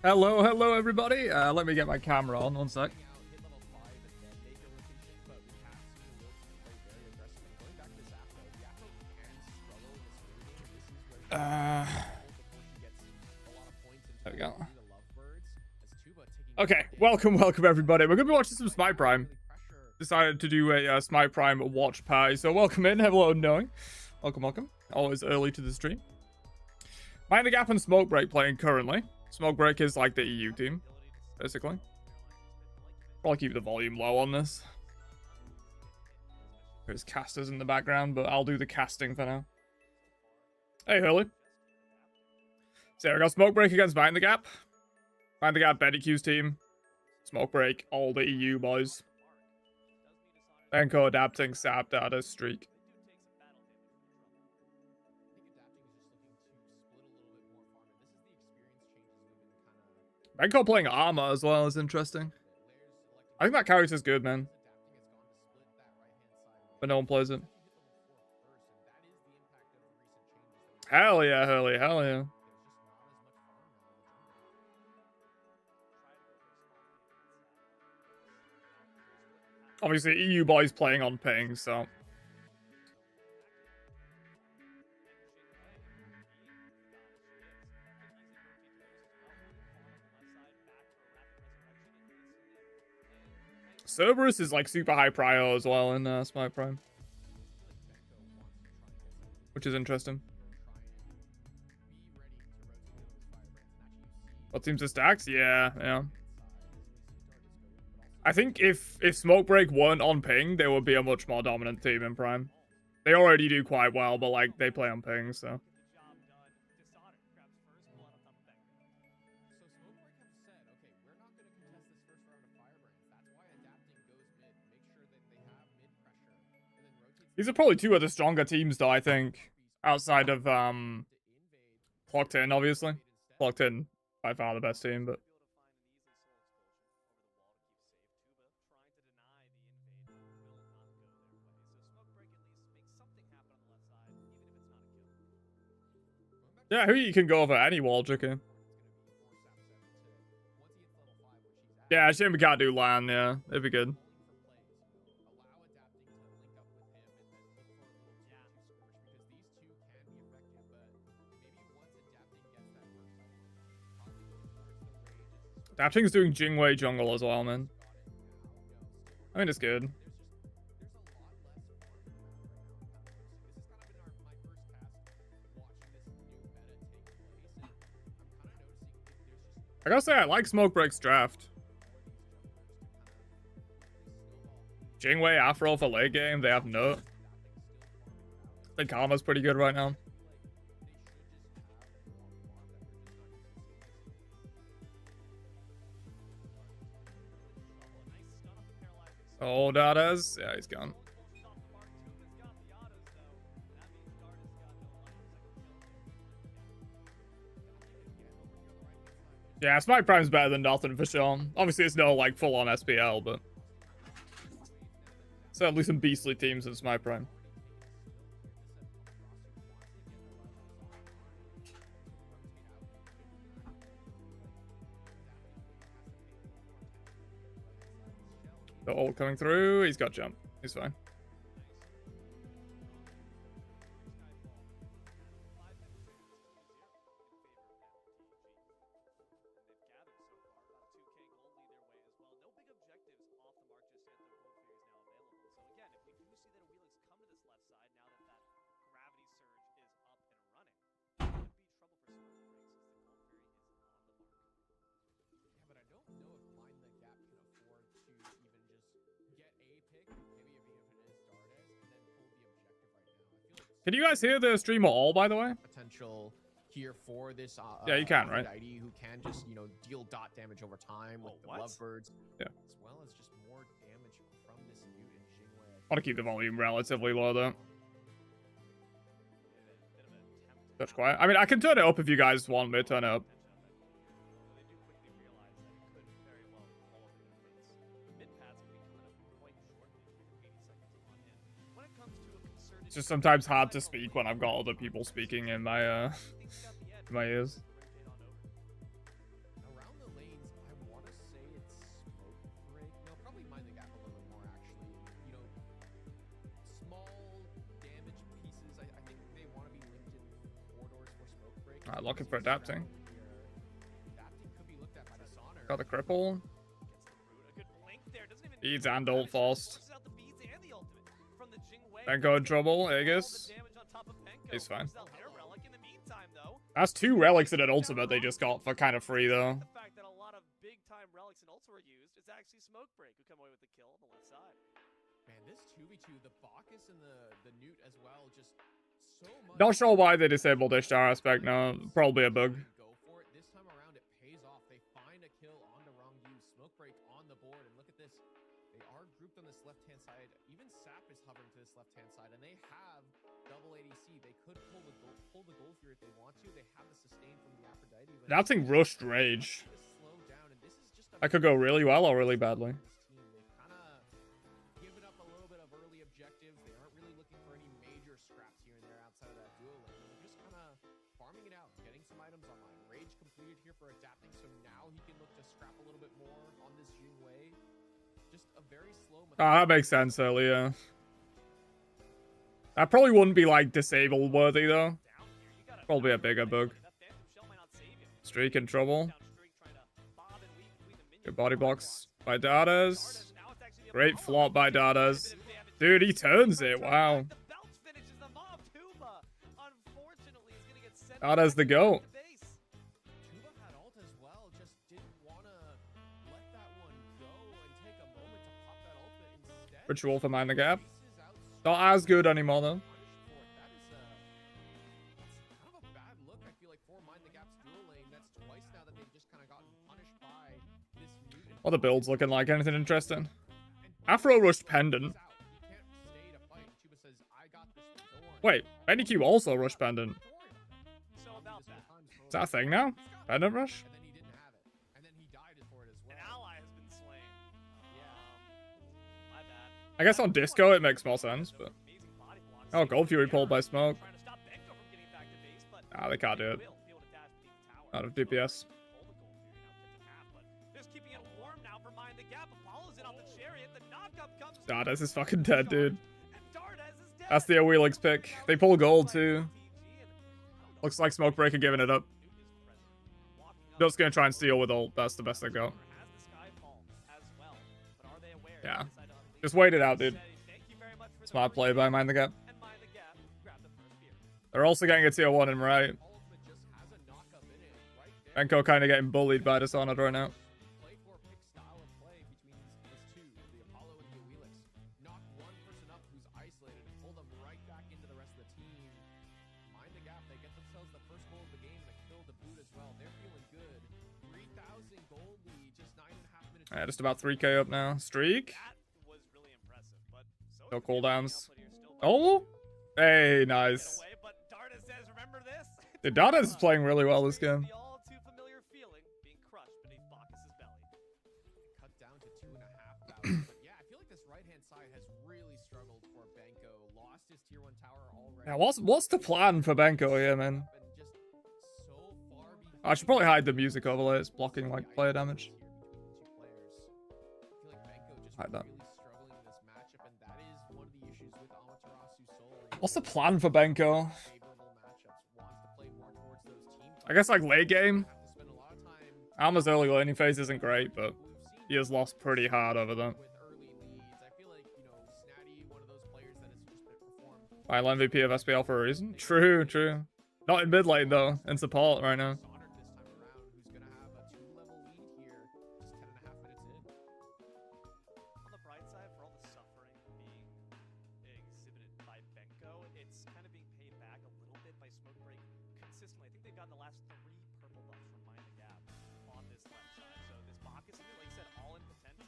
Hello, everybody. Let me get my camera on. One sec. There we go. Okay, welcome, everybody. We're gonna be watching some Smite Prime. Decided to do a Smite Prime watch party, so welcome in. Hello, knowing. Welcome. Always early to the stream. Mind the Gap and Smoke Break playing currently. Smoke Break is like the EU team, basically. Probably keep the volume low on this. There's casters in the background, but I'll do the casting for now. Hey, Hurley. So we got Smoke Break against Mind the Gap. Mind the Gap, Betty Q's team. Smoke Break, all the EU boys. Benko adapting Sap Data streak. Benko playing armor as well is interesting. I think that character's good, man. But no one plays it. Hell yeah, Hurley, hell yeah. Obviously, EU boys playing on ping, so. Cerberus is like super high prio as well in Smite Prime. Which is interesting. What teams are stacked? Yeah. I think if Smoke Break weren't on ping, they would be a much more dominant team in Prime. They already do quite well, but like they play on ping, so. These are probably two of the stronger teams, though, I think. Outside of Clocked In, obviously. Clocked In, by far the best team, but. Yeah, who you can go over any wall chicken. Yeah, shame we can't do LAN, yeah. It'd be good. Adapting's doing Jingwei jungle as well, man. I mean, it's good. I gotta say, I like Smoke Break's draft. Jingwei, Afro for late game. They have no. I think Karma's pretty good right now. Oh, Dadas. Yeah, he's gone. Yeah, Smite Prime's better than nothing for sure. Obviously, it's no like full-on SPL, but certainly some beastly teams in Smite Prime. The ult coming through. He's got jump. He's fine. Can you guys hear the stream at all, by the way? Potential here for this. Yeah, you can, right? ID who can just deal dot damage over time with the lovebirds. Yeah. As well as just more damage from this mutant Jingwei. I want to keep the volume relatively low though. That's quiet. I mean, I can turn it up if you guys want me to turn it up. It's just sometimes hard to speak when I've got other people speaking in my my ears. Alright, looking for adapting. Got the cripple. Beads and ult fast. Benko in trouble, Aegis. He's fine. That's 2 relics and an ultimate they just got for kind of free though. The fact that a lot of big time relics and ults were used, it's actually Smoke Break who come away with the kill on the left side. Man, this 2v2, the Bacchus and the Newt as well, just so much. Not sure why they disabled Ishtar aspect, no. Probably a bug. Go for it. This time around, it pays off. They find a kill on the wrong use. Smoke Break on the board, and look at this. They are grouped on this left-hand side. Even Sap is hovering to this left-hand side, and they have double ADC. They could pull the gold here if they want to. They have the sustain from the Aphrodite. That thing rushed rage. That could go really well or really badly. They've kind of given up a little bit of early objectives. They aren't really looking for any major scraps here and there outside of that duel lane. They're just kind of farming it out, getting some items online. Rage completed here for adapting, so now he can look to scrap a little bit more on this Jing Wei. Just a very slow. Ah, that makes sense earlier. That probably wouldn't be like disable worthy though. Probably a bigger bug. Streak in trouble. Good body blocks by Dadas. Great flop by Dadas. Dude, he turns it. Wow. Dadas the GOAT. Ritual for Mind the Gap. Not as good anymore though. What the build's looking like? Anything interesting? Afro rushed Pendant. Wait, Benny Q also rushed Pendant. Is that a thing now? Pendant rush? I guess on Disco it makes more sense, but... Oh, Gold Fury pulled by Smoke. Nah, they can't do it. Out of DPS. Dardas is fucking dead, dude. That's the Wheelix pick. They pull gold too. Looks like Smoke Breaker giving it up. Just gonna try and steal with ult. That's the best they got. Yeah. Just wait it out, dude. Smart play by Mind the Gap. They're also getting a tier 1 in right. Benko kind of getting bullied by Dishonored right now. Yeah, just about 3k up now. Streak. No cooldowns. Oh! Hey, nice. Dude, Dadas is playing really well this game. Now, what's the plan for Benko here, man? I should probably hide the music overlay. It's blocking like player damage. Hide that. What's the plan for Benko? I guess like late game. Alma's early laning phase isn't great, but he has lost pretty hard over that. Final MVP of SPL for a reason. True, true. Not in mid lane though, in support right now.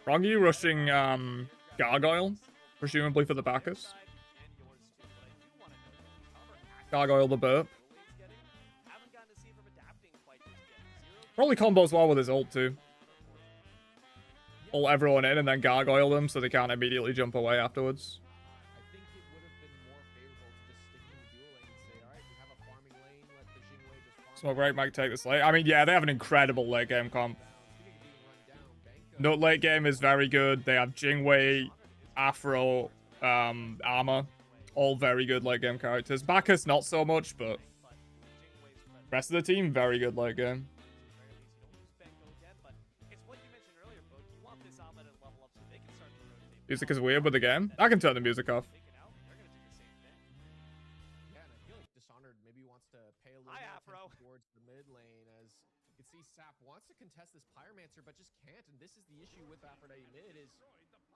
Rongi rushing Gargoyle, presumably for the Bacchus. Gargoyle the burp. Probably combos well with his ult too. Ult everyone in and then gargoyle them so they can't immediately jump away afterwards. Smoke Break might take this late. I mean, yeah, they have an incredible late game comp. No, late game is very good. They have Jingwei, Afro, Armor. All very good late game characters. Bacchus, not so much, but Rest of the team, very good late game. Music is weird with the game. I can turn the music off. Yeah, and I feel like Dishonored maybe wants to pay a little more attention towards the mid lane, as you can see Sap wants to contest this Pyromancer but just can't, and this is the issue with Aphrodite mid is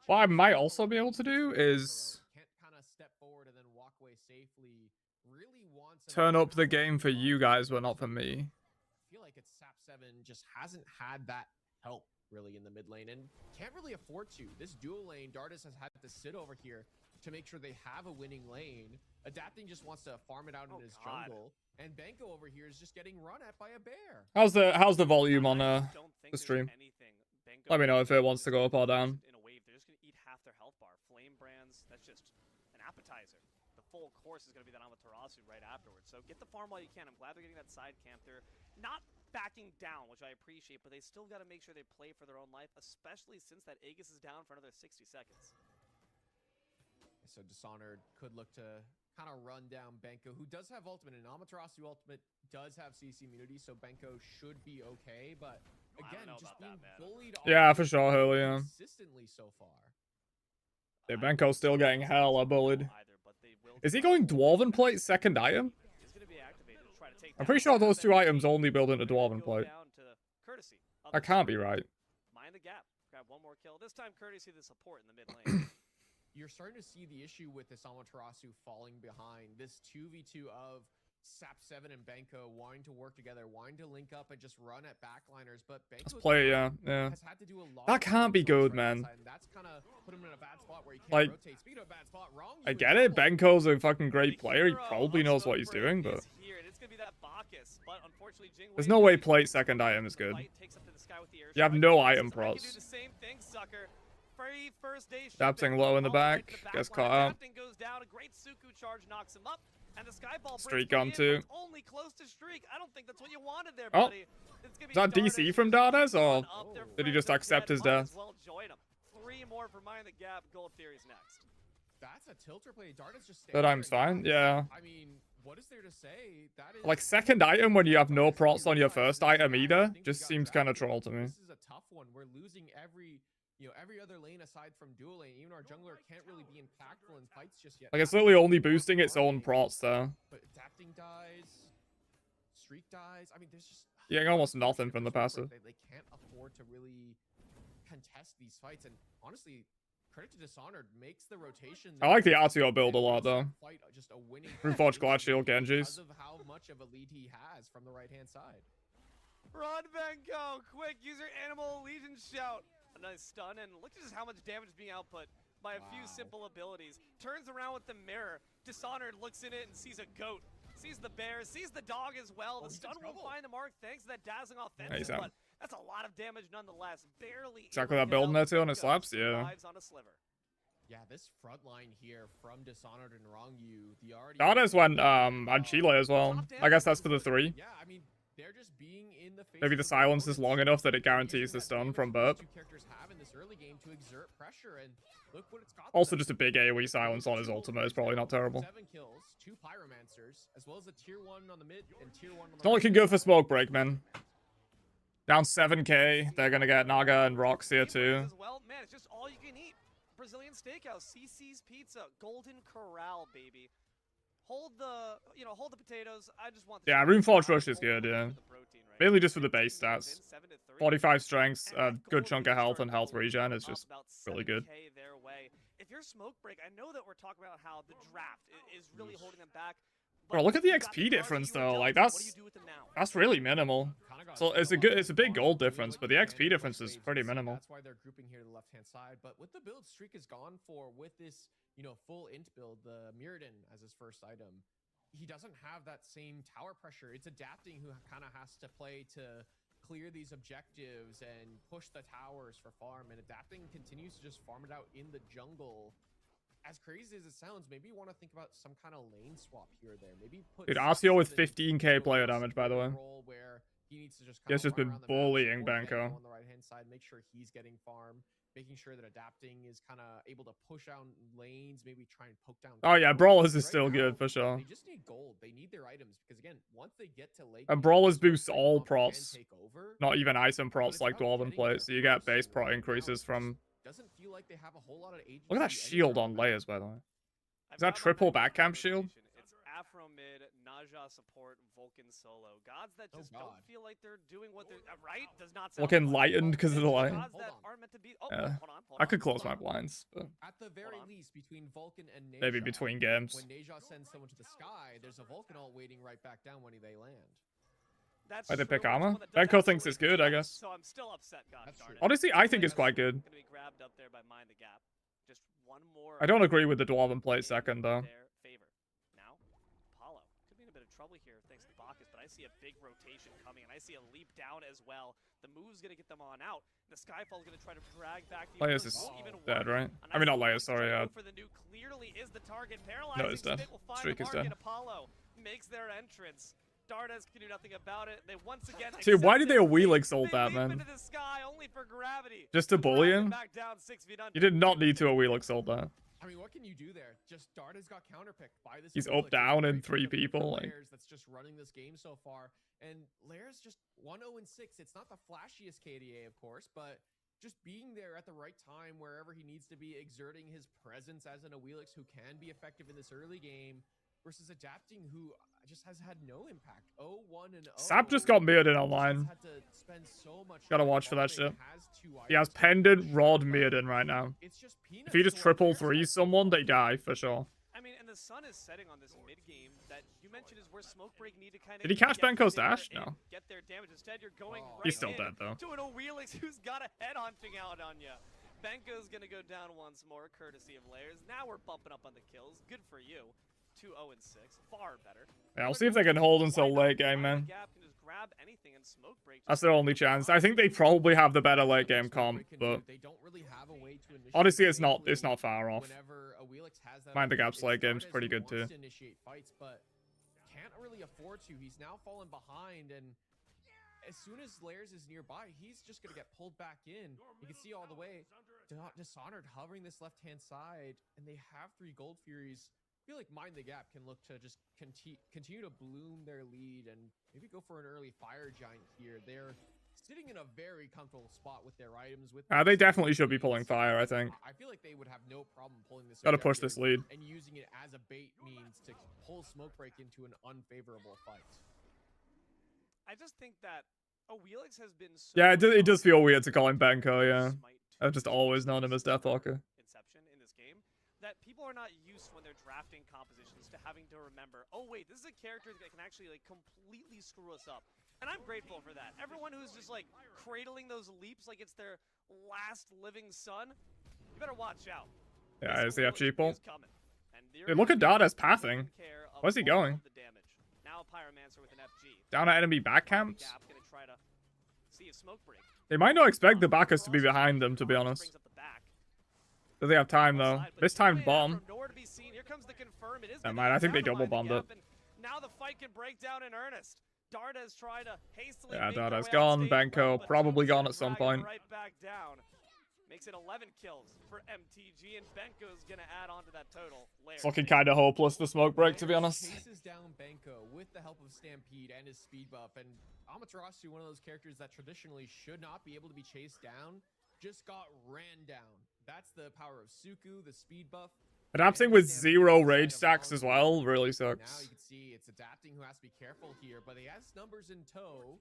What I might also be able to do is can't kind of step forward and then walk away safely. Really wants turn up the game for you guys, but not for me. I feel like it's Sap 7 just hasn't had that help really in the mid lane and can't really afford to. This dual lane, Dardis has had to sit over here to make sure they have a winning lane. Adapting just wants to farm it out in his jungle, and Banco over here is just getting run at by a bear. How's the volume on the stream? Let me know if it wants to go up or down. In a wave, they're just gonna eat half their health bar. Flame brands, that's just an appetizer. The full course is gonna be that Amaterasu right afterwards. So get the farm while you can. I'm glad they're getting that side camp. They're not backing down, which I appreciate, but they still got to make sure they play for their own life, especially since that Aegis is down for another 60 seconds. So Dishonored could look to kind of run down Banco, who does have ultimate, and Amaterasu ultimate does have CC immunity, so Banco should be okay, but again, just being bullied for sure, Hurley, yeah. consistently so far. Yeah, Banco's still getting hella bullied. Is he going Dwarven Plate second item? I'm pretty sure those two items only build into Dwarven Plate. That can't be right. Mind the gap. Grab one more kill. This time, courtesy of the support in the mid lane. You're starting to see the issue with this Amaterasu falling behind. This 2v2 of Sap 7 and Banco wanting to work together, wanting to link up and just run at backliners, but Banco Let's play, yeah. has had to do a lot. That can't be good, man. That's kind of put him in a bad spot where he can't Like, rotate. Speaking of a bad spot, wrong. I get it. Benko's a fucking great player. He probably knows what he's doing, but there's no way plate second item is good. You have no item procs. Adapting low in the back. Gets caught out. Streak on two. Oh. Is that DC from Dardes, or did he just accept his death? Three more for Mind the Gap. Gold Theory's next. That's a tilter play. Dardes just That I'm fine, yeah. I mean, what is there to say? That is like second item when you have no procs on your first item either just seems kind of troll to me. This is a tough one. We're losing every other lane aside from dual lane. Even our jungler can't really be impactful in fights just yet. Like it's literally only boosting its own procs there. But adapting dies, streak dies. I mean, there's just almost nothing from the passive. They can't afford to really contest these fights, and honestly, credit to Dishonored makes the rotation. I like the RTO build a lot though. Just a winning Reforged Glad Shield Genjis. because of how much of a lead he has from the right hand side. Run, Benko! Quick, use your Animal Legion shout. A nice stun, and look at just how much damage is being output by a few simple abilities. Turns around with the mirror. Dishonored looks in it and sees a goat. Sees the bear, sees the dog as well. The stun won't find the mark thanks to that dazzling offensive, but that's a lot of damage nonetheless. Barely. Exactly that build in there too on his slaps, yeah. Yeah, this front line here from Dishonored and Rongyu, the already. Dardes went on Chile as well. I guess that's for the 3. Yeah, I mean, they're just being in the face. Maybe the silence is long enough that it guarantees the stun from burp. Two characters have in this early game to exert pressure, and look what it's got. Also, just a big AoE silence on his ultimate is probably not terrible. 7 kills, 2 pyromancers, as well as a tier 1 on the mid and tier 1 on the It's not looking good for Smoke Break, man. Down 7k. They're gonna get Naga and Rox here too. Well, man, it's just all you can eat. Brazilian Steakhouse, CC's Pizza, Golden Corral, baby. Hold the potatoes. I just want the Runeforge Rush is good, yeah. Mainly just for the base stats. 45 strength, a good chunk of health and health regen is just really good. If you're Smoke Break, I know that we're talking about how the draft is really holding them back. Bro, look at the XP difference though. Like that's really minimal. So it's a big gold difference, but the XP difference is pretty minimal. That's why they're grouping here to the left-hand side. But with the build Streak is gone for with this, full int build, the Mirrodin as his first item, he doesn't have that same tower pressure. It's Adapting who kind of has to play to clear these objectives and push the towers for farm, and Adapting continues to just farm it out in the jungle. As crazy as it sounds, maybe you want to think about some kind of lane swap here or there. Maybe put Dude, Arcio with 15k player damage, by the way. Where he needs to just been bullying Banco. on the right hand side, make sure he's getting farm. making sure that adapting is kind of able to push out lanes, maybe try and poke down. Oh yeah, kills. Brawlers is Right still now, good for sure. They just need gold. They need their items because again, once they get to late And game, Brawlers Smoke boost Break all comp can procs, take over. not even item But procs it's like about Dwarven getting there plays. So you get first, base and prot right now, increases it from. just doesn't feel like they have a whole lot of agency. Look at that shield anywhere on around. layers, by the way. I've Is that got my triple back back camp shield? rotation. It's Afro mid, Naja support, Vulcan solo. Gods that just don't God. feel like they're doing what they're right. Does not sound Look like enlightened because of the light. gods Hold that on. aren't meant to be. Oh, Yeah. hold on. I could close hold my on. blinds, but At the very on. least, between Vulcan and Neja, maybe between games. when Neja sends someone to the sky, there's a Vulcan ult waiting right back down when they land. That's Why they true, pick but it's armor? one that does Benko thinks absolutely it's good, I connect, guess. So I'm still upset. God That's darn true. it. Honestly, I think it's quite good. Gonna be grabbed up there by Mind the Gap. Just one more. I don't agree with the Dwarven play in second though. their favor. Now, Apollo could be in a bit of trouble here thanks to Bacchus, but I see a big rotation coming, and I see a leap down as well. The move's gonna get them on out. The Skyfall's gonna try to drag back the Leia's opponent. is Won't even dead, work. right? A I mean, not nice Leia, little sorry. try to go for the nuke. Clearly is the target. Paralyzing it's dead. Smite will find Streak the is mark, dead. and Apollo makes their entrance. Dardes can do nothing about it. They once again. Dude, why accept did they their wheel fate. ult They that, leap man? into the sky only for gravity. Just to bully Drag them him? back down 6 feet under. You did not need to a wheel ult that. I mean, what can you do there? Just Darda's got counterpicked by this. He's Awilix. up, It's down, great and for 3 the- for people, like- Lairs that's just running this game so far, and Lair's just 1-0-6. It's not the flashiest KDA, of course, but just being there at the right time wherever he needs to be, exerting his presence as an Awilix who can be effective in this early game, versus adapting who just has had no impact. 0-1-0. Sap just got mirrored in online. Had to spend so much Gotta time watch for that farming, shit. has 2 He has items, pendant, sure, rod, but mirrored right now. it's just If he just peanuts to what triple Lairs threes has someone, so they far. die for sure. I mean, and the sun is setting on this mid game that you mentioned is where Smoke Break need to kind of. Did he catch Benko's dash? No. Get their damage. Instead, you're going Oh. right He's still in dead, though. to an Awilix who's got a head hunting out on you. Benko's gonna go down once more, courtesy of Lairs. Now we're bumping up on the kills. Good for you. 2-0-6, far better. Yeah, I'll see if they can hold until late game, man. That's their only chance. I think they probably have the better late game comp, but honestly, it's not far off. Mind the Gap's late game's pretty good too. Can't really afford to. He's now fallen behind, and as soon as Lairs is nearby, he's just gonna get pulled back in. You can see all the way. Dishonored hovering this left-hand side, and they have 3 Gold Furies. I feel like Mind the Gap can look to just continue to bloom their lead and maybe go for an early Fire Giant here. They're sitting in a very comfortable spot with their items. With They definitely should be pulling fire, I think. I feel like they would have no problem pulling this. Gotta push this lead. And using it as a bait means to pull Smoke Break into an unfavorable fight. I just think that Awilix has been so Yeah, it does feel weird to call him Benko, yeah. Smite I've just always known him as Deathwalker. Inception in this game that people are not used when they're drafting compositions to having to remember, oh wait, this is a character that can actually like completely screw us up. And I'm grateful for that. Everyone who's just like cradling those leaps like it's their last living son, you better watch out. Yeah, This is the FG Awilix pull? is coming. And Dude, look at Dada's pathing. care of Where's he all going? of the damage. Now Pyromancer with an FG. Down at enemy back camps? Gap gonna try to see if Smoke Break. They might not expect the Bacchus to be behind them, to be honest. Brings up the back. Do they have time, though? Outside, but This it's time, way out bomb. from nowhere to be seen. Here comes the confirm. It is Never gonna mind, be I think they down to double Mind the bombed Gap, and now the fight can break down in earnest. Darda's trying to hastily Yeah, make their Darda's way gone. on stage Benko left, but probably Jones gone gonna at some drag him point. Right back down. Makes it 11 kills for MTG, and Benko's gonna add on to that total. It's looking kind of hopeless for Smoke Break, to be Lairs honest. chases down Benko with the help of Stampede and his speed buff, and Amaterasu, one of those characters that traditionally should not be able to be chased down, just got ran down. That's the power of Suku, the speed buff. Adapting with 0 rage stacks as well really Now sucks. you can see it's adapting who has to be careful here, but he has numbers in tow.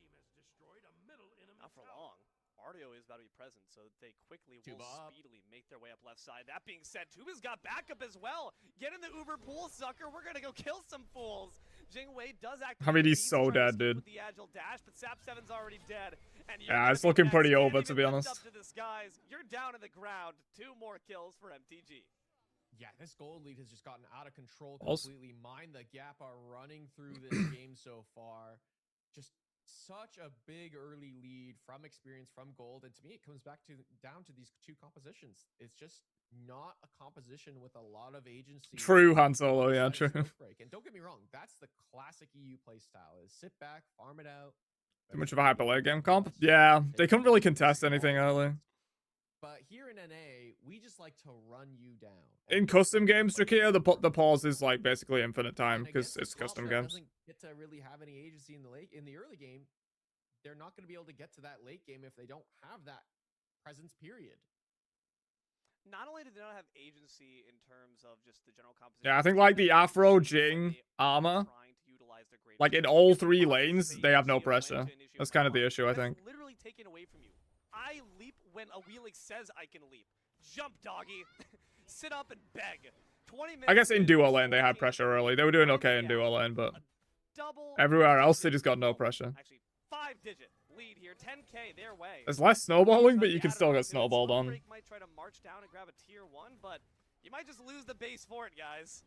Not for long. Artio is about to be present, so they quickly will Tuba up. speedily make their way up left side. That being said, Tuba's got backup as well. Get in the Uber pool, sucker. We're gonna go kill some fools. Jing Wei does activate. I mean, he's the so beast, trying to dead, escape dude. with the agile dash, but Sap 7's already dead. And you're Yeah, gonna it's be looking next. pretty Can't over, even to be lift honest. Up to the skies. You're down in the ground. 2 more kills for MTG. Yeah, this gold lead has just gotten out of control Also- completely. Mind the Gap are running through this game so far. Just such a big early lead from experience from gold, and to me it comes back to down to these 2 compositions. It's just not a composition with a lot of agency. True, Han Solo, yeah, outside of true. Smoke Break. And don't get me wrong, that's the classic EU playstyle: is sit back, farm it out. Too much of a hyper late game comp? Yeah, they couldn't really contest anything early. But here in NA, we just like to run you down. In custom games, Drakea, the pause is like basically infinite time And because against a it's swap custom that games. doesn't get to really have any agency in the early game. They're not going to be able to get to that late game if they don't have that presence. Period. Not only do they not have agency in terms of just the general composition. Yeah, I think like the Afro Jing armor, like in all 3 lanes, they have no pressure. That's kind of the issue, I think. Literally taken away from you. I leap when a Wheelix says I can leap. Jump, doggy. Sit up and beg. 20 minutes. I guess in duo lane they had pressure early. They were doing okay in duo lane, but everywhere else they just got no pressure. Actually, 5-digit lead here, 10K their way. There's less snowballing, but you can still get snowballed on. Might try to march down and grab a tier 1, but you might just lose the base for it, guys.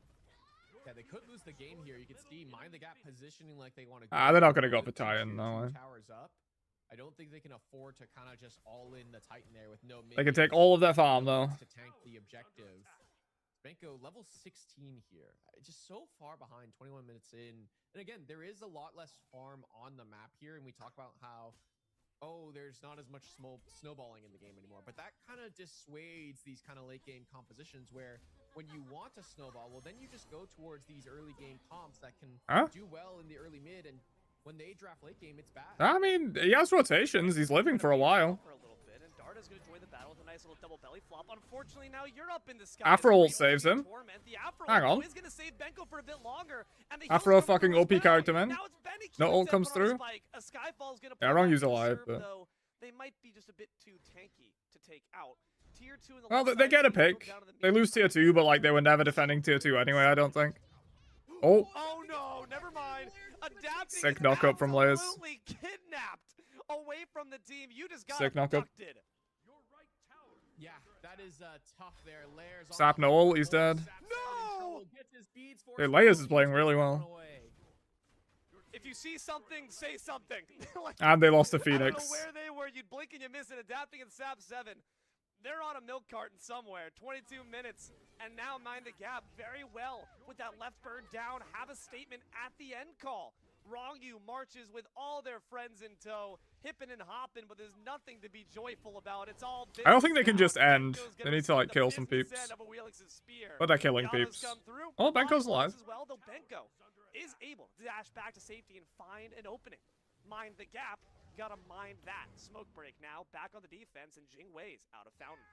Yeah, they could lose the game here. You can see Mind the Gap positioning like they want to. They're not gonna go for Titan, no way. Towers up. I don't think they can afford to kind of just all in the Titan there with no. They can take all of their farm though. To tank the objective. Benko level 16 here, just so far behind. 21 minutes in, and again, there is a lot less farm on the map here, and we talk about how, oh, there's not as much snowballing in the game anymore. But that kind of dissuades these kind of late game compositions where when you want to snowball, well, then you just go towards these early game comps that can do well in the early mid, and when they draft late game, it's bad. I mean, he has rotations. He's living for a while. Darda's gonna join the battle with a nice little double belly flop. Unfortunately, now you're up in the sky. Afro saves him. Hang on. Is gonna save Benko for a bit longer, and Afro fucking OP character, man. No ult comes through. Yeah, wrong user alive, but they might be just a bit too tanky to take out. Tier 2 in the well, they get a pick. They lose tier 2, but like they were never defending tier 2 anyway, I don't think. Oh. Oh no, never mind. Adapting sick knockup from Layers. Absolutely kidnapped away from the team. You just got sick knockup. Yeah, that is tough there. Layers Sap no ult, he's dead. No! Dude, Layers is playing really well. If you see something, say something. Like, and they lost to I Phoenix. don't know where they were. You'd blink and you miss it. Adapting in Sap 7. They're on a milk carton somewhere. 22 minutes. And now Mind the Gap very well with that left bird down. Have a statement at the end call. Wrong You marches with all their friends in tow, hippin' and hoppin', but there's nothing to be joyful about. It's all I don't think they can just end. They need to like kill some peeps. But they're killing peeps. Oh, Benko's alive. As well, though Benko is able to dash back to safety and find an opening. Mind the Gap, gotta mind that. Smoke break now, back on the defense, and Jing Wei's out of Fountain.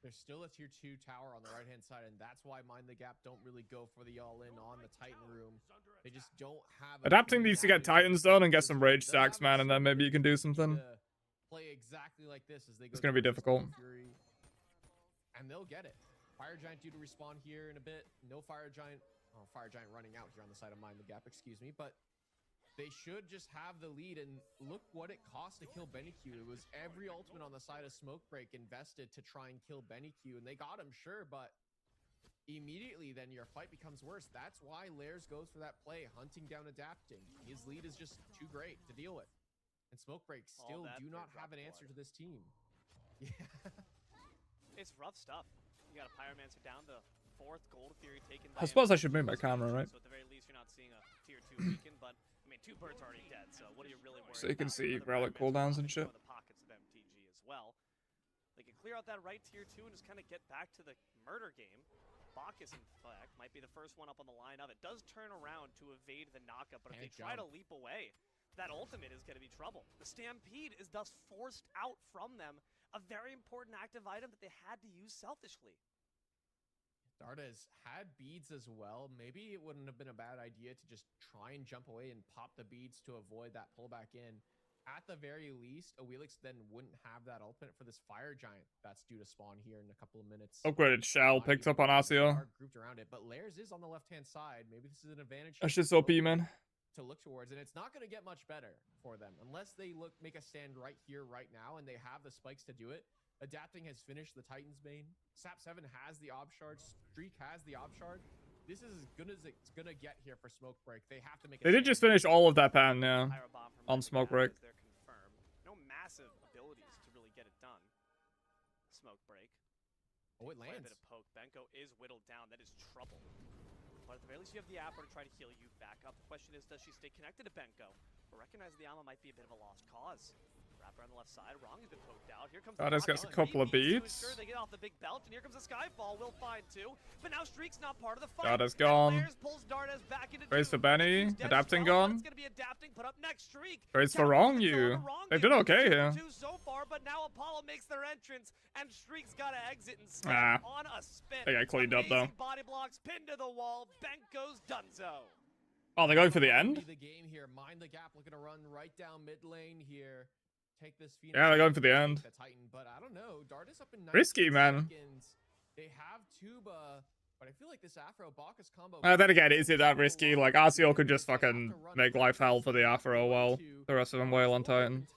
There's still a tier 2 tower on the right-hand side, and that's why Mind the Gap don't really go for the all-in on the Titan room. They just don't have... Adapting needs to get Titans done and get some rage stacks, man, and then maybe you can do something. Play exactly like this as they go. It's gonna be difficult. And they'll get it. Fire Giant due to respawn here in a bit. No Fire Giant... Oh, Fire Giant running out here on the side of Mind the Gap, excuse me, but... They should just have the lead, and look what it cost to kill BennyQ. It was every ultimate on the side of Smoke Break invested to try and kill BennyQ, and they got him, sure, but immediately then your fight becomes worse. That's why Layers goes for that play, hunting down Adapting. His lead is just too great to deal with. And Smoke Break still do not have an answer to this team. Yeah. It's rough stuff. You got a Pyromancer down, the 4th Gold Fury taken by I suppose I should move my camera, right? So at the very least, you're not seeing a tier 2 weaken, but I mean, 2 birds already dead, so what are you really worried so you can about? see relic cooldowns and shit. The pockets of MTG as well. They can clear out that right tier 2 and just kind of get back to the murder game. Bacchus, in fact, might be the first one up on the line of it. Does turn around to evade the knockup, but if they try to leap away, that ultimate is going to be trouble. The Stampede is thus forced out from them, a very important active item that they had to use selfishly. Darda's had beads as well. Maybe it wouldn't have been a bad idea to just try and jump away and pop the beads to avoid that pullback in. At the very least, a Wheelix then wouldn't have that ultimate for this Fire Giant that's due to spawn here in a couple of minutes. Upgraded Shell picked up on Asio. Grouped around it, but Layers is on the left-hand side. Maybe this is an advantage. That's just OP, man. To look towards, and it's not going to get much better for them unless they make a stand right here, right now, and they have the spikes to do it. Adapting has finished the Titan's Bane. Sap 7 has the Ob Shard. Streak has the Ob Shard. This is as good as it's gonna get here for Smoke Break. They have to make. They did just finish all of that pan, yeah. On Smoke Break. They're confirmed. No massive abilities to really get it done. Smoke Break. Oh, it lands. A bit of poke. Benko is whittled down. That is trouble. But at the very least, you have the Apple to try to heal you back up. The question is, does she stay connected to Benko? But recognize the Alma might be a bit of a lost cause. Wrap around the left side. Wrong has been poked out. Here comes Dardas the gets a couple of beats. They get off the big belt, and here comes the Skyfall. We'll find two, but now Streak's not part of the fight. Dardas gone. Lairs pulls Dardas back into Trades two. for Benny. Two's dead as Adapting well, but gone. It's gonna be adapting. Put up next Streak. Trades for Count Wrong the kill You. on the Wrong They You. did okay 2 for here. 2 so far, but now Apollo makes their entrance, and Streak's got to exit and spin Ah. on a spin. They got cleaned up, though. Amazing body blocks pinned to the wall. Benko's donezo. Oh, they're going for the end? The game here. Mind the gap, looking to run right down mid lane here. Take this Phoenix. Yeah, they're going for the end. The Titan, but I don't know. Dardas up in 19 Risky, man. seconds. They have Tuba, but I feel like this Afro Bacchus combo. Then again, is it that risky? Like, RCO could just fucking make life hell for the Afro while the rest of them wail on Titan.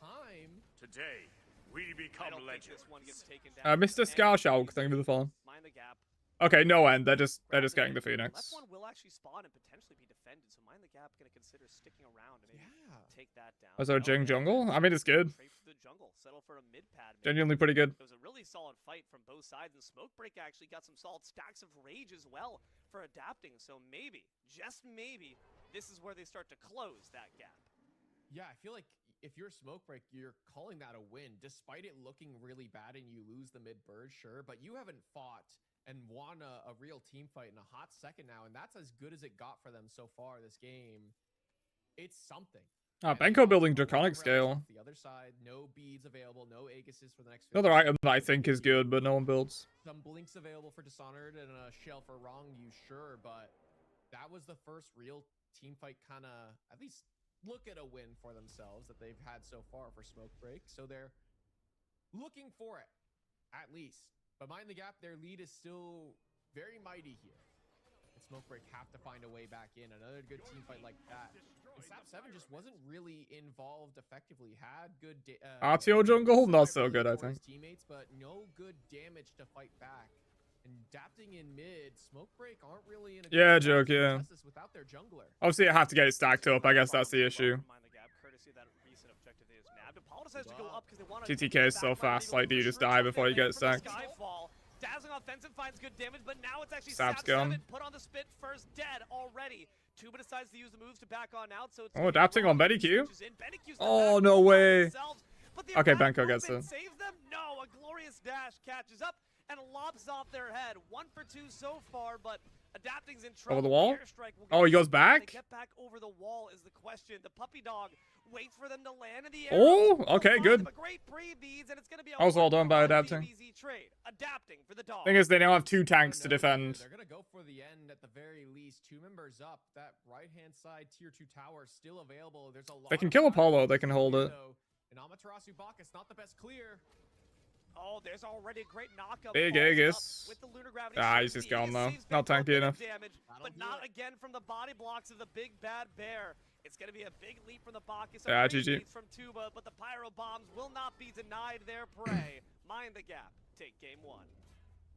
Today, we become legends. This one gets taken down. Mr. Scarshalk, thank you for the follow. Mind the gap. Okay, no end. They're just getting the Phoenix. Left one will actually spawn and potentially be defended, so Mind the Gap gonna consider sticking around and maybe take that down. Was there a Jing jungle? I mean, it's good. Trade for the jungle, settle for a mid pad. Genuinely pretty good. It was a really solid fight from both sides, and Smokebreak actually got some solid stacks of rage as well for adapting. So maybe, just maybe, this is where they start to close that gap. Yeah, I feel like if you're Smokebreak, you're calling that a win, despite it looking really bad and you lose the mid bird, sure, but you haven't fought and won a real team fight in a hot second now, and that's as good as it got for them so far this game. It's something. Benko building Draconic Scale. The other side, no beads available, no Aegises for the next. Another item that I think is good, but no one builds. Some blinks available for Dishonored and a shell for Wrong You, sure, but that was the first real team fight kind of, at least look at a win for themselves that they've had so far for Smokebreak. So they're looking for it, at least. But Mind the Gap, their lead is still very mighty here. And Smokebreak have to find a way back in. Another good team fight like that. And Sap 7 just wasn't really involved effectively. Had good RTO jungle, not so good, I think. Teammates, but no good damage to fight back. And adapting in mid, Smokebreak aren't really in a Yeah, good joke, spot to yeah. test this without their jungler. Obviously, I have to get it stacked up. I guess that's the issue. Mind the gap, courtesy of that recent objective they just nabbed. Apollo decides to go up because they want TTK is so fast. Like, do you just die before you get it stacked? Skyfall. Dazzling offensive finds good damage, but now it's actually Sap's Sap gone. 7 put on the spit first, dead already. Tuba decides to use the moves to back on out, so it's Adapting on Betty Q? Betty Oh, no way. Okay, Benko Benko gets it. Saves them? No, a glorious dash catches up and lops off their head. 1 for 2 so far, but adapting's in trouble. Over the wall? Airstrike will Oh, he goes back? They get back over the wall is the question. The puppy dog waits for them to land in the air. Oh, okay, good. A great pre-beads, and it's gonna be a That was well done by adapting. easy trade. Adapting for the dog. Thing is, they now have 2 tanks to defend. They're gonna go for the end at the very least. 2 members up. That right-hand side tier 2 tower still available. There's a lot. They can kill Apollo. They can hold it. And Amaterasu Bacchus, not the best clear. Oh, there's already a great knockup. Big Falls Aegis. up with the lunar gravity. He's just The gone Aegis though. saves Not Benko a tanky bit of enough. Damage, but not again from the body blocks of the big bad bear. It's going to be a big leap from the Bacchus. Yeah, Great GG. leads from Tuba, but the pyro bombs will not be denied their prey. Mind the gap. Take game 1.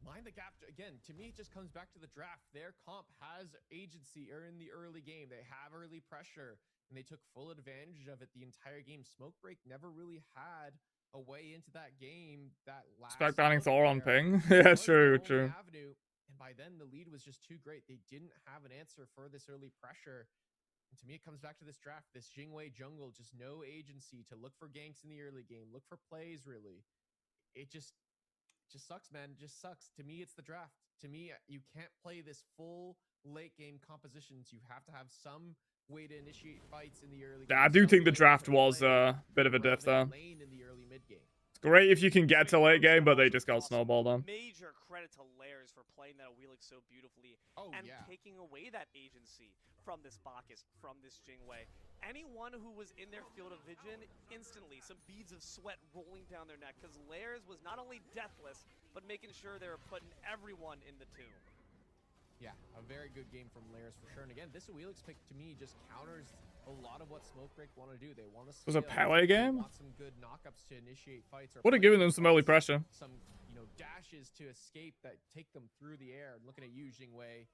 Mind the gap, again, to me, it just comes back to the draft. Their comp has agency in the early game. They have early pressure, and they took full advantage of it the entire game. Smokebreak never really had a way into that game that last. Spec banning Thor on there. ping. It Yeah, was their true, only true. Avenue, and by then, the lead was just too great. They didn't have an answer for this early pressure. And to me, it comes back to this draft, this Jingwei jungle, just no agency to look for ganks in the early game, look for plays, really. It just sucks, man. It just sucks. To me, it's the draft. To me, you can't play this full late game compositions. You have to have some way to initiate fights in the early game. Yeah, I do some think the way to draft play was a bit of a diff around there. that lane in the early mid game. It's great if you can get to late game, but they just got snowballed on. Major credit to Lairs for playing that Wheelix so beautifully and taking away that agency from this Bacchus, from this Jingwei. Anyone who was in their field of vision, instantly, some beads of sweat rolling down their neck, because Lairs was not only deathless, but making sure they were putting everyone in the tomb. Yeah, a very good game from Lairs for sure. And again, this Wheelix pick to me just counters a lot of what Smokebreak want to do. They want to. Was it a Pele game? Want some good knockups to initiate fights. Would have given them some early pressure. Some, dashes to escape that take them through the air. Looking at you, Jingwei,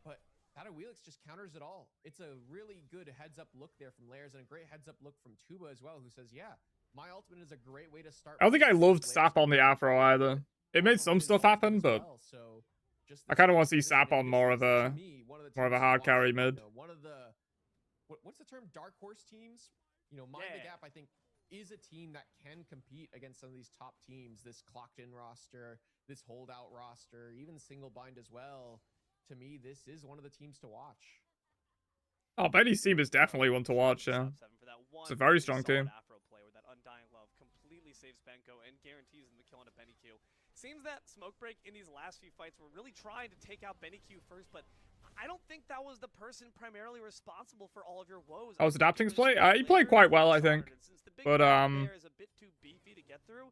but that Wheelix just counters it all. It's a really good heads-up look there from Lairs and a great heads-up look from Tuba as well, who says, "Yeah, my ultimate is a great way to start." I don't think I loved Sap on the Afro either. It made some stuff happen, but I kind of want to see Sap on more of a hard carry mid. One of the what's the term? Dark horse teams. Mind the gap. I think is a team that can compete against some of these top teams, this clocked in roster, this holdout roster, even single bind as well. To me, this is one of the teams to watch. Oh, Benny's team is definitely one to watch, yeah. It's a very strong team. Afro play where that Undying Love completely saves Benko and guarantees him the kill on a Benny Q. Seems that Smoke Break in these last few fights were really trying to take out Benny Q first, but I don't think that was the person primarily responsible for all of your woes. I was adapting his play. He played quite well, I think. But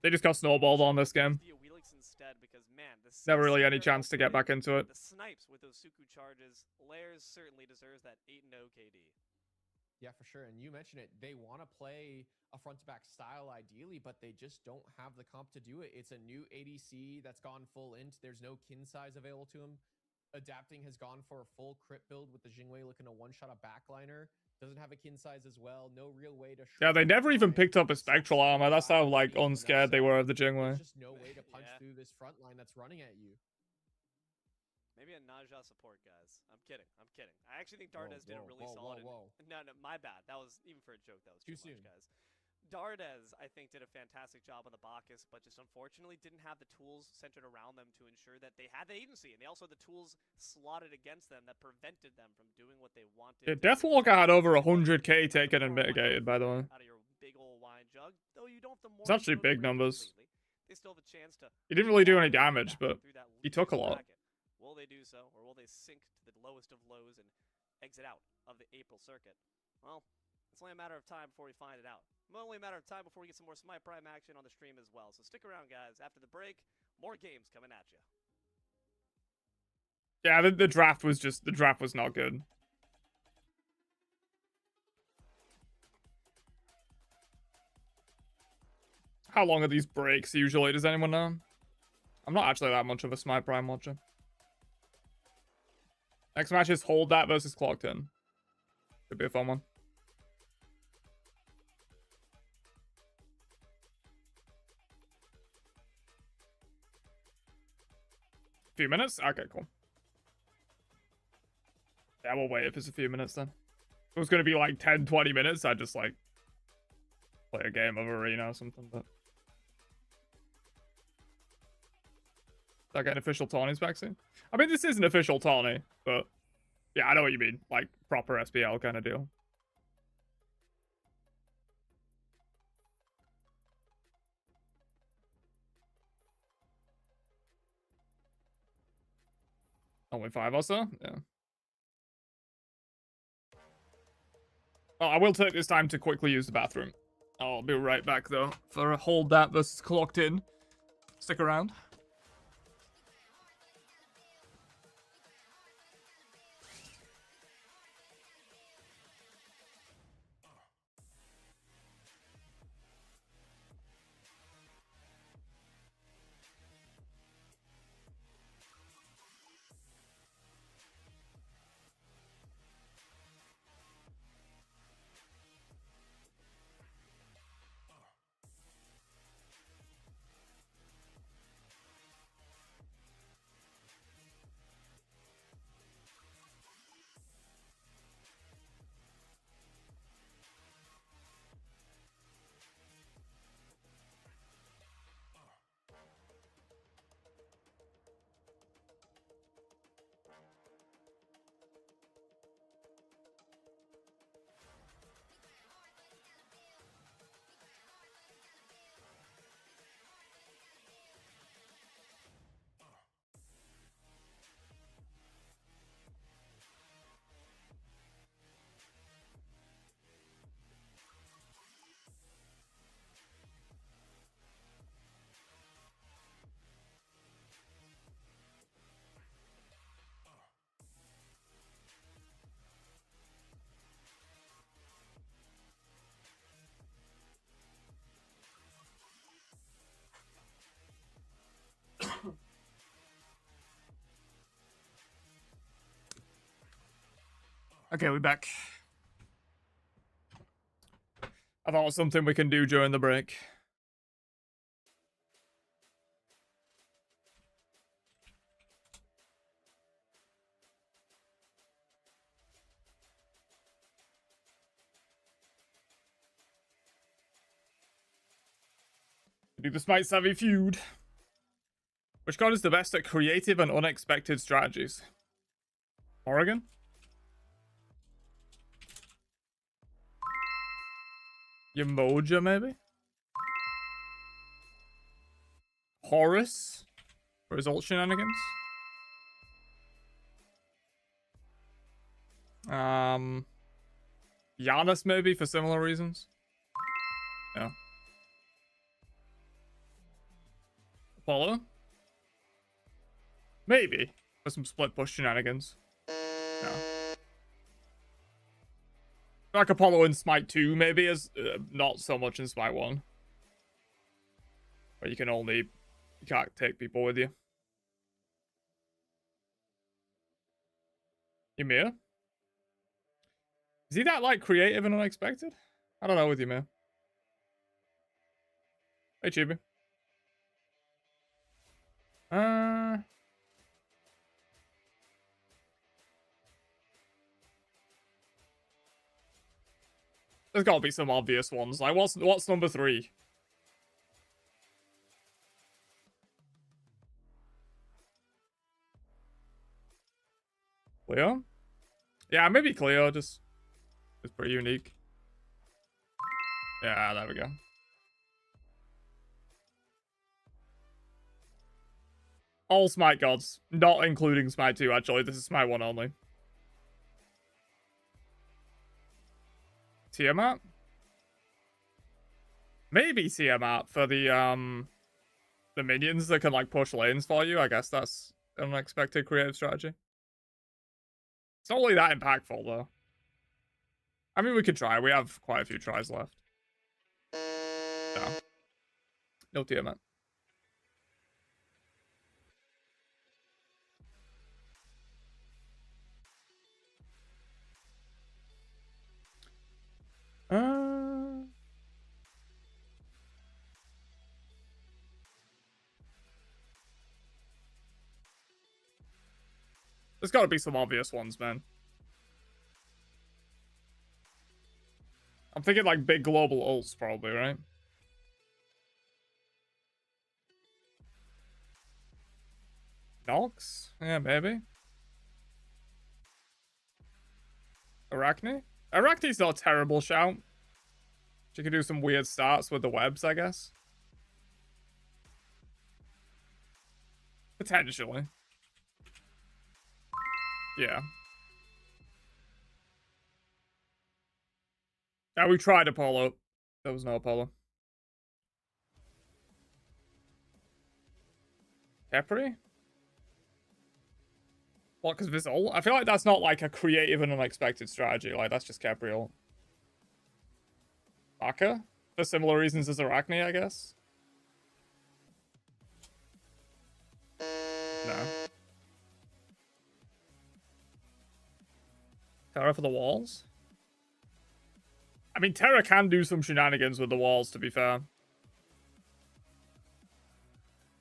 they just got snowballed on this game. Never really any chance to get back into it. The snipes with those Suku charges. Layers certainly deserves that 8-0 KD. Yeah, for sure. And you mentioned it. They want to play a front-to-back style ideally, but they just don't have the comp to do it. It's a new ADC that's gone full int. There's no kin size available to him. Adapting has gone for a full crit build with the Jingwei looking to one-shot a backliner. Doesn't have a kin size as well. No real way to... Yeah, they never even picked up a spectral armor. That's how, like, unscared they were of the Jingwei. There's just no way to punch through this front line that's running at you. Maybe a Naja support, guys. I'm kidding. I actually think Dardes did a really solid... No, my bad. That was, even for a joke, that was too soon, guys. Dardes, I think, did a fantastic job on the Bacchus, but just unfortunately didn't have the tools centered around them to ensure that they had the agency, and they also had the tools slotted against them that prevented them from doing what they wanted. Yeah, Deathwalker had over 100k taken and mitigated, by the way. Out of your big old wine jug, though you don't have the It's actually big numbers. They still have a chance to... He didn't really do any damage, but he took a lot. Will they do so, or will they sink to the lowest of lows and exit out of the April circuit? Well, it's only a matter of time before we find it out. Only a matter of time before we get some more Smite Prime action on the stream as well. So stick around, guys. After the break, more games coming at you. Yeah, the draft was not good. How long are these breaks usually? Does anyone know? I'm not actually that much of a Smite Prime watcher. Next match is Hold That versus Clocked In. Could be a fun one. Few minutes? Okay, cool. Yeah, we'll wait if it's a few minutes then. If it was going to be like 10, 20 minutes, I'd just like play a game of Arena or something, but... Did I get an official Tawny's back soon? I mean, this is an official Tawny, but yeah, I know what you mean. Like, proper SPL kind of deal. Only 5 or so? Yeah. Oh, I will take this time to quickly use the bathroom. I'll be right back, though, for a Hold That versus Clocked In. Stick around. Okay, we're back. I thought it was something we can do during the break. Do the Smite Savvy feud. Which god is the best at creative and unexpected strategies? Oregon? Yamoja, maybe? Horus? For his ult shenanigans? Giannis, maybe, for similar reasons? Yeah. Apollo? Maybe. For some split push shenanigans. Yeah. Like Apollo in Smite 2, maybe, is not so much in Smite 1. Where you can't take people with you. Ymir? Is he that, like, creative and unexpected? I don't know with Ymir. Hey, Chibi. There's gotta be some obvious ones. Like, what's number 3? Cleo? Yeah, maybe Cleo, just... It's pretty unique. Yeah, there we go. All Smite gods. Not including Smite 2, actually. This is Smite 1 only. Tiamat? Maybe Tiamat for the minions that can, like, push lanes for you. I guess that's an unexpected creative strategy. It's not really that impactful, though. I mean, we could try. We have quite a few tries left. No. No Tiamat. There's gotta be some obvious ones, man. I'm thinking like big global ults, probably, right? Nox? Yeah, maybe. Arachne? Arachne's not a terrible shout. She could do some weird starts with the webs, I guess. Potentially. Yeah. Yeah, we tried Apollo. There was no Apollo. Capri? What, because of his ult? I feel like that's not like a creative and unexpected strategy. Like, that's just Capri ult. Aka? For similar reasons as Arachne, I guess? No. Terra for the walls? I mean, Terra can do some shenanigans with the walls, to be fair.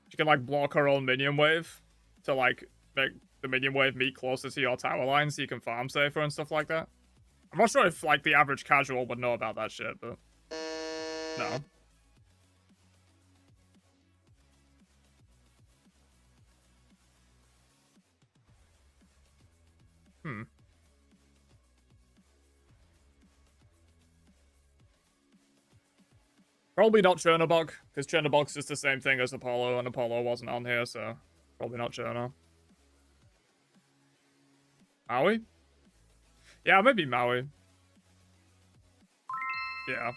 She can, like, block her own minion wave to, like, make the minion wave meet closer to your tower line so you can farm safer and stuff like that. I'm not sure if, like, the average casual would know about that shit, but... No. Probably not Chernobog, because Chernobog's just the same thing as Apollo, and Apollo wasn't on here, so probably not Cherno. Maui? Yeah, maybe Maui. Yeah.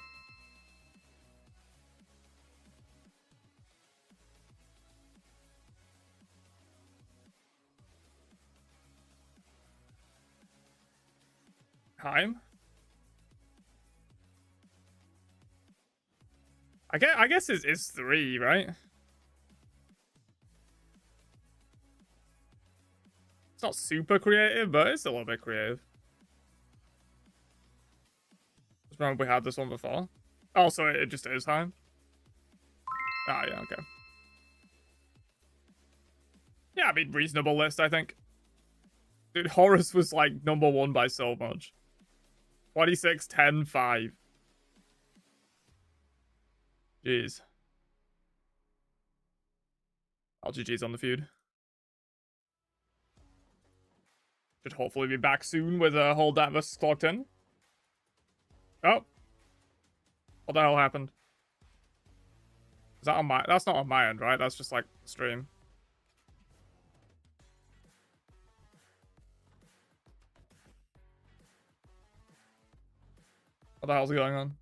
Heim? I guess it's 3, right? It's not super creative, but it's a little bit creative. Just remember we had this one before. Oh, so it just is Heim? Ah, yeah, okay. Yeah, I mean, reasonable list, I think. Dude, Horus was, like, #1 by so much. 26, 10, 5. Jeez. LGG's on the feud. Should hopefully be back soon with a whole Davis clocked in. Oh. What the hell happened? Is that on my... That's not on my end, right? That's just like stream. What the hell's going on?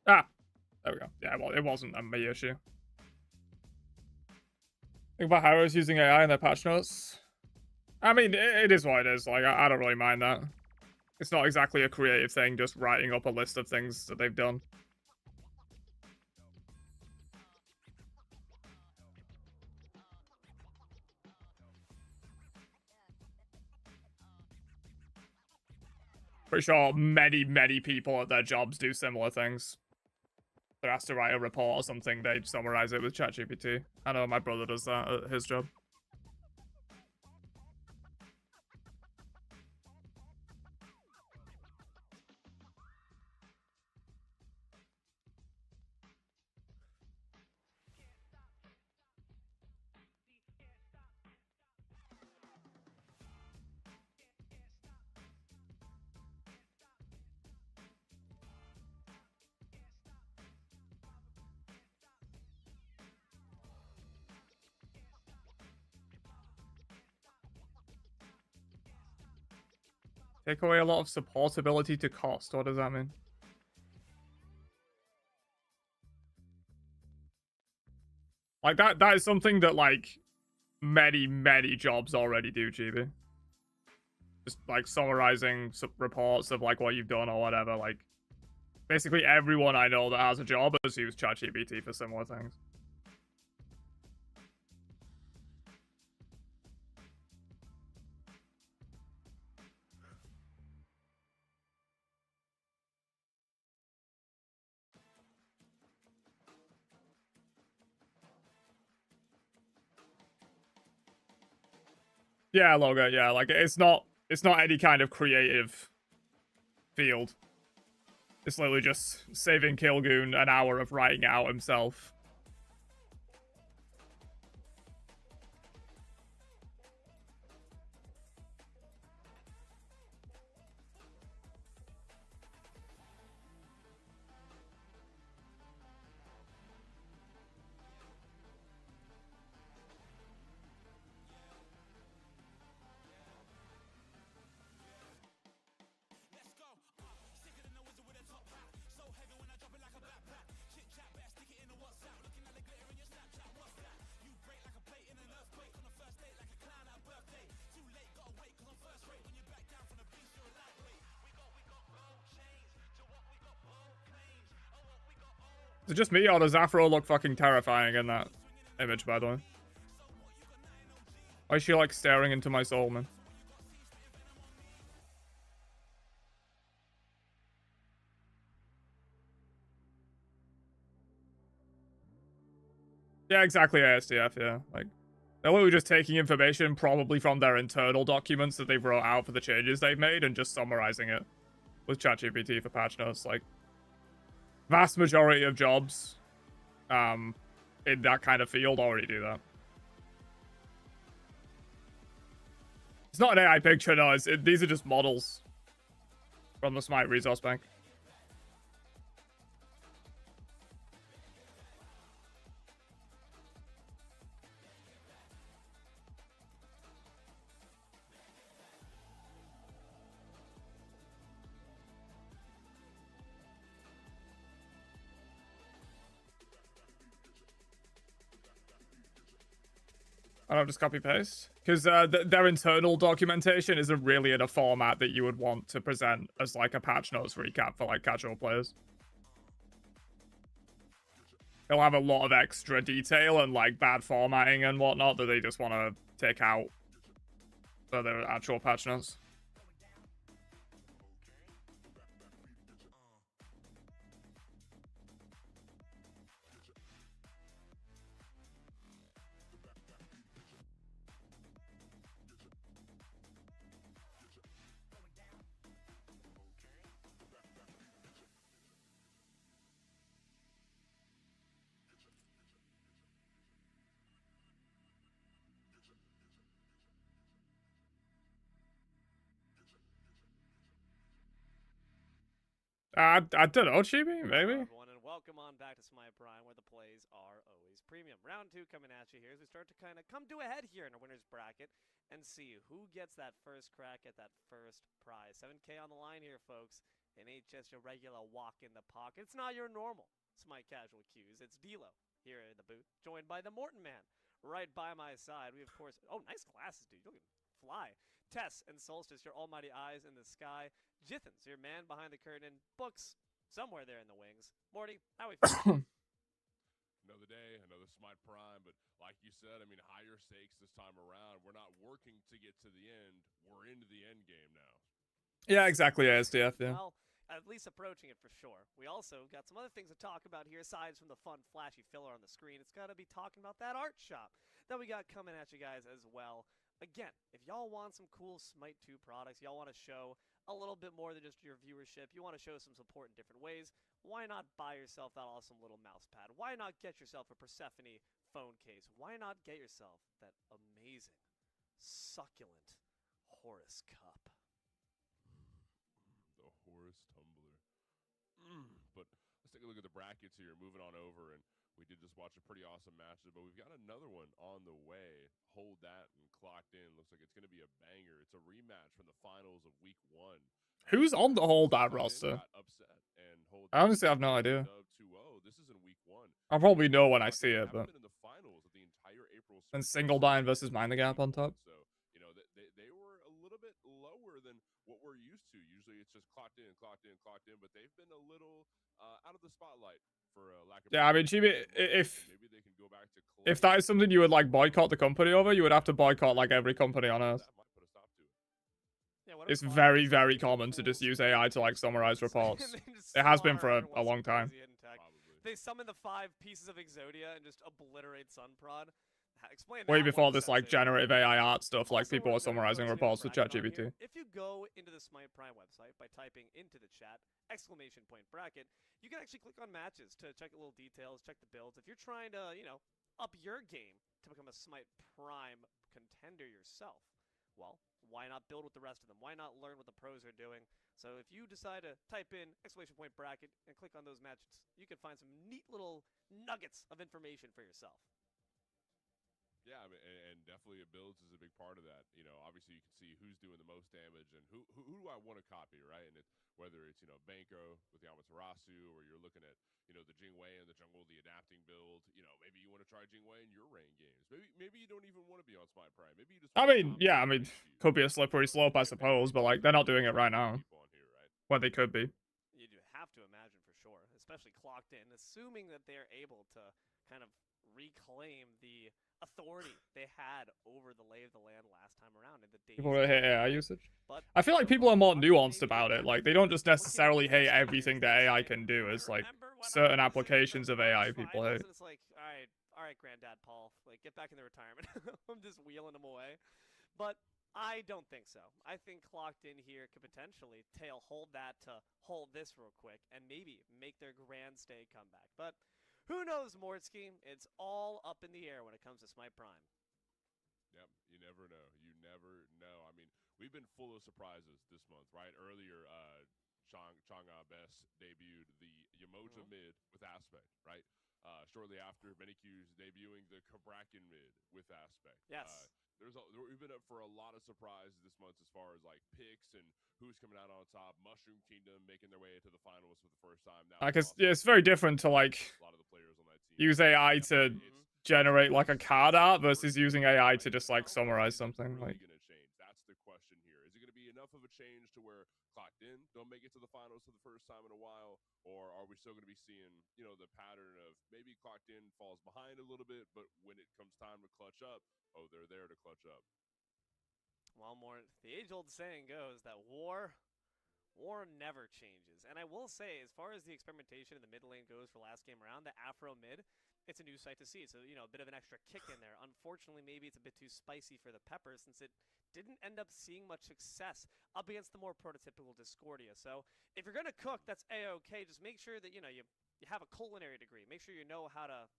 Ah, there we go. Yeah, well, it wasn't a me issue. Think about Harrow's using AI in their patch notes. I mean, it is what it is. Like, I don't really mind that. It's not exactly a creative thing, just writing up a list of things that they've done. Pretty sure many people at their jobs do similar things. They're asked to write a report or something, they summarize it with ChatGPT. I know my brother does that at his job. Take away a lot of supportability to cost. What does that mean? Like, that is something that, like, many jobs already do, GB. Just, like, summarizing reports of, like, what you've done or whatever. Like, basically everyone I know that has a job has used ChatGPT for similar things. Yeah, Logo, yeah, like, it's not any kind of creative field. It's literally just saving Kilgoon an hour of writing it out himself. Is it just me, or does Afro look fucking terrifying in that image, by the way? Why is she, like, staring into my soul, man? Yeah, exactly, ASDF, yeah. Like, they're literally just taking information, probably from their internal documents that they've wrote out for the changes they've made, and just summarizing it with ChatGPT for patch notes. Like, vast majority of jobs in that kind of field already do that. It's not an AI picture, no. These are just models from the Smite resource bank. I don't just copy paste because their internal documentation isn't really in a format that you would want to present as like a patch notes recap for like casual players. They'll have a lot of extra detail and like bad formatting and whatnot that they just want to take out for their actual patch notes. I don't know, Chibi, maybe. Hello, everyone, and welcome on back to Smite Prime, where the plays are always premium. Round 2 coming at you here as we start to kind of come to a head here in our winner's bracket and see who gets that first crack at that first prize. 7K on the line here, folks. It ain't just your regular walk in the pocket. It's not your normal Smite casual cues. It's D'Lo here in the booth, joined by the Morton Man right by my side. We, of course, oh, nice glasses, dude. You can fly. Tess and Solstice, your almighty eyes in the sky. Jithens, your man behind the curtain. Books, somewhere there in the wings. Morty, how we feeling? Another day, another Smite Prime, but like you said, I mean, higher stakes this time around. We're not working to get to the end. We're into the end game now. Yeah, exactly. Yeah, SDF. Yeah. Well, at least approaching it for sure. We also got some other things to talk about here, aside from the fun, flashy filler on the screen. It's got to be talking about that art shop that we got coming at you guys as well. Again, if y'all want some cool Smite 2 products, y'all want to show a little bit more than just your viewership, you want to show some support in different ways, why not buy yourself that awesome little mouse pad? Why not get yourself a Persephone phone case? Why not get yourself that amazing, succulent Horus cup? The Horus Tumbler. But let's take a look at the brackets here, moving on over, and we did just watch a pretty awesome match, but we've got another one on the way. Hold that and clocked in. Looks like it's going to be a banger. It's a rematch from the finals of week 1. Who's on the Hold That Clocked In roster? got upset, and Hold I honestly have no idea. Dub 2-0. This is in week 1. I'll probably know when I Clocked see In it, haven't but been in the finals of the entire April and circuit. Single Dine versus Mind the Gap on top. So, you know, they were a little bit lower than what we're used to. Usually it's just clocked in, but they've been a little out of the spotlight for lack of. Yeah, I mean, Chibi, maybe they can go back to if that is something you would like boycott the company over, you would have to boycott like every company on Earth. That might put a stop to it. Yeah, what It's if very, Cloud very just did common to full just use Smite AI to like summarize and reports. then just It has been for slaughter a everyone long with time. crazy hidden tech. Probably. They summon the 5 pieces of Exodia and just obliterate Sunprod. Explain Way that before one this like sensei. generative AI art stuff, like Also people are worth noting, summarizing folks, we have a reports with bracket on ChatGPT. here. If you go into the Smite Prime website by typing into the chat !bracket, you can actually click on matches to check the little details, check the builds. If you're trying to, you know, up your game to become a Smite Prime contender yourself, well, why not build with the rest of them? Why not learn what the pros are doing? So if you decide to type in !bracket and click on those matches, you can find some neat little nuggets of information for yourself. Yeah, I mean, and definitely builds is a big part of that. You know, obviously you can see who's doing the most damage and who do I want to copy, right? And whether it's, you know, Banko with the Amaterasu, or you're looking at, you know, the Jingwei in the jungle, the adapting build. You know, maybe you want to try Jingwei in your rain games. Maybe you don't even want to be on Smite Prime. Maybe you just. I mean, yeah, I mean, could be a slippery slope, I suppose, but like they're not doing it right now. Here, right? Well, they could be. You do have to imagine for sure, especially clocked in, assuming that they're able to kind of reclaim the authority they had over the lay of the land last time around in the days. People really hate AI usage. But I feel like people are more nuanced about it. Like they don't just necessarily hate everything that AI can do. It's like certain applications of AI people hate. It's like, all right, Granddad Paul, like get back in the retirement. I'm just wheeling him away. But I don't think so. I think clocked in here could potentially hold that to hold this real quick and maybe make their grand stay comeback. But who knows, Mortsky? It's all up in the air when it comes to Smite Prime. Yep, you never know. You never know. I mean, we've been full of surprises this month, right? Earlier, Chang'a Best debuted the Yamoja mid with Aspect, right? Shortly after, Benikew's debuting the Kabrakan mid with Aspect. Yes. We've been up for a lot of surprises this month as far as like picks and who's coming out on top. Mushroom Kingdom making their way into the finals for the first time. Like it's very different to like a lot of the players on that team use AI to generate like a card art versus using AI to just like summarize something. Like gonna change? That's the question here. Is it gonna be enough of a change to where clocked in don't make it to the finals for the first time in a while, or are we still gonna be seeing, you know, the pattern of maybe clocked in falls behind a little bit, but when it comes time to clutch up, oh, they're there to clutch up. Well, the age-old saying goes that war never changes. And I will say, as far as the experimentation in the mid lane goes for last game around, the Afro mid, it's a new sight to see. So, you know, a bit of an extra kick in there. Unfortunately, maybe it's a bit too spicy for the Pepper since it didn't end up seeing much success up against the more prototypical Discordia. So if you're going to cook, that's A-OK. Just make sure that, you know, you have a culinary degree. Make sure you know how to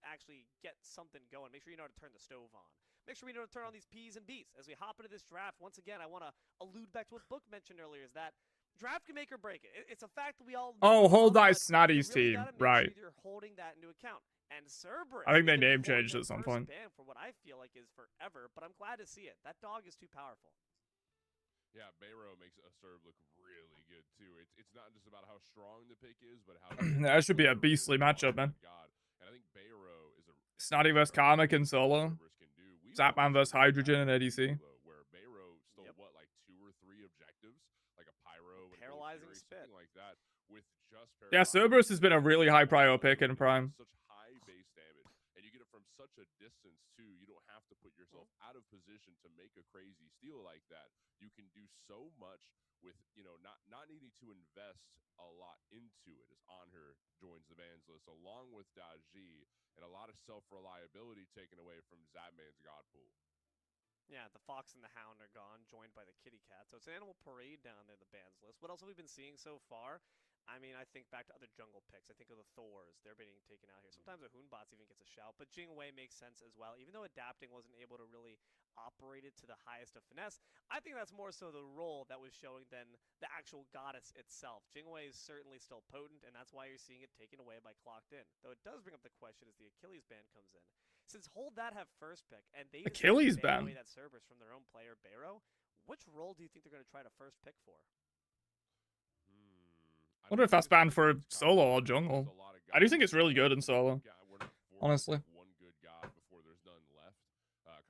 actually get something going. Make sure you know how to turn the stove on. Make sure we know to turn on these P's and B's. As we hop into this draft, once again, I want to allude back to what Book mentioned earlier, is that Draft can make or break it. It's a fact that we all Oh, know Hold of, Thy but Snotty's you really team. gotta make Right. sure you're holding that into account. And Cerberus, I think they is gonna be name holding changed their at some first point. ban for what I feel like is forever, but I'm glad to see it. That dog is too powerful. Yeah, Bayro makes a serve look really good too. It's not just about how strong the pick is, but how That should be a Cerberus beastly is. matchup, man. God, and I think Bayro is a Snotty versus Karmic and solo. Cerberus can do. We've Zapman already versus seen that Hydrogen and in ADC. Solo, where Bayro stole what, like 2 or 3 objectives, like a pyro, and Paralyzing Fury, spit. something like that, with just Yeah, paralyzing. Cerberus has been a really high prio pick in Prime. Such high base damage, and you get it from such a distance too. You don't have to put yourself out of position to make a crazy steal like that. You can do so much with, you know, not needing to invest a lot into it. As Anher joins the bans list along with Daji, and a lot of self-reliability taken away from Zadman's God Pool. Yeah, the Fox and the Hound are gone, joined by the Kitty Cat. So it's an animal parade down there, the bans list. What else have we been seeing so far? I mean, I think back to other jungle picks. I think of the Thors. They're being taken out here. Sometimes a Hoonbots even gets a shout. But Jingwei makes sense as well. Even though adapting wasn't able to really operate it to the highest of finesse, I think that's more so the role that was showing than the actual goddess itself. Jingwei is certainly still potent, and that's why you're seeing it taken away by Clocked In. Though it does bring up the question as the Achilles ban comes in. Since Hold That have first pick, and they Achilles ban ban away that Cerberus from their own player, Bayro, which role do you think they're going to try to first pick for? I wonder if that's banned for solo or jungle. I do think it's really good in solo. Honestly. One good god before there's none left.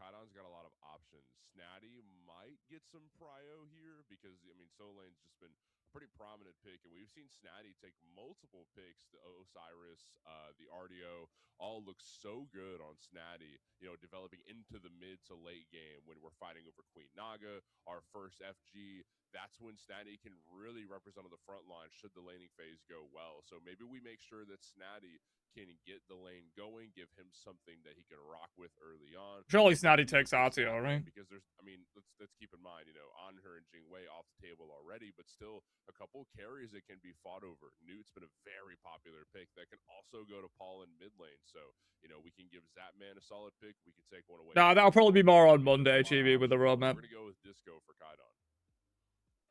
Kaidon's got a lot of options. Snatty might get some prio here because, I mean, Solane's just been a pretty prominent pick, and we've seen Snatty take multiple picks. The Osiris, the RDO, all look so good on Snatty, you know, developing into the mid to late game when we're fighting over Queen Naga, our first FG. That's when Snatty can really represent on the front line should the laning phase go well. So maybe we make sure that Snatty can get the lane going, give him something that he can rock with early on. Surely Snatty takes RTO, right? Because there's, I mean, let's keep in mind, you know, Anher and Jingwei off the table already, but still a couple carries that can be fought over. Newt's been a very popular pick that can also go to Paul in mid lane. So, you know, we can give Zapman a solid pick. We can take one away. Nah, that'll probably be more on Monday, Chibi, with the roadmap. We're gonna go with Disco for Kaidon.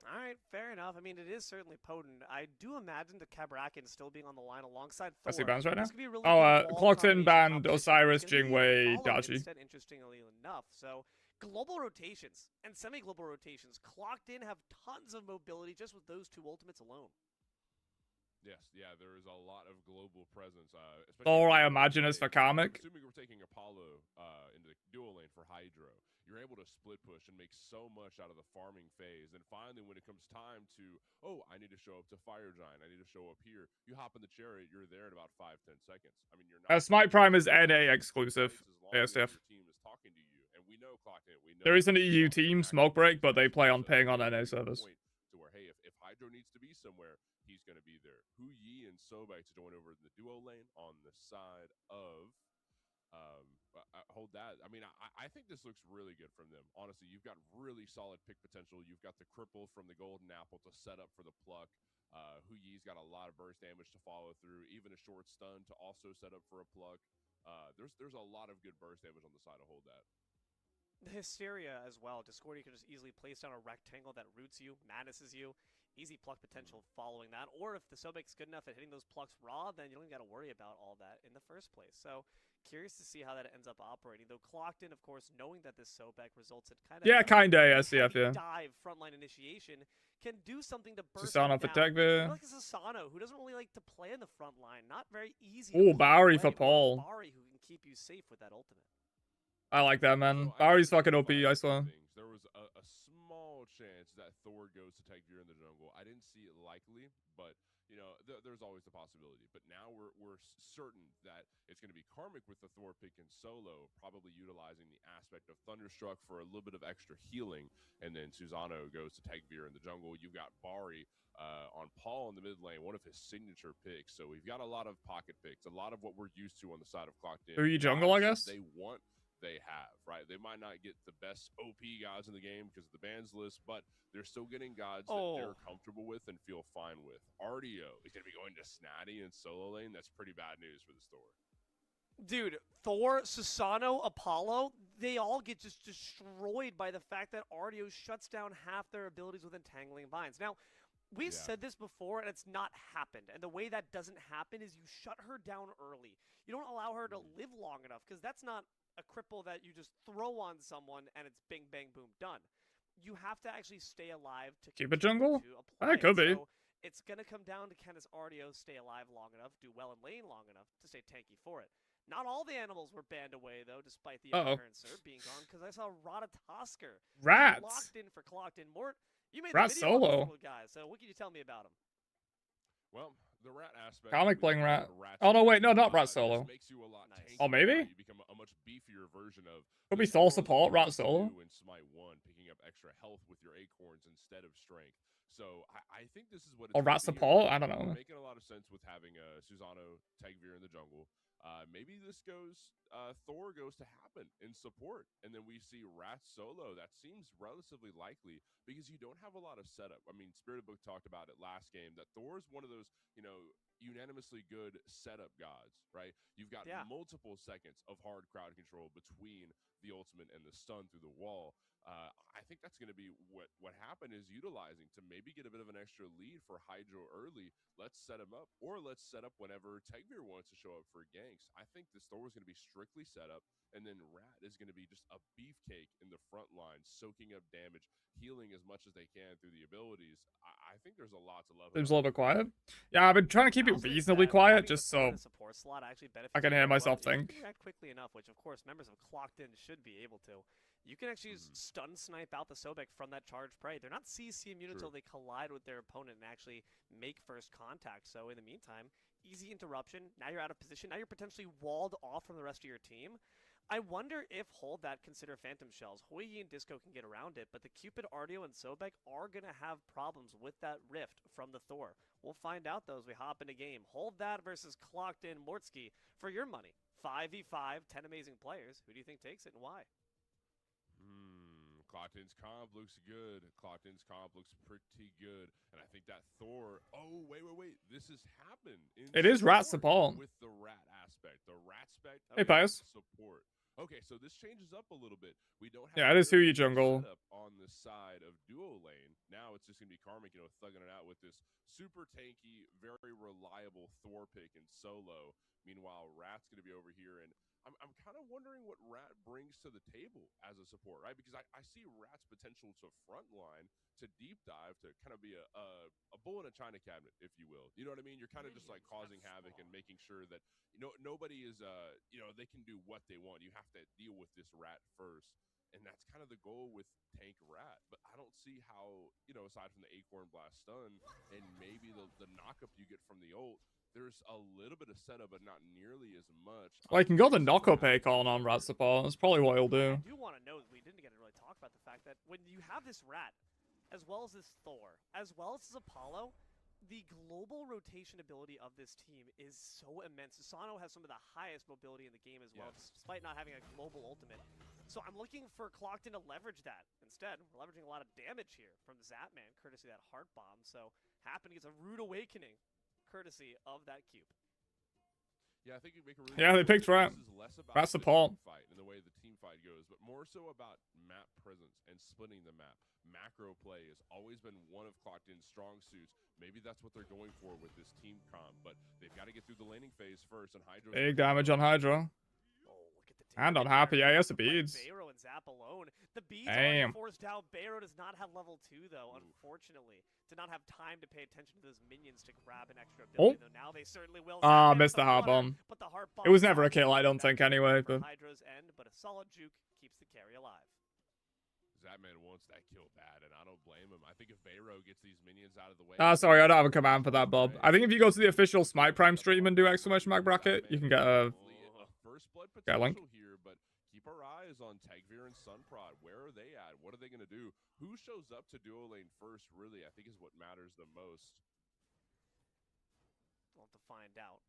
All right, fair enough. I mean, it is certainly potent. I do imagine the Cabrakan still being on the line alongside Thor. That's the bans right now? Really Clocked In banned competition. Osiris, It's gonna be Jingwei, followed Daji. Instead, interestingly enough. So, global rotations and semi-global rotations. Clocked In have tons of mobility just with those two ultimates alone. Yes, yeah, there is a lot of global presence. Thor, I imagine, is for Karmic. Assuming we're taking Apollo into the dual lane for Hydro, you're able to split push and make so much out of the farming phase. And finally, when it comes time to, oh, I need to show up to Fire Giant, I need to show up here, you hop in the chariot, you're there in about 5-10 seconds. I mean, you're not. Smite Prime is NA exclusive. ASF. Your team is talking to you, and we know Clocked In. We know There is an EU team, Smoke Break, but they play on ping on NA servers. To where, hey, if Hydro needs to be somewhere, he's going to be there. Hu Yi and Sobek to join over in the duo lane on the side of Hold That. I mean, I think this looks really good from them. Honestly, you've got really solid pick potential. You've got the cripple from the Golden Apple to set up for the pluck. Hu Yi's got a lot of burst damage to follow through, even a short stun to also set up for a pluck. There's a lot of good burst damage on the side of Hold That. The Hysteria as well. Discordia can just easily place down a rectangle that roots you, madnesses you. Easy pluck potential following that. Or if the Sobek's good enough at hitting those plucks raw, then you don't even got to worry about all that in the first place. So, curious to see how that ends up operating. Though Clocked In, of course, knowing that this Sobek results in kind of... Yeah, kinda SCF, yeah. ...dive frontline initiation, can do something to burst Susano for Tegvir. Like a Susano, who doesn't really like to play in the front line. Not very easy. Oh, Bowery for Paul. Bowery who can keep you safe with that ultimate. I like that, man. Bowery's fucking OP, I swear. There was a small chance that Thor goes to Tegvir in the jungle. I didn't see it likely, but you know, there's always the possibility. But now we're certain that it's going to be Karmic with the Thor pick in solo, probably utilizing the aspect of Thunderstruck for a little bit of extra healing, and then Susano goes to Tegvir in the jungle. You've got Bari on Paul in the mid lane, one of his signature picks. So we've got a lot of pocket picks, a lot of what we're used to on the side of Clocked In. Who you jungle, I guess? They want. They have, right? They might not get the best OP gods in the game because of the bans list, but they're still getting gods that they're comfortable with and feel fine with. RDO is going to be going to Snatty and solo lane. That's pretty bad news for the store. Dude, Thor, Susano, Apollo, they all get just destroyed by the fact that RDO shuts down half their abilities with Entangling Vines. Now, We Yeah. said this before, and it's not happened. And the way that doesn't happen is you shut her down early. You don't allow her to live long enough, because that's not a cripple that you just throw on someone and it's bing, bang, boom, done. You have to actually stay alive to Keep it continue jungle? to apply It could be. So it's going to come down to, can this RDO stay alive long enough, do well in lane long enough to stay tanky for it. Not all the animals were banned away, though, despite the current serve being gone, because I saw Ratatosker Rats. locked in for Clocked In. Mort, you made Rat the video on solo. this little guy, so what can you tell me about him? Well, the rat aspect. Comic we playing talked rat. about Oh, no, solo, wait, no, not rat just solo. makes you a lot Nice. tankier, Oh, maybe? right? You become a much beefier version of. Could the be soul solo support, that you rat used to solo. do in Smite 1, picking up extra health with your acorns instead of strength. So I think this is what it's Or gonna rat be here. support? I don't We're know. making a lot of sense with having Susano Tagveer in the jungle. Maybe this goes, Thor goes to happen in support, and then we see Rat solo. That seems relatively likely because you don't have a lot of setup. I mean, Spirit Book talked about it last game that Thor's one of those, unanimously good setup gods, right? You've got multiple seconds of hard crowd control between the ultimate and the stun through the wall. I think that's going to be what happened is utilizing to maybe get a bit of an extra lead for Hydro early. Let's set him up, or let's set up whenever Tagveer wants to show up for ganks. I think this Thor is going to be strictly set up, and then Rat is going to be just a beefcake in the front line, soaking up damage, healing as much as they can through the abilities. I think there's a lot to love. Seems a little bit quiet. Yeah, I've been trying to keep it reasonably quiet just so support slot actually benefits I can hear myself think. You can react quickly enough, which of course members of Clocked In should be able to. You can actually stun snipe out the Sobek from that charged prey. They're not CC immune until they collide with their opponent and actually make first contact. So in the meantime, easy interruption. Now you're out of position. Now you're potentially walled off from the rest of your team. I wonder if Hold That consider Phantom Shells. Hoi and Disco can get around it, but the Cupid, Ardio, and Sobek are going to have problems with that rift from the Thor. We'll find out, though, as we hop into game. Hold That versus Clocked In Mortsky for your money. 5v5, 10 amazing players. Who do you think takes it and why? Clocked In's comp looks good. Clocked In's comp looks pretty good. And I think that Thor... Oh, wait. This has happened. It is Rat support. With the Rat aspect. The Rat spec. Hey, Pius. Support. Okay, so this changes up a little bit. We don't have... Yeah, it is who you jungle. Setup on the side of duo lane. Now it's just going to be Karmic, thugging it out with this super tanky, very reliable Thor pick and solo. Meanwhile, Rat's going to be over here, and I'm kind of wondering what Rat brings to the table as a support, right? Because I see Rat's potential to frontline, to deep dive, to kind of be a bull in a china cabinet, if you will. You know what I mean? You're kind of just like causing havoc and making sure that nobody is they can do what they want. You have to deal with this Rat first. And that's kind of the goal with Tank Rat. But I don't see how, aside from the Acorn Blast stun and maybe the knockup you get from the ult, there's a little bit of setup, but not nearly as much. Well, you can go the knockup Acorn on Rat support. That's probably what he'll do. I do want to know, we didn't get to really talk about the fact that when you have this Rat, as well as this Thor, as well as this Apollo, the global rotation ability of this team is so immense. Susano has some of the highest mobility in the game as well, despite not having a global ultimate. So I'm looking for Clocked In to leverage that. Instead, we're leveraging a lot of damage here from Zapman, courtesy of that Heart Bomb. So Happen gets a rude awakening, courtesy of that cube. Yeah, I think you make a really they picked Rat. This is less about Rat support. the team fight and the way the team fight goes, but more so about map presence and splitting the map. Macro play has always been one of Clocked In's strong suits. Maybe that's what they're going for with this team comp, but they've got to get through the laning phase first. And Hydro Big damage on Hydro. And on Happy, yeah, he has the beads. Bayro and Zap alone. The beads Damn. are forced out. Bayro does not have level 2, though, unfortunately. Did not have time to pay attention to those minions to grab an extra ability, though now they certainly will. Ah, Zapman missed the heart bomb. But the heart It was bomb never a kill, I don't think, anyway. But Hydro's end, but a solid juke keeps the carry alive. Zapman wants that kill bad, and I don't blame him. I think if Bayro gets these minions out of the way... sorry, I don't have a command for that, Bob. I think if you go to the official Smite Prime stream and do exclamation mark bracket, you can get a first blood get a link. potential here, but keep our eyes on Tagveer and Sunprod. Where are they at? What are they going to do? Who shows up to duo lane first, really, I think is what matters the most. We'll have to find out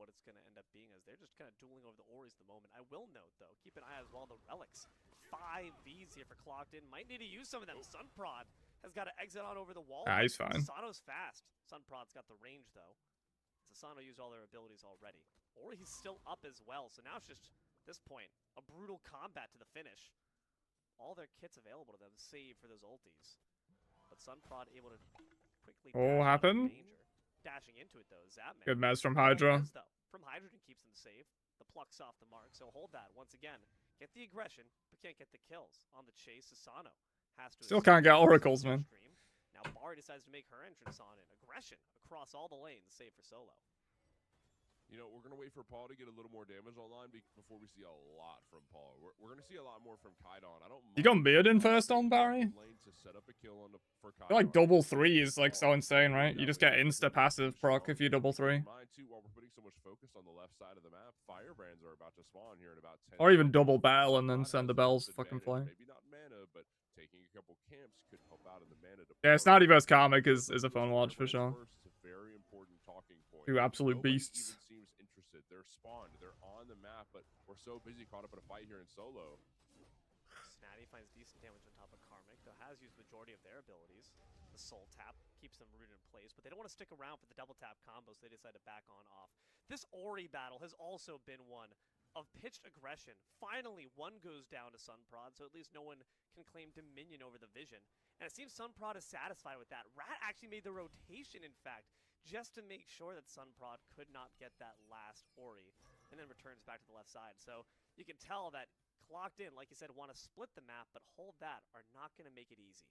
what it's going to end up being, as they're just kind of dueling over the Oris at the moment. I will note, though, keep an eye as well on the Relics. 5 Vs here for Clocked In. Might need to use some of them. Sunprod has got to exit on over the wall. Ah, he's fine. Susano's fast. Sunprod's got the range, though. Susano used all their abilities already. Or he's still up as well, so now it's just, at this point, a brutal combat to the finish. All their kits available to them, save for those ultis. But Sunprod able to quickly Oh, dash out of happened? danger. Dashing into it though, Zapman. Good mess from No Hydra. res, though. From Hydrogen keeps them safe. The pluck's off the mark, so hold that once again. Get the aggression, but can't get the kills. On the chase, Asano has to Still can't get escape oracles, the man. stream. Now Bar decides to make her entrance on it. Aggression across all the lanes, save for Solo. You know, we're going to wait for Paul to get a little more damage online before we see a lot from Paul. We're going to see a lot more from Kaidon. I don't You got Beard in first on Barry? lane to set up a kill on for I feel like Kaidon. double 3 is like so insane, right? You just get insta passive proc if you double 3. Mind too, while we're putting so much focus on the left side of the map, Firebrands are about to spawn here in about 10 Or even double seconds. battle and then Rod send the has bells this fucking advantage, fly. Maybe not mana, but taking a couple camps could help out in the mana department. Yeah, Snotty vs Karmic is a fun watch for sure. First is a very important talking point. Two absolute Nobody beasts. even seems interested. They're spawned. They're on the map, but we're so busy caught up in a fight here in solo. Snatty finds decent damage on top of Karmic, though has used the majority of their abilities. The Soul Tap keeps them rooted in place, but they don't want to stick around for the double tap combo, so they decide to back on off. This Ori battle has also been one of pitched aggression. Finally, one goes down to Sunprod, so at least no one can claim dominion over the vision. And it seems Sunprod is satisfied with that. Rat actually made the rotation, in fact, just to make sure that Sunprod could not get that last Ori, and then returns back to the left side. So you can tell that Clocked In, like you said, want to split the map, but hold that, are not going to make it easy.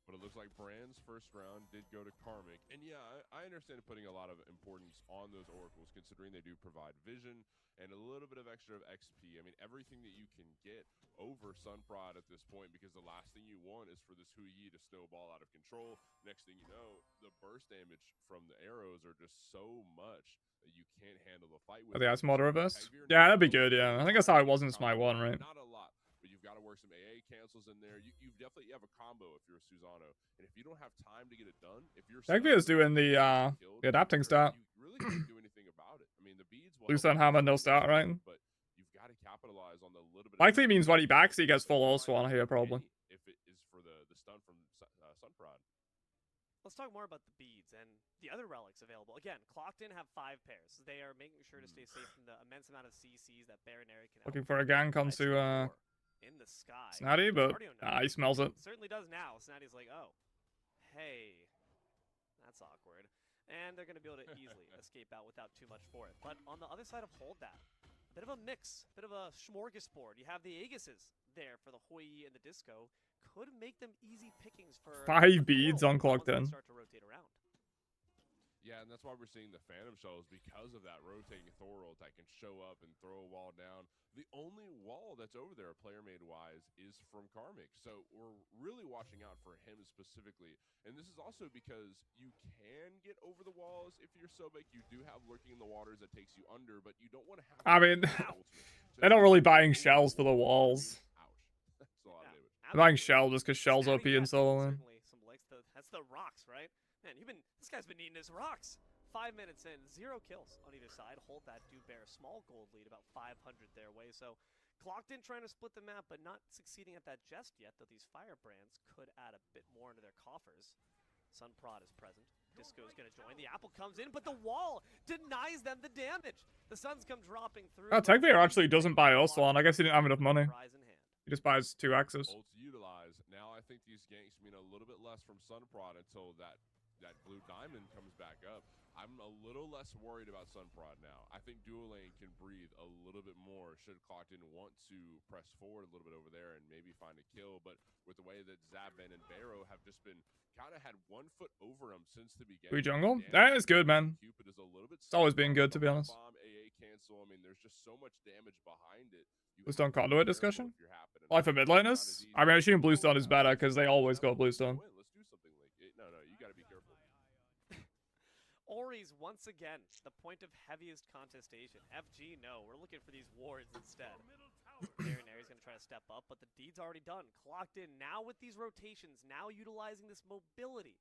But it looks like Brand's first round did go to Karmic. And yeah, I understand putting a lot of importance on those oracles, considering they do provide vision and a little bit of extra XP. I mean, everything that you can get over Sunprod at this point, because the last thing you want is for this Huyi to snowball out of control. Next thing you know, the burst damage from the arrows are just so much that you can't handle the fight with. I think that's moderate vest. Yeah, that'd be good, yeah. I think that's how it was in Smite 1, right? Not a lot, but you've got to work some AA cancels in there. You definitely have a combo if you're a Susano. And if you don't have time to get it done, if you're Technically, is doing the adapting stat. you really can't do anything about it. I mean, the beads will Loose help on hammer, you no start, right? but you've got to capitalize on the little bit. Likely means when he backs, he gets full All-Swan here, probably. If it is for the stun from Sunprod. Let's talk more about the beads and the other relics available. Again, Clocked In have 5 pairs. They are making sure to stay safe from the immense amount of CCs that Baron Eric can Looking for a gang comes to in the sky. Snatty, but Cardio he smells it. certainly does now. Snatty's like, oh, hey, that's awkward. And they're going to be able to easily escape out without too much for it. But on the other side of Hold That, a bit of a mix, a bit of a smorgasbord. You have the Aegises there for the Hoi and the Disco. Could make them easy pickings for 5 beads on Clocked once they In. start to rotate around. Yeah, and that's why we're seeing the Phantom Shells, because of that rotating Thorold that can show up and throw a wall down. The only wall that's over there, player-made wise, is from Karmic. So we're really watching out for him specifically. And this is also because you can get over the walls if you're Sobek. You do have Lurking in the Waters that takes you under, but you don't want to have... I mean, they're not really buying shells for the walls. Ouch. That's a lot of damage. They're buying shell just because shell's OP in solo lane. Certainly some legs. That's the rocks, right? Man, this guy's been eating his rocks. 5 minutes in, 0 kills on either side. Hold That do bear a small gold lead, about 500 their way. So Clocked In trying to split the map, but not succeeding at that just yet, though these Firebrands could add a bit more into their coffers. Sunprod is present. Disco's going to join. The apple comes in, but the wall denies them the damage. The Suns come dropping through. Technically, actually doesn't buy Oswan. I guess he didn't have enough money. Prize in hand. He just buys 2 axes. Ults utilized. Now I think these ganks mean a little bit less from Sunprod until that blue diamond comes back up. I'm a little less worried about Sunprod now. I think Dual Lane can breathe a little bit more should Clocked In want to press forward a little bit over there and maybe find a kill. But with the way that Zabben and Barrow have just been kind of had 1 foot over him since the beginning. We jungle? That is good, man. Cupid is a little bit It's always been good, to be honest. bomb, AA cancel. I mean, there's just so much damage behind it. Bluestone conduit discussion? Life for mid laners? I mean, I assume Bluestone is better because they always go Bluestone. Let's do something like it. No, you gotta be careful. Ori's once again the point of heaviest contestation. FG, no, we're looking for these wards instead. Baron Aries going to try to step up, but the deed's already done. Clocked In now with these rotations, now utilizing this mobility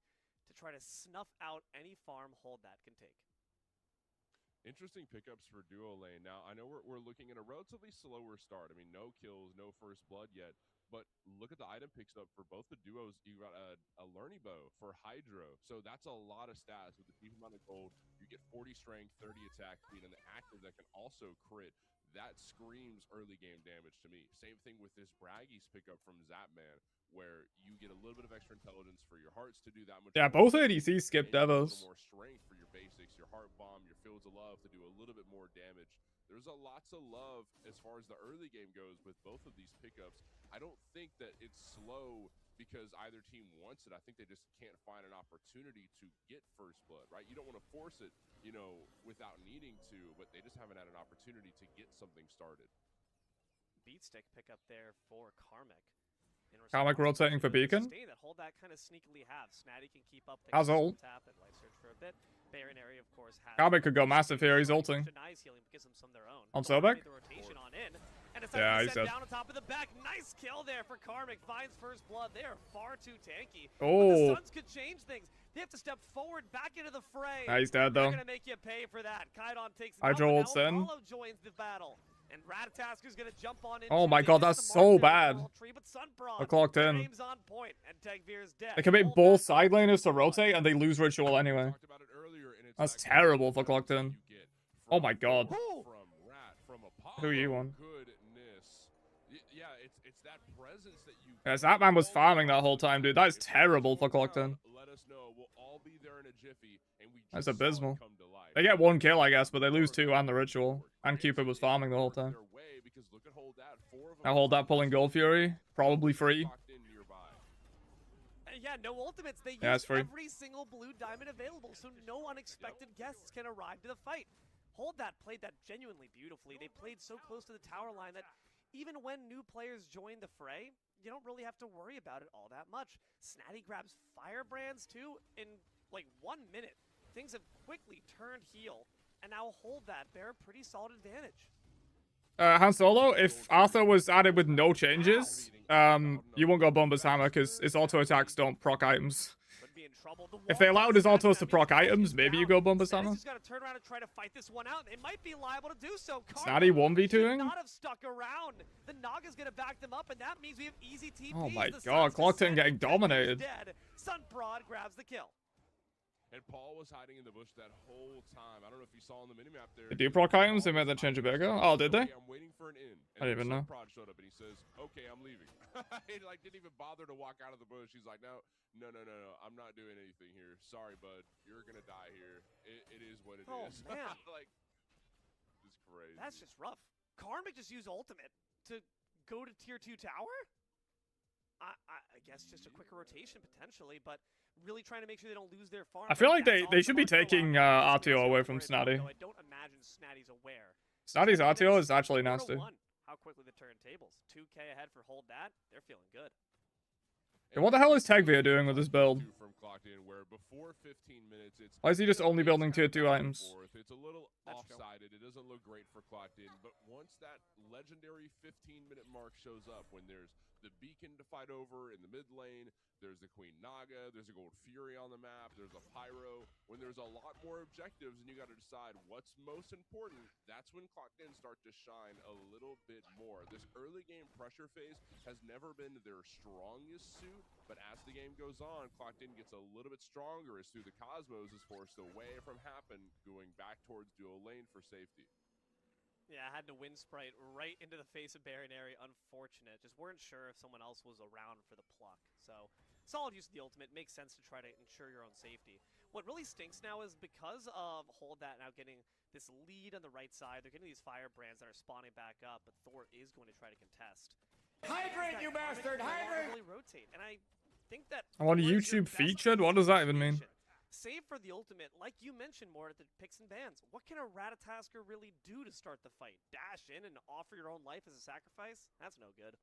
to try to snuff out any farm Hold That can take. Interesting pickups for duo lane. Now, I know we're looking at a relatively slower start. I mean, no kills, no first blood yet. But look at the item picks up for both the duos. You got a Learning Bow for Hydro. So that's a lot of stats with the deep amount of gold. You get 40 strength, 30 attack speed, and the active that can also crit. that screams early game damage to me. Same thing with this Braggies pickup from Zapman, where you get a little bit of extra intelligence for your hearts to do that much. Yeah, more both damage, ADCs skip and you get a Devos. little more strength for your basics, your heart bomb, your fields of love to do a little bit more damage. There's a lots of love as far as the early game goes with both of these pickups. I don't think that it's slow because either team wants it. I think they just can't find an opportunity to get first blood, right? You don't want to force it, you know, without needing to, but they just haven't had an opportunity to get something started. Beatstick pickup there for Karmic. Karmic rotating for Beacon. That hold that kind of sneakily have. Snatty can keep up. How's ult? Tap and life search for a bit. Baron area, of course, has Karmic could go massive here. He's ulting. nice healing, gives them some of their own. On Sobek? The rotation on in. And it's Yeah, he's set dead. down on top of the back. Nice kill there for Karmic. Finds first blood. They are far too tanky. Oh. But the Suns could change things. They have to step forward back into the fray. Nah, he's dead, They're though. gonna make you pay for that. Kydon takes him Hydro out, ults but now in. Apollo joins the battle. And Ratatasker's gonna jump on in. Oh my They god, miss that's the so mark there bad. with the tree, but Sunprod, They're clocked their in. aim's on point, and Tegvir's dead. They commit Hold both that side fire. laners to rotate, and they lose ritual anyway. Talked about it earlier, and it's That's that terrible for good clocked presence in. you get Oh from my god. Woo! From Rat, from Apollo. Who you on? Goodness. Yeah, it's that presence that you. Yeah, that man was farming that whole time, dude. That is If you terrible slow for clocked in. down, let us know. We'll all be there in a jiffy, and we That's just saw it abysmal. come to life. They get one kill, I guess, but they lose two and the ritual. And Cupid was farming the whole time. Their way, because look at Hold That, 4 of them Now hold that pulling Gold Fury. Probably free. locked in nearby. Yeah, no ultimates. They Yeah, use it's free. every single blue diamond available, so no unexpected guests can arrive to the fight. Hold That played that genuinely beautifully. They played so close to the tower line that even when new players join the fray, you don't really have to worry about it all that much. Snatty grabs Firebrands too in like 1 minute. Things have quickly turned heel, and now Hold That bear a pretty solid advantage. Han Solo, if Arthur was added with no changes, you won't go Bomber's Hammer because his auto attacks don't proc items. Would be in trouble. If they allowed his autos to proc items, maybe you go Bomber's Hammer. Snatty's just got to turn around and try to fight this one out. They might be liable to do so. Snatty 1v2ing? Not have stuck around. The Naga's gonna back them up, and that means we have easy TPs. Oh my The god, Suns Clockton descend, getting Tegvir's dominated. Dead. Sunprod grabs the kill. And Paul was hiding in the bush that whole time. I don't know if you saw on the minimap there. Did you proc items? They made that change a bit ago. Oh, did they? Okay, I'm waiting for an in. I didn't even know. Prod showed up and he says, "Okay, I'm leaving." He like didn't even bother to walk out of the bush. He's like, "No, I'm not doing anything here. Sorry, bud. You're gonna die here. It is what it is." Oh, man. Like, just crazy. That's just rough. Karmic just used ultimate to go to tier 2 tower? I guess just a quicker rotation potentially, but really trying to make sure they don't lose their farm. I feel like That's all they should be Karmic taking allowed. RTO away from Worry about it, Snatty. though. I don't imagine Snatty's aware. Snatty's 10 RTO minutes, is actually 4 to nasty. 1. How quickly the turntables. 2K ahead for Hold That. They're feeling good. And what the hell is Tegvir doing with this build? From clocked in, where before 15 minutes, it's Why is he just only building tier 2 back and items? forth. It's a little That's true. off-sided. It doesn't look great for clocked in, but once that legendary 15-minute mark shows up, when there's the beacon to fight over in the mid lane, there's the Queen Naga, there's a Gold Fury on the map, there's a Pyro. When there's a lot more objectives and you got to decide what's most important, that's when clocked in start to shine a little bit more. This early game pressure phase has never been their strongest suit, but as the game goes on, clocked in gets a little bit stronger as through the Cosmos is forced away from Happen, going back towards dual lane for safety. Yeah, I had to wind sprite right into the face of Baron Airy. Unfortunate. Just weren't sure if someone else was around for the pluck. So, solid use of the ultimate. Makes sense to try to ensure your own safety. What really stinks now is because of Hold That now getting this lead on the right side, they're getting these Firebrands that are spawning back up, but Thor is going to try to contest. Hydrate, you bastard! Hydrate! Really rotate, and I think that I want a Thor is your YouTube best featured? What does that even mean? solution. Save for the ultimate, like you mentioned more at the picks and bans. What can a Ratatasker really do to start the fight? Dash in and offer your own life as a sacrifice? That's no good.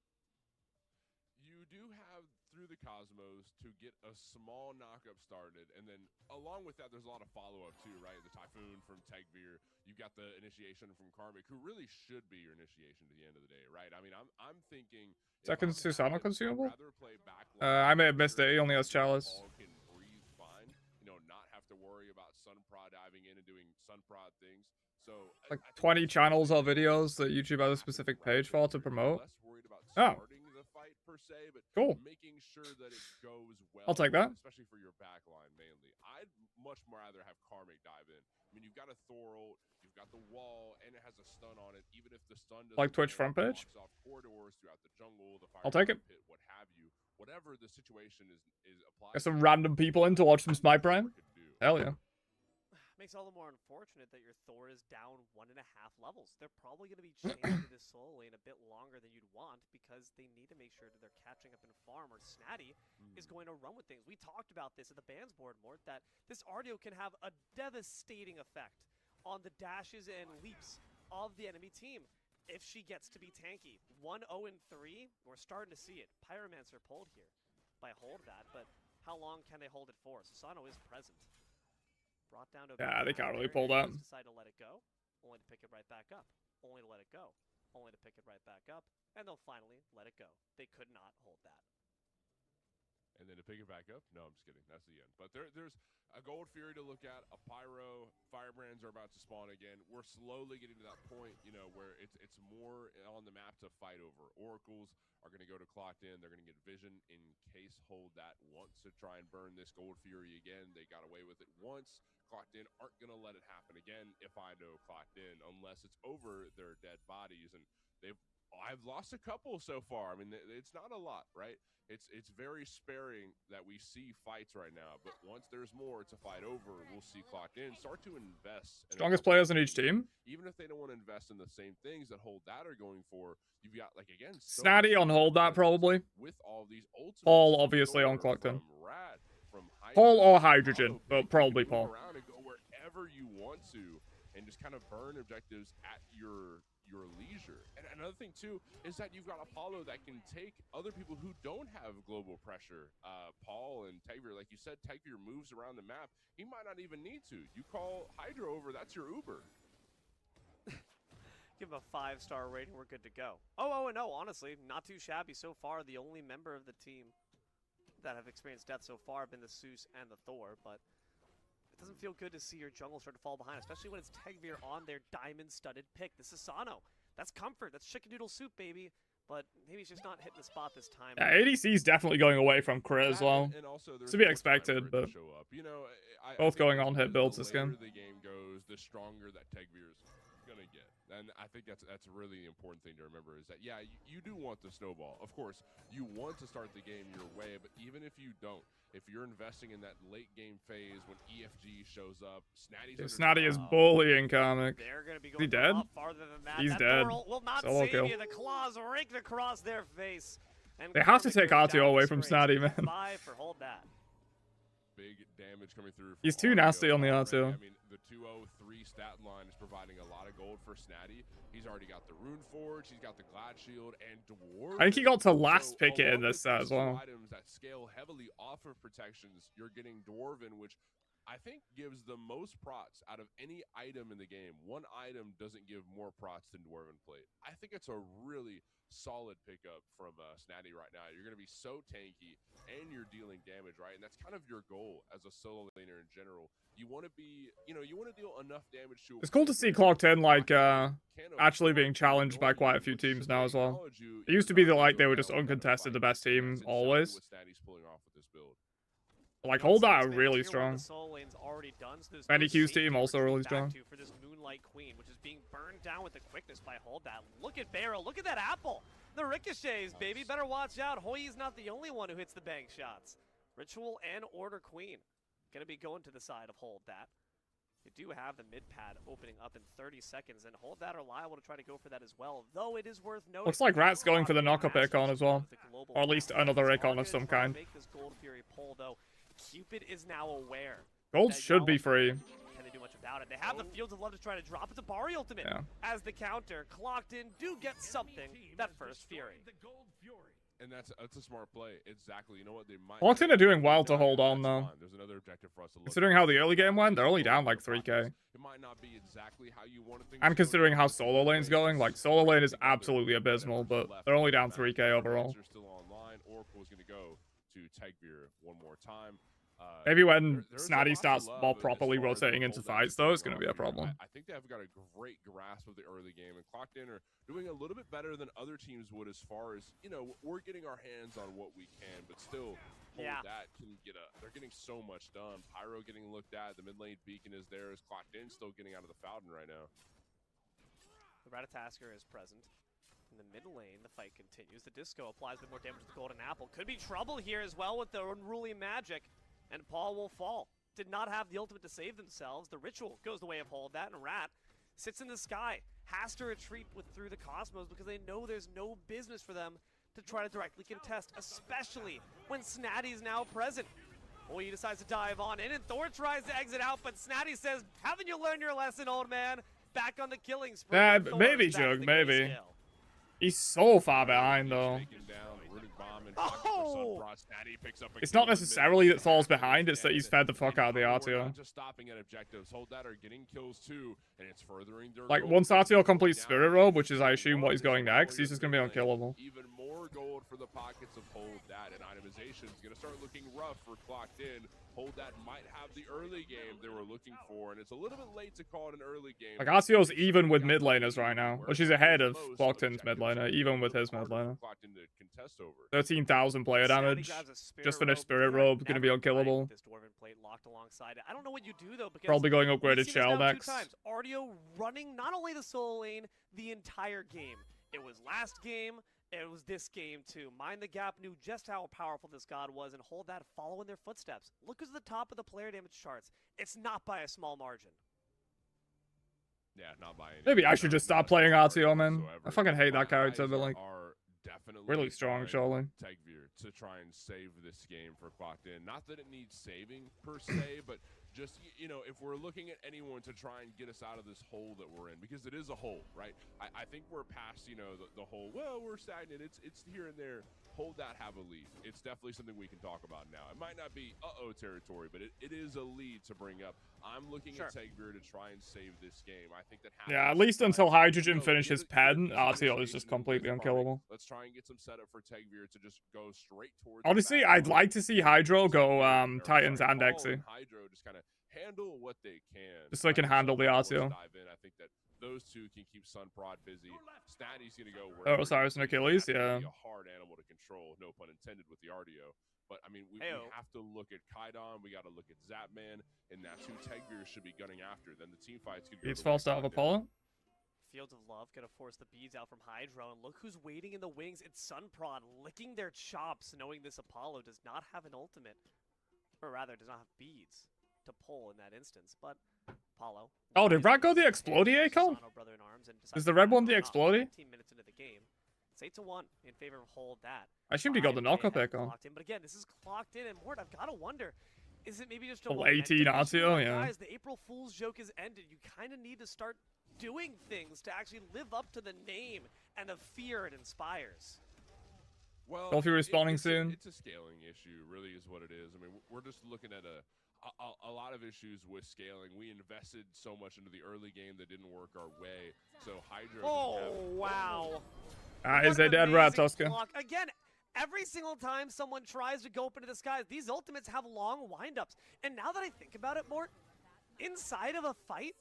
You do have through the Cosmos to get a small knockup started, and then along with that, there's a lot of follow-up too, right? The Typhoon from Tegvir, you've got the initiation from Karmic, who really should be your initiation to the end of the day, right? I mean, I'm thinking Seconds to Sama consumable? I'd rather play back I may have missed it. He only has Chalice. Paul can breathe fine, you know, not have to worry about Sunprod diving in and doing Sunprod things. So Like I think 20 that's channels or something videos that YouTube has a specific page for to promote. less worried about Oh. starting the fight per se, but Cool. making sure that it goes well. I'll take that. Especially for your back line mainly. I'd much more rather have Karmic dive in. I mean, you've got a Thor ult, you've You've got the wall, and it has a stun on it. Even if the stun doesn't Like Twitch land, front page? it blocks off corridors throughout the jungle, the I'll take it. pit, what have you. Whatever the situation is applied. Get some random people in to watch some Smite Prime. Hell yeah. Makes it all the more unfortunate that your Thor is down 1.5 levels. They're probably going to be chained to this solo lane a bit longer than you'd want because they need to make sure that they're catching up in farm, or Snatty is going to run with things. We talked about this at the bands board, Mort, that this Ardio can have a devastating effect on the dashes and leaps of the enemy team if she gets to be tanky. 1-0-3, we're starting to see it. Pyromancer pulled here by hold that, but how long can they hold it for? Susano is present. Brought down to Yeah, they can't really pull that. Decide to let it go, only to pick it right back up. Only to let it go, only to pick it right back up, and they'll finally let it go. They could not hold that. And then to pick it back up? No, I'm just kidding. That's the end. But there's a Gold Fury to look at, a Pyro, Firebrands are about to spawn again. We're slowly getting to that point, you know, where it's more on the map to fight over. Oracles are going to go to Clocked In. They're going to get Vision in case Hold That wants to try and burn this Gold Fury again. They got away with it once. Clocked In aren't going to let it happen again if I know Clocked In, unless it's over their dead bodies. And I've lost a couple so far. I mean, it's not a lot, right? It's very sparing that we see fights right now, but once there's more to fight over, we'll see Clocked In start to invest. Strongest players in each team. Even if they don't want to invest in the same things that Hold That are going for, you've got, like, again, Snatty on Hold That probably. with all these ultimates. Paul obviously on Clocked In. Rad, Paul or Hydrogen, but probably Paul. Around and go wherever you want to, and just kind of burn objectives at your leisure. And another thing too is that you've got Apollo that can take other people who don't have global pressure. Paul and Tegvir, like you said, Tegvir moves around the map. He might not even need to. You call Hydra over, that's your Uber. Give him a 5-star rating, we're good to go. Oh, honestly, not too shabby so far. The only member of the team that have experienced death so far have been the Zeus and the Thor, but it doesn't feel good to see your jungle start to fall behind, especially when it's Tegvir on their diamond-studded pick. This is Sano. That's comfort. That's chicken noodle soup, baby. But maybe he's just not hitting the spot this time. Yeah, ADC is definitely going away from Crit as well. And also, to be expected, but you know, both I going on hit builds this game. The later the game goes, the stronger that Tegvir's gonna get. And I think that's a really important thing to remember is that, yeah, you do want the snowball. Of course, you want to start the game your way, but even if you don't, if you're investing in that late game phase when EFG shows up, Snatty is bullying Comic. They're going to be Is he going dead? a lot farther than that. He's that dead. Will not Solo save kill. you. The claws raked across their face. And They have to Comic take goes RTO down away the from straight. Snatty, man. 5 for Hold That. Big damage coming through. He's too nasty on the R2. I mean, the 203 stat line is providing a lot of gold for Snatty. He's already got the Rune Forge, he's got the Glad Shield, and Dwarf. I think he got to last pick it in this set as well. Items that scale heavily off of protections, you're getting Dwarven, which I think gives the most prots out of any item in the game. One item doesn't give more prots than Dwarven Plate. I think it's a really solid pickup from Snatty right now. You're going to be so tanky, and you're dealing damage, right? And that's kind of your goal as a solo laner in general. You want to be, you know, you want to deal enough damage to. It's cool to see Clocked In like actually being challenged by quite a few teams now as well. It used to be that like they were just uncontested the best team always. Like Hold That are really strong. Benny Q's team also really strong. For this Moonlight Queen, which is being burned down with the quickness by Hold That. Look at Barrow. Look at that apple. The ricochets, baby. Better watch out. Hoi's not the only one who hits the bank shots. Ritual and Order Queen going to be going to the side of Hold That. You do have the mid pad opening up in 30 seconds, and Hold That are liable to try to go for that as well. Though it is worth noting. Looks like Rat's going for the knockup icon as well, or at least another icon of some kind. Make this Gold Fury pull, though. Cupid is now aware. Gold should be free. Can they do much about it? They have the Fields of Love to try to drop it to Bari ultimate as the counter. Clocked In, do get something. That first Fury. And that's a smart play. Exactly. You know what? They might. Clocked In are doing well to hold on though. There's another objective for us to look considering how the early game went, they're only down like 3k. It might not be exactly how you wanted things. And considering how solo lane's going, like solo lane is absolutely abysmal, but they're only down 3k overall. Still online. Oracle is going to go to Tegvir one more time. Maybe when there's a Snotty lot to starts love more as properly far as the rotating into hold that fights, is though, it's going going to be a on here. problem. I think they've got a great grasp of the early game, and Clocked In are doing a little bit better than other teams would as far as, you know, we're getting our hands on what we can, but still, Yeah. that can get they're getting so much done. Pyro getting looked at, the mid lane beacon is there, is Clocked In still getting out of the fountain right now. The Ratatasker is present. In the mid lane, the fight continues. The Disco applies a bit more damage to the Golden Apple. Could be trouble here as well with the unruly magic. And Paul will fall. Did not have the ultimate to save themselves. The ritual goes the way of Hold That, and Rat sits in the sky. Has to retreat through the Cosmos because they know there's no business for them to try to directly contest, especially when Snatty's now present. Well, he decides to dive on in, and Thor tries to exit out, but Snatty says, haven't you learned your lesson, old man? Back on the killing spree. Yeah, Thor maybe, is back to Jug, the maybe. grayscale. He's so far behind, though. Oh! It's not necessarily that Thor's behind, it's that he's fed the fuck out of the RTO. Just stopping at objectives. Hold That are getting kills too, and it's furthering their Like, goal. once RTO completes Spirit Robe, which is, I assume, what he's going next, he's just going to be unkillable. Even more gold for the pockets of Hold That, and itemization is going to start looking rough for Clocked In. Hold That might have the early game they were looking for, and it's a little bit late to call it an early game. Like, RTO's even with mid laners right now, which is ahead of Clocked In's mid laner, even with his mid laner. 13,000 player damage. Just finished Spirit Robe, going to be unkillable. This Dwarven plate locked alongside it. I don't know what you do though, because Probably going we've upgraded seen this Shell now next. 2 times. Artio running not only the solo lane the entire game. It was last game. It was this game too. Mind the Gap knew just how powerful this god was, and Hold That follow in their footsteps. Look who's at the top of the player damage charts. It's not by a small margin. Yeah, not by any. Maybe I should just stop playing RTO, man. I fucking hate that character, but like, really strong, surely. Tegveer to try and save this game for Clocked In. Not that it needs saving per se, but just, you know, if we're looking at anyone to try and get us out of this hole that we're in, because it is a hole, right? I think we're past, you know, the whole, well, we're stagnant. It's here and there. Hold That, have a lead. It's definitely something we can talk about now. It might not be uh-oh territory, but it is a lead to bring up. I'm looking at Tegveer to try and save this game. I think that Yeah, at least until Hydrogen finishes pen, RTO is just completely unkillable. Let's try and get some setup for Tegveer to just go straight towards. Honestly, I'd like to see Hydro go Titans and Exy. Hydro just kind of handle what they can. Just so they can handle the RTO. I think that those two can keep Sunprod busy. Snatty's gonna go. Oh, Osiris and Achilles, yeah. Be a hard animal to control, no pun intended, with the RDO. But I mean, we have to look at Kaidon. We got to look at Zapman, and that's who Tegveer should be gunning after. Then the team fights could go. Beats false out of Apollo. Fields of Love gonna force the beads out from Hydro, and look who's waiting in the wings. It's Sunprod licking their chops, knowing this Apollo does not have an ultimate, or rather, does not have beads to pull in that instance. But Apollo. Oh, did Rat go the Explodie, Cole? Is the red one the Explodie? 15 minutes into the game. It's 8-1 in favor of Hold That. I assumed he got the knockup echo. But again, this is clocked in, and Mort, I've got to wonder, is it maybe just a Oh, momentum 18 issue? RTO, yeah. Guys, the April Fool's joke is ended. You kind of need to start doing things to actually live up to the name and the fear it inspires. Well, Golfy respawning soon. It's a scaling issue, really, is what it is. I mean, we're just looking at a lot of issues with scaling. We invested so much into the early game that didn't work our way. So Hydro. Oh, wow. Is a dead Rat, Tosca. Again, every single time someone tries to go up into the skies, these ultimates have long windups. And now that I think about it, Mort, inside of a fight,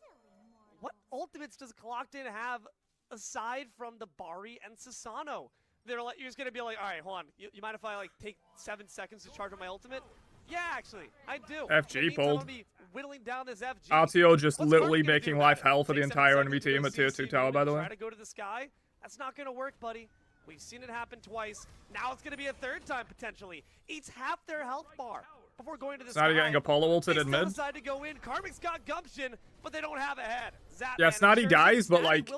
what ultimates does Clocked In have aside from the Bari and Sasano? You're just going to be like, all right, hold on. You mind if I like take 7 seconds to charge on my ultimate? Yeah, actually, I do. FG pulled. Whittling down this FG. RTO just literally making life hell for the entire enemy team at tier 2 tower, by the way. Try to go to the sky. That's not going to work, buddy. We've seen it happen twice. Now it's going to be a third time, potentially. Eats half their health bar before going to the sky. Snotty getting Apollo ulted in mid. Decide to go in. Karmic's got gumption, but they don't have a head. Yeah, Snotty dies, but like,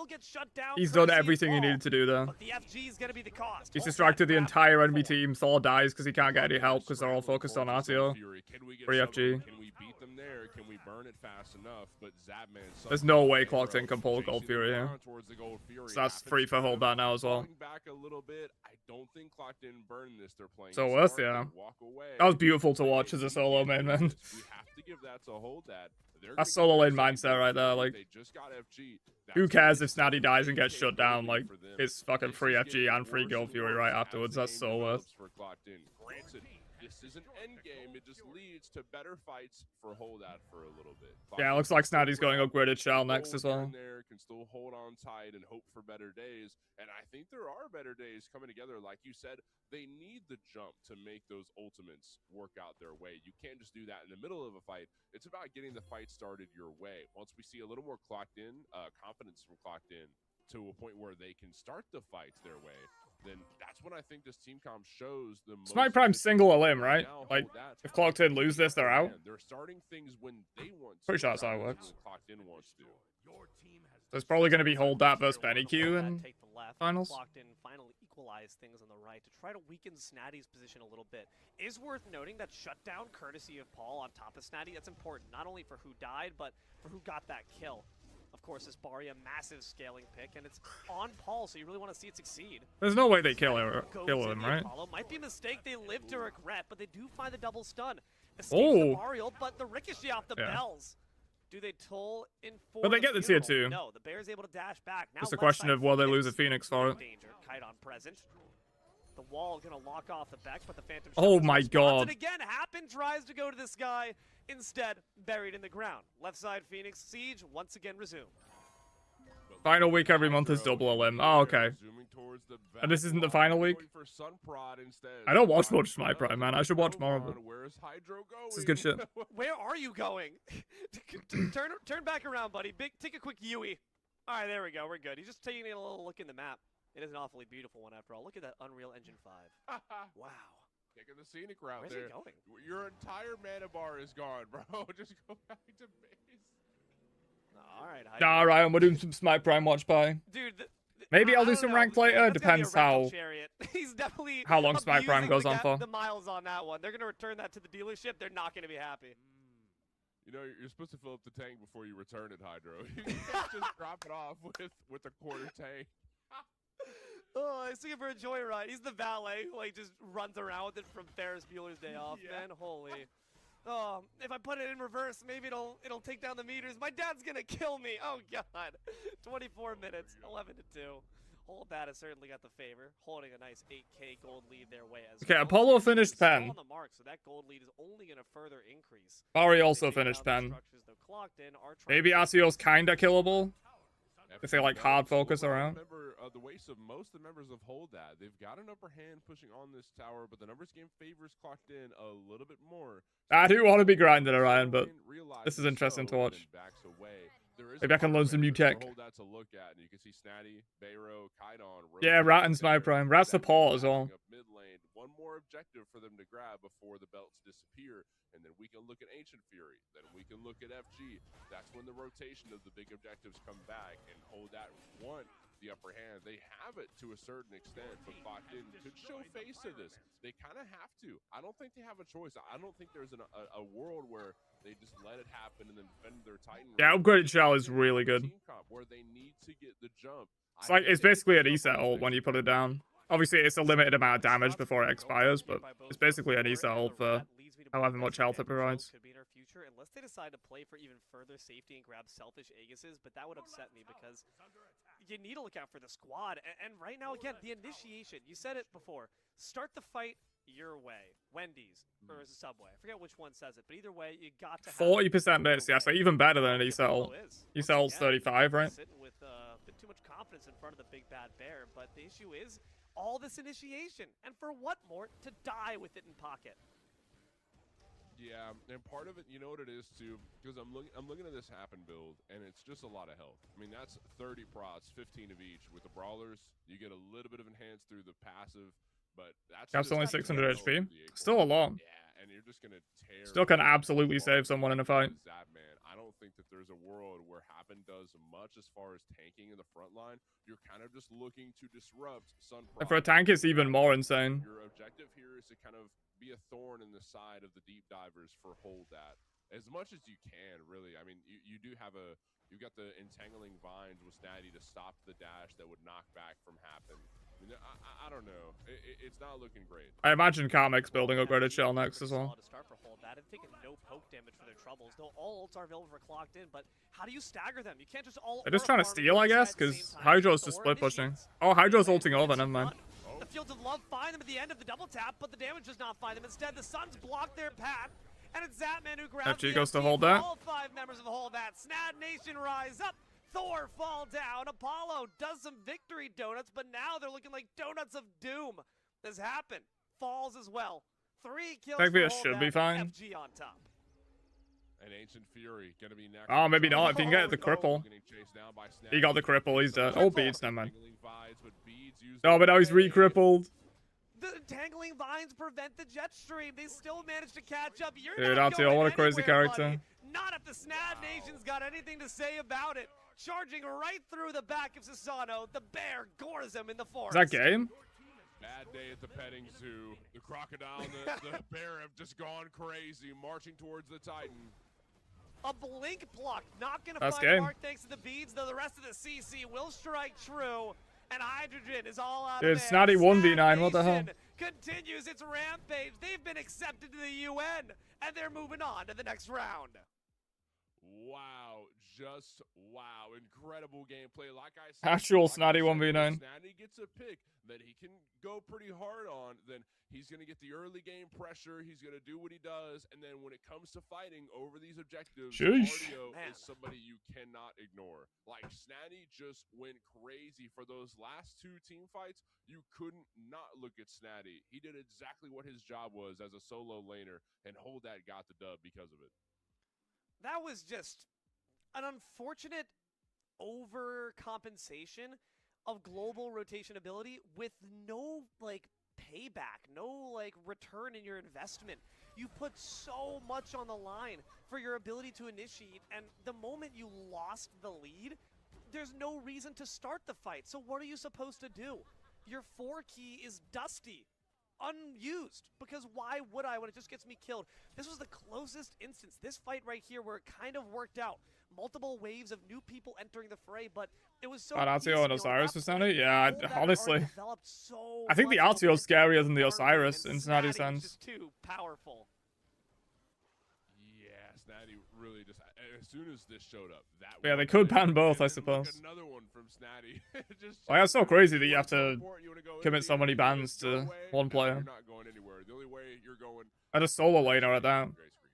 he's done everything he needed to do there. But the FG is going to be the cost. He's distracted the entire enemy team. Thor dies because he can't get any help because they're all focused on RTO. Free FG. Can we beat them there? Can we burn it fast enough? But Zapman, there's no way Clocked In can pull Gold Fury here. So that's free for Hold That now as well. Back a little bit. I don't think Clocked In burn this. They're playing so worth, yeah. That was beautiful to watch as a solo main, man. We have to give that to Hold That. That's solo lane mindset right there. Like, who cares if Snatty dies and gets shut down? Like, it's fucking free FG and free Gold Fury right afterwards. That's so worth. this is an end game. It just leads to better fights for Holdout for a little bit. Yeah, it looks like Snazzy's going upgraded shell next as well. There can still hold on tight and hope for better days. And I think there are better days coming together. Like you said, they need the jump to make those ultimates work out their way. You can't just do that in the middle of a fight. It's about getting the fight started your way. Once we see a little more clocked in, confidence from clocked in to a point where they can start the fights their way, then that's when I think this team comp shows the most. Smite Prime single a limb, right? Like, if Clocked In lose this, they're out. They're starting things when they want to. Pretty sure that's how it works. Clocked In wants to. So it's probably going to be Hold That versus Benny Q in take the left, finals. Clocked In finally equalize things on the right to try to weaken Snatty's position a little bit. Is worth noting that shutdown courtesy of Paul on top of Snatty. That's important, not only for who died, but for who got that kill. Of course, this Barry, a massive scaling pick, and it's on Paul, so you really want to see it succeed. There's no way they kill him, right? Apollo. Might be a mistake they live to regret, but they do find the double stun. Escapes the Burial, but the ricochet off the bells. Do they toll in for But they get the tier 2. No, the Bear's able to dash back. Now It's a question of will they lose a Phoenix for it. Danger. Chiton present. The wall gonna lock off the back, but the Phantom. Oh my god. And again, Happen tries to go to this guy, instead buried in the ground. Left side Phoenix siege once again resumed. Final week every month is double a limb. Oh, okay. And this isn't the final week? I don't watch much Smite Prime, man. I should watch more of it. This is good shit. Where are you going? turn back around, buddy. Take a quick Yui. All right, there we go. We're good. He's just taking a little look in the map. It is an awfully beautiful one after all. Look at that Unreal Engine 5. Wow. Taking the scenic route. Where's there. he going? Your entire mana bar is gone, bro. Just go back to base. All right. Nah, Ryan, we're doing some Smite Prime watch by. Dude, maybe I'll do some ranked later. Depends how He's definitely how long Smite Prime goes on for. The miles on that one. They're gonna return that to the dealership. They're not gonna be happy. You know, you're supposed to fill up the tank before you return it, Hydro. You can't just drop it off with a quarter tank. Oh, I see him for a joyride. He's the valet who like just runs around with it from Ferris Bueller's Day Off, man. Holy. Oh, if I put it in reverse, maybe it'll take down the meters. My dad's gonna kill me. Oh god. 24 minutes, 11-2. Hold that has certainly got the favor, holding a nice 8K gold lead their way as okay, well. Apollo finished pen. On the mark, so that gold lead is only gonna further increase. Barry also finished pen. Maybe Asio's kinda killable. If they like hard focus around. The waste of most of the members of Hold That. They've got an upper hand pushing on this tower, but the numbers game favors Clocked In a little bit more. I do want to be grinding Orion, but this is interesting to watch. Maybe I can learn some new tech. Hold That to look at, and you can see Snatty, Bayro, Chiton. Yeah, Rat and Smite Prime. Rat's support as well. Mid lane. One more objective for them to grab before the belts disappear, and then we can look at Ancient Fury. Then we can look at FG. That's when the rotation of the big objectives come back, and Hold That want the upper hand. They have it to a certain extent, but Clocked In could show face to this. They kind of have to. I don't think they have a choice. I don't think there's a world where they just let it happen and then defend their Titan. Yeah, upgraded shell is really good. Where they need to get the jump. It's basically a reset ult when you put it down. Obviously, it's a limited amount of damage before it expires, but it's basically an reset ult for however much health it provides. Could be in our future, unless they decide to play for even further safety and grab selfish Aegises, but that would upset me because you need to look out for the squad. And right now, again, the initiation. You said it before. Start the fight your way. Wendy's or Subway. I forget which one says it, but either way, you got to have 40% miss. Yeah, so even better than an reset ult. Reset ult's 35, right? Sitting with a bit too much confidence in front of the big bad bear, but the issue is all this initiation, and for what more? To die with it in pocket. Yeah, and part of it, you know what it is too, because I'm looking at this Happen build, and it's just a lot of health. I mean, that's 30 prots, 15 of each. With the brawlers, you get a little bit of enhance through the passive, but that's only 600 HP. Still a lot. Yeah, and you're just gonna tear. Still can absolutely save someone in a fight. That man, I don't think that there's a world where Happen does much as far as tanking in the front line. You're kind of just looking to disrupt Sun. And for a tank, it's even more insane. Your objective here is to kind of be a thorn in the side of the deep divers for Hold That as much as you can, really. I mean, you do have you've got the entangling vines with Snatty to stop the dash that would knock back from Happen. I mean, I don't know. It's not looking great. I imagine Karmic's building upgraded shell next as well. To start for Hold That and taking no poke damage for their troubles. Though all ults are available for Clocked In, but how do you stagger them? You can't just all. They're just trying to steal, I guess, because Hydro's just split pushing. Oh, Hydro's ulting over, never mind. The Fields of Love find them at the end of the double tap, but the damage does not find them. Instead, the Suns block their path, and it's Zapman who grabs FG the goes to FG hold for that. all 5 members of Hold That. Snad Nation rise up. Thor fall down. Apollo does some victory donuts, but now they're looking like donuts of doom. This happened. Falls as well. 3 kills Think for we Hold should That. be fine. FG on top. And Ancient Fury gonna be next. Oh, maybe not. If you can get Oh, the no. cripple. Getting chased down by He got the Snap. cripple. He's dead. Oh, beads. Never mind. Tangling vibes, but beads use Oh, the but now he's blade. re-crippled. The entangling vines prevent the jet stream. They still manage to catch up. You're Dude, not Artio, going what a crazy anywhere, character. buddy. Not if the Snad Nation's got anything to say about it. Charging right through the back of Sasano. The bear gores him in the Is forest. that game? Bad day at the petting zoo. The crocodile and the bear have just gone crazy, marching towards the Titan. A blink block. Not going to That's find game. Mark thanks to the beads, though the rest of the CC will strike true. And Hydrogen is all out Dude, of there. Snotty 1v9, Snad what the hell? Nation continues its rampage. They've been accepted to the UN, and they're moving on to the next round. Wow, just wow. Incredible gameplay. Like I said, Actual Snotty 1v9. If Snotty gets a pick that he can go pretty hard on, then he's going to get the early game pressure. He's going to do what he does. And then when it comes to fighting over these objectives, Sheesh. Artio Man. is somebody you cannot ignore. Like, Snatty just went crazy for those last 2 team fights. You couldn't not look at Snatty. He did exactly what his job was as a solo laner, and Hold That got the dub because of it. That was just an unfortunate overcompensation of global rotation ability with no like payback, no like return in your investment. You put so much on the line for your ability to initiate, and the moment you lost the lead, there's no reason to start the fight. So what are you supposed to do? Your 4 key is dusty, unused, because why would I when it just gets me killed? This was the closest instance, this fight right here, where it kind of worked out. Multiple waves of new people entering the fray, but it was so Artio and piecemeal at Osiris that was point. Snotty? Yeah, Hold That had honestly. already developed so I think the much Artio's scarier than the momentum Osiris early, in and Snotty Snatty was sense. just too powerful. Yeah, Snatty really just, as soon as this showed up, that Yeah, one they could play, ban both, and I then look, suppose. another one from Snatty. Just Like, that's so checking crazy out. that you have to You wanna go commit into so the many enemy, bans no to way. one No, player. You're not going anywhere. The only way you're going. And a solo laner at that. Gray screen.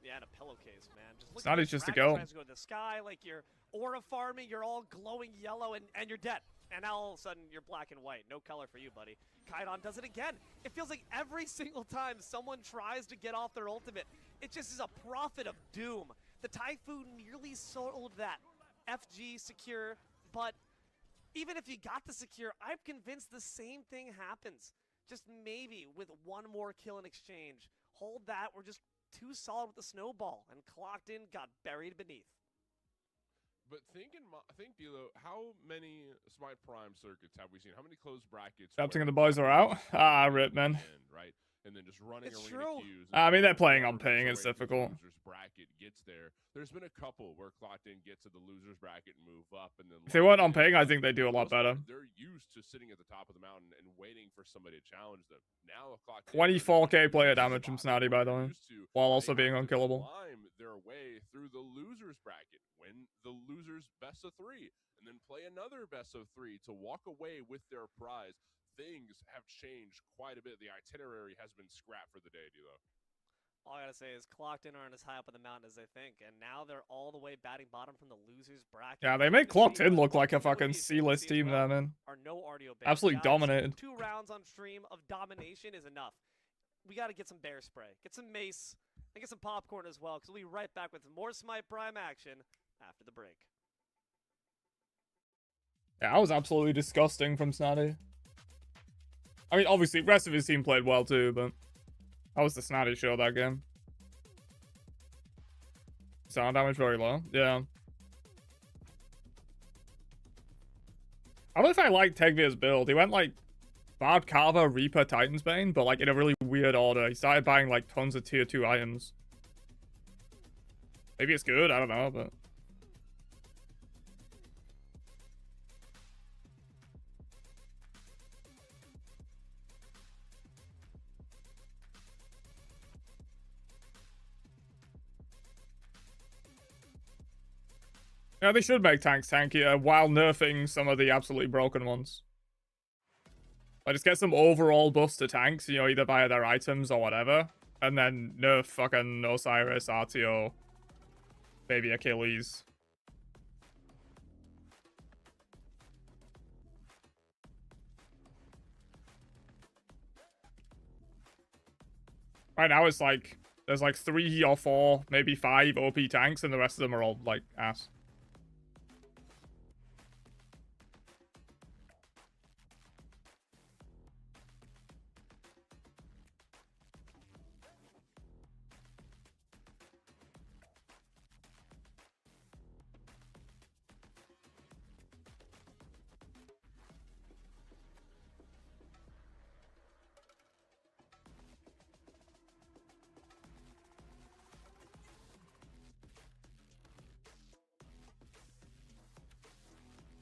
Yeah, and a pillowcase, man. Just look Snotty's at this just a dragon goat. tries to go to the sky, like you're aura farming, you're all glowing yellow, and you're dead. And now all of a sudden you're black and white. No color for you, buddy. Kaidon does it again. It feels like every single time someone tries to get off their ultimate, it just is a prophet of doom. The Typhoon nearly sold that. FG secure, but even if you got the secure, I'm convinced the same thing happens. Just maybe with one more kill in exchange. Hold That, we're just too solid with the snowball, and clocked in, got buried beneath. But think, Dilo, how many Smite Prime circuits have we seen? How many closed brackets? Captain where and the boys are out. Ah, rip, man. end, right? And then just running It's arena true. queues. I mean, they're playing on whoever ping, makes it's their way through the difficult. Losers bracket gets there. There's been a couple where Clocked In gets to the losers bracket and move up, and then If they weren't on Locked In, ping, I think they do a lot most of the better. time, They're used to sitting at the top of the mountain and waiting for somebody to challenge them. Now Clocked In, 24k player they're damage from spot Snotty, by the they're way, used to, while they also being have to unkillable. climb their way through the losers bracket, win the losers best of 3, and then play another best of 3 to walk away with their prize. Things have changed quite a bit. The itinerary has been scrapped for the day, D'Lo. All I gotta say is Clocked In aren't as high up on the mountain as they think, and now they're all the way batting bottom from the losers bracket. Yeah, they Good make to Clocked see, In but look like a ultimately, fucking as you C-list can see as team well, there, man. Are no RDO bans. Absolutely Guys, dominated. 2 rounds on stream of domination is enough. We gotta get some bear spray, get some mace, and get some popcorn as well, because we'll be right back with more Smite Prime action after the break. Yeah, that was absolutely disgusting from Snotty. I mean, obviously, the rest of his team played well too, but that was the Snotty show that game. Sound damage very low. Yeah. I don't know if I like Tegvir's build. He went like Bard Carver, Reaper, Titan's Bane, but like in a really weird order. He started buying like tons of tier 2 items. Maybe it's good, I don't know, but... Yeah, they should make tanks tankier while nerfing some of the absolutely broken ones. Like, just get some overall buffs to tanks, you know, either via their items or whatever. And then nerf fucking Osiris, RTO, maybe Achilles. Right now it's like, there's like 3 or 4, maybe 5 OP tanks, and the rest of them are all like ass.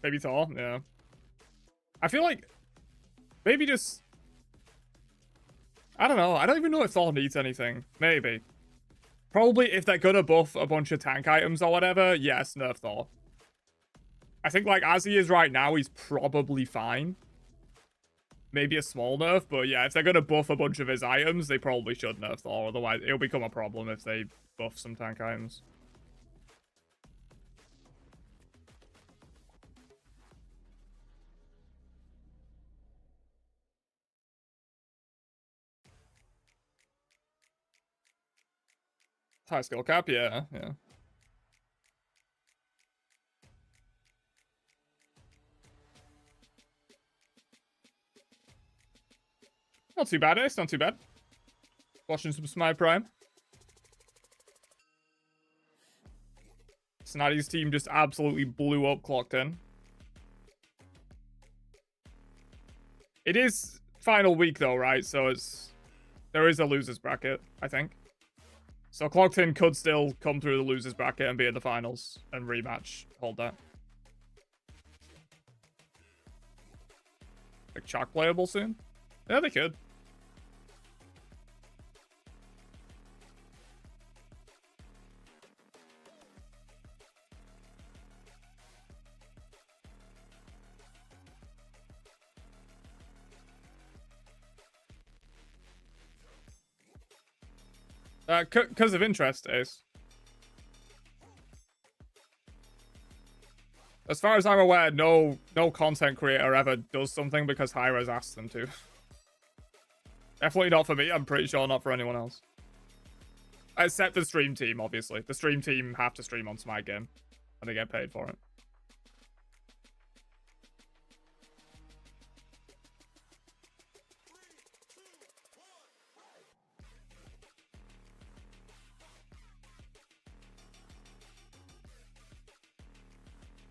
Maybe Thor, yeah. I feel like maybe just, I don't know. I don't even know if Thor needs anything. Maybe. Probably if they're gonna buff a bunch of tank items or whatever, yes, nerf Thor. I think like as he is right now, he's probably fine. Maybe a small nerf, but yeah, if they're gonna buff a bunch of his items, they probably should nerf Thor. Otherwise, it'll become a problem if they buff some tank items. High skill cap, yeah, yeah. Not too bad, Ace, not too bad. Watching some Smite Prime. Snotty's team just absolutely blew up Clocked In. It is final week though, right? So there is a losers bracket, I think. So Clocked In could still come through the losers bracket and be in the finals and rematch. Hold that. Like chalk playable soon? Yeah, they could. Because of interest, Ace. As far as I'm aware, no content creator ever does something because Hyra's asked them to. Definitely not for me. I'm pretty sure not for anyone else. Except the stream team, obviously. The stream team have to stream on Smite Game, and they get paid for it.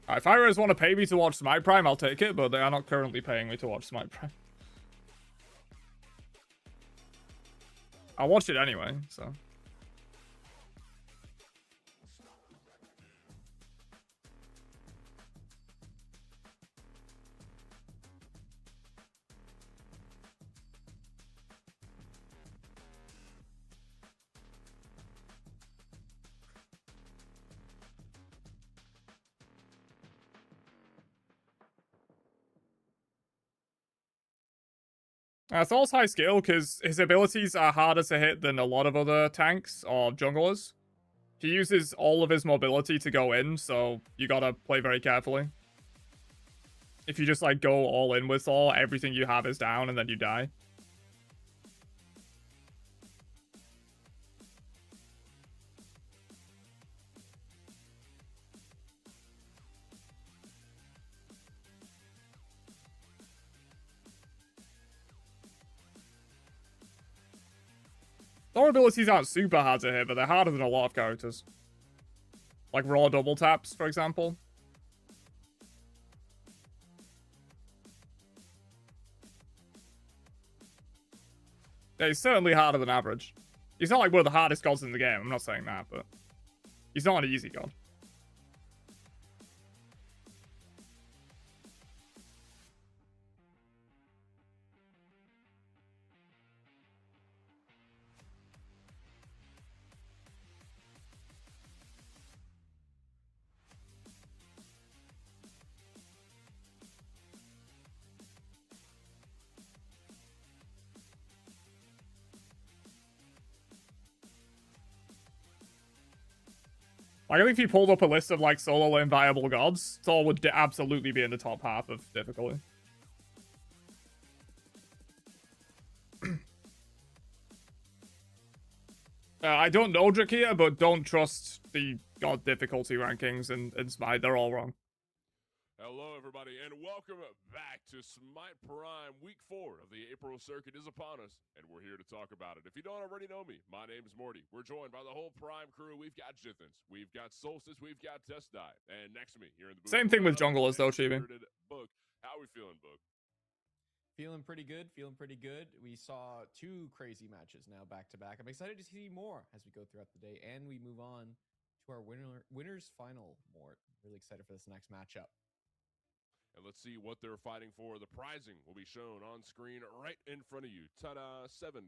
If Hyras want to pay me to watch Smite Prime, I'll take it, but they are not currently paying me to watch Smite Prime. I'll watch it anyway, so. Thor's high skill because his abilities are harder to hit than a lot of other tanks or junglers. He uses all of his mobility to go in, so you gotta play very carefully. If you just like go all in with Thor, everything you have is down and then you die. Thor abilities aren't super hard to hit, but they're harder than a lot of characters. Like raw double taps, for example. Yeah, he's certainly harder than average. He's not like one of the hardest gods in the game, I'm not saying that, but he's not an easy god. Like, I think if you pulled up a list of, like, solo lane viable gods, Thor would absolutely be in the top half of difficulty. I don't know Drakia, but don't trust the god difficulty rankings in Smite. They're all wrong. Hello, everybody, and welcome back to Smite Prime. Week 4 of the April circuit is upon us, and we're here to talk about it. If you don't already know me, my name's Morty. We're joined by the whole Prime crew. We've got Jithens, we've got Solstice, we've got Test Die, and next to me here in the booth, Same thing with junglers, though, Chibi. Book. How are we feeling, Book? Feeling pretty good. Feeling pretty good. We saw 2 crazy matches now back to back. I'm excited to see more as we go throughout the day, and we move on to our winners final. Mort, really excited for this next matchup. And let's see what they're fighting for. The prizing will be shown on screen right in front of you. Ta-da! $7,000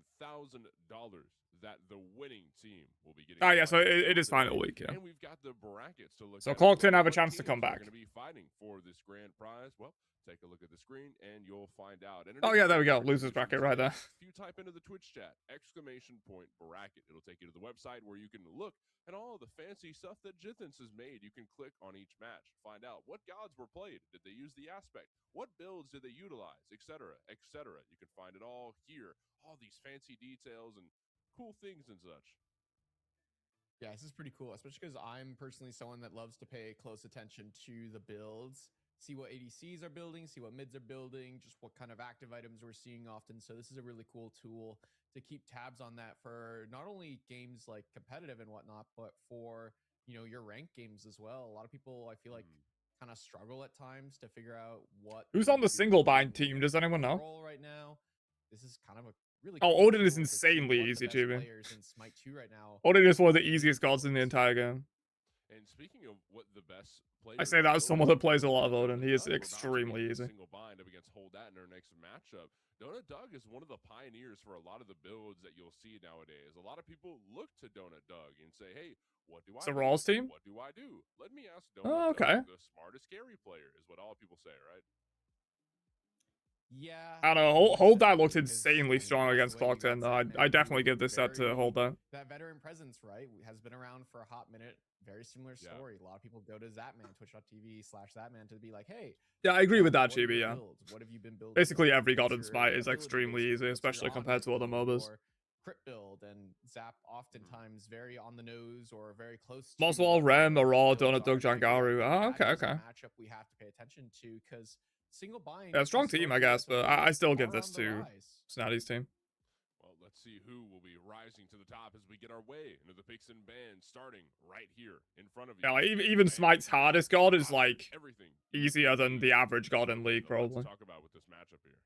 that the winning team will be getting. Oh, yeah, so it is final week, yeah. And we've got the brackets to look So at. Clocked in have a What chance to teams come are back. going to be fighting for this grand prize. Well, take a look at the screen and you'll find out. And Oh, yeah, there we go. Losers bracket right there. If you type into the Twitch chat, !bracket, it'll take you to the website where you can look at all the fancy stuff that Jithens has made. You can click on each match, find out what gods were played, did they use the aspect, what builds did they utilize, etc., etc. You can find it all here, all these fancy details and cool things and such. Yeah, this is pretty cool, especially because I'm personally someone that loves to pay close attention to the builds, see what ADCs are building, see what mids are building, just what kind of active items we're seeing often. So this is a really cool tool to keep tabs on that for not only games like competitive and whatnot, but for, you know, your ranked games as well. A lot of people, I feel like, kind of struggle at times to figure out what. Who's on the single bind team? Does anyone know? Right now, this is kind of a really. Oh, cool Odin is tool to see insanely what the easy, best Chibi. players in Smite 2 right now. Odin is one of the easiest gods in the entire game. And speaking of what the best players, I say that as someone that plays a lot of Odin. He is extremely easy. Single bind up against Hold That in our next matchup. Donut Doug is one of the pioneers for a lot of the builds that you'll see nowadays. A lot of people look to Donut Doug and say, "Hey, what do I?" It's a do? Rawls team. What do I do? Let me ask Oh, Donut okay. Doug, the smartest carry player, is what all people say, right? Yeah. I don't know. Hold That looked insanely strong against Clocked In, though. I definitely give this set to Hold That. That veteran presence, right, has been around for a hot minute. Very similar story. A lot of people go to Zapman, twitch.tv/Zapman to be like, hey. Yeah, I agree with that, Chibi, yeah. What have you been building? Basically, every god in Smite is extremely easy, especially compared to other MOBAs. Crit build and Zap oftentimes very on the nose or very close to Moswell, Rem, Aurora, Donut Dog, Jangaru. Oh, okay, okay. Matchup we have to pay attention to because single bind. Yeah, strong team, I guess, but I still give this to Snotty's team. Well, let's see who will be rising to the top as we get our way into the picks and bans starting right here in front of you. Yeah, like, even Smite's hardest god is like everything easier than the average god in League, probably. Talk about with this matchup here.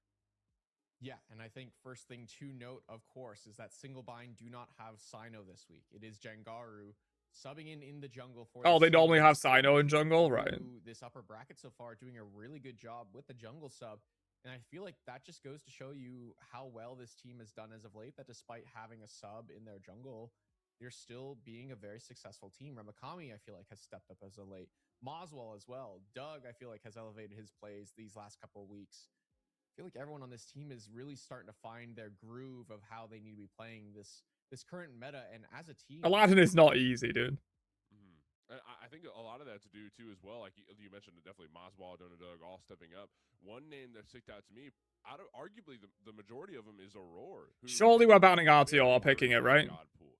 Yeah, and I think first thing to note, of course, is that single bind do not have Sino this week. It is Jangaru subbing in the jungle for. Oh, they normally have Sino in jungle, right? This upper bracket so far doing a really good job with the jungle sub. And I feel like that just goes to show you how well this team has done as of late, that despite having a sub in their jungle, they're still being a very successful team. Ramakami, I feel like, has stepped up as of late. Moswell as well. Doug, I feel like, has elevated his plays these last couple of weeks. I feel like everyone on this team is really starting to find their groove of how they need to be playing this current meta. And as a team, Aladdin is not easy, dude. I think a lot of that to do too as well. Like you mentioned, definitely Moswell, Donut Dog, all stepping up. One name that sticked out to me, arguably the majority of them is Aurora. Surely we're banning RTO or picking it, right?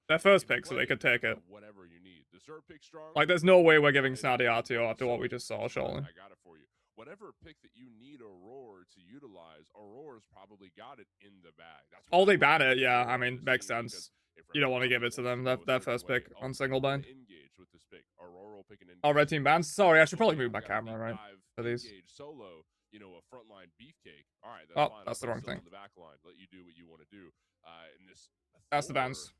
Their first pick, so they could take it. Whatever you need. The Zerg pick strong. Like, there's no way we're giving Snotty RTO after what we just saw, surely. I got it for you. Whatever pick that you need Aurora to utilize, Aurora's probably got it in the bag. That's Oh, they ban it, yeah. I mean, makes sense. You don't want to give it to them, their first pick on single bind. With this pick. Aurora will pick an Oh, red team bans? Sorry, I should probably move my camera, right? For these. Solo, you know, a frontline beefcake. All right, that's oh, fine. that's the wrong thing. On the back line, let you do what you want to do. In this, that's the bans.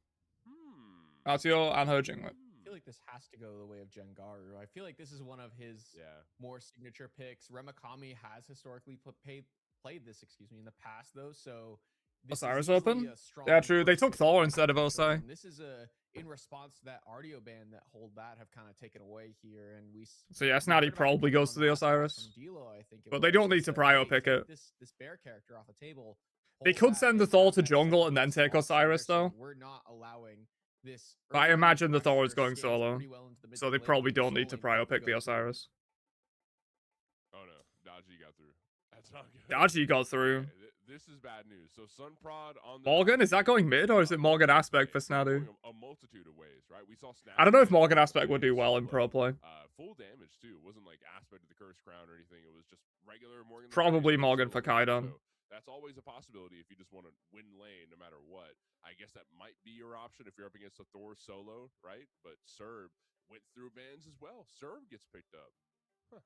RTO and her Jinglet. I feel like this has to go the way of Jangaru. I feel like this is one of his more signature picks. Ramakami has historically played this, in the past though. So Osiris open? Yeah, true. They took Thor instead of Osai. This is in response to that RDO ban that Hold That have kind of taken away here, and we. So yeah, Snotty probably goes to the Osiris, but they don't need to prio pick it. This bear character off the table. They could send the Thor to jungle and then take Osiris though. We're not allowing this. I early imagine the Thor is pressure going scales solo, pretty well into the mid so to they late probably game. don't need to Soul Lane prio pick the go through. Osiris. Oh no, Dodgy got through. That's not good. Dodgy got through. Okay, this is bad news. So Sunprod on the Morgan, is that going mid or is it Morgan Aspect for Snadu? A multitude of ways, right? We saw Snadu. I don't know if Morgan Aspect would do well in pro play. Full damage too. It wasn't like Aspect of the Curse Crown or anything. It was just regular Morgan. Probably Morgan for Kaidan. So that's always a possibility if you just want to win lane no matter what. I guess that might be your option if you're up against a Thor solo, right? But Serb went through bans as well. Serb gets picked up. Huh.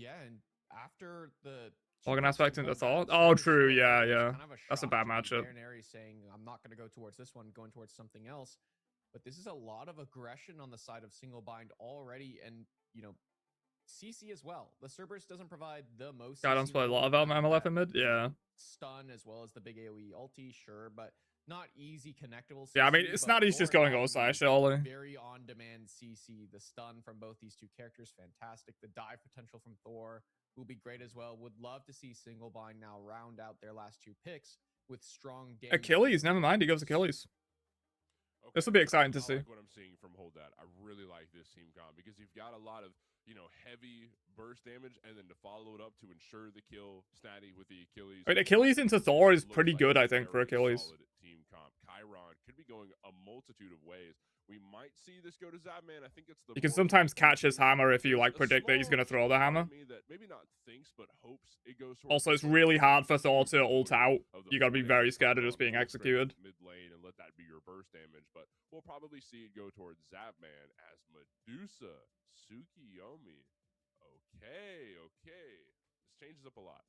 Yeah, and after the Morgan Aspect into Thor? match, Oh, Serb true. Shield, Yeah, it was yeah. kind of a That's a shock bad to be matchup. Baron Ares saying, I'm not going to go towards this one, going towards something else. But this is a lot of aggression on the side of single bind already, and you know, CC as well. The Cerberus doesn't provide the most. Kaidan's CC played a lot of with MLF that in mid. Yeah. stun as well as the big AoE ulti, sure, but not easy connectable. Yeah, I mean, CC, it's but not easy Thor just going and Osiris, Agni, surely. very on-demand CC. The stun from both these two characters, fantastic. The dive potential from Thor will be great as well. Would love to see Single Bind now round out their last two picks with strong damage. Achilles, never mind. He goes Achilles. Okay. This will be exciting to I see. like what I'm seeing from Hold That. I really like this team comp because you've got a lot of, heavy burst damage, and then to follow it up to ensure the kill, Snatty with the Achilles. Wait, Achilles into Thor is Looks pretty like good, a I think, for very Achilles. solid team comp. Chiron could be going a multitude of ways. We might see this go to Zabman. I think it's the You can more sometimes catch his team. hammer if you There's like a predict that he's small going to throw the part hammer. of me that maybe not thinks but hopes it goes towards Also, it's the really first hard for pick Thor of to ult out. the You got to be four very damage scared of Chiron just being full strength executed. mid lane and let that be your burst damage. But we'll probably see it go towards Zabman as Medusa Tsukiyomi. Okay. This changes up a lot.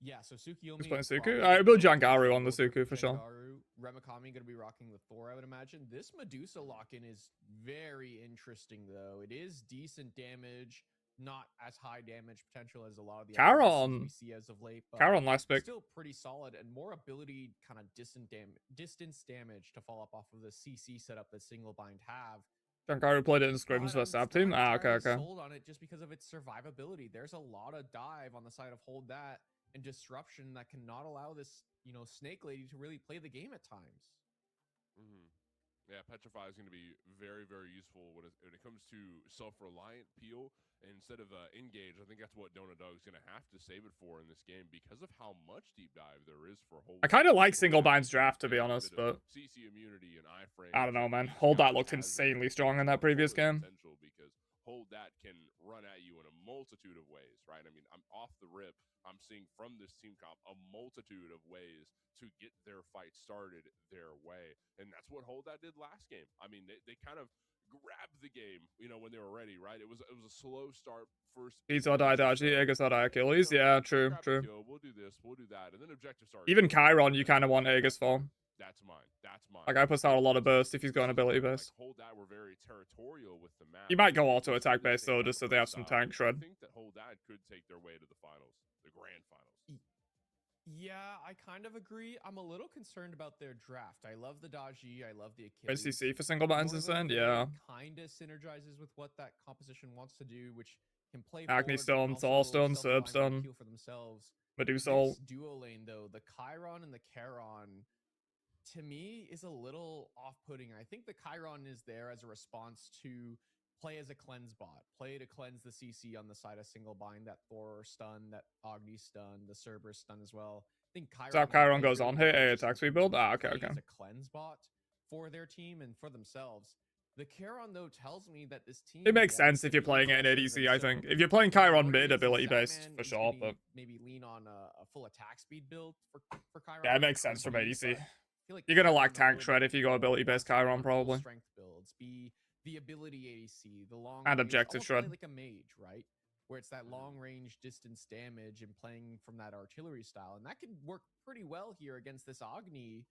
Yeah, so Tsukiyomi. Who's playing Suku? probably I will going Jangaru to on the go Suku for sure. Jangaru. Remikami going to be rocking the Thor, I would imagine. This Medusa lock-in is very interesting, though. It is decent damage, not as high damage potential as a lot of the other Charon. we see as of late. But Charon last pick. still pretty solid and more ability, kind of distance damage to fall up off of the CC setup that Single Bind have. Jangaru played it in scrims But versus I'm Sab team. not Ah, okay, entirely okay. sold on it just because of its survivability. There's a lot of dive on the side of Hold That and disruption that cannot allow this, Snake Lady to really play the game at times. Yeah, Petrify is going to be very, very useful when it comes to self-reliant peel instead of engage. I think that's what Donut Dog's going to have to save it for in this game because of how much deep dive there is for Hold. I kind of like Single Bind's draft, to be honest, but CC immunity and iframe. I don't know, man. Hold That looked insanely strong in that previous game. Because Hold That can run at you in a multitude of ways, right? I mean, I'm off the rip. I'm seeing from this team comp a multitude of ways to get their fight started their way. And that's what Hold That did last game. I mean, they kind of grabbed the game, when they were ready, right? It was a slow start first. Pizza die Daji, Aegis die Achilles. Yeah, true. We'll do this, we'll do that. And then objective started. Even Chiron, you kind of want Aegis for. That's mine. Like, I puts out a lot of burst if he's going ability based. Hold That we're very territorial with the map. You might go auto attack based though, just so they have some tank shred. I think that Hold That could take their way to the finals, the grand finals. Yeah, I kind of agree. I'm a little concerned about their draft. I love the Daji, I love the Achilles. CC for Single Binds this end, yeah. Kind of synergizes with what that composition wants to do, which can play Agni forward, but Stone, also Soul Stone, self-reliant Serb Stone, and heal for themselves. Medusa This ult. duo lane, though, the Chiron and the Charon, to me, is a little off-putting. I think the Chiron is there as a response to play as a cleanse bot, play to cleanse the CC on the side of Single Bind, that Thor stun, that Agni stun, the Cerberus stun as well. I think Chiron, Chiron goes on here, attack speed build. Ah, okay, playing okay. as a cleanse bot for their team and for themselves. The Charon, though, tells me that this team... It makes sense if you're playing it in ADC, I think. If you're playing Chiron mid, ability based, for sure, but... Maybe lean on a full attack speed build for Chiron. Yeah, it makes sense from ADC. Like you're gonna lack Chiron tank shred if you go ability based Chiron, probably. Strength builds, be the ability ADC, the long and range, objective shred, like a mage, right? Where it's that long range distance damage and playing from that artillery style, and that can work pretty well here against this Agni.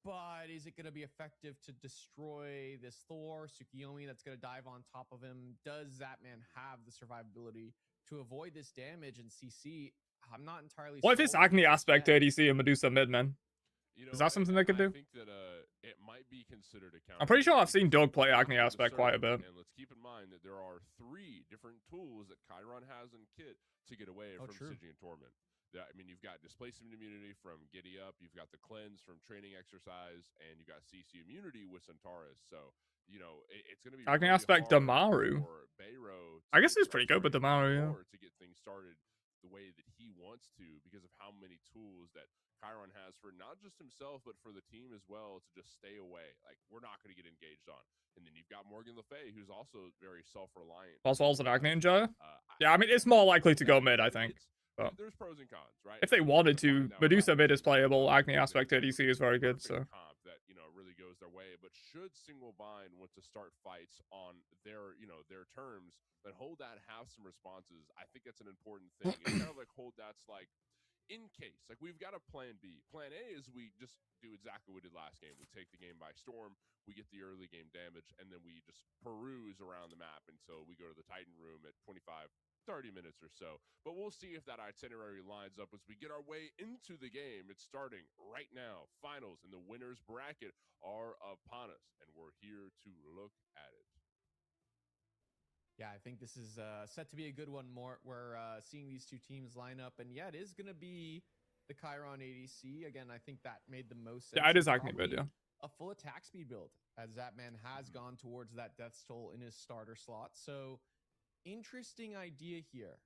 But is it going to be effective to destroy this Thor Tsukiyomi that's going to dive on top of him? Does Zatman have the survivability to avoid this damage and CC? I'm not entirely. What if it's Agni aspect ADC and Medusa mid, man? Is that something they could do? I think that it might be considered a counter. I'm pretty sure I've seen Doug play Agni aspect quite a bit. And let's keep in mind that there are 3 different tools that Chiron has in kit to get away from Stygian Torment. I mean, you've got displacement immunity from Giddy Up, you've got the cleanse from training exercise, and you've got CC immunity with Centaurus. So, you know, it's going to be I can really aspect hard Damaru. for Bayro I guess he's pretty good with Damaru, yeah. to get things started the way that he wants to because of how many tools that Chiron has for not just himself, but for the team as well to just stay away. Like, we're not going to get engaged on. And then you've got Morgan Le Fay, who's also very self-reliant. Oswald's an Agni Ninja. Yeah, I mean, it's more likely to go mid, I think. But there's pros and cons, right? if they wanted to, Medusa mid is playable. Agni aspect ADC is very good, so. Comp that, you know, really goes their way. But should single bind want to start fights on their, you know, their terms, then hold that have some responses. I think that's an important thing. It's kind of like hold that's like in case, like we've got a plan B. Plan A is we just do exactly what we did last game. We take the game by storm, we get the early game damage, and then we just peruse around the map until we go to the Titan room at 25, 30 minutes or so. But we'll see if that itinerary lines up as we get our way into the game. It's starting right now. Finals and the winner's bracket are upon us, and we're here to look at it. Yeah, I think this is set to be a good one. We're seeing these two teams line up, and yeah, it is going to be the Chiron ADC. Again, I think that made the most sense. Yeah, it is Agni mid, yeah. A full attack speed build, as Zapman has gone towards that Death Toll in his starter slot. So, interesting idea here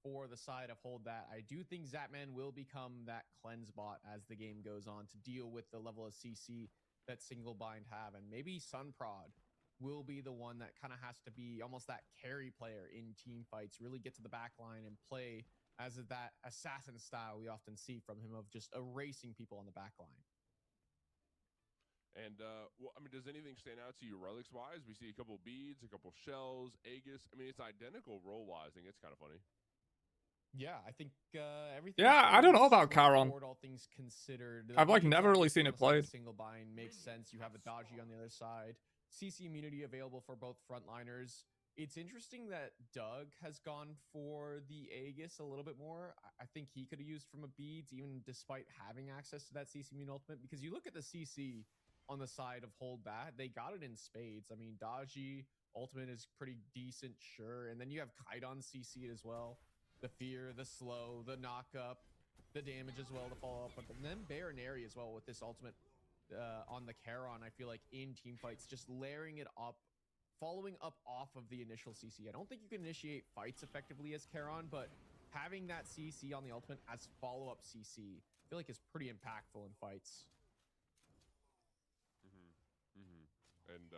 for the side of Hold That. I do think Zapman will become that cleanse bot as the game goes on to deal with the level of CC that Single Bind have, and maybe Sunprod will be the one that kind of has to be almost that carry player in team fights, really get to the back line and play as that assassin style we often see from him of just erasing people on the back line. And, well, I mean, does anything stand out to you relics-wise? We see a couple beads, a couple shells, Aegis. I mean, it's identical role-wise. I think it's kind of funny. Yeah, I think everything. Yeah, I don't know about Chiron. All things considered, I've like never really seen it played. Single bind makes sense. You have a dodgy on the other side. CC immunity available for both frontliners. It's interesting that Doug has gone for the Aegis a little bit more. I think he could have used from a beads, even despite having access to that CC immune ultimate. Because you look at the CC on the side of Hold That, they got it in spades. I mean, Dodgy ultimate is pretty decent, sure. And then you have Kaidan CC as well. The fear, the slow, the knock up, the damage as well, the follow up. But then Baronary as well with this ultimate on the Charon. I feel like in team fights, just layering it up, following up off of the initial CC. I don't think you can initiate fights effectively as Charon, but having that CC on the ultimate as follow-up CC, I feel like is pretty impactful in fights. And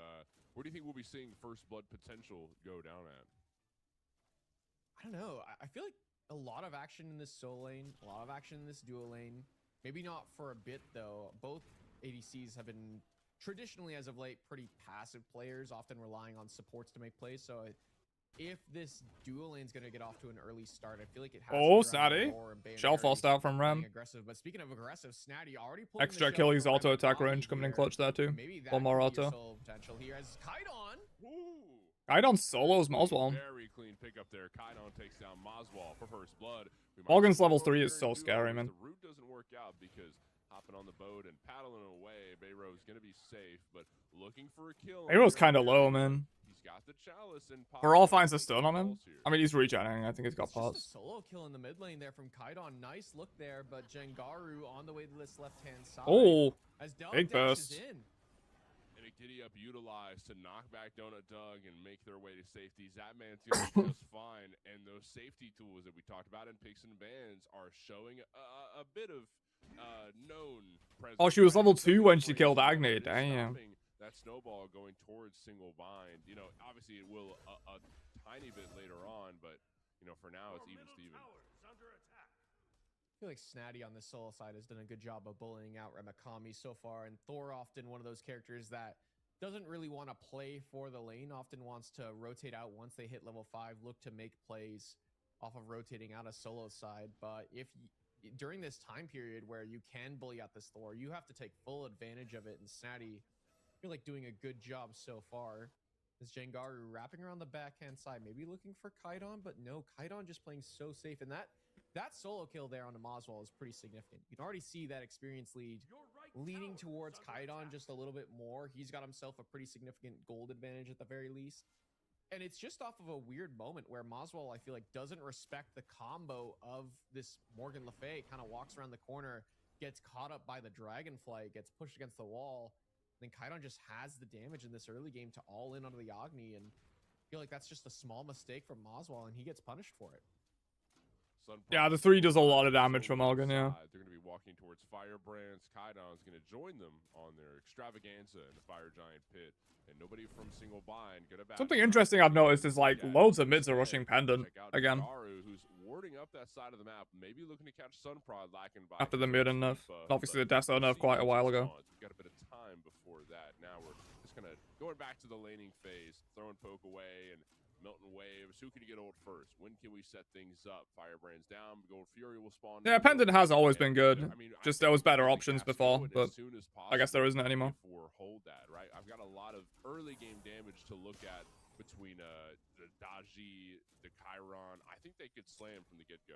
where do you think we'll be seeing First Blood potential go down at? I don't know. I feel like a lot of action in this solo lane, a lot of action in this duo lane. Maybe not for a bit, though. Both ADCs have been traditionally, as of late, pretty passive players, often relying on supports to make plays. So if this duo lane's going to get off to an early start, I feel like it has to be Snatty. Shell falls out from Rem. Aggressive. But speaking of aggressive, Snatty already pulling Extra the shell Achilles for auto attack Rem range coming in here. clutch there too. Maybe that One more could be your auto. solo potential here as Kaidan. Kaidan solos Moswell. Very clean pickup there. Kaidan takes down Moswell for First Blood. Morgan's level 3 is so scary, man. The route doesn't work out because hopping on the boat and paddling away, Bayro's going to be safe, but looking for a kill. Bayro's kind of low, man. He's got the chalice and All finds a stun on him. I mean, he's regenerating. I think he's got Just pots. a solo kill in the mid lane there from Kaidan. Nice look there, but Jengaru on the way to this left-hand side. Oh, as Doug big dashes burst. in. And a giddy up utilized to knock back Donut Doug and make their way to safety. Zapman's going to be just fine. And those safety tools that we talked about in Picks and Bans are showing a bit of known presence. Oh, she was level 2 when she killed Agni. Damn. That snowball going towards single bind. You know, obviously it will a tiny bit later on, but, you know, for now it's even Steven. I feel like Snatty on the solo side has done a good job of bullying out Remakami so far, and Thor often one of those characters that doesn't really want to play for the lane, often wants to rotate out once they hit level 5, look to make plays off of rotating out a solo side. But if during this time period where you can bully out this Thor, you have to take full advantage of it, and Snatty, I feel like doing a good job so far. Is Jengaru wrapping around the backhand side, maybe looking for Kaidan, but no, Kaidan just playing so safe, and that solo kill there on the Moswell is pretty significant. You can already see that experience lead leaning towards Kaidan just a little bit more. He's got himself a pretty significant gold advantage at the very least. And it's just off of a weird moment where Moswell, I feel like, doesn't respect the combo of this Morgan Le Fay, kind of walks around the corner, gets caught up by the Dragonflight, gets pushed against the wall. Then Kairon just has the damage in this early game to all in onto the Agni, and I feel like that's just a small mistake from Moswell, and he gets punished for it. Yeah, the 3 does a lot of damage from Morgan, yeah. They're going to be walking towards Firebrands. Kaidon's going to join them on their extravaganza in the Fire Giant pit. And nobody from single bind going to Something interesting I've noticed is like loads of mids are rushing Pendant again. Garu, who's warding up that side of the map, maybe looking to catch Sunprod lacking by After the mid and nerf. Obviously the Deso nerf quite a while ago. We've got a bit of time before that. Now we're just going to going back to the laning phase, throwing poke away and Milton waves. Who can get ult first? When can we set things up? Firebrand's down. Gold Fury will spawn. Yeah, Pendant has always been good. I mean, just there was better options before, but I guess there isn't anymore. Hold that, right? I've got a lot of early game damage to look at between the Daji, the Kairon. I think they could slam from the get-go.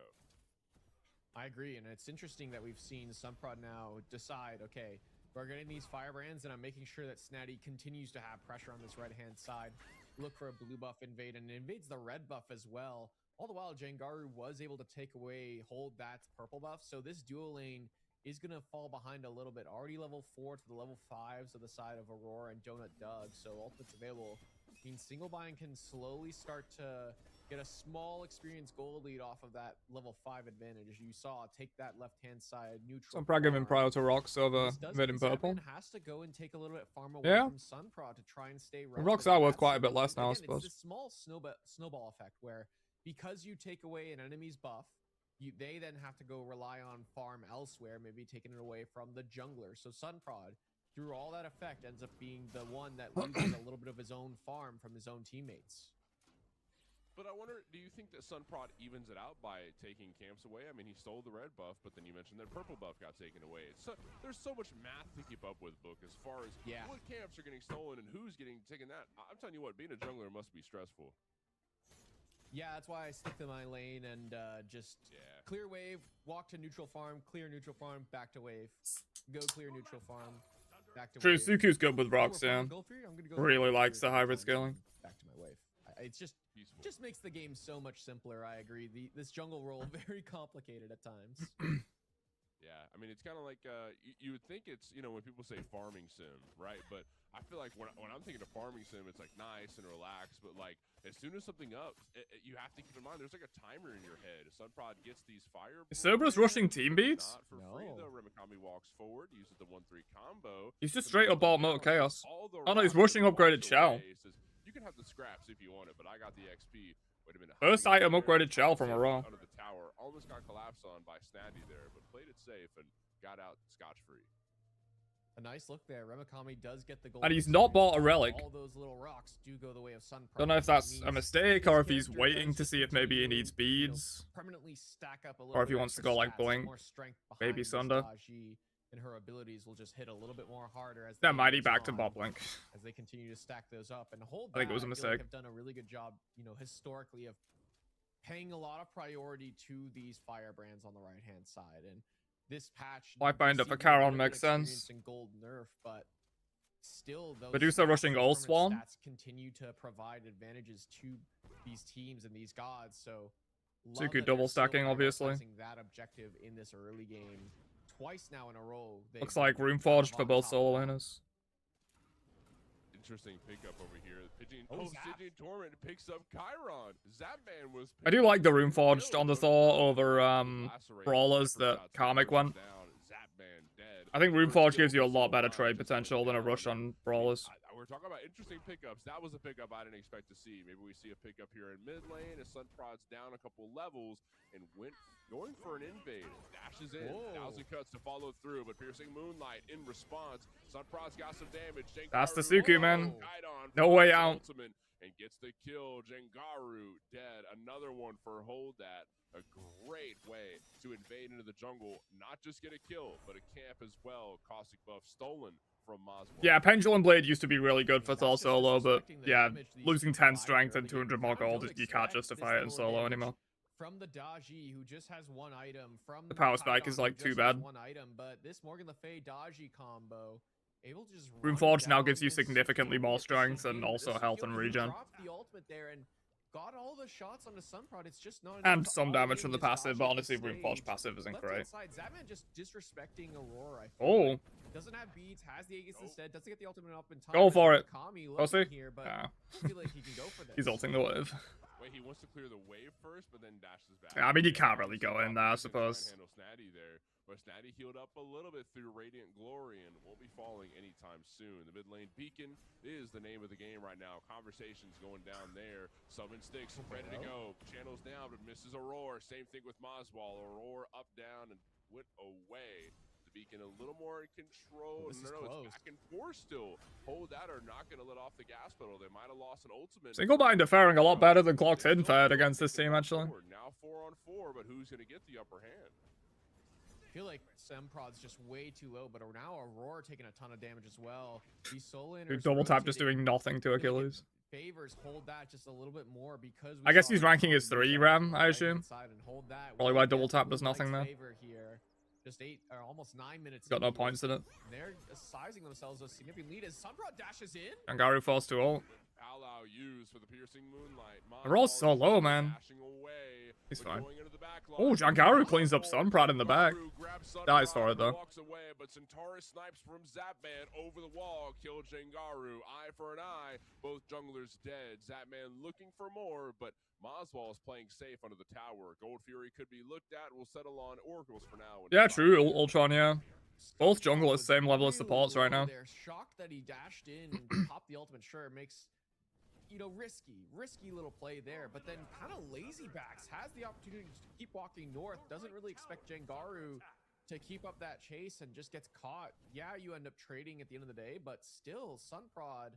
I agree, and it's interesting that we've seen Sunprod now decide, okay, we're getting these Firebrands, and I'm making sure that Snatty continues to have pressure on this right-hand side. Look for a blue buff invade, and it invades the red buff as well. All the while, Jangaru was able to take away, hold that purple buff, so this dual lane is going to fall behind a little bit. Already level 4 to the level 5s of the side of Aurora and Donut Doug, so ultimate's available. Means single bind can slowly start to get a small experience gold lead off of that level 5 advantage. As you saw, take that left-hand side neutral. So I'm probably giving prior to Rocks over mid and purple. Has to go and take a little bit farm away from Sunprod to try and stay relevant. Rocks are worth quite a bit less now, I suppose. It's this small snowball effect where because you take away an enemy's buff, they then have to go rely on farm elsewhere, maybe taking it away from the jungler. So Sunprod, through all that effect, ends up being the one that loses a little bit of his own farm from his own teammates. But I wonder, do you think that Sunprod evens it out by taking camps away? I mean, he stole the red buff, but then you mentioned that purple buff got taken away. There's so much math to keep up with, Book, as far as what camps are getting stolen and who's getting taken that. I'm telling you what, being a jungler must be stressful. Yeah, that's why I stick to my lane and just clear wave, walk to neutral farm, clear neutral farm, back to wave. Go clear neutral farm, back to True, wave. Suku's good with rocks, yeah. Really likes the hybrid scaling. Back to my wave. It's just makes the game so much simpler, I agree. This jungle role very complicated at times. Yeah, I mean, it's kind of like, you would think it's, you know, when people say farming sim, right? But I feel like when I'm thinking of farming sim, it's like nice and relaxed, but like as soon as something up, you have to keep in mind there's like a timer in your head. Sunprod gets these fire. Is Cerberus rushing team beats? Not for free though. Remikami walks forward, uses the 1-3 combo. He's just straight up ball Motor Chaos. Oh no, he's rushing upgraded Shell. You can have the scraps if you want it, but I got the XP. Wait a minute. First item upgraded Shell from Aurora. Under the tower, almost got collapsed on by Snatty there, but played it safe and got out scotch-free. A nice look there. Remikami does get the gold. And he's not bought a relic. All those little rocks do go the way of Sunprod. Don't know if that's a mistake or if he's waiting to see if maybe he needs beads. Permanently stack up a little Or if he wants to go like Blink. Maybe Sunder. And her abilities will just hit a little bit more harder as that mighty back to bot Blink. As they continue to stack those up and hold. I think it was a mistake. Have done a really good job, you know, historically of paying a lot of priority to these Firebrands on the right-hand side. And this patch, Why find up a Charon makes sense. Gold nerf, but still, those Medusa rushing Old Swan continue to provide advantages to these teams and these gods. So Suku double stacking, obviously. That objective in this early game twice now in a row. Looks like room forged for both solo laners. Interesting pickup over here. Stygian Torment picks up Kairon. Zapman was. I do like the room forged on the Thor over Brawlers that Karmic went. I think room forged gives you a lot better trade potential than a rush on Brawlers. We're talking about interesting pickups. That was a pickup I didn't expect to see. Maybe we see a pickup here in mid lane as Sunprod's down a couple levels and going for an invade. Dashes in. 1,000 cuts to follow through, but piercing Moonlight in response. Sunprod's got some damage. That's the Suku, man. No way out. And gets the kill. Jangaru dead. Another one for Hold That. A great way to invade into the jungle. Not just get a kill, but a camp as well. Caustic buff stolen from Moswell. Yeah, Pendulum Blade used to be really good for Thor solo, but yeah, losing 10 strength and 200 more gold, you can't justify it in solo anymore. From the Daji, who just has one item. From the power spike is like too bad. One item, but this Morgan Le Fay Daji combo able to just run Runeforge now down gives you and significantly more get the shit strength and in. also This health kill, and he regen. dropped the ultimate there and got all the shots onto Sunprod. It's just not enough And to some all damage in from the his passive, dodge but at honestly, this Runeforge stage. passive isn't Left great. hand side, Zapman just disrespecting Aurora, I feel Oh, like. Doesn't have beats, has the Aegis instead, doesn't get the ultimate up in time. Go for it. Kami Go see. here, but Ah. I feel like he can go for this. He's ulting the wave. Wait, he wants to clear the wave first, but then dashes back. Yeah, I mean, you can't really go in there, I Obviously, gonna try and suppose. handle Snatty there, but Snatty healed up a little bit through Radiant Glory and won't be falling anytime soon. The mid lane beacon is the name of the game right now. Conversations going down there. Summon Sticks ready to go. Channels down, but misses Aurora. Same thing with Moswall. Aurora up, down, and went away. The beacon a little more in control. This is No, close. it's back and forth still. Hold that or not going to let off the gas pedal. They might have lost an ultimate. Single binder faring a lot better than Clock's Hidden fared against this team, actually. Now 4-on-4, but who's going to get the upper hand? I feel like Semprod's just way too low, but now Aurora taking a ton of damage as well. These soul Dude, inners double tap just rotating. doing nothing to Achilles. Favors hold that just a little bit more because I guess he's ranking his 3 Ram, I assume. Probably why double tap does nothing there. Here. Just 8 or almost 9 minutes. Got no into points in it. They're sizing themselves a significant lead as Sunprod dashes in. Angaru falls to ult. Allow used for the piercing moonlight. They're all so low, man. He's fine. Oh, Jangaru cleans up Sunprod in the back. Dies for it, though. Walks away, but Centaurus snipes from Zapman over the wall. Killed Jangaru. Eye for an eye. Both junglers dead. Zapman looking for more, but Moswall is playing safe under the tower. Gold Fury could be looked at. We'll settle on Oracles for now. Yeah, true. Ultron, yeah. Both junglers, same level of supports right now. They're shocked that he dashed in and popped the ultimate. Sure, it makes, you know, risky little play there, but then kind of lazy backs, has the opportunity to keep walking north, doesn't really expect Jangaru to keep up that chase and just gets caught. Yeah, you end up trading at the end of the day, but still, Sunprod,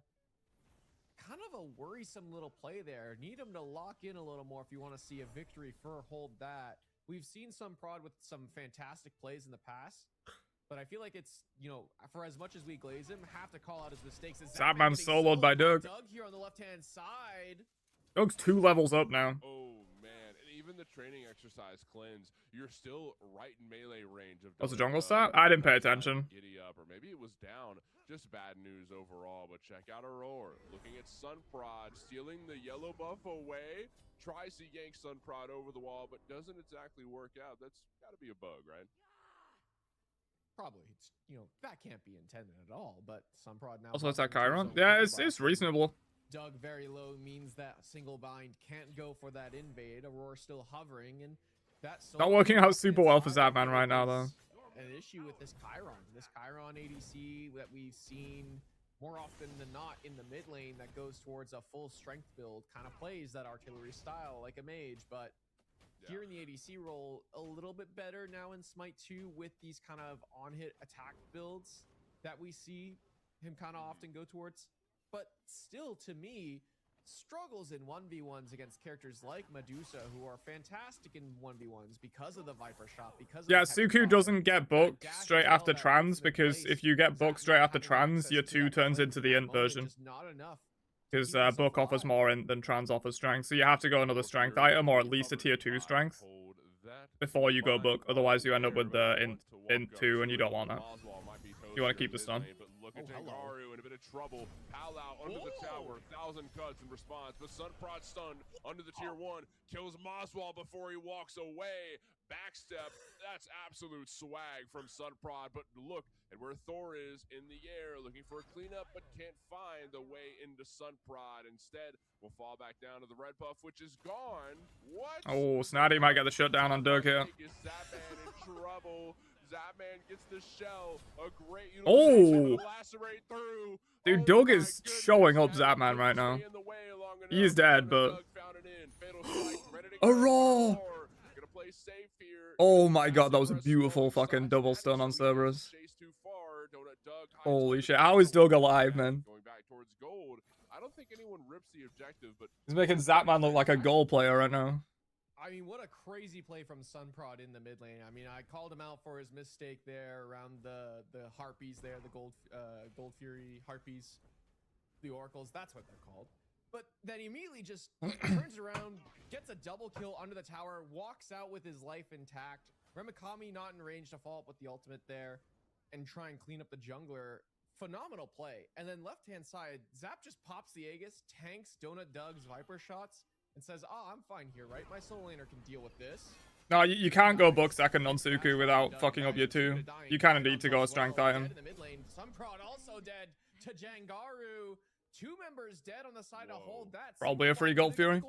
kind of a worrisome little play there. Need him to lock in a little more if you want to see a victory for Hold That. We've seen Sunprod with some fantastic plays in the past, but I feel like it's, you know, for as much as we glaze him, have to call out his mistakes. Zapman soloed by Doug. Doug here on the left-hand side. Doug's 2 levels up now. Oh, man. And even the training exercise cleanse, you're still right in melee range of What's the Doug. jungle stat? I didn't pay attention. Giddy up, or maybe it was down. Just bad news overall, but check out Aurora. Looking at Sunprod, stealing the yellow buff away. Tries to yank Sunprod over the wall, but doesn't exactly work out. That's got to be a bug, right? Probably, it's, you know, that can't be intended at all, but Sunprod now... Also, it's that hovering Chiron. to his own Yeah, kickoff. it's reasonable. Doug very low means that single bind can't go for that invade. Aurora still hovering, and that's Not working out super well for Zapman right now, though. An issue with this Chiron ADC that we've seen more often than not in the mid lane that goes towards a full strength build, kind of plays that artillery style like a mage, but here in the ADC role, a little bit better now in Smite 2 with these kind of on-hit attack builds that we see him kind of often go towards. But still, to me, struggles in 1v1s against characters like Medusa, who are fantastic in 1v1s because of the Viper shot, because of Yeah, the type of Suku fire. doesn't get booked Dash straight as well, after that trans, ultimate because place, if you get booked straight not after having trans, access your to 2 that turns clip into in the that int moment, version. just not enough to Because keep yourself book offers alive. more int than trans offers strength, so you have to go another strength item, or at least a tier 2 strength, before you go book. Otherwise, you end up with the int 2, and you don't want that. You want to keep the stun. Look at Jangaru in a bit of trouble. Palau under the tower, 1,000 cuts in response, but Sunprod stunned under the tier 1, kills Moswall before he walks away. Backstep, that's absolute swag from Sunprod, but look at where Thor is in the air, looking for a cleanup, but can't find the way into Sunprod. Instead, will fall back down to the red buff, which is gone. What? Oh, Snatty might get the shutdown on Doug here. Zapman in trouble. Zapman gets the shell. A great Oh. utilization to lacerate through. Dude, Oh Doug my is goodness, showing up Zapman Zapman right now. stay in the way long He is enough. dead, but... Doug found it in. Fatal strike, ready to Aurora! go. Gonna play safe here. Oh my god, that was a Press beautiful slow fucking side. double That stun on is really Cerberus. chase too far. Don't let Doug hide Holy to shit, the how is middle. Doug alive, man? Going back towards gold. I don't think anyone rips the objective, but He's making Zapman look like a goal player right now. I mean, what a crazy play from Sunprod in the mid lane. I mean, I called him out for his mistake there around the harpies there, the gold fury harpies, the oracles. That's what they're called. But then he immediately just turns around, gets a double kill under the tower, walks out with his life intact. Remikami not in range to follow up with the ultimate there and try and clean up the jungler. phenomenal play. And then left-hand side, Zap just pops the Aegis, tanks Donut Doug's Viper shots, and says, "Oh, I'm fine here, right? My solo laner can deal with this." No, you can't go book second on Suku without fucking up your 2. You kind of need to go a strength item. In the mid lane, Sunprod also dead to Jangaru. 2 members dead on the side to hold that. Probably a free Gold Fury.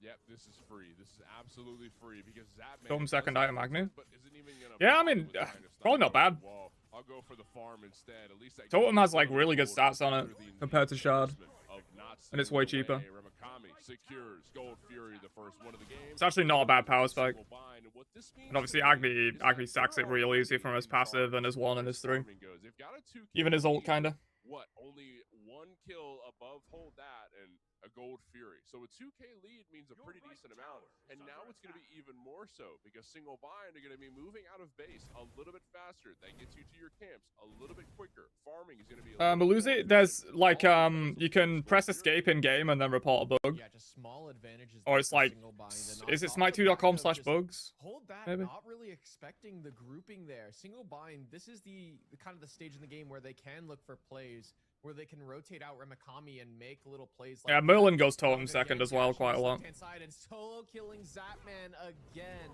Yep, this is free. This is absolutely free because that Go him second item, Agnew. but isn't even gonna Yeah, I mean, bother with line of probably not sight. bad. Well, I'll go for the farm instead. At least that Totem gives has me like the really good gold stats on it under the compared to Shard, of not and it's seeing way the cheaper. way. Ramakami secures Gold Fury, the first one of the game. It's actually not a bad power spike. Single bind. And what this means And obviously to me is Agni that stacks it there real are easy from his passive and his 1 and his 3. farming goes. They've got a 2K Even his ult lead. kinda. What, only 1 kill above hold that and a Gold Fury. So a 2K lead means a pretty decent amount. And now it's going to be even more so because single bind are going to be moving out of base a little bit faster. That gets you to your camps a little bit quicker. Farming is going to be Maluzi, there's like you can press escape in game and then report a bug. Yeah, just small advantages. Or it's like, is it smite2.com/bugs? Hold that. Maybe. Not really expecting the grouping there. Single bind. This is the kind of the stage in the game where they can look for plays where they can rotate out Ramakami and make little plays. Like Yeah, Merlin goes totem second as well, quite a lot. Side and solo killing Zapman again.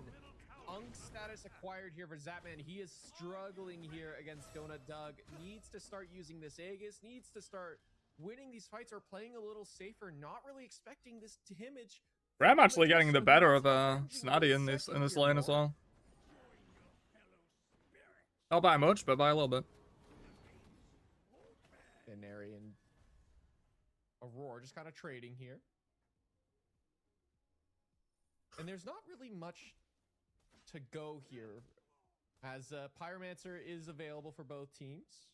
Unk status acquired here for Zapman. He is struggling here against Donut Doug. Needs to start using this Aegis. Needs to start winning these fights or playing a little safer. Not really expecting this image. Ram actually getting the better of Snotty in this lane as well. Not by much, but by a little bit. Neri and Aurora just kind of trading here. And there's not really much to go here as Pyromancer is available for both teams.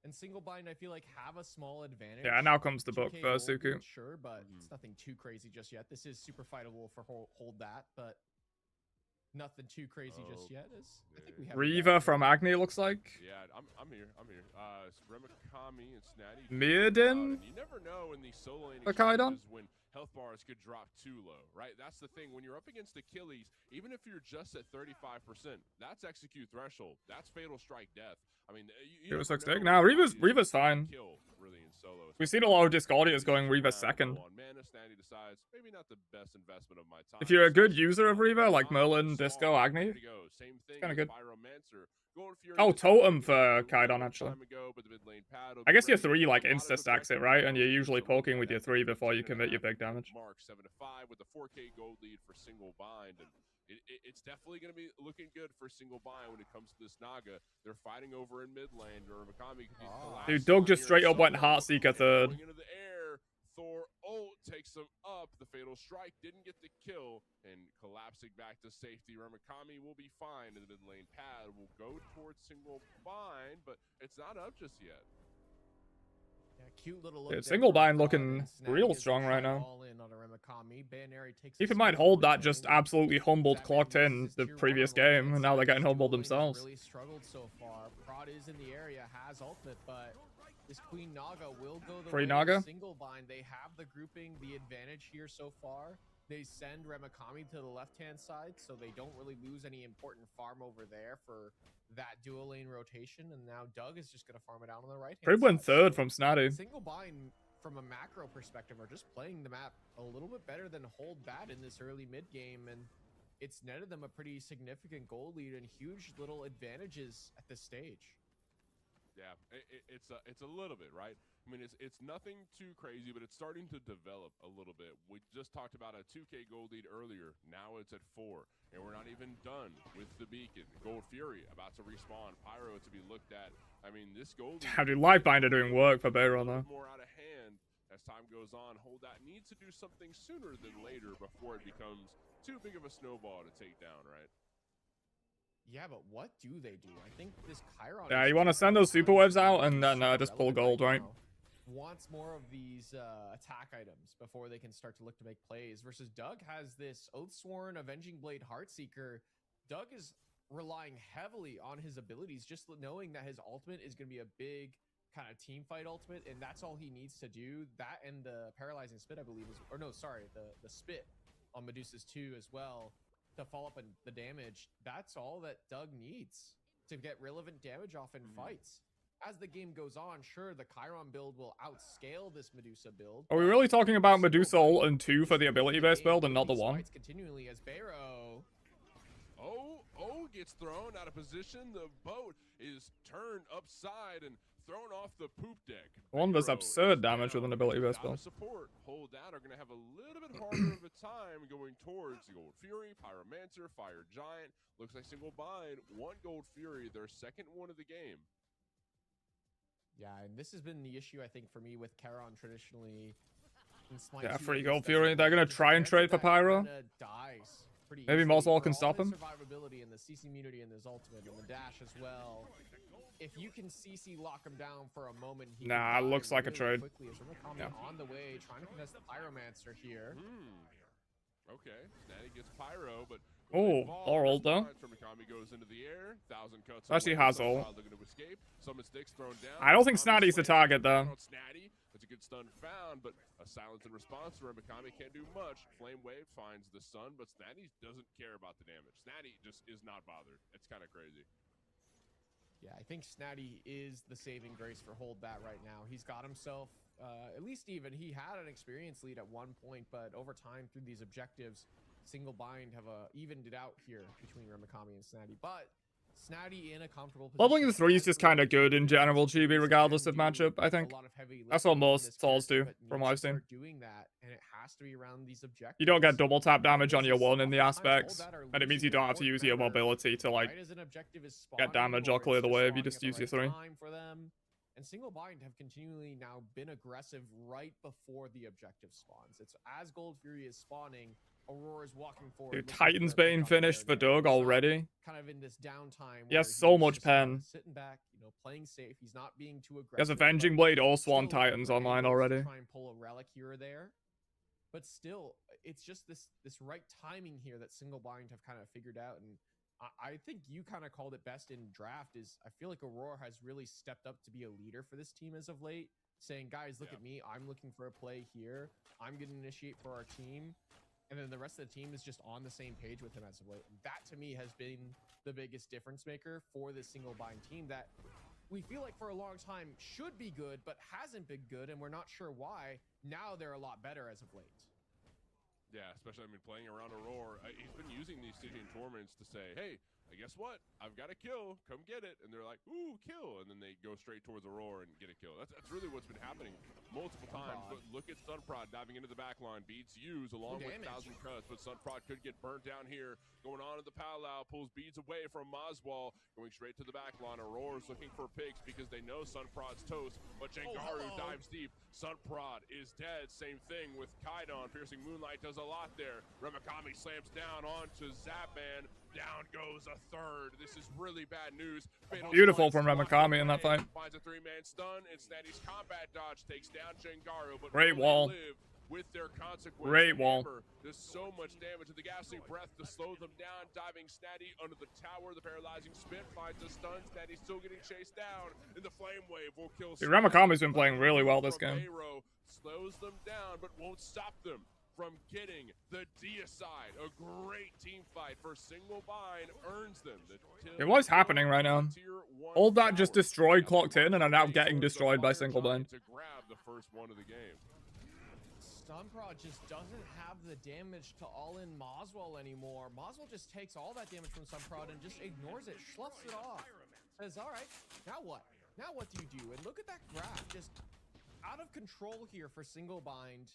And single bind, I feel like, have a small advantage. Yeah, now comes the book 2K for gold, Suku. Sure, but it's nothing too crazy just yet. This is super fightable for hold that, but nothing too crazy just yet. I think we have Reaver from Agni looks like. Yeah, I'm here. Ramakami and Snatty. Mirrodin? You never know in these solo laning For Kaidan? challenges when health bars could drop too low, right? That's the thing. When you're up against Achilles, even if you're just at 35%, that's execute threshold. That's fatal strike death. I mean, you It was never like stick. know Now when Reaver's fine. kill, really, in solo. We've seen a lot of Discordias going Reaver second. On mana, Snatty decides maybe not the best investment of my time. If you're a good user of Reaver, like Merlin, Disco, Agni, Same thing. kinda good. Pyromancer. Gold Fury Oh, was Totem for a long Kaidan, actually. time ago, but the mid lane pad will I be guess your ready. 3 like A lot of insta-stacks it, aggressive right? And you're approach, usually so poking look with at your that 3 before you 13.5 commit your big damage. Mark 7-5 with a 4K gold lead for single bind, and it's definitely going to be looking good for single bind when it comes to this Naga. They're fighting over in mid lane, or Mikami could be collapsed Dude, Doug on just here straight up went solo, Heartseeker and third. going into the air. Thor ult takes him up. The fatal strike didn't get the kill, and collapsing back to safety. Ramakami will be fine in the mid lane pad. Will go towards single bind, but it's not up just yet. Yeah, cute little look Yeah, there single from bind Rod, looking and Snatty real is strong right now. all in on a Ramakami. Baneri takes Keep a in mind, small hold that return. just absolutely humbled Zapman clocked uses in his the tier 1 previous on the left-hand game, and now they're side. getting His humbled dual lane has themselves. Really struggled so far. Prod is in the area, has ultimate, but this Queen Naga will go the Free way of Naga? single bind. They have the grouping, the advantage here so far. They send Ramakami to the left-hand side, so they don't really lose any important farm over there for that dual lane rotation. And now Doug is just going to farm it out on the right-hand side. Crib went third So from Snotty. single bind, from a macro perspective, are just playing the map a little bit better than hold that in this early mid game, and it's netted them a pretty significant goal lead and huge little advantages at this stage. Yeah, it's a little bit, right? I mean, it's nothing too crazy, but it's starting to develop a little bit. We just talked about a 2K gold lead earlier. Now it's at 4, and we're not even done with the beacon. Gold Fury about to respawn. Pyro to be looked at. I mean, this gold lead Damn, dude, Livebinder doing work for Bayron though. more out of hand as time goes on. Hold that needs to do something sooner than later before it becomes too big of a snowball to take down, right? Yeah, but what do they do? I think this Chiron... Yeah, is you want to just send those super waves out and then super just pull relevant gold, right? now. Wants more of these attack items before they can start to look to make plays. Versus Doug has this Oathsworn, Avenging Blade, Heartseeker. Doug is relying heavily on his abilities, just knowing that his ultimate is going to be a big kind of team fight ultimate, and that's all he needs to do. That and the Paralyzing Spit, I believe, is... Or no, sorry, the Spit on Medusa's 2 as well, to follow up on the damage. That's all that Doug needs to get relevant damage off in fights. as the game goes on, sure, the Chiron build will outscale this Medusa build. Are we really talking about Medusa ult and 2 for the ability-based build and not the 1? Continually as Barrow. Oh, gets thrown out of position. The boat is turned upside and thrown off the poop deck. One does Bayro absurd is damage with down. an ability-based Without a build. support, hold down are going to have a little bit harder of a time going towards the Gold Fury, Pyromancer, Fire Giant. Looks like single bind, 1 Gold Fury, their second one of the game. Yeah, and this has been the issue, I think, for me with Charon traditionally. In Smite Yeah, 2, free at Gold least, Fury. that They're going to just try and gets trade for that Pyro. kinda dies pretty Maybe easily. Moswell For can all stop his him. Survivability and the CC immunity and his ultimate and the dash as well. If you can CC lock him down for a moment, he Nah, can die looks like a really trade. Quickly as Ramakami Yeah. on the way, trying to contest the Pyromancer here. Okay, Snatty gets Pyro, but Oh, our ult though. Ramakami goes into the air. 1,000 cuts. Actually away. has Sunprod ult. looking to escape. Summon sticks thrown down. I don't think Ramakami Snatty's the slams target, down though. on Snatty. That's a good stun found, but a silence in response. Ramakami can't do much. Flame Wave finds the sun, but Snatty doesn't care about the damage. Snatty just is not bothered. It's kind of crazy. Yeah, I think Snatty is the saving grace for Hold That right now. He's got himself, at least even, he had an experience lead at one point, but over time through these objectives, single bind have evened it out here between Ramakami and Snatty. But Snatty in a comfortable position. Leveling the 3 is as just the kind of good in lead, general, he GB, can regardless of do matchup, I a think. lot of heavy That's lifting what in most this souls do, character, but from needs what to I've seen. start doing that, and it has to be around these objectives. You don't get double tap damage on your This is 1 in the oftentimes aspects, Hold That are and it means you losing don't have to their use your member mobility to, like, right as an objective is get damage spawning, or or clear it's the just wave. You spawning just at the use your right 3. time for them. And single bind have continually now been aggressive right before the objective spawns. It's as Gold Fury is spawning, Aurora's walking forward. Dude, looking for a Titan's pick Bane on the finished for player there. Doug He's not already. kind of in this downtime. He has where so he's much just kinda pen. sitting back, playing safe. He's not being too aggressive. He has but Avenging Blade or Swan still Titans online able to already. Try and pull a relic here or there. But still, it's just this right timing here that single bind have kind of figured out. And I think you kind of called it best in draft is I feel like Aurora has really stepped up to be a leader for this team as of late, saying, guys, look at me. I'm looking for a play here. I'm going to initiate for our team. And then the rest of the team is just on the same page with him as of late. And that to me has been the biggest difference maker for this single bind team that we feel like for a long time should be good, but hasn't been good. And we're not sure why. Now they're a lot better as of late. Yeah, especially, playing around Aurora. He's been using these Stygian tournaments to say, hey, guess what? I've got a kill. Come get it. And they're like, ooh, kill. And then they go straight towards Aurora and get a kill. That's really what's been happening multiple times. But look at Sunprod diving into the back line. Beats Hughes along with 1,000 cuts. But Sunprod could get burnt down here. Going on in the powwow. Pulls beads away from Moswell. Going straight to the back line. Aurora's looking for picks because they know Sunprod's toast. But Jengaru dives deep. Sunprod is dead. Same thing with Kaidon. Piercing Moonlight does a lot there. Ramakami slams down onto Zapman. Down goes a third. This is really bad news. Beautiful from Ramakami in that fight. Finds a 3-man stun, and Snatty's combat dodge takes down Jengaru. But great wall. Live with their consequence. Great wall. Does so much damage to the gassing breath to slow them down. Diving Snatty under the tower. The paralyzing spin finds a stun. Snatty still getting chased down. And the flame wave will kill. Dude, Ramakami's been playing really well this game. Bayro slows them down, but won't stop them from getting the Decisive. A great team fight for single bind earns them. What's happening right now? All that just destroyed clocked in and are now getting destroyed by single bind. To grab the first one of the game. Sunprod just doesn't have the damage to all-in Moswell anymore. Moswell just takes all that damage from Sunprod and just ignores it, sloughs it off. Says, all right, now what? Now what do you do? And look at that graph, just out of control here for single bind.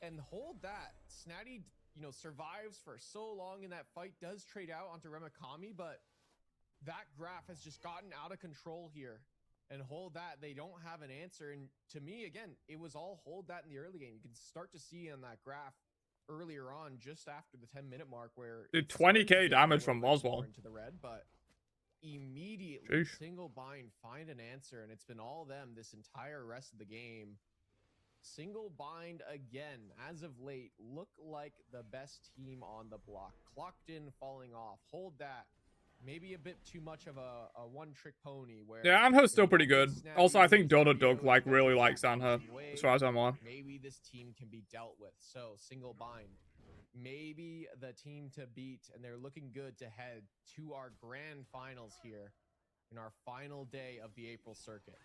And hold that. Snatty, survives for so long in that fight, does trade out onto Ramakami, but that graph has just gotten out of control here. And hold that, they don't have an answer. And to me, again, it was all hold that in the early game. You can start to see on that graph earlier on, just after the 10-minute mark, where Dude, 20k damage from Moswell. Into the red, but immediately single bind find an answer, and it's been all them this entire rest of the game. Single bind again, as of late, look like the best team on the block. Clocked in, falling off. Hold that. Maybe a bit too much of a one-trick pony. Where Yeah, Anher's still pretty good. Also, I think Dota Doug really likes Anher, as far as I'm aware. Maybe this team can be dealt with. So single bind, maybe the team to beat, and they're looking good to head to our grand finals here. in our final day of the April circuit.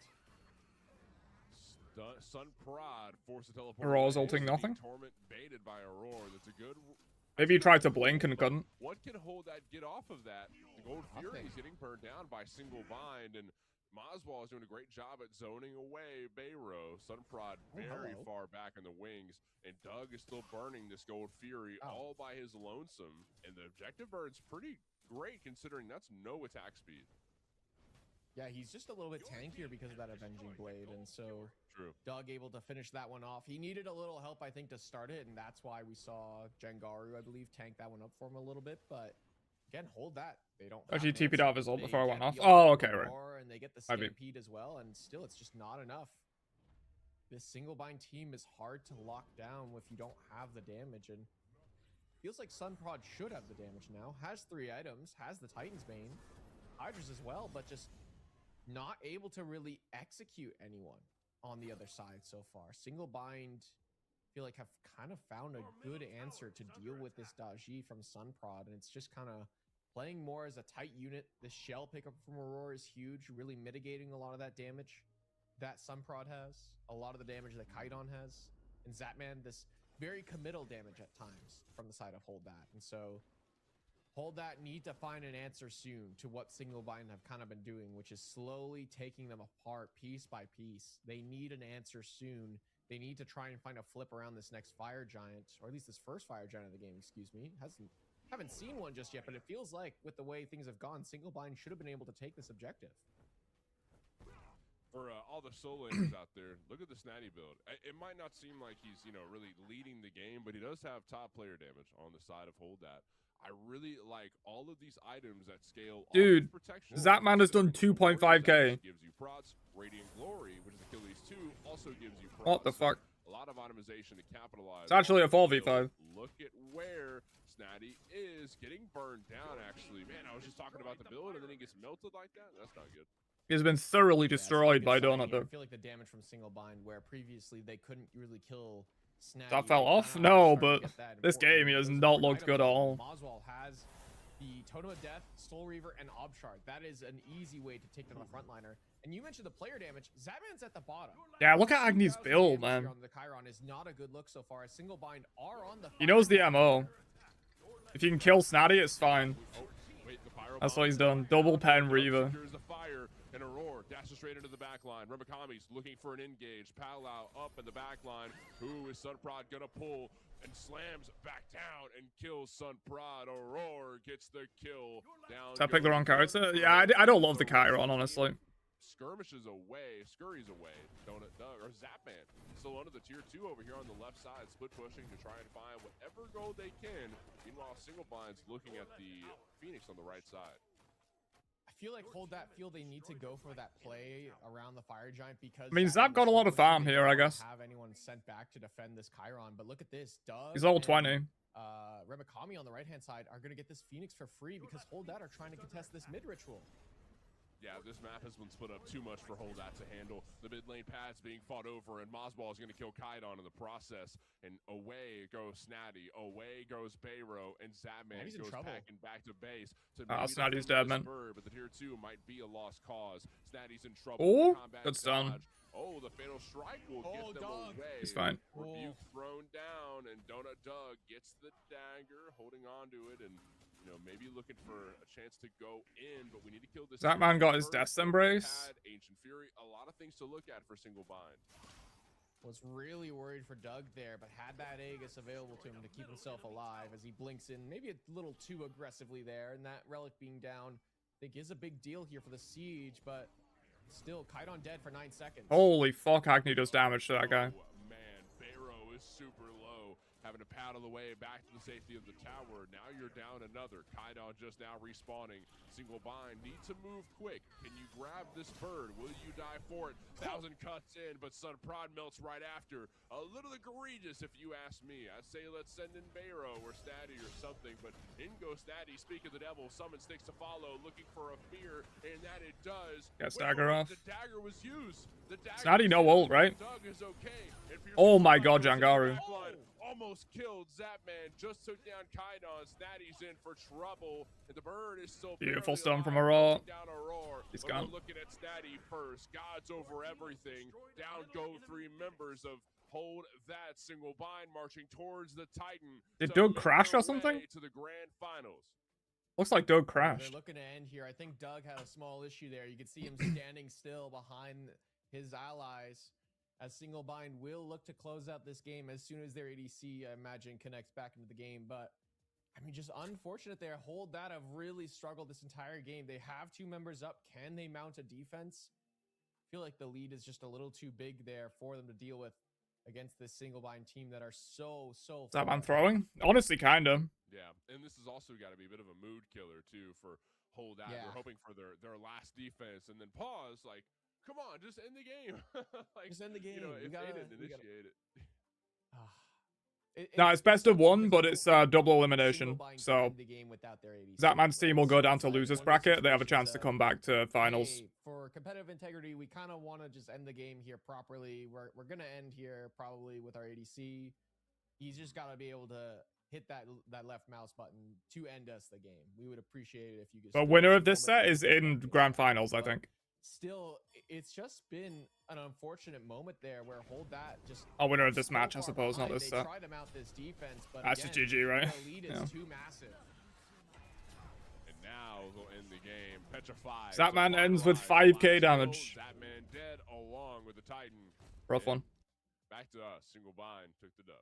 Sun Prod forced to teleport. Aurora's away. ulting nothing. Torment baited by Aurora. That's a good. Maybe he tried to blink and couldn't. What can hold that? Get off of that. The Gold Fury is getting burned down by single bind, and Moswall is doing a great job at zoning away Bayro. Sunprod very far back in the wings, and Doug is still burning this Gold Fury all by his lonesome. And the objective bird's pretty great considering that's no attack speed. Yeah, he's just a little bit tankier because of that Avenging Blade, and so Doug able to finish that one off. He needed a little help, I think, to start it, and that's why we saw Jengaru, I believe, tank that one up for him a little bit, but again, hold that. They don't Actually, have TP'd off his ult They before I get went off. the Oh, ult okay, right. and they get the I mean- Stampede as well, and still, it's just not enough. This single bind team is hard to lock down if you don't have the damage, and feels like Sunprod should have the damage now. Has 3 items, has the Titan's Bane, Hydra's as well, but just not able to really execute anyone on the other side so far. Single bind, I feel like have kind of found a good answer to deal with this Daji from Sunprod, and it's just kind of playing more as a tight unit. The shell pickup from Aurora is huge, really mitigating a lot of that damage that Sunprod has, a lot of the damage that Kaidan has, and Zapman, this very committal damage at times from the side of Hold That. And so Hold That need to find an answer soon to what Single Bind have kind of been doing, which is slowly taking them apart piece by piece. They need an answer soon. They need to try and find a flip around this next Fire Giant, or at least this first Fire Giant of the game, excuse me. Haven't seen one just yet, but it feels like with the way things have gone, Single Bind should have been able to take this objective. For all the solo laners out there, look at the Snatty build. It might not seem like he's, really leading the game, but he does have top player damage on the side of Hold That. I really like all of these items that scale. Dude, protection. Zapman has done 2.5k. Gives you prots. Radiant Glory, which is Achilles 2, also gives you prots. What the fuck? A lot of automation to capitalize. It's actually a 4v5. Look at where Snatty is getting burned down, actually. Man, I was just talking about the build, and then he gets melted like that? That's not good. He's been thoroughly destroyed by Donut, though. I feel like the damage from Single Bind, where previously they couldn't really kill Snatty. That fell off? No, but this game he has not looked good at all. Moswall has the Totem of Death, Soul Reaver, and Obshard. That is an easy way to take down a frontliner. And you mentioned the player damage. Zapman's at the bottom. Yeah, look at Agni's build, man. On the Chiron is not a good look so far. As Single Bind are on the. He knows the MO. If you can kill Snatty, it's fine. That's what he's done. Double pen Reaver. And Aurora dashes straight into the back line. Ramakami's looking for an engage. Palau up in the back line. Who is Sunprod gonna pull and slams back down and kills Sunprod. Aurora gets the kill. Down. Did I pick the wrong character? Yeah, I don't love the Chiron, honestly. Skirmishes away, scurries away. Donut Doug or Zapman still under the tier 2 over here on the left side, split pushing to try and find whatever gold they can. Meanwhile, Single Bind's looking at the Phoenix on the right side. I feel like Hold That feel they need to go for that play around the Fire Giant because I mean, Zap got a lot of farm here, I guess. Have anyone sent back to defend this Chiron, but look at this. Doug. He's all 20. Remakami on the right hand side are going to get this Phoenix for free because Hold That are trying to contest this mid ritual. Yeah, this map has been split up too much for Hold That to handle. The mid lane path's being fought over, and Mosball is going to kill Kaidan in the process. And away goes Snatty, away goes Bayro, and Zapman goes packing back to base. Snatty's dead, man. But the tier 2 might be a lost cause. Snatty's in trouble. Oh, good stun. Oh, the fatal strike will get them away. He's fine. Rebuke thrown down, and Donut Doug gets the dagger, holding on to it, and maybe looking for a chance to go in, but we need to kill this. That man got his Death Embrace. Ancient Fury, a lot of things to look at for Single Bind. Was really worried for Doug there, but had that Aegis available to him to keep himself alive as he blinks in maybe a little too aggressively there, and that Relic being down, I think is a big deal here for the Siege, but still, Kaidan dead for 9 seconds. Holy fuck, Agni does damage to that guy. Man, Bayro is super low. Having to paddle away back to the safety of the tower. Now you're down another. Kaidan just now respawning. Single Bind need to move quick. Can you grab this bird? Will you die for it? 1,000 cuts in, but Sunprod melts right after. A little egregious if you ask me. I'd say let's send in Bayro or Snatty or something, but in goes Snatty. Speak of the devil, summon sticks to follow, looking for a fear, and that it does. Got stagger off. The dagger was used. Snatty no ult, right? Doug is okay. Oh my god, Jangaru. Almost killed Zapman, just took down Kaidan. Snatty's in for trouble, and the bird is still beautiful stun from Aurora. down Aurora. He's But we're gone. looking at Snatty first. Gods over everything. Down go 3 members of Hold That. Single bind marching towards the Titan. Did to Doug make crash their or something? way to the grand finals. Looks like Doug They're crashed. looking to end here. I think Doug had a small issue there. You can see him standing still behind his allies as Single Bind will look to close out this game as soon as their ADC, I imagine, connects back into the game. But, I mean, just unfortunate there. Hold That have really struggled this entire game. They have 2 members up. Can they mount a defense? I feel like the lead is just a little too big there for them to deal with against this Single Bind team that are so Is that man far ahead. throwing? Honestly, kind of. Yeah, and this has also got to be a bit of a mood killer too for Hold Out. Yeah. They're hoping for their last defense and then pause. Like, come on, just end the game. Like, Just end the game. You know, We if they gotta- didn't initiate it. No, it's best of 1, but it's double elimination. Single-bind So can end the game without their ADC, Zatman's team will right? go So down it's to like losers one of those bracket. They have a chance situations to of, come back to finals. hey, for competitive integrity, we kind of want to just end the game here properly. We're gonna end here probably with our ADC. He's just got to be able to hit that left mouse button to end us the game. We would appreciate it if you could. But still winner take of a this moment set to is do that in game. grand finals, I But think. Still, it's just been an unfortunate moment there where Hold That just. Oh, winner of this so match, I far suppose, not behind. this They set. try to mount this defense, but That's again, just GG, right? the lead is Yeah. too massive. And now they'll end the game. Petrified. Zatman to ends with finalize 5k last damage. kill. Zatman dead along with the Titan. Rough And one. Back to us. Single bind took the dub.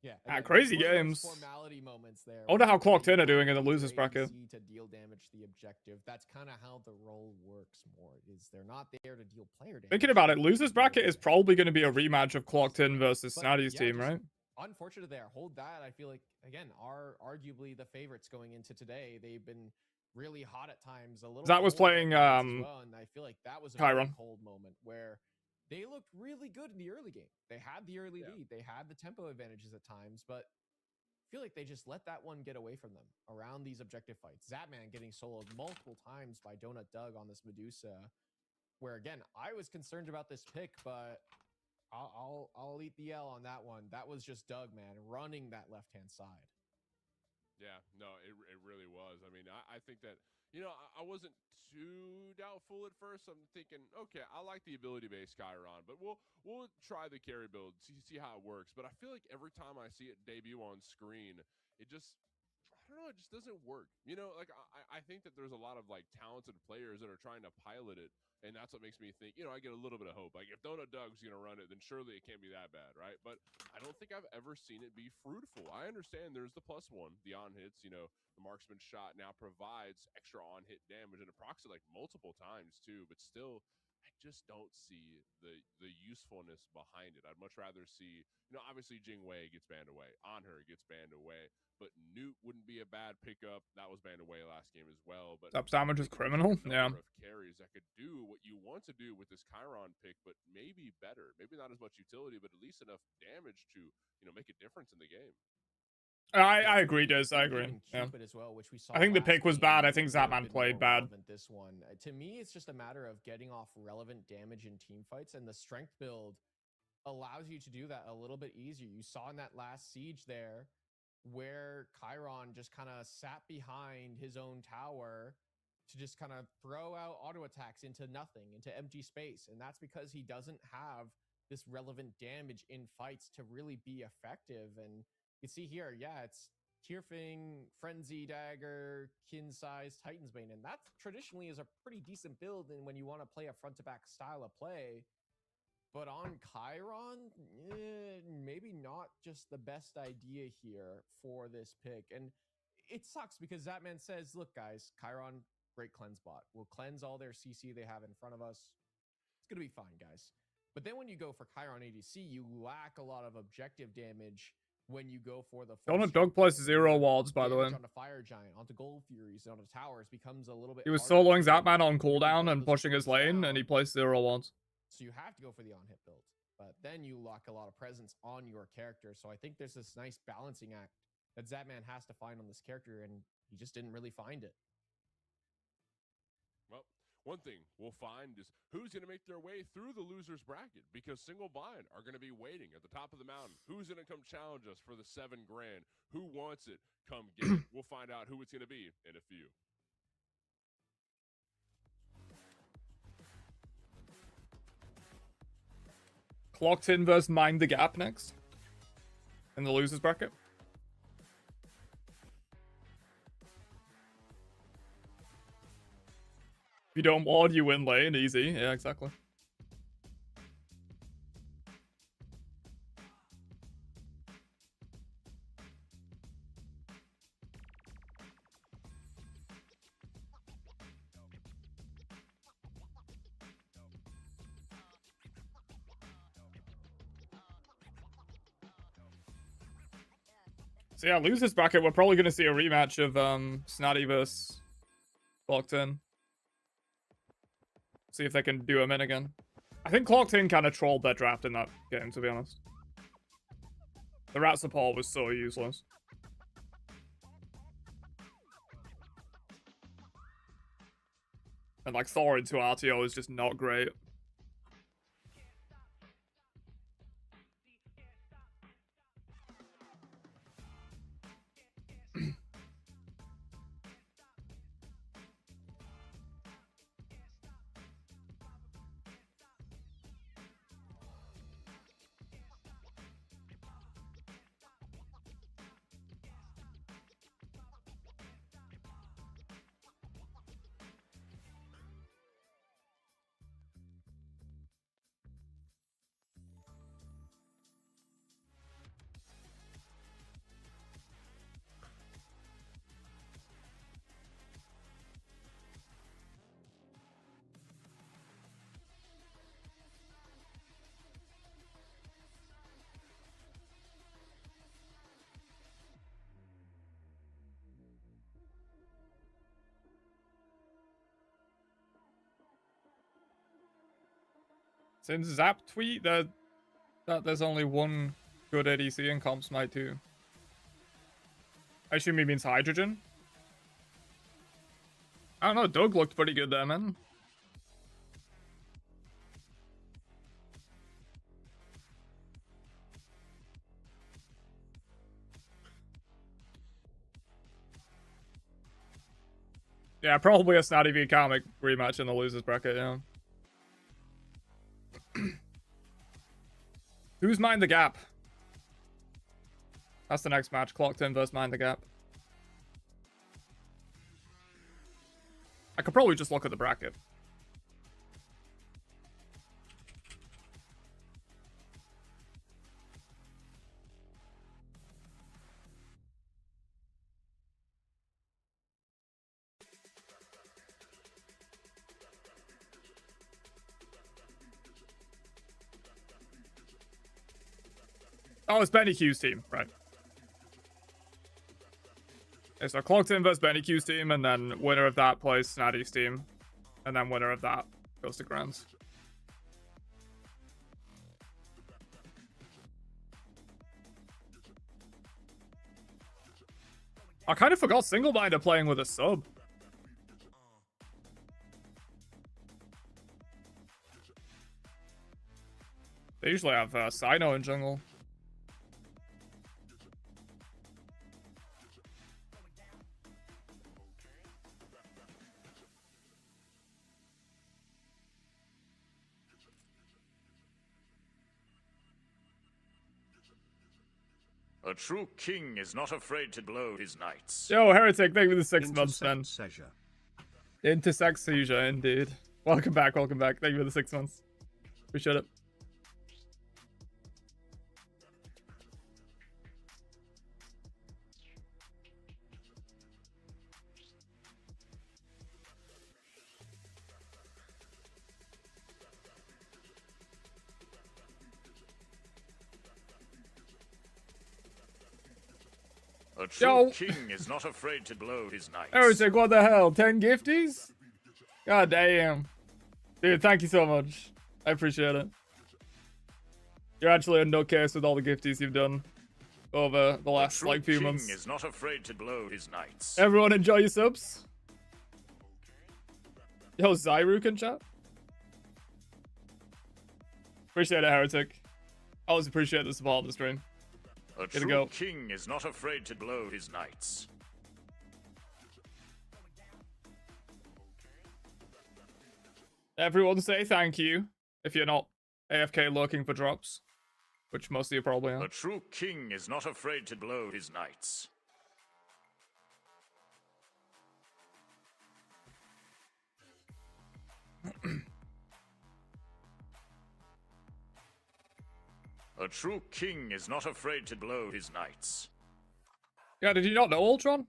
Yeah, crazy one of those games. Formality moments there. I wonder where how Clocked you In are doing in want the your losers bracket. ADC to deal damage to the objective. That's kind of how the role works more. Is they're not there to deal player damage. Thinking about it, they're there to losers deal bracket is damage. probably going to be a rematch of Clocked In versus But, Snatty's yeah, team, just right? Unfortunate there. Hold That. I feel like again are arguably the favorites going into today. They've been really hot at times. A little. That was cold at playing, times as well, and I feel like that was a very Chiron. cold moment where they looked really good in the early game. They had the early Yeah. lead. They had the tempo advantages at times, but I feel like they just let that one get away from them around these objective fights. Zatman getting soloed multiple times by Donut Doug on this Medusa, where again I was concerned about this pick, but I'll eat the L on that one. That was just Doug, man, running that left hand side. Yeah, no, it really was. I mean, I think that, you know, I wasn't too doubtful at first. I'm thinking, okay, I like the ability-based Chiron, but we'll try the carry build, see how it works. But I feel like every time I see it debut on screen, it just, I don't know, it just doesn't work. You know, like I think that there's a lot of like talented players that are trying to pilot it, and that's what makes me think, you know, I get a little bit of hope. Like if Donut Doug's gonna run it, then surely it can't be that bad, right? But I don't think I've ever seen it be fruitful. I understand there's the +1, the on hits, you know, the marksman shot now provides extra on hit damage and it procs it like multiple times too, but still I just don't see the usefulness behind it. I'd much rather see, you know, obviously Jing Wei gets banned away, On Her gets banned away, but Newt wouldn't be a bad pickup. That was banned away last game as well. But Up damage is I think there's criminal. a Yeah. number of carries that could do what you want to do with this Chiron pick, but maybe better. Maybe not as much utility, but at least enough damage to, you know, make a difference in the game. I agree, Des. I agree. Even Yeah. Cupid as well, which we saw. I think the last pick was game, bad. I think would have Zatman been played more bad. relevant This one, to me, it's just a matter of getting off relevant damage in team fights, and the strength build allows you to do that a little bit easier. You saw in that last siege there, where Chiron just kind of sat behind his own tower to just kind of throw out auto attacks into nothing, into empty space, and that's because he doesn't have this relevant damage in fights to really be effective. And you see here, yeah, it's Tearfing, Frenzy Dagger, Kin Size, Titan's Bane, and that traditionally is a pretty decent build and when you want to play a front-to-back style of play. But on Chiron, maybe not just the best idea here for this pick. And it sucks because Zatman says, look, guys, Chiron, great cleanse bot. We'll cleanse all their CC they have in front of us. It's going to be fine, guys. But then when you go for Chiron ADC, you lack a lot of objective damage when you go for the full Donut strength Doug plays build. 0 wards, by the way. Damage onto Fire Giant, onto Gold Furies, and onto towers becomes a little bit He was harder soloing to Zatman on really cooldown put and those pushing his creeps lane, down. and he plays 0 wards. So you have to go for the on-hit build. But then you lock a lot of presence on your character. So I think there's this nice balancing act that Zatman has to find on this character, and he just didn't really find it. Well, one thing we'll find is who's going to make their way through the losers bracket, because Single Bind are going to be waiting at the top of the mountain. Who's going to come challenge us for the $7 grand? Who wants it? Come get it. We'll find out who it's going to be in a few. Clocked in versus Mind the Gap next. In the losers bracket. If you don't ward, you win lane. Easy. Yeah, exactly. So yeah, losers bracket, we're probably going to see a rematch of Snotty versus Clocked in. See if they can do him in again. I think Clocked in kind of trolled their draft in that game, to be honest. The rat support was so useless. And like Thor into RTO is just not great. Since Zap tweet that there's only one good ADC in Comp Smite 2. I assume he means hydrogen. I don't know, Doug looked pretty good there, man. Yeah, probably a Snotty v Comic rematch in the losers bracket, yeah. Who's Mind the Gap? That's the next match. Clocked in versus Mind the Gap. I could probably just look at the bracket. Oh, it's Benny Q's team, right. Okay, so Clocked in versus Benny Q's team, and then winner of that plays Snotty's team. And then winner of that goes to Grands. I kind of forgot Singleminder playing with a sub. They usually have Sino in jungle. A true king is not afraid to blow his knights. Yo, Heretic, thank you for the 6 months, man. Seizure. Intersect seizure, indeed. Welcome back, welcome back. Thank you for the 6 months. Appreciate it. A true Yo. king is not afraid to blow his knights. Heretic, what the hell? 10 gifties? God damn. Dude, thank you so much. I appreciate it. You're actually a nutcase with all the gifties you've done over the last, like, few months. A true king is not afraid to blow his knights. Everyone enjoy your subs. Yo, Zyru can chat. Appreciate it, Heretic. Always appreciate the support on the stream. A Gotta true go. king is not afraid to blow his knights. Everyone say thank you if you're not AFK lurking for drops, which most of you probably are. A true king is not afraid to blow his knights. A true king is not afraid to blow his knights. Yeah, did you not know, Ultron?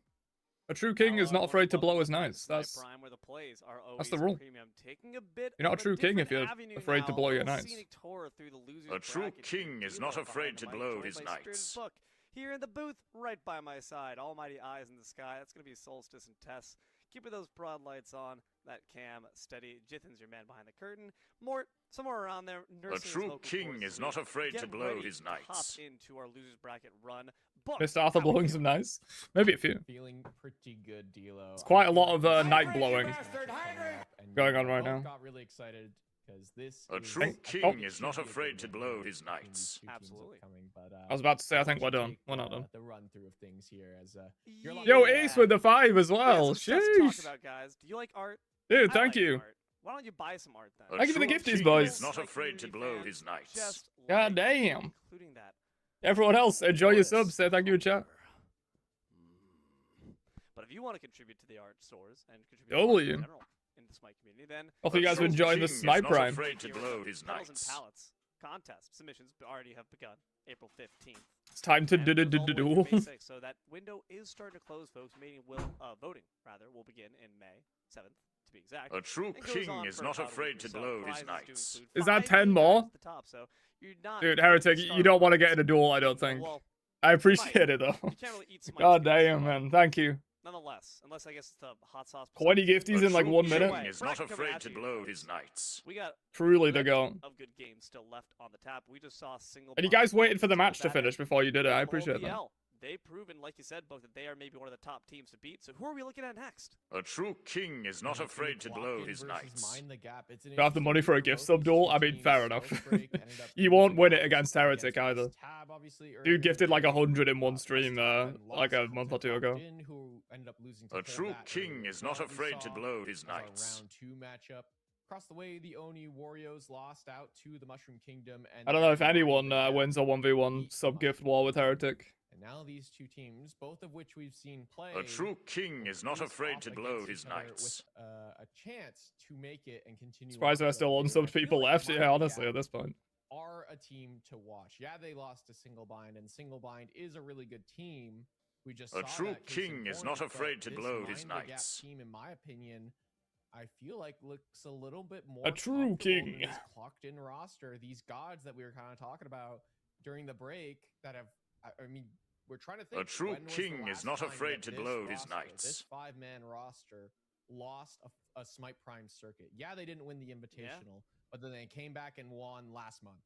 A true king is not afraid to blow his knights. Smite That's Prime, where the plays are that's the always rule. premium. Taking a bit You're not of a true king if different you're avenue afraid to now, blow your little knights. scenic tour through the losers A true bracket here. king is D'Lo not afraid behind to the mic, blow joined his by Student knights. Book here in the booth, right by my side. Almighty eyes in the sky. That's going to be Solstice and Tess. Keeping those broad lights on. That cam steady. Jithin's your man behind the curtain. Mort, somewhere around there. A true king is not afraid to blow his Hop knights. into our losers bracket run. Book, Mr. Arthur how we blowing feeling? some knights. Maybe a few. Feeling pretty good, D'Lo. It's quite a lot of Hydrate, night you blowing bastard, hydrate! going on right now. Got really excited because this. A is- true I think king it is should not be a afraid good to win blow between his these knights. two teams Absolutely. upcoming, but, I was about to say, I I'll think let we're you done. take, We're not done. The run through of things here as you're Yeah. Yo, Ace with the 5 as We got well. some stuff to talk Sheesh. about, guys. Do you like art? Dude, I thank like you. art. Why don't you buy some art then? A Thank you for the true gifties, king boys. is not Like afraid to community blow fans, his knights. just God like damn. including that. Everyone else, enjoy your Notice. subs. Say thank you in chat. But if you want to contribute to the art stores and contribute to W. art in general in the Smite community, then Hopefully you guys are true enjoying the king is Smite not Prime. afraid to blow his Petals and knights. pallets contest submissions already have begun April 15th. It's time to And it goes all the way duel. through May 6th, so that window is starting to close, folks. Voting will begin in May 7th, to be exact. A true It goes king on is for not about a week afraid or to so. blow his Prizes do knights. include Is that 5 10 game more? cards at the top, so you're not Dude, getting Heretic, started you don't want to with get in a duel, I don't Smite. think. Well, I appreciate it though. you can't really eat Smite God skins, damn, but man. Thank you. Nonetheless, unless I guess it's the hot sauce. 20 percentage. gifties A in like true 1 king minute. Way. is not Bracket coming afraid at to you, blow folks. his knights. We got Truly a the plenty goat. of good games still left on the tap. We just saw a single. And you blind guys waited for the single match to bad finish end. before you did it. I Whole appreciate that. BL. They've proven, like you said, both that they are maybe one of the top teams to beat. So who are we looking at next? A true king is not afraid to blow his knights. You have the money for a gift sub duel? I mean, fair enough. You won't win it against Heretic either. Dude gifted like 100 in one stream like a month or two ago. A true king is not afraid to blow his knights. Round 2 matchup. Across the way, the Oni Warriors lost out to the Mushroom Kingdom. And I don't know if anyone wins a 1v1 sub gift war with Heretic. And now these two teams, both of which we've seen play. A true king is not face afraid off to blow against his each other knights. With a chance to make it and continue. Surprised on there's still the field. unsubbed I feel people like left. Mind Yeah, the honestly, Gap at this point. are a team to watch. Yeah, they lost to Single Bind, and Single Bind is a really good team. We just A saw true that case in king is point, not but afraid to this blow his Mind the Gap knights. team, in my opinion, I feel like looks a little bit more A true comfortable king. than this clocked in roster. These gods that we were kind of talking about during the break that have, I mean, we're trying to think. A true when was the king is last not time afraid that to this blow his roster, knights. This 5-man roster lost a Smite Prime circuit. Yeah, they didn't win the Invitational, but then they came back and won last month.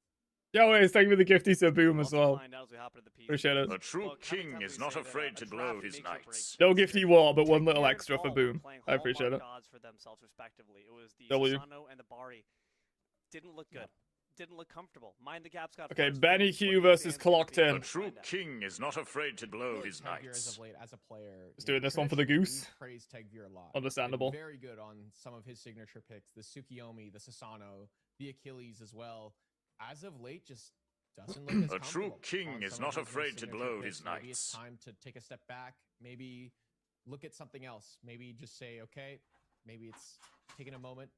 Yo, wait, thank you for the gifty sub boom We'll as well. find out as we hop into the piece. Appreciate it. A true Look, how many king times is we not say that afraid a to draft blow makes his or breaks knights. No teams gifty here. war, but one Take little Care and extra for Fall were boom. playing I appreciate Hallmark it. gods for themselves respectively. It was the W. Susano and the Bari. Didn't look good. Didn't look comfortable. Mind the Gap's got Okay, first Benny pick. Q What do you versus fans Clocked think? in. A true Find out. king is not afraid to blow his Tegvir as knights. of late as a player. Just doing this one for the goose. We praise Tegvir a lot. Understandable. Been very good on some of his signature picks, the Tsukiyomi, the Sasano, the Achilles as well. As of late, just doesn't look as A true comfortable king on is some not of his afraid to signature blow picks. his Maybe it's knights. time to take a step back. Maybe look at something else. Maybe just say, okay, maybe it's taking a moment,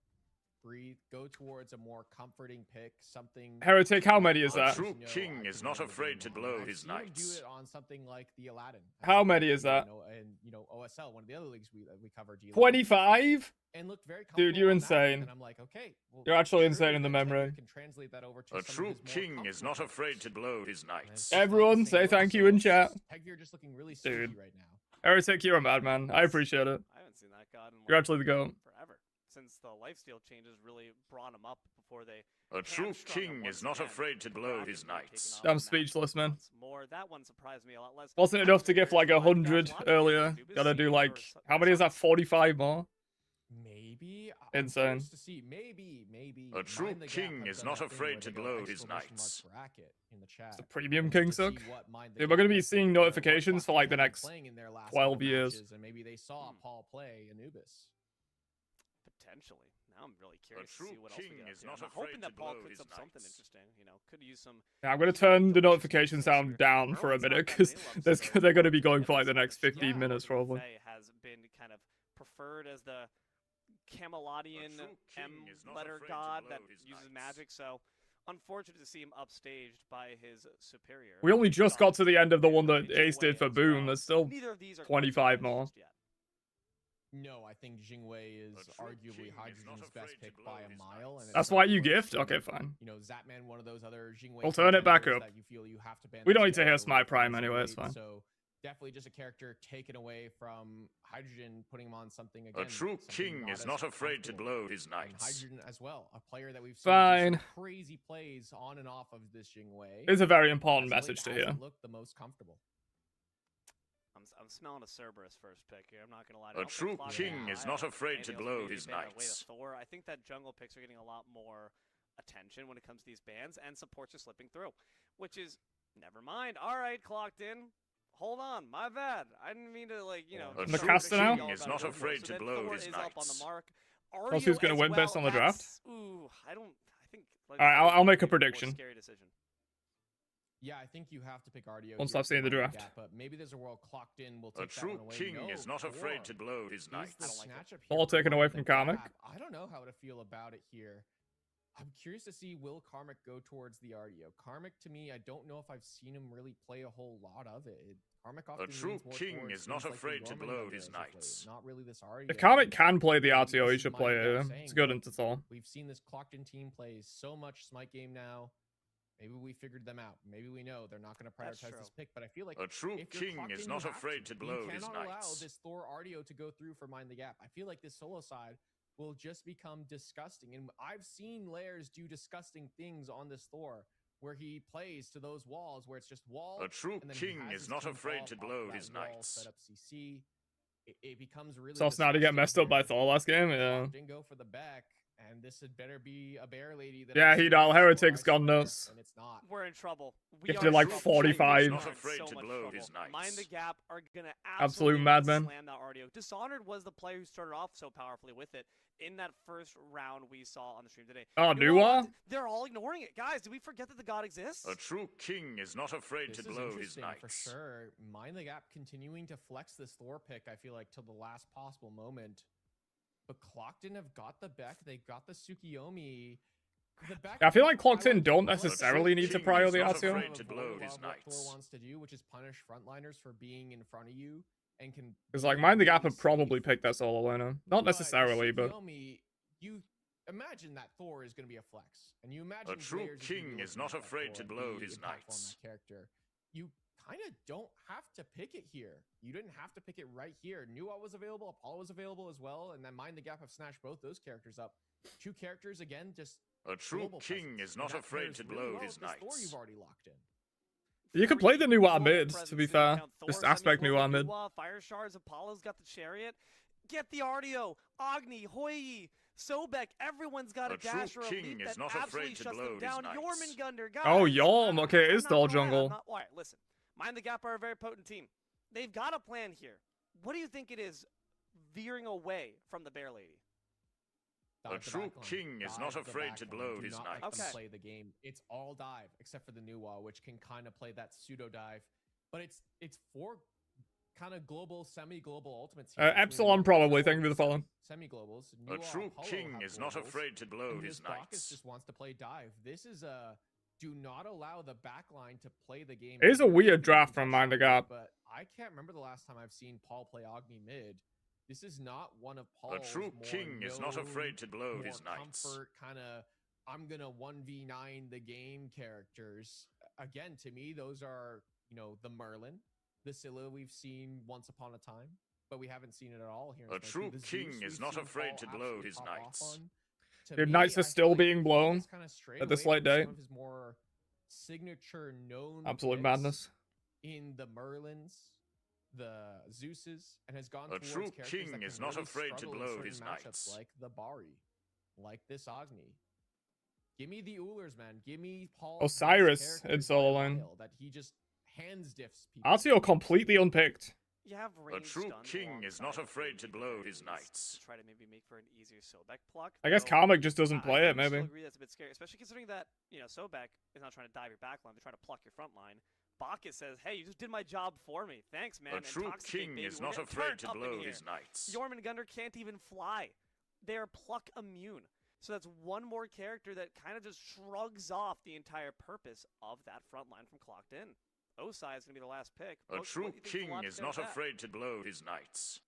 breathe, go towards a more comforting pick, something. Heretic, how many is A that? true king is not afraid to blow his I've seen him knights. do it on something like the Aladdin. How many is that? And OSL, one of the other leagues we covered. 25? And looked very Dude, you're comfortable on that, insane. And I'm like, okay, well, You're actually surely insane in the then Tegvir memory. Can translate that over to A some of true his more king is not comfortable afraid picks. to blow his And knights. it's just not the Everyone, same say look, thank you so in it's chat. just Tegvir just looking really Dude. sneaky right now. Heretic, you're a madman. I appreciate it. I haven't seen that god in You're like actually the goat. forever. Since the lifesteal changes really brought him up before they A true hamstrung him king once is not again. afraid to blow Kraken his being taken knights. off I'm the map speechless, man. once More. That one surprised me a lot less. Wasn't enough to give like There's 100 lots of earlier. Anubis Gotta do scenes like, or how many is that? 45 more? Maybe I'm Insane. curious to see. Maybe. A true Mind the Gap king have is done not that thing afraid where to they go blow his exclamation mark knights. bracket in the chat. The premium and king to see suck? what Mind the Dude, we're gonna Gap be has seeing done, what notifications for Bucky like the have been next playing in their last 12 couple years. matches, and maybe they saw Paul play Anubis. Potentially. Now I'm really A curious to true see what else we king get up is here. not I'm hoping afraid that to Paul blow cooks his up something knights. interesting. You know, could use some. Yeah, I'm gonna turn the notification sound down for a minute because they're gonna be going for like the next 15 minutes probably. Has been kind of preferred as the Camelotian true king is not letter afraid to god blow that his uses knights. magic. So unfortunate to see him upstaged by his superior. We only just got to the end of the one that Ace Jingwei did for as Boom. well. There's still Neither of these are 25 quite more. just yet. No, I think Jingwei is A true arguably king is not Hydrogen's best afraid to pick blow by a his mile. knights. And That's it's why something you where gift? it's Okay, been, fine. You know, Zapman, one of those other Jingwei. We'll turn it back contenders up. That you feel you have to ban We this don't need to hear character Smite away from Prime the anyway, it's Jingwei, fine. So definitely just a character taken away from Hydrogen, putting him on something again. A true something king is as not afraid to comfortable. blow his And knights. Hydrogen as well, a player that we've seen do Fine. some crazy plays on and off of this Jingwei. It's a very important As of late, message to hear. hasn't looked the most comfortable. I'm smelling a Cerberus first pick here. I'm not gonna lie. A true king is not afraid to blow his knights. Thor. I think that jungle picks are getting a lot more attention when it comes to these bans, and supports are slipping through, which is never mind. All right, clocked in. Hold on, my bad. I didn't mean to A The true caster now? king is not afraid to blow his Up on the knights. mark. Plus, who's gonna Ario win as best on the well, draft? that's- Ooh, I think. Like, All right, I'll make a more prediction. Scary decision. Yeah, I think you have to pick RDO. Once here I've seen the to mind draft. gap, but maybe there's a world clocked in. We'll A take that true one away. king No, is not afraid to Thor. blow his Here's the knights. snatch up Ball here taken from away the from Karmic. gap. I don't know how to feel about it here. I'm curious to see will Karmic go towards the RDO. Karmic, to me, I don't know if I've seen him really play a whole lot of it. Karmic often true leans more king towards is not things like the afraid to blow Jormungandr his as of late, knights. Not really this RDO. If Karmic can play the Maybe RTO, this he is should my play gut it. saying, It's good but into Thor. We've seen this clocked in team play so much Smite game now. Maybe we figured them out. Maybe we know they're not going to That's prioritize true. this pick. But I feel like A true if you're king clocked is in, not you have afraid to blow you his cannot allow knights. this Thor RDO to go through for Mind the Gap. I feel like this solo side will just become disgusting. And I've seen Lairs do disgusting things on this Thor where he plays to those walls where it's just wall. A true and then he king has is his not team afraid fall to off blow that his wall, knights. Set up CC. It becomes really Saw Snotty get disgusting messed up by where Thor last game. Yeah. Didn't go for the back, and this had better be a bear lady. That Yeah, I see he doll. on the floor, Heretic's I gone swear, nuts. and it's not. We're in trouble. We Gifted are like in trouble. 45. We're Not in afraid so to much blow trouble. his knights. Mind the Gap are gonna Absolute absolutely madman. slam that RDO. Dishonored was the player who started off so powerfully with it in that first round we saw on the stream today. Oh, You know what? Nuwa? They're all ignoring it, guys. Did we forget that the god exists? A true king is not afraid This to is blow his interesting knights. for sure. Mind the Gap continuing to flex this Thor pick. I feel like till the last possible moment. But Clocked In have got the Beck. They got the Tsukiyomi. The Beck, I feel like Clocked In don't I like necessarily need to King prio is the not RTO. afraid to blow what his Thor knights. wants to do, which is punish frontliners for being in front of you and can. Because be like Mind the Gap really would probably safe. pick that solo laner. Not necessarily, but Tsukiyomi, you imagine that Thor is going to be a flex, and you imagine A true players is gonna be king is looking not at that afraid Thor to and blow be his impactful on knights. that character. You kind of don't have to pick it here. You didn't have to pick it right here. Nuwa was available, Apollo was available as well, and then Mind the Gap have snatched both those characters up. Two characters again, just A true global king presence, is and not that afraid pairs to really blow well his with this Thor knights. you've already locked in. you could play the Nuwa Global mid, to presence be in fair. account. Just Thor, aspect semi-global Nuwa mid. Nuwa, Fire Shards, Apollo's got the Chariot. Get the RDO, Agni, Hoi, Sobek, everyone's got a, A true dash or a king leap is that not absolutely afraid to shuts blow them his down. knights. Jormungandr, guys. Oh, Yolm. Okay, it is I'm Doll not playing. jungle. I'm not- all right, listen. Mind the Gap are a very potent team. They've got a plan here. What do you think it is veering away from the Bear Lady? A Dodge the true backline. king is Dive not the afraid to backline. blow Do his not let knights. them Okay. play the game. It's all dive except for the Nuwa, which can kind of play that pseudo dive. But it's four kind of global, semi-global ultimates. here between Epsilon Nuwa, probably. Apollo, Thank you for the follow. Semi-globals. A Nuwa, true Apollo king have is not globals, afraid to blow and his this Bacchus knights. just wants to play dive. This is a do not allow the backline to play the game. It is a Maybe weird you draft can from touch Mind the on it, Gap. But I can't remember the last time I've seen Paul play Agni mid. This is not one of A Paul's true more king is not known, afraid to blow more his knights. comfort kind of I'm gonna 1v9 the game characters. Again, to me, those are, you know, the Merlin, the Scylla we've seen once upon a time, but we haven't seen it at all here. in A Smite 2. true The king Zeus is we've not seen afraid Paul to blow absolutely his pop off knights. on. To Your me, knights are I feel still like being blown he's kinda strayed at this away late from some date. of his more signature known Absolute picks madness. in the Merlins, the Zeuses, and has gone A towards true characters king that is can not really afraid to struggle in blow certain his matchups, knights. like the Bari, like this Agni. Give me the Ulers, man. Give me Paul. Osiris in solo lane. That he just hands diffs people. RTO completely unpicked. You have A range true stuns king is alongside not of afraid to the blow his abilities knights. To try to maybe make for an easier Sobek pluck. I guess though Karmic just doesn't play I it, do still maybe. agree that's a bit scary, especially considering that, you know, Sobek is not trying to dive your back line, they're trying to pluck your front line. Bacchus says, hey, you just did my job for me. Thanks, man. A And true Toxicate, king baby, is we're not getting afraid turned to up in blow here. his knights. Jormungandr can't even fly. They're pluck immune. So that's one more character that kind of just shrugs off the entire purpose of that front line from Clocked In. Osai is going to be the last pick. A Folks, true what do you think king Logic is did not with that? afraid to blow his knights.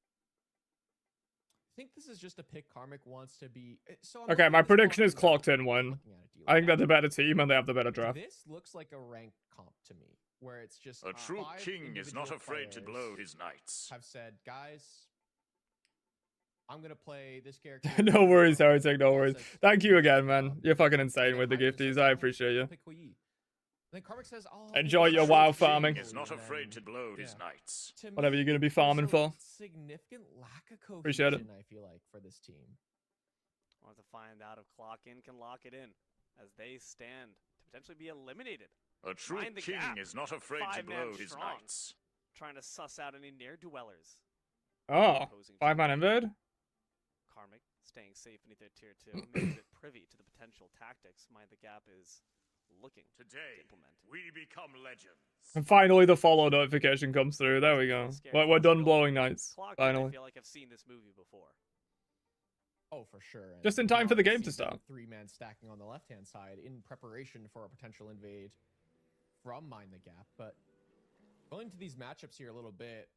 I think this is just a pick Karmic wants to be. So Okay, my prediction is Clocked In win. I think they're the better team and they have the better draft. This looks like a ranked comp to me, where it's just A true 5 king is not individual afraid to blow players his knights. have said, guys, I'm gonna play this character. No worries, Heretic, no Paul worries. says, Thank you again, "Good man. job." You're fucking And insane then with the Hydra says, gifties. I "Oh, appreciate you. I'll pick Hui Yi." Then Karmic says, "Oh, Enjoy your True WoW king farming. is not And afraid then- to blow his yeah. knights. To Whatever me, you're gonna be there's farming a for. significant lack of cohesion, Appreciate it. I feel like, for this team. We'll have to find out if Clock In can lock it in as they stand to potentially be eliminated. A true Mind the king gap. is not afraid to 5-man blow his strong. knights. Trying to suss out any ne'er-dwellers. Oh, Opposing 5-man team. invade? Karmic staying safe beneath their tier 2. Maybe a bit privy to the potential tactics Mind the Gap is looking to Today, implement. we become legends. And finally the follow notification comes through. There we go. We're done blowing knights. Clocked In, I Finally. feel like I've seen this movie before. Oh, for sure. And Just in we've time for the already game to seen start. 3-man stacking on the left-hand side in preparation for a potential invade from Mind the Gap. But going into these matchups here a little bit,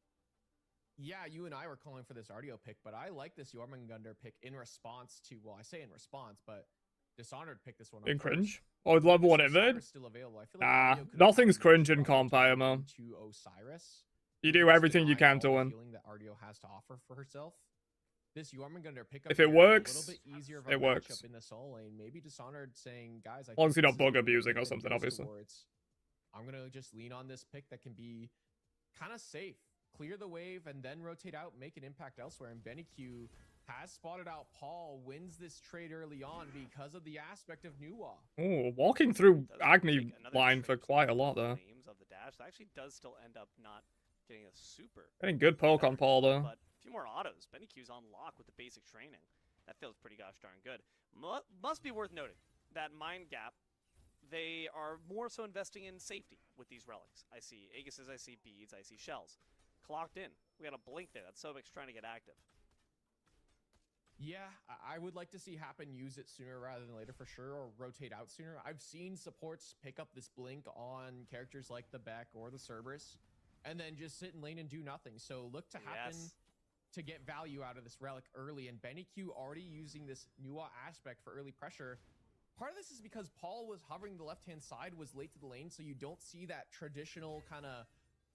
yeah, you and I were calling for this Ardio pick, but I like this Jormungandr pick in response to, well, I say in response, but Dishonored picked this one up In first. cringe? Oh, level 1 invade? Osiris still available. I feel like Nah, Ardio could have nothing's gotten cringe in this comp, Ardio IMO. into Osiris. You do Just everything you denying can to all the win. healing that Ardio has to offer for herself. This Jormungandr pickup If it here, works, a little bit easier of a it works. matchup in the soul lane. Maybe Dishonored saying, guys, I As long as think you're this not is bug a really abusing or good something, goes obviously. towards, I'm gonna just lean on this pick that can be kind of safe. Clear the wave and then rotate out, make an impact elsewhere. And Benny Q has spotted out Paul, wins this trade early on because of the aspect of Nuwa. Oh, walking through Does Agni take another line trade for quite a to lot the there. names of the dash. That actually does still end up not getting a super. Getting good poke on Paul though. But a few more autos. Benny Q's on lock with the basic training. That feels pretty gosh darn good. Must be worth noting that Mind Gap, they are more so investing in safety with these relics. I see Aegises, I see beads, I see shells. Clocked In. We got a blink there. That Sobek's trying to get active. Yeah, I would like to see Happen use it sooner rather than later for sure, or rotate out sooner. I've seen supports pick up this blink on characters like the Beck or the Cerberus, and then just sit in lane and do nothing. So look to Happen to get value out of this relic early, and Benny Q already using this Nuwa aspect for early pressure. Part of this is because Paul was hovering the left-hand side, was late to the lane, so you don't see that traditional kind of,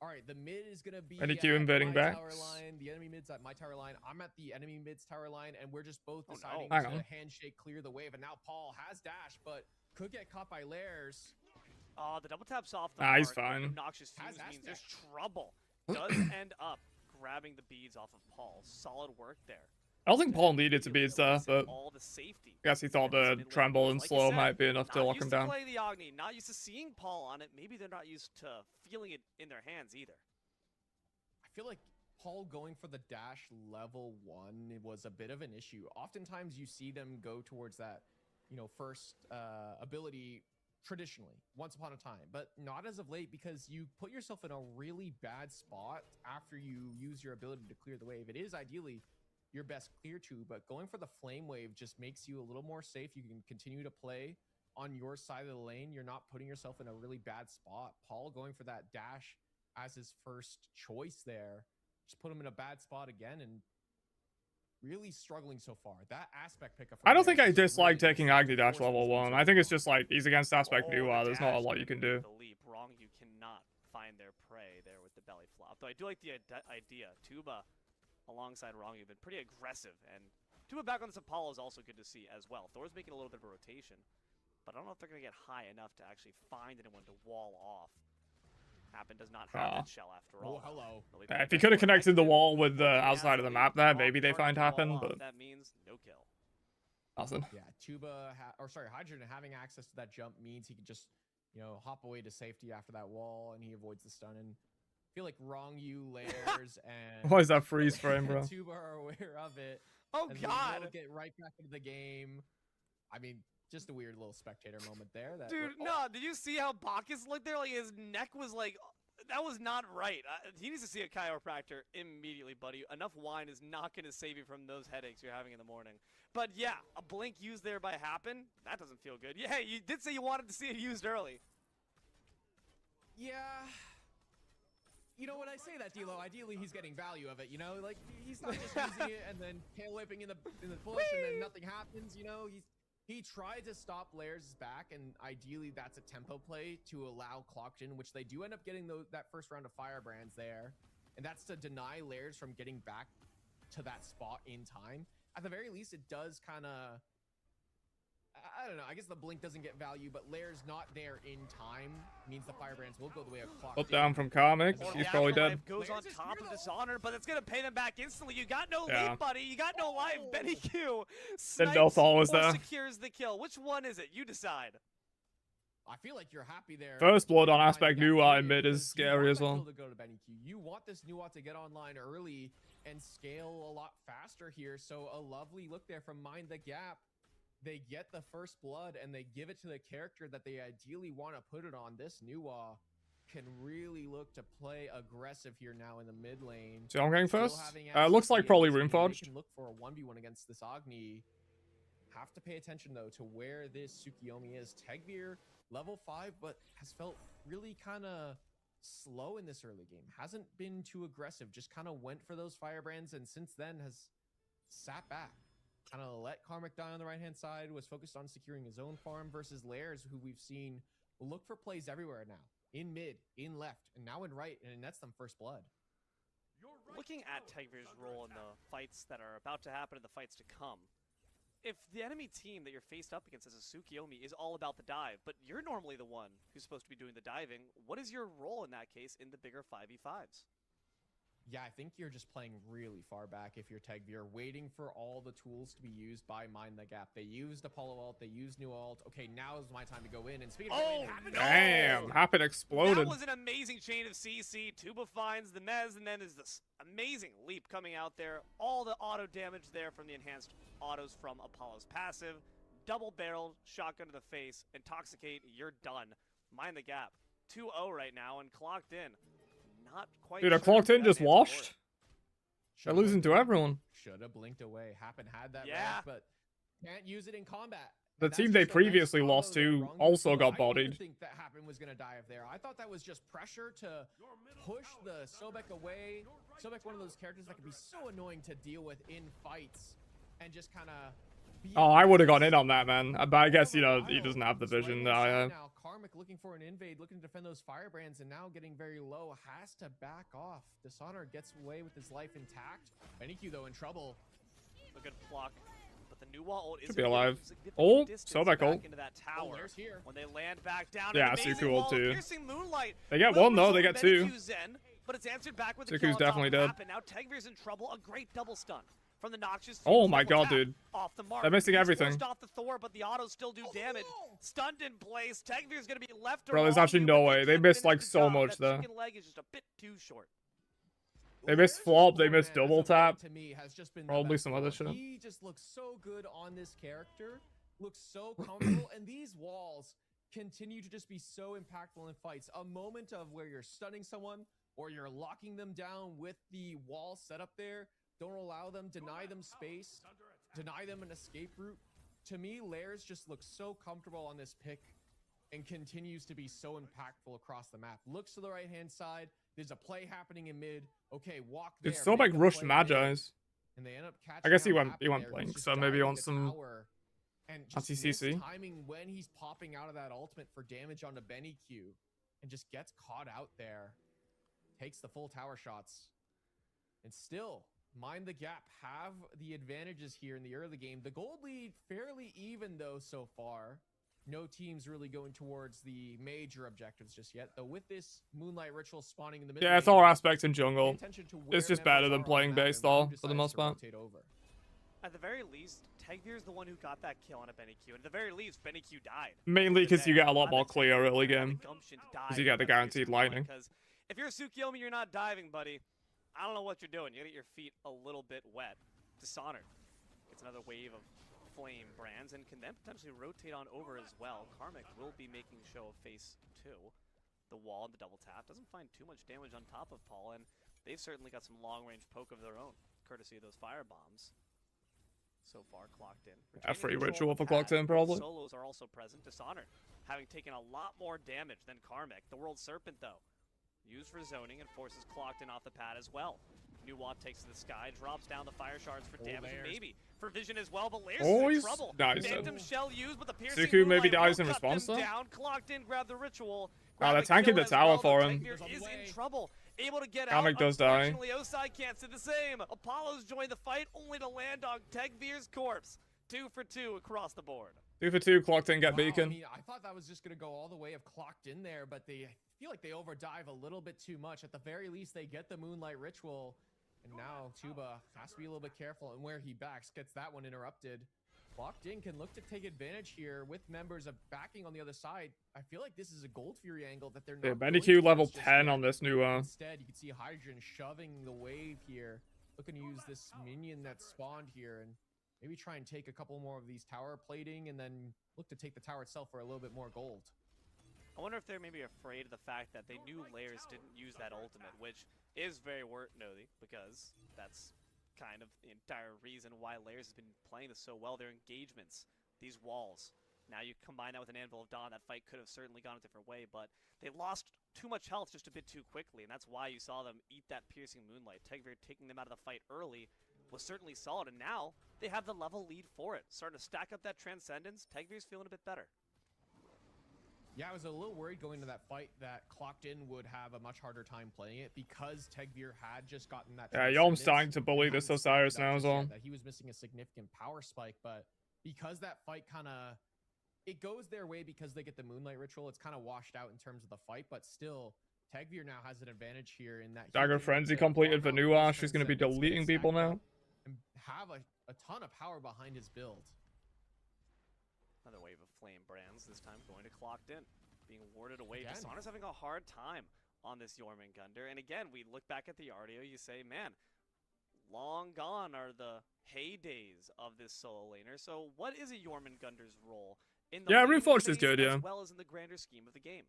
all right, the mid is going to be Benny Q at invading my back. tower line, the enemy mid's at my tower line, I'm at the enemy mid's tower line, and we're just both Oh, no. deciding Hang to on. handshake clear the wave. And now Paul has dash, but could get caught by Lairs. The double tap's off the Nah, he's mark. fine. Obnoxious Has fumes means aspect. there's trouble. Does end up grabbing the beads off of Paul. Solid work there. I don't think Paul needed to be Really there, elicit but all the safety. I guess he thought that this the mid lane tremble was. and Like you slow said, might be enough to not lock him used to down. play the Agni, not used to seeing Paul on it. Maybe they're not used to feeling it in their hands either. I feel like Paul going for the dash level 1 was a bit of an issue. Oftentimes you see them go towards that, first ability traditionally, once upon a time, but not as of late, because you put yourself in a really bad spot after you use your ability to clear the wave. It is ideally your best clear to, but going for the flame wave just makes you a little more safe. You can continue to play on your side of the lane. You're not putting yourself in a really bad spot. Paul going for that dash as his first choice there just put him in a bad spot again, and really struggling so far. That aspect pickup. I don't think I dislike taking Agni Dash level 1. I think it's just like he's against aspect new. The There's not a dash lot you can do. The leap. Wrong, you cannot find their prey there with the belly flop. Though I do like the idea. Tuba alongside Wrong, you've been pretty aggressive, and Tuba back on this Apollo is also good to see as well. Thor's making a little bit of a rotation, but I don't know if they're going to get high enough to actually find anyone to wall off. Happen does not have that shell after all. Oh, hello. If he could have connected the wall with the outside of the map there, maybe they find Happen, but That means no kill. nothing. Yeah, Hydrogen having access to that jump means he can just, hop away to safety after that wall, and he avoids the stun. And feel like wrong you layers and Why is that freeze frame, bro? Tuba are aware of it. Oh and God, they'll get right back into the game. I mean, just a weird little spectator moment there. That dude, no. Did you see how Bacchus looked there? Like his neck was like, that was not right. He needs to see a chiropractor immediately, buddy. Enough wine is not going to save you from those headaches you're having in the morning. But yeah, a blink used there by Happen, that doesn't feel good. Yeah, you did say you wanted to see it used early. Yeah. You know, when I say that, D'Lo, ideally he's getting value of it. You know, like he's not just using it and then tail whipping in the bush and then nothing happens. You know, he tried to stop Lairs' back, and ideally that's a tempo play to allow Clocked in, which they do end up getting that first round of Firebrands there, and that's to deny Lairs from getting back to that spot in time. At the very least, it does kind of, I don't know, I guess the blink doesn't get value, but Lairs not there in time means the Firebrands will go the way of Clocked. Up down from Karmic. He's probably dead. Goes on top of Dishonored, but it's gonna pay them back instantly. You got no Yeah. lead, buddy. You got no life. Benny Q. Then Delta was or there. secures the kill. Which one is it? You decide. I feel like you're happy there. First blood on Behind Aspect that Nuwa kill in mid because is you scary want as that well. kill to go to Benny Q. You want this Nuwa to get online early and scale a lot faster here. So a lovely look there from Mind the Gap. They get the first blood and they give it to the character that they ideally want to put it on. This Nuwa can really look to play aggressive here now in the mid lane. So I'm going Still first. having Looks access like to the probably ADC, Room they Forged. can look for a 1v1 against this Agni. Have to pay attention though to where this Tsukiyomi is. Tegvir, level 5, but has felt really kind of slow in this early game. Hasn't been too aggressive, just kind of went for those Firebrands, and since then has sat back. Kind of let Karmic die on the right-hand side, was focused on securing his own farm versus Lairs, who we've seen look for plays everywhere now. In mid, in left, and now in right, and it nets them first blood. Looking at Tegvir's role in the fights that are about to happen and the fights to come, if the enemy team that you're faced up against as a Tsukiyomi is all about the dive, but you're normally the one who's supposed to be doing the diving, what is your role in that case in the bigger 5v5s? Yeah, I think you're just playing really far back if you're Tegvir, waiting for all the tools to be used by Mind the Gap. They used Apollo ult, they used New ult. Okay, now is my time to go in. And speaking of going in, Happen- Damn, Happen exploded. That was an amazing chain of CC. Tuba finds the Mez, and then is this amazing leap coming out there. All the auto damage there from the enhanced autos from Apollo's passive. Double barrel, shotgun to the face, intoxicate, you're done. Mind the Gap. 2-0 right now and clocked in. Not quite Dude, sure a Clocked in if just that man's washed. They're losing to everyone. Should have blinked away. Happen had that Yeah. rank, but can't use it in combat. The And that's team they just a nice previously combo lost there, to wrong also move. got I bodied. didn't think that Happen was going to dive there. I thought that was just pressure to push the Sobek away. Sobek, one of those characters that can be so annoying to deal with in fights and just kind of... Oh, I would have gone in on that, man. But I guess, you know, he doesn't have the vision that I have. Now, Karmic looking for an invade, looking to defend those Firebrands, and now getting very low, has to back off. Dishonored gets away with his life intact. NEQ, though, in trouble. A good block. But the new wall ult is Should be alive. Oh, Sobek ult. into that tower. There's here. When they land back down, Yeah, an amazing Suku ult wall of too. piercing moonlight. They get Will one, though. result They in get Benny two. Q's Zen, but it's answered back with a Suku's kill on top definitely of dead. Happen. Now Tegvir's in trouble. A great double stun from the Noxious. Oh Team. my Triple god, tap dude. Off the mark. They're missing He's everything. forced off the Thor, but the autos still do damage. Stunned in place. Tegvir's going to be left Bro, there's alone actually here, no but way. They can't missed, finish like, the so job. much That there. chicken leg is just a bit too short. They missed flop, they missed double tap. To me, has just been the Probably best some other role. shit. He just looks so good on this character, looks so comfortable, and these walls continue to just be so impactful in fights. A moment of where you're stunning someone or you're locking them down with the wall set up there. Don't allow them, deny them space, deny them an escape route. To me, Lairs just looks so comfortable on this pick and continues to be so impactful across the map. Looks to the right-hand side. There's a play happening in mid. Okay, walk there. Dude, Sobek make a rushed play Magi's. and they end up catching I guess he out went Happen went there. blink, He's just so maybe diving on the some tower and just anti-CC. missed timing when he's popping out of that ultimate for damage onto Benny Q and just gets caught out there. Takes the full tower shots. And still, Mind the Gap have the advantages here in the early game. The gold lead fairly even though so far. No teams really going towards the major objectives just yet. Though with this Moonlight Ritual spawning in the mid Yeah, it's lane, all aspects in pay jungle. attention to where It's just members better than are on playing the map base and who stall for the decides most to part. rotate over. At the very least, Tegvir's the one who got that kill on a Benny Q. And at the very least, Benny Q died. Mainly because you get a lot I'm more excited clear early to have the game. gumption to 'Cause die you get the for that guaranteed reason, lightning. Because If you're a Tsukiyomi, you're not diving, buddy. I don't know what you're doing. You gotta get your feet a little bit wet. Dishonored. It's another wave of flame brands and can then potentially rotate on over as well. Karmic will be making show of phase 2. The wall and the double tap doesn't find too much damage on top of Paul, and they've certainly got some long-range poke of their own, courtesy of those fire bombs. So far, clocked in. A free Retaining ritual control for of the clocked pad. in, probably. Solos are also present. Dishonored, having taken a lot more damage than Karmic. The World Serpent, though, used for zoning and forces clocked in off the pad as well. Nuwat takes to the sky, drops down the fire shards for damage, and maybe for vision as well, but Lairs is in he's trouble. nice. Phantom shell used, but the piercing Suku maybe moonlight dies will in cut them response, though? down. Clocked in, grab the ritual. Wow, grab they're the tanking kill the as tower well, for but him. Tegvir is in trouble. Able to get Karmic out. does die. Unfortunately, Osai can't do the same. Apollo's joined the fight, only to land on Tegvir's corpse. 2 for 2 across the board. 2 for 2, clocked in, get Wow, beacon. I mean, I thought that was just going to go all the way of clocked in there, but they feel like they overdive a little bit too much. At the very least, they get the Moonlight Ritual, and now Tuba has to be a little bit careful, and where he backs gets that one interrupted. Clocked in can look to take advantage here with members of backing on the other side. I feel like this is a Gold Fury angle that they're not Yeah, going Bandicoot level towards just 10 yet. on this new Instead, you can see Hydran shoving the wave here, looking to use this minion that spawned here, and maybe try and take a couple more of these tower plating, and then look to take the tower itself for a little bit more gold. I wonder if they're maybe afraid of the fact that they knew Lairs didn't use that ultimate, which is very worth-noting, because that's kind of the entire reason why Lairs has been playing this so well. Their engagements, these walls. Now you combine that with an Anvil of Dawn, that fight could have certainly gone a different way, but they lost too much health just a bit too quickly, and that's why you saw them eat that piercing moonlight. Tegvir taking them out of the fight early was certainly solid, and now they have the level lead for it. Starting to stack up that Transcendence. Tegvir's feeling a bit better. Yeah, I was a little worried going to that fight that Clocked In would have a much harder time playing it because Tegvir had just gotten that. Yeah, Yolm's Transcendence starting to bully and this hadn't Osiris started now up as just yet, well. That he was missing a significant power spike, but because that fight kind of, it goes their way because they get the Moonlight Ritual, it's kind of washed out in terms of the fight, but still, Tegvir now has an advantage here in that. he Dagger can Frenzy get completed for farm out Nuwa. those She's going to be Transcendence, get deleting people stacked now. up, and have a ton of power behind his build. Another wave of flame brands, this time going to Clocked In. Being warded away. Again. Dishonored's having a hard time on this Jormungandr. And again, we look back at the Artio, you say, man, long gone are the heydays of this solo laner. So what is a Jormungandr's role in the Yeah, laning Reforged is phase good, yeah. as well as in the grander scheme of the game?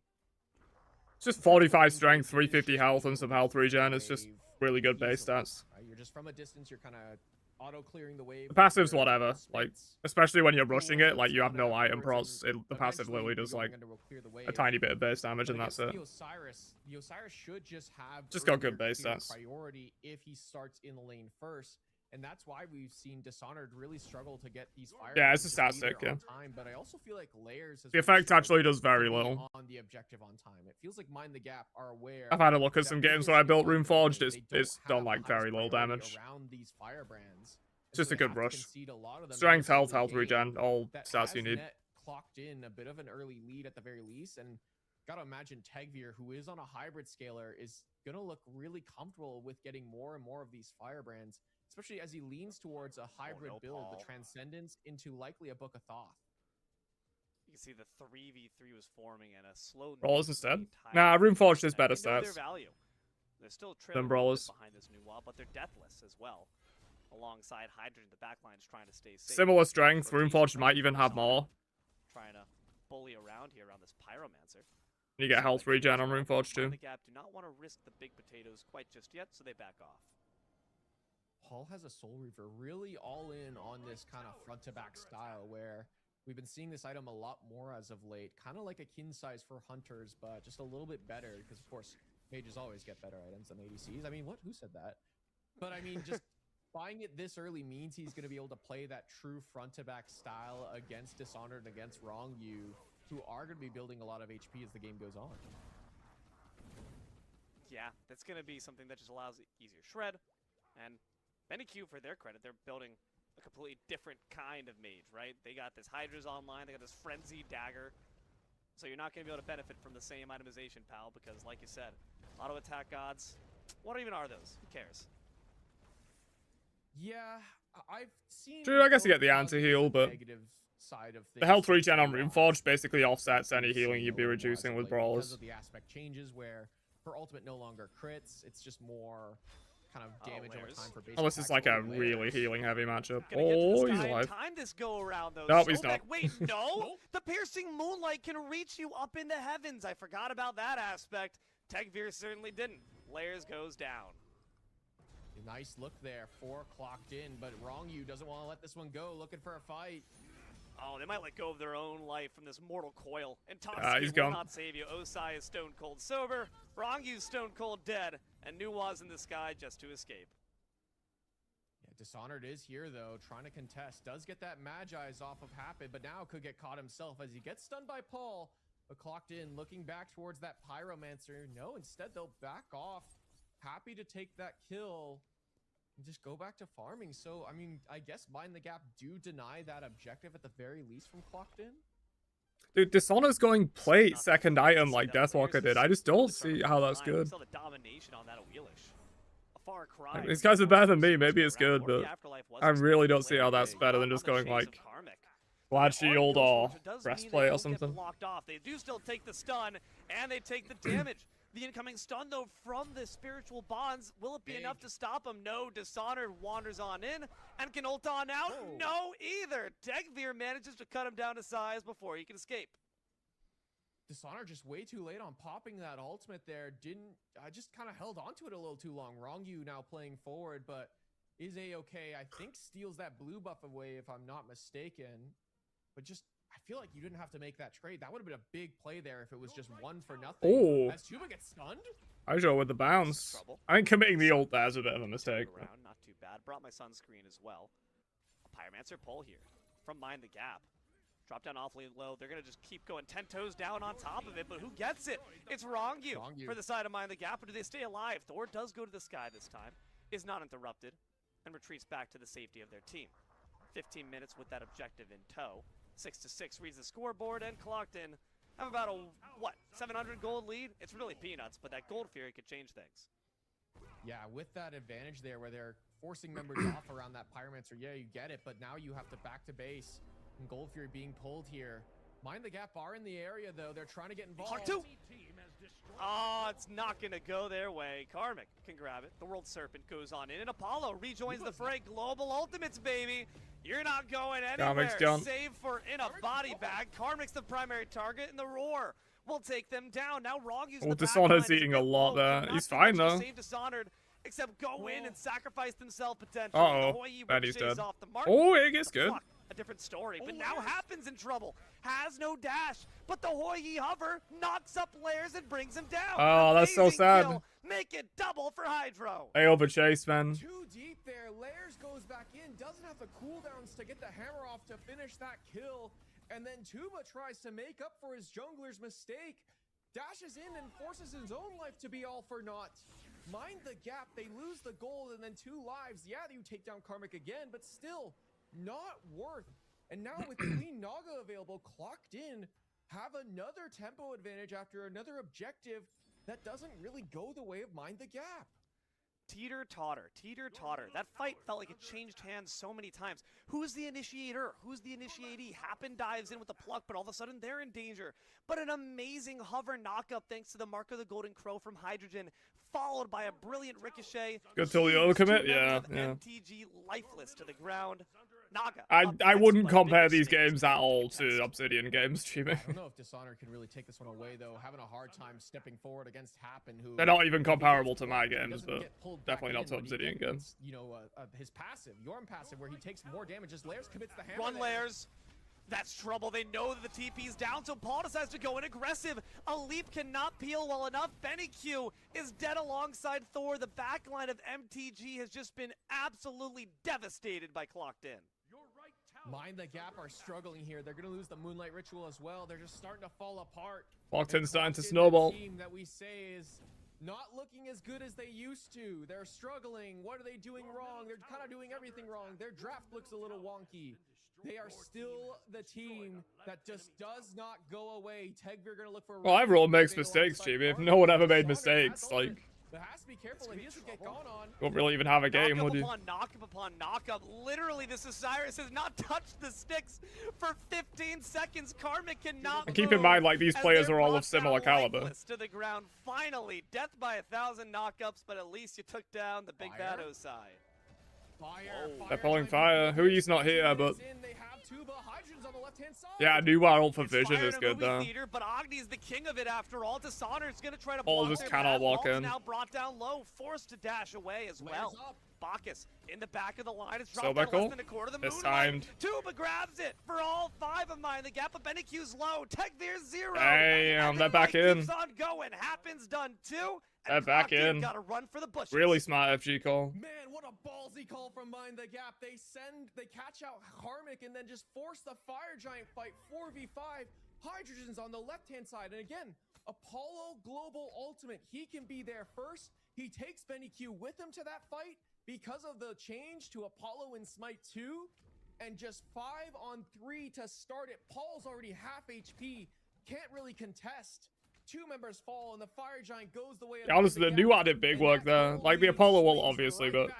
It's just 45 strength, 350 health, and some health regen. It's just really good base Easily, stats. right? You're just from a distance, you're kind of auto clearing the wave. The passive's with your whatever. Like, smites. especially when you're rushing Cool, it, like, you have no spawn item afterwards, procs. and The passive eventually literally the does, like, Jormungandr will clear the a wave. tiny bit of base damage, But and that's against it. the Osiris should just have Just got earlier good base clear stats. priority if he starts in the lane first. And that's why we've seen Dishonored really struggle to get these fire. Yeah, it's a bombs stat just either stick, yeah. on time, but I also feel like Layers has The really effect struggled actually does very to be little. on the objective on time. It feels like Mind the Gap are aware. I've had a look at that some with games this where I built Moonlight Runeforged. Ritual, It's they don't done, like, have the very little highest damage. priority around these firebrands. It's just a So they good have to rush. concede a lot of them Strength, in health, the health game regen, all that stats you has need. net clocked in a bit of an early lead at the very least, and gotta imagine Tegvir, who is on a hybrid scaler, is gonna look really comfortable with getting more and more of these firebrands, especially as he leans towards a hybrid no, build, Paul. the Transcendence into likely a Book of Thoth. You can see the 3v3 was forming and a slow. Brawlers instead? hybrid. Nah, Runeforged is And better we know their stats. value. They're still Than trailing a little bit Brawlers. behind this new wall, but they're deathless as well. Alongside Hydra in the backline is trying to stay safe. Similar strength. Rotation Runeforged from might even have Dishonored, more. Trying to bully around here around this Pyromancer. You get health regen on Runeforged too. The Gap do not want to risk the big potatoes quite just yet, so they back off. Paul has a Soul Reaver really all in on this kind of front to back style where we've been seeing this item a lot more as of late, kind of like a kin size for hunters, but just a little bit better because of course mages always get better items than ADCs. I mean, who said that? But I mean, just buying it this early means he's going to be able to play that true front to back style against Dishonored and against Wrong You, who are going to be building a lot of HP as the game goes on. Yeah, that's going to be something that just allows easier shred. And Q, for their credit, they're building a completely different kind of mage, right? They got this Hydra's online, they got this Frenzy Dagger. So you're not going to be able to benefit from the same itemization, pal, because like you said, auto attack gods, what even are those? Who cares? Yeah, I've seen. True, I guess you both get the positive anti-heal, and but negative side of The health things regen on for Runeforged Wise. basically offsets any We've healing seen you'd be a little more as reducing of with late because Brawlers. of the aspect changes where her ultimate no longer crits. It's just more kind of damage over Layers. time for basic. Oh, this is like a tactical really layers. healing heavy matchup. Gonna get to Oh, this he's guy in alive. time this go around though. Nope, he's Sobek- not. Wait, no? The piercing moonlight can reach you up in the heavens. I forgot about that aspect. Tegveer certainly didn't. Layers goes down. Nice look there. 4 clocked in, but Wrongu doesn't want to let this one go. Looking for a fight. Oh, they might let go of their own life from this mortal coil. And he's Toxic will gone. not save you. Osai is stone cold sober. Wrongu's stone cold dead. And Nuwa's in the sky just to escape. Yeah, Dishonored is here, though, trying to contest. Does get that Magi's off of Happen, but now could get caught himself as he gets stunned by Paul. But clocked in, looking back towards that Pyromancer. No, instead they'll back off. Happy to take that kill and just go back to farming. So, I mean, I guess Mind the Gap do deny that objective at the very least from clocked in. Dude, Dishonored's going plate second item like Deathwalker did. I just don't see how that's good. Saw the domination on that Wheelish. A far cry. These guys are better than me. Maybe it's good, but I really don't see how that's better than just going like Glad Shield or breastplate or something. Blocked off. They do still take the stun, and they take the damage. The incoming stun, though, from the spiritual bonds, will it be enough to stop him? No, Dishonored wanders on in, and can ult on out? Oh. No, either. Tegveer manages to cut him down to size before he can escape. Dishonored just way too late on popping that ultimate there. I just kind of held onto it a little too long. Wrongu now playing forward, but is A-okay. I think steals that blue buff away if I'm not mistaken. But just, I feel like you didn't have to make that trade. That would have been a big play there if it was just 1 for nothing. Oh. As Tuba gets stunned? Ijo with the bounce. I think committing the ult there is a bit of a mistake. Around, not too bad. Brought my sunscreen as well. A Pyromancer pull here from Mind the Gap. Drop down awfully low. They're going to just keep going 10 toes down on top of it, but who gets it? It's Wrongu for the side of Mind the Gap. But do they stay alive? Thor does go to the sky this time, is not interrupted, and retreats back to the safety of their team. 15 minutes with that objective in tow. 6-6 reads the scoreboard, and clocked in. Have about a, 700 gold lead? It's really peanuts, but that gold fury could change things. Yeah, with that advantage there where they're forcing members off around that Pyromancer, yeah, you get it, but now you have to back to base. And Gold Fury being pulled here. Mind the Gap are in the area, though. They're trying to get involved. Part 2! Oh, it's not going to go their way. Karmic can grab it. The World Serpent goes on in, and Apollo rejoins the fray. Global Ultimates, baby! You're not going anywhere. Save for in a body bag. Karmic's the primary target, and the Roar will take them down. Now Wrongu's the Dishonored's eating a lot there. He's fine, though. Save Dishonored, except go in and sacrifice themselves potentially. Uh-oh. Betty's dead. Oh, it gets good. A different story, but now Happens in trouble. Has no dash, but the Hoi hover knocks up Layers and brings him down. Oh, that's so sad. Kill. Make it double for Hydro. They overchase, man. Too deep there. Layers goes back in, doesn't have the cooldowns to get the hammer off to finish that kill. And then Tuba tries to make up for his jungler's mistake. Dashes in and forces his own life to be all for naught. Mind the Gap, they lose the gold and then 2 lives. Yeah, you take down Karmic again, but still not worth. And now with Queen Naga available, clocked in, have another tempo advantage after another objective that doesn't really go the way of Mind the Gap. Teeter-totter, teeter-totter. That fight felt like it changed hands so many times. Who's the initiator? Who's the initiatee? Happen dives in with the pluck, but all of a sudden they're in danger. But an amazing hover knockup thanks to the Mark of the Golden Crow from Hydrogen, followed by a brilliant ricochet. Good till the auto commit, yeah. MTG lifeless to the ground. Naga. I wouldn't compare these games at all to Obsidian games, Chibi. I don't know if Dishonored can really take this one away, though. Having a hard time stepping forward against Happen, who... They're not even comparable to my games, but definitely not to Obsidian games. You know, his passive, Yorm passive, where he takes more damage as Layers commits the hammer. Run Layers. That's trouble. They know that the TP's down, so Paul decides to go in aggressive. A leap cannot peel well enough. Benny Q is dead alongside Thor. The backline of MTG has just been absolutely devastated by Clocked In. Mind the Gap are struggling here. They're going to lose the Moonlight Ritual as well. They're just starting to fall apart. Clocked In starting to snowball. Team that we say is not looking as good as they used to. They're struggling. What are they doing wrong? They're kind of doing everything wrong. Their draft looks a little wonky. They are still the team that just does not go away. Tegveer going to look for... Well, everyone makes mistakes, Chibi. If no one ever made mistakes, like... But has to be careful that he doesn't get gone on. Won't really even have a game, would you? Knockup upon knockup. Literally, this Osiris has not touched the sticks for 15 seconds. Karmic cannot And keep in mind, like, these as players they're are all brought of similar down caliber. lifeless to the ground. Finally, death by 1,000 knockups, but at least you took down the big bad Osai. They're pulling fire. Hui's not here, but They have Tuba. Hydrogen's on the left-hand side. yeah, new ult for It's vision fire is in a good movie though. theater, but Agni's the king of it after all. Dishonored's gonna try to All block just their cannot path. walk Maul's in. now brought down low, forced to dash away as Layers well. up. Bacchus in the back of the line. It's So dropped down Beckle, less than a quarter. The it's Moonlight. timed. Tuba grabs it for all 5 of mine. The gap of BenQ low. Tech Veer 0. Damn, And they're the back fight in. Keeps on going. Happens done too. They're And back Clocked in. Gotta run for the bushes. Really smart FG call. Man, what a ballsy call from Mind the Gap. They catch out Karmic and then just force the Fire Giant fight 4v5. Hydrogen's on the left-hand side. And again, Apollo Global Ultimate. He can be there first. He takes BenQ with him to that fight because of the change to Apollo in Smite 2. And just 5-on-3 to start it. Paul's already half HP. Can't really contest. 2 members fall and the Fire Giant goes the way of Honestly, the new ult did big work there. Like the Apollo ult, obviously, but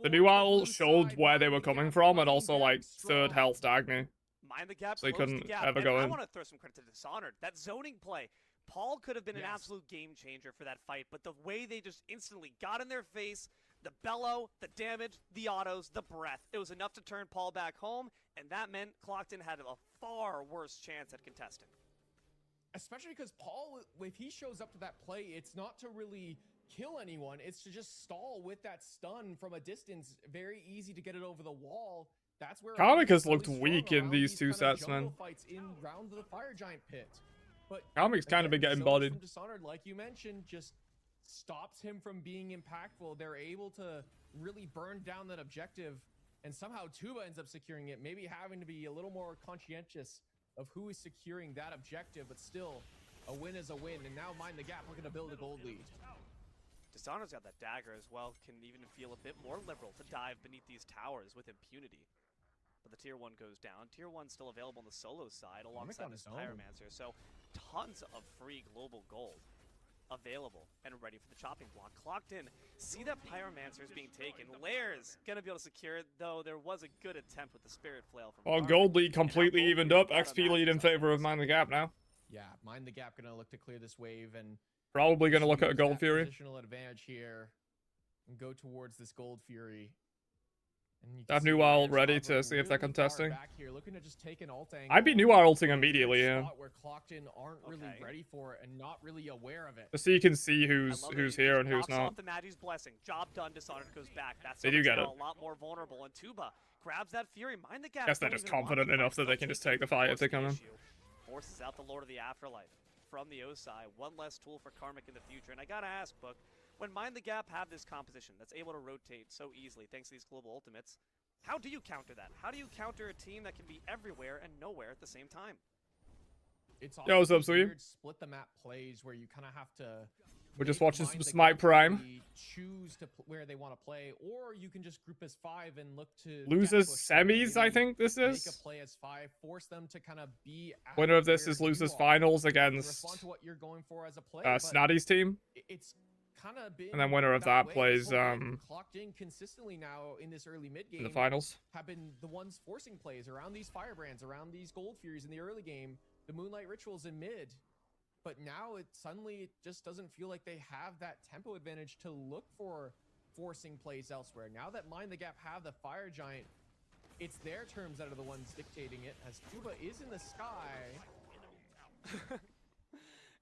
the new ult showed where they were coming from and also like third health to Agni. Mind the gap, So they close the couldn't gap. ever And go I in. want to throw some credit to Dishonored. That zoning play. Paul could have been an Yes. absolute game changer for that fight, but the way they just instantly got in their face, the bellow, the damage, the autos, the breath, it was enough to turn Paul back home, and that meant Clockton had a far worse chance at contesting. Especially because Paul, if he shows up to that play, it's not to really kill anyone. It's to just stall with that stun from a distance. Very easy to get it over the wall. That's where Karmic has really looked strong weak in around these these two kind of sets, jungle man. Fights in round the Fire Giant pit. But Karmic's kind of been getting so much bodied. from Dishonored, like you mentioned, just stops him from being impactful. They're able to really burn down that objective, and somehow Tuba ends up securing it. Maybe having to be a little more conscientious of who is securing that objective, but still, a win is a win. And now Mind the Gap looking to build a gold lead. Dishonored's got that dagger as well, can even feel a bit more liberal to dive beneath these towers with impunity. But the tier 1 goes down. Tier 1 still available on the solo side alongside on this his own. Pyromancer. So tons of free global gold available and ready for the chopping block. Clocked in. See that Pyromancer is being taken. Lair's gonna be able to secure it, though there was a good attempt with the Spirit Flail from Well, Karmic. gold lead And now completely gold evened lead up. brought on XP that lead in side. favor of Mind the Gap now. Yeah, Mind the Gap gonna look to clear this wave and Probably gonna look at a use Gold that Fury. Positional advantage here and go towards this Gold Fury. And you They have can see new ult Lair's ready top to looking see if they're really far contesting. back here, looking to just take an ult I'd be angle. new ulting immediately, yeah. Spot where Clocked in aren't really Okay. ready for it and not really aware of it. Just so you can see I who's love that he here just and who's blocks not. off the Magi's blessing. Job done. Dishonored goes back. That's They so do much get more- it. a lot more vulnerable. And Tuba grabs that Fury. Mind the Gap. Guess they're don't just even want confident the enough fight. that they They'll can just take take the it. fight if they Force come in. the issue. Forces out the Lord of the Afterlife from the Osai. One less tool for Karmic in the future. And I gotta ask, Book, when Mind the Gap have this composition that's able to rotate so easily thanks to these global ultimates, how do you counter that? How do you counter a team that can be everywhere and nowhere at the same time? It's Yo, what's often up, Sweet? weird split the map plays where you kind of have to. We're just make watching Mind some the Smite Gap Prime. really choose to where they want to play, or you can just group as 5 and look to Losers gap push them, semis, I maybe think this Make is. a play as 5, force them to kind of be. at Winner of this where is you losers are, finals and against respond to what you're going for as a play. but Snotty's team. it's kind of been. And then winner of that way plays, this whole game. Clocked in consistently now in this early mid game. In the finals. Have been the ones forcing plays around these Firebrands, around these Gold Furies in the early game, the Moonlight Rituals in mid. But now it just doesn't feel like they have that tempo advantage to look for forcing plays elsewhere. Now that Mind the Gap have the Fire Giant, it's their terms that are the ones dictating it, as Tuba is in the sky.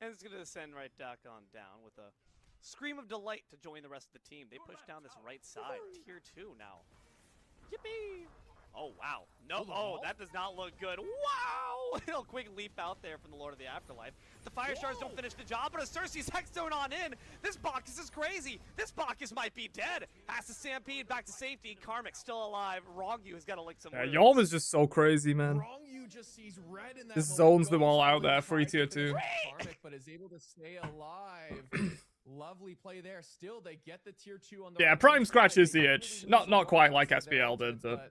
And it's going to descend right back on down with a scream of delight to join the rest of the team. They push down this right side. Tier 2 now. Yippee! Oh, wow. No, the oh, wall? that does not look good. Wow! A quick leap out there from the Lord of the Afterlife. The Fire Shards don't finish the job, but a Cersei's Hexstone on in. This Bacchus is crazy. This Bacchus might be dead. Has to stampede back to safety. Karmic still alive. Wrongu has got to lick some wounds. Yolm is just so crazy, man. Wrong, you just sees red in that Just moment, zones them goes all all out the there, way free to tier finish 2. Karmic, but is able to stay alive. Lovely play there. Still, they get the tier 2 on the Yeah, right Prime side. scratches They the don't itch. really Not lose a not lot quite like to their SPL did, ultimates, but again,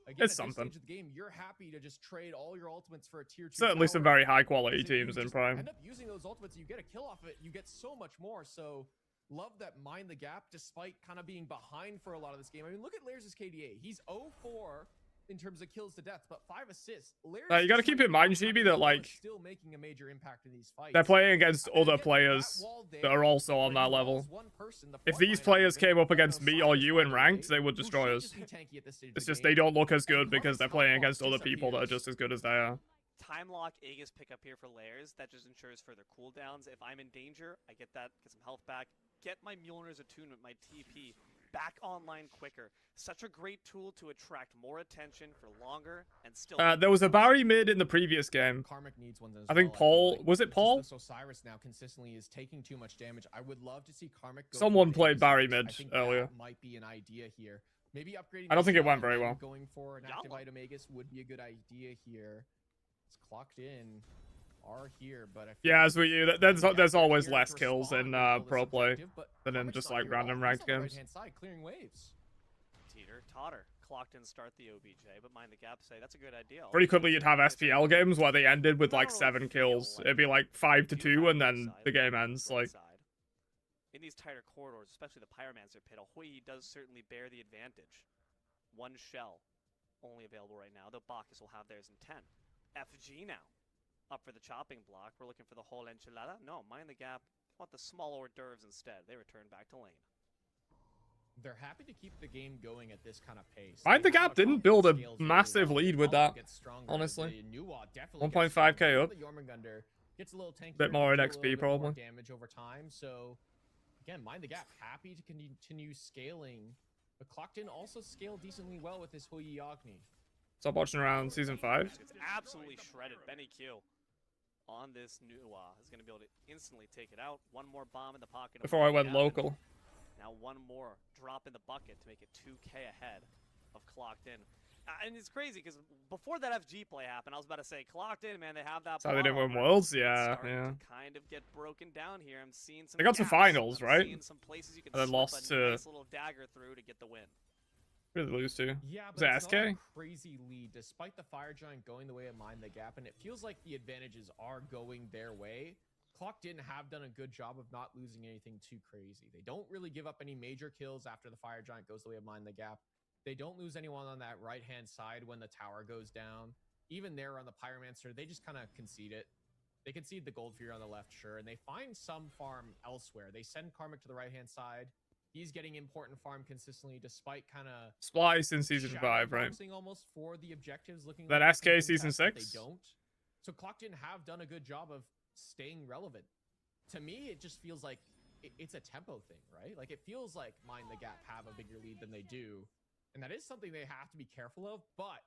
it's at this something. stage of the game, you're happy to just trade all your ultimates for a tier 2 Certainly some tower, very high quality because if you teams in just Prime. End up using those ultimates, you get a kill off it. You get so much more. So love that Mind the Gap, despite kind of being behind for a lot of this game. I mean, look at Lairs' KDA. He's 0-4 in terms of kills to death, but 5 assists. Lairs You got to keep in mind, GB, that like still making a major impact in these fights. they're playing against other players that are also on that level. If these players came up against me or you in ranked, they would destroy us. It's just they don't look as good because they're playing against other people that are just as good as they are. Time lock Aegis pickup here for Lairs. That just ensures further cooldowns. If I'm in danger, I get that, get some health back. Get my Mjolnir's attunement, my TP, back online quicker. Such a great tool to attract more attention for longer and still. There was a Barry mid in the previous game. Karmic needs ones as I think well, Paul, like. was it Paul? So Cyrus now consistently is taking too much damage. I would love to see Karmic go Someone for played Aegis. Barry I mid think earlier. that might be an idea here. Maybe upgrading. I don't think it the went shell very and well. Going for an active item Aegis would be a good idea here. It's clocked in. Are here, but I feel Yeah, like as we there's always less kills in pro play than in just like random ranked games. Right-hand side, clearing waves. Teeter totter. Clocked in start the OBJ, but Mind the Gap say that's a good idea. Pretty quickly you'd have SPL games where they ended with like 7 kills. It'd be like 5-2 and then the game ends. Like in these tighter corridors, especially the Pyromancer pit, Ahoy does certainly bear the advantage. One shell only available right now, though Bacchus will have theirs in 10. FG now. Up for the chopping block. We're looking for the whole enchilada. No, Mind the Gap. Want the small hors d'oeuvres instead. They return back to lane. They're happy to keep the game going at this kind of pace. Mind the Gap didn't build a massive lead with that, honestly. 1.5k up. Gets a little tanky, Bit more in a XP little bit probably. more damage over time. So again, Mind the Gap happy to continue scaling. But Clocked in also scaled decently well with his Huyi Agni. Stop watching around season 5. It's absolutely shredded. Benny Q on this new is going to be able to instantly take it out. One more bomb in the pocket. Before I went local. Now one more drop in the bucket to make it 2k ahead of Clocked in. And it's crazy because before that FG play happened, I was about to say Clocked in, man, they have that. So they didn't win Worlds, yeah. To kind of get broken down here. I'm seeing some. They got to gaps. finals, right? Seeing some places you can And then slip lost a to. nice little dagger through to get the win. Who did they lose to? Yeah, Was but it it's SK? not a crazy lead, despite the Fire Giant going the way of Mind the Gap, and it feels like the advantages are going their way. Clock didn't have done a good job of not losing anything too crazy. They don't really give up any major kills after the Fire Giant goes the way of Mind the Gap. They don't lose anyone on that right-hand side when the tower goes down. Even there on the Pyromancer, they just kind of concede it. They concede the Gold Fury on the left, sure, and they find some farm elsewhere. They send Karmic to the right-hand side. He's getting important farm consistently, despite kind of Splice in season 5, right? Almost for the objectives, looking that like SK season 6. They don't. So Clock didn't have done a good job of staying relevant. To me, it just feels like it's a tempo thing, right? Like it feels like Mind the Gap have a bigger lead than they do, and that is something they have to be careful of. But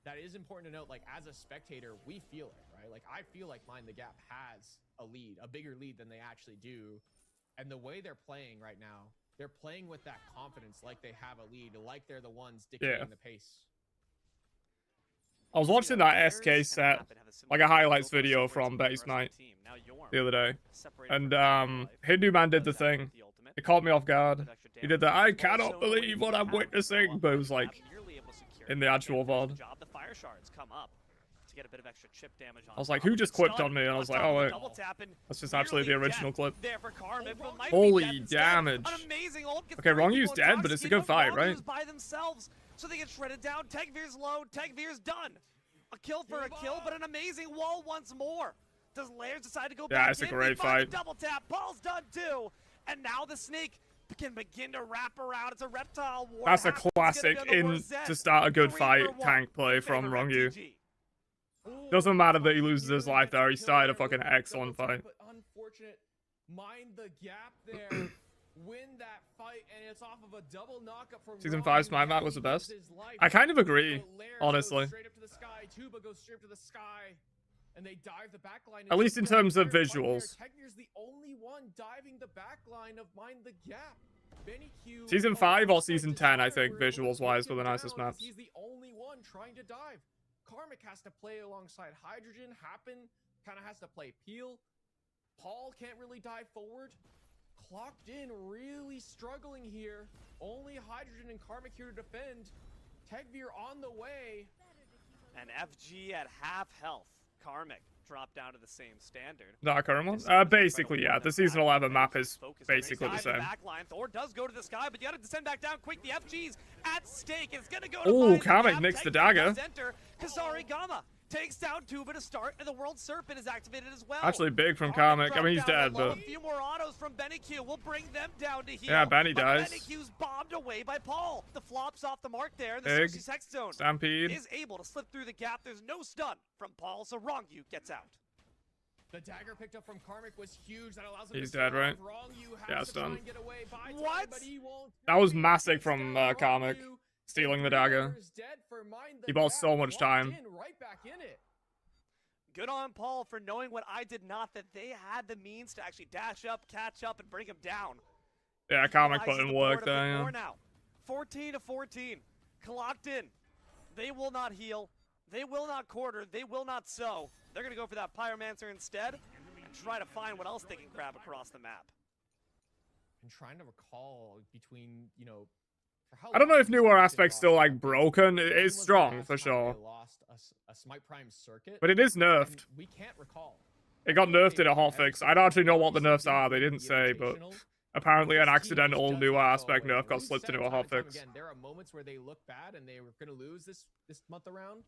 that is important to note. Like as a spectator, we feel it, right? Like I feel like Mind the Gap has a lead, a bigger lead than they actually do. And the way they're playing right now, they're playing with that confidence like they have a lead, like they're the ones dictating the pace. I was watching that SK set, like a highlights video from Betty Smite the other day. And Hindu Man did the thing. It caught me off guard. He did the I cannot believe what I'm witnessing, but it was like in the actual VOD. I was like, who just clipped on me? And I was like, oh wait, that's just actually the original clip. Holy damage. Okay, wrong use dead, but it's a good fight, right? By themselves, so they get shredded down. Tegvir's low. Tegvir's done. A kill for a kill, but an amazing wall once more. Does Lairs decide to go back in? Yeah, it's a great fight. Double tap. Paul's done too. And now the snake can begin to wrap around. It's a reptile war. That's a classic to start a good fight tank play from Rongyu. Doesn't matter that he loses his life there. He started a fucking excellent fight. But unfortunate, Mind the Gap there. Win that fight, and it's off of a double knockup from Season 5 Smite map was the best. I kind of agree, honestly. Straight up to the sky. Tuba goes straight up to the sky, and they dive the backline. At least in terms of visuals. Tegvir's the only one diving the backline of Mind the Gap. Benny Q. Season 5 or Season 10, I think, visuals-wise, were the nicest maps. He's the only one trying to dive. Karmic has to play alongside Hydrogen. Happen kind of has to play Peel. Paul can't really dive forward. Clocked in, really struggling here. Only Hydrogen and Karmic here to defend. Tegvir on the way. And FG at half health. Karmic drop down to the same standard. That current one? Dishonored's Basically, incredible yeah. with The that season back 11 line, map just is focused on it. basically the Dive in same. back line. Thor does go to the sky, but you gotta descend back down quick. The FG's at stake. It's gonna go to Ooh, Mind the Kamek Gap. nicks the Technic dagger. does enter. Kazari Gama takes down Tuba to start, and the World Serpent is activated as well. Actually big from Kamek Kamek. I mean, he's dropped down dead, low. but... A few more autos from Benny-Q will bring them down to heal. Yeah, Benny but dies. Benny-Q's bombed away by Paul. The flops off the mark there. The Big. Cersei Sex Zone Stampede. is able to slip through the gap. There's no stun from Paul, so Rongu gets out. The dagger picked up from Karmic was huge. That allows him He's to dead, survive. right? Wrong, you have Yeah, to it's try done. and get away by time, What? but he won't. That was He massive takes from down Kamek. Rongu, Stealing the and three dagger. members dead for Mind the He bought Gap, so much locked time. in, right back in it. Good on Paul for knowing what I did not, that they had the means to actually dash up, catch up, and bring him down. Yeah, Kamek Realizes put in the work board a bit there, yeah. more now. 14 to 14. Clocked in. They will not heal. They will not quarter. They will not sow. They're going to go for that Pyromancer instead and try to find what else they can grab across the map. And trying to recall between, you know, for how I don't know long if newer it's been aspect's still, lost. like, broken. It When is was the strong, last for time sure. they lost a Smite Prime circuit? But it is And nerfed. we can't recall. It got nerfed in a hotfix. I don't actually know what the nerfs are. They didn't say, but apparently an accidental newer aspect nerf got slipped into a hotfix. Again, there are moments where they look bad and they were going to lose this month around.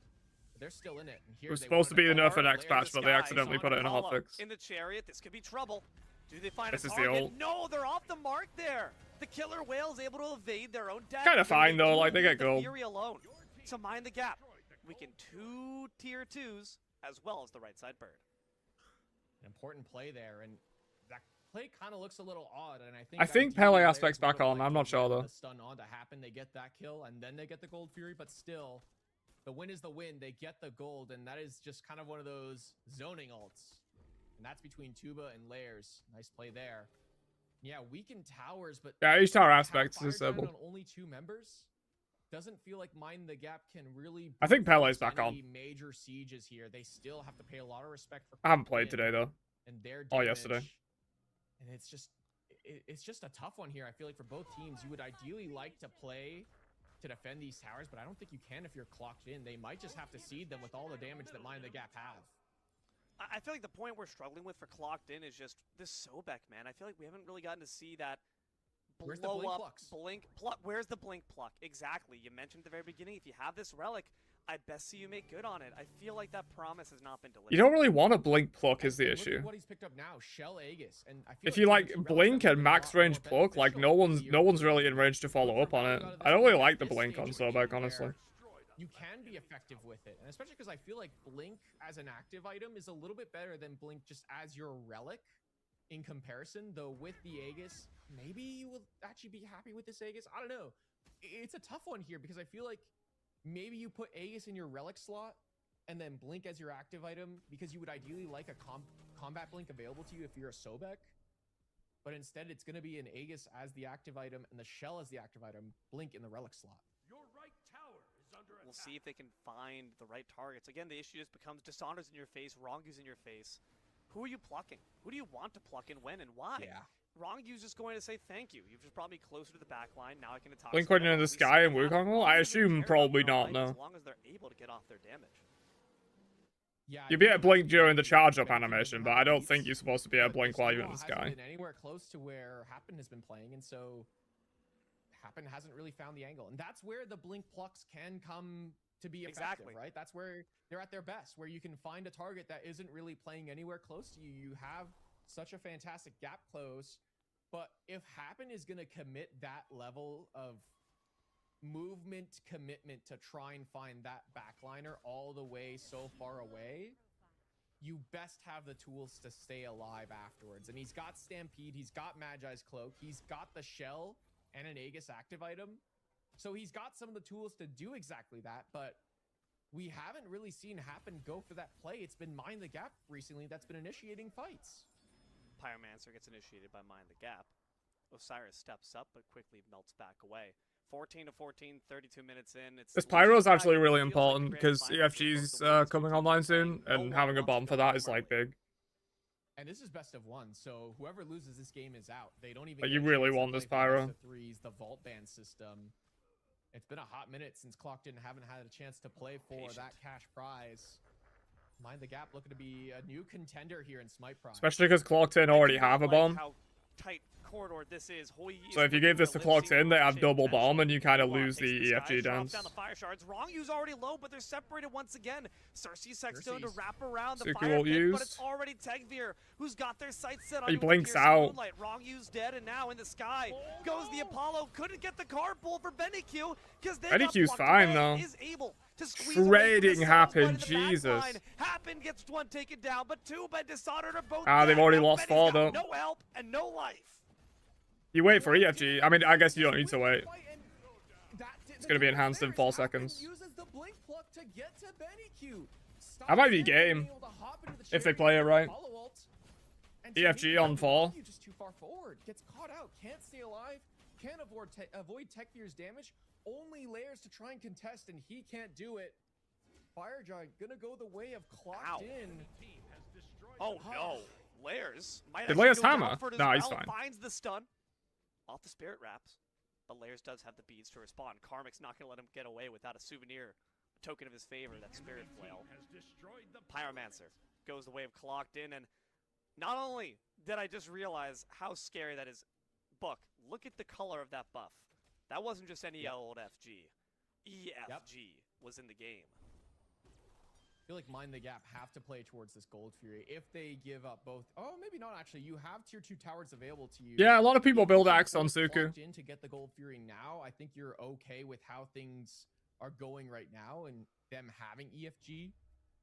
But they're still in it. And here It was they supposed to wanted be the nerf for Layer next the patch, but they sky, accidentally put it in a Apollo hotfix. in the chariot. This could be trouble. Do they find This a is the target? ult. No, they're off the mark there. The killer whale is able to evade their own dagger. Kinda fine, though, like, they get the gold. Fury alone to mind the gap. We can 2 tier 2s as well as the right side bird. an important play there, and that play kind of looks a little odd. And I think Pele ideally aspect's players back would've on, liked I'm to not sure, let though. The stun on to happen, they get that kill, and then they get the gold fury. But still, the win is the win. They get the gold, and that is just kind of one of those zoning ults. And that's between Tuba and Layers. Nice play there. Yeah, weakened towers, but Yeah, each tower have aspect is fire disabled. down on only 2 members. Doesn't feel like Mind the Gap can really. I think brute Pele's force back on. any major sieges here. They still have to pay a lot of respect for. I haven't played Clocked In today, though. and their Oh, damage. yesterday. And it's just a tough one here. I feel like for both teams, you would ideally like to play to defend these towers, but I don't think you can if you're clocked in. They might just have to seed them with all the damage that Mind the Gap have. I feel like the point we're struggling with for Clocked In is just this Sobek, man. I feel like we haven't really gotten to see that Where's the blow blink up plucks? blink pluck. Where's the blink pluck? Exactly. You mentioned at the very beginning, if you have this relic, I best see you make good on it. I feel like that promise has not been delivered. You don't really want a blink pluck is the Look at issue. what he's picked up now, Shell Aegis, and I feel If you like these relics blink have and been a max lot more range pluck, like no beneficial one's here. really in range to follow Look up for on it. Rongu out of I don't this really game like at the this blink on stage Sobek, where honestly. You can be effective with it, and especially because I feel like Blink as an active item is a little bit better than Blink just as your relic in comparison. Though with the Aegis, maybe you will actually be happy with this Aegis. I don't know. It's a tough one here because I feel like maybe you put Aegis in your relic slot and then Blink as your active item because you would ideally like a combat Blink available to you if you're a Sobek. But instead, it's going to be an Aegis as the active item and the Shell as the active item, Blink in the relic slot. We'll see if they can find the right targets. Again, the issue just becomes Dishonor's in your face, Rongu's in your face. Who are you plucking? Who do you want to pluck and when and why? Yeah. Rongu's just going to say thank you. You've just brought me closer to the back line. Now I can attack. Blink went into the sky and Wukong will? I assume probably not, no. As long as they're able to get off their damage. Yeah, You'd be able to blink during the charge up animation, but I don't think you're supposed to be able to blink while you're in the Hasn't sky. been anywhere close to where Happen has been playing, and so Happen hasn't really found the angle, and that's where the blink plucks can come to be effective, Exactly. right? That's where they're at their best, where you can find a target that isn't really playing anywhere close to you. You have such a fantastic gap close, but if Happen is going to commit that level of movement commitment to try and find that backliner all the way so far away, you best have the tools to stay alive afterwards. And he's got Stampede, he's got Magi's Cloak, he's got the Shell and an Aegis active item. So he's got some of the tools to do exactly that, but we haven't really seen Happen go for that play. It's been Mind the Gap recently that's been initiating fights. Pyromancer gets initiated by Mind the Gap. Osiris steps up but quickly melts back away. 14 to 14, 32 minutes in. This Pyro's actually really important because EFG's coming online soon, and having a bomb for that is like big. And this is best of one, so whoever loses this game is out. They don't even. But get you a really chance to want play this for Pyro. best of threes, the vault ban system. It's been a hot minute since Clocked In haven't had a chance to play for that cash prize. Mind the Gap looking to be a new contender here in Smite Prime. Especially because Clocked In already have a bomb. How tight corridor this is. So if you give this to Clocked In, they have double bomb, and you kind of lose the EFG dance. Down the fire shards. Wrongview's already low, but they're separated once again. Cersei Sexstone to wrap around the Suku fire won't pit, use. but it's already Tegvir who's got their sights set on He the blinks piercing out. moonlight. Wrongview's dead, and now in the sky goes the Apollo. Couldn't get the carpool for BennyQ because BennyQ's fine though. Is able to squeeze away from the Trading cells, Happen, but in the back Jesus. line, Happen gets one taken down, but Tuba and Dishonored are both Ah, they've dead. already Now lost Benny's 4 got though. no help and no life. You wait for EFG. I mean, I guess you don't need to wait. It's gonna be enhanced in 4 seconds. That might be game if they play it right. EFG on 4. Just too far forward. Gets caught out. Can't stay alive. Can't avoid Techfear's damage. Only layers to try and contest, and he can't do it. Fire Giant gonna go the way of Clocked In. Oh no, Layers. Did Layers hammer? Nah, he's fine. Finds the stun off the Spirit Wraps, but Layers does have the beads to respond. Karmic's not gonna let him get away without a souvenir, a token of his favor, that Spirit Flail. Pyromancer goes the way of Clocked In, and not only did I just realize how scary that is, Book, look at the color of that buff. That wasn't just any old FG. EFG was in the game. I feel like Mind the Gap have to play towards this Gold Fury if they give up both. Oh, maybe not actually. You have tier 2 towers available to you. Yeah, a lot of people If build you Axe on force Suku. Clocked In to get the Gold Fury now, I think you're okay with how things are going right now and them having EFG,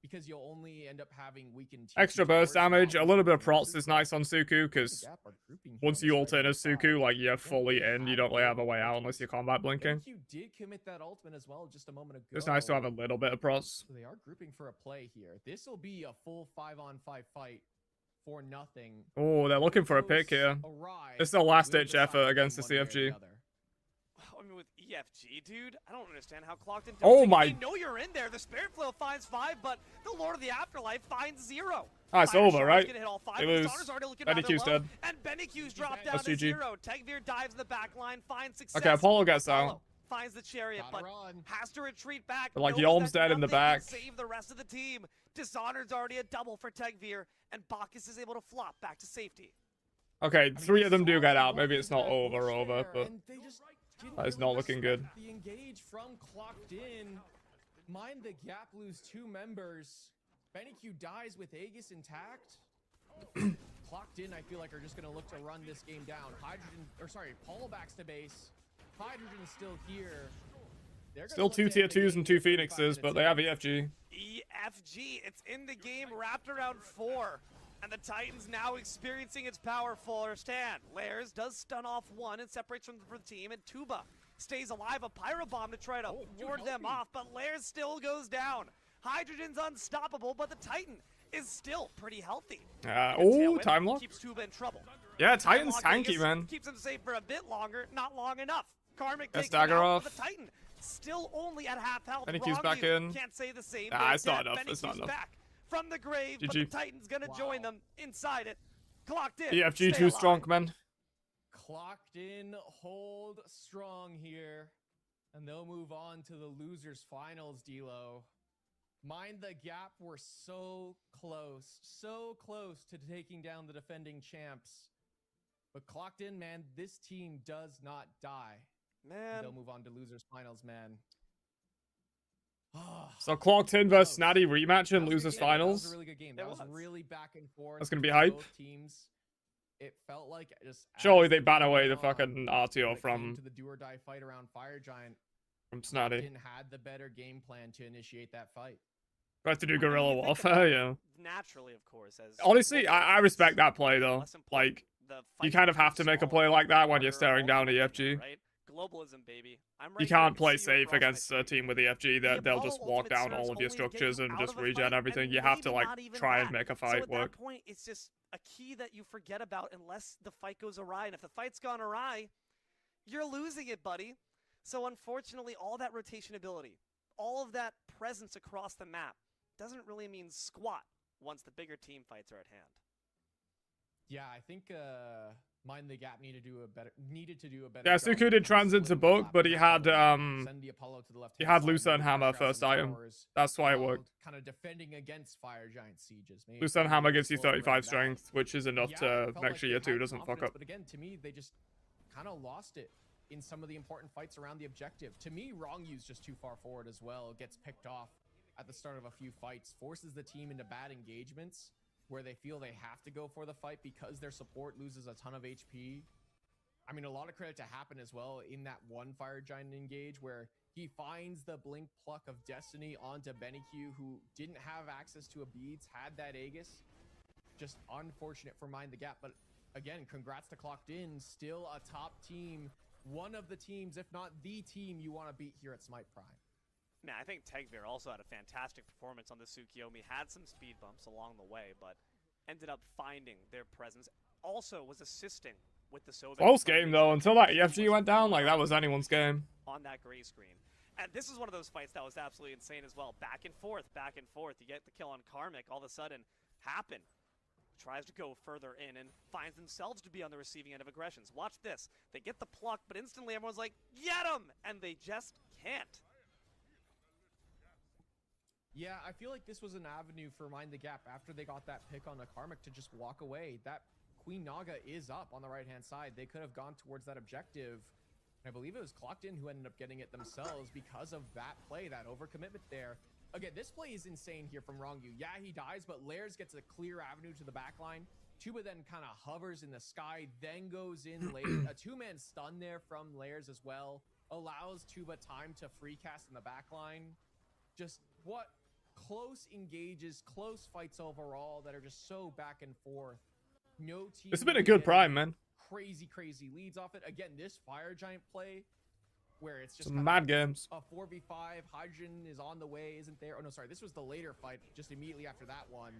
because you'll only end up having weakened tier Extra 2 burst towers, damage. A not little bit of weakened prots boosters. is nice on Suku, Mind the because Gap are grouping here once on you the ult in right-hand as side. Suku, like, you're Don't fully really in. You have don't really a have a way out unless you're combat blinking. BennyQ did commit that ultimate as well just a moment ago. It's nice to have a little bit of prots. So they are grouping for a play here. This will be a full 5-on-5 fight for nothing. Oh, they're looking for a pick here. It's their last-ditch effort against the CFG. I mean, with EFG, dude, I don't understand how Clocked In. Oh my- They know you're in there. The Spirit Flail finds 5, but the Lord of the Afterlife finds 0. Ah, it's Fire over, Shards right? gonna hit all 5, They but lose. Dishonored's already looking rather BennyQ's low, dead. and BennyQ's dropped down That's to GG. 0. Tegvir dives in the back line, finds success. Okay, Apollo gets Apollo out. finds the chariot, Gotta but run. has to retreat back. But, like, knows Yolm's that dead in the nothing can back. Save the rest of the team. Dishonored's already a double for Tegvir, and Bacchus is able to flop back to safety. Okay, 3 of them do get out. Maybe it's not over, but that is not looking good. The engage from Clocked In. Mind the Gap lose 2 members. BennyQ dies with Aegis intact. Clocked In, I feel like, are just going to look to run this game down. Paul backs to base. Hydrogen's still here. They're gonna Still look 2 to tier end the 2s game and 2 here 35 Phoenixes, but minutes they in. have EFG. EFG, it's in the game, wrapped around 4. And the Titans now experiencing its power firsthand. Layers does stun off 1 and separates from the team, and Tuba stays alive. A Pyrobomb to try to ward them off, but Layers still goes down. Hydrogen's unstoppable, but the Titan is still pretty healthy. Oh, time lock. Keeps Tuba in trouble. Yeah, Titan's Lock tanky, Vegas man. Keeps him safe for a bit longer, not long enough. Karmic Gets takes him dagger out, off. but the Titan still only at half health. BennyQ's back Wrongview in. Can't say the same. Nah, They're it's not dead. enough, it's not BennyQ's enough. back from the grave, but the GG. Titan's gonna join Wow. them inside it. Clocked In. EFG stay too alive. strong, man. Clocked In, hold strong here. And they'll move on to the losers finals, D-Lo. Mind the Gap were so close to taking down the defending champs. But Clocked In, man, this team does not die. Man, They'll move on to losers finals, man. So Clocked In versus Close. Snatty rematch in That was a good losers game. That was finals. a really good game. It That was was. really back and forth. That's gonna be between hype. both teams. It felt like just Surely as they the ban game away the went on, fucking when RTO it came from to the do or die fight around Fire Giant. Snatty. Didn't had the better game plan to initiate that fight. Got to do I mean, guerrilla you think warfare, about yeah. it naturally, of course. As Honestly, more I respect that play though. less important, Like, the you fight kind of have becomes to make a smaller, play like that when you're harder, staring down ultimately, EFG. Right? Globalism, baby. I'm right You here can't to play see you safe across my against a screen. team with EFG. The They'll Apollo just walk ultimate down serves all of your only to get structures you and out just of a regen fight, everything. and You have to maybe like not even try and that. make a So fight at work. that point, it's just a key that you forget about unless the fight goes awry. And if the fight's gone awry, you're losing it, buddy. So unfortunately, all that rotation ability, all of that presence across the map doesn't really mean squat once the bigger team fights are at hand. Yeah, I think Mind the Gap needed to do a better Yeah, job Suku of did kind of transit to splitting the book, lap but he in that had lane, send the Apollo to the he left-hand had side, Lucerne maybe Hammer pressure out first some item. towers, That's why it while worked. kind of defending against Fire Giant sieges. Maybe Lucerne maybe Hammer a gives you little slower 35 around that. strength, which is enough Yeah, to it felt make like sure they your 2 had doesn't fuck confidence, up. but again, to me, they just kind of lost it in some of the important fights around the objective. To me, Rongyu's just too far forward as well. Gets picked off at the start of a few fights, forces the team into bad engagements where they feel they have to go for the fight because their support loses a ton of HP. I mean, a lot of credit to Happen as well in that one Fire Giant engage where he finds the Blink Pluck of Destiny onto BennyQ, who didn't have access to a Beads, had that Aegis. Just unfortunate for Mind the Gap, but again, congrats to Clocked In, still a top team, one of the teams, if not the team you want to beat here at Smite Prime. Man, I think Tegvir also had a fantastic performance on the Tsukiyomi, had some speed bumps along the way, but ended up finding their presence. Also was assisting with the Soviet. Close game though, until that EFG went down, like that was anyone's game. On that gray screen. And this is one of those fights that was absolutely insane as well. Back and forth, back and forth. You get the kill on Karmic, all of a sudden, Happen tries to go further in and finds themselves to be on the receiving end of aggressions. Watch this. They get the pluck, but instantly everyone's like, get him! And they just can't. Yeah, I feel like this was an avenue for Mind the Gap after they got that pick on a Karmic to just walk away. That Queen Naga is up on the right-hand side. They could have gone towards that objective. I believe it was Clocked In who ended up getting it themselves because of that play, that overcommitment there. Again, this play is insane here from Rongu. Yeah, he dies, but Lairs gets a clear avenue to the backline. Tuba then kind of hovers in the sky, then goes in late. A two-man stun there from Lairs as well. Allows Tuba time to free cast in the backline. Just what close engages, close fights overall that are just so back and forth. No team. It's been a good prime, man. Crazy leads off it. Again, this Fire Giant play where it's just some mad games. A 4v5, Hydrogen is on the way, isn't there? Oh no, sorry, this was the later fight just immediately after that one.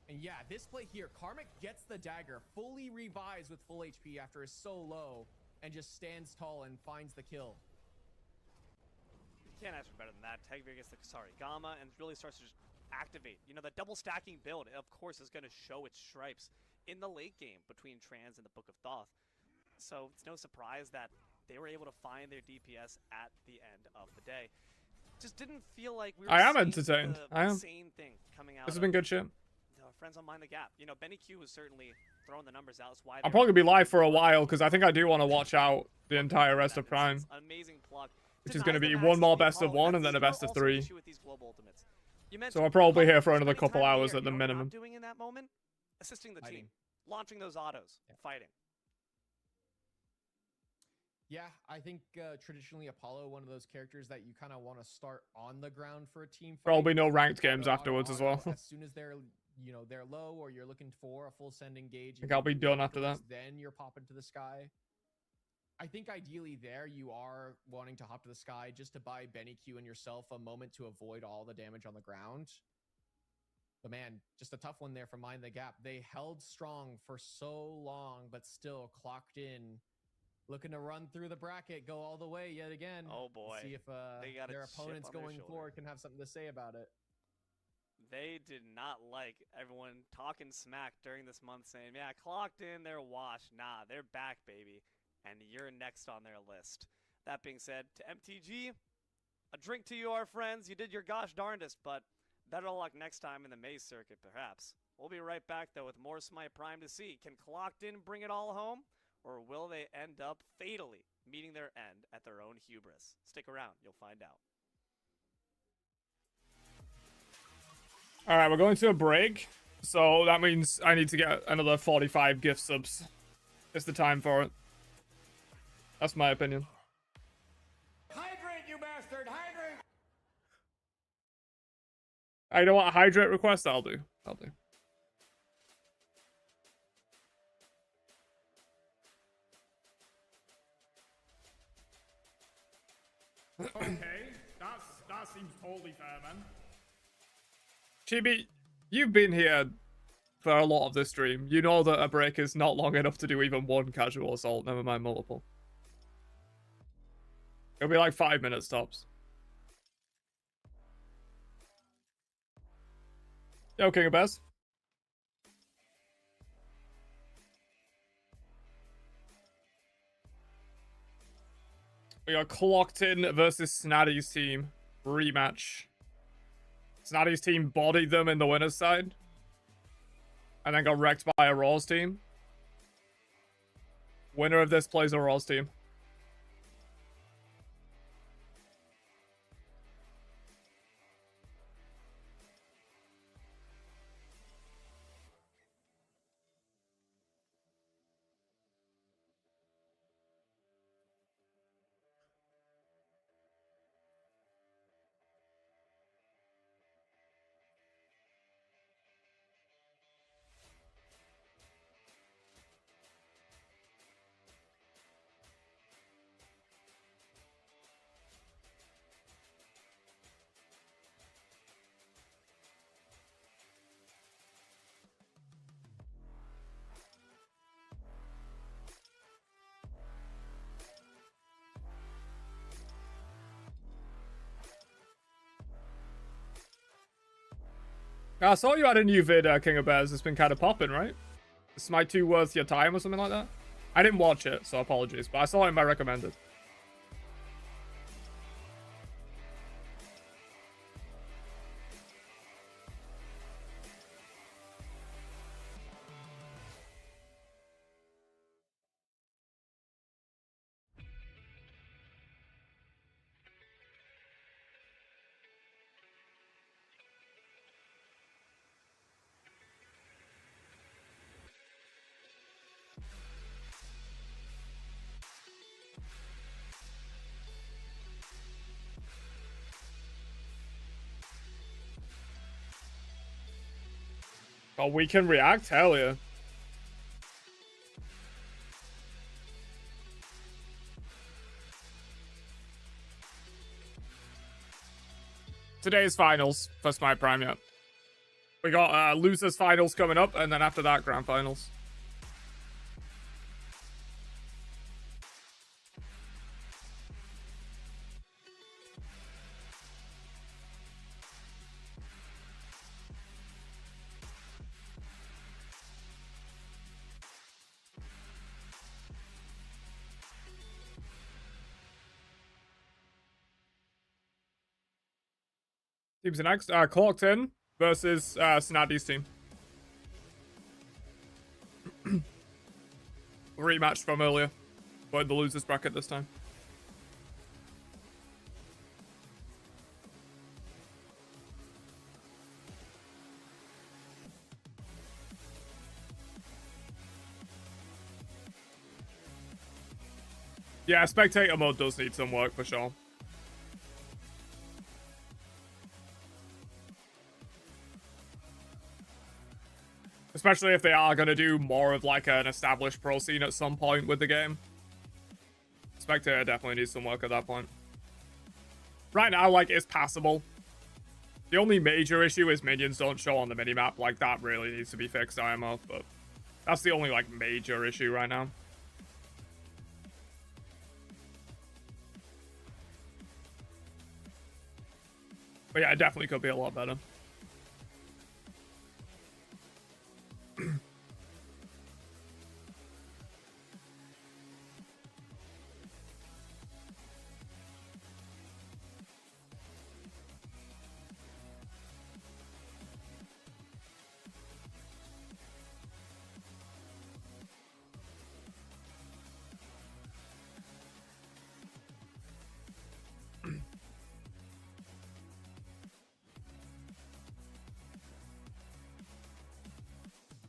And yeah, this play here, Karmic gets the dagger, fully revives with full HP after it's so low, and just stands tall and finds the kill. Can't ask for better than that. Tegvir gets the Gamma and really starts to just activate. You know, the double stacking build, of course, is going to show its stripes in the late game between Trans and the Book of Thoth. So it's no surprise that they were able to find their DPS at the end of the day. Just didn't feel like we were I am seeing entertained. the I am. same thing coming out. This has been good shit. Friends on Mind the Gap. You know, BennyQ was certainly throwing the numbers out. That's why I'll probably be live for a while because I think I do want to watch out the entire rest of Prime, amazing pluck, which is going to be one more best of one and then a best of 3. So I'll probably here for another couple hours at the minimum. Doing in that moment, assisting the team, launching those autos, fighting. Yeah, I think traditionally Apollo, one of those characters that you kind of want to start on the ground for a team fight. Probably no ranked games afterwards as well. As soon as they're, you know, they're low or you're looking for a full send engage. I think I'll be done after that. Then you're popping to the sky. I think ideally there you are wanting to hop to the sky just to buy BennyQ and yourself a moment to avoid all the damage on the ground. But man, just a tough one there from Mind the Gap. They held strong for so long, but still Clocked In. Looking to run through the bracket, go all the way yet again. Oh boy. See if their opponents going forward can have something to say about it. They did not like everyone talking smack during this month saying, yeah, Clocked In, they're washed. Nah, they're back, baby. And you're next on their list. That being said, to MTG, a drink to you, our friends. You did your gosh darndest, but better luck next time in the maze circuit, perhaps. We'll be right back, though, with more Smite Prime to see. Can Clocked In bring it all home? Or will they end up fatally meeting their end at their own hubris? Stick around, you'll find out. Alright, we're going to a break. So that means I need to get another 45 gift subs. It's the time for it. That's my opinion. Hydrate, you bastard! Hydrate! You know what? Hydrate request? I'll do. I'll do. Okay, that seems totally fair, man. Chibi, you've been here for a lot of this stream. You know that a break is not long enough to do even one casual assault, never mind multiple. It'll be like 5 minutes tops. Yo, King of Bears. We got Clocked In versus Snaddy's team. Rematch. Snaddy's team bodied them in the winner's side. And then got wrecked by a Raw's team. Winner of this plays a Raw's team. I saw you had a new vid, King of Bears. It's been kind of popping, right? Is Smite 2 worth your time or something like that? I didn't watch it, so apologies, but I saw it in my recommended. Oh, we can react? Hell yeah. Today's finals for Smite Prime, yeah. We got losers finals coming up, and then after that, grand finals. Teams are next. Clocked In versus Snaddy's team. Rematch from earlier. But in the losers bracket this time. Yeah, spectator mode does need some work for sure. Especially if they are going to do more of like an established pro scene at some point with the game. Spectator definitely needs some work at that point. Right now, like, it's passable. The only major issue is minions don't show on the minimap. Like, that really needs to be fixed, IMO. But that's the only, like, major issue right now. But yeah, it definitely could be a lot better.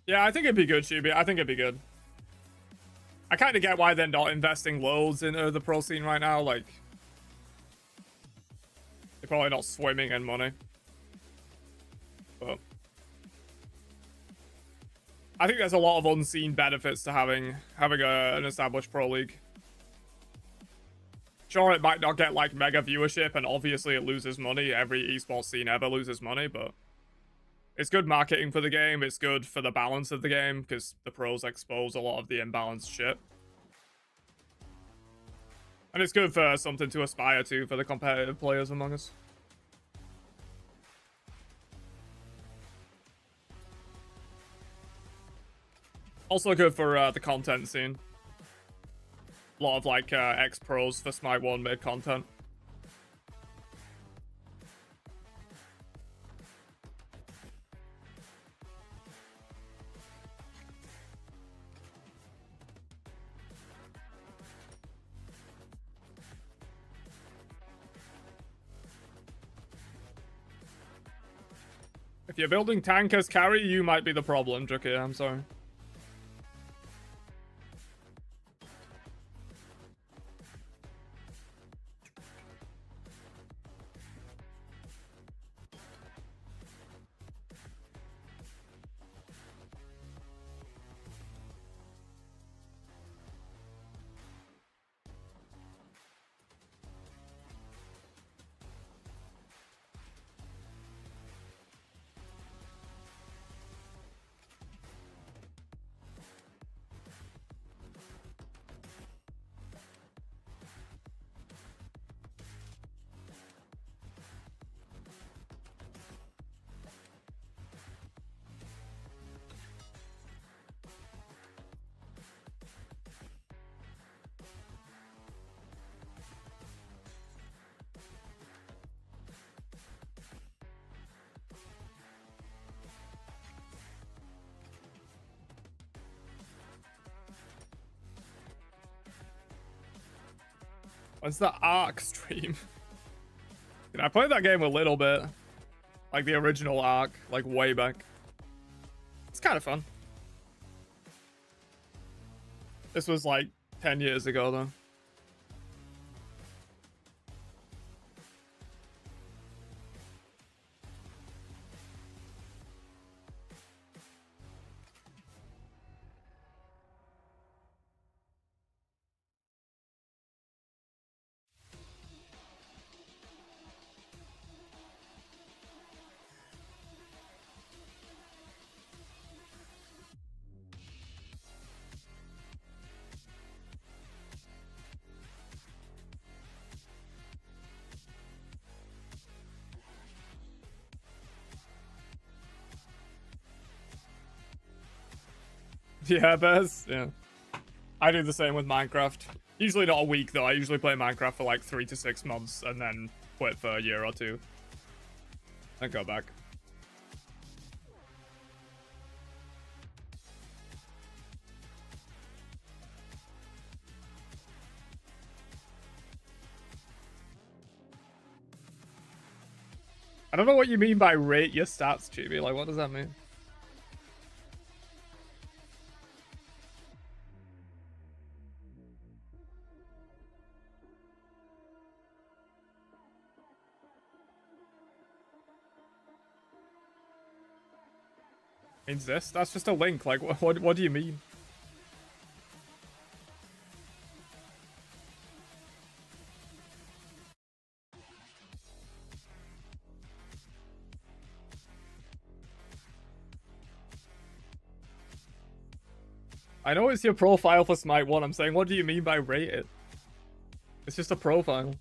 Yeah, I think it'd be good, Shubi. I think it'd be good. I kind of get why they're not investing loads into the pro scene right now. Like, they're probably not swimming in money. But I think there's a lot of unseen benefits to having an established pro league. Sure, it might not get like mega viewership, and obviously it loses money. Every esports scene ever loses money, but it's good marketing for the game. It's good for the balance of the game because the pros expose a lot of the imbalanced shit. And it's good for something to aspire to for the competitive players among us. Also good for the content scene. A lot of like ex-pros for Smite 1 made content. If you're building tank as carry, you might be the problem, Juki. I'm sorry. What's the Ark stream? I played that game a little bit. Like the original Ark, like way back. It's kind of fun. This was like 10 years ago though. Yeah, Bez. Yeah. I do the same with Minecraft. Usually not a week, though. I usually play Minecraft for like 3 to 6 months and then quit for a year or two. And go back. I don't know what you mean by rate your stats, Chibi. Like, what does that mean? Means this? That's just a link. Like, what do you mean? I know it's your profile for Smite 1. I'm saying, what do you mean by rate it? It's just a profile.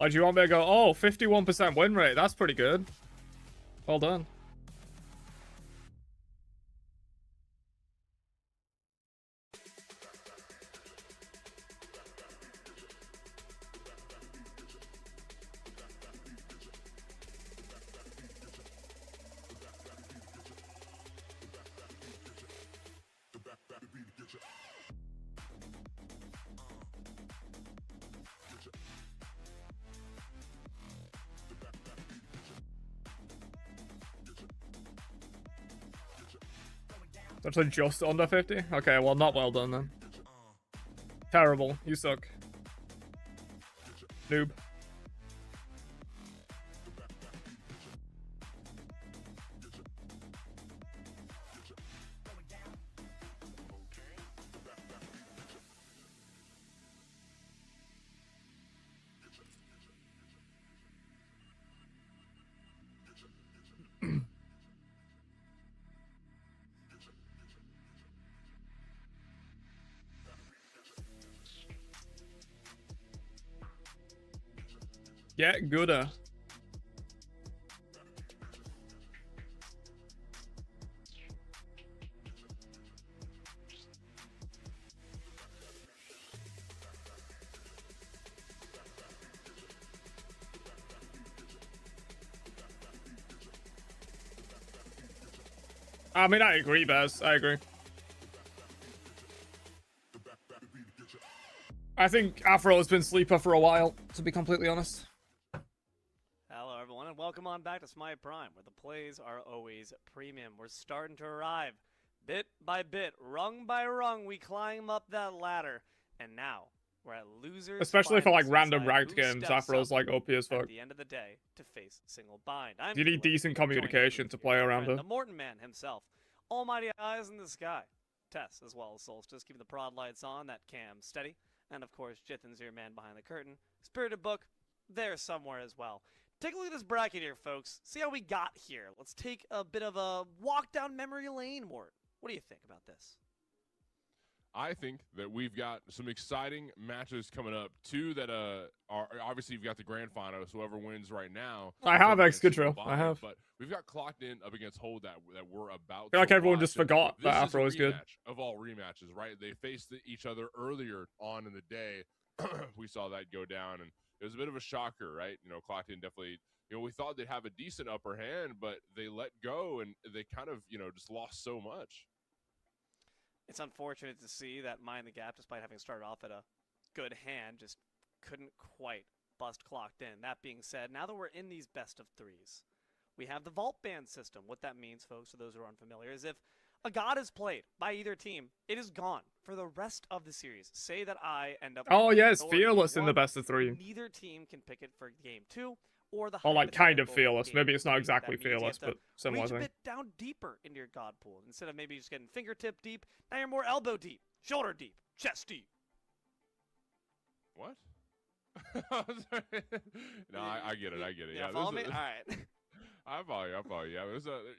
Like, do you want me to go, oh, 51% win rate? That's pretty good. Well done. It's actually just under 50? Okay, well, not well done then. Terrible. You suck. Noob. Get gooder. I mean, I agree, Baz. I agree. I think Afro has been sleeper for a while, to be completely honest. Hello, everyone, and welcome on back to Smite Prime, where the plays are always premium. We're starting to arrive. Bit by bit, rung by rung, we climb up that ladder. And now, we're at losers. Especially for like finals, random decide ranked who games, steps Afro's up like OP as fuck. at the end of the day to face single bind. I'm You need Keelan, decent joined in communication booth to here play by my around friend, her. The Morton Man himself. Almighty eyes in the sky. Tess, as well as Solstice, keeping the prod lights on, that cam steady. And of course, Jithin's your man behind the curtain. Spirited Book, there somewhere as well. Take a look at this bracket here, folks. See how we got here. Let's take a bit of a walk down memory lane, Mort. What do you think about this? I think that we've got some exciting matches coming up. Two that are obviously you've got the grand finals. Whoever wins right now. I have against X Control. Combined, I have. But we've got Clocked In up against Hold that we're about. I feel like to everyone watch. just And forgot this that Afro is was a good. rematch of all rematches, right? They faced each other earlier on in the day. We saw that go down, and it was a bit of a shocker, right? You know, Clocked In definitely. You know, we thought they'd have a decent upper hand, but they let go, and they kind of, just lost so much. It's unfortunate to see that Mind the Gap, despite having started off at a good hand, just couldn't quite bust Clocked In. That being said, now that we're in these best of threes, we have the Vault Band system. What that means, folks, for those who are unfamiliar, is if a god is played by either team, it is gone for the rest of the series. Say that I end up... Oh, yeah, it's Thor in game Fearless in the 1, best of 3. Neither team can pick it for game 2, or the Or like kind of hypothetical Fearless. game Maybe it's not 3. exactly That means you Fearless, have to but similar reach a thing. bit down deeper into your god pool. Instead of maybe just getting fingertip deep, now you're more elbow deep, shoulder deep, chest deep. What? No, I get it. I get it. Yeah, Yeah, follow me? All right. I follow you. I follow you. Yeah,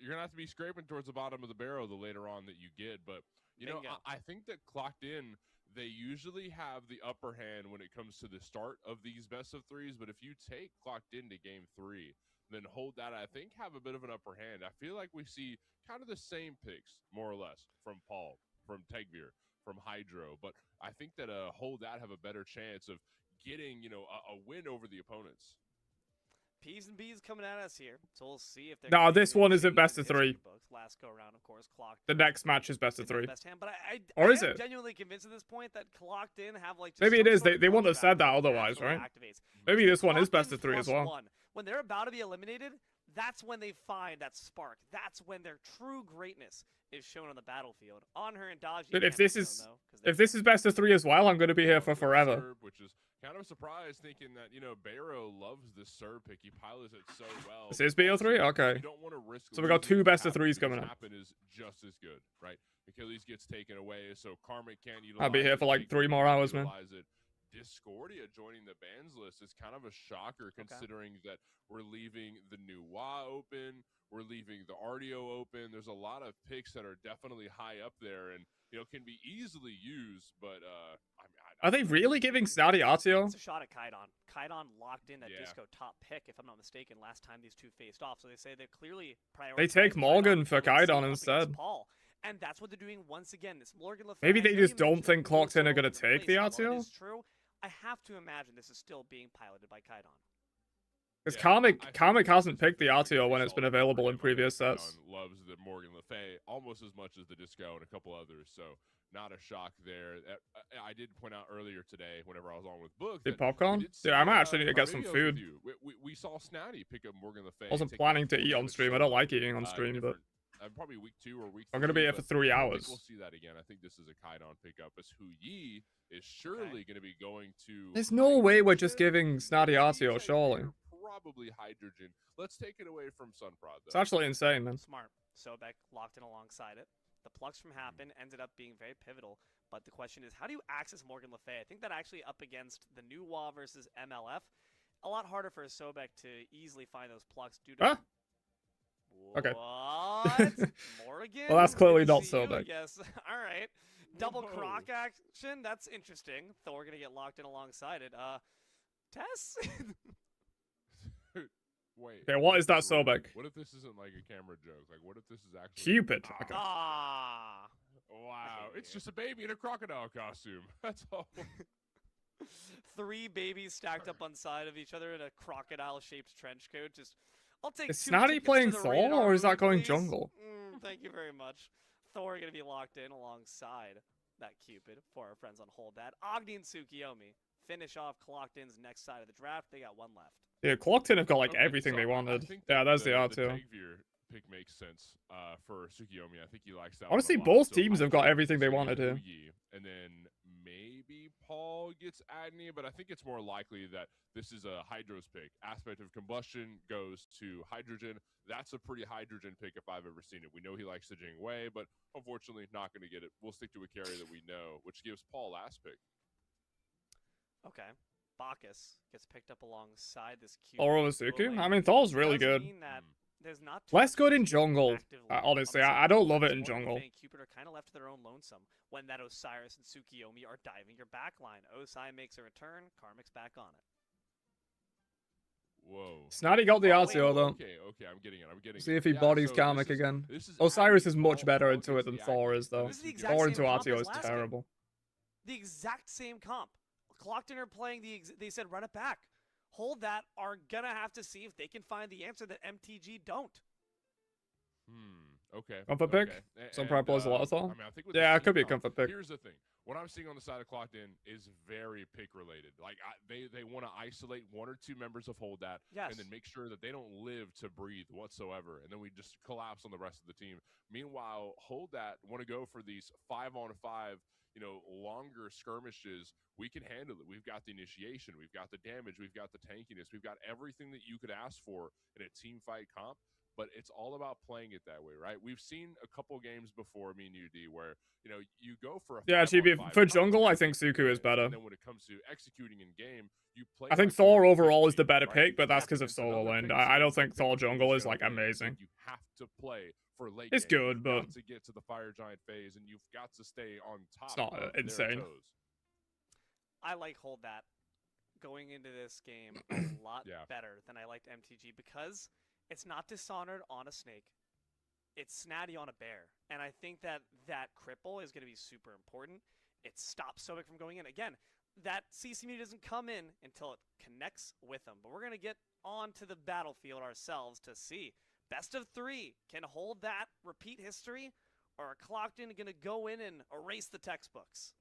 you're gonna have to be scraping towards the bottom of the barrel the later on that you get. But Bingo. I think that Clocked In, they usually have the upper hand when it comes to the start of these best of threes. But if you take Clocked In to game 3, then Hold that, I think, have a bit of an upper hand. I feel like we see kind of the same picks, more or less, from Paul, from Tegvir, from Hydro. But I think that Hold that have a better chance of getting, a win over the opponents. P's and B's coming at us here, so we'll see if they're. No, this one is isn't best of 3. Last go around, of course, Clocked. The next match is best of in their 3. Best hand, but Or I is am it? genuinely convinced at this point that Clocked In have like. Just Maybe it some is. sort of They wouldn't have punch said that back otherwise, naturally right? activates. Maybe this one is Clocked best In of 3 as plus well. 1. When they're about to be eliminated, that's when they find that spark. That's when their true greatness is shown on the battlefield. On her and Dodge. But if this is best of 3 as well, I'm going to be here for forever. Serve, which is kind of a surprise, thinking that Barrow loves this serve pick. He pilots it so well. This is BO3? Okay. You don't want to risk. So we got 2 best of 3s coming up. Happen is just as good, right? Achilles gets taken away, so Karmic can't utilize. I'll be here for like 3 more hours, man. It. Discordia joining the bans list is kind of a shocker, considering that we're leaving the new WA open, we're leaving the RDO open. There's a lot of picks that are definitely high up there, and can be easily used. But are they really giving Snouty Artio? It's a shot at Kaidon. Kaidon locked in that Disco top pick, if I'm not mistaken, last time these two faced off. So they say they're clearly prioritizing. They take Morgan for Kaidon instead. Paul. And that's what they're doing once again. This Morgan Le Fay. Maybe they just don't think Clocked In are going to take the Artio? It's true. I have to imagine this is still being piloted by Kaidon. Because Karmic hasn't picked the Artio when it's been available in previous sets. Loves the Morgan Le Fay almost as much as the Disco and a couple others, so not a shock there. I did point out earlier today, whenever I was on with Book. Did popcorn? Yeah, I might actually need to get some food. We saw Snouty pick up Morgan Le Fay. I wasn't planning to eat on stream. I don't like eating on stream, but probably week 2 or week 3. I'm gonna be here for 3 hours. We'll see that again. I think this is a Kaidon pickup, as Hu Yi is surely going to be going to. There's no way we're just giving Snouty Artio, surely. Probably Hydrogen. Let's take it away from Sunprod, though. It's actually insane, man. Smart. Sobek locked in alongside it. The plucks from Happen ended up being very pivotal. But the question is, how do you access Morgan Le Fay? I think that actually up against the new WA versus MLF, a lot harder for Sobek to easily find those plucks due to. Huh? Okay. What? Morgan? Well, that's clearly not Sobek. Sobek. Yes. All right. Double croc action. That's interesting. Thor gonna get locked in alongside it. Tess. Okay, what is that For real. Sobek? What if this isn't like a camera joke? Like, what if this is actually Cupid. Ah, Okay. Ah. Wow, it's just a baby in a crocodile costume. That's all. 3 babies stacked up on side of each other in a crocodile-shaped trench coat. Just, I'll take Is 2 Snotty tickets playing to the Thor, rated R or is that movie, going please. jungle? Thank you very much. Thor gonna be locked in alongside that Cupid for our friends on Hold That. Agni and Tsukiyomi finish off Clocked In's next side of the draft. They got 1 left. Yeah, Clocked In have got like Okay, everything so they I wanted. think Yeah, that that's the the R2. Tagveer pick makes sense for Tsukiyomi. I think he likes that Honestly, one a lot. both So teams have got Hydra everything is they gonna wanted get here. Wu Yi, and then maybe Paul gets Agni, but I think it's more likely that this is a Hydros pick. Aspect of Combustion goes to Hydrogen. That's a pretty Hydrogen pick if I've ever seen it. We know he likes the Jing Wei, but unfortunately not going to get it. We'll stick to a carry that we know, which gives Paul last pick. Okay. Bacchus gets picked up alongside this Cupid. Thor over Suki? I mean, Thor's really Does good. mean that there's not too Less much good in teams jungle. actively on Honestly, the same I don't field love at it in this point. jungle. Luffy and Cupid are kind of left to their own lonesome when that Osiris and Tsukiyomi are diving your backline. Osai makes a return. Karmic's back on it. Whoa. Snotty got the Oh, wait, RTO though. Okay, I'm getting it. See if he Yeah, bodies so Karmic this is- again. this is Osiris Agni. is much Paul- better Paul into gets it than the Thor Agni, is though. This is the and exact Thor same into comp RTO as is last game. terrible. The exact same comp. Clocked In are playing they said run it back. Hold That are gonna have to see if they can find the answer that MTG don't. Okay. Comfort pick? Okay. Some prep plays a lot of Thor? I mean, I think with Yeah, the it could be a team comp, comfort pick. Here's the thing. What I'm seeing on the side of Clocked In is very pick related. Like they want to isolate 1 or 2 members of Hold That, Yes. and then make sure that they don't live to breathe whatsoever, and then we just collapse on the rest of the team. Meanwhile, Hold That want to go for these 5-on-5, longer skirmishes. We can handle it. We've got the initiation, we've got the damage, we've got the tankiness, we've got everything that you could ask for in a team fight comp. But it's all about playing it that way, right? We've seen a couple games before, me and UD, where you go for a Yeah, GB, 5-on-5 for comp, jungle, I you think take Suku is advantage, better. And then when it comes to executing in game, you play. I think like Thor you're a overall is the team, better right? pick, but that's Up because of against solo another lane. pick, I don't so think the Thor pick jungle is is like gonna win. amazing. You have to play for late It's game. good, You've but got to get to the Fire Giant phase, and you've got to stay on top. it's not of insane. Their toes. I like Hold That going into this game a lot Yeah. better than I liked MTG because it's not Dishonored on a snake. It's Snatty on a bear. And I think that cripple is going to be super important. It stops Sobek from going in. Again, that CC meter doesn't come in until it connects with him. But we're going to get onto the battlefield ourselves to see. Best of 3 can Hold That, repeat history, or are Clocked In going to go in and erase the textbooks?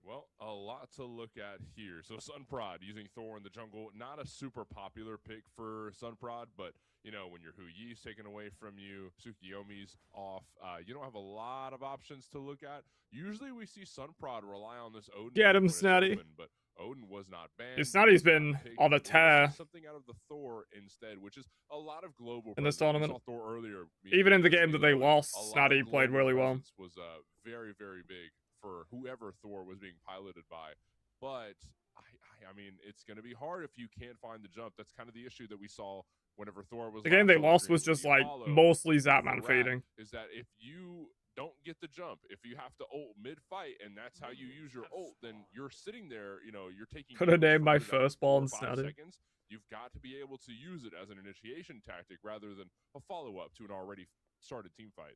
Well, a lot to look at here. So Sunprod using Thor in the jungle, not a super popular pick for Sunprod, but when your Hu Yi's taken away from you, Tsukiyomi's off, you don't have a lot of options to look at. Usually we see Sunprod rely on this Odin. Get him, when it's Snatty. open, but Odin was not banned. Yeah, Snatty's was not been picked. on a We're gonna tear see something out of the Thor instead, which is a lot of global in this presence. We tournament. saw Thor earlier. Even in the game you that they know, lost, a lot of Snatty played global really well. presence was very, very big for whoever Thor was being piloted by. But I mean, it's going to be hard if you can't find the jump. That's kind of the issue that we saw whenever Thor was. The game they last on lost screen was with just like Apollo mostly and Zapman Rat, feeding. Is that if you don't get the jump, if you have to ult mid-fight, and that's how you use your ult, then you're sitting there, you're taking. Could have damage named for my that 4 or firstborn 5 Snatty. seconds. You've got to be able to use it as an initiation tactic rather than a follow-up to an already started team fight.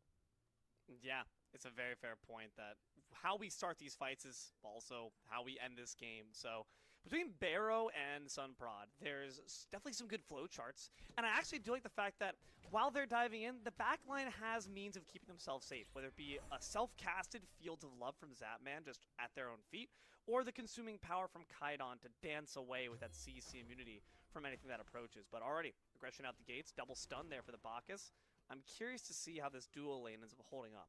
Yeah, it's a very fair point that how we start these fights is also how we end this game. So between Barrow and Sunprod, there's definitely some good flow charts. And I actually do like the fact that while they're diving in, the backline has means of keeping themselves safe, whether it be a self-casted Fields of Love from Zapman just at their own feet, or the consuming power from Kaidon to dance away with that CC immunity from anything that approaches. But already, aggression out the gates, double stun there for the Bacchus. I'm curious to see how this dual lane ends up holding up.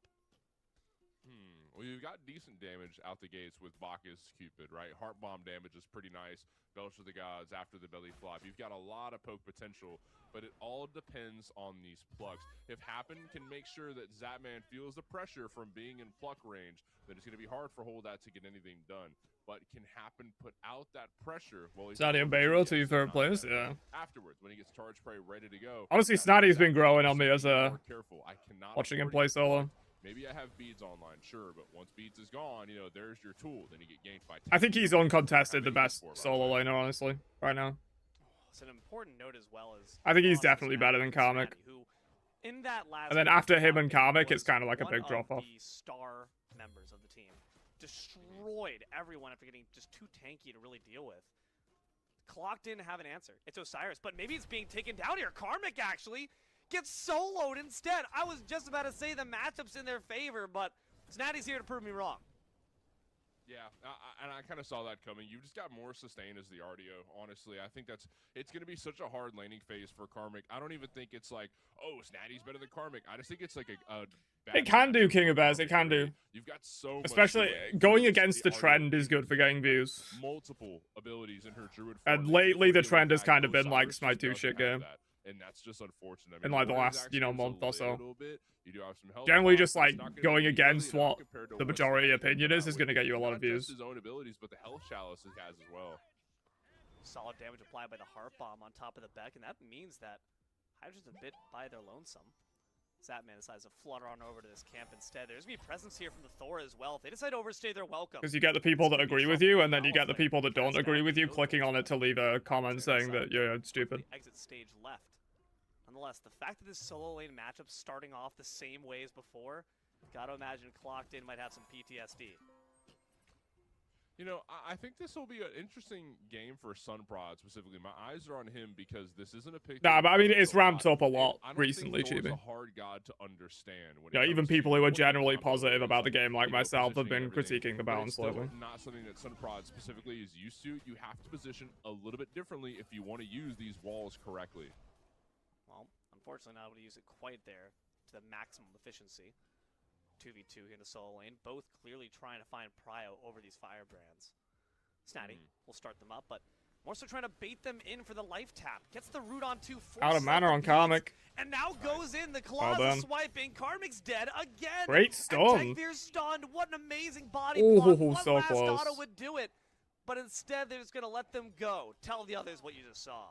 Well, you've got decent damage out the gates with Bacchus Cupid, right? Heart bomb damage is pretty nice. Belch of the Gods after the belly flop. You've got a lot of poke potential, but it all depends on these plucks. If Happen can make sure that Zapman feels the pressure from being in pluck range, then it's going to be hard for Hold That to get anything done. But can Happen put out that pressure? Well, he's Snatty and Bayro, 2 favorite players, yeah. Afterwards, when he gets charge spray ready to go. Honestly, Snatty's been growing on me as a careful. I cannot watching him afford play to get solo. plucked. Maybe I have Beads online, sure, but once Beads is gone, there's your tool. Then you get ganked by. I think he's uncontested the best solo laner, honestly, right now. It's an important note as well as I think he's Colossus definitely better than Snatty, Karmic. who in that last And then game after him Clocked and In Karmic, it's was kind of like a one big of drop-off. the star members of the team. Destroyed everyone after getting just too tanky to really deal with. Clocked In have an answer. It's Osiris, but maybe it's being taken down here. Karmic actually gets soloed instead. I was just about to say the matchup's in their favor, but Snatty's here to prove me wrong. Yeah, and I kind of saw that coming. You just got more sustain as the RDO, honestly. I think it's going to be such a hard laning phase for Karmic. I don't even think it's like, oh, Snatty's better than Karmic. I just think it's like a bad It can do matchup King for of Bears, it Karmic, can do. right? You've got so much Especially to going it. against the RDO trend is is good for getting views. multiple abilities in her Druid form. And that lately the keep trend has back. kind of been like Osiris Smite just 2 doesn't shit have game. that, and that's just unfortunate. In, like, the Warriors last, actually you know, gives a month or so. little bit. You do have some health Generally pops, just but like it's not gonna going be against nearly enough what compared to the what majority Snatty can opinion put is out going to with get you a lot of not just views. his own abilities, but the health chalice he has as well. Solid damage applied by the Heart Bomb on top of the Beck, and that means that Hydra's a bit by their lonesome. Zapman decides to flutter on over to this camp instead. There's going to be presence here from the Thor as well. If they decide to overstay, they're welcome. Because you get the people that agree with you, and then you get the people that don't agree with you clicking on it to leave a comment saying that you're stupid. The exit stage left. Nonetheless, the fact that this solo lane matchup starting off the same way as before, gotta imagine Clocked In might have some PTSD. You know, I think this will be an interesting game for Sunprod specifically. My eyes are on him because this isn't a pick. Nah, but I mean, it's ramped up a And lot I don't recently, think Thor's Chibi. a hard god to understand. When it Yeah, even comes to people who are what the generally combo positive is, about the game, like you know, myself, have positioning been and everything. critiquing the But balance it's still lately. not something that Sunprod specifically is used to. You have to position a little bit differently if you want to use these walls correctly. Well, unfortunately not able to use it quite there to the maximum efficiency. 2v2 here in the solo lane, both clearly trying to find prio over these firebrands. Snatty will start them up, but more so trying to bait them in for the life tap. Gets the root on 2, Out of mana on Karmic. and now goes in. The Well claws done. swiping. Karmic's dead again. Great stun. And Techfear's stunned. What an amazing body Ooh, block. One so last close. auto would do it, but instead they're just going to let them go. Tell the others what you just saw.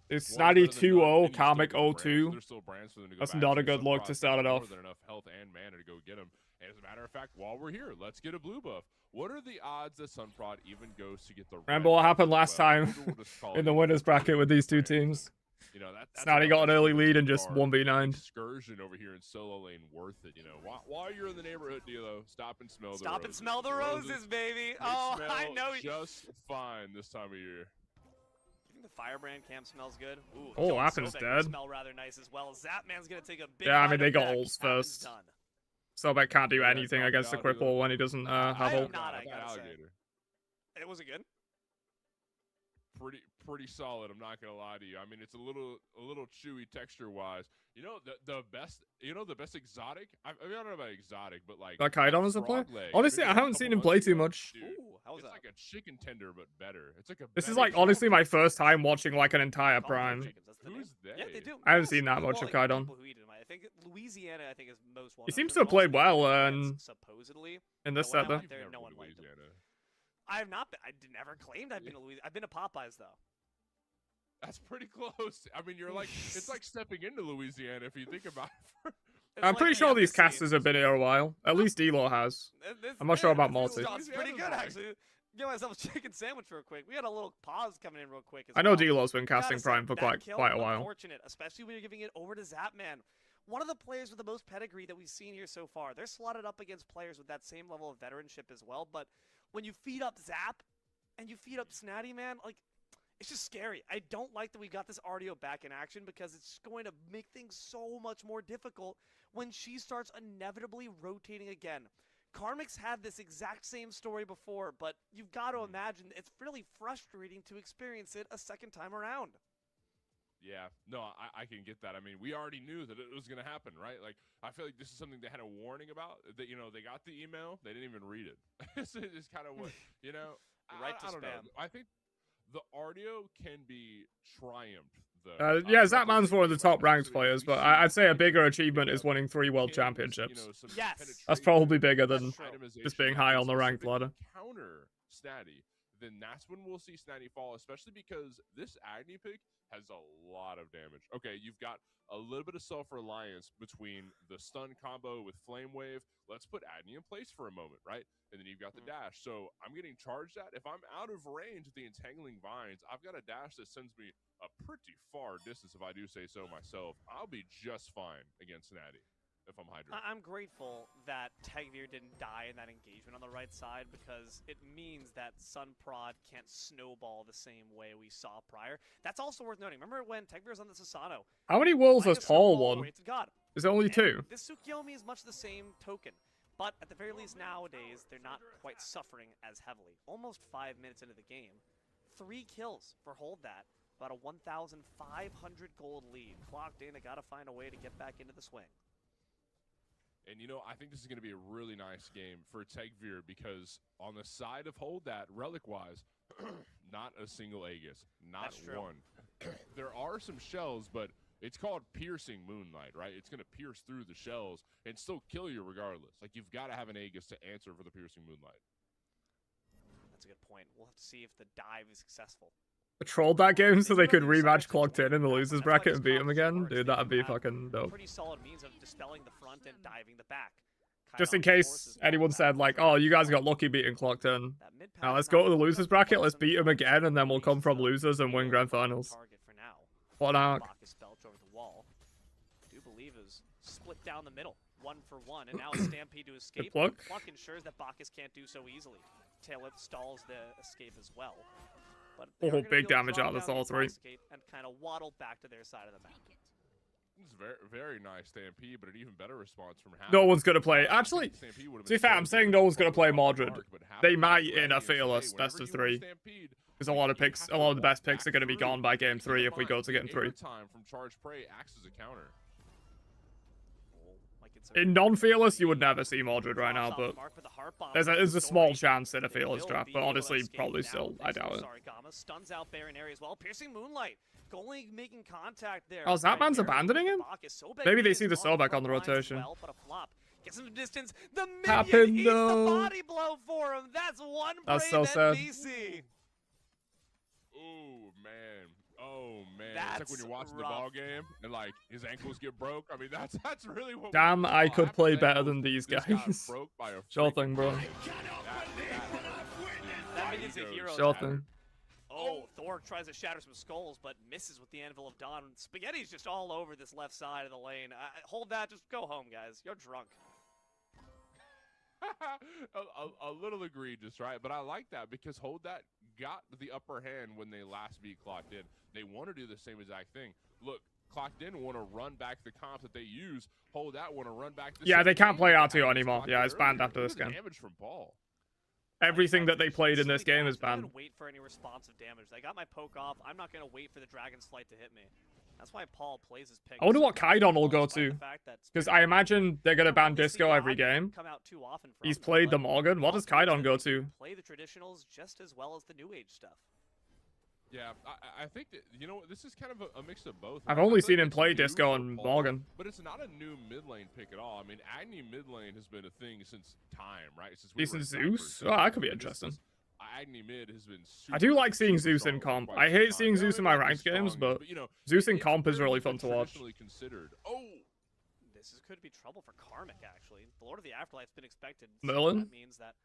It's One's better Snatty than 2-0, none, and he's Karmic still got brands, so 0-2. there's still brands for them to go That's back not to. a good look to Sunprod's start it got off. more than enough health and mana to go get him. And as a matter of fact, while we're here, let's get a blue buff. What are the odds that Sunprod even goes to get the Remember red what buff happened as last well? time Maybe we'll just call in it the winners bracket with these two teams? You know, that's Snatty got an another early lead and just superstar 1v9'd. excursion over here in solo lane worth it. You know, while you're in the neighborhood, D'Lo, stop and smell the Stop roses. and smell the roses, baby. They Oh, smell I know. just fine this time of year. You think the firebrand camp smells good? Ooh, Oh, Joel Appin's Sobek dead. would smell rather nice as well. Zapman's gonna take a big Yeah, I bite mean, they of got Beck. ults Appin's first. done. Sobek can't do Yeah, anything knocked against the out, D'Lo. cripple when he doesn't have I am ult. not, I That gotta say. alligator. It wasn't good. Pretty solid. I'm not gonna lie to you. I mean, it's a little chewy texture wise. You know the best exotic. I don't know about exotic, but like That Kaidan is a player? frog leg. Honestly, Maybe I a haven't couple seen him months play too ago. much. Dude, Ooh, how was it's that? like a chicken tender, but better. It's like a. This is better like honestly chicken my first tender. time watching like an entire Call them prime. chickens, that's the name. Who's they? Yeah, they do. I haven't Yes. seen that much Well, of like, Kaidan. people who eat them. I think Louisiana, I think, is most well He known seems for to have it. played Also, well France, supposedly. in this But when I set though. went there, You've no never one been to liked him. Louisiana. I have not been. I never claimed I've been to Louisiana. I've been to Popeyes though. That's pretty close. I mean, you're like it's like stepping into Louisiana if you think about it. It's I'm like pretty the sure these embassy. casters have been here a while. At least Elo has. I'm not sure about This Malty. sounds pretty good Louisiana's actually. Get myself a chicken sandwich real quick. We had a little pause coming in real quick. As I know well. Delo's been Gotta casting say, prime for that kill, quite a while. Unfortunate, especially when you're giving it over to Zapman. One of the players with the most pedigree that we've seen here so far. They're slotted up against players with that same level of veteranship as well. But when you feed up Zap and you feed up Snatty, man, like it's just scary. I don't like that we got this RDO back in action because it's going to make things so much more difficult when she starts inevitably rotating again. Karmic's had this exact same story before, but you've got to imagine it's really frustrating to experience it a second time around. Yeah, no, I can get that. I mean, we already knew that it was going to happen, right? Like, I feel like this is something they had a warning about. That they got the email, they didn't even read it. It's kind of what Right to I don't know. spam. I think the RDO can be triumphed. Though. Yeah, Not Zapman's the one of the least, top but ranked actually, players, we but see I'd say a him, bigger achievement you is know, winning 3 world kills, championships. some Yes. That's penetration, probably bigger than That's true. itemization just being high on the that ranked specific ladder. Counter Snatty then that's when we'll see Snatty fall, especially because this Agni pick has a lot of damage. Okay, you've got a little bit of self-reliance between the stun combo with Flame Wave. Let's put Agni in place for a moment, right? And then you've got the dash. So I'm getting charged at. If I'm out of range with the Entangling Vines, I've got a dash that sends me a pretty far distance, if I do say so myself. I'll be just fine against Snatty if I'm hydrated. I'm grateful that Tegvir didn't die in that engagement on the right side, because it means that Sun Prod can't snowball the same way we saw prior. That's also worth noting. Remember when Tegvir was on the Susano? How many wolves has Paul won? God. Is it only 2? This Tsukiyomi is much the same token, but at the very least nowadays, they're not quite suffering as heavily. Almost 5 minutes into the game, 3 kills for Hold That. About a 1,500 gold lead. Clocked in, they gotta find a way to get back into the swing. And, you know, I think this is going to be a really nice game for Tegvir because on the side of Hold That, relic-wise, not a single Aegis. Not one. There are some shells, but it's called Piercing Moonlight, right? It's going to pierce through the shells and still kill you regardless. Like, you've got to have an Aegis to answer for the Piercing Moonlight. That's a good point. We'll have to see if the dive is successful. Trolled that game so they could rematch Clocked in the losers bracket and beat him again? Dude, that'd be fucking dope. Pretty solid means of dispelling the front and diving the back. Just in case anyone said, like, oh, you guys got lucky beating Clocked in. Now let's go to the losers bracket, let's beat him again, and then we'll come from losers and win grand finals. What an arc. Do believe is split down the middle, 1 for 1, and now it's Stampede to escape. Pluck ensures that Bacchus can't do so easily. Tail Whip stalls the escape as well. But oh, big damage out of all 3. And kind of waddle back to their side of the map. It's very, very nice Stampede, but an even better response from Happy. No one's going to play. Actually, to be fair, I'm saying no one's going to play Mordred. They might in a Fearless best of 3. Because a lot of the best picks are going to be gone by game 3 if we go to game 3. Time from Charge Prey acts as a counter. In non-Fearless, you would never see Mordred right now, but there's a small chance in a Fearless draft, but honestly, probably still, I doubt it. Stuns out Baron area as well. Piercing Moonlight, Goalie making contact there. Oh, is that man's abandoning him? Maybe they see the Sobek on the rotation. Gets him to distance. The minion eats the body blow for him. That's one That's so sad. Oh, man. Oh man, it's like when you're watching the ball game and like his ankles get broke. I mean, that's really what. Damn, I could play better than these guys. Sure thing, bro. That minion's a hero. Sure thing. Oh, Thor tries to shatter some skulls, but misses with the Anvil of Dawn. Spaghetti's just all over this left side of the lane. Hold that, just go home, guys. You're drunk. a little egregious, right? But I like that because Hold That got the upper hand when they last beat Clocked In. They want to do the same exact thing. Look, Clocked In want to run back the comps that they use. Hold That want to run back the they can't play R2 anymore. Yeah, it's banned after this game. Damage from Paul. Everything that they played in this game is banned. I'm not gonna wait for any responsive damage. They got my poke off. I'm not gonna wait for the Dragon's Flight to hit me. That's why Paul plays his pick. I wonder what Kaidon will go to. Because I imagine they're going to ban Disco every game. He's played the Morgan. What does Kaidon go to? Play the traditionals just as well as the New Age stuff. Yeah, I think that, you know, this is kind of a mix of both. I've only seen him play Disco and Morgan. But it's not a new mid lane pick at all. I mean, Agni mid lane has been a thing since time, right? Since Zeus? Oh, that could be interesting. Agni mid has been super, I do like seeing Zeus in comp. I hate seeing Zeus in my ranked games, but you know, Zeus in comp is really fun to watch. Oh, this could be trouble for Karmic, actually. The Lord of the Afterlife's been expected. Merlin? That means that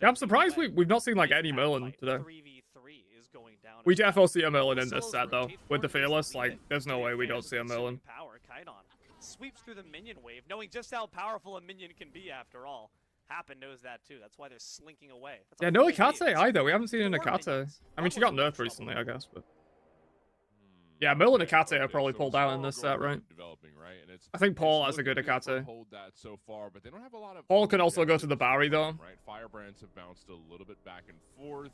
yeah, I'm surprised we've not seen like any Merlin today. 3v3 is going down. We definitely see a Merlin in this set though. With the Fearless, like, there's no way we don't see a Merlin. Power, Kaidon sweeps through the minion wave, knowing just how powerful a minion can be after all. Happen knows that too. That's why they're slinking away. Yeah, no Ikate either. We haven't seen an Ikate. I mean, she got nerfed recently, I guess, but yeah, Merlin Ikate are probably pulled out in this set, right? I think Paul has a good Ikate. Paul can also go to the Barry though. Right, Firebrands have bounced a little bit back and forth.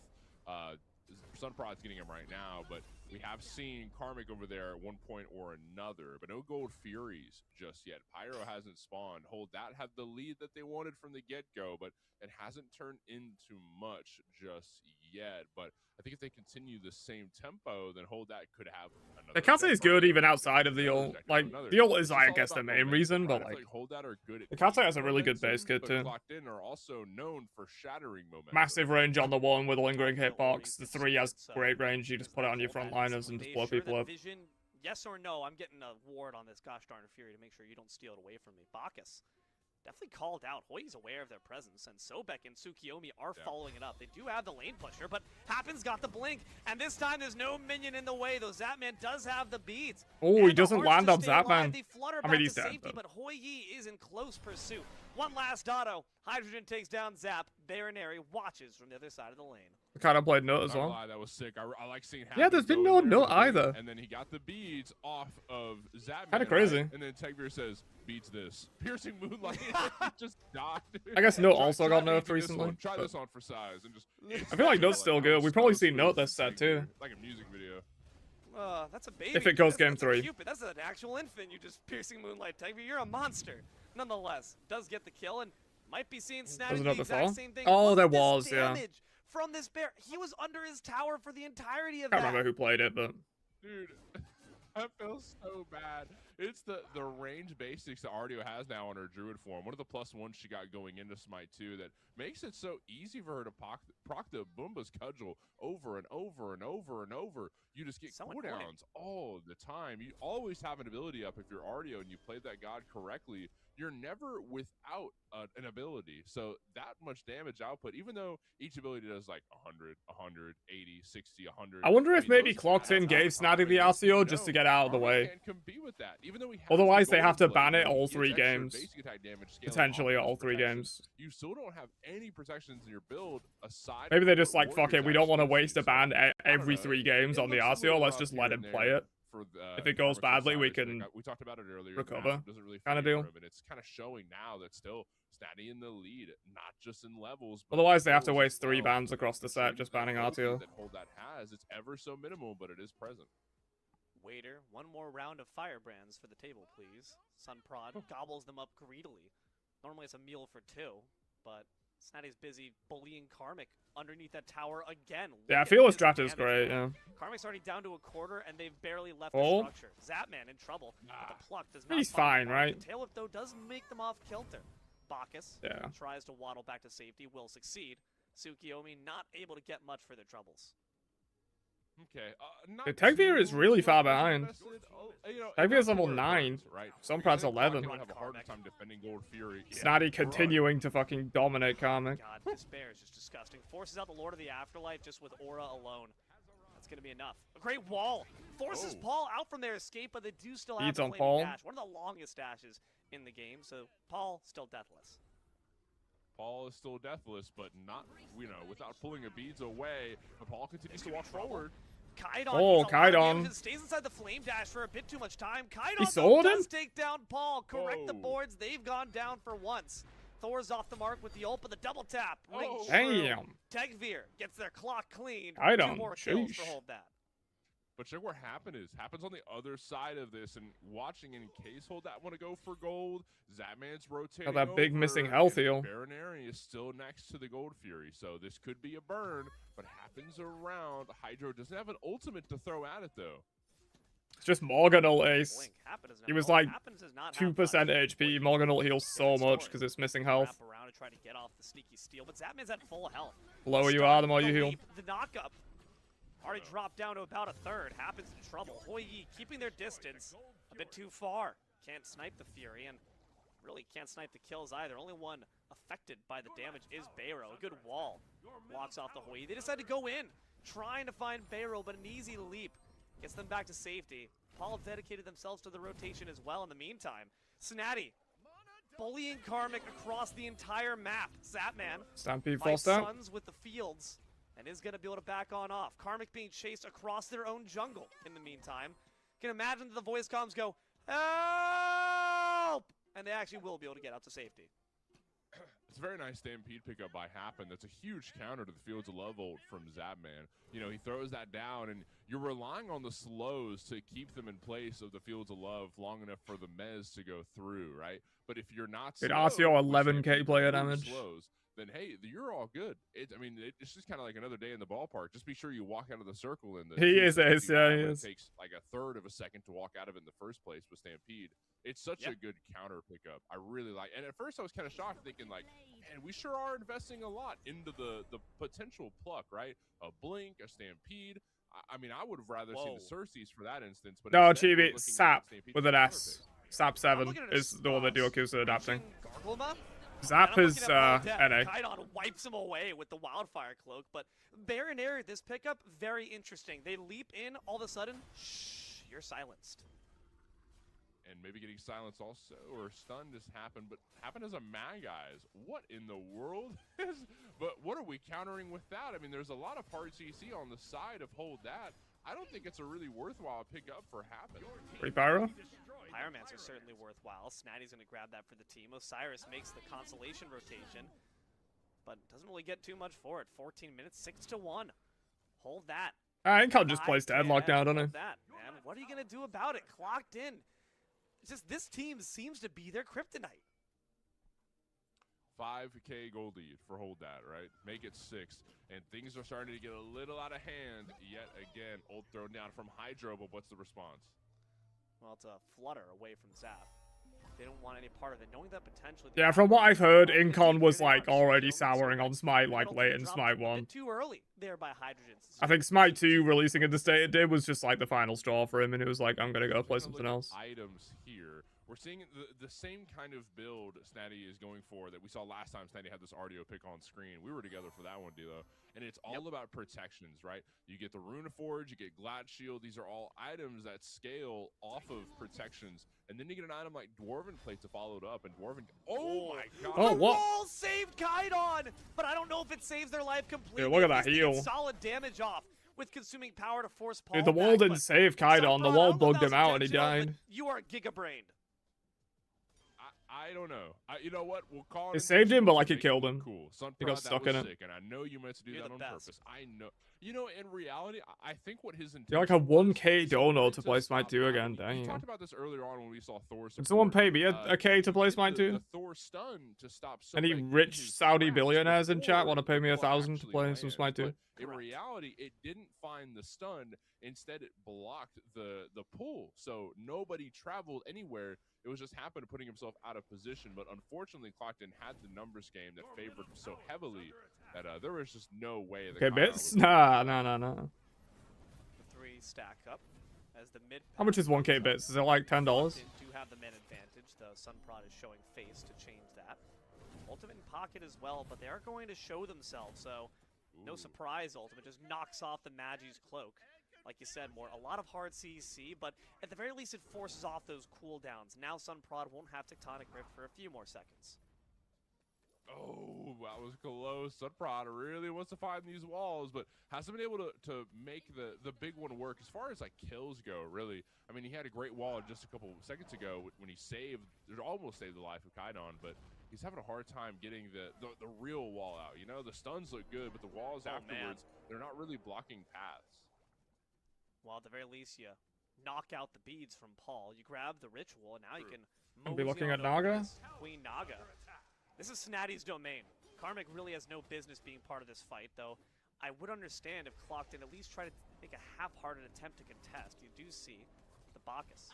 Sunprod's getting him right now, but We have seen Karmic over there at one point or another, but no Gold Furies just yet. Pyro hasn't spawned. Hold that had the lead that they wanted from the get-go, but it hasn't turned into much just yet. But I think if they continue the same tempo, then Hold that could have another. The Kase is good even outside of the ult. Like, the ult is, I guess, the main reason, but like, Hold that are good at the Kase has a really good base kit but too. Clocked in are also known for shattering momentum. Massive range on the one with a lingering hitbox. The 3 has great range. You just put it on your frontliners and just blow people up. Vision, yes or no? I'm getting a ward on this gosh darn Fury to make sure you don't steal it away from me. Bacchus definitely called out. Hoy's aware of their presence, and Sobek and Tsukiyomi are following it up. They do have the lane pusher, but Happin's got the blink, and this time there's no minion in the way, though Zapman does have the beads. Oh, he doesn't land on Zapman. I mean, he's dead, but Hoi Yi is in close pursuit. One last auto. Hydrogen takes down Zap. Baronary watches from the other side of the lane. I kind of played Nut as well. That was sick. I like seeing yeah, there's been no Nut either. And then he got the beads off of Zapman. Kind of crazy. Right? And then Tegvir says, beats this. Piercing Moonlight just died. I guess Nut also got nerfed recently. Try this on for size. And just. I feel like Nut's still good. We probably see Nut this set too. Like a music video. That's a baby. If it goes that's game 3. Cupid. That's an actual infant. You just piercing Moonlight Tegvir. You're a monster. Nonetheless, does get the kill and might be seeing Snatty the exact same thing. Oh, there Look at was, this yeah. damage from this bear. He was under his tower for the entirety of I can't remember who played it, but dude, I feel so bad. It's the range basics that Ardio has now on her Druid form. One of the +1s she got going into Smite 2 that makes it so easy for her to proc the Boomba's cudgel over and over and over and over. You just get cooldowns all the time. You always have an ability up if you're Ardio and you play that god correctly. You're never without an ability. So that much damage output, even though each ability does like 100, 100, 80, 60, 100. I wonder if maybe Clocked In gave Snatty the RCO just to get out of the way. Compete with that. Even though otherwise, they have to ban it all 3 games. Potentially all 3 games. You still don't have any protections in your build aside. Maybe they're just like, fuck it, we don't want to waste a ban every 3 games on the RCO. Let's just let him play it. If it goes badly, we can talked about it earlier. recover. Really kind of deal. And it's kind of showing now that still Snatty in the lead, not just in levels. Otherwise, they have to waste 3 bans across the set just banning RTO. That Hold that has, it's ever so minimal, but it is present. Waiter, one more round of firebrands for the table, please. Sunprod gobbles them up greedily. Normally it's a meal for 2, but Snatty's busy bullying Karmic underneath that tower again. Yeah, I feel his draft is great, yeah. Karmic's already down to a quarter, and they've barely left the structure. Zapman in trouble. But the pluck does not. He's fine, right? The tail whip, though, does make them off kilter. Bacchus tries to waddle back to safety, will succeed. Tsukiyomi not able to get much for their troubles. Okay. The Tegvir is really far behind. Tegvir is level 9. Sunprad's 11. Snatty continuing to fucking dominate Karmic. God, this bear is just disgusting. Forces out the Lord of the Afterlife just with Aura alone. That's going to be enough. A great wall. Forces Paul out from their escape, but they do still have on the Paul. dash. One of the longest dashes in the game, so Paul still deathless. Paul is still deathless, but not, without pulling the beads away. But Paul continues to walk forward. Kaidon stays inside the flame dash for a bit too much time. Kaidon does take down Paul. Correct the boards. They've gone down for once. Thor's off the mark with the ult, but the double tap. Damn. Tegvir gets their clock cleaned. Kaidon, 2 more kills for Hold That. But check what happens on the other side of this, and watching in case Hold That want to go for gold. Zapman's rotating. That big missing health heal. Baronary is still next to the Gold Fury, so this could be a burn, but happens around. Hydro doesn't have an ultimate to throw at it though. It's just Morgan ult ace. He was like 2% HP. Morgan ult heals so much because it's missing health. Around to try to get off the sneaky steal, but Zapman's at full health. The lower you are, the more you heal. The knockup. Already dropped down to about a third. Happens in trouble. Hoi Yi keeping their distance a bit too far. Can't snipe the Fury, and really can't snipe the kills either. Only one affected by the damage is Bayro. A good wall. Blocks off the Hoi Yi. They decide to go in, trying to find Bayro, but an easy leap gets them back to safety. Paul dedicated themselves to the rotation as well in the meantime. Snatty bullying Karmic across the entire map. Zapman Stampede falls down. Suns with the fields. And is going to be able to back on off. Karmic being chased across their own jungle in the meantime. Can imagine that the voice comms go, help! And they actually will be able to get out to safety. It's a very nice Stampede pickup by Happen. That's a huge counter to the Fields of Love ult from Zapman. You know, he throws that down, and you're relying on the slows to keep them in place of the Fields of Love long enough for the Mez to go through, right? But if you're not Dude, slow, RCO with 11k Stampede player through damage. slows, then hey, you're all good. I mean, it's just kind of like another day in the ballpark. Just be sure you walk out of the circle in the. He is, yeah, he is. It takes like a third of a second to walk out of it in the first place with Stampede. It's such a good counter pickup. I really like. And at first, I was kind of shocked, thinking like, man, we sure are investing a lot into the potential pluck, right? A Blink, a Stampede. I mean, I would have rather seen the Cersei's for that instance. But No, instead, we're Chibi, looking at Sap Stampede with an for S. Sap 7 looking at is the one that Dioku's adapting. Garglema? Zap And I'm is looking at NA. Baldette. Kydon wipes him away with the Wildfire Cloak, but Baron Air, this pickup, very interesting. They leap in, all of a sudden, shh, you're silenced. And maybe getting silenced also, or stunned has happened, but happened as a Mageyes. What in the world is, but what are we countering with that? I mean, there's a lot of hard CC on the side of Hold That. I don't think it's a really worthwhile pickup for Happen. Free Pyro? Pyromancer certainly worthwhile. Snatty's going to grab that for the team. Osiris makes the consolation rotation, but doesn't really get too much for it. 14 minutes, 6-1. Hold That. Incon just plays Deadlock now, doesn't he? That, man. What are you going to do about it? Clocked in. It's just this team seems to be their kryptonite. 5K gold lead for Hold That, right? Make it 6, and things are starting to get a little out of hand yet again. Ult thrown down from Hydro, but what's the response? Well, it's a flutter away from Zap. They don't want any part of it, knowing that potentially. Yeah, from what I've heard, Incon was like already souring on Smite like late in Smite 1. Too early there by Hydrogen. I think Smite 2 releasing at the state it did was just like the final straw for him, and it was like, I'm gonna go play something else. Items here. We're seeing the same kind of build Snatty is going for that we saw last time Snatty had this RDO pick on screen. We were together for that one, D'Lo. And it's all about protections, right? You get the Rune Forge, you get Glad Shield. These are all items that scale off of protections. And then you get an item like Dwarven Plate to follow it up. And Dwarven... Oh, my God. Oh, the what? wall saved Kydon, but I don't know if it saves their life completely. Dude, look at that He's taking heal. Solid damage off with consuming power to force Paul Dude, the wall back, didn't but save Kydon, the Sunprod, I wall don't know if bugged that him was out and he intentional, but died. You are giga-brained. I don't know. You know what? We'll call it. It saved him, but like it make killed him. Cool. He got stuck in it. Sick, and I know you meant to do You're that the on best. purpose. I know. You know, in reality, I think what his intention You're like a 1k was, donor wanted to play Smite stop 2 again, We dang. talked about this earlier on when we saw Thor. Did someone support. pay me a K to play Smite 2? The Thor stun to stop Any Sobek in rich his Saudi tracks billionaires in chat before want to pay me the ball 1,000 to actually play some lands. Smite 2? But in reality, it didn't find the stun. Instead, it blocked the pull. So nobody traveled anywhere. It was just happened to putting himself out of position. But unfortunately, Clockton had the numbers game that favored him so heavily that there was just no way that Okay, Kyle bits? was- Nah. The 3 stack up as the mid. How much is 1k bits? Is it like $10? Do have the man advantage, though Sunprod is showing face to change that. Ultimate in pocket as well, but they are going to show themselves, so no Ooh. surprise. Ultimate just knocks off the Magi's cloak. Like you said, a lot of hard CC, but at the very least it forces off those cooldowns. Now Sunprod won't have Tectonic Rift for a few more seconds. Oh, that was close. Sunprod really wants to find these walls, but hasn't been able to make the big one work as far as like kills go, really. I mean, he had a great wall just a couple seconds ago when he almost saved the life of Kydon, but he's having a hard time getting the real wall out. You know, the stuns look good, but the walls afterwards, they're not really blocking paths. Well, at the very least, you knock out the beads from Paul. You grab the ritual, and now you can I'll be mosey looking on at over Naga. this Queen Naga. This is Snatty's domain. Karmic really has no business being part of this fight, though. I would understand if Clockton at least try to make a half-hearted attempt to contest. You do see the Bacchus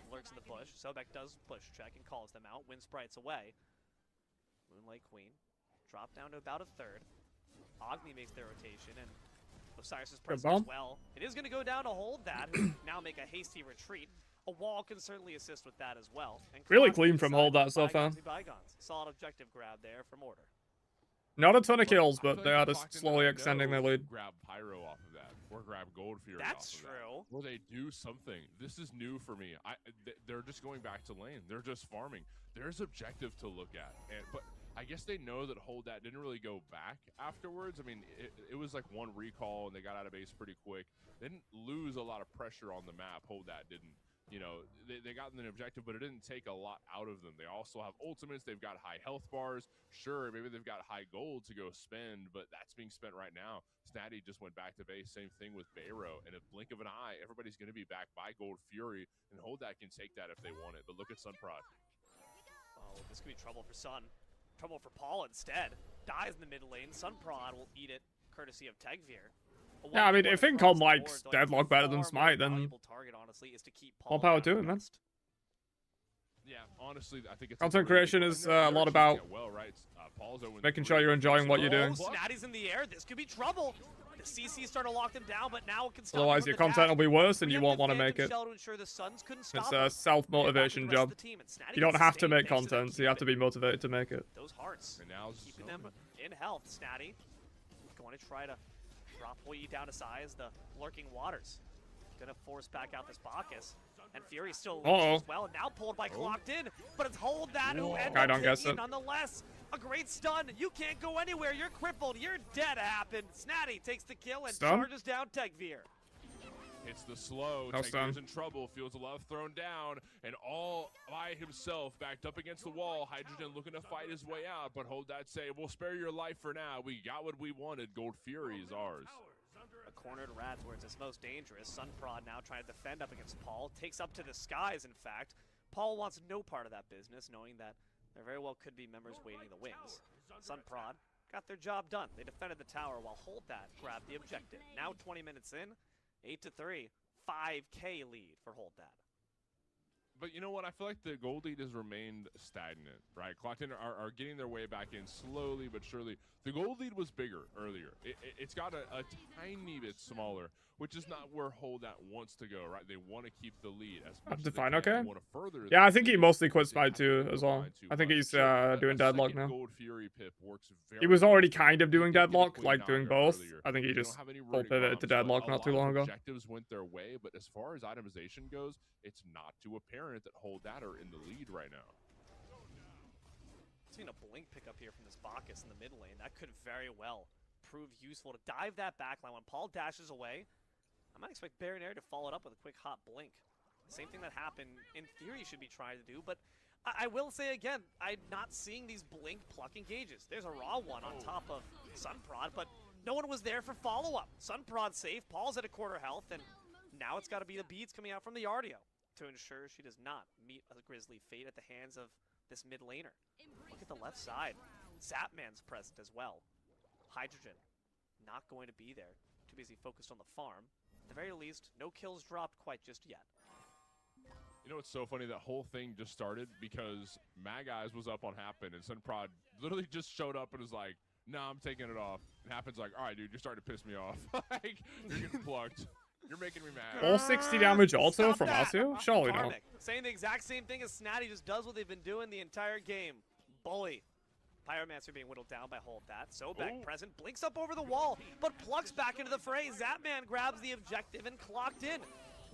lurks in the bush. Sobek does push check and calls them out. Wind Sprites away. Moonlight Queen drop down to about a third. Agni makes their rotation, and Osiris is present as well. It is going to go down to Hold That, who now make a hasty retreat. A wall can certainly assist with that as well. And Really Clockton clean from Hold That so far. bygones be bygones. Solid objective grab there from Order. Not a ton of But kills, I feel but like they the are just Clockton slowly that I extending know their lead. Grab Pyro off of that, or grab Gold Fury That's off of true. that. Or they do something. This is new for me. They're just going back to lane. They're just farming. There's objective to look at, but I guess they know that Hold That didn't really go back afterwards. I mean, it was like one recall, and they got out of base pretty quick. They didn't lose a lot of pressure on the map. Hold That didn't. you know, they got an objective, but it didn't take a lot out of them. They also have ultimates. They've got high health bars. Sure, maybe they've got high gold to go spend, but that's being spent right now. Snatty just went back to base. Same thing with Bayro. And a blink of an eye, everybody's going to be back by Gold Fury, and Hold That can take that if they want it. But look at Sunprod. Oh, this could be trouble for Sun. Trouble for Paul instead. Dies in the mid lane. Sunprod will eat it, courtesy of Tegvir. Yeah, I mean, if Incom likes Deadlock better than Smite, then all power to him, man. Yeah, honestly, I think it's content creation is a lot about making sure you're enjoying what you're doing. Snatty's in the air. This could be trouble. The CC started to lock them down, but now it can stop. Otherwise, your content will be worse, and you won't want to make it. It's a self-motivation job. You don't have to make content, so you have to be motivated to make it. Those hearts, keeping them in health. Snatty going to try to drop Hoyi down to size. The lurking waters gonna force back out this Bacchus. And Fury's still as well. Now pulled by Clocked In, but it's Hold That who ends up taking it nonetheless. A great stun. You can't go anywhere. You're crippled. You're dead. Happened. Snatty takes the kill and charges down Tegvir. Hits the slow. Tegvir's in trouble. Feels a love thrown down, and all by himself, backed up against the wall. Hydrogen looking to fight his way out, but Hold That say, "We'll spare your life for now. We got what we wanted. Gold Fury is ours." A cornered Rats where it's most dangerous. Sunprod now trying to defend up against Paul. Takes up to the skies, in fact. Paul wants no part of that business, knowing that there very well could be members waiting in the wings. Sunprod got their job done. They defended the tower while Hold That grabbed the objective. Now 20 minutes in, 8-3, 5K lead for Hold That. But you know what? I feel like the gold lead has remained stagnant, right? Clocked In are getting their way back in slowly but surely. The gold lead was bigger earlier. It's got a tiny bit smaller, which is not where Hold That wants to go, right? They want to keep the lead as much as they can. Okay. They want to further yeah, I think he mostly quit Smite too as well. I think he's doing Deadlock now. Gold Fury pip works very he was already kind of doing Deadlock, like doing both. I think he just full pivoted to Deadlock not too long ago. Objectives went their way, but as far as itemization goes, it's not too apparent that Hold That are in the lead right now. Seen a blink pick up here from this Bacchus in the mid lane. That could very well prove useful to dive that backline. When Paul dashes away, I might expect Baronair to follow it up with a quick hot blink. Same thing that happened, in theory, should be trying to do, but I will say again, I'm not seeing these blink pluck engages. There's a raw one on top of Sunprod, but no one was there for follow-up. Sunprod safe, Paul's at a quarter health, and now it's got to be the beads coming out from the Artio to ensure she does not meet a grisly fate at the hands of this mid laner. Look at the left side. Zapman's present as well. Hydrogen not going to be there. Too busy focused on the farm. At the very least, no kills dropped quite just yet. You know what's so funny? That whole thing just started because Mag Eyes was up on Happen, and Sunprod literally just showed up and was like, "Nah, I'm taking it off." And Happen's like, "All right, dude, you're starting to piss me off. Like, you're getting plucked. You're making me mad." All 60 damage auto from Asio? Surely not. Saying the exact same thing as Snatty, just does what they've been doing the entire game. Bully. Pyromancer being whittled down by Hold That. Sobek present, blinks up over the wall, but plugs back into the fray. Zapman grabs the objective and Clocked In.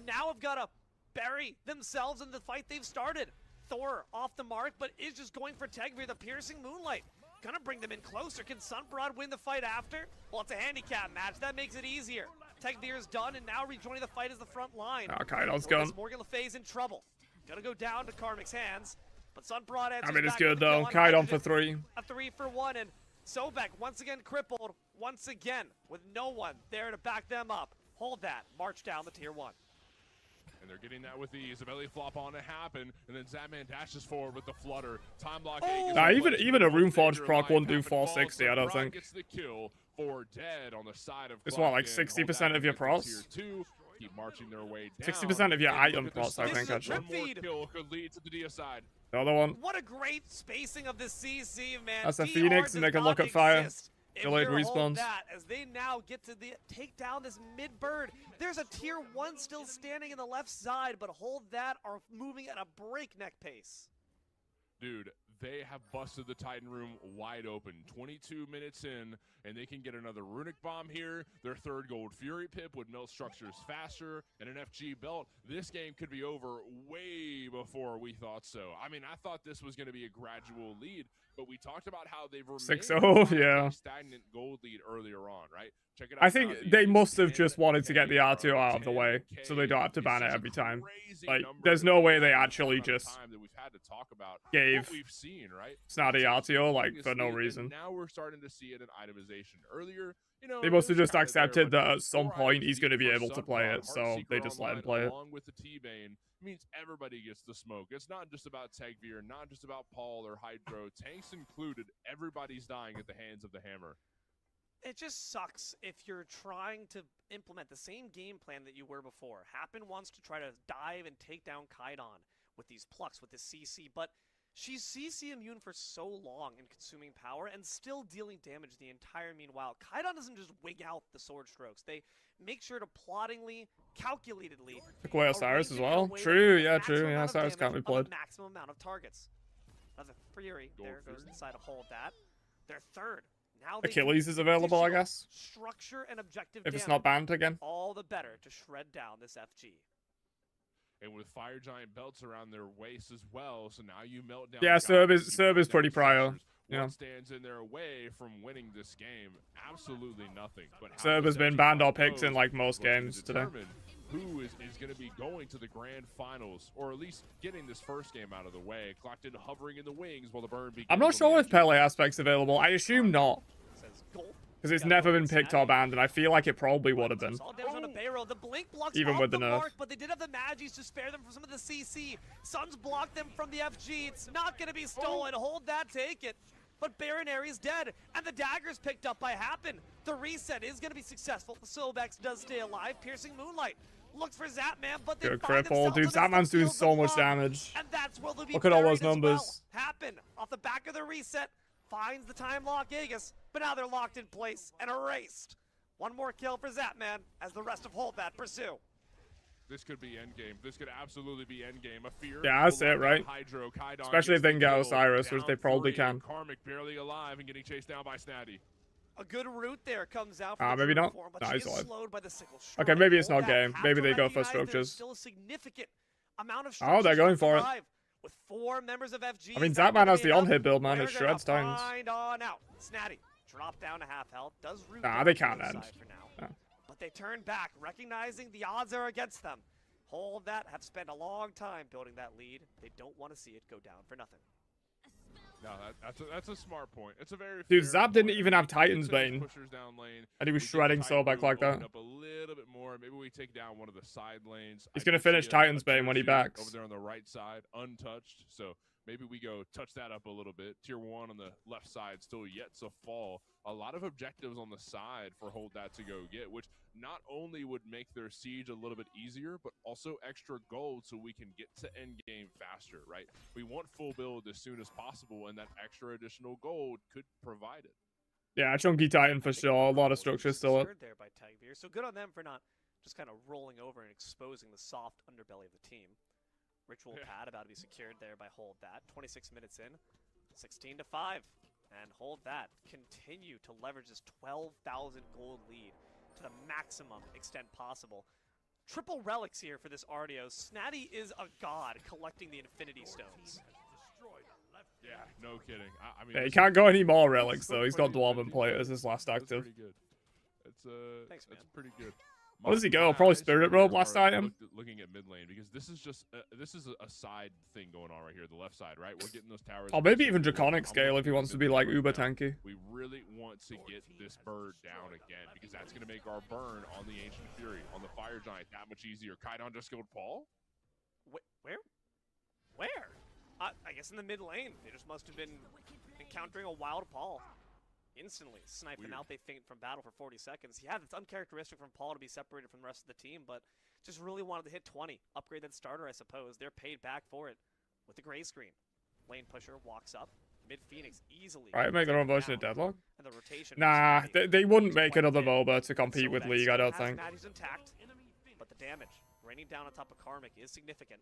Now have got to bury themselves in the fight they've started. Thor off the mark, but is just going for Tegvir, the piercing moonlight. Gonna bring them in closer. Can Sunprod win the fight after? Well, it's a handicap match. That makes it easier. Tegvir is done, and now rejoining the fight as the front line. Kaido's gone. Morgan Le Fay's in trouble. Gonna go down to Karmic's hands, but Sunprod answers I mean, it's back good with the though. kill on Kaidon for Hydrogen. 3. A 3 for 1, and Sobek once again crippled, once again with no one there to back them up. Hold That, march down the tier 1. And they're getting that with ease. A belly flop on to Happen, and then Zapman dashes forward with the flutter. Time block. Nah, even a Runeforged proc wouldn't do 460, I don't think. Gets the kill for dead on the side of It's what, like 60% of your procs? Keep marching their way down. 60% of your item procs, I think, actually. One more kill could lead to the Dia side. The other one. What a great spacing of the CC, man. That's a DR Phoenix, and they can look at fire. Delayed respawns. That, as they now get to take down this mid bird. There's a tier 1 still standing in the left side, but Hold That are moving at a breakneck pace. Dude, they have busted the Titan room wide open. 22 minutes in, and they can get another Runic Bomb here. Their third Gold Fury pip would melt structures faster, and an FG belt. This game could be over way before we thought so. I mean, I thought this was going to be a gradual lead, but we talked about how they've remained 6-0, yeah. a stagnant gold lead earlier on, right? Check it out. I think now, they these must have 10K just wanted to get the R2 out of the way, 10K so they don't have to ban it is such a every time. crazy Like, number there's no way they in the actually amount of just time that we've had to talk about gave what we've seen, right? Snotty RTO, like, This for no lead, and reason. Now we're starting to see it in itemization. Earlier, you know, They must have it was just kinda there, accepted but that at some 4 point items he's going to be for able to play Sunrod, it, so they Heartseeker just let him Online, play it. along with the T-Bane, means everybody gets the smoke. It's not just about Tegveer, not just about Paul or Hydro. Tanks included, everybody's dying at the hands of the Hammer. It just sucks if you're trying to implement the same game plan that you were before. Happen wants to try to dive and take down Kaidon with these plucks, with this CC, but she's CC immune for so long in consuming power and still dealing damage the entire meanwhile. Kaidon doesn't just wig out the sword strokes. They make sure to plottingly, calculatedly Took away Osiris arrange as it in a well. way that True, gets the yeah, true. maximum Yeah, amount of Osiris can't be damage on played. the maximum amount of targets. Another Fury. Gold There goes Fury. inside to hold that. They're third. Now they Achilles can is available, I additional guess. Structure and objective If it's damage, not banned again. all the better to shred down this FG. And with Fire Giant belts around their waist as well, so now you melt down. Yeah, guys, Serb is you melt pretty down prio. Chasers. Yeah. What stands in their way from winning this game? Absolutely nothing. But how Serb has this been FG banned or goes picked in like most is gonna games today. determine who is going to be going to the grand finals, or at least getting this first game out of the way. Clocked hovering in the wings while the burn begins. I'm not on sure the if edges. Pele aspect's available. I assume not, Says gulp. because it's Gotta never go been with picked or Snatty. banned, and I feel like it probably would have been. Solid damage on a Bayro. The blink blocks Even off with the the nerf. mark, but they did have the Magis to spare them from some of the CC. Suns blocked them from the FG. It's not going to be stolen. Hold that, take it. But Baron Aries dead, and the dagger's picked up by Happen. The reset is going to be successful. The Sobex does stay alive. Piercing Moonlight looks for Zapman, but they Good find cripple. themselves Dude, against the Zapman's doing fields so of much love, damage. and that's where they'll be Look at all buried those as well. numbers. Happen off the back of the reset finds the time lock Aegis, but now they're locked in place and erased. One more kill for Zapman as the rest of Holdbat pursue. This could be endgame. This could absolutely be endgame. A fear. Yeah, that's will it, lock down right? Hydro. Kaidon Especially if gets they the can get kill. Osiris, which Down they probably 3, can. Karmic barely alive and getting chased down by Snatty. A good route there comes out. Ah, From the maybe Druid not. form, but Nah, she he's is alive. slowed by the sickle Okay, strike. maybe it's not Holdbat game. have Maybe to they go for recognize there's structures. Still a significant amount of Oh, they're structures going left for it. alive. With 4 members of FG. I mean, is that Zapman gonna has be the enough? on-hit build, man. They're It gonna shreds times. Find on out. Snatty drop down to half health. Does root Nah, down they to can't the end. side for now. Yeah. But they turn back, recognizing the odds are against them. Hold that, have spent a long time building that lead. They don't want to see it go down for nothing. No, that's a smart point. It's a very Dude, fair Zap didn't point. even have We Titan's get some Bane. pushers down lane. And he was We get shredding the Titan Sobek like room that. opened up a little bit more. Maybe we take down one of the side lanes. He's I gonna do finish see Titan's a Bane when he tier 2 backs. over there on the right side, untouched. So maybe we go touch that up a little bit. Tier 1 on the left side still yet to fall. A lot of objectives on the side for Hold That to go get, which not only would make their siege a little bit easier, but also extra gold so we can get to endgame faster, right? We want full build as soon as possible, and that extra additional gold could provide it. Yeah, Chunky Titan for sure. A lot of structure still up. Secured there by Tegveer. So good on them for not just kind of rolling over and exposing the soft underbelly of the team. Ritual pad about to be secured there by Hold That. 26 minutes in, 16-5. And Hold That continue to leverage this 12,000 gold lead to the maximum extent possible. Triple relics here for this RDO. Snatty is a god collecting the Infinity Stones. Yeah, no kidding. I mean, Yeah, he this can't is- go any more this is relics though. He's got pretty- Dwarven that's Plate as his last That's active. pretty good. It's Thanks, that's man. pretty good. What does he go? My Probably eyes Spirit right Robe now last are item? looking at mid lane because this is just a side thing going on right here, the left side, right? We're getting those towers. Or maybe even I'm Draconic scale if he looking wants at to mid be lane like right uber now. tanky. We really want to get this bird down again because that's going to make our burn on the Ancient Fury, on the Fire Giant, that much easier. Kaidon just killed Paul? Where? Where? I guess in the mid lane. They just must have been encountering a wild Paul. Instantly snipe them Weird. out. They faint from battle for 40 seconds. Yeah, it's uncharacteristic from Paul to be separated from the rest of the team, but just really wanted to hit 20. Upgrade that starter, I suppose. They're paid back for it with the gray screen. Lane pusher walks up. Mid Phoenix easily. Right, make their own taken version of down. Deadlock. And the rotation. Nah, from Snatty they wouldn't was make quite another big. MOBA to compete with Sobex League, I don't has think. Maddie's intact, but the damage raining down on top of Karmic is significant.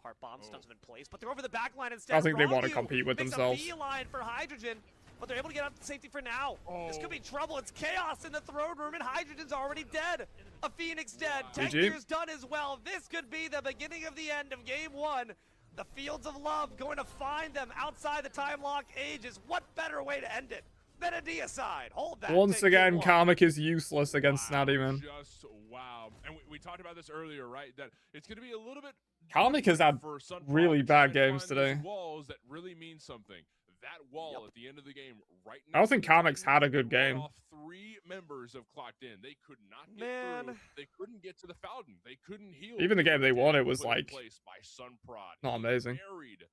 Heart bomb stuns have been placed, but they're over the back line instead. I think they want to Wrongview compete with makes themselves. A beeline for Hydrogen, but they're able to get out to safety for now. This could be trouble. It's chaos in the throne room, and Hydrogen's already dead. A Phoenix dead. GG. Tegveer's done as well. This could be the beginning of the end of game 1. The Fields of Love going to find them outside the time lock ages. What better way to end it than a Deicide? Hold that. Once take again, game one. Karmic is useless against Wow, Snaddy, man. Just wow. And we talked about this earlier, right? That it's going to be a little bit. Karmic has had for Sun really Prod to try bad and games find those today. Walls that really mean something. That wall at the end of the game, right I don't next think to the Karmic's button, had a good ward game. Off 3 members of Clocked In. They could not get Man. through. They couldn't get to the Fountain. They couldn't heal. Even the game they won, it was Put in like place by Sun Prod. not amazing. Buried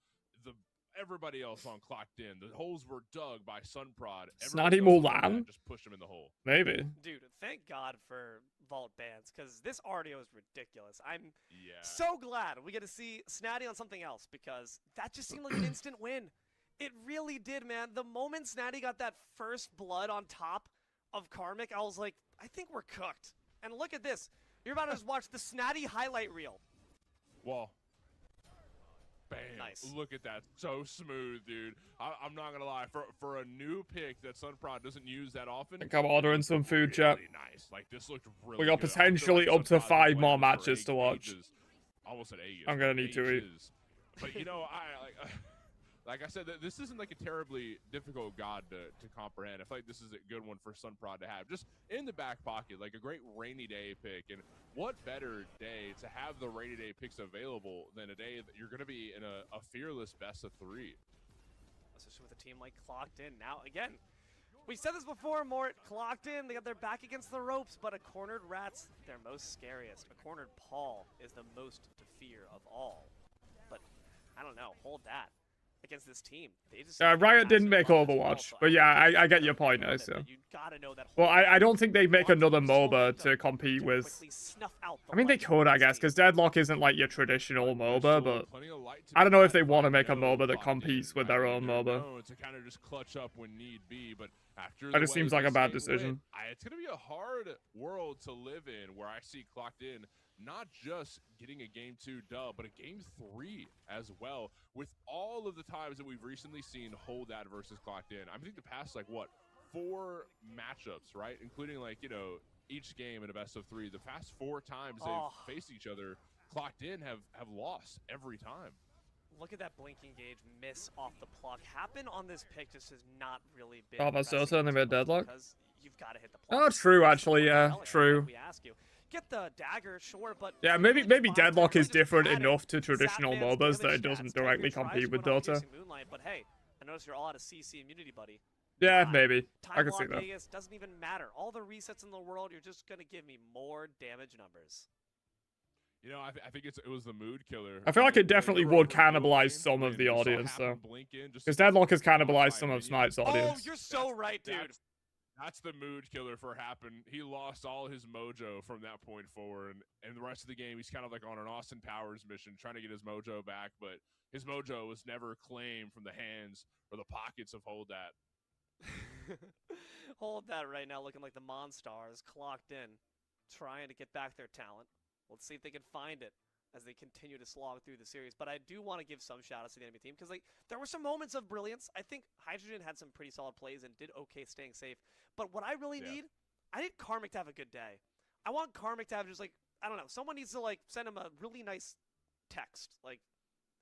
everybody else on Clocked In. The holes were dug by Sun Prod. Snotty Everybody else on Mulan? that just pushed him in the hole. Maybe. Dude, thank God for Vault bans, because this audio is ridiculous. I'm Yeah. so glad we get to see Snaddy on something else, because that just seemed like an instant win. It really did, man. The moment Snaddy got that first blood on top of Karmic, I was like, I think we're cooked. And look at this. You're about to just watch the Snaddy highlight reel. Well, bam. Nice. Look at that. So smooth, dude. I'm not going to lie. For a new pick that Sunprod doesn't use that often. I think I'm ordering some food, chat. Really nice. Like, this looked really We got good. potentially I feel up to Sunprod's 5 been more playing for matches to watch. ages. Almost at ages. I'm gonna need to eat. Ages. But, you know, like I said, this isn't like a terribly difficult god to comprehend. I feel like this is a good one for Sunprod to have. Just in the back pocket, like a great rainy day pick. And what better day to have the rainy day picks available than a day that you're going to be in a fearless best of 3. Especially with a team like Clocked In. Now, again, we said this before, Mort. Clocked In, they got their back against the ropes, but a cornered Rat's their most scariest. A cornered Paul is the most to fear of all. But, I don't know, hold that. Against this team, they just Riot didn't make Overwatch, but yeah, I get your point, I see. Well, I don't think they make another MOBA to compete with. I mean, they could, I guess, because Deadlock isn't like your traditional MOBA, but I don't know if they want to make a MOBA that competes with their own MOBA. To kind of just clutch up when need be, but after That just seems like a bad decision. It's gonna be a hard world to live in, where I see Clocked In not just getting a Game 2 dub, but a Game 3 as well, with all of the times that we've recently seen Hold That versus Clocked In. I think the past, like, what, 4 matchups, right? Including, like, you know, each game in a best of 3. The past 4 times they've faced each other, Clocked In have lost every time. Look at that blinking gauge miss off the pluck. Happen on this pick just has not really been. Oh, Sosa and they made Deadlock? Because you've got to hit the pluck. Oh, true, actually, yeah, true. We ask you. Get the dagger, sure, but Yeah, maybe Deadlock is different enough to traditional MOBAs that it doesn't directly compete with Dota. Moonlight, but hey, I notice you're all out of CC immunity, buddy. Yeah, maybe. I Time can see lock that. Vegas doesn't even matter. All the resets in the world, you're just gonna give me more damage numbers. You know, I think it was the mood killer. I feel like it definitely would cannibalize some of the audience, though. Because Deadlock has cannibalized some of Smite's audience. Oh, you're so right, dude. That's the mood killer for Happen. He lost all his mojo from that point forward, and the rest of the game, he's kind of like on an Austin Powers mission, trying to get his mojo back, but his mojo was never claimed from the hands or the pockets of Hold That. Hold That right now, looking like the Monstars Clocked In, trying to get back their talent. Let's see if they can find it as they continue to slog through the series. But I do want to give some shout-outs to the enemy team, because like there were some moments of brilliance. I think Hydrogen had some pretty solid plays and did okay staying safe. But what I really need, I need Karmic to have a good day. I want Karmic to have just like, I don't know, someone needs to like send him a really nice text. Like,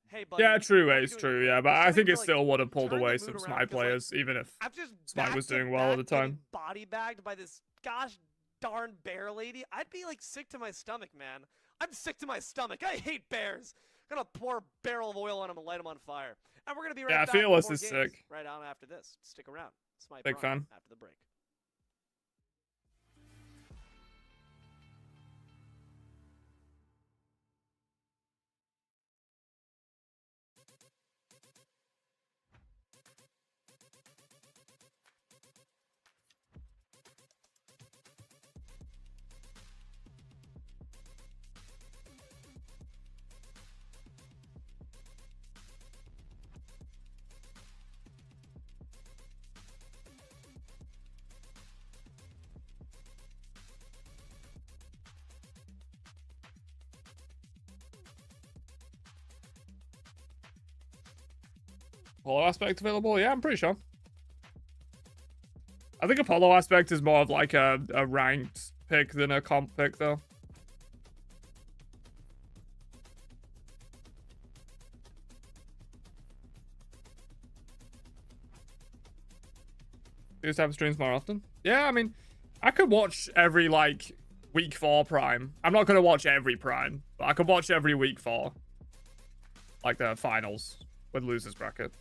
hey, buddy. Yeah, true, Ace, true, yeah. But I think it still would have pulled turn the away mood some around, Smite 'cause, like, players, even if I'm just Smite was doing well at the back-to-back time. getting body bagged by this gosh darn bear lady. I'd be like sick to my stomach, man. I'm sick to my stomach. I hate bears. I'm gonna pour a barrel of oil on him and light him on fire. And we're gonna be right Yeah, back. with Fearless more is games sick. Right on after this. Stick around. Smite Big Prime fan. after the break. Apollo aspect available? Yeah, I'm pretty sure. I think Apollo aspect is more of like a ranked pick than a comp pick, though. these type of streams more often. Yeah, I mean, I could watch every, like, week 4 Prime. I'm not going to watch every Prime, but I could watch every week 4. Like the finals with losers bracket.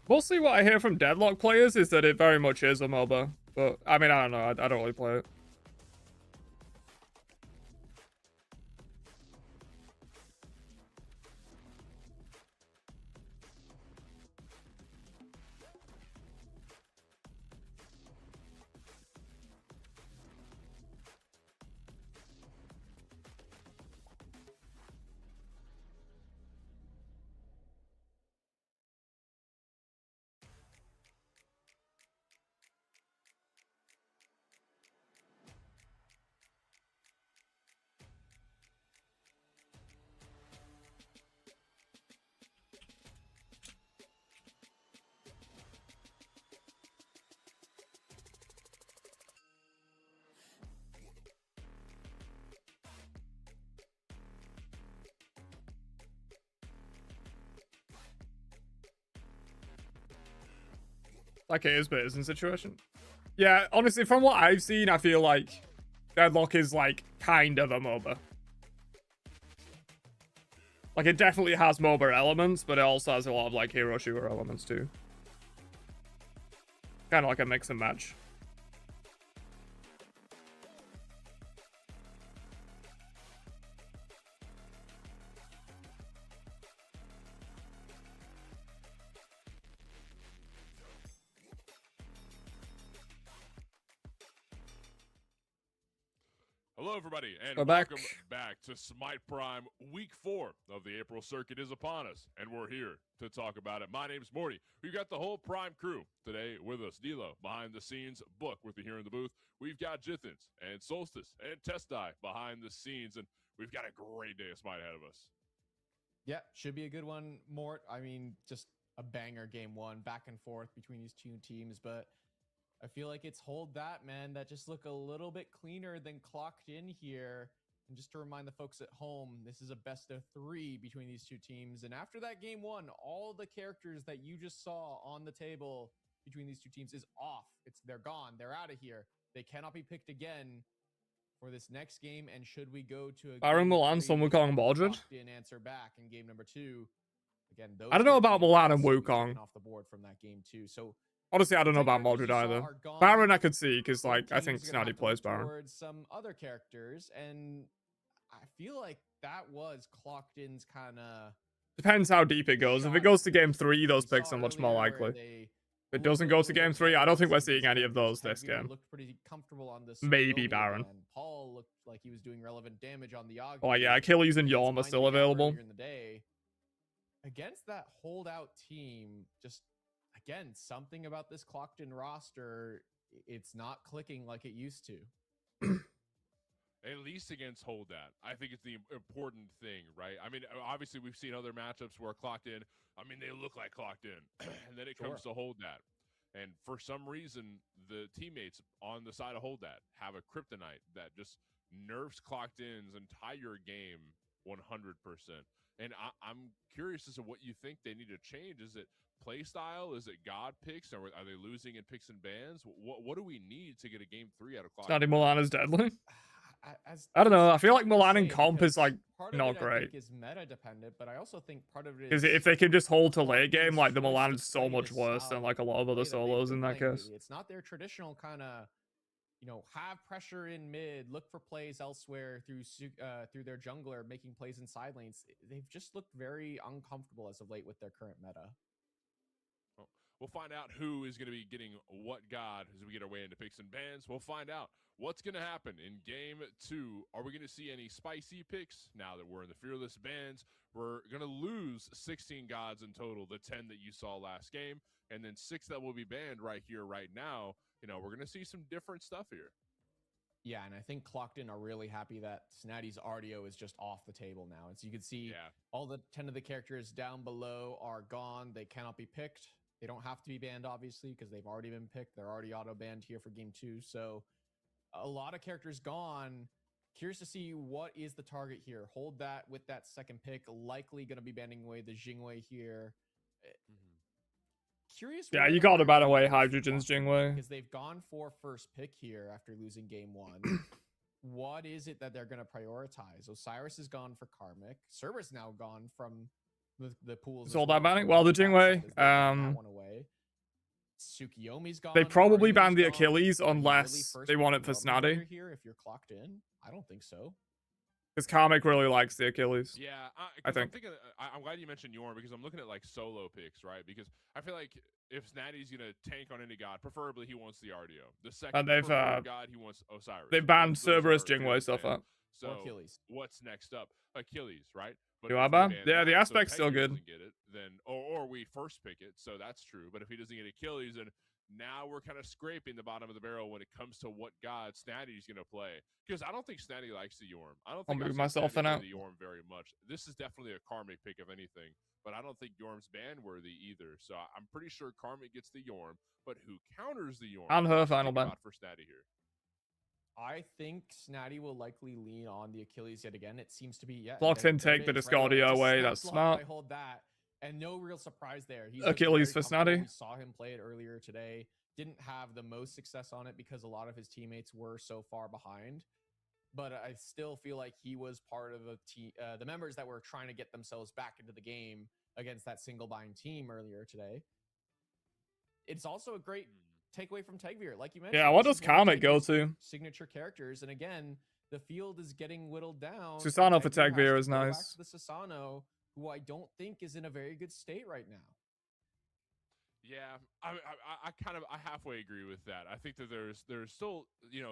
Mostly what I hear from Deadlock players is that it very much is a MOBA. But, I mean, I don't know. I don't really play it. Like it is, but it isn't situation. Yeah, honestly, from what I've seen, I feel like Deadlock is like kind of a MOBA. Like it definitely has MOBA elements, but it also has a lot of like hero shooter elements too. Kind of like a mix and match. Hello, everybody, and We're welcome back. back to Smite Prime. Week 4 of the April circuit is upon us, and we're here to talk about it. My name's Morty. We've got the whole Prime crew today with us. D'Lo behind the scenes, Book with you here in the booth. We've got Jithins and Solstice and Testai behind the scenes, and we've got a great day of Smite ahead of us. Yeah, should be a good one, Mort. I mean, just a banger game one, back and forth between these two teams, but I feel like it's hold that, man, that just look a little bit cleaner than clocked in here. And just to remind the folks at home, this is a best of 3 between these two teams. And after that game one, all the characters that you just saw on the table between these two teams is off. They're gone. They're out of here. They cannot be picked again for this next game. And should we go to a Baron game Milan, three, some Wukong Baldred. locked in answer back in game number 2. Again, those I don't know about characters Milan and will be Wukong. taken off the board from that game too. So Honestly, I don't know the about characters Maldred you saw either. are gone. Baron I could see, because like I Both think teams are gonna Snotty have to plays look Baron. towards some other characters, and I feel like that was clocked in's kind of Depends how deep it goes. If it goes to game 3, those picks are much more likely. If it doesn't go to game 3, I don't think we're seeing any of those this game. Looked pretty comfortable on this. Maybe Baron. Paul looked like he was doing relevant damage on the Augie. Oh yeah, Achilles and Yorm are still available. In the day. Against that holdout team, just again, something about this clocked in roster, it's not clicking like it used to. At least against hold that. I think it's the important thing, right? I mean, obviously we've seen other matchups where clocked in, I mean, they look like clocked in, and then it comes to hold that. And for some reason, the teammates on the side of hold that have a kryptonite that just nerfs clocked ins and tie your game 100%. And I'm curious as to what you think they need to change. Is it play style? Is it God picks? Are they losing in picks and bans? What do we need to get a game 3 out of Clock? Snotty Milan is deadly. As, I don't know. I it's feel like tough to Milan in say comp is because like part of not it, I great. think, is meta dependent, but I also think part of it Because is if they can just hold to late Clock's game, like the choice Milan to is so play much the worse than style like a lot of play other that they've solos been in that playing case. lately. It's not their traditional kind of, have pressure in mid, look for plays elsewhere through their jungler, making plays in side lanes. They've just looked very uncomfortable as of late with their current meta. Well, we'll find out who is going to be getting what God as we get our way into picks and bans. We'll find out what's going to happen in game 2. Are we going to see any spicy picks now that we're in the fearless bans? We're going to lose 16 gods in total, the 10 that you saw last game, and then 6 that will be banned right here, right now. We're going to see some different stuff here. Yeah, and I think Clocked In are really happy that Snatty's RDO is just off the table now. As you can see, all the 10 of the characters down below are gone. They cannot be picked. They don't have to be banned, obviously, because they've already been picked. They're already auto-banned here for game 2. So a lot of characters gone. Curious to see what is the target here. Hold that with that second pick. Likely going to be banning away the Jingwei here. Curious. Yeah, you got to ban away Hydrogen's Jingwei. Because they've gone for first pick here after losing game 1. What is it that they're going to prioritize? Osiris is gone for Karmic. Cerberus now gone from the pools. Is all that banning? Well, the Jingwei. That one away. Tsukiyomi's gone. They probably Ario's banned the gone. Achilles Are you unless really they want it first for pick Snotty. warrior here if you're clocked in? I don't think so. Because Karmic really likes the Achilles. Yeah, I think. I'm glad you mentioned Yorn because I'm looking at like solo picks, right? Because I feel like if Snatty's gonna tank on any god, preferably he wants the RDO. The second god, he wants Osiris. They banned Those Cerberus, are Jingwei, good stuff bans. up. So Achilles. what's next up? Achilles, right? But Do if I we ban? ban Yeah, that, the aspect's so still Peggy good. doesn't get it, then or we first pick it, so that's true. But if he doesn't get Achilles, then now we're kind of scraping the bottom of the barrel when it comes to what god Snatty's gonna play. Because I don't think Snatty likes the Yorm. I don't think I'll I've move seen myself Snatty in play out. the Yorm very much. This is definitely a Karmic pick if anything, but I don't think Yorm's ban worthy either. So I'm pretty sure Karmic gets the Yorm, but who counters the Yorm? And her What you final think ban. about for Snatty here. I think Snatty will likely lean on the Achilles yet again. It seems to be Blocks in, take the Discordia away. That's smart. I hold that, and no real surprise there. He's Achilles very for comfortable. Snatty. We saw him play it earlier today. Didn't have the most success on it because a lot of his teammates were so far behind. But I still feel like he was part of the members that were trying to get themselves back into the game against that single bind team earlier today. It's also a great takeaway from Tegvir, like you mentioned. Yeah, what this does is one of Karmic go Tegvir's to? signature characters, and again, the field is getting whittled down. Susano for Tegvir has Tegvir to is go back nice. to the Susano, who I don't think is in a very good state right now. Yeah, I halfway agree with that. I think that there's still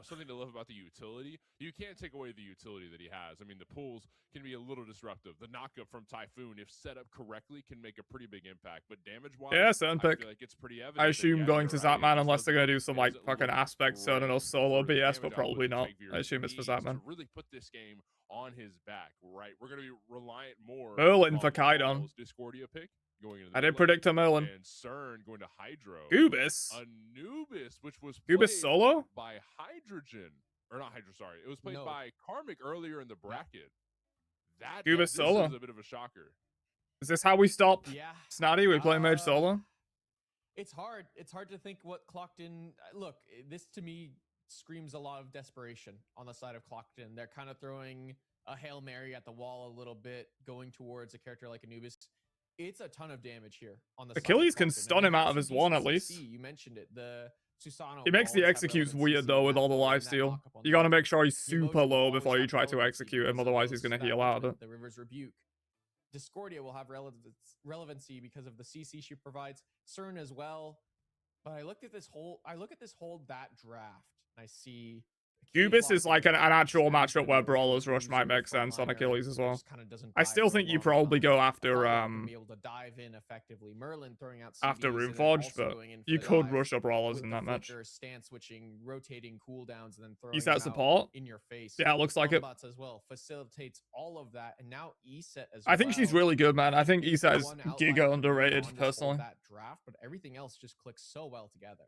something to love about the utility. You can't take away the utility that he has. I mean, the pulls can be a little disruptive. The knockup from Typhoon, if set up correctly, can make a pretty big impact. But damage wise, Yeah, certain I pick. feel like it's pretty evident. I that, assume yeah, going you're to right, Zapman it unless just they're going to do doesn't- some it like doesn't fucking look aspect certain or great solo for the BS, but damage probably output not. that Tegvir I assume it's for needs Zapman. to really put this game on his back, right? We're going to be reliant more Merlin on for Kaidan. Paul's Discordia pick going into the I did mid lane, predict a Merlin. and CERN going to Hydro. Goobus. Anubis, which was Goobus played solo? by Hydrogen. Or not Hydro, sorry. It was played No. by Karmic earlier in the bracket. Goobus This solo. is a bit of a shocker. Is this how we stop Yeah. Snotty? We play Mage solo? It's hard. It's hard to think what Clocked In. Look, this to me screams a lot of desperation on the side of Clocked In. They're kind of throwing a Hail Mary at the wall a little bit, going towards a character like Anubis. It's a ton of damage here on the Achilles side can of Clocked In. stun And him out they of have his some one, decent at least. CC. You mentioned it. The Susano. He makes the always have executes relevant weird CC, though with that all the ult and lifesteal. that knock-up on You the gotta map. make sure he's The super emotions will low always before you have try to relevancy execute him, because of otherwise those he's gonna that heal out of movement, it. The River's Rebuke. Discordia will have relevancy because of the CC she provides. CERN as well. But I look at this whole that draft, and I see Goobus is like an actual Snatty's matchup gonna where be Brawler's losing Rush might the make sense on frontliner Achilles as that well. just kinda doesn't I die still for a think you long probably time. go after Apollo gonna be able to dive in effectively. Merlin throwing out CVs after and then Runeforged, also but going in for you the could dive rush a Brawlers with in the that match. flicker, stance switching, rotating cooldowns, and then throwing He's them at out support. in your face. Yeah, it looks like it. Combats as well facilitates all of that, and now ESET as I think she's really good, man. I think It's Isa is one outlier giga for me underrated, on this whole personally. that draft, but everything else just clicks so well together.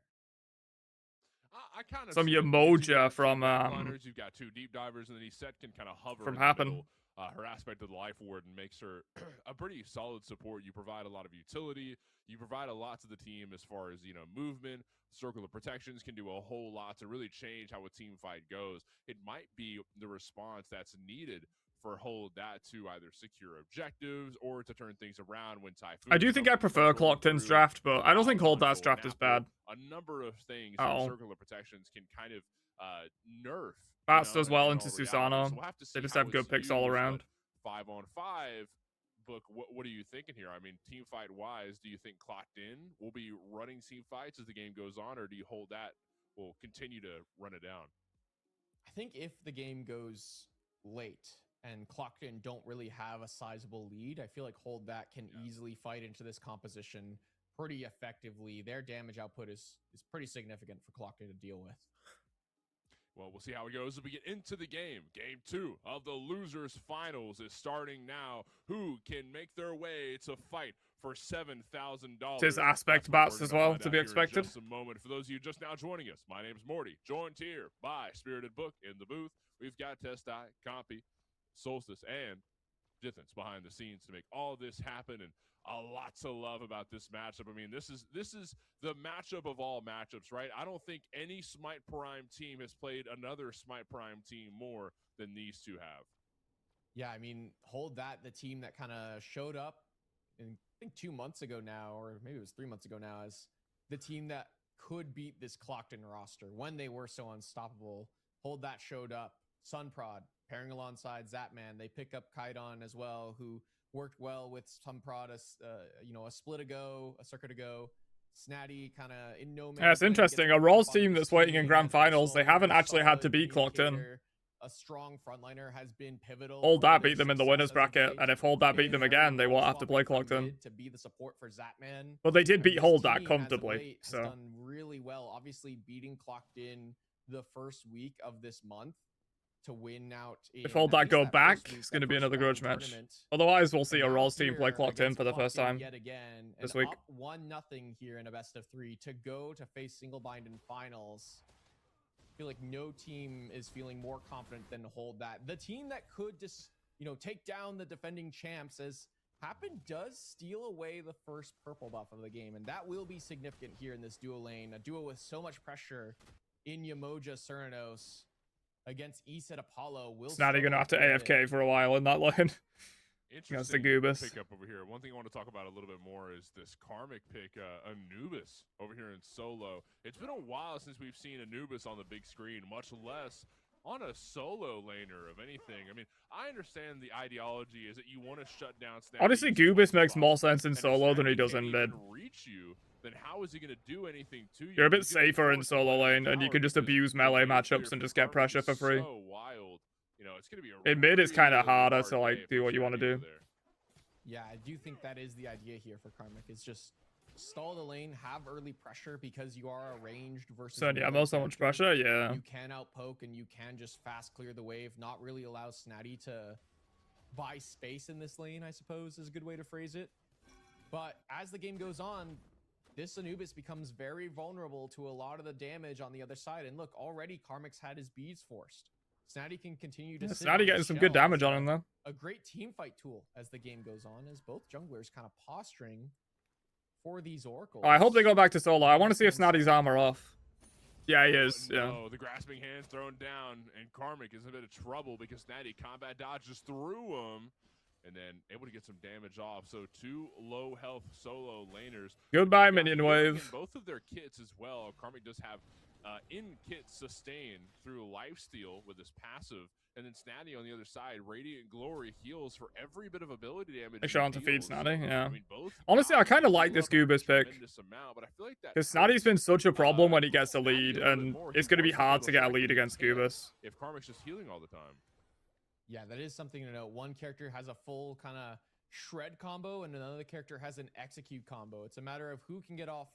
I kind of Some see it because Yamoja you've got two from, backliners, you've got two deep divers, and then ESET can kind of hover from in the Happen. middle her aspect of the Life Warden makes her a pretty solid support. You provide a lot of utility. You provide a lot to the team as far as, you know, movement. Circle of Protections can do a whole lot to really change how a team fight goes. It might be the response that's needed for Hold That to either secure objectives or to turn things around when Typhoon. I do think I prefer Clocked In's draft, but I don't think Hold That's draft is bad. A number of things Oh. that Circle of Protections can kind of nerf. Bats You know, does well in into all reality. Susano. So we'll have to They see just how have good it's picks all used, around. but 5-on-5, Book, what are you thinking here? I mean, team fight wise, do you think Clocked In will be running team fights as the game goes on, or do you Hold That will continue to run it down? I think if the game goes late and Clocked In don't really have a sizable lead, I feel like Hold That can easily fight into this composition pretty effectively. Their damage output is pretty significant for Clocked In to deal with. Well, we'll see how it goes as we get into the game. Game 2 of the Losers Finals is starting now. Who can make their way to fight for $7,000? His aspect bats as well, to be expected. Just a moment. For those of you just now joining us, my name's Morty, joined here by Spirited Book in the booth. We've got Testai, Compy, Solstice, and Jithens behind the scenes to make all this happen, and a lot to love about this matchup. I mean, this is the matchup of all matchups, right? I don't think any Smite Prime team has played another Smite Prime team more than these two have. Yeah, I mean, Hold That, the team that kind of showed up in, I think 2 months ago now, or maybe it was 3 months ago now, as the team that could beat this Clocked In roster when they were so unstoppable. Hold That showed up. Sunprod pairing alongside Zapman. They pick up Kaidon as well, who worked well with Sunprod, a split ago, a circuit ago. Snatty kind of in no man's Yeah, it's land, interesting. gets A Raw's up on team the that's waiting in scene grand as finals, they Solar, haven't actually had to solid be Clocked In. communicator, a strong frontliner has been pivotal. Hold for That their beat them in the success winners as of bracket, late. and if Hold That beat them again, they won't have to play Swapping Clocked from In. mid to be the support for Zapman. But they did And beat this Hold team, That as of comfortably, late, has so. done really well. Obviously, beating Clocked In the first week of this month to win out. If Hold That go back, it's going to be another grudge match. Otherwise, we'll see a Raw's team play Clocked In for the first time yet again, this and week. up 1-0 here in a best of 3 to go to face Single Bind in finals. I feel like no team is feeling more confident than Hold That. The team that could just, take down the defending champs, as Happen does steal away the first purple buff of the game, and that will be significant here in this duo lane. A duo with so much pressure in Yamoja Ceranos against Eset Apollo. Snatty gonna have to AFK for a while in that lane. Against the Goobus. Pick up over here. One thing I want to talk about a little bit more is this Karmic pick, Anubis over here in solo. It's been a while since we've seen Anubis on the big screen, much less on a solo laner of anything. I mean, I understand the ideology is that you want to shut down Snatty. Honestly, Goobus makes more sense in solo than he does in mid. Reach you, then how is he going to do anything to you? You're a bit safer in solo lane, and you can just abuse melee matchups and just get pressure for free. So wild. It's going to be a in mid, it's kind of harder hard to like do what you want to do. Yeah, I do think that is the idea here for Karmic, is just stall the lane, have early pressure because you are a ranged versus. So yeah, most so much pressure. Yeah, you can outpoke and you can just fast clear the wave. Not really allow Snatty to buy space in this lane, I suppose is a good way to phrase it. But as the game goes on, this Anubis becomes very vulnerable to a lot of the damage on the other side. And look, already Karmic's had his beads forced. Snatty can continue to Snatty getting some good damage on him though. A great team fight tool as the game goes on, as both junglers kind of posturing for these oracles. Oh, I hope they go back to solo. I want to see if Snatty's armor off. Yeah, he is. Yeah. No, the grasping hands thrown down, and Karmic is in a bit of trouble because Snatty combat dodges through him, and then able to get some damage off. So 2 low health solo laners. Goodbye, minion wave. Both of their kits as well. Karmic does have in-kit sustain through lifesteal with his passive, and then Snatty on the other side, Radiant Glory heals for every bit of ability damage. Make sure on to feed Snatty, yeah. I mean, honestly, I kind of like this Goobus pick. Because Snatty's been such a problem when he gets a lead, and it's going to be hard to get a lead against Goobus. If Karmic's just healing all the time. Yeah, that is something to note. One character has a full kind of shred combo, and another character has an execute combo. It's a matter of who can get off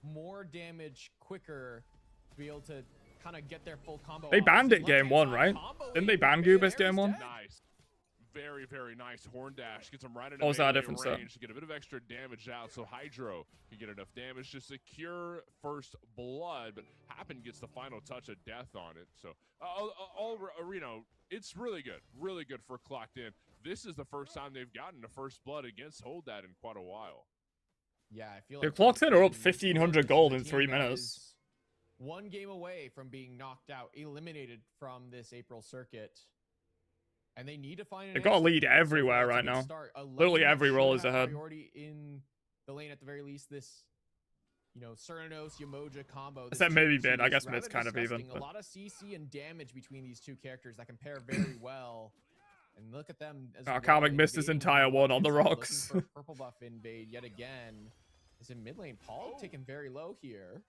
more damage quicker to be able to kind of get their full combo. They banned it game 1, right? Didn't they ban Goobus game 1? Nice. Very, very nice. Horn dash gets him right into different range to get a bit of extra damage out. So Hydro can get enough damage to secure first blood, but Happen gets the final touch of death on it. So, It's really good for Clocked In. This is the first time they've gotten a first blood against Hold That in quite a while. Yeah, I feel The like Clocked In are up Clocked In, 1,500 this gold is a in 3 team that minutes. is one game away from being knocked out, eliminated from this April circuit. And they need to find an They've got a answer. lead So far, everywhere it's a right good now. start. A Literally lane that every should role is have ahead. priority in the lane at the very least. This, you know, Cernnos, Yamoja combo. I said maybe mid. mid. I guess mid's kind of even. A lot of CC and damage between these two characters that compare very well. And look at them as well. Karmic missed his entire one on the rocks. Looking for purple buff invade yet again. Is in mid lane. Paul taken very low here.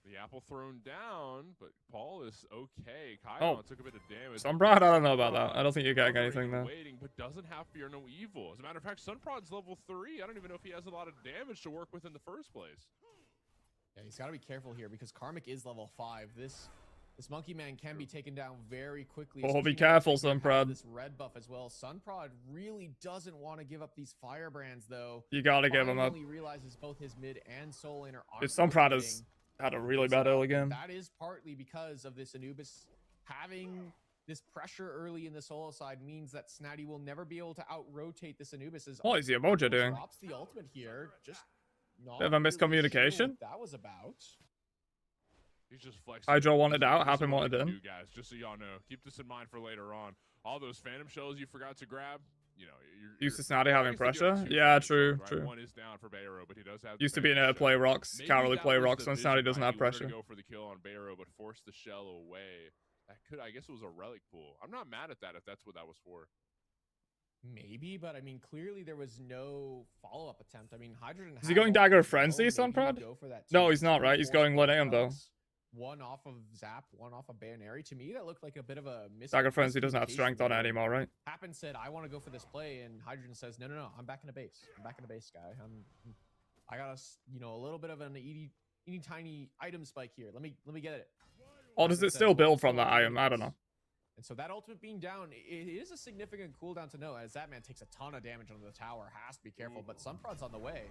The apple thrown down, but Paul is okay. Oh. Kyle took a bit of damage. Sunprod, I don't know about that. I don't think you're getting anything there. Waiting, but doesn't have Fear No Evil. As a matter of fact, Sunprod's level 3. I don't even know if he has a lot of damage to work with in the first place. Yeah, he's got to be careful here because Karmic is level 5. This Monkey Man can be taken down very quickly. Oh, be careful, Sunprod. This red buff as well. Sunprod really doesn't want to give up these firebrands though. You gotta give him up. Finally realizes both his mid and soul lane are Sunprod has had a really bad early game. That is partly because of this Anubis having this pressure early in the solo side means that Snatty will never be able to out-rotate this Anubis. What is the Emoja doing? Drops the ultimate here. Just not Bit of a really miscommunication? sure what that was about. He's just flexing. Hydro wanted out, This is Happen what wanted I can in. do, guys, just so y'all know. Keep this in mind for later on. All those Phantom Shells you forgot to grab, you know, Used to Snotty having I guess they do have pressure? two Yeah, Phantom true, Shells, right? true. One is down for Bayro, but he does have the Used to be an Phantom play Shell. rocks. Maybe Can't really that play was rocks the when vision Snotty doesn't behind have he wanted pressure. to go for the kill on Bayro, but forced the shell away. That could, I guess it was a relic pool. I'm not mad at that if that's what that was for. Maybe, but I mean, clearly there was no follow-up attempt. I mean, Hydrogen. Is he going Dagger Frenzy, Sunprod? No, he's not, right? He's going Lineum, though. One off of Zap, one off of Bayaneri. To me, that looked like a bit of a Dagger Frenzy doesn't have strength on it anymore, right? Happen said, I want to go for this play, and Hydrogen says, no, I'm back in the base. I'm back in the base, guy. I got a little bit of an eeny tiny item spike here. Let me get it. Or does it still build from that item? I don't know. And so that ultimate being down, it is a significant cooldown to know, as that man takes a ton of damage on the tower. Has to be careful, but Sunprod's on the way.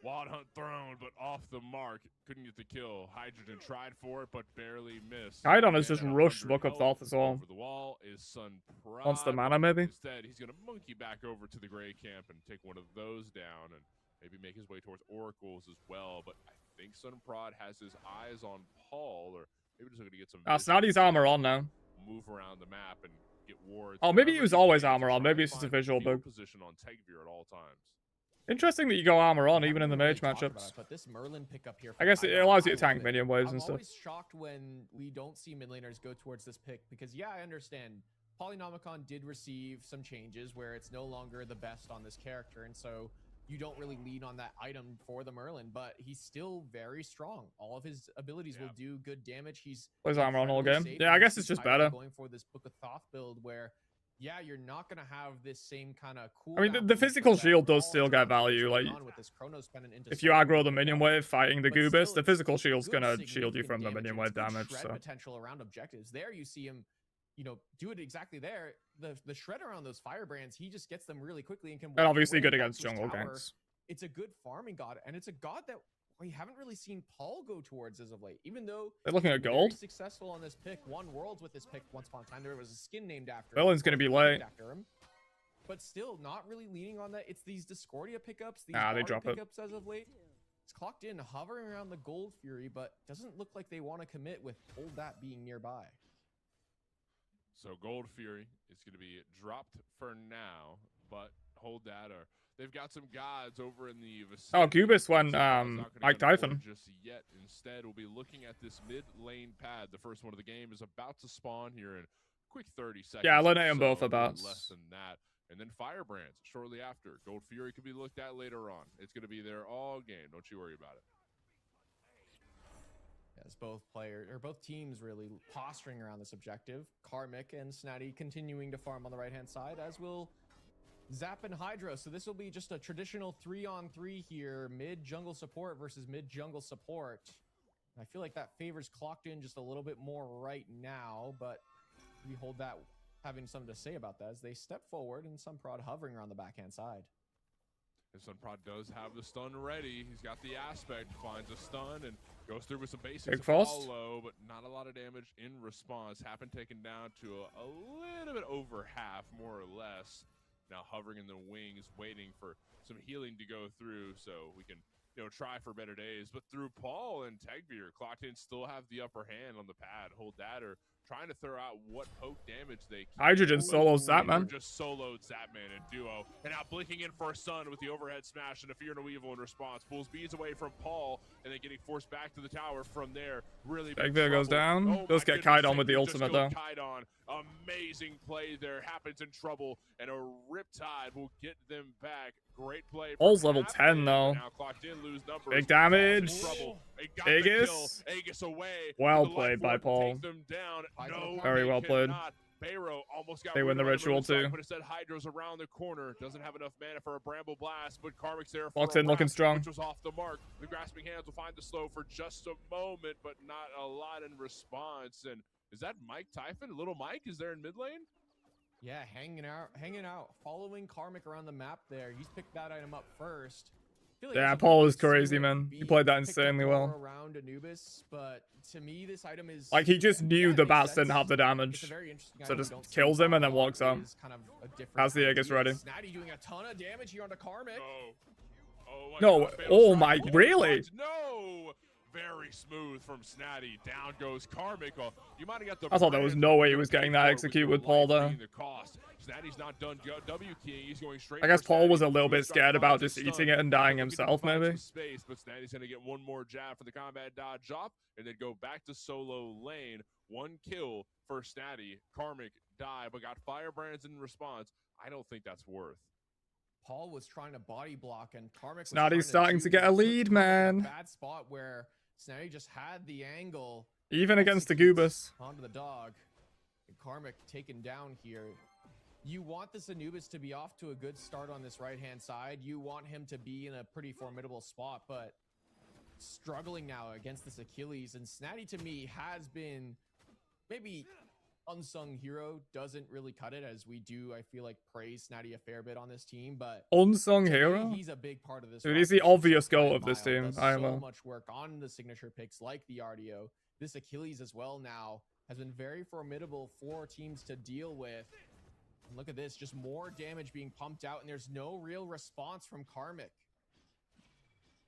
Wild Hunt thrown, but off the mark. Couldn't get the kill. Hydrogen tried for it, but barely missed. Kydon has And just at rushed 100 Book of health, Thoth as well. Over the wall is Sunprod. Wants the mana, maybe? Instead, he's going to monkey back over to the Gray Camp and take one of those down and maybe make his way towards Oracles as well. But I think Sunprod has his eyes on Paul, or maybe just going to get some Snotty's armor on now. move around the map and get wards. Oh, maybe he wherever was can always to armor on. try Maybe and it's just a find visual field bug. position on Tegveer at all times. Interesting that you go armor on, We even in the haven't mage really talked about matchups. it, but this Merlin pickup here I for guess it Kydon, allows you I to tank love it. minion waves I'm and stuff. always shocked when we don't see mid laners go towards this pick because, yeah, I understand. Polynomicon did receive some changes where it's no longer the best on this character, and so you don't really lean on that item for the Merlin, but he's still very strong. All of his abilities will do good damage. He's Plays armor on all incredibly game. safe, Yeah, I and guess you it's see just Kydon better. Going for this Book of Thoth build where, yeah, you're not going to have this same kind of cool. I mean, the physical shield does still get value. Like, if you aggro the minion wave fighting the Goobus, the physical shield's gonna shield you from the minion wave damage. So potential around objectives. There you see him, do it exactly there. The shred around those firebrands, he just gets them really quickly and can. and obviously walk good away against back to his jungle tower. ganks. It's a good farming god, and it's a god that we haven't really seen Paul go towards as of late. Even though They're looking at very gold. successful on this pick, won worlds with this pick once upon a time. There was a skin named after him. Villain's gonna be late. After him. But still, not really leaning on that. It's these Discordia pickups, these Nah, they Bard drop it. pickups as of late. It's clocked in, hovering around the Gold Fury, but doesn't look like they want to commit with Hold That being nearby. So Gold Fury is going to be dropped for now, but Hold That, or they've got some gods over in the vicinity. Oh, Goobus went So it's not gonna Mike get on board Typhon. just yet. Instead, we'll be looking at this mid lane pad. The first one of the game is about to spawn here in a quick 30 seconds. Yeah, let or them so, both a little about. less than that. And then Firebrands shortly after. Gold Fury could be looked at later on. It's going to be there all game. Don't you worry about it. As both players, or both teams really posturing around this objective. Karmic and Snatty continuing to farm on the right-hand side, as will Zap and Hydro. So this will be just a traditional 3-on-3 here. Mid-jungle support versus mid-jungle support. I feel like that favors Clocked In just a little bit more right now, but we hold that having something to say about that as they step forward and Sunprod hovering around the backhand side. And Sunprod does have the stun ready. He's got the aspect, finds a stun, and goes through with some basics Big to frost. follow, but not a lot of damage in response. Happen taken down to a little bit over half, more or less. Now hovering in the wings, waiting for some healing to go through so we can, try for better days. But through Paul and Tegbeer, Clocked In still have the upper hand on the pad. Hold that, or trying to throw out what poke damage they can. Hydrogen solo Zapman. Just soloed Zapman and duo. And now blinking in for a stun with the overhead smash and a Fear No Evil in response. Pulls beads away from Paul and then getting forced back to the tower from there. Really big Tegbeer goes down. Oh Does my get goodness, Kaidon with the Tegbeer ultimate just though. goes Kaidon. Amazing play there. Happens in trouble. And a Riptide will get them back. Great play. Paul's level 10 though. Now Clocked In, lose numbers. Big damage. Aegis. Aegis. Aegis away. Well The played left by one Paul. take them down. No, Very they well played. cannot. Bayro almost got They win the rerun on ritual moonstrike, too. But instead Hydra's around the corner. Doesn't have enough mana for a Bramble Blast, but Karmic's there for Locked a in, looking wrap, strong. which was off the mark. The Grasping Hands will find the slow for just a moment, but not a lot in response. And is that Mike Typhon? Little Mike is there in mid lane? Yeah, hanging out, following Karmic around the map there. He's picked that item up first. Feel like Yeah, there's a Paul bit is of crazy, Smite man. beat He played that picked up insanely more well. around Anubis, but to me, this item is Like, he just knew yeah, it the makes bats didn't sense. have the It's a damage. very interesting So item. We just don't see kills it him and then a lot. walks out. It is kind of a different Has the Aegis idea. ready. Snatty doing a ton of damage here onto Karmic. Oh my No, God, fatal oh strike. my, Can he really? punch? No! Very smooth from Snatty. Down goes Karmic. Oh, you might have got the I thought there was brand no but way he you're was gonna getting pay that for it execute your with Paul life there. being the cost. Snatty's not done W keying. He's going straight I guess for Paul was Snatty. a little bit Moonstrike scared about finds a just stun. eating it and dying Looking to himself, find maybe. some space, but Snatty's going to get one more jab for the combat dodge up and then go back to solo lane. One kill for Snatty. Karmic died, but got Firebrands in response. I don't think that's worth. Paul was trying to body block, and Karmic was Snotty's trying starting to shoot, get a and it put lead, Karmic in man. a bad spot where Snatty just had the angle. Even against the Executes Goobus. onto the dog. And Karmic taken down here. You want this Anubis to be off to a good start on this right-hand side. You want him to be in a pretty formidable spot, but struggling now against this Achilles. And Snatty, to me, has been maybe unsung hero. Doesn't really cut it, as we do, I feel like, praise Snatty a fair bit on this team. But Unsung to me, hero? he's a big part of this. Dude, he's the roster. obvious Brian goal of this Bile team. does I so know. much work on the signature picks like the RDO. This Achilles as well now has been very formidable for teams to deal with. And look at this, just more damage being pumped out, and there's no real response from Karmic.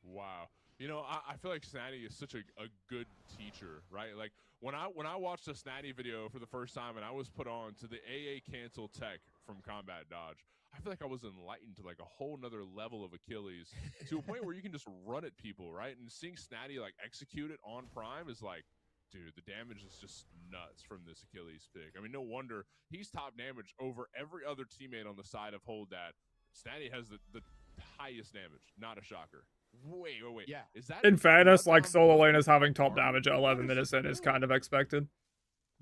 Wow. I feel like Snatty is such a good teacher, right? Like when I watched the Snatty video for the first time and I was put on to the AA cancel tech from Combat Dodge, I feel like I was enlightened to like a whole nother level of Achilles to a point where you can just run at people, right? And seeing Snatty like execute it on Prime is like, dude, the damage is just nuts from this Achilles pick. I mean, no wonder he's top damage over every other teammate on the side of Hold That. Snatty has the highest damage, not a shocker. Wait. Yeah. Is that In fairness, like, Bloodborne solo Blood laners having top Armor? damage at 11 minutes in is kind of expected.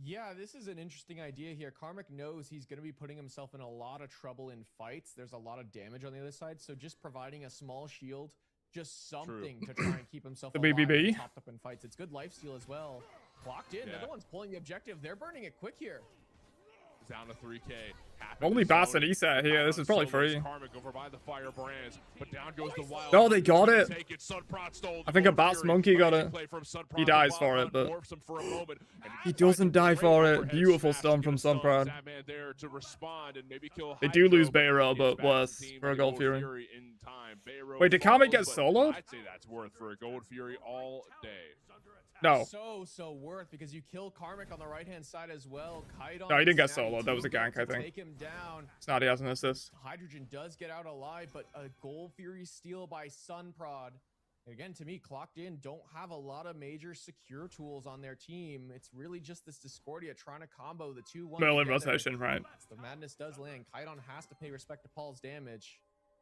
Yeah, this is an interesting idea here. Karmic knows he's going to be putting himself in a lot of trouble in fights. There's a lot of damage on the other side, so just providing a small shield, just something to try and keep himself The alive BBB. and topped up in fights. It's good lifesteal as well. Clocked in. Yeah. They're the ones pulling the objective. They're burning it quick here. Down to 3K. Only Bass and Eset here. This is probably free. Karmic over by the Firebrands, but down goes the Wild. No, they got it. Take it. Sunprod stole I think a the Bass Fury. Monkey got Amazing it. play from Sunprod. He The dies Wild for it, Hunt but dwarfs him for a moment, and he decides doesn't to die great for it. overhead Beautiful smash stun to from get a stun. Sunprod. Zapman there to respond and maybe kill They do Hydro, lose Bayro, gets but back to worse the team for a with Gold Fury. in time. Bayro Wait, did Karmic get falls, but soloed? I'd say that's worth for a Gold Fury all day. No. So worth, because you kill Karmic on the right-hand side as well. Kaidon No, he didn't get and Snatty soloed. That was a teamed up gank, I to think. Take him down. Snotty has an assist. Hydrogen does get out alive, but a Gold Fury steal by Sunprod. Again, to me, Clocked In don't have a lot of major secure tools on their team. It's really just this Discordia trying to combo the 2-1 Merlin together. rotation, right. The madness does land. Kaidon has to pay respect to Paul's damage,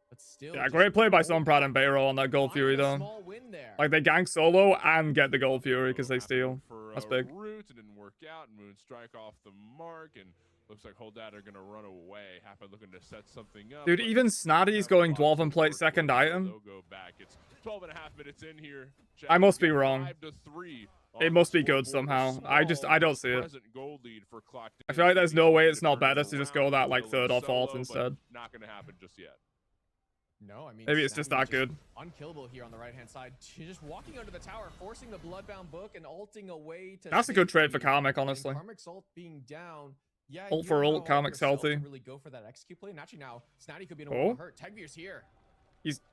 but still. Yeah, just great play by Gold Sunprod and Bayro on that Gold finding Fury, a though. small win there. Like, they gank solo and get the Gold Fury because they steal. For, That's big. Root, it didn't work out. Moonstrike off the mark, and looks like Hold That are gonna run away. Happen looking to set something up. Dude, but even Snotty's going Dwarven Plate second item. They'll go back. It's 12 and a half minutes in here. I must be wrong. 5-3 It on must the be good scoreboard. somehow. I don't see it. Present goal lead for Clocked I In. feel like there's no way it's not Turn it better to just go around, that, like, Will third or solo, fourth but instead. Not gonna happen just yet. No, I mean, Maybe it's just Snappi that good. Unkillable here on the right-hand side. Just walking under the tower, forcing the Bloodbound Book and ulting away to That's a good trade for safety. Karmic, And honestly. Karmic's ult being down. Yeah, Ult you for don't ult, have a Karmic's yourself to healthy. really go for that execute play. And actually now, Snatty could be in a Oh. world of hurt. Tegvir's here.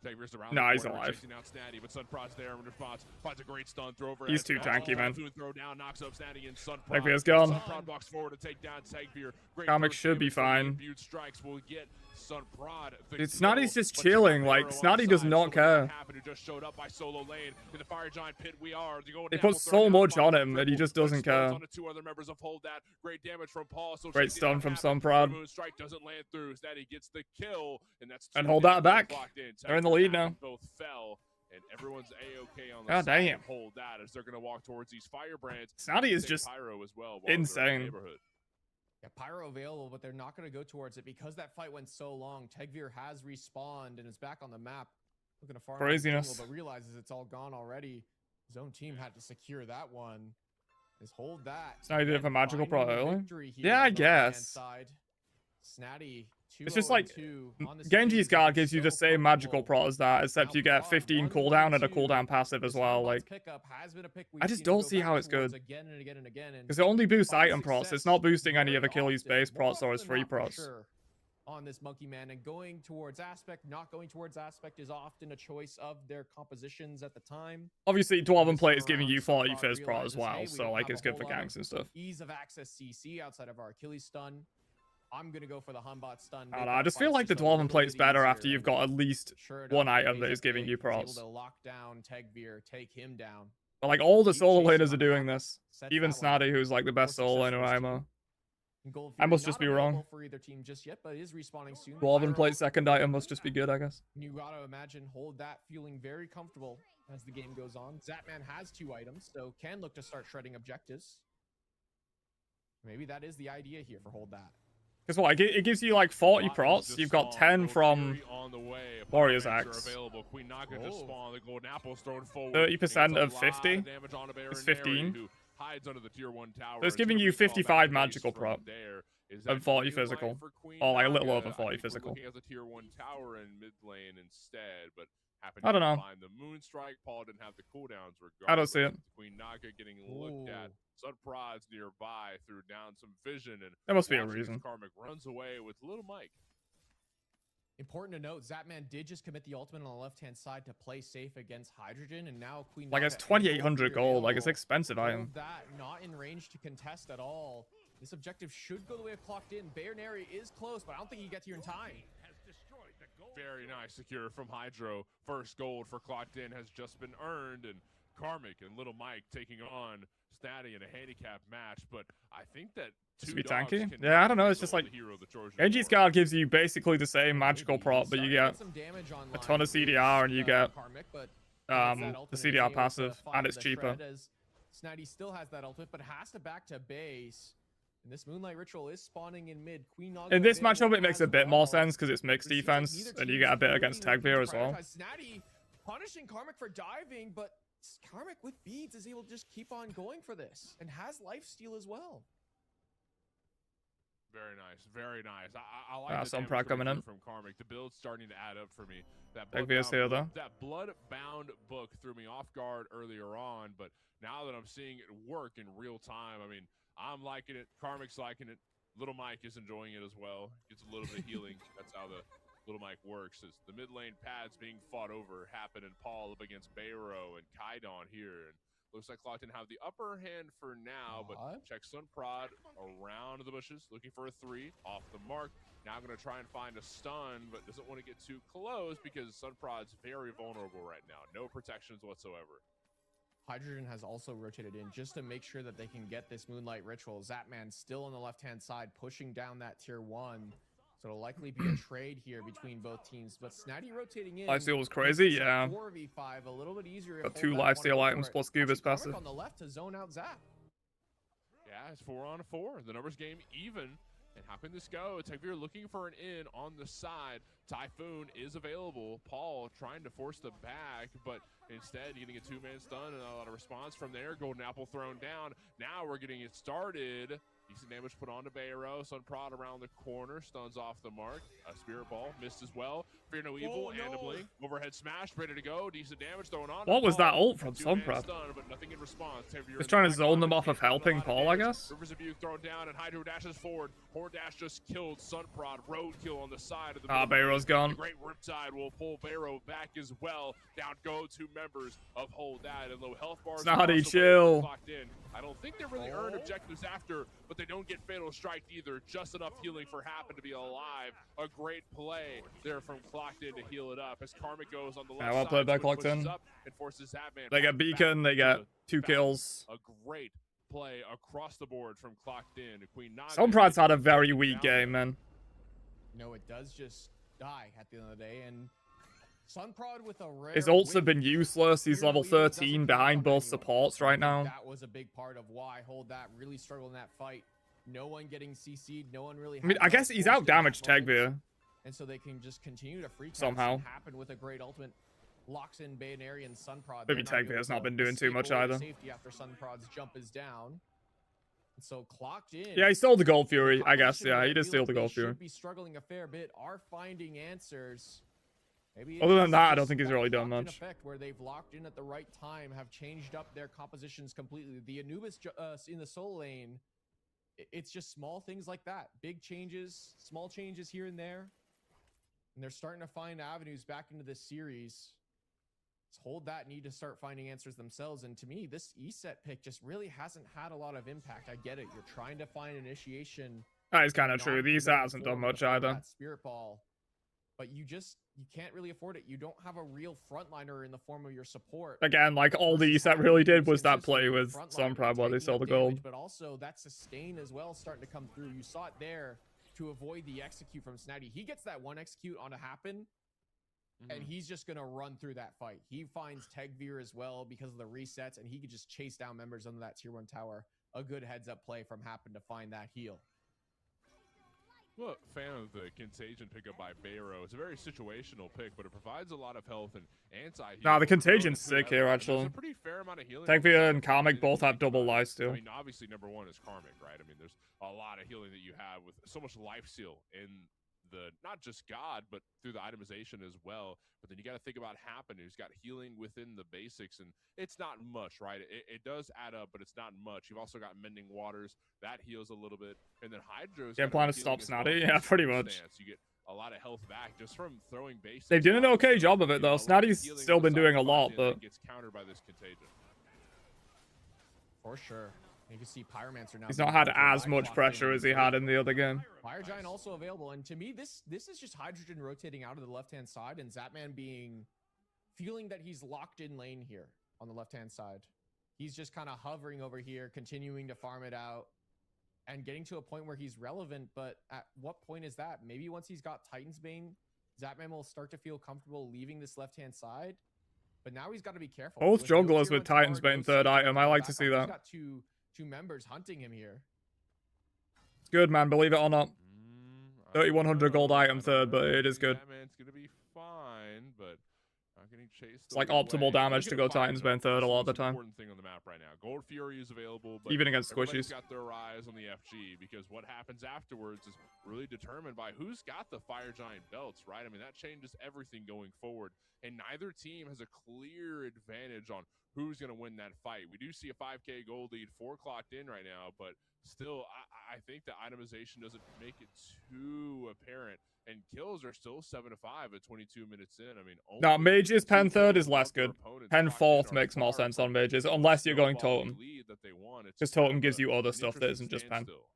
Tegvir's around Nah, the he's corner, alive. chasing out Snatty, but Sunprod's there in response. Finds a great stun throw over. He's too tanky, man. Throw down, knocks up Snatty and Sunprod. Tegvir's gone. Sunprod walks forward to take down Tegvir. Karmic should be fine. Strikes will get Sunprod. Snotty's just chilling. Like, Snotty does not care. Who just showed up by solo lane in the Fire Giant pit. We are. They put so much on him that he just doesn't care. On the two other members of Hold That. Great damage from Paul. So Great stun from Sunprod. Moonstrike doesn't land through. Snatty gets the kill, and that's And Hold That back. They're in the lead now. Both fell, and everyone's a-okay on the God side damn. of Hold That as they're going to walk towards these Firebrands. Snotty is Take just Pyro as well while they're in the insane. neighborhood. Yeah, Pyro available, but they're not going to go towards it because that fight went so long. Tegvir has respawned and is back on the map. Looking to farm out the Craziness. jungle, but realizes it's all gone already. His own team had to secure that one. Just hold that. Snotty did it for And magical pro finding the early? victory here Yeah, I on the right-hand guess. side. Snatty, It's just like 2-0-2 on this Genji's team, guard gives you the so same magical comfortable. pro as that, except Now you get Prod, 15 1-1-2. cooldown and a cooldown passive as This well. Hellbot's Like, pickup has been a pick I we've just seen don't go see back how it's towards good. again and again and again. because it only boosts Find item procs. It's success not boosting any very of Achilles' often, base more procs or his often free than not, for procs. sure, on this Monkey Man, and going towards Aspect, not going towards Aspect is often a choice of their compositions at the time. Obviously, Dwarven This Plate time is giving around, you 40 Sunprod first pro realizes, as well, hey, we so don't like have it's a good for whole lot ganks and stuff. Ease of access CC outside of our Achilles stun. I'm gonna go for the Humbot stun. I make don't know, I that just feel fight like the just a Dwarven little Plate's bit better after easier, you've got at and least sure one enough, item that Asia is giving you Big was procs. able to lock down Tegvir, take him down. But like all the Keep solo chasing laners are on doing that. this. Sets Even that one up. Snotty, who's like the best More solo success laner for his IMO. team. And Gold I must Fury just not be wrong. available for either team just yet, but is respawning soon. Dwarven Pyro, Plate second item must just be good, I guess. you gotta imagine Hold That feeling very comfortable as the game goes on. Zapman has 2 items, so can look to start shredding objectives. Maybe that is the idea here for Hold That. Because what, it gives you like 40 procs. You've got 10 from Warriors Axe. 30% of 50 is 15. So it's giving you 55 magical prop and 40 physical. Or like a little over 40 physical. Looking as a tier 1 tower in mid lane instead, but happened I don't to know. find the Moonstrike. Paul didn't have the cooldowns regardless. I don't see it. Queen Naga getting looked at. Sunprod's nearby, threw down some vision, and There must be a watching as reason. Karmic runs away with little Mike. Important to note, Zapman did just commit the ultimate on the left-hand side to play safe against Hydrogen, and now Queen Like Naga it's and 2,800 gold. Like it's available. expensive item. Hold That not in range to contest at all. This objective should go the way of Clocked In. Bayernary is close, but I don't think you get here in time. Very nice secure from Hydro. First gold for Clocked In has just been earned, and Karmic and Little Mike taking on Snatty in a handicap match. But I think that Just two be dogs tanky? cannot Yeah, I don't know, it's handle just like the hero the Trojan Genji's War. guard gives you basically the same magical Maybe prop, he's but you starting to get some damage online ton of with, CDR and you get Karmic, but the CDR passive, and it's cheaper. Snatty still has that ultimate, but has to back to base. And this Moonlight Ritual is spawning in mid. Queen Naga In this available matchup, it makes as a bit more well. sense because it's mixed But it seems like defense, neither and you team get a is bit really against looking Tegvir to as well. prioritize. Snatty punishing Karmic for diving, but Karmic with beads is able to just keep on going for this and has lifesteal as well. Very nice, very nice. I like the some damage prod coming in. from Karmic. The build's starting to add up for me. That Tegvir's here, though. That Bloodbound book threw me off guard earlier on, but now that I'm seeing it work in real time, I mean, I'm liking it. Karmic's liking it. Little Mike is enjoying it as well. Gets a little bit of healing. That's how the Little Mike works. Is the mid lane pads being fought over happen, and Paul up against Bayro and Kaidon here, and looks like Clockton have the upper hand for now, but check Sunprod around the bushes, looking for a 3 off the mark. Now going to try and find a stun, but doesn't want to get too close because Sunprod's very vulnerable right now. No protections whatsoever. Hydrogen has also rotated in just to make sure that they can get this Moonlight Ritual. Zapman still on the left-hand side, pushing down that tier 1. So it'll likely be a trade here between both teams. But Snatty rotating in. Lifesteal was crazy, makes it yeah. 4v5, a little bit easier. Got if 2 Hold That wanna lifesteal go items for it. plus Scuba's Actually, Karmic passive. on the left to zone out Zap. Yeah, it's 4-on-4. The numbers game even. And how can this go? Tegvir looking for an in on the side. Typhoon is available. Paul trying to force the back, but instead getting a 2-man stun and a lot of response from there. Golden Apple thrown down. Now we're getting it started. Decent damage put on to Bayro. Sunprod around the corner, stuns off the mark. A Spirit Ball missed as well. Fear No Evil and a Blink. Overhead smash, ready to go. Decent damage thrown on. What was that ult from Two-man Sunprod? stun, but nothing in response. Just trying to zone them off of helping Paul, I guess. Rivers of Youth thrown down, and Hydro dashes forward. Horde Dash just killed Sunprod. Roadkill on the side of the Bayro's gone. The Great Riptide will pull Bayro back as well. Down go 2 members of Hold That, and low health bars. Snotty, chill. Clocked in. I don't think they really earned objectives after, but they don't get Fatal Strike either. Just enough healing for Happen to be alive. A great play there from Clocked In to heal it up. As Karmic goes on the left well side, played by Twin Clocked pushes In. up and forces Zapman They get Beacon, they get 2 kills. A great play across the board from Clocked In. Queen Sunprod's had a very weak game, man. No, it does just die at the end of the day, and Sunprod with a rare His ults win. have been useless. He's level 13 behind both supports right now. That was a big part of why Hold That really struggled in that fight. No one getting CC'd, no one really. I mean, I guess he's out damaged Tegvir. And so they can just continue to free Somehow. happen with a great ultimate. Locks in Bayonary and Sunprod. Maybe Tegvir has not been doing too much either. Safety after Sunprod's jump is down. And so Clocked In. Yeah, he stole the Gold Fury, I guess. Yeah, he did steal the Gold Fury. Should be struggling a fair bit. Are finding answers. Maybe Other than it's that, I don't just think he's that really done locked-in much. Effect where they've locked in at the right time, have changed up their compositions completely. The Anubis in the solo lane, it's just small things like that. Big changes, small changes here and there. And they're starting to find avenues back into this series. Let's Hold That need to start finding answers themselves. And to me, this ESET pick just really hasn't had a lot of impact. I get it. You're trying to find initiation. That is kind of true. These hasn't done much either. That Spirit Ball. But you can't really afford it. You don't have a real frontliner in the form of your support. Again, like all the ESET really did was that play with Sunprod while they stole the gold. But also that sustain as well starting to come through. You saw it there to avoid the execute from Snatty. He gets that one execute on a Happen, and he's just going to run through that fight. He finds Tegvir as well because of the resets, and he could just chase down members under that tier 1 tower. A good heads-up play from Happen to find that heal. Well, fan of the Contagion pickup by Bayro. It's a very situational pick, but it provides a lot of health and anti-heal. Nah, the Contagin's sick here, actually. There's a pretty fair amount of healing. Tegvir and Karmic both have double life I too. mean, obviously, number 1 is Karmic, right? I mean, there's a lot of healing that you have with so much life steal in the, not just God, but through the itemization as well. But then you got to think about Happen, who's got healing within the basics, and it's not much, right? It does add up, but it's not much. You've also got Mending Waters, that heals a little bit, and then Hydro's Game plan to stop Snotty? Yeah, pretty much. You get a lot of health back just from throwing basics. They did an okay job of it though. Snotty's still been doing a lot, but gets countered by this Contagion. For sure. You can see Pyromancer now. he's not had as much pressure as he had in the other game. Fire Giant also available, and to me, this is just Hydrogen rotating out of the left-hand side, and Zapman feeling that he's locked in lane here on the left-hand side. He's just kind of hovering over here, continuing to farm it out, and getting to a point where he's relevant. But at what point is that? Maybe once he's got Titan's Bane, Zapman will start to feel comfortable leaving this left-hand side. But now he's got to be careful. Both With junglers no with tier 1 Titan's tower, Bane no third CC item. I like to back see up. that. He's got two members hunting him here. It's good, man. Believe it or not. 3100 gold item third, but it is good. That man's gonna be fine, but not getting chased. It's like away. optimal damage Look to at go the fire Titan's zone. Bane third a lot of the That's time. Important thing on the map right now. Gold Fury is available, but Even against everybody's squishies. got their eyes on the FG because what happens afterwards is really determined by who's got the Fire Giant belts, right? I mean, that changes everything going forward, and neither team has a clear advantage on who's going to win that fight. We do see a 5K gold lead, 4 clocked in right now, but still, I think the itemization doesn't make it too apparent. And kills are still 7 to 5 at 22 minutes in. I mean, No, only Mages Pen 2 third is of less their good. opponents Pen clocked in fourth are makes more far sense on from Mages, the unless you're going snowballing Totem. lead that they want. It's Because just kind Totem of gives you other an stuff that interesting isn't just Pen. standstill.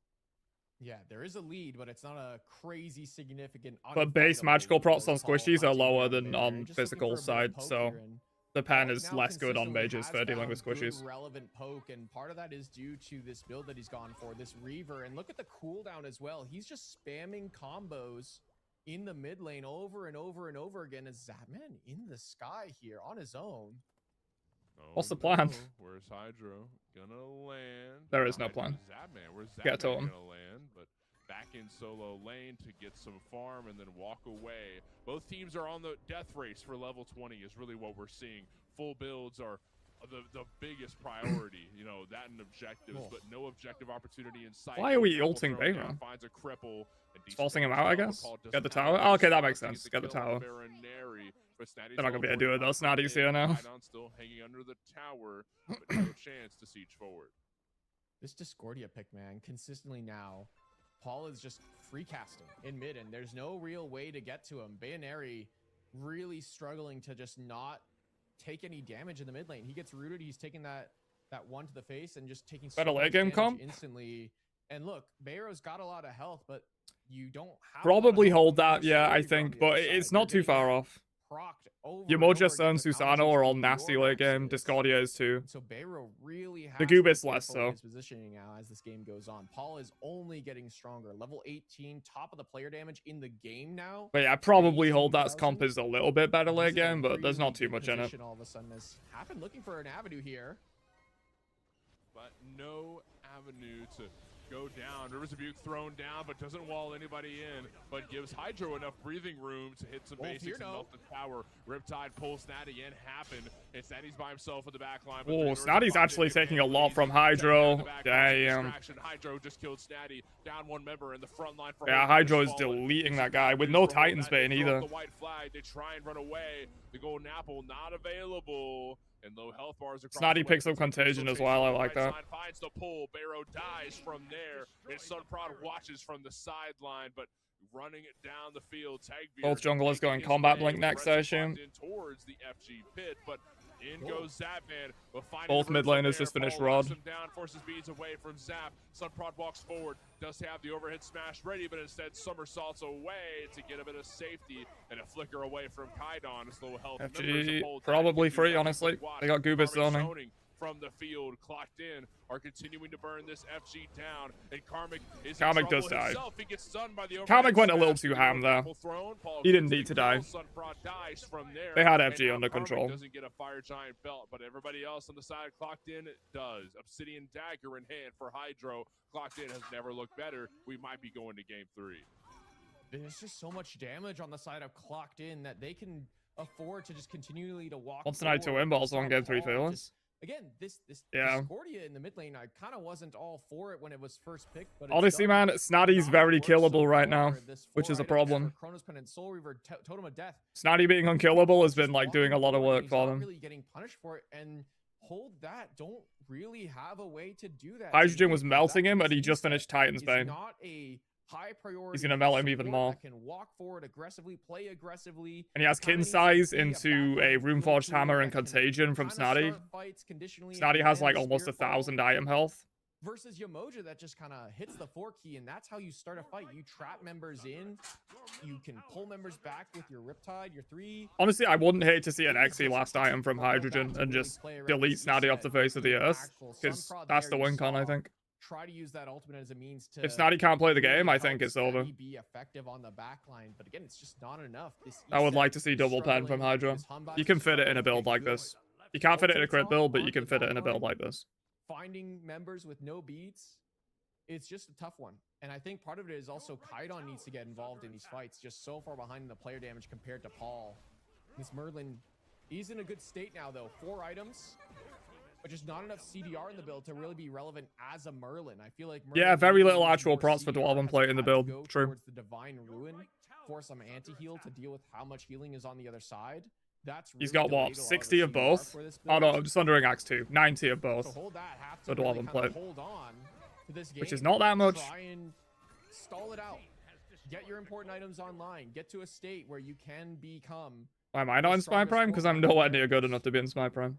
Yeah, there is a lead, but it's not a crazy significant. But base unfightable magical lead procs where on it's all squishies are hunting lower down than Bayonary. on Just looking physical for a bit of side, poke so here, and the pen Paul is now less good on consistently Mages has for dealing with found good, squishies. relevant poke, and part of that is due to this build that he's gone for, this Reaver. And look at the cooldown as well. He's just spamming combos in the mid lane over and over and over again as Zapman in the sky here on his own. What's the plan? No. Where's Hydro gonna land? There is no plan. Zapman. Where's Zapman Get Totem. gonna land? But back in solo lane to get some farm and then walk away. Both teams are on the death race for level 20 is really what we're seeing. Full builds are the biggest priority, you know, that and objectives, but no objective opportunity in sight. Why are we Double ulting throw Bayron? down, finds a cripple, and It's forcing him decent out, I damage. guess. Paul Get the doesn't have tower. enough Oh, okay, that makes shots to sense. get Get the kill on tower. Baronary, but Snatty's They're not gonna be able to teleported do it though. back Snotty's in. here now. Kydon still hanging under the tower, but no chance to siege forward. This Discordia pick, man, consistently now, Paul is just free casting in mid, and there's no real way to get to him. Bayaneri really struggling to just not take any damage in the mid lane. He gets rooted. He's taking that one to the face and just taking so Better much late game damage comp? instantly. And look, Bayro's got a lot of health, but you don't have Probably a lot of hold health that, yeah, I on the think, other but side. it's You're not too getting far off. procced over Your and over Moja again Sun, with how much Susano are all HP nasty your late max game. is. Discordia is too. So Bayro really has The to Goob be is less careful in so. his positioning now as this game goes on. Paul is only getting stronger. Level 18, top of the player damage in the game now. But yeah, I probably hold that 18,000. comp is a little bit better He's late in a game, but there's really not too good much in it. position all of a sudden has happened looking for an avenue here. But no avenue to go down. Rivers of Buke thrown down, but doesn't wall anybody in, but gives Hydro enough breathing room to hit some basics and melt the tower. Riptide pulls Snatty in, happened, and Snatty's by himself at the back line. Oh, Snatty's actually taking a lot from Hydro. Damn. Hydro just killed Snatty, down one member in the front line for Yeah, Hydro is deleting that guy with no Titan's Bane either. The white flag, they try and run away. The golden apple not available. And low health bars across Snotty picks up Contagion as well. I like that. Finds the pull. Bayro dies from there. And Sunprod watches from the sideline, but running it down the field. Both junglers going combat blink next session. Towards the FG pit, but in goes Zapman. Both mid laners just finished Rod. Down, forces beads away from Zap. Sunprod walks forward, does have the overhead smash ready, but instead somersaults away to get a bit of safety and a flicker away from Kydon. Slow health. FG probably free, honestly. They got Goobis zoning. From the field, clocked in, are continuing to burn this FG down, and Karmic is Karmic does die. He gets stunned by the Karmic went a little too ham there. He didn't need to die. Dies from there, they had FG under Karmic control. Doesn't get a fire giant belt, but everybody else on the side clocked in does. Obsidian dagger in hand for Hydro. Clocked in has never looked better. We might be going to game 3. There's just so much damage on the side of clocked in that they can afford to just continually to walk. Wants tonight to win, but also on game 3 feelings. Again, this yeah. Discordia in the mid lane, I kind of wasn't all for it when it was first picked, but honestly, man, Snotty's very killable right now, which is a problem. Chronos Pendant, Soul Reaver, Totem of Death. Snotty being unkillable has been like doing a lot of work for them. Really getting punished for it, and hold that. Don't really have a way to do that. Hydrogen was melting him, and he just finished Titan's Bane. Not a high priority. He's gonna melt him even more. That can walk forward aggressively, play aggressively, and he has kin size into a Runeforged Hammer and Contagion from Snotty. Snotty has like almost 1,000 item health. Versus Yamoja that just kind of hits the 4 key, and that's how you start a fight. You trap members in, you can pull members back with your Riptide, your 3. Honestly, I wouldn't hate to see an XE last item from Hydrogen and just delete Snotty off the face of the earth, because that's the win con, I think. Try to use that ultimate as a means to. If Snotty can't play the game, I think it's over. Be effective on the back line, but again, it's just not enough. I would like to see double pen from Hydra. You can fit it in a build like this. You can't fit it in a crit build, but you can fit it in a build like this. Finding members with no beats, it's just a tough one. And I think part of it is also Kydon needs to get involved in these fights, just so far behind in the player damage compared to Paul. This Merlin, he's in a good state now though. 4 items. But just not enough CDR in the build to really be relevant as a Merlin. I feel like Merlin, yeah, very little actual props for Dwarven play in the build. True. Towards the Divine Ruin for some anti-heal to deal with how much healing is on the other side. That's really he's got what, 60 of both? Oh no, I'm just wondering Axe 2. 90 of both. So hold that, have for to really Dwarven play. Hold on to this game, which is not that much. Try and stall it out. Get your important items online. Get to a state where you can become. Why am I not in Smite Prime? Because I'm nowhere near good enough to be in Smite Prime.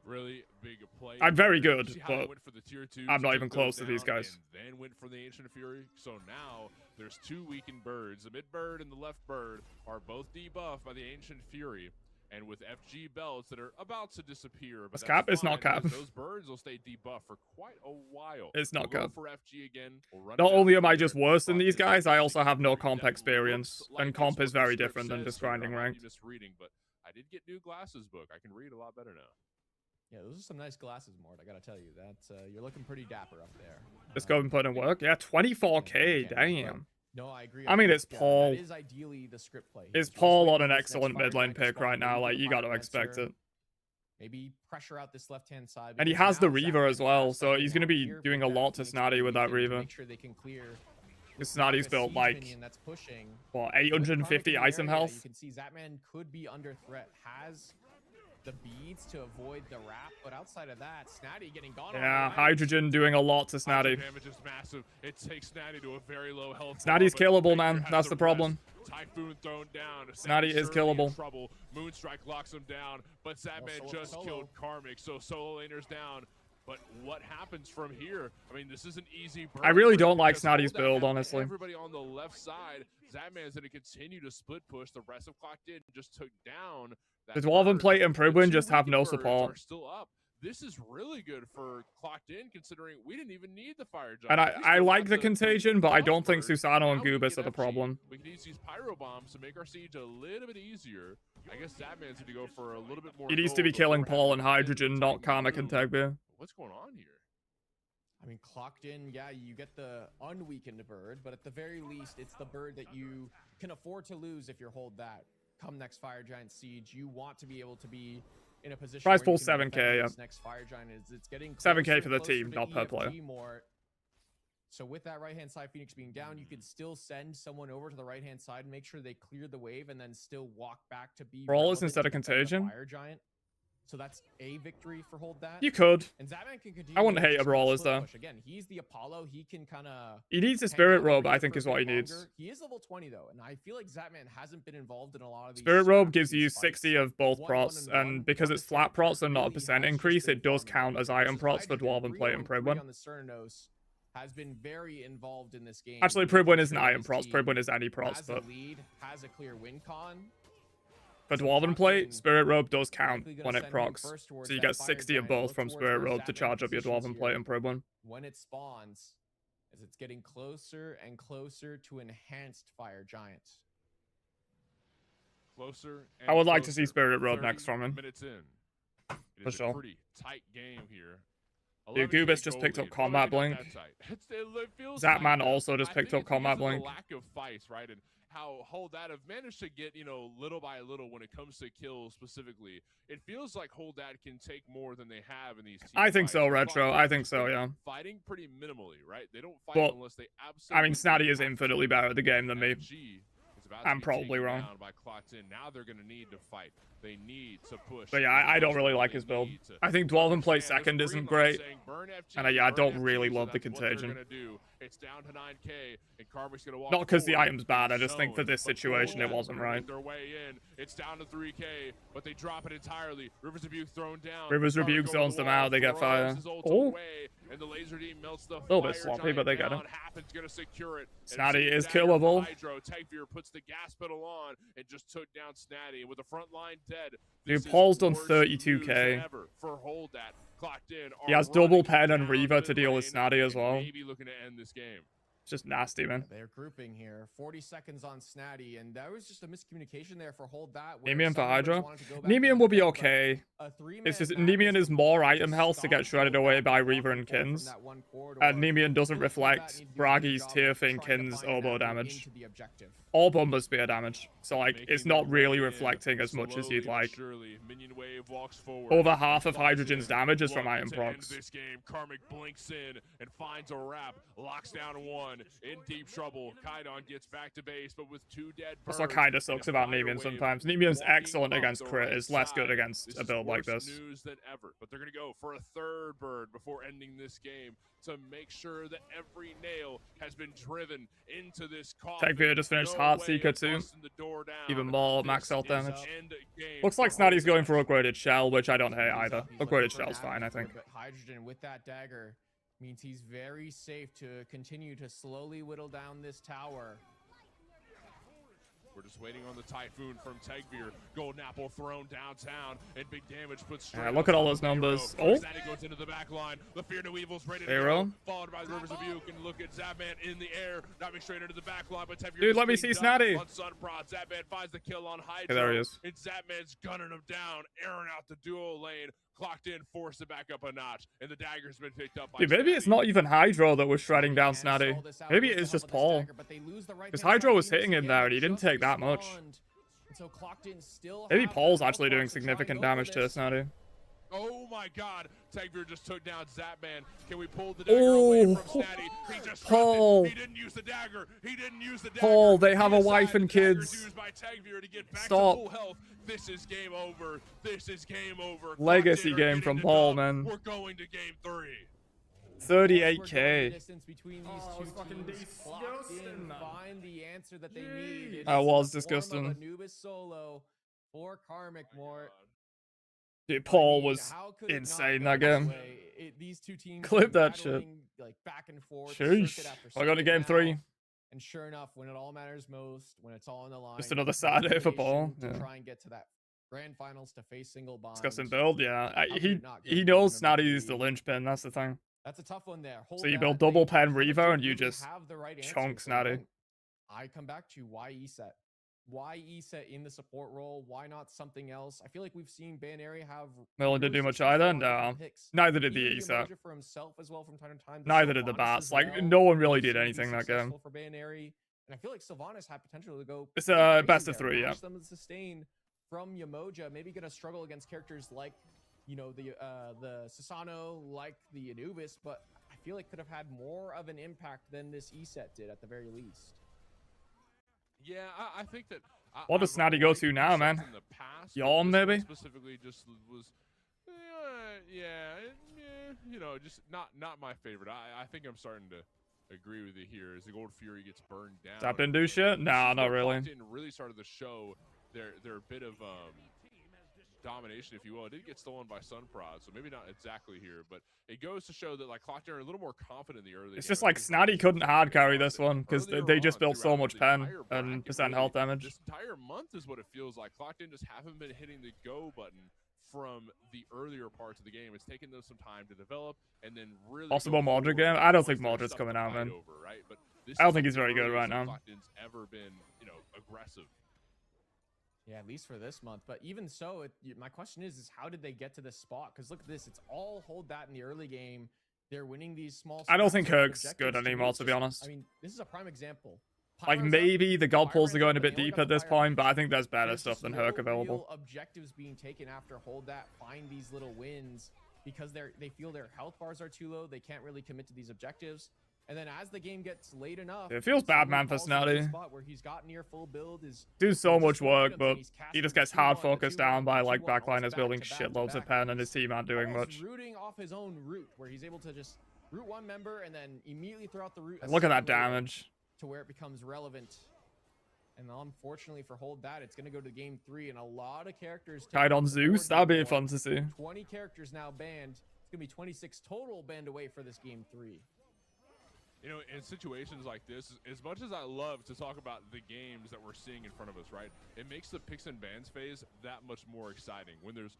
Really big play. I'm very good, but for the tier 2s, I'm not even close to these guys. And then went for the Ancient Fury. So now there's 2 weakened birds. The mid bird and the left bird are both debuffed by the Ancient Fury. And with FG belts that are about to disappear. But it's cap? It's not cap. Those birds will stay debuffed for quite a while. It's not cap. For FG again. Not only am I just worse than these guys, I also have no comp experience. And comp is very different than just grinding ranked. Misreading, but I did get new glasses book. I can read a lot better now. Yeah, those are some nice glasses, Mort. I gotta tell you that you're looking pretty dapper up there. Just go and put in work. Yeah, 24k. Damn. No, I agree. I mean, it's Paul. That is ideally the script play. Is Paul on an excellent mid lane pick right now? Like, you got to expect it. maybe pressure out this left-hand side. And he because has the now Reaver Zapman as well, has so something he's going to be here doing a with that lot to Phoenix Snotty Blade with that Beacon to Reaver. make sure they can clear. Because Snotty's a built siege like, minion that's pushing. what, With 850 Karmic in the item area, health? You can see Zapman could be under threat. Has the beads to avoid the wrap, but outside of that, Snotty getting gone. Yeah, Hydrogen doing a lot to Snotty. Damage is massive. It takes Snotty to a very low health. Snotty's killable, Xavier man. has That's to the problem. rest. Typhoon thrown down. Snotty is surely in killable. Trouble. Moonstrike locks him down, but Zapman just killed Karmic, so solo laner's down. But what happens from here? I mean, this is an easy burn. I really don't like because Snotty's Holdat build, has honestly. Everybody on the left side. Zapman's going to continue to split push. The rest of Clocked In just took down. The Dwarven Plate and The Pribwin two just have no Weakened Birds support. are still up. This is really good for Clocked In, considering we didn't even need the Fire Giant. And We I still like got the Contagion, but I don't think Buffers. Susano and Now we can Goobis get are the FG. problem. We can use these Pyro Bombs to make our siege a little bit easier. I guess Zapman's going to go for a little bit more. He needs to be gold killing before Paul and having Hydrogen, not Karmic and Tegbeer. What's going on here? I mean, Clocked In, yeah, you get the unweakened bird, but at the very least, it's the bird that you can afford to lose if you hold that. Come next Fire Giant Siege, you want to be able to be in a position Price where pool you can 7K, defend yeah. this next Fire Giant. It's getting 7K closer for the and closer team, to not per EFG player. more. So with that right-hand side Phoenix being down, you could still send someone over to the right-hand side and make sure they clear the wave and then still walk back to be Brawlers relevant instead of to defend the Contagion? Fire Giant. So that's a victory for Hold That. You could. And Zapman can continue I wouldn't to hate a just Brawlers, split though. push. Again, he's the Apollo. He can kind of. He needs a Spirit Robe, I think, is what he needs. He is level 20 though, and I feel like Zapman hasn't been involved in a lot of these. Spirit Robe scraps, gives these you fights. 60 of both 1-1 prots, and 1, and because it's 1% flat prots and not a really percent has just increase, been it does farming count out. as item Versus prots for Hydrogen, Dwarven Plate and 3-on-3 Pribwin. on the Cernos has been very involved in this game. Actually, making Pribwin isn't sure item his prots. team Pribwin is any prots, has a but lead, has a clear win con. for So Dwarven Clocked Plate, In Spirit Robe does count likely gonna when it send him procs. first towards So you that get Fire 60 of Giant, both look from towards Spirit where Robe to Zapman charge up your positions Dwarven Plate here. and Pribwin. When it spawns, as it's getting closer and closer to enhanced Fire Giant. Closer. I would like to see closer. Spirit Robe 30 next from him. Minutes in. It For is sure. a pretty tight game here. Dude, 11K Goobis just gold picked up lead. Combat Well, maybe Blink. not that tight. It feels Zapman tight, though. also just I picked think up it's Combat because of Blink. the lack of fights, right? And how Hold That have managed to get, little by little when it comes to kills specifically. It feels like Hold That can take more than they have in these team I think fights. so, And Retro. Clocked I In think has so, been yeah. Fighting pretty minimally, right? They don't fight But, unless they I absolutely mean, Snotty is have to. infinitely better at the game than me. FG is about I'm to get probably taken wrong. down by Clocked In. Now they're going to need to fight. They need to push. But yeah, I don't really like his build. I think Dwarven Plate second isn't great. And I don't really love the Contagion. It's down to 9K, and Karmic's gonna walk Not because the forward item's bad, I in just think for zone, this but situation it Hold That wasn't burning right. Their way in. It's down to 3K, but they drop it entirely. Rivers Rebuke thrown down. Rivers Karmic Rebuke over zones the them wall, out, they get throws fire. his ult Oh. away, and the laser beam melts the Little bit Fire sloppy, Giant but they get down. it. Happen's gonna secure it. And Snotty it's is a dagger for killable. Hydro. Tegveer puts the gas pedal on and just took down Snatty. And with the front line dead, Dude, this is Paul's done worse 32K. news than ever for Hold That. Clocked In. He are has double running pen and down Reaver mid to deal with lane Snotty as and well. Maybe looking to end this game. It's just nasty, man. They're grouping here. 40 seconds on Snatty, and that was just a miscommunication there for Hold That. where Nemean for some members Hydra? wanted to go back Nemean and will be defend, but okay. a three-man It's just match Nemean is more to item health to get stop shredded Hold away That by from Reaver walking and forward from Kins. that one corridor. And Nemean doesn't Really, Hold That reflect need to do a better Braggy's job Tear of Thing, trying to Kins, find an Oboe avenue damage. into the objective. All Bombers spear damage. So, like, it's Making not their really way in. reflecting as much as Slowly you'd but like. surely, minion wave walks forward. Over half of Clocks Hydrogen's in. damage is from Look item to end procs. This game, Karmic blinks in and finds a wrap, locks down one, in deep trouble. Kaidon gets back to base, but with 2 dead birds. That's what kind of and sucks a about fire Nemean wave sometimes. Nemean's walking excellent up against the crit, right is less good side. against This a is build like worse this. news than ever, but they're gonna go for a 3rd bird before ending this game to make sure that every nail has been driven into this coffin. Tegveer just finished No Heartseeker way of too. busting the door down. Even more This max health is damage. end game Looks like for Snotty's Hold going for That. upgraded shell, which I don't hate either. He's looking Upgraded for shell's an fine, I avenue, think. But Hydrogen with that dagger means he's very safe to continue to slowly whittle down this tower. We're just waiting on the Typhoon from Tegveer. Golden Apple thrown downtown, and big damage put straight. Yeah, look at all on those top of numbers. Pharaoh. Oh. Snatty goes into the back line. The Fear No Evil's ready to Pharaoh. go. Followed by the Rivers Rebuke, and look at Zapman in the air, diving straight into the back line. But Tegveer Dude, just let me being see dumped Snotty. on Sunprod. Zapman finds the kill on Hydro. there he is. And Zapman's gunning him down, airing out the duo lane. Clocked in, forced it back up a notch, and the dagger's been picked up by Dude, maybe it's Snatty. not even Hydro that was shredding down Snotty. Maybe it is just Paul. Because Hydro was hitting him there and he didn't take that much. Maybe Paul's actually doing significant damage to Snotty. my God. Tagveer just took down Zapman. Can we pull the dagger away from Snatty? He just Paul. dropped it. He didn't use the dagger. He didn't use the dagger. Paul, they have He a wife and decides dagger's kids. used by Tagveer to get back Stop. to full health. This is game over. This is game over. Legacy Clocked in or game getting from the Paul, dub. man. We're going to game 3. 38K. Distance between these Oh, two it's fucking teams. Clocked in, disgusting, man. find the answer that they need. That was It's in the form of disgusting. Anubis solo for Karmic Mort. Dude, Paul I mean, was how could it not insane go that this game. way? These two teams Clip were that shit. battling, like back and forth. Sheesh. circuit after I got to circuit game now. 3. And sure enough, when it all matters most, when it's all on the line, Just another Saturday for Paul. to Yeah. try and get to that grand finals to face single bond. Disgusting build, yeah. How could He it not go he to knows game Snotty MVP? is the linchpin, that's the thing. That's a tough one there. Hold So you that. build They double pen kinda Revo don't and you really just have the right answer. chunk So Snotty. again, I come back to why ESET? Why ESET in the support role? Why not something else? I feel like we've seen Banary have. Melon didn't do really much successful either, on different no. picks. Neither did the Even ESET. Umoja for himself as well from time to time. Neither did the Sylvanas Bats. as Like, well, no one really we've did seen be anything that game. successful for Banary. And I feel like Sylvanas had potential to go. It's pretty a crazy best of there, 3, yeah. match them and sustain from Umoja. Maybe gonna struggle against characters like, you know, the Sasano, like the Anubis, but I feel like could have had more of an impact than this ESET did at the very least. Yeah, I think that. What does Snotty go to now, man? In the past, Yawn, this one maybe? Specifically, just was, you know, just not my favorite. I think I'm starting to agree with you here. As the Gold Fury gets burned down. Tap in do shit? Nah, not really. Really started the show. Their bit of domination, if you will. It did get stolen by Sunprod, so maybe not exactly here, but it goes to show that like Clocked are a little more confident in the early. It's game. just like Snotty couldn't hard carry this one because Earlier they just on, built so throughout much the pen entire and bracket, percent really, health damage. This entire month is what it feels like. Clocked just haven't been hitting the go button from the earlier parts of the game. It's taken them some time to develop and then really. Possible go Maldred forward game? I don't once think there's Maldred's stuff coming to out, fight man. over, right? But this I don't is think he's the very good earliest right now. Clocked's ever been, aggressive. Yeah, at least for this month. But even so, my question is how did they get to this spot? Because look at this. It's all hold that in the early game. They're winning these small. I don't scraps think of Herc's objectives. good To me, anymore, it's to be just- honest. I mean, this is a prime example. Like Pyro's up, maybe the gold pulls are Pyro's going up, a but bit they only deep got at the this Pyro point, but I bench. think there's better There's stuff just than no Herc available. real objectives being taken after hold that. Find these little wins because they feel their health bars are too low. They can't really commit to these objectives. And then as the game gets late enough, It feels bad, suddenly man, for falls into Snotty. a spot where he's got near full build. Do so just much no work, items, but and he's he casting just the gets hard 2-1, the focused 2-1, down by the like 2-1, backliners almost building back to back to shitloads of back. pen and his He's team aren't doing almost much. rooting off his own root, where he's able to just root one member and then immediately throw out the root. a Look at that second later damage. to where it becomes relevant. And unfortunately for hold that, it's going to go to game 3, and a lot of characters. Kite on taking Zeus, forward that'd be game fun one. to see. 20 characters now banned. It's going to be 26 total banned away for this game 3. In situations like this, as much as I love to talk about the games that we're seeing in front of us, right? It makes the picks and bans phase that much more exciting when there's,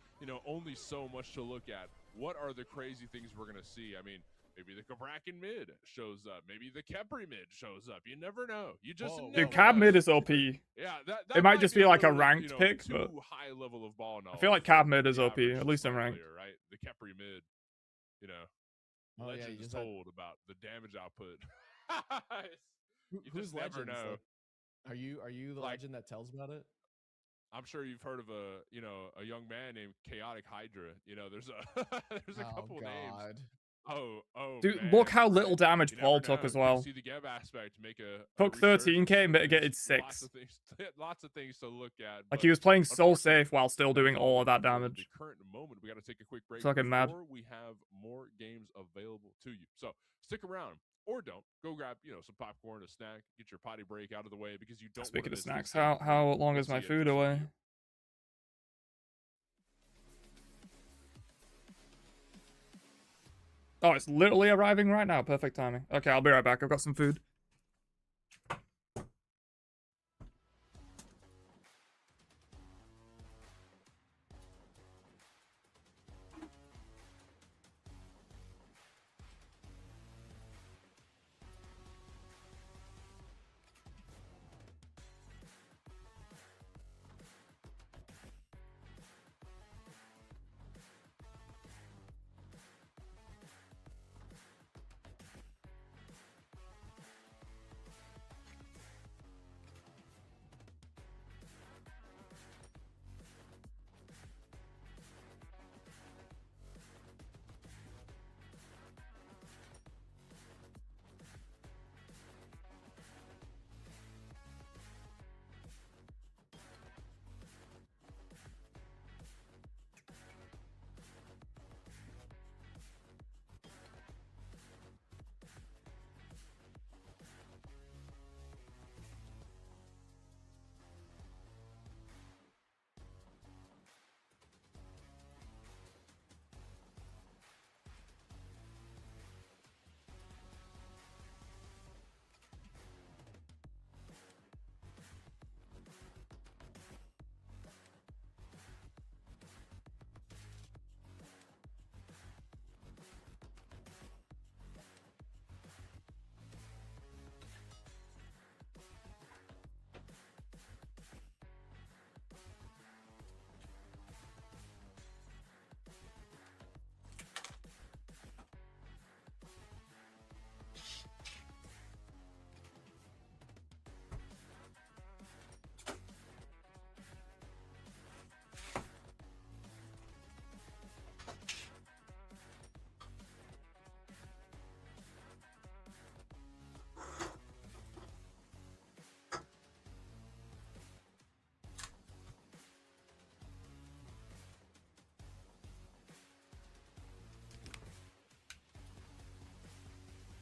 only so much to look at. What are the crazy things we're going to see? I mean, maybe the Kabrakan mid shows up. Maybe the Kepri mid shows up. You never know. You just Whoa. never Dude, Cab know. mid is OP. Yeah, that It might just be like a little, ranked pick, too but high level of ball knowledge. feel like for Cab mid is the OP, average at least in Smite ranked. player, right? The Kepri mid, Oh, yeah, you legends just had- told about the damage output. You Who's just never legends? know. Like, are you the Like- legend that tells about it? I'm sure you've heard of a young man named Chaotic Hydra. There's a there's a couple oh, names. God. Oh, Dude, man, look how right? little damage You Paul never took know. as You well. see the Geb aspect make a Took resurgence. 13K and mitigated There's Lots 6. of things, lots of things to look at. Like but he was playing so unfortunately, safe while still doing that's all of that for damage. The current moment, we got to take a quick break Fucking mad. before we have more games available to you. So stick around. Or don't. Go grab, some popcorn, a snack, get your potty break out of the way because you don't Speaking wanna of miss snacks, this game. how long We'll is my see you food just away? here. Oh, it's literally arriving right now. Perfect timing. Okay, I'll be right back. I've got some food.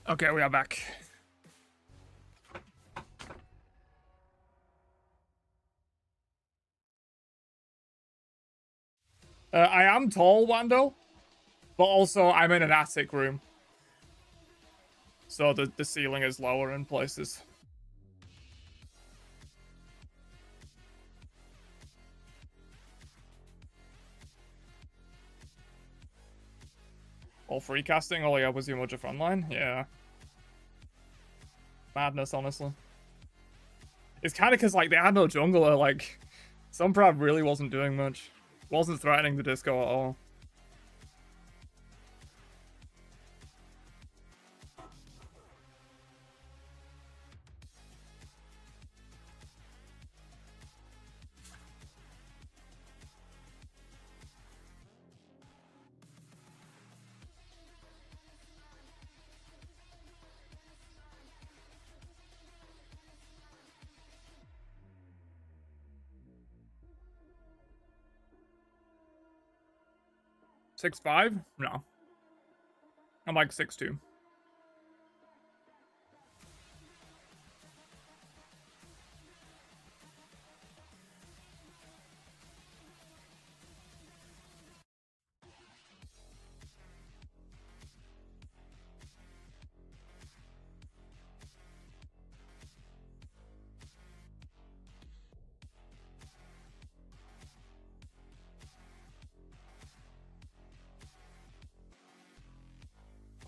Okay, we are back. I am tall, Wando, but also I'm in an attic room. So the ceiling is lower in places. All free casting? Oh yeah, was you much of frontline? Yeah. Madness, honestly. It's kind of because, like, they had no jungler, like, Sunprab really wasn't doing much. Wasn't threatening the disco at all. Six five? No. I'm like 6'2".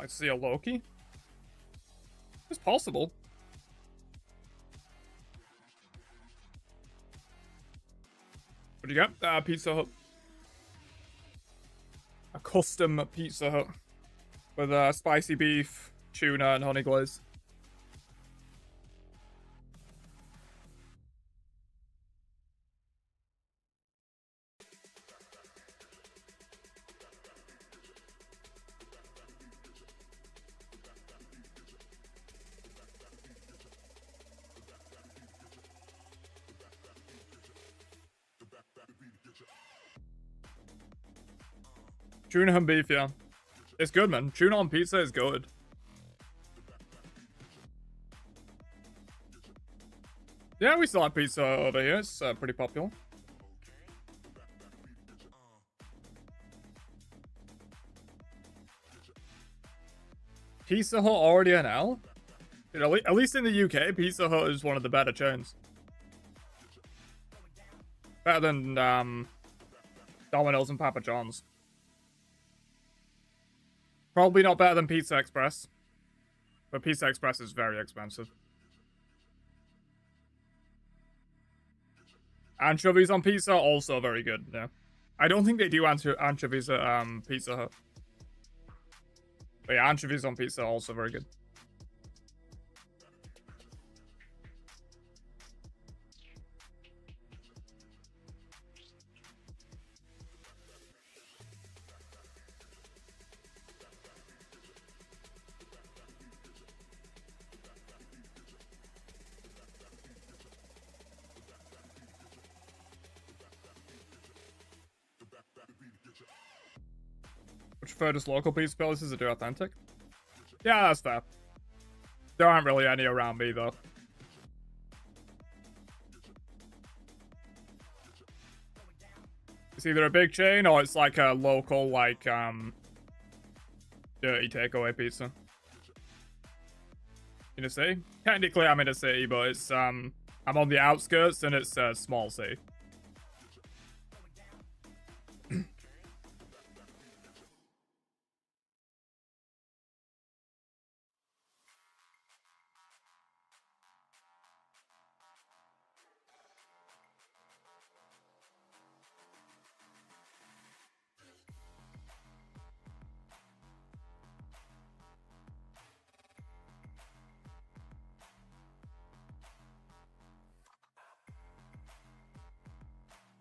I see a Loki. It's possible. What do you got? Pizza Hut. A custom Pizza Hut. With spicy beef, tuna, and honey glaze. Tuna and beef, yeah. It's good, man. Tuna on pizza is good. Yeah, we still have pizza over here. It's pretty popular. Pizza Hut already an L? Dude, at least in the UK, Pizza Hut is one of the better chains. Better than Domino's and Papa John's. Probably not better than Pizza Express. But Pizza Express is very expensive. Anchovies on pizza, also very good, yeah. I don't think they do anchovies at Pizza Hut. But yeah, anchovies on pizza, also very good. Which furthest local pizza places that do authentic? Yeah, that's fair. There aren't really any around me, though. It's either a big chain or it's like a local, like, dirty takeaway pizza. In a city? Technically, I'm in a city, but it's, I'm on the outskirts and it's a small city.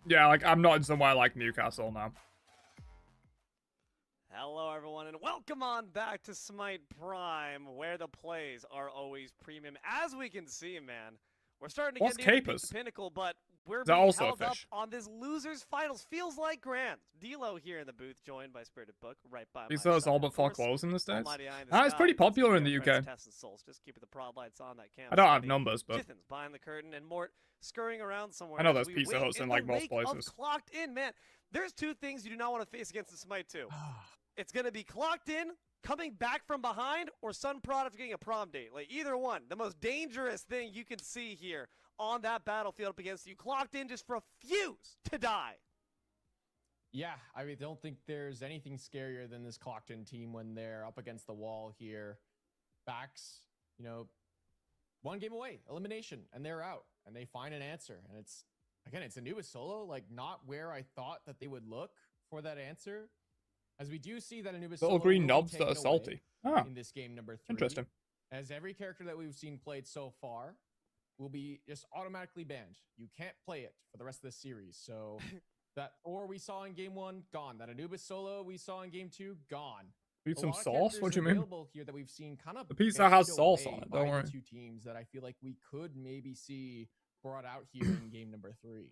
Yeah, like, I'm not in somewhere like Newcastle now. Hello, everyone, and welcome on back to Smite Prime, where the plays are always premium. As we can see, man, we're starting to What's get near the Capers? pinnacle, but we're that being also a held up fish? on this losers finals. Feels like grand. D'Lo here in the booth, joined by Spirited Book, right by my He says side. all Of but four course, clothes in the States. Almighty Eye in the Ah, it's sky. pretty Let's popular in keep the our friends UK. Tess and Souls. Just keeping the prod lights on that camp. I don't have Smitty. numbers, but Jithin's behind the curtain, and Mort scurrying around somewhere. I know as there's we Pizza wait Huts in, the like, most wake of places. Clocked in, man. There's two things you do not want to face against the Smite 2. It's going to be Clocked in, coming back from behind, or Sun Prod after getting a prom date. Like, either one. The most dangerous thing you can see here on that battlefield up against you. Clocked in just refuse to die. Yeah, I mean, don't think there's anything scarier than this Clocked in team when they're up against the wall here. Backs, you know, one game away, elimination, and they're out, and they find an answer. And it's, again, it's Anubis solo, like not where I thought that they would look for that answer. As we do see that Anubis little solo green will be knobs that taken are salty. away Ah, in this game number 3. interesting. As every character that we've seen played so far will be just automatically banned. You can't play it for the rest of this series. So that Thor we saw in game 1, gone. That Anubis solo we saw in game 2, gone. Need A some lot of sauce? What characters do you mean? available here that we've seen kind of The pizza banned has sauce away on it, by don't the worry. two teams that I feel like we could maybe see brought out here in game number 3.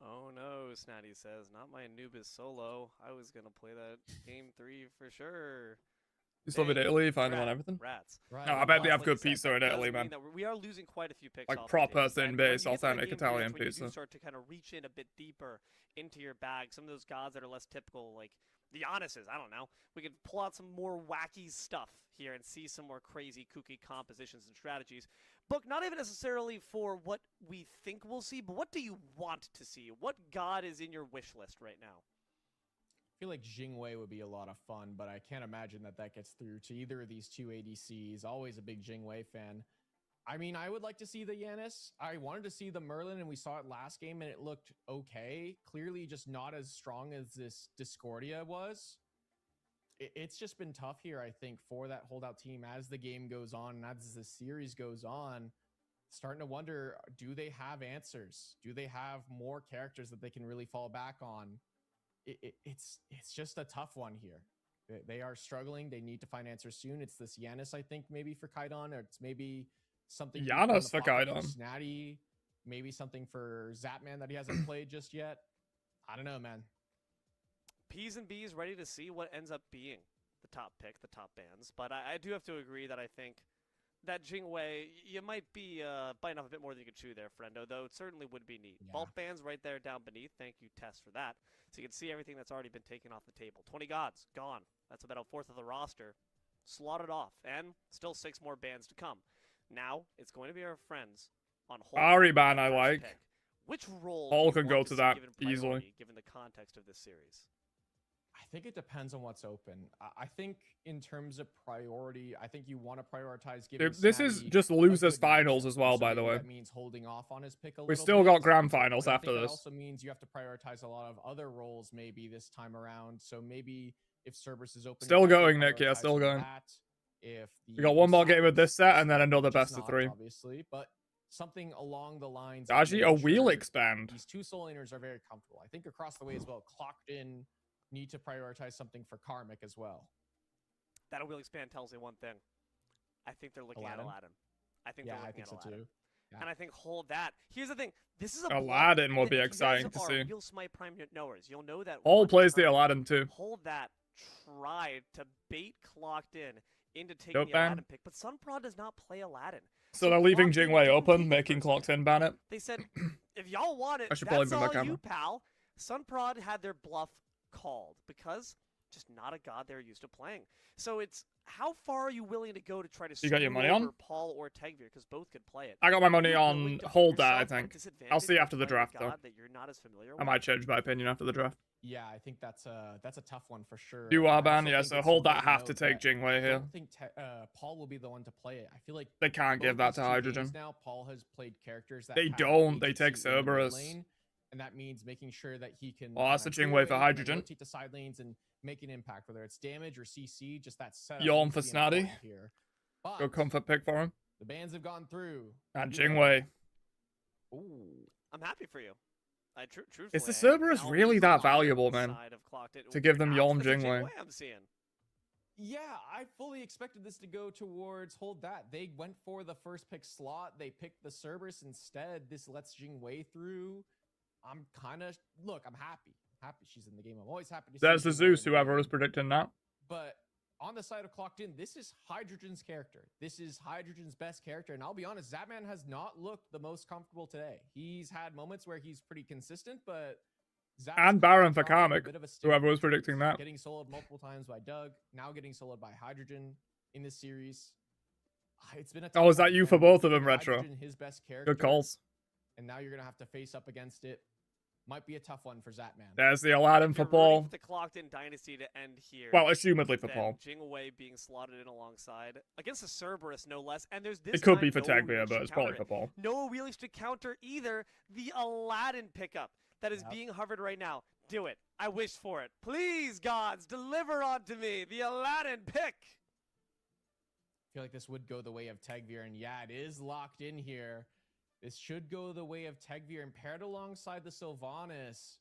Oh no, Snatty says, not my Anubis solo. I was going to play that game 3 for sure. You still live in Dang, Italy, find them on rats, everything. Rats. Right. No, I bet they But have like good you said, pizza that in does Italy, mean man. that we are losing quite a few picks Like off the proper table. thin And base, when you get to that authentic game three, Italian that's when you do pizza. start to kind of reach in a bit deeper into your bag. Some of those gods that are less typical, like the Giannis's, I don't know. We could pull out some more wacky stuff here and see some more crazy, kooky compositions and strategies. Book, not even necessarily for what we think we'll see, but what do you want to see? What god is in your wish list right now? I feel like Jingwei would be a lot of fun, but I can't imagine that that gets through to either of these two ADCs. Always a big Jingwei fan. I mean, I would like to see the Yanis. I wanted to see the Merlin, and we saw it last game, and it looked okay. Clearly just not as strong as this Discordia was. It's just been tough here, I think, for that holdout team as the game goes on and as the series goes on. Starting to wonder, do they have answers? Do they have more characters that they can really fall back on? It's just a tough one here. They are struggling. They need to find answers soon. It's this Yanis, I think, maybe for Kaidan, or it's maybe something Giannis for Kaidan. Snatty, maybe something for Zapman that he hasn't played just yet. I don't know, man. P's and B's ready to see what ends up being the top pick, the top bands. But I do have to agree that I think that Jingwei, you might be biting off a bit more than you could chew there, friendo, though it certainly would be neat. Yeah. Bulk bands right there down beneath. Thank you, Tess, for that. So you can see everything that's already been taken off the table. 20 gods, gone. That's about a fourth of the roster. Slotted off, and still 6 more bands to come. Now, it's going to be our friends on hold. Ari ban I like. Pick. Which role All do you could go want to see that given easily. priority, given the context of this series? I think it depends on what's open. I think in terms of priority, I think you want to prioritize giving This is Snatty just a losers good finals matchup. as well, So by the maybe way. That means holding off on his pick a little We still bit. got grand finals But I after think this. That also means you have to prioritize a lot of other roles maybe this time around. So maybe if Cerberus is open, Still you definitely going, Nick. Yeah, prioritize still going. that. If We got one more game of this set and then another which is best of not, 3. obviously, but something along the lines of Actually, a making wheel sure expand. these two soul laners are very comfortable. I think across the way as well, Clocked in need to prioritize something for Karmic as well. That wheel expand tells me one thing. I think they're looking at Aladdin. I think they're I looking think at so Aladdin. too. Yeah. And I think hold that. Here's the thing. This is a Aladdin block will be that if exciting you to guys see. are real Smite Prime knowers. You'll know that Paul one plays the turn, Aladdin too. Hold that tried to bait Clocked in into taking Dope the ban. Aladdin pick, but Sunprod does not play Aladdin. So they're leaving Clocked in Jingwei didn't open, take it making first Clocked pick. in ban it. They said, if y'all want it, I should probably that's move my all camera. you, pal. Sunprod had their bluff called because just not a god they're used to playing. So it's how far are you willing to go to try to You got your screw money over on? Paul or Tegvir, because both could play it. I got my money Are you willing on to put hold that, I yourself at think. disadvantage I'll see by after the playing a draft, though. god that you're not as familiar I with? might change my opinion after the draft. Yeah, I think that's a tough one for sure. You I are also ban, yeah, think so it's hold that important to have to note take that Jingwei I here. don't think Paul will be the one to play it. I feel like They can't give that both to these two Hydrogen. games now, Paul has played characters that They have don't, they agency take in the mid Cerberus. lane, and that means making sure that he can. Oh, that's kind a of Jingwei curate for and Hydrogen. rotate to side lanes and make an impact, whether it's damage or CC. Just that setup. Yawn needs for to be Snotty. important here. But Good comfort pick for him. the bans have gone through. And Who knows? Jingwei. Ooh. I'm happy for you. Truthfully, Is the I am. Cerberus I'll really be that on the valuable, man? side of Clocked in. To give them Perhaps Yawn that's a Jingwei. I'm seeing. Yeah, I fully expected this to go towards hold that. They went for the first pick slot. They picked the Cerberus instead. This lets Jing Wei through. I'm kind of look. I'm happy. Happy she's in the game. I'm always happy to see. There's the Jing Wei in Zeus, the whoever game. was predicting that. But on the side of Clocked In, this is Hydrogen's character. This is Hydrogen's best character. And I'll be honest, Zapman has not looked the most comfortable today. He's had moments where he's pretty consistent, but And Baron for causing a Karmic, bit of a stick. whoever was predicting that. Getting soloed multiple times by Doug, now getting soloed by Hydrogen in this series. It's been a tough Oh, is that one, you for and both of them, Retro? Hydrogen, his best character, Good calls. and now you're gonna have to face up against it. Might be a tough one for Zapman. There's the Aladdin for If you're rooting Paul. for the Clocked In Dynasty to end here. Well, assumedly for then Paul. Jing Wei being slotted in alongside against the Cerberus, no less. And there's this. It could time be for Noah Tagbia, Wheelish but to it's probably counter for it. Paul. Noah Wheelish to counter either the Aladdin pickup that is being hovered right now. Do it. I wish for it. Please, gods, deliver onto me the Aladdin pick. I feel like this would go the way of Tegvir, and yeah, it is locked in here. This should go the way of Tegvir and paired alongside the Sylvanas.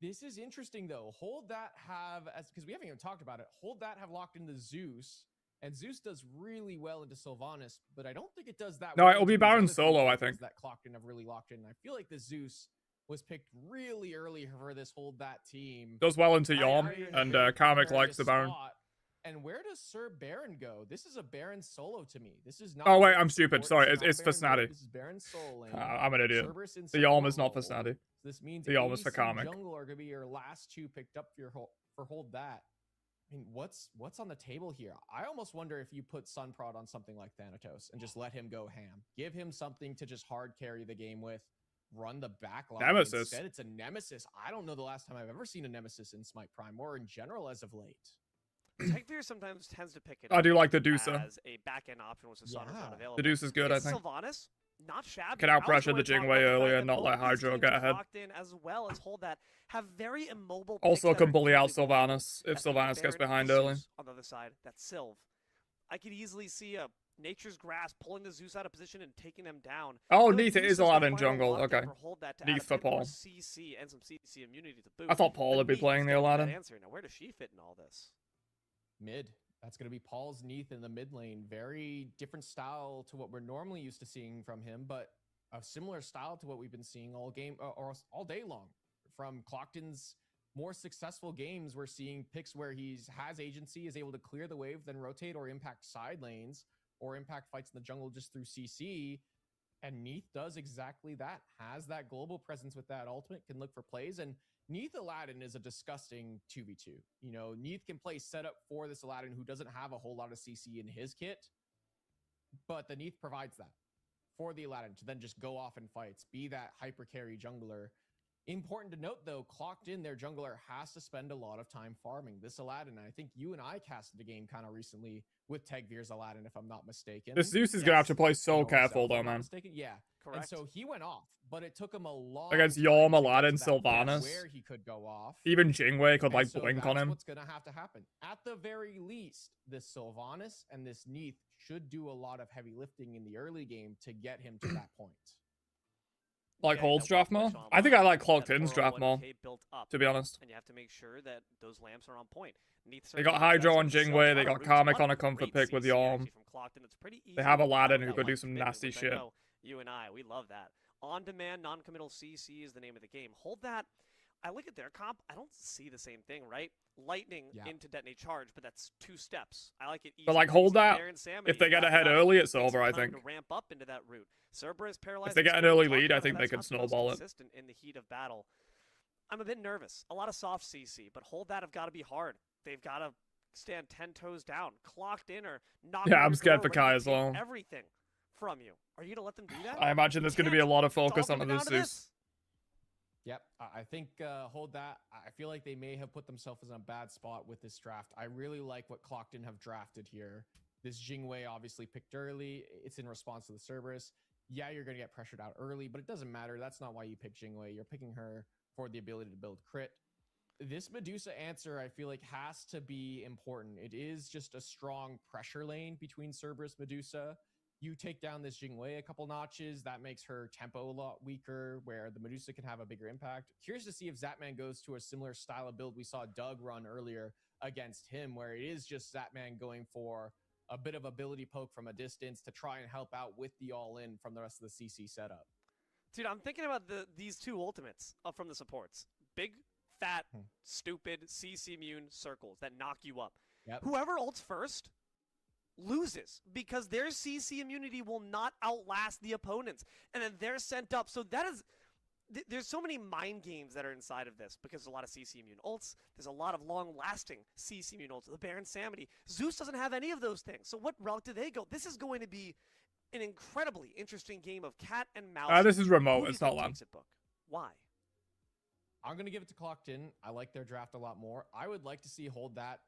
This is interesting though. Hold that have, as because we haven't even talked about it, hold that have locked into Zeus, and Zeus does really well into Sylvanas, but I don't think it does that No, well it'll be into these Baron other three solo, I characters think. that clocked in have really locked in. I feel like the Zeus was picked really early for this hold that team. Does well into I Yom, agree. and Karmic Very likes the Baron. spot. And where does Sir Baron go? This is a Baron solo to me. This is not. Oh, wait, Baron I'm stupid. support. Sorry, This is it's for not Baron Snatty. mid. This is Baron soloing. I'm an idiot. Cerberus in The Yom support is not for role. Snatty. This means The Yom is for ADC Karmic. jungle are gonna be your last two picked up for your for hold that. I mean, what's on the table here? I almost wonder if you put Sunprod on something like Thanatos and just let him go ham. Give him something to just hard carry the game with. Run the backline. Nemesis. Instead, it's a Nemesis. I don't know the last time I've ever seen a Nemesis in Smite Prime or in general as of late. Tegvir sometimes tends to pick it I do like the Deucer. as a back-end option which is not Yeah. available. The Deuce is good, I Against think. Sylvanas, not shabby. Can I was out-pressure going the to talk Jingwei about the fact earlier that and not both let these Hydro teams get ahead. locked in as well as hold that have very immobile Also picks that can are bully out easily vulnerable. Sylvanas if That's the Sylvanas gets Baron behind and early. Zeus on the other side, that's Sylv. I could easily see a Nature's Grasp pulling the Zeus out of position and taking them down. Oh, I feel like Neath, it Zeus is the Aladdin final jungle. lockdown Okay. for Hold that to Neath add a for bit more Paul. CC and some CC immunity to boot. I thought Paul But would be Neath playing is the gonna be that Aladdin. answer. Now, where does she fit in all this? Mid. That's going to be Paul's Neath in the mid lane. Very different style to what we're normally used to seeing from him, but a similar style to what we've been seeing all game or all day long from Clockton's more successful games. We're seeing picks where he's has agency, is able to clear the wave, then rotate or impact side lanes or impact fights in the jungle just through CC. And Neath does exactly that. Has that global presence with that ultimate, can look for plays. And Neath Aladdin is a disgusting 2v2. You know, Neath can play setup for this Aladdin who doesn't have a whole lot of CC in his kit, but the Neath provides that for the Aladdin to then just go off in fights, be that hyper carry jungler. Important to note, though, Clocked In, their jungler has to spend a lot of time farming. This Aladdin, and I think you and I casted a game kind of recently with Tegvir's Aladdin, if I'm not mistaken. This Zeus is going to have to play so Noah careful, Self, if though, I'm not man. mistaken. Yeah. Correct. And so he went off, but it took him a long Against time Yom, to get Aladdin, to that point Sylvanas. where he could go off. Even Jingwei could, And like, so blink on that's him. what's going to have to happen. At the very least, this Sylvanas and this Neath should do a lot of heavy lifting in the early game to get him to that point. Like Yeah, Hold's that draft one more? push on I think I line, like that Clocked In's draft more, 401k built up, to be honest. and you have to make sure that those lamps are on point. Neath They got certainly Hydro does on himself Jingwei, a they got route, Karmic ton on a of comfort great pick with CC Yom. actually from Clockton. It's pretty easy They have to Aladdin follow who that could do line some of nasty business, and I shit. know you and I, we love that. On-demand, non-committal CC is the name of the game. Hold that. I look at their comp. I don't see the same thing, right? Lightning into detonate charge, but that's 2 steps. I like it easy. But, like, Hold that, Baron Sammy, if they you get wrap it ahead up, early, it's take over, some I time think. to ramp up into that route. Cerberus paralyzed. If they get an early lead, I think they could snowball it. Consistent in the heat of battle. I'm a bit nervous. A lot of soft CC, but Hold that have got to be hard. They've got to stand 10 toes down, Clocked In or knock. Yeah, on I'm your scared door, for ready Kai to as take well. Everything from you. Are you gonna let them do that? I imagine there's going to be a lot of It's all focus on coming this down to Zeus. Yep, I think Hold that. I feel like they may have put themselves in a bad spot with this draft. I really like what Clockton have drafted here. This Jingwei obviously picked early. It's in response to the Cerberus. Yeah, you're going to get pressured out early, but it doesn't matter. That's not why you pick Jingwei. You're picking her for the ability to build crit. This Medusa answer, I feel like, has to be important. It is just a strong pressure lane between Cerberus Medusa. You take down this Jingwei a couple notches, that makes her tempo a lot weaker, where the Medusa can have a bigger impact. Curious to see if Zatman goes to a similar style of build we saw Doug run earlier against him, where it is just Zatman going for a bit of ability poke from a distance to try and help out with the all-in from the rest of the CC setup. Dude, I'm thinking about these two ultimates from the supports. Big, fat, stupid CC immune circles that knock you up. Yep. Whoever ults first loses because their CC immunity will not outlast the opponents, and then they're sent up. So that is, there's so many mind games that are inside of this because there's a lot of CC immune ults. There's a lot of long-lasting CC immune ults. The Baron Samity. Zeus doesn't have any of those things. So what route do they go? This is going to be an incredibly interesting game of cat and mouse. This is Who remote. do you It's not think LAN. takes it, Book? Why? I'm going to give it to Clocked In. I like their draft a lot more. I would like to see hold that,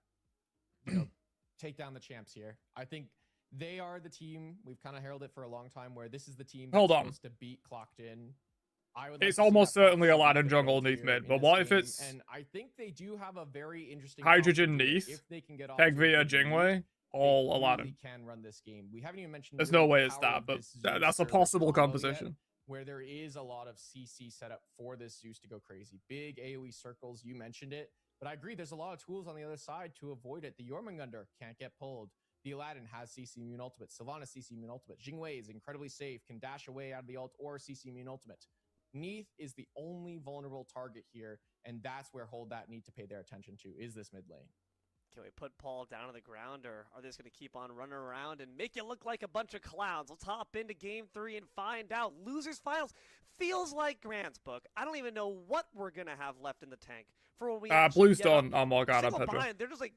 take down the champs here. I think they are the team. We've kind of heralded it for a long time where this is the team that's supposed to beat Clocked In. It's almost certainly a Aladdin jungle Neath mid, but what if it's and I think they do have a very interesting Hydrogen combo to it. Neath, If they can get off Peg to a via good lead, Jingwei, all they Aladdin? really can run this game. We haven't even mentioned There's the no real way it's power that, of but this Zeus that's a Server possible combo yet, composition. where there is a lot of CC set up for this Zeus to go crazy. Big AoE circles, you mentioned it. But I agree, there's a lot of tools on the other side to avoid it. The Jormungandr can't get pulled. The Aladdin has CC immune ultimate. Sylvanas CC immune ultimate. Jingwei is incredibly safe, can dash away out of the ult or CC immune ultimate. Neath is the only vulnerable target here, and that's where Hold That need to pay their attention to, is this mid lane. Can we put Paul down on the ground, or are they just going to keep on running around and make it look like a bunch of clowns? Let's hop into Game 3 and find out. Losers Finals feels like Grant's Book. I don't even know what we're going to have left in the tank for when we Blue's get up. done. Oh my god, I'm Single Pedro. bind, they're just like,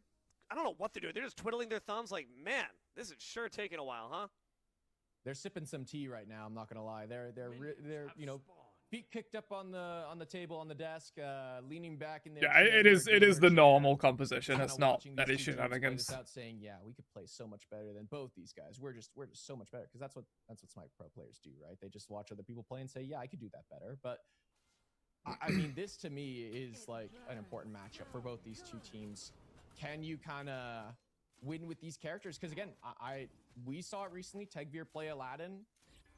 I don't know what they're doing. They're just twiddling their thumbs like, man, this is sure taking a while, huh? They're sipping some tea right now, I'm not going to lie. They're you know, feet kicked up on the table on the desk, leaning back in there. Yeah, it is the normal composition. It's not any shenanigans. Without saying, yeah, we could play so much better than both these guys. We're just so much better because that's what Smite Pro players do, right? They just watch other people play and say, yeah, I could do that better. But I mean, this to me is like an important matchup for both these two teams. Can you kind of win with these characters? Because again, we saw it recently. Tegvir play Aladdin.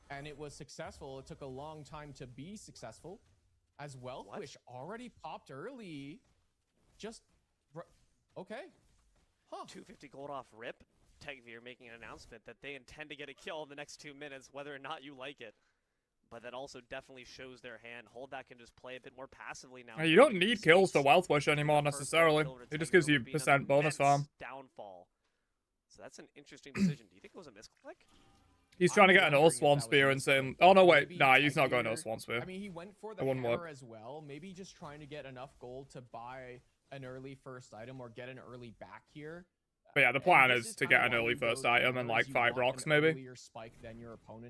And it was successful. It took a long time to be successful as well. Which already popped early. Just okay. Huh. 250 gold off rip. Tegvir making an announcement that they intend to get a kill in the next 2 minutes, whether or not you like it. But that also definitely shows their hand. Hold that can just play a bit more passively now. You don't need kills to wealth push anymore necessarily. It just gives you % bonus farm. Downfall. So that's an interesting decision. Do you think it was a misclick? He's trying to get an all Swan Spear and saying, oh no, wait, nah, he's not going all Swan Spear. I mean, he went for the hammer as well. Maybe just trying to get enough gold to buy an early first item or get an early back here. But yeah, the plan is to get an early first item and like 5 rocks maybe.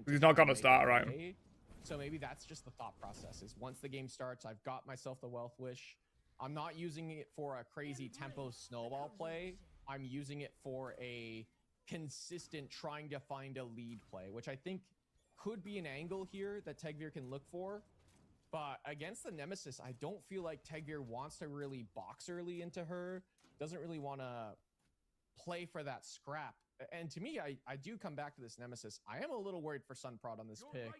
He's not going to start, right? So maybe that's just the thought process is once the game starts, I've got myself the Wealth Wish. I'm not using it for a crazy tempo snowball play. I'm using it for a consistent trying to find a lead play, which I think could be an angle here that Tegvir can look for. But against the Nemesis, I don't feel like Tegvir wants to really box early into her. Doesn't really want to play for that scrap. And to me, I do come back to this Nemesis. I am a little worried for Sunprod on this pick.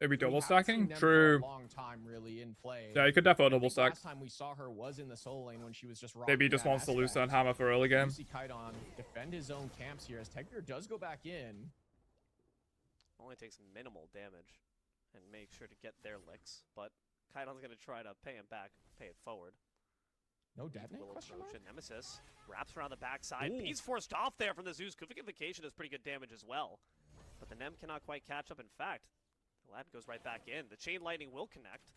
Maybe double stacking? True. For a long time really in play. Yeah, you could definitely double stack. Last time we saw her was in the solo lane when she was just maybe he just wants to lose that hammer for early game. See Kaidan defend his own camps here as Tegvir does go back in. Only takes minimal damage and make sure to get their licks, but Kaidan's going to try to pay him back, pay it forward. No detonate question mark? Nemesis wraps around the backside. He's forced off there from the Zeus. Kuvikification does pretty good damage as well. But the Nem cannot quite catch up. In fact, the lad goes right back in. The Chain Lightning will connect.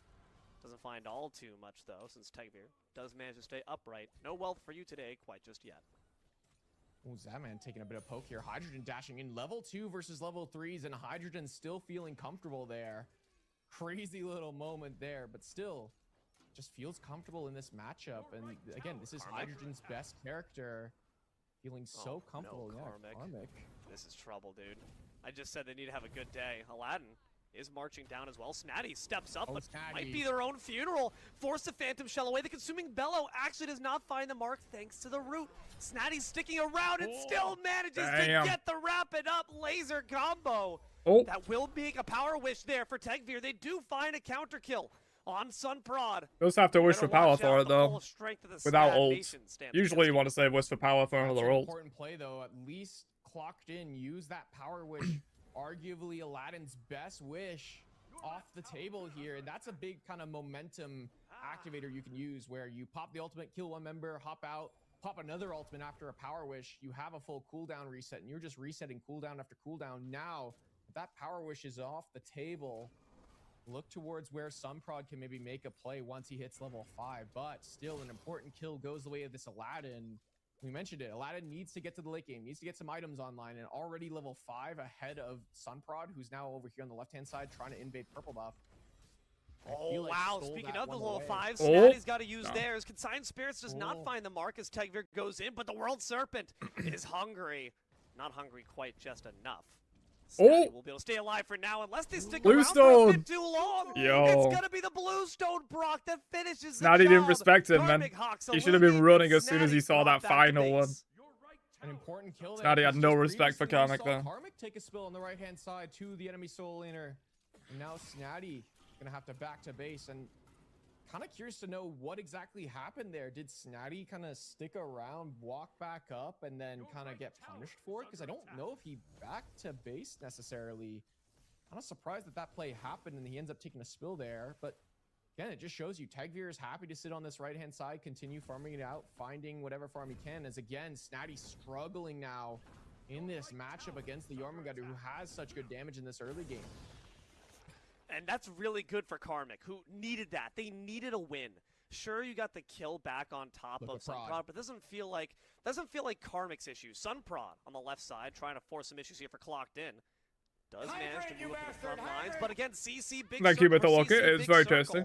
Doesn't find all too much, though, since Tegvir does manage to stay upright. No wealth for you today, quite just yet. Oh, Zatman taking a bit of poke here. Hydrogen dashing in level 2 versus level 3s, and Hydrogen still feeling comfortable there. Crazy little moment there, but still just feels comfortable in this matchup. And again, this is Hydrogen's best character. Feeling so comfortable. No, yeah, Karmic. This is trouble, dude. I just said they need to have a good day. Aladdin is marching down as well. Snatty steps up, Oh, but might Snatty. be their own funeral. Force the Phantom Shell away. The Consuming Bellow actually does not find the mark thanks to the root. Snatty sticking around and still manages Damn. to get the wrap it up laser combo. Oh, That will make a power wish there for Tegvir. They do find a counter kill on Sunprod. does have to wish for Better power watch for out it the though. full strength of the Without Snap ult. Nation stands Usually you against want to save wish for power for That's another an ult. important play though. At least clocked in, use that power wish. Arguably Aladdin's best wish off the table here, and that's a big kind of momentum activator you can use where you pop the ultimate, kill one member, hop out, pop another ultimate after a power wish. You have a full cooldown reset, and you're just resetting cooldown after cooldown. Now if that power wish is off the table, look towards where Sunprod can maybe make a play once he hits level 5, but still an important kill goes the way of this Aladdin. We mentioned it. Aladdin needs to get to the late game, needs to get some items online, and already level 5 ahead of Sunprod, who's now over here on the left-hand side trying to invade purple buff. I Oh, feel like wow. stole Speaking that of the one level away. 5, Oh. Snatty's got to use No. theirs. Consigned Spirits does not Oh. find the mark as Tegvir goes in, but the World Serpent is hungry. Not hungry quite just enough. Oh. Snatty will be able to stay alive for now unless they stick around for a Bluestone. bit too long. Yo. It's going to be the Bluestone Brock that finishes the Snatty didn't job. respect him, man. Karmic Hawks He should have been illuminated, running as soon as he Snatty saw brought that back the final one. base. An important kill there. Snatty had because no just respect for previously we Karmic saw there. Karmic take a spill on the right-hand side to the enemy soul laner. And now Snatty gonna have to back to base, and kind of curious to know what exactly happened there. Did Snatty kind of stick around, walk back up, and then kind of get punished for it? Because I don't know if he backed to base necessarily. I'm not surprised that that play happened and he ends up taking a spill there, but again, it just shows you Tegvir is happy to sit on this right-hand side, continue farming it out, finding whatever farm he can, as again, Snatty struggling now in this matchup against the Jormungandr, who has such good damage in this early game. And that's really good for Karmic, who needed that. They needed a win. Sure, you got the kill back on top Look of at Prod. Sunprod, but doesn't feel like Karmic's issues. Sunprod on the left side, trying to force some issues here for Clocked In. Does manage to Hydrate, you move up to the front bastard, lines, hydrate. but again, CC big Thank you, circle, Mythologic. CC, It's big very circle. tasty.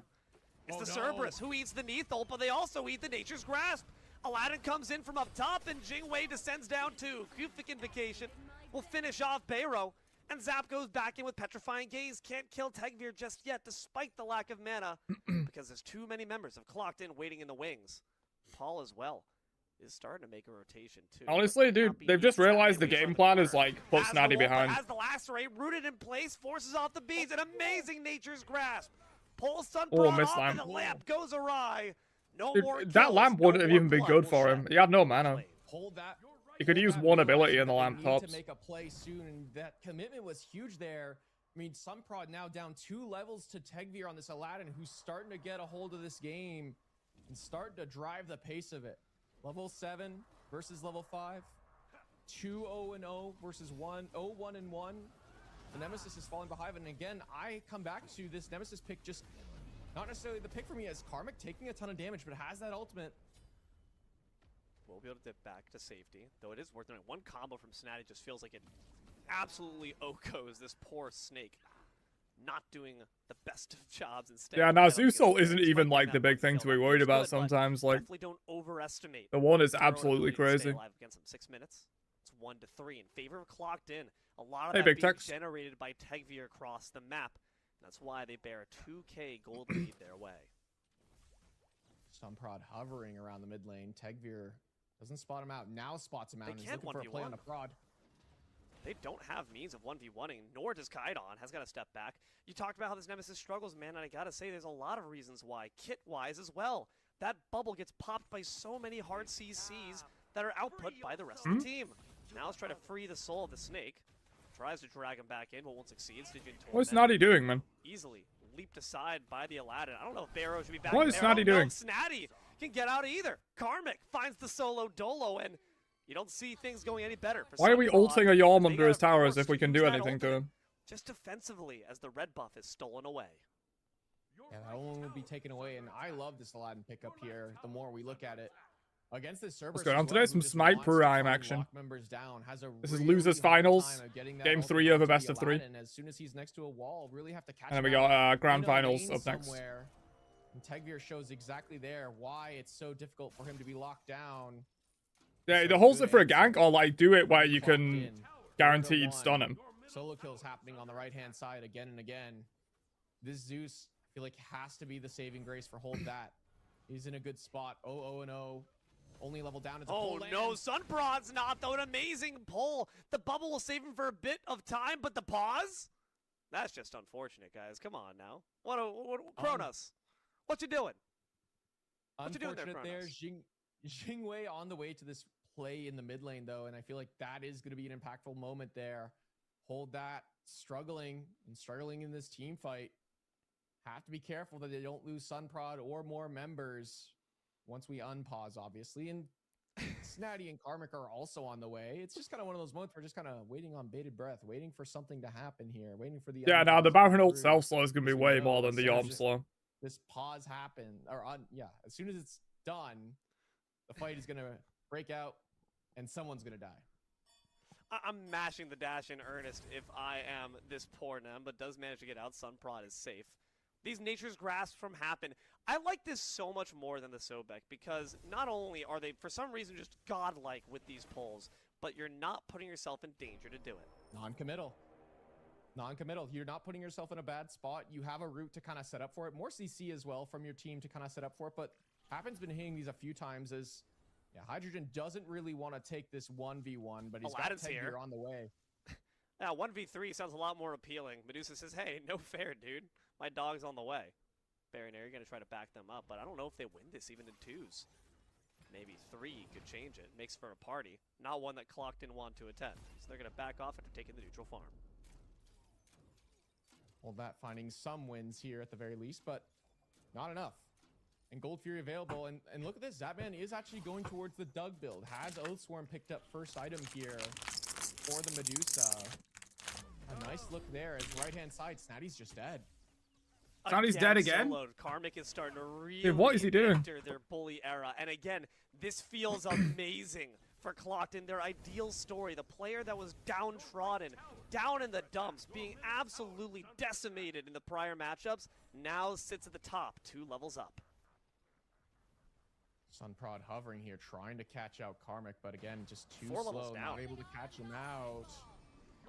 It's Oh, the no. Cerberus who eats the Neath ult, but they also eat the Nature's Grasp. Aladdin comes in from up top, and Jingwei descends down too. Kufic Invocation will finish off Bayro, and Zap goes back in with Petrifying Gaze. Can't kill Tegvir just yet, despite the lack of mana, because there's too many members of Clocked In waiting in the wings. Paul as well is starting to make a rotation too. Honestly, dude, Not be they've just neat. Zap realized the leaves on game plan is corner. like put Has the Snatty wall, but behind. Has the lacerate rooted in place, forces off the beads, an amazing Nature's Grasp. Pulls Sunprod Oh, miss off, lamp. and the lamp goes awry. No Dude, more that kills, lamp no wouldn't have more even been blood good will for shed. him. He had no mana. Hold that. He could use hold one that ability realization in the that they lamp need tops. to make a play soon, and that commitment was huge there. I mean, Sunprod now down 2 levels to Tegvir on this Aladdin, who's starting to get a hold of this game and starting to drive the pace of it. Level 7 versus level 5. 2-0-0 versus 1-0-1-1. The Nemesis is falling behind, and again, I come back to this Nemesis pick, just not necessarily the pick for me as Karmic taking a ton of damage, but has that ultimate. We'll be able to dip back to safety, though it is worth noting. One combo from Snatty just feels like it absolutely okos this poor Snake. Not doing the best of jobs instead. Yeah, now Zeus ult isn't even like the big thing to be worried about sometimes. Like, definitely don't overestimate the one is their own absolutely ability to stay crazy. alive against them. 6 minutes. It's 1-3 in favor of Clocked In. A lot of Hey, that Big being Tex. generated by Tegvir across the map. That's why they bear a 2K gold lead their way. Sunprod hovering around the mid lane. Tegvir doesn't spot him out. Now spots him out They and is can't looking for a play 1v1. on a prod. They don't have means of 1v1ing, nor does Kaidon. Has got to step back. You talked about how this Nemesis struggles, man, and I gotta say there's a lot of reasons why, kit-wise as well. That bubble gets popped by so many hard CCs that are output by the rest of the team. Now let's try to free the soul of the Snake. Tries to drag him back in, but won't succeed. Stygian What's Torment Snatty doing, man? easily leaped aside by the Aladdin. I don't know if Barrow should be back. What is Barrow, Snatty no, doing? Snatty can get out either. Karmic finds the solo dolo, and you don't see things going any better. For Why are we Sunprod. ulting a Yalm They under his gotta towers force if we to can use do that anything to ultimate him? just defensively as the red buff is stolen away. Yeah, that one will be taken away, and I love this Aladdin pickup here. The more we look at it. Against this Cerberus going as on today? well, Some who just Smite wants to Prime try and action. lock members down, has a This is really losers hard finals. time of getting that Game ultimate 3 of a onto the best of 3. Aladdin. As soon as he's next to a wall, really have to catch And then him we got out grand in a finals lane up next. somewhere. And Tegvir shows exactly there why it's so difficult for him to be locked down. Yeah, So the holds good it for a answer. gank or like do it where you Clocked can in. guaranteed 4-1. stun him. Solo kills happening on the right-hand side again and again. This Zeus, I feel like, has to be the saving grace for Hold That. He's in a good spot. 0-0-0. Only level down. It's a Oh pull no, land. Sunprod's not though. An amazing pull. The bubble will save him for a bit of time, but the pause? That's just unfortunate, guys. Come on now. What Kronos? What you doing? What you doing there, Unfortunate there. Kronos? Jingwei on the way to this play in the mid lane, though, and I feel like that is going to be an impactful moment there. Hold That struggling in this team fight. Have to be careful that they don't lose Sunprod or more members once we unpause, obviously. And Snatty and Karmic are also on the way. It's just kind of one of those moments where we're just kind of waiting on bated breath, waiting for something to happen here, waiting for the Yeah, now the unpause to Baron come ult through. self slow is gonna be As we way know, more than the as arm this- slow. This pause happen, or as soon as it's done, the fight is gonna break out, and someone's gonna die. I'm mashing the dash in earnest if I am this poor Nem, but does manage to get out. Sunprod is safe. These Nature's Grasp from Happen. I like this so much more than the Sobek because not only are they, for some reason, just godlike with these pulls, but you're not putting yourself in danger to do it. Non-committal. You're not putting yourself in a bad spot. You have a route to kind of set up for it. More CC as well from your team to kind of set up for it, but Happen's been hitting these a few times as Hydrogen doesn't really want to take this 1v1, but he's got Aladdin's Teg here. here on the way. Now, 1v3 sounds a lot more appealing. Medusa says, hey, no fair, dude. My dog's on the way. Baron Air, you're going to try to back them up, but I don't know if they win this even in 2s. Maybe 3 could change it. Makes for a party. Not one that clocked in 1 to a 10. So they're going to back off after taking the neutral farm. Well, that finding some wins here at the very least, but not enough. And Gold Fury available, and look at this. Zapman is actually going towards the Doug build. Has Oathsworn picked up first item here for the Medusa. A nice look there as right-hand side. Snatty's just dead. Snatty's dead again? Soloed. Karmic is starting to really Dude, what is he doing? enter their bully era. And again, this feels amazing for Clocked in their ideal story. The player that was downtrodden, down in the dumps, being absolutely decimated in the prior matchups, now sits at the top, 2 levels up. Sunprod hovering here, trying to catch out Karmic, but again, just too 4 levels slow, down. not able to catch him out.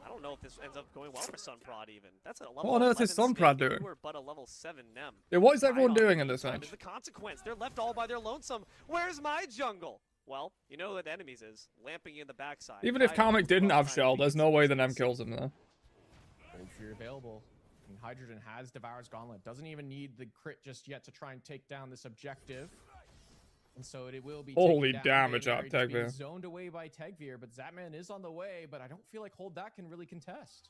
I don't know if this ends up going well for Sunprod even. That's a level What on earth is 11 Sunprod Smith. You doing? were but a level 7 Nem. Yeah, what is Right everyone on doing in the this time match? is the consequence. They're left all by their lonesome. Where's my jungle? Well, you know what enemies is. Lamping you in the backside. Even if Kaido Karmic was didn't well have timed shell, to there's get no some way the Nem distance. kills him there. Gold Fury available. And Hydrogen has Devour's Gauntlet. Doesn't even need the crit just yet to try and take down this objective. And so it will be Holy taken down. damage Baron out Air just being Tegvir. zoned away by Tegvir, but Zapman is on the way, but I don't feel like Hold That can really contest.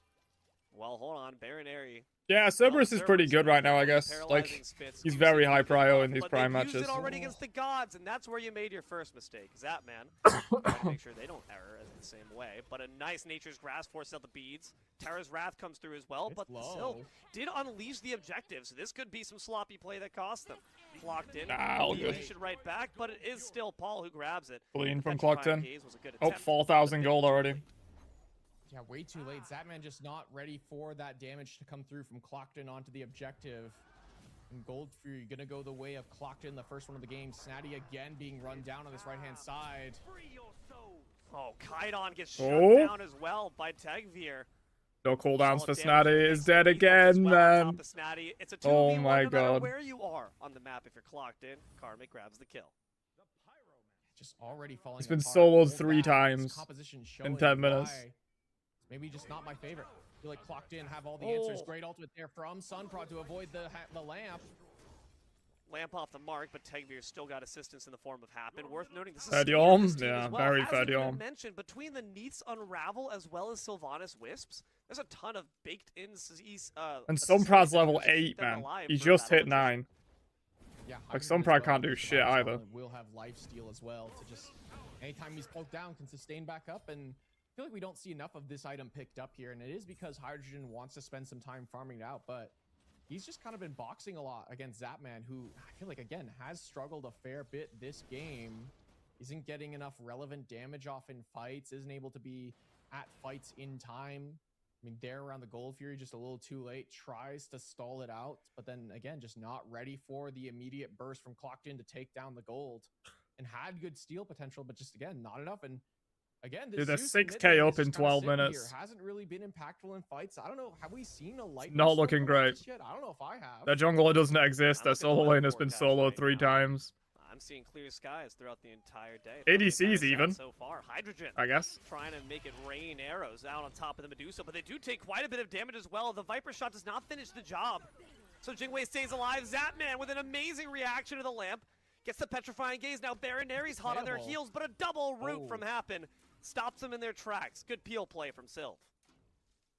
Well, hold on. Baron Airy. Yeah, Cerberus is pretty good right now, I guess. Like, he's very high prio in these prime But they've used matches. it already against the gods, and that's where you made your first mistake. Zapman. Trying to make sure they don't error in the same way. But a nice Nature's Grasp forces out the beads. Terra's Wrath comes through as well, It's but the low. Silk did unleash the objective, so this could be some sloppy play that cost them. Clocked in. Nah, all good. Should right back, but it is still Paul who grabs it. Clean from Petrifying Clocked in. Gaze was a good Oh, attempt, 4,000 but gold too already. late. Yeah, way too late. Zapman just not ready for that damage to come through from Clocked in onto the objective. And Gold Fury gonna go the way of Clocked in, the first one of the game. Snatty again being run down on this right-hand side. Oh, Kaidon gets shut Oh. down as well by Tegvir. No cooldowns for Solid damage Snatty. from Is dead Mason. He focused again, well on man. top of Snatty. It's a Oh 2v1 my no matter God. where you are on the map. If you're clocked in, Karmic grabs the kill. Just already falling He's been apart. soloed Hold 3 That. This times composition in showing 10 minutes. why maybe just not my favorite. I feel like Clocked in, have all the answers. Oh. Great ultimate there from Sunprod to avoid the lamp. Lamp off the mark, but Tegvir's still got assistance in the form of Happen. Worth noting, this is Fair Spear Diom? this team Yeah, as well. very Hasn't fair even Diom. mentioned, between the Neath's Unravel as well as Sylvanas Wisps, there's a ton of baked-in And assists Sumprad's that level just keep 8, them man. alive He for just battle hit attrition. 9. Yeah, Like, Hydrogen as Sunprod can't well. do Just shit Devour's either. Gauntlet will have life steal as well to just anytime he's poked down can sustain back up, and I feel like we don't see enough of this item picked up here, and it is because Hydrogen wants to spend some time farming it out, but he's just kind of been boxing a lot against Zapman, who I feel like, again, has struggled a fair bit this game. Isn't getting enough relevant damage off in fights, isn't able to be at fights in time. I mean, there around the Gold Fury, just a little too late, tries to stall it out, but then again, just not ready for the immediate burst from Clocked in to take down the gold. And had good steal potential, but just again, not enough. And Again, Dude, they're Zeus mid 6K lane up is in just kinda 12 sitting minutes. Here. Hasn't really been impactful in fights. I don't know. Have we seen a lightning not storm looking from him great. just yet? I don't know if I have. Their jungler doesn't exist. I'm Their looking at the solo weather lane has been forecast soloed right 3 now. times. I'm seeing clear skies throughout the entire day. throughout the ADCs entire set even. so far. Hydrogen I guess. trying to make it rain arrows out on top of the Medusa, but they do take quite a bit of damage as well. The Viper shot does not finish the job. So Jingwei stays alive. Zapman with an amazing reaction to the lamp. Gets the petrifying gaze. Now Baron Ares hot on their Playable. heels, but a double root Oh. from Happen stops them in their tracks. Good peel play from Sylph.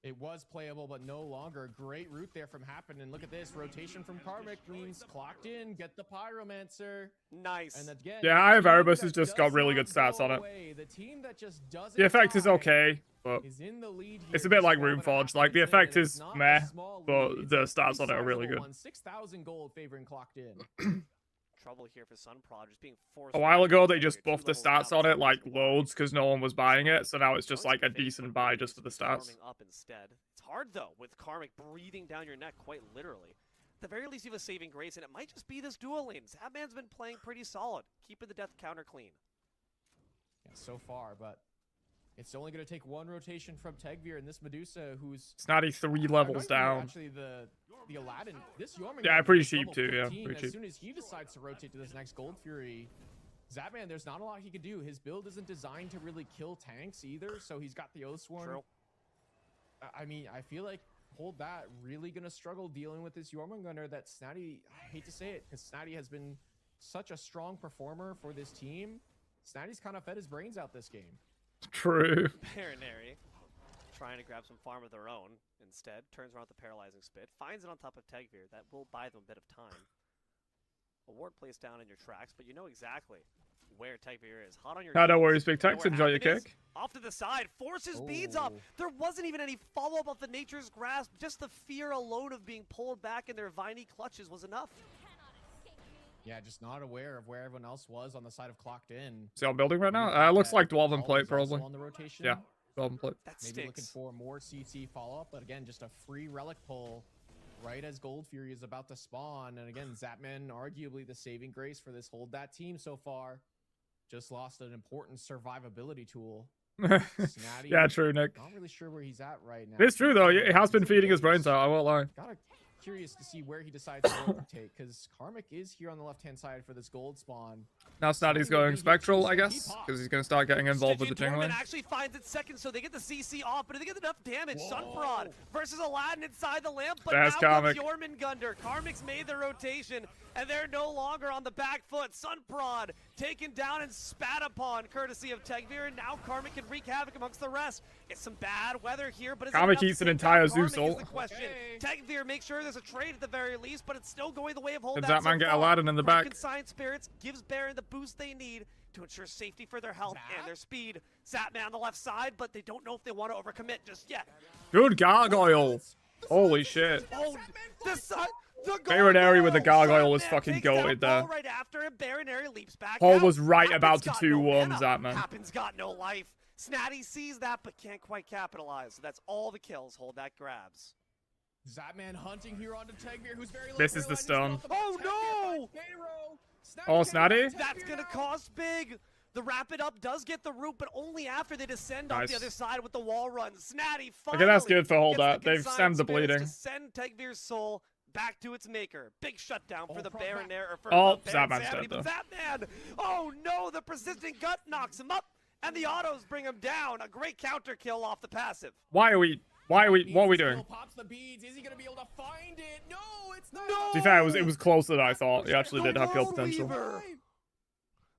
It was playable, but no longer. Great route there from Happen. And look at this rotation from Karmic means clocked in. Get the Pyromancer. Nice. And again, Yeah, Eye of the team Erebus that has just got does really not good stats go on it. away, the team that just doesn't The effect is die okay, but is in the lead here, it's a bit just like 12 and a Runeforge. half Like, the minutes in, effect and it's is not a meh, small but lead. It's the a stats pretty on it are really sizable good. one. 6,000 gold favoring clocked in. Trouble here for Sunprod, just being forced. A while back ago, into they just barrier, buffed 2 the levels stats down, on it so like it's wide. loads because no one was buying it. So now it's just Jones like a can fake decent for buy Baron, just for the just stats. farming up instead. It's hard though with Karmic breathing down your neck quite literally. At the very least, you have a saving grace, and it might just be this dual lane. Zapman's been playing pretty solid, keeping the death counter clean. Yeah, so far, but it's only going to take one rotation from Tegvir and this Medusa, who's Snotty 3 I levels don't even know, down. Actually, the Aladdin, this Yorman. Yeah, guy pretty is cheap level too, yeah, 15. pretty As cheap. soon as he decides to rotate to this next Gold Fury, Zapman, there's not a lot he can do. His build isn't designed to really kill tanks either, so he's got the Oathsworn. True. I mean, I feel like Hold That really gonna struggle dealing with this Jormungandr that Snatty, I hate to say it, because Snatty has been such a strong performer for this team. Snatty's kind of fed his brains out this game. True. Baronary trying to grab some farm of their own instead. Turns around with the paralyzing spit. Finds it on top of Tegvir. That will buy them a bit of time. A ward placed down in your tracks, but you know exactly where Tegvir is. Hot on your No heels. worries, Big You know Tex. where Enjoy your Happen is. kick. Off to the side. Forces beads up. Oh. There wasn't even any follow-up of the Nature's Grasp. Just the fear alone of being pulled back in their viney clutches was enough. Yeah, just not aware of where everyone else was on the side of Clocked In. See I'm building right now? Looks like Dwarven Paul plate, is also probably. on the rotation. Yeah, Dwarven plate. That Maybe looking stinks. for more CT follow-up, but again, just a free relic pull right as Gold Fury is about to spawn. And again, Zapman, arguably the saving grace for this Hold That team so far. Just lost an important survivability tool. Snatty, Yeah, true, Nick. not really sure where he's at right now. It's true, though. He has been He's feeding his engaged. brains out. I won't lie. Gotta curious to see where he decides to rotate, because Karmic is here on the left-hand side for this gold spawn. Now Snotty's going Spectral, I guess, because he's going to start getting involved with the Stygian jungler. Torment actually finds it second, so they get the CC off, but they get enough damage. Sunprod versus Aladdin inside the lamp, but There's now comes Karmic. Jormungandr. Karmic's made the rotation, and they're no longer on the back foot. Sunprod taken down and spat upon, courtesy of Tegvir, and now Karmic can wreak havoc amongst the rest. It's some bad weather here, but is it Karmic enough to eats an take down entire Karmic Zeus is ult. the question. Okay. Tegvir makes sure there's a trade at the very least, but it's still going the way of Hold Did That that so man get far. Aladdin in the back? Consigned Spirits gives Baron the boost they need to ensure safety for their health and their speed. Zapman on the left side, but they don't know if they want to overcommit just yet. Good gargoyle. Holy shit. Oh, the side. The Baronary with the gargoyle was Zapman fucking takes down goated Paul there. right after, and Baronary leaps back Paul out. was right Happen's about to got 2-1 mana. Zapman. Happen's got no life. Snatty sees that, but can't quite capitalize. So that's all the kills. Hold that grabs. Zapman hunting here onto Tegvir, who's very low. This is the paralyzed. stun. Oh, no! Oh, Snatty? That's gonna cost big. The Rapid Up does get the root, but only after they descend off the Nice. other side with the wall run. Snatty finally Okay, that's good for Hold gets That. the They've consigned stemmed the spirits bleeding. to send Tegvir's soul back to its maker. Big shutdown for Oh, the from Baron back. there. Or for Oh, Baron Zapman's Sanity, dead, but Zapman! Oh no, the persistent gut knocks him up, and the autos bring him down. A great counter kill off the passive. What are we doing? Pops the beads. Is he gonna be able to find it? No, it's not. No! To be fair, it was closer than I thought. He actually did have kill World potential. Weaver.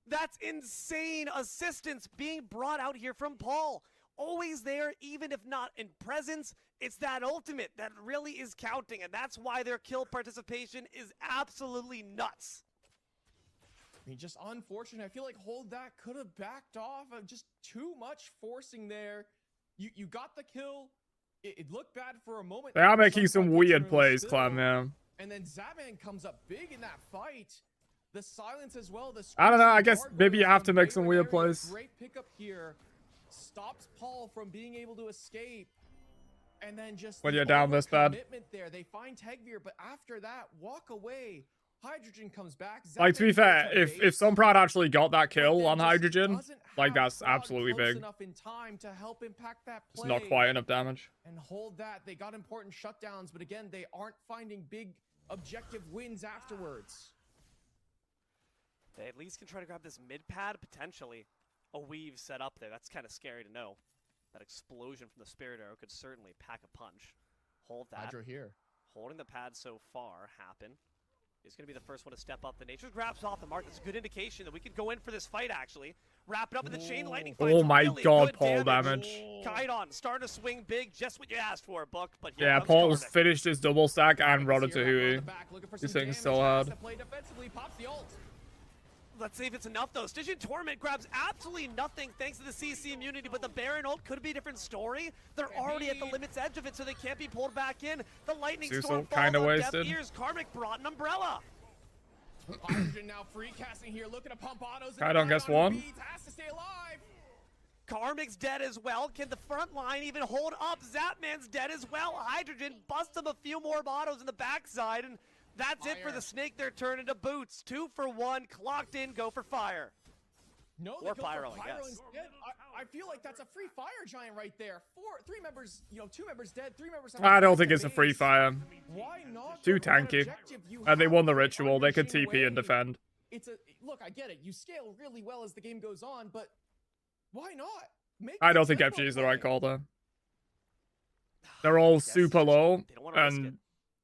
That's insane assistance being brought out here from Paul. Always there, even if not in presence. It's that ultimate that really is counting, and that's why their kill participation is absolutely nuts. I mean, just unfortunate. I feel like Hold That could have backed off of just too much forcing there. You got the kill. It looked bad for a moment. They are making some Sunspot weird gets plays, still, Clan, man. And then Zapman comes up big in that fight. The silence as well. The I don't know, I screeching guess gargoyle maybe you have from to make some Baron weird Area. plays. Great pickup here. Stops Paul from being able to escape. And then just When the you're down this bad. overcommitment there. They find Tegvir, but after that, walk away. Hydrogen comes back. Like, to be Zapman fair, goes on if base, Sunprod actually got that but kill then on just Hydrogen, doesn't like, have that's Cloud absolutely close big. enough in time to help impact that It's play not quite enough damage. and hold that. They got important shutdowns, but again, they aren't finding big objective wins afterwards. They at least can try to grab this mid pad, potentially. A weave set up there. That's kind of scary to know. That explosion from the Spirit Arrow could certainly pack a punch. Hold that. Hydro here. Holding the pad so far, Happen. He's going to be the first one to step up. The Nature's grabs off the mark. That's a good indication that we could go in for this fight, actually. Wrap it up in the chain lightning fight. Oh my Really god, good Paul damage. Kydon starting to swing big, just what you asked for, Book. But here Yeah, comes Paul's Karmik. finished his double stack and Karmik Rodder is to here, Hui. on the back, looking for This some thing's damage, so has hard. to play defensively, pops the ult. Let's see if it's enough, though. Stygian Torment grabs absolutely nothing thanks to the CC immunity, but the Baron ult could be a different story. They're already at the limit's edge of it, so they can't be pulled back in. The Lightning Zeus Storm ult falls kinda on wasted. deaf ears. Karmik brought an umbrella. Hydrogen now free casting here, looking to pump autos. Kydon gets one. Has to stay alive. Karmik's dead as well. Can the front line even hold up? Zapman's dead as well. Hydrogen busts him a few more autos in the backside, and that's it for the Snake. They're turning to boots. 2 for 1, clocked in, go for fire. No, Or they go for Pyro, I guess. instead. I feel like that's a free fire giant right there. 3 members, 2 members dead, 3 members. I don't think it's a free base. fire. Why not? Too go for that tanky. objective? You And they have won the it ritual. They could under TP and Jing Wei. defend. It's a look. I get it. You scale really well as the game goes on, but why not? Make I the don't think tempo FG is the right play. call there. They're all Guess super just- low, they don't wanna risk and it.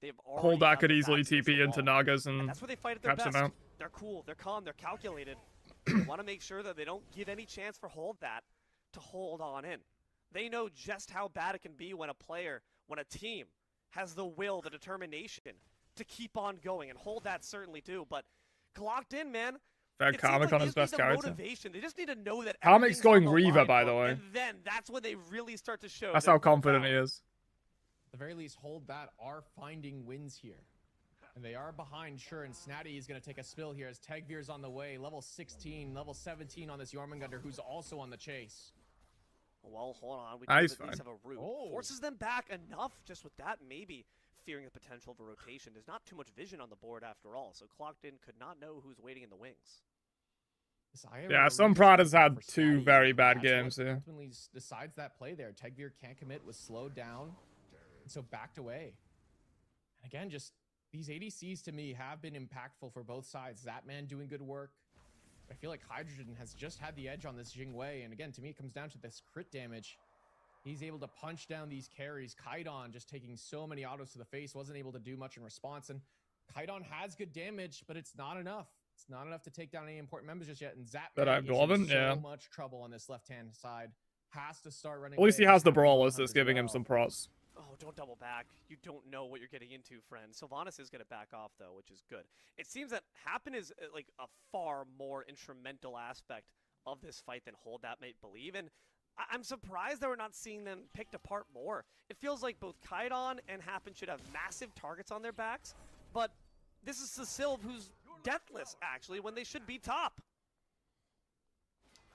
They've already Hold that got could their easily backs against the TP into wall. Nagas And and that's where they fight at their caps him best. out. They're cool, they're calm, they're calculated. They want to make sure that they don't give any chance for Hold that to hold on in. They know just how bad it can be when a player, when a team has the will, the determination to keep on going, and Hold that certainly do. But clocked in, man. Bad It seems Karmik like on they his just need best the character. motivation. They just need to know that Karmik's everything's going on the Reaver, line, by the Book, way. And then that's when they really start to show. That's their how full confident he power. is. At the very least, Hold that are finding wins here. And they are behind, sure, and Snatty is going to take a spill here as Tegvir's on the way. Level 16, level 17 on this Jormungandr, who's also on the chase. Well, hold on. We Ah, do he's at least fine. have a route. Oh. Forces them back enough just with that, maybe fearing the potential of a rotation. There's not too much vision on the board after all, so Clocked In could not know who's waiting in the wings. This IRL Yeah, some really prod has struggling had for two Snatty, very and bad that's games what here. ultimately decides that play there. Tegvir can't commit, was slowed down, and so backed away. And again, just these ADCs to me have been impactful for both sides. Zapman doing good work. I feel like Hydrogen has just had the edge on this Jing Wei, and again, to me, it comes down to this crit damage. He's able to punch down these carries. Kydon just taking so many autos to the face, wasn't able to do much in response. And Kydon has good damage, but it's not enough. It's not enough to take down any important members just yet. And Zapman But I've is in Dwarven, so yeah. much trouble on this left-hand side. Has to start running. At least he away. has the Happens brawlers to that's hunt as giving him well. some prots. Oh, don't double back. You don't know what you're getting into, friend. Sylvanas is going to back off, though, which is good. It seems that Happen is like a far more instrumental aspect of this fight than Hold That might believe. And I'm surprised that we're not seeing them picked apart more. It feels like both Kydon and Happen should have massive targets on their backs, but this is the Sylv who's deathless, actually, when they should be top.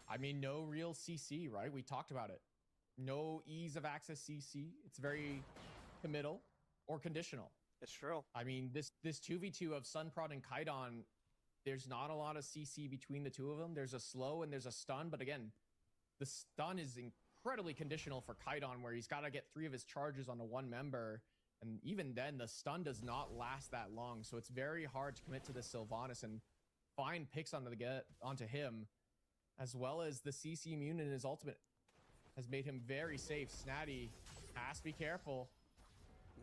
I mean, no real CC, right? We talked about it. No ease of access CC. It's very committal or conditional. It's true. I mean, this 2v2 of Sunprod and Kydon, there's not a lot of CC between the two of them. There's a slow and there's a stun, but again, the stun is incredibly conditional for Kydon, where he's got to get 3 of his charges onto one member, and even then, the stun does not last that long, so it's very hard to commit to this Sylvanas and find picks onto him, as well as the CC immune in his ultimate has made him very safe. Snatty has to be careful.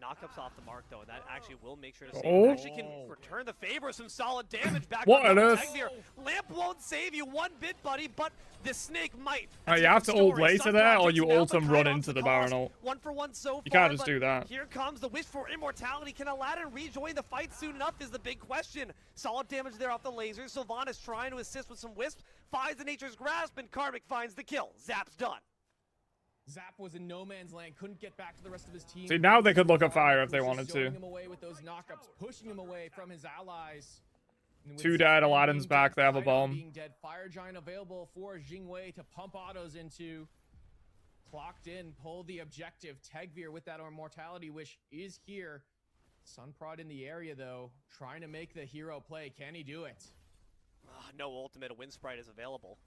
Knockups off the mark, though, and that actually will make sure to save. Oh. Actually can return the favor, some solid damage back. What on on earth? Tegvir. Lamp won't save you one bit, buddy, but the Snake might. Oh, you have to ult later there, or you ult and run into the Baron ult. 1 for 1 so far. You can't just but do that. Here comes the wish for immortality. Can Aladdin rejoin the fight soon enough is the big question. Solid damage there off the lasers. Sylvanas trying to assist with some wisps. Finds the Nature's Grasp, and Karmik finds the kill. Zap's done. Zap was in no man's land, couldn't get back to the rest of his team. See, now they could look at fire if they Was wanted just to. zoning him away with those knockups, pushing him away from his allies. And with 2 dead, Zap Aladdin's being back, dead, they have a Kydon bomb. being dead, Fire Giant available for Jing Wei to pump autos into. Clocked in, pull the objective. Tegvir with that immortality wish is here. Sunprod in the area, though, trying to make the hero play. Can he do it? No ultimate wind sprite is available.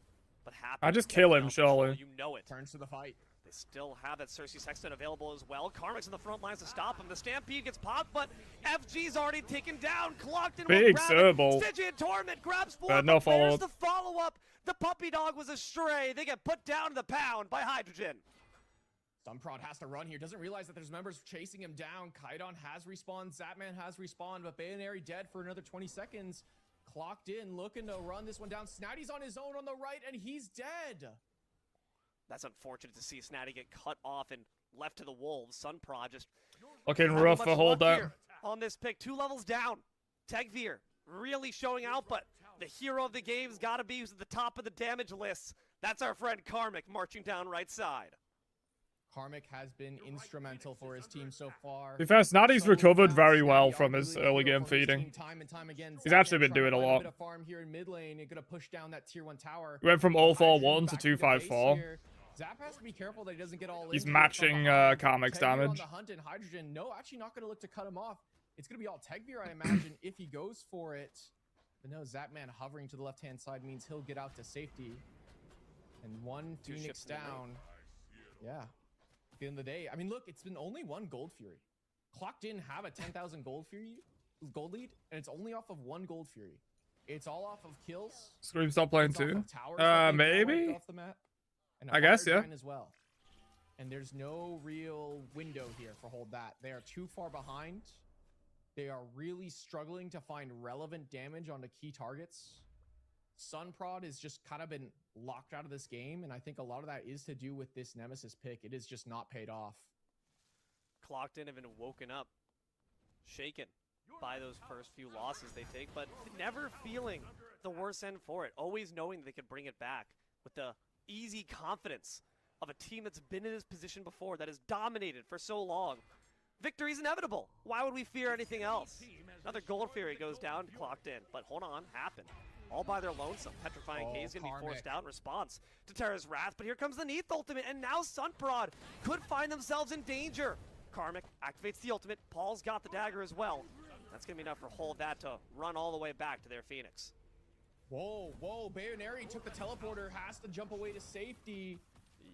But happy. I just kill him, surely. You know it. Turns to the fight. They still have that Cersei Sexton available as well. Karmic's in the front lines to stop him. The Stampede gets popped, but FG's already taken down. Clocked in. Big Serval. Stygian Torment grabs 4. No but follow-up. There's the follow-up. The puppy dog was astray. They get put down to the pound by Hydrogen. Sunprod has to run here. Doesn't realize that there's members chasing him down. Kaidon has respawned. Zapman has respawned, but Bayonary dead for another 20 seconds. Clocked in, looking to run this one down. Snatty's on his own on the right, and he's dead. That's unfortunate to see Snatty get cut off and left to the wolves. Sunprod just Looking having rough much for hold luck up. here on this pick. 2 levels down. Tegvir really showing out, but the hero of the game's got to be who's at the top of the damage list. That's our friend Karmic marching down right side. Karmic has been instrumental for his team so far. To be fair, Snatty's So recovered fast, very well Snatty from his arguably early the hero game for his feeding. team time and time again. He's actually been Zapman trying doing a to find lot. bit of farm here in mid lane and gonna push down that tier 1 tower. He went from 0-4-1 to Hydrogen back into base 2-5-4. here. Zap has to be careful that he doesn't get all He's into it from matching, behind. Karmic's Tegvir damage. on the hunt and Hydrogen, no, actually not gonna look to cut him off. It's gonna be all Tegvir, I imagine, if he goes for it. But no, Zapman hovering to the left-hand side means he'll get out to safety. And 1 Two Phoenix ships in the down. Yeah. At the end of the day, I mean, look, it's been only 1 Gold Fury. Clocked in have a 10,000 gold lead, and it's only off of 1 Gold Fury. It's all off of kills. Scream stop playing It's off too. of towers that they've now wiped Maybe? off the map, and a I guess, fire yeah. giant as well. And there's no real window here for hold that. They are too far behind. They are really struggling to find relevant damage onto key targets. Sunprod has just kind of been locked out of this game, and I think a lot of that is to do with this Nemesis pick. It is just not paid off. Clocked in have been woken up, shaken by those first few losses they take, but never feeling the worst end for it. Always knowing they could bring it back with the easy confidence of a team that's been in this position before, that has dominated for so long. Victory is inevitable. Why would we fear anything else? Another Gold Fury goes down, Clocked in, but hold on, happened. All by their lonesome. Petrifying K is going to be forced out in response to Terra's Wrath, but here comes the Neath ultimate, and now Sunprod could find themselves in danger. Karmic activates the ultimate. Paul's got the dagger as well. That's going to be enough for Hold That to run all the way back to their Phoenix. Whoa, whoa, Bayonary took the teleporter, has to jump away to safety.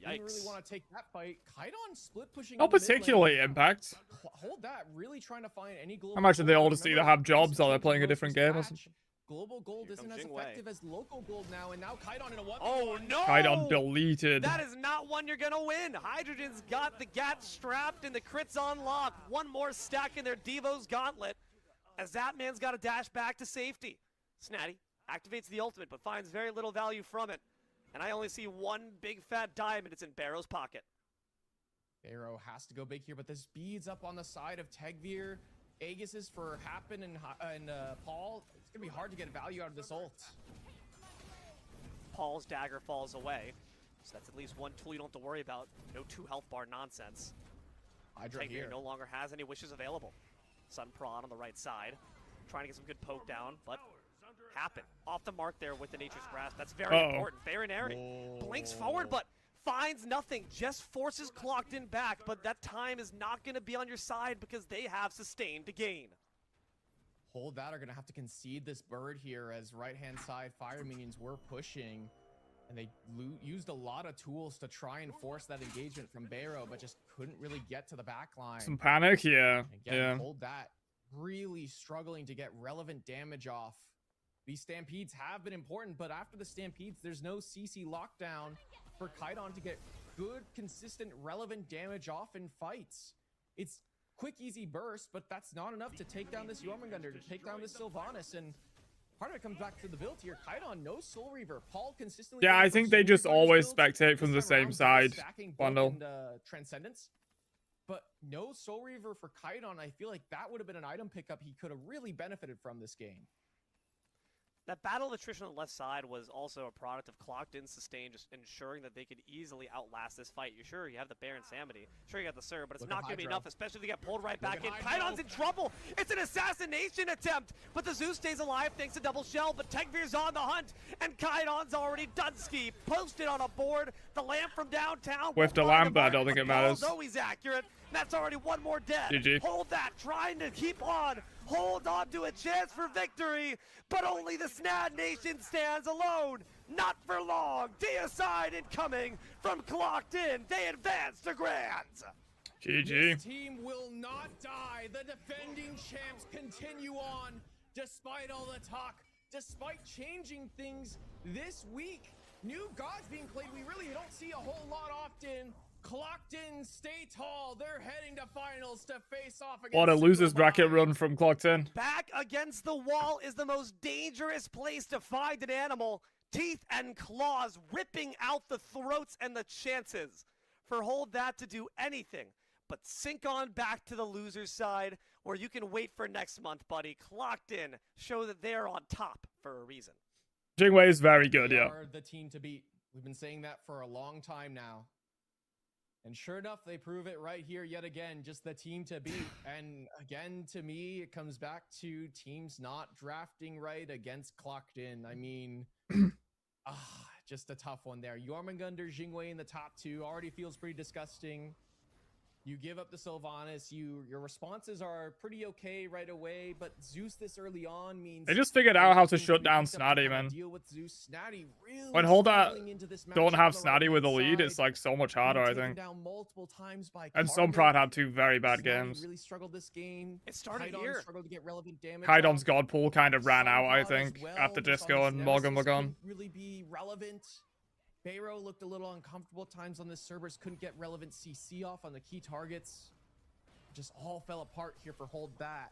Didn't really Yikes. want to take that fight. Kaidon split pushing. Not in the mid lane. particularly Impact. Hold That, really trying to find any global. I imagine they all gold. just either Remember, have jobs this or they're team playing a goes different from game or scratch. something. Global gold Here isn't comes as Jingwei. effective as local gold now, and now Kaidon in a 1v1. Oh no! Kaidon deleted. That is not one you're gonna win. Hydrogen's got the Gat strapped and the crits on lock. One more stack in their Devo's gauntlet as that man's got to dash back to safety. Snatty activates the ultimate but finds very little value from it. And I only see one big fat diamond. It's in Barrow's pocket. Barrow has to go big here, but the speed's up on the side of Tegvir. Aegis is for Happen and Paul. It's going to be hard to get value out of this ult. Paul's dagger falls away. So that's at least one tool you don't have to worry about. No 2 health bar nonsense. Hydra Tegvir here. no longer has any wishes available. Sunprod on the right side. Trying to get some good poke down, but Happen off the mark there with the Nature's Grasp. That's very important. Baronary blinks forward, but finds nothing. Just forces Clocked in back, but that time is not going to be on your side because they have sustained a gain. Hold That are going to have to concede this bird here as right-hand side fire minions were pushing. And they used a lot of tools to try and force that engagement from Barrow, but just couldn't really get to the back line. Some panic, yeah. Again, Yeah. Hold That really struggling to get relevant damage off. These Stampedes have been important, but after the Stampedes, there's no CC lockdown for Kaidon to get good, consistent, relevant damage off in fights. It's quick, easy burst, but that's not enough to take down this Jormungandr, to take down this Sylvanas, and part of it comes back to the build here. Kaidon, no Soul Reaver. Paul consistently... Yeah, I going think for they Soul just Reaver in his always builds. spectate from the This time same around, side. stacking both Bundle. and, Transcendence. But no Soul Reaver for Kaidon. I feel like that would have been an item pickup he could have really benefited from this game. That battle attrition on the left side was also a product of clocked in sustain, just ensuring that they could easily outlast this fight. You're sure you have the Baron Samity, sure you got the Sir, but it's not going to be enough, especially if they get pulled right back in. Kairon's in trouble. It's an assassination attempt, but the Zeus stays alive thanks to double shell, but Tegvir's on the hunt, and Kairon's already done ski, posted on a board. The lamp from downtown. With the lamp, I don't think it matters. Oh, he's accurate. That's already one more dead. GG. Hold that, trying to keep on. Hold on to a chance for victory, but only the Snad Nation stands alone. Not for long. Decisive incoming from Clocked In. They advance to Grands. GG. This team will not die. The defending champs continue on despite all the talk, despite changing things this week. New gods being played, we really don't see a whole lot often. Clocked In, stay tall. They're heading to finals to face off against What a losers Supermind. bracket run from Clocked In. Back against the wall is the most dangerous place to find an animal. Teeth and claws ripping out the throats and the chances for Hold That to do anything but sink on back to the loser's side, where you can wait for next month, buddy. Clocked In show that they're on top for a reason. Jingwei is very good, They yeah. are the team to beat. We've been saying that for a long time now. And sure enough, they prove it right here yet again, just the team to beat. And again, to me, it comes back to teams not drafting right against Clocked In. I mean, just a tough one there. Jormungandr, Jingwei in the top two already feels pretty disgusting. You give up the Sylvanas, your responses are pretty okay right away, but Zeus this early on means They just figured out how to things shut we down picked up on Snotty, how to man. Deal with Zeus. Snotty really When Hold That struggling into this don't matchup have on the Snotty with a right-hand lead, it's side. like so much Being harder, I taken think. down multiple times by And Cardinal. Somprad had two very bad Snotty games. really struggled this game. It started Kaidon here. struggled to get relevant damage Kaidon's off. God Pool kind of ran out, I Sunrod as think, well, after just on Disco this and Nemesis Morgan were gone. couldn't really be relevant. Bayro looked a little uncomfortable at times on this Cerberus, couldn't get relevant CC off on the key targets. Just all fell apart here for Hold That.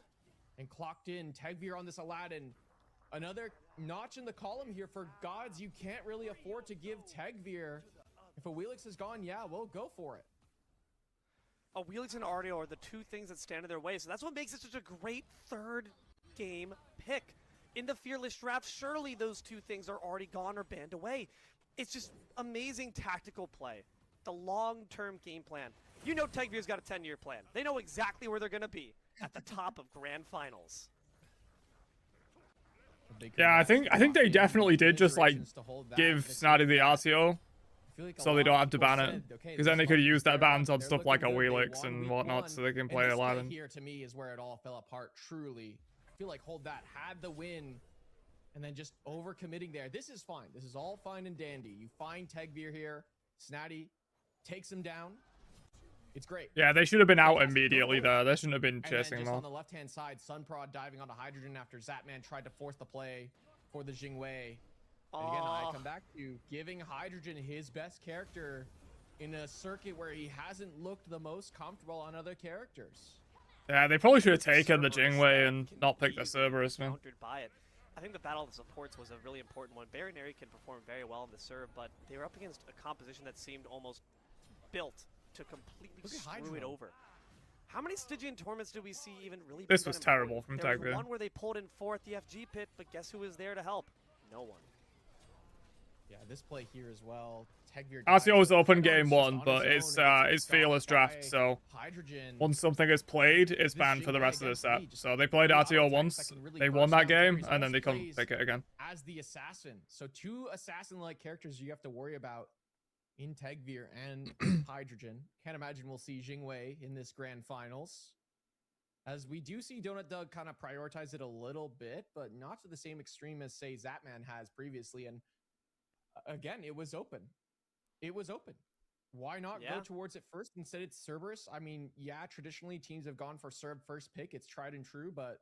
And Clocked In, Tegvir on this Aladdin. Another notch in the column here for gods. You can't really afford to give Tegvir. If a Wheelix is gone, yeah, we'll go for it. A Wheelix and Artio are the two things that stand in their way, so that's what makes it such a great third game pick. In the Fearless draft, surely those two things are already gone or banned away. It's just amazing tactical play. The long-term game plan. You know Tegvir's got a 10-year plan. They know exactly where they're going to be at the top of Grand Finals. Yeah, I think they definitely did just like give Snotty the RTO so they don't have to ban it, because then they could use that bans on stuff like a Wheelix and whatnot, so they can play and Aladdin. Here to me is where it all fell apart. Truly, I feel like Hold That had the win, and then just overcommitting there. This is fine. This is all fine and dandy. You find Tegvir here. Snotty takes him down. It's great. Yeah, they should have been out immediately there. They shouldn't have been And then chasing just more. on the left-hand side, Sunprod diving onto Hydrogen after Zatman tried to force the play for the Jingwei. And again, I come back to giving Hydrogen his best character in a circuit where he hasn't looked the most comfortable on other characters. Yeah, they probably should have taken the Jingwei and not picked the Cerberus, man. Countered by it. I think the Battle of the Supports was a really important one. Baronary can perform very well in the serve, but they were up against a composition that seemed almost built to completely screw it over. How many Stygian Torments did we see even really? This was terrible from There was Tegvir. one where they pulled in 4 at the FG pit, but guess who was there to help? No one. Yeah, this play here as well. Tegvir RTO was dives, open Kairon's game just one, on but his it's own, and it's stopped fearless draft, by so Hydrogen. once something is played, it's This banned for the Jingwei rest of the against set. me, just So they played two RTO attacks once, that can really they burst won that down game, Tegvir's and then they best couldn't plays pick it again. as the assassin. So two assassin-like characters you have to worry about in Tegvir and Hydrogen. Can't imagine we'll see Jingwei in this grand finals. As we do see Donut Doug kind of prioritize it a little bit, but not to the same extreme as, say, Zatman has previously. And again, it was open. It was open. Why not go towards it first? Instead, it's Cerberus. I mean, yeah, traditionally teams have gone for Cerb first pick. It's tried and true, but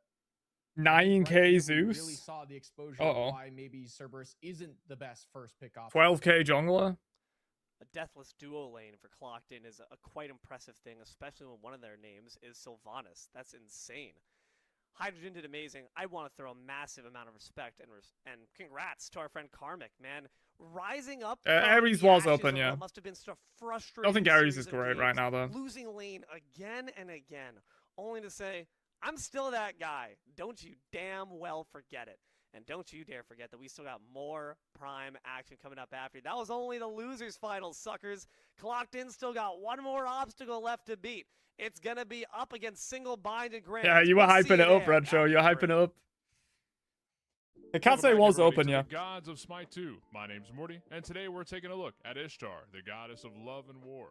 9k right here, we Zeus, really saw the exposure of why maybe Cerberus isn't the best first pick option. 12k jungler. A deathless duo lane for Clocked In is a quite impressive thing, especially when one of their names is Sylvanas. That's insane. Hydrogen did amazing. I want to throw a massive amount of respect and congrats to our friend Karmic, man. Rising up. Ares was open, yeah. Must have been such a I frustrating. don't think Ares series is of great games, right now, though. Losing lane again and again, only to say, I'm still that guy. Don't you damn well forget it. And don't you dare forget that we still got more Prime action coming up after. That was only the losers final, suckers. Clocked in, still got one more obstacle left to beat. It's going to be up against single bind and grand. Yeah, you were We'll see hyping it up, there Retro. after You're the hyping break. it up. I can't Welcome say it back, was everybody, open, to yeah. the Gods of Smite 2. My name's Morty, and today we're taking a look at Ishtar, the goddess of love and war.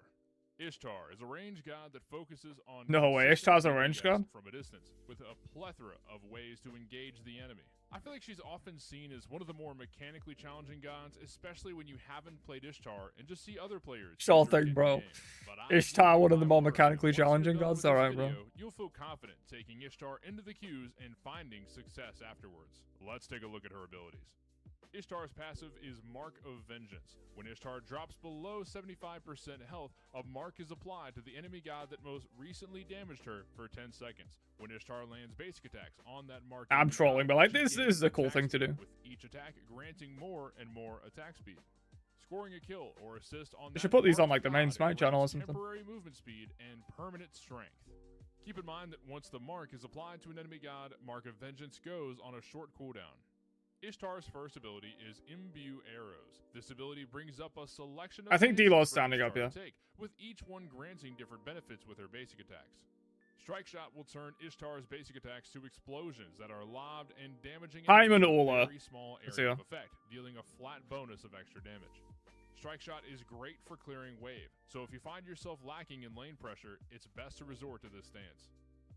Ishtar is a range god that focuses on No way, consistent Ishtar's a DPS range god? from a distance, with a plethora of ways to engage the enemy. I feel like she's often seen as one of the more mechanically challenging gods, especially when you haven't played Ishtar and just see other players. Sure use her thing, in bro. game. But I Ishtar, give one you of the my more word, mechanically once you're challenging done gods? with this Alright, bro. video, you'll feel confident taking Ishtar into the queues and finding success afterwards. Let's take a look at her abilities. Ishtar's passive is Mark of Vengeance. When Ishtar drops below 75% health, a mark is applied to the enemy god that most recently damaged her for 10 seconds. When Ishtar lands basic attacks on that mark, I'm trolling, but like this is a cool thing to do. with each attack granting more and more attack speed. Scoring a kill or assist on We should that put these on marked like the main god Smite channel or grants something. temporary movement speed and permanent strength. Keep in mind that once the mark is applied to an enemy god, Mark of Vengeance goes on a short cooldown. Ishtar's first ability is Imbue Arrows. This ability brings up a selection of I think stances D-Law's for standing up, Ishtar yeah. to take, with each one granting different benefits with her basic attacks. Strike Shot will turn Ishtar's basic attacks to explosions that are lobbed and damaging Hyman enemies with a Ola. very small Let's area see of effect, dealing a flat bonus of extra damage. Strike Shot is great for clearing wave, so if you find yourself lacking in lane pressure, it's best to resort to this stance.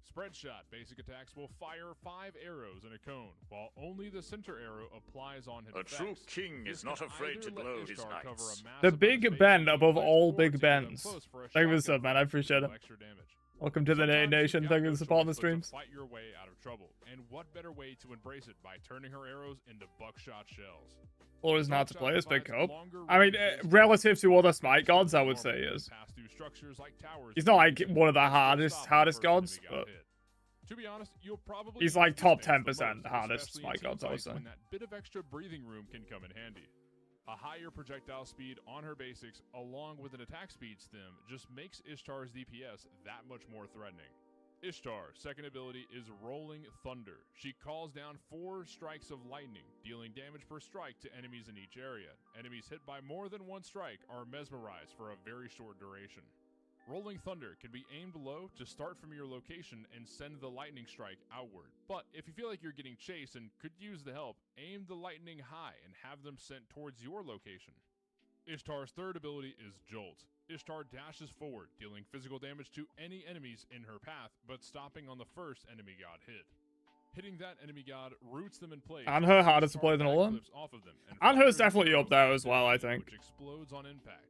Spread Shot basic attacks will fire 5 arrows in a cone, while only the center arrow applies on hit A effects. true king This is not can afraid either to let glow his Ishtar cover a knights. massive The amount of Big space Ben between above fights, all or Big to get them Bens. close for a Thank you shotgun so much, man. I blast appreciate to it. deal extra damage. Welcome to the Sometimes Nate Nation. you've Thank got you no for supporting the choice but to streams. fight your way out of trouble, and what better way to embrace it by turning her arrows into buckshot shells? Or is not to play as big Buckshot cope. provides I mean, longer range relative to other damage Smite than gods, I would normal say and is. pass through structures like towers He's not like and one of the still hardest stop the hardest first enemy gods, got but hit. To be honest, you'll probably he's use like this top stance the 10% most, hardest especially in Smite team gods, I would fights say. when that bit of extra breathing room can come in handy. A higher projectile speed on her basics, along with an attack speed stem, just makes Ishtar's DPS that much more threatening. Ishtar's second ability is Rolling Thunder. She calls down 4 strikes of lightning, dealing damage per strike to enemies in each area. Enemies hit by more than 1 strike are mesmerized for a very short duration. Rolling Thunder can be aimed low to start from your location and send the lightning strike outward. But if you feel like you're getting chased and could use the help, aim the lightning high and have them sent towards your location. Ishtar's third ability is Jolt. Ishtar dashes forward, dealing physical damage to any enemies in her path, but stopping on the first enemy god hit. Hitting that enemy god roots them in place. And her harder to play than all of them. Off of them And hers fires definitely arrow up there at as the well, I enemy, think. Which explodes on impact.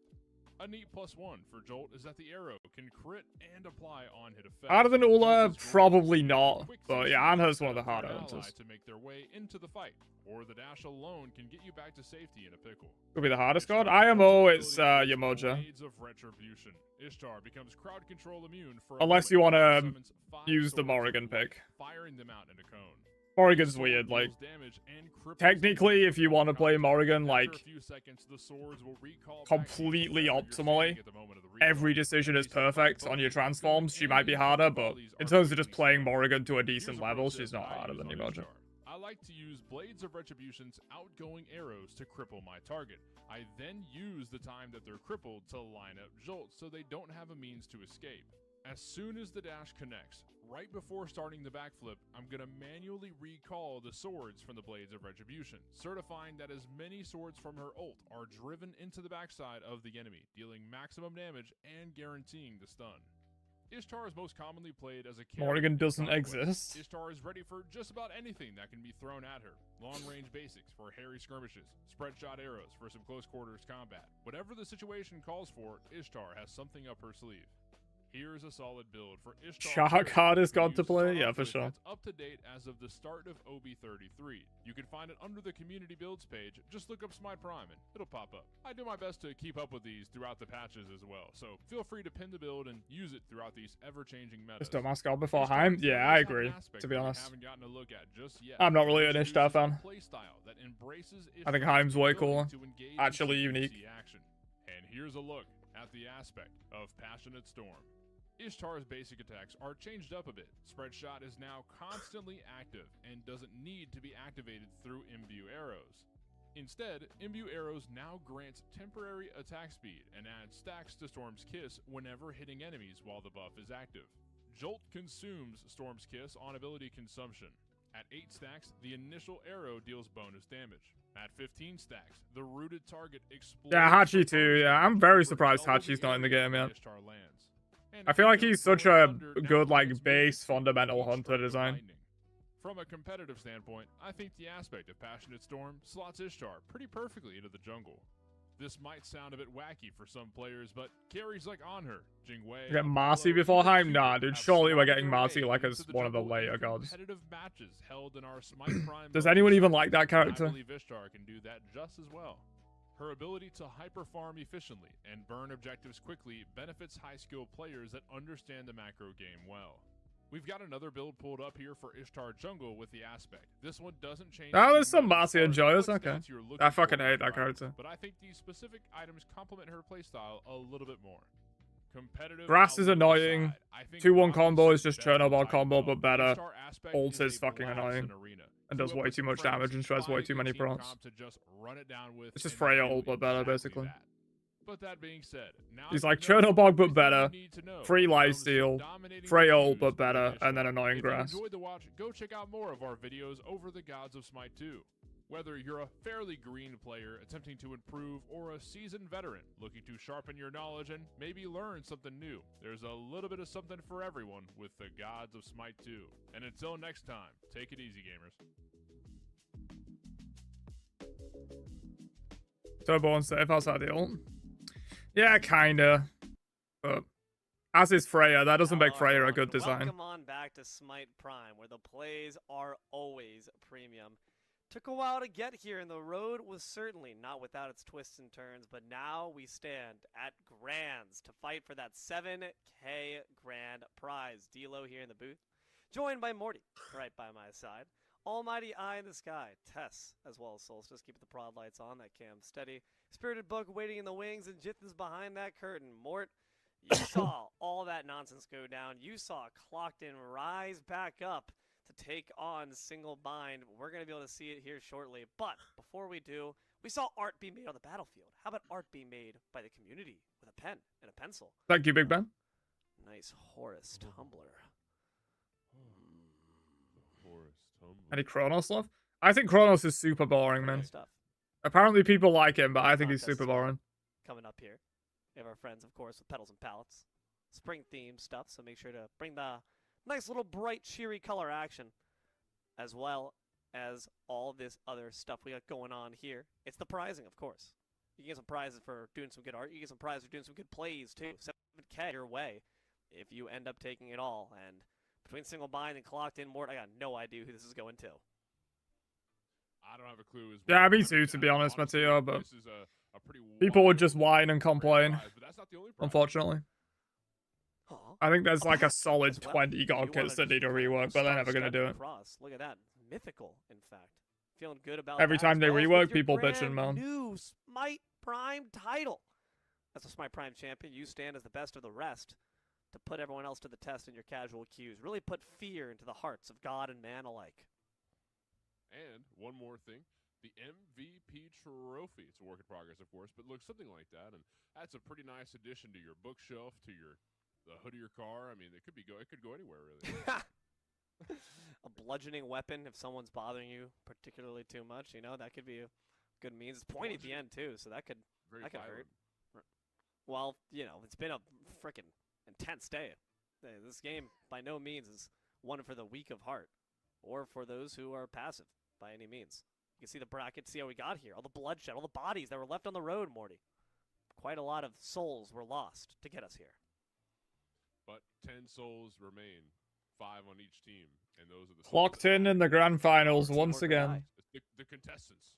A neat +1 for Jolt is that the arrow can crit and apply on hit effects. Harder than Jolt Ula, is great probably for not. quick But fixes yeah, and that hers one of the set up harder your ones. ally to make their way into the fight, or the dash alone can get you back to safety in a pickle. Could be the hardest god. Ishtar's IMO, next it's ability is Yamoja. Blades of Retribution. Ishtar becomes crowd control immune for a Unless moment you wanna and summons 5 use the swords of Morrigan light, pick. firing them out in a cone. Morrigan's Sword weird, like, deals damage and cripples technically, enemies if you want to with play contact. Morrigan, After like, a few seconds, the swords will recall back to you completely wherever you're optimally, standing at the moment of the recall. every decision is Based on perfect both on your the transforms, good she might be and harder, evil but qualities in are terms of the just key playing star. Morrigan to a Here's decent a pro level, tip she's not I harder use than on Yamoja. Ishtar. I like to use Blades of Retribution's outgoing arrows to cripple my target. I then use the time that they're crippled to line up Jolt so they don't have a means to escape. As soon as the dash connects, right before starting the backflip, I'm going to manually recall the swords from the Blades of Retribution, certifying that as many swords from her ult are driven into the backside of the enemy, dealing maximum damage and guaranteeing the stun. Ishtar is most commonly played as a carry Morrigan in doesn't Conquest. exist. Ishtar is ready for just about anything that can be thrown at her. Long-range basics for hairy skirmishes, spread shot arrows for some close-quarters combat. Whatever the situation calls for, Ishtar has something up her sleeve. Here's a solid build for Ishtar. Shark hardest god to Use play? start Yeah, off for with sure. That's up to date as of the start of OB33. You can find it under the community builds page. Just look up Smite Prime and it'll pop up. I do my best to keep up with these throughout the patches as well, so feel free to pin the build and use it throughout these ever-changing metas. Just dumbass god before Ishtar Heim? does Yeah, have I an agree, aspect to be that we honest. haven't gotten a look at just yet. I'm not really It an Ishtar introduces a fan. playstyle that embraces I think Ishtar's Heim's way ability cooler. to engage in Actually some unique. juicy action. And here's a look at the aspect of Passionate Storm. Ishtar's basic attacks are changed up a bit. Spread Shot is now constantly active and doesn't need to be activated through Imbue Arrows. Instead, Imbue Arrows now grants temporary attack speed and adds stacks to Storm's Kiss whenever hitting enemies while the buff is active. Jolt consumes Storm's Kiss on ability consumption. At 8 stacks, the initial arrow deals bonus damage. At 15 stacks, the rooted target explodes. Yeah, Hachi for too. bonus Yeah, damage I'm very over surprised double Hachi's the not in the area game that yet. Ishtar lands. And I feel like Ishtar he's such throws a thunder good, down like, its base movement with fundamental each hunter strike of design. lightning. From a competitive standpoint, I think the aspect of Passionate Storm slots Ishtar pretty perfectly into the jungle. This might sound a bit wacky for some players, but carries like Anhur, Jingwei, Get Apollo, Marcy before even Heim? Cupid Nah, dude, have surely we're slotted getting their Marcy way like into as the one of the jungle in later gods. competitive matches held in our Smite Prime Does mode anyone this even season. like that And character? I believe Ishtar can do that just as well. Her ability to hyper-farm efficiently and burn objectives quickly benefits high-skill players that understand the macro game well. We've got another build pulled up here for Ishtar Jungle with the aspect. This one doesn't change. Oh, too there's some much as Marcy far and as Joyous, what okay. stats you're looking I fucking for hate with that her items, character. But I think these specific items complement her playstyle a little bit more. Competitive Grass is outlook annoying. aside, I think 2-1 Rock combo is is just better than Chernobyl combo, Titanfall. but better. Ishtar aspect Ult is is a fucking blast annoying. in arena. And Queue does up way with too some much friends, damage and tries way find too a many team procs. comp to just run it down with, It's just and Freya do ult, but better, exactly basically. that. But that being said, now He's you like know Chernobyl, but everything better. you need to know Free when it life comes to steal. dominating Freya the ult, queues but with better. Ishtar. And then annoying If grass. you enjoyed the watch, go check out more of our videos over the Gods of Smite 2. Whether you're a fairly green player attempting to improve or a seasoned veteran looking to sharpen your knowledge and maybe learn something new, there's a little bit of something for everyone with the Gods of Smite 2. And until next time, take it easy, gamers. Turbo and safe outside the ult. Yeah, kinda. But as is Freya, that doesn't make Freya a good design. Welcome on back to Smite Prime, where the plays are always premium. Took a while to get here, and the road was certainly not without its twists and turns, but now we stand at Grands to fight for that 7K Grand Prize. D-Lo here in the booth, joined by Morty, right by my side. Almighty Eye in the Sky, Tess, as well as Solstice, keeping the prod lights on, that cam steady. Spirited Book waiting in the wings, and Jithan's behind that curtain. Mort, you saw all that nonsense go down. You saw Clocked In rise back up to take on Single Bind. We're going to be able to see it here shortly. But before we do, we saw art be made on the battlefield. How about art be made by the community with a pen and a pencil? Thank you, Big Ben. Nice Horus Tumbler. Any Kronos love? I think Kronos is super boring, man. Good stuff. Apparently people like him, but I think he's Contest super as well. boring. Coming up here, we have our friends, of course, with Petals and Palettes. Spring themed stuff, so make sure to bring the nice little bright, cheery color action, as well as all this other stuff we got going on here. It's the prizing, of course. You get some prizes for doing some good art. You get some prizes for doing some good plays, too. 7K your way if you end up taking it all. And between Single Bind and Clocked In, Mort, I got no idea who this is going to. I don't have a clue. As Yeah, well. me I too, mean, to be honest, honestly, Matteo, but this is a pretty people would wide just open whine and great complain, prize, but that's not the only prize. unfortunately. Aw. I think there's like a As solid well. 20 You god wanna kits that need a just rework, but they're start never going to do stepping it. across. Look at that. Mythical, in fact. Feeling good about Every that, time as they well as rework, with your people brand bitching, man. new Smite Prime title. As a Smite Prime champion, you stand as the best of the rest to put everyone else to the test in your casual queues. Really put fear into the hearts of God and man alike. And one more thing, the MVP trophy. It's a work in progress, of course, but looks something like that, and that's a pretty nice addition to your bookshelf, to the hood of your car. I mean, it could go anywhere really. A bludgeoning weapon if someone's bothering you particularly too much, you know, that could be a good means. It's pointy at the end too, so that could Very hurt. violent. Well, you know, it's been a freaking intense day. This game by no means is one for the weak of heart or for those who are passive by any means. You can see the bracket, see how we got here. All the bloodshed, all the bodies that were left on the road, Morty. Quite a lot of souls were lost to get us here. But 10 souls remain, 5 on each team, and those are the souls Clocked that in matter. the grand finals Teamwork once or again. die. It's the contestants.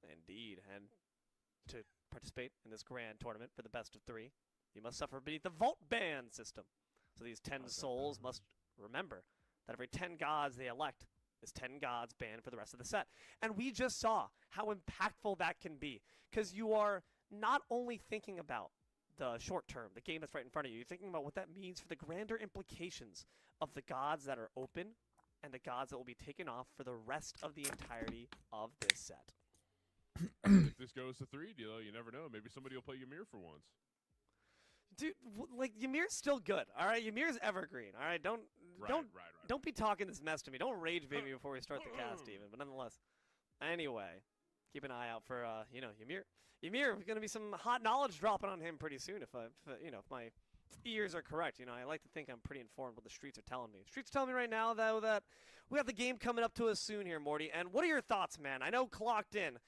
Indeed, and to participate in this grand tournament for the best of 3, you must suffer beneath the Vault Ban system. So these 10 souls must remember that every 10 gods they elect is 10 gods banned for the rest of the set. And we just saw how impactful that can be, because you are not only thinking about the short term, the game that's right in front of you. You're thinking about what that means for the grander implications of the gods that are open and the gods that will be taken off for the rest of the entirety of this set. If this goes to 3, D'Lo, you never know. Maybe somebody will play Ymir for once. Dude, like Ymir's still good. All right, Ymir's evergreen. All right, don't be talking this mess to me. Don't rage bait me before we start the cast, even. But nonetheless, anyway, keep an eye out for Ymir. Ymir, gonna be some hot knowledge dropping on him pretty soon if my ears are correct. I like to think I'm pretty informed what the streets are telling me. The streets are telling me right now though that we have the game coming up to us soon here, Morty. And what are your thoughts, man? I know Clocked In.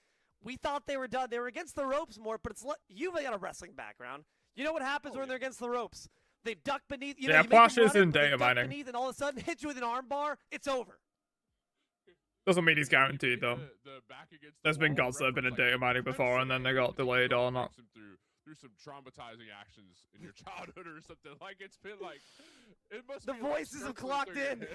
We thought they were done. They were against the ropes more, but you've got a wrestling background. You know what happens when they're against the ropes? They duck beneath. Yeah, flashes in data mining. Beneath, and all of a sudden hit you with an arm bar. It's over. Doesn't mean he's guaranteed though. There's been gods that have been in data mining before, and then they got delayed or not. Through some traumatizing actions in your childhood or something. Like it's been like it must. The be voices have clocked in.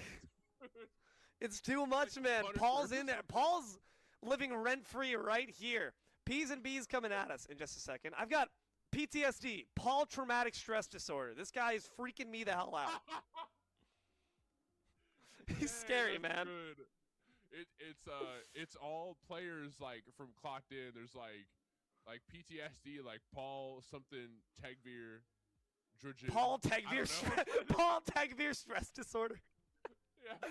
It's too much, man. Paul's in there. Paul's living rent-free right here. P's and B's coming at us in just a second. I've got PTSD, Paul traumatic stress disorder. This guy is freaking me the hell out. He's scary, man. Good. It's all players like from Clocked In. There's like PTSD, like Paul something Tegvir. Paul Tegvir. Paul Tegvir stress disorder. Yeah,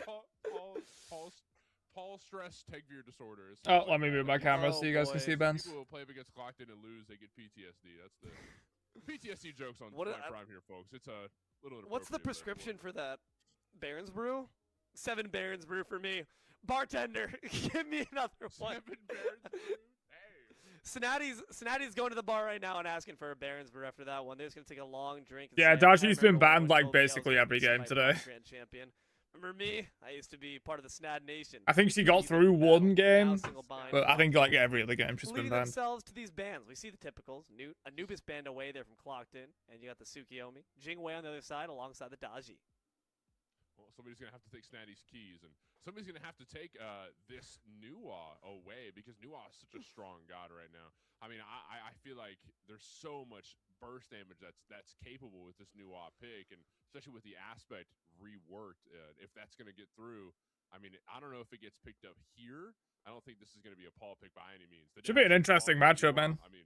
Paul stress Tegvir disorder. Oh, let me move my camera so you guys can see Ben's. People who play against Clocked In and lose, they get PTSD. That's the PTSD jokes on Prime here, folks. It's a little. What's the prescription for that? Baron's Brew? 7 Baron's Brew for me. Bartender, give me another one. 7 Baron's Brew. Hey. Snatty's going to the bar right now and asking for a Baron's Brew after that one. They're just gonna take a long drink. Yeah, Daji's been banned like basically every game today. Grand champion. Remember me? I used to be part of the Snad Nation. I think she got through one game, but I think like every other game she's been banned. Themselves to these bands. We see the typicals. Anubis band away there from Clocked In, and you got the Tsukiyomi. Jingwei on the other side alongside the Daji. Well, somebody's going to have to take Snatty's keys, and somebody's going to have to take this Nuwa away because Nuwa is such a strong god right now. I mean, I feel like there's so much burst damage that's capable with this Nuwa pick, and especially with the aspect reworked, if that's going to get through. I mean, I don't know if it gets picked up here. I don't think this is going to be a Paul pick by any means. Should be an interesting matchup, man. I mean,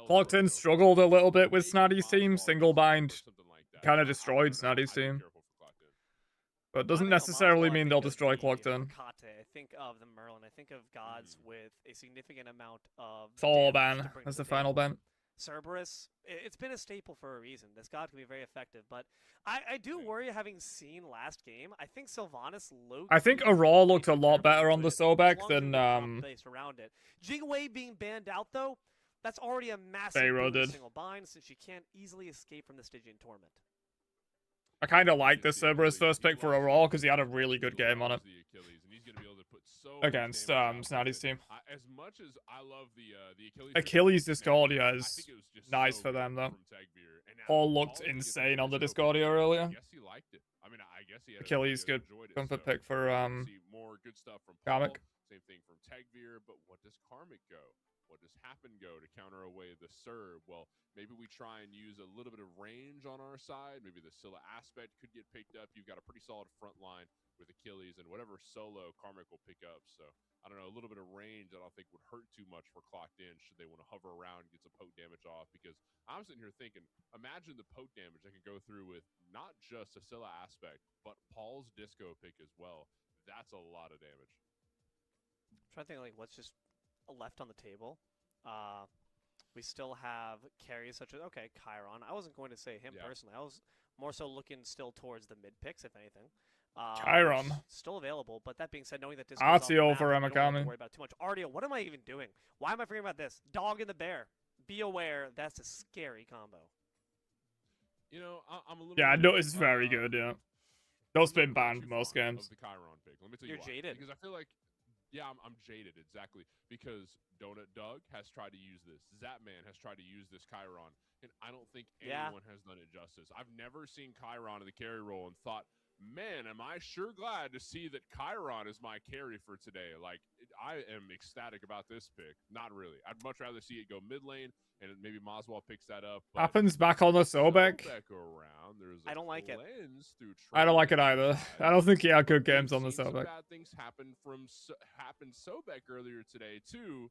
Clocked In struggled a little bit with Snatty's team. Single bind kind of destroyed Snatty's team. But it doesn't necessarily mean they'll destroy Clocked In. I think of the Merlin. I think of gods with a significant amount of. It's all ban. That's the final ban. Cerberus, it's been a staple for a reason. This god can be very effective, but I do worry, having seen last game, I think Sylvanas looked... I think Aurora looked a lot better on the Sobek than... around it. Jingwei being banned out, though, that's already a massive single bind, since she can't easily escape from the Stygian Torment. I kind of like the Cerberus first pick for Aurora because he had a really good game on it. Against Snatty's team. As much as I love the Achilles Discordia is nice for them though. Paul looked insane on the Discordia earlier. I guess he liked it. I mean, I guess he had Achilles good comfort pick for more good stuff from Karmic. Same thing from Tegvir, but what does Karmic go? What does Happen go to counter away the Serb? Well, maybe we try and use a little bit of range on our side. Maybe the Scylla aspect could get picked up. You've got a pretty solid front line with Achilles and whatever solo Karmic will pick up. So, I don't know, a little bit of range I don't think would hurt too much for Clocked In should they want to hover around and get some poke damage off. Because I'm sitting here thinking, imagine the poke damage I can go through with not just a Scylla aspect, but Paul's disco pick as well. That's a lot of damage. I'm trying to think, like, what's just left on the table. We still have carries such as, okay, Chiron. I wasn't going to say him personally. I was more so looking still towards the mid picks, if anything. Chiron. Still available, but that being said, knowing that this Artio for Emakami. Don't have to Emakami. worry about too much. Artio, what am I even doing? Why am I forgetting about this? Dog and the bear. Be aware, that's a scary combo. You know, I'm a little. Yeah, I know it's very good. Yeah, those been banned most games. The Chiron pick. Let me tell You're you why. jaded. Because I feel like, yeah, I'm jaded exactly because Donut Doug has tried to use this. Zapman has tried to use this Chiron, and I don't think anyone has done it justice. I've never seen Chiron in the carry role and thought, man, am I sure glad to see that Chiron is my carry for today. Like, I am ecstatic about this pick. Not really. I'd much rather see it go mid lane, and maybe Maswell picks that up. But Happens back on the Sobek. around. There's I don't like it. I don't like it either. I don't think he had good games on the Some Sobek. bad things happened Sobek earlier today too.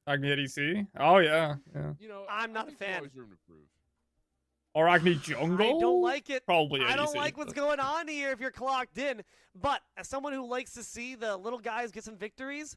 Agni ADC? Oh, yeah. You know, I'm not a think there's fan. always room to improve. Or Agni Jungle? I don't like it. Probably I don't ADC. like what's going on here if you're clocked in. But as someone who likes to see the little guys get some victories,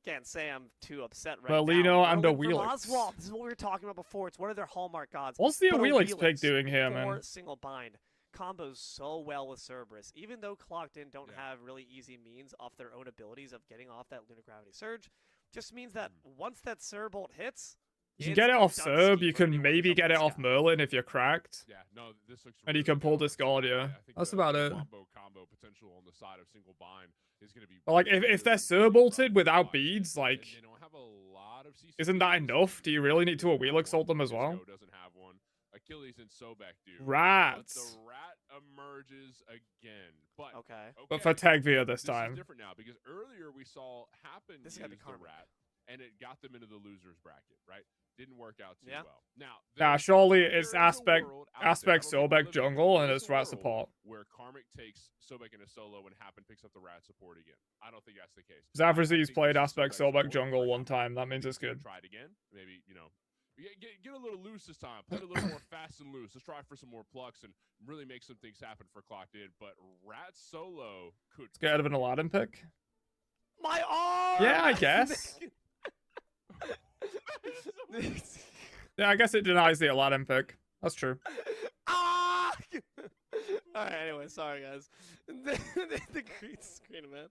can't say I'm too upset right Molino now. and a Merlin from Wheelix. Oswald. This is what we were talking about before. It's one of their hallmark gods. What's the But a Wheelix pick doing here, for man? single bind combos so well with Cerberus. Even though clocked in don't have really easy means off their own abilities of getting off that lunar gravity surge, just means that once that Cerbolt hits, You can it's get it off done Serb, ski you for can anyone maybe from get it this off guy. Merlin if you're cracked. Yeah, no, this looks. And you really can pull good. Discord, yeah. I think That's the about it. Combo potential on the side of single bind is going to be. But like, if they're Serbolted without beads, like, They don't have a lot of CC isn't that beads. enough? Do you really need to Wheelix ult them as well? Disco doesn't have one. Achilles and Sobek do. But Rats. the rat emerges again. But Okay. But for Tegvia this This time. is different now because earlier we saw Happen This use is gonna be the karma. rat, and it got them into the losers bracket, right? Didn't work out too Yeah. well. Now, Nah, surely it's Aspect Sobek jungle and it's rat support. where Karmic takes Sobek in a solo and Happen picks up the rat support again. I don't think that's the case. Zavrazi's played Aspect Sobek's Sobek support, jungle right? one time. That means it's good. Try it again. Maybe, you know, get a little loose this time. Play it a little more fast and loose. Let's try for some more plucks and really make some things happen for Clocked In. But rat solo could. Scared of an Aladdin pick? My arm! Yeah, I guess. Yeah, I guess it denies the Aladdin pick. That's true. Ah! Alright, anyway, sorry guys. the green screen, man.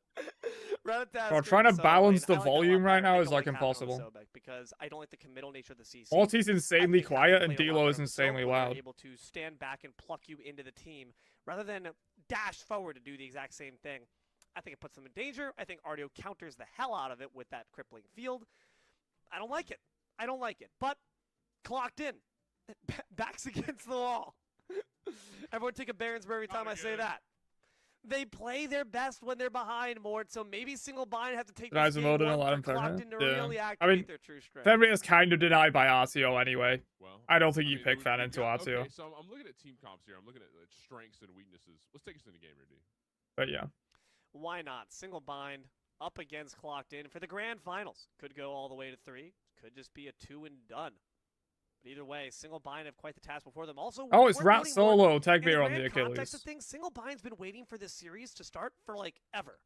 Bro, trying to balance the volume right now is like impossible. Because I don't like the committal nature of the CC. Morty's insanely I think quiet Happen and played a lot D'Lo better is with Solo insanely when they're loud. able to stand back and pluck you into the team rather than dash forward to do the exact same thing. I think it puts them in danger. I think Ardio counters the hell out of it with that crippling field. I don't like it. I don't like it. But clocked in. Backs against the wall. Everyone take a Barons every time I say that. They play their best when they're behind, Mort, so maybe single bind have to take Denies this a mode game and a one lot of for Clocked Fenrir. in to Yeah. really I activate mean, their true strength. Fenrir is kind of denied by RTO anyway. Well, I don't think you mean, pick we've Fan into got- RTO. Okay, so I'm looking at team comps here. I'm looking at strengths and weaknesses. Let's take us into game here, D. But yeah. Why not? Single bind up against Clocked in for the grand finals. Could go all the way to 3. Could just be a 2 and done. But either way, single bind have quite the task before them. Also, Oh, it's worth Rat noting, Solo, Mort, in Tegvir on the grand context Achilles. of things, single bind's been waiting for this series to start for like ever.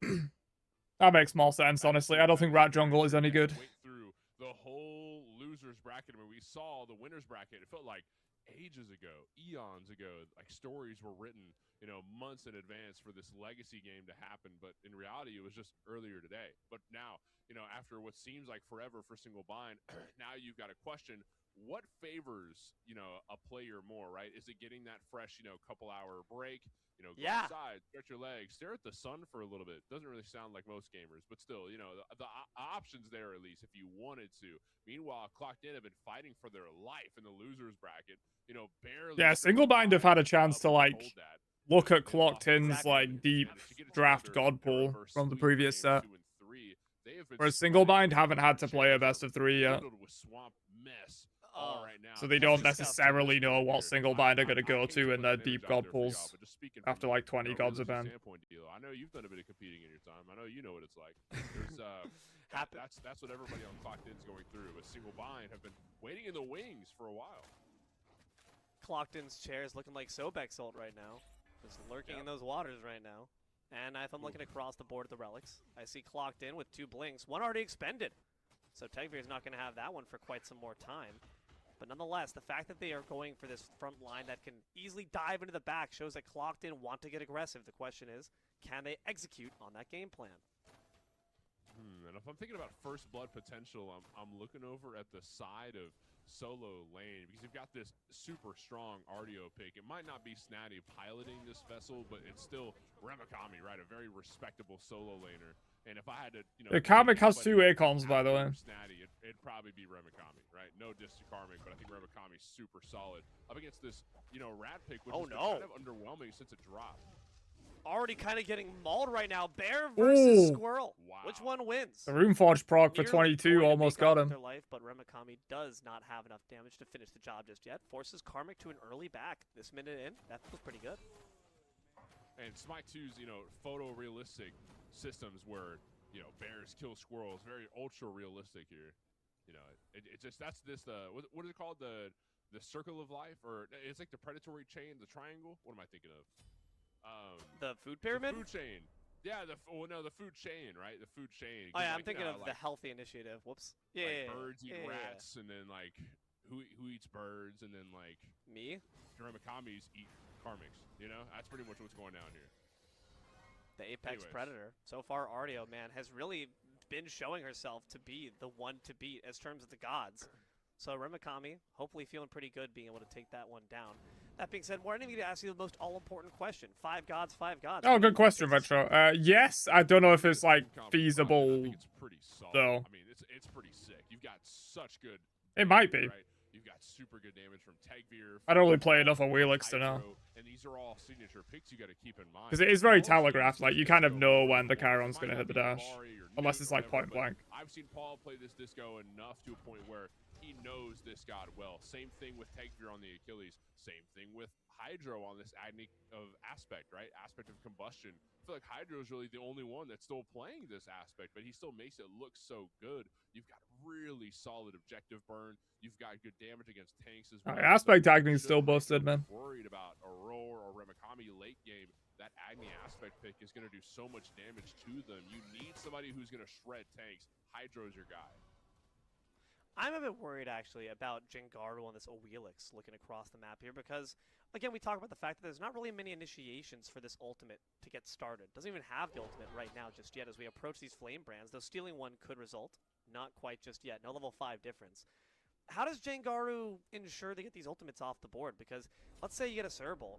That makes more sense, honestly. I don't think Rat Jungle is any good. Went through the whole losers bracket where we saw the winners bracket. It felt like ages ago, eons ago, like stories were written, you know, months in advance for this legacy game to happen. But in reality, it was just earlier today. But now, you know, after what seems like forever for single bind, now you've got to question what favors, you know, a player more, right? Is it getting that fresh, you know, couple hour break? You know, go outside, stretch your legs, stare at the sun for a little bit. Doesn't really sound like most gamers, but still, you know, the options there at least if you wanted to. Meanwhile, Clocked In have been fighting for their life in the losers bracket. You know, barely. Yeah, single bind have had a chance to like look at Clocked In's like deep draft god pool from the previous set. Whereas single bind haven't had to play a best of 3 yet. So they don't necessarily know what single bind are going to go to in their deep god pools after like 20 gods have been. I know you've done a bit of competing in your time. I know you know what it's like. There's that's what everybody on Clocked In's going through. But single bind have been waiting in the wings for a while. Clocked In's chair is looking like Sobek's ult right now. Just lurking in those waters right now. And if I'm looking across the board at the relics, I see Clocked In with 2 blinks. One already expended. So Tegvir is not going to have that one for quite some more time. But nonetheless, the fact that they are going for this front line that can easily dive into the back shows that Clocked In want to get aggressive. The question is, can they execute on that game plan? And if I'm thinking about first blood potential, I'm looking over at the side of solo lane because you've got this super strong RDO pick. It might not be Snatty piloting this vessel, but it's still Remikami, right? A very respectable solo laner. And if I had to, you know, Karmic has 2 Acons, by the way. Snatty, it'd probably be Remikami, right? No diss to Karmic, but I think Remikami's super solid up against this, you know, rat pick, which is kind of underwhelming since it dropped. already kind of getting mauled right now. Bear versus Ooh. Squirrel. Wow. Which one wins? The Runeforge proc for Nearly 22 going to almost make off got with him. Their life, but Remakami does not have enough damage to finish the job just yet. Forces Karmic to an early back. This minute in, that feels pretty good. And Smite 2's, photorealistic systems where, bears kill squirrels, very ultra realistic here. It's just that's this what is it called, the circle of life, or it's like the predatory chain, the triangle. What am I thinking of? The food pyramid. The food chain. Yeah, the food chain, right? The food chain. Oh yeah, I'm 'Cause, thinking of the healthy initiative. Whoops. Yeah. Like yeah, birds eat yeah, yeah. rats, and then like who eats birds, and then like Me. Ramakamis eat karmics. That's pretty much what's going down here. The apex Anyways. predator. So far, Artio, man, has really been showing herself to be the one to beat as terms of the gods. So Remakami, hopefully feeling pretty good being able to take that one down. That being said, Warren, I need to ask you the most all-important question. 5 gods, 5 gods. Oh, good question, Retro. Yes, I don't know if it's like I feasible think it's pretty solid. though. I mean, it's pretty sick. You've got such good. It might be. Right? You've got super good damage from Tagveer. I don't really play enough on Wheelix to know. Hydro, and these are all signature picks you got to keep in mind. Because it is very Paul's telegraphed, like you kind of know when the It Chiron's might going to not hit the be dash. Mari or Unless Nate it's or like whatever, point blank. but I've seen Paul play this disco enough to a point where he knows this god well. Same thing with Tagveer on the Achilles. Same thing with Hydro on this agni of aspect, right? Aspect of combustion. I feel like Hydro is really the only one that's still playing this aspect, but he still makes it look so good. You've got really solid objective burn. You've got good damage against tanks as well. Aspect So Agni is still shouldn't busted, be man. Worried about Aurora or Remakami late game. That Agni aspect pick is going to do so much damage to them. You need somebody who's going to shred tanks. Hydro's your guy. I'm a bit worried, actually, about Jengaru on this Owelix looking across the map here because, again, we talk about the fact that there's not really many initiations for this ultimate to get started. Doesn't even have the ultimate right now just yet as we approach these flame brands, though stealing one could result. Not quite just yet. No level 5 difference. How does Jengaru ensure they get these ultimates off the board? Because let's say you get a Cerebral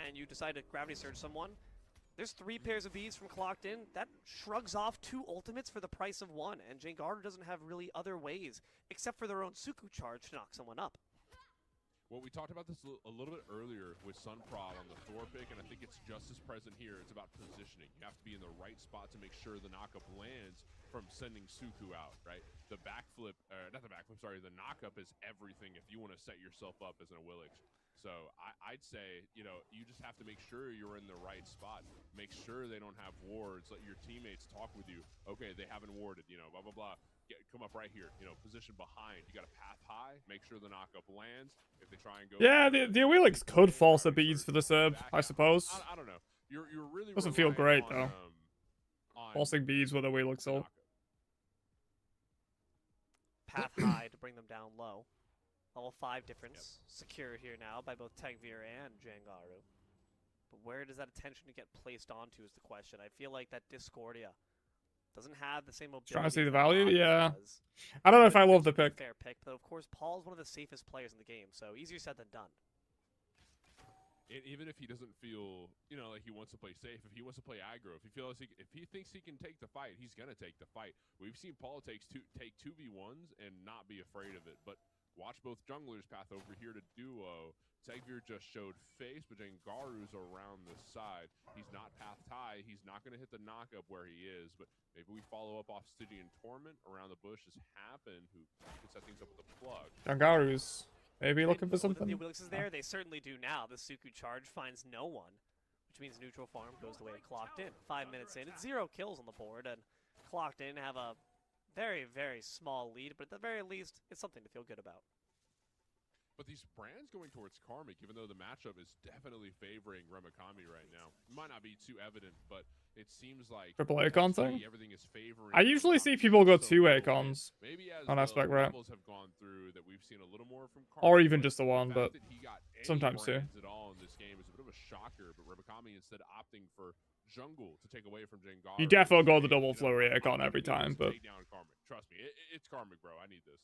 and you decide to Gravity Surge someone. There's 3 pairs of beads from Clocked In. That shrugs off 2 ultimates for the price of 1, and Jengaru doesn't have really other ways, except for their own Suku charge, to knock someone up. Well, we talked about this a little bit earlier with Sunprod on the Thor pick, and I think it's just as present here. It's about positioning. You have to be in the right spot to make sure the knockup lands from sending Suku out, right? The backflip, not the backflip, sorry, the knockup is everything if you want to set yourself up as an Awilix. So I'd say, you just have to make sure you're in the right spot. Make sure they don't have wards. Let your teammates talk with you. Okay, they haven't warded, blah, blah, blah. Come up right here, position behind. You got a path high. Make sure the knockup lands. If they try and go... Yeah, the Awilix could false the beads for the serve, I suppose. I don't know. You're really Doesn't feel great, relying though. on Falsing beads with a Awilix ult. Path high to bring them down low. Level 5 difference secured here now by both Tagveer and Jengaru. But where does that attention get placed onto is the question. I feel like that Discordia doesn't have the same mobility. Trying to see the that value? Agni Yeah. does. I don't know if I But love the it's a pick. fair pick, but of course Paul's one of the safest players in the game, so easier said than done. Even if he doesn't feel, like he wants to play safe, if he wants to play aggro, if he thinks he can take the fight, he's gonna take the fight. We've seen Paul take 2v1s and not be afraid of it. But watch both junglers path over here to duo. Tagveer just showed face, but Jengaru's around the side. He's not path high. He's not gonna hit the knockup where he is. But maybe we follow up off Stygian Torment around the bushes. Happen who can set things up with a plug. Jangaru's maybe They looking for know that something. The Owilix is there. They certainly do now. The Suku charge finds no one, which means neutral farm goes the way of Clocked In. 5 minutes in, it's 0 kills on the board, and Clocked In have a very, very small lead, but at the very least, it's something to feel good about. But these brands going towards Karmic, even though the matchup is definitely favoring Remakami right now. It might not be too evident, but it seems like Triple Acon thing? everything is favoring. I usually see Remakami people go so 2 well. Acons. Maybe as on the aspect rep. levels have gone through, that we've seen a little more from Karmic. Or even but just the one, fact but that he got any sometimes two. brands at all in this game is a bit of a shocker. But Remakami instead opting for Jungle to take away from Jengaru. You defo go the Hey, double flurry Acon I'm every gonna do time, this to but take down Karmic. Trust me, it's Karmic, bro. I need this.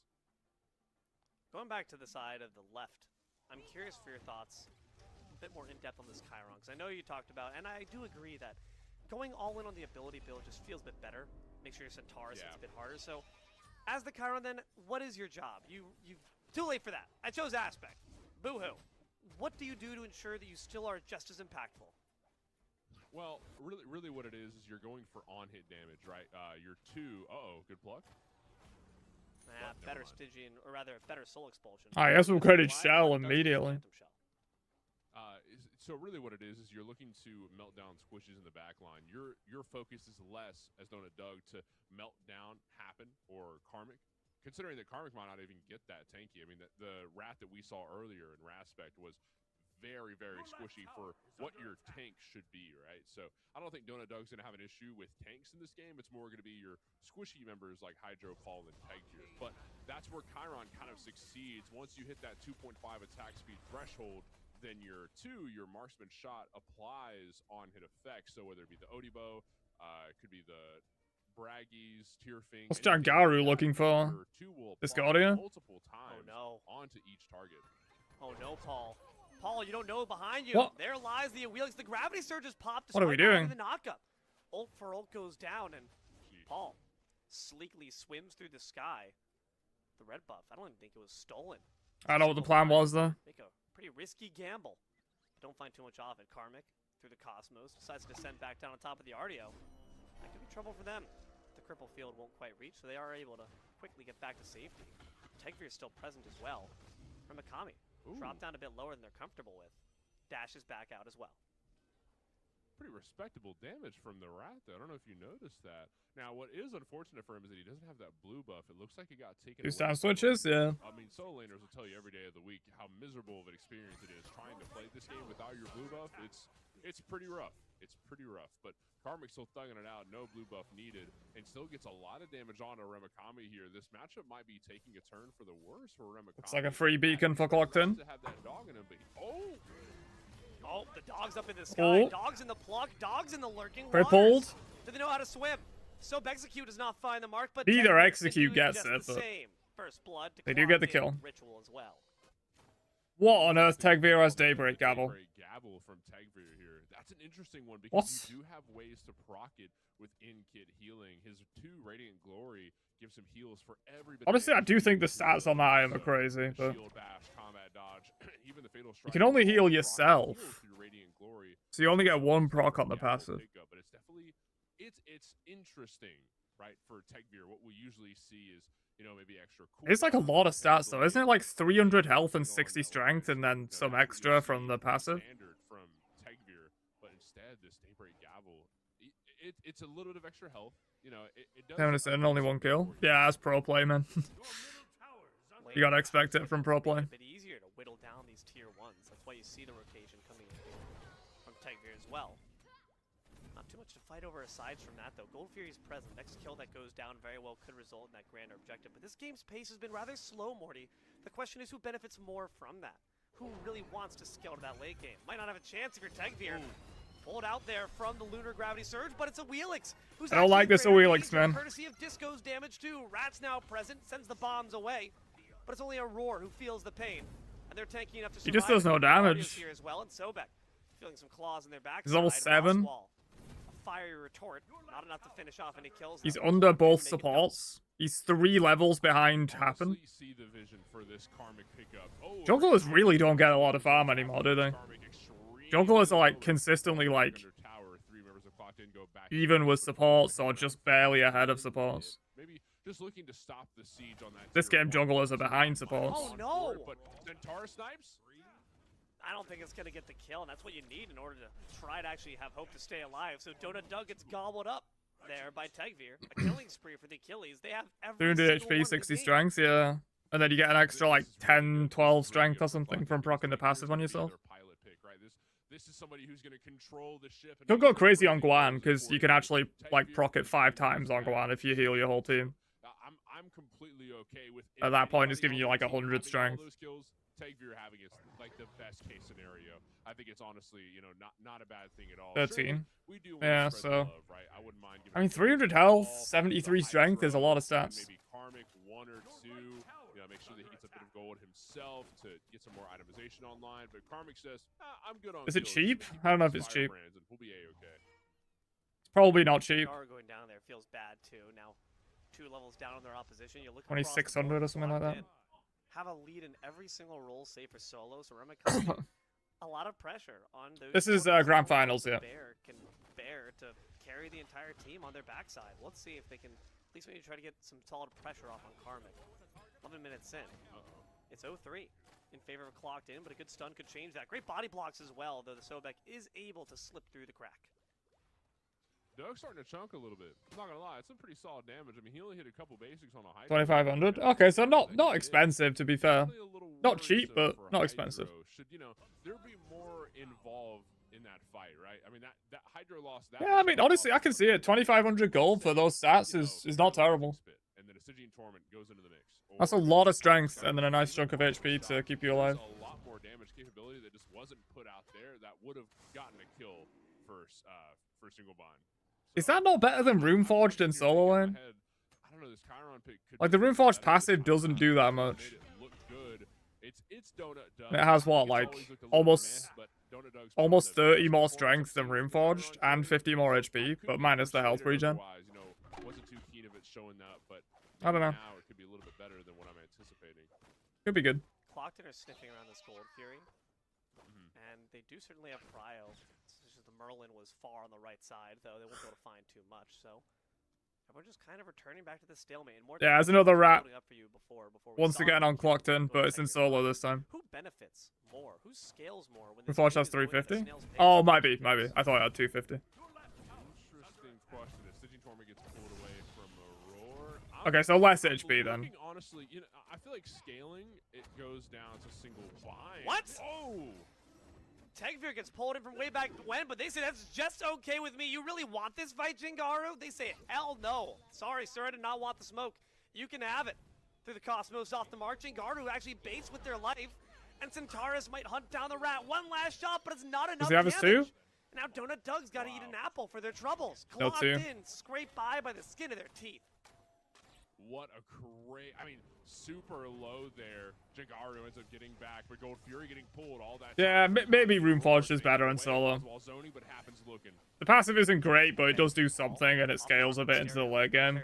Going back to the side of the left, I'm curious for your thoughts, a bit more in-depth on this Chiron, because I know you talked about, and I do agree that going all in on the ability build just feels a bit better. Make sure your Centaurus hits a bit harder. So, as the Chiron then, what is your job? You too late for that. I chose Aspect. Boo-hoo. What do you do to ensure that you still are just as impactful? Well, really what it is you're going for on-hit damage, right? You're two. Good pluck. Yeah, But better never mind. Stygian, or rather, better soul expulsion. I guess we'll credit Why? Shell Does use immediately. Phantom Shell. So really what it is you're looking to melt down squishes in the back line. Your focus is less, as Donut Doug, to melt down Happen or Karmic. Considering that Karmic might not even get that tanky. I mean, the rat that we saw earlier in Raspect was very, very squishy for what your tank should be, right? So I don't think Donut Doug's going to have an issue with tanks in this game. It's more going to be your squishy members like Hydro, Paul, and Teggear. But that's where Chiron kind of succeeds. Once you hit that 2.5 attack speed threshold, then your marksman shot applies on-hit effects. So whether it be the Odibo, it could be the Braggies, Tearfing. What's Jangaru looking for? Discordia? Multiple times onto each target. Oh no, Paul. Paul, you don't know behind you. What? There lies the Wheelix. The gravity surge has popped. What are we despite doing? The knockup. Ult for ult goes down, and Paul sleekly swims through the sky. The red buff. I don't even think it was stolen. I know what the plan was, though. Make a pretty risky gamble. Don't find too much off it. Karmic through the Cosmos decides to descend back down on top of the RDO. That could be trouble for them. The cripple field won't quite reach, so they are able to quickly get back to safety. Tegveer is still present as well. Ramakami drop down a bit lower than they're comfortable with. Dashes back out as well. Pretty respectable damage from the rat, though. I don't know if you noticed that. Now, what is unfortunate for him is that he doesn't have that blue buff. It looks like it got taken away. 2 stand switches, yeah. I mean, solo laners will tell you every day of the week how miserable of an experience it is trying to play this game without your blue buff. It's pretty rough. It's pretty rough. But Karmic's still thugging it out, no blue buff needed, and still gets a lot of damage on Ramakami here. This matchup might be taking a turn for the worse for Ramakami. Looks like a free beacon for Clocked In. To have that dog in him, but Oh, the dog's up in the sky. Oh. Dog's in the pluck. Dog's in the lurking Crippled. waters. Do they know how to swim? Soap Execute does not find the mark, but Either Tegveer Execute doing gets just it, the but same. First blood to they do get the Clocked In kill. Ritual as well. What on earth Tegveer has Daybreak Gavel? Daybreak Gavel from Tegveer here. That's an interesting one because What? you do have ways to proc it with in-kit healing. His 2 Radiant Glory gives him heals for every bit. Honestly, I do think the stats on that item are crazy, but Shield bash, combat dodge, even the fatal strike. you can only heal all proc yourself. heals through Radiant Glory. So you only get 1 proc on the Gavel passive. pickup, but it's definitely it's interesting, right? For Tegveer, what we usually see is maybe extra. It's like a lot of stats though, isn't it? Like 300 health and 60 strength, and then some extra from the passive. Standard from Tegveer, but instead this Daybreak Gavel, it's a little bit of extra health. It does. 7 only 1 kill. Yeah, that's pro play, man. You gotta expect it from pro play. A bit easier to whittle down these tier 1s. That's why you see the rotation coming in from Tegveer as well. Not too much to fight over aside from that, though. Gold Fury's present. Next kill that goes down very well could result in that grander objective. But this game's pace has been rather slow, Morty. The question is who benefits more from that? Who really wants to scale to that late game? Might not have a chance if you're Tegveer. Pulled out there from the Lunar Gravity Surge, but it's a Wheelix. Who's I don't like this greater Wheelix, danger, man. Courtesy of Disco's damage too. Rat's now present, sends the bombs away. But it's only a Roar who feels the pain. And they're tanking enough to survive. He just does no damage. Here as well, and Sobek feeling some claws in their back. He's level 7. A fiery retort, not enough to finish off any kills. He's though. under both Make it supports. He's 3 levels behind Happen. Honestly, see the vision for this Karmic pickup. Jugglers really don't get a lot of farm anymore, do they? Jugglers are like consistently like even with supports or just barely ahead of supports. Maybe just looking to stop the siege on that. This game jugglers are behind supports. Oh no! But Centaur snipes? I don't think it's going to get the kill, and that's what you need in order to try to actually have hope to stay alive. So Donut Doug gets gobbled up there by Tegveer. A killing spree for the Achilles. They have every 300 single one in HP, the 60 game. strength, yeah. And then you get an extra like 10, 12 strength or something from proccing the passive on yourself. Pilot pick, right? This is somebody who's going to control the ship. Don't go crazy on Guan, because you can actually like proc it 5 times on Guan if you heal your whole team. I'm completely okay with. At that point, it's giving you like 100 having strength. All those kills, Tegveer having is like the best case scenario. I think it's honestly, not a bad thing at all. 13. Surely, we do want to Yeah, spread so. the love, right? I wouldn't mind giving I mean, it 300 to health, Paul, 73 the strength is a lot of Hydro, stats. Maybe Karmic 1 or 2. Make sure that he gets a bit of gold himself to get some more itemization online. But Karmic says, I'm good on. Is it kills. cheap? Just keep I don't know those if it's fire cheap. brands and we'll be A-okay. It's probably not cheap. Yara going down there feels bad too. Now, 2 levels down on their opposition. You look 2600 or something like that. Have a lead in every single role, save for solo. So Ramakami, a lot of pressure on those. This is shoulders. grand I don't know finals, if yeah. the Bear can bear to carry the entire team on their backside. Let's see if they can at least maybe try to get some solid pressure off on Karmic. 11 minutes in. It's 0-3 in favor of Clocked In, but a good stun could change that. Great body blocks as well, though the Sobek is able to slip through the crack. Doug's starting to chunk a little bit. I'm not gonna lie, it's some pretty solid damage. I mean, he only hit a couple basics on a high. 2,500. Okay, so not expensive to be fair. Not cheap, but not expensive. Should there be more involved in that fight, right? I mean, that Hydro loss. Yeah, I mean, honestly, I can see it. 2,500 gold for those stats is not terrible. And then a Stygian Torment goes into the mix. That's a lot of strength and then a nice chunk of HP to keep you alive. A lot more damage capability that just wasn't put out there that would have gotten a kill for single bind. Is that not better than Runeforged in solo lane? I don't know, this Chiron pick could Like, the Runeforged passive doesn't do that much. It's Donut Doug. And it has what, like, almost 30 more strength than Runeforged and 50 more HP, but minus the health regen. Wasn't too keen of it showing that, but I don't know. now it could be a little bit better than what I'm anticipating. Could be good. Clocked In are sniffing around this Gold Fury, and they do certainly have Cryo. It's just the Merlin was far on the right side, though they won't be able to find too much, so everyone's just kind of returning back to the stalemate. And more Yeah, there's another rat. building up for you before we Once start. again on Clocked In, but it's in solo this time. Who benefits more? Who scales more when this Runeforged game has is going at a 350? snail's pace? Oh, might be. I thought it had 250. Interesting question. If Stygian Torment gets pulled away from a roar. Okay, so less HP then. Honestly, I feel like scaling it goes down to single bind. What? Oh! Tegvir gets pulled in from way back when, but they say that's just okay with me. You really want this fight, Jingaru? They say, hell no. Sorry, sir, I did not want the smoke. You can have it. Through the Cosmos off the mark, Jingaru actually baits with their life, and Centaurus might hunt down the rat. One last shot, but it's not enough Does he have his damage. two? Now Donut Doug's got to eat an apple for their troubles. No Clocked two. in, scraped by the skin of their teeth. What a great, I mean, super low there. Jingaru ends up getting back, but Gold Fury getting pulled, all that. Yeah, maybe Runeforged is better in solo. While zoning, but happens looking. The passive isn't great, but it does do something, and it scales a bit into the late game.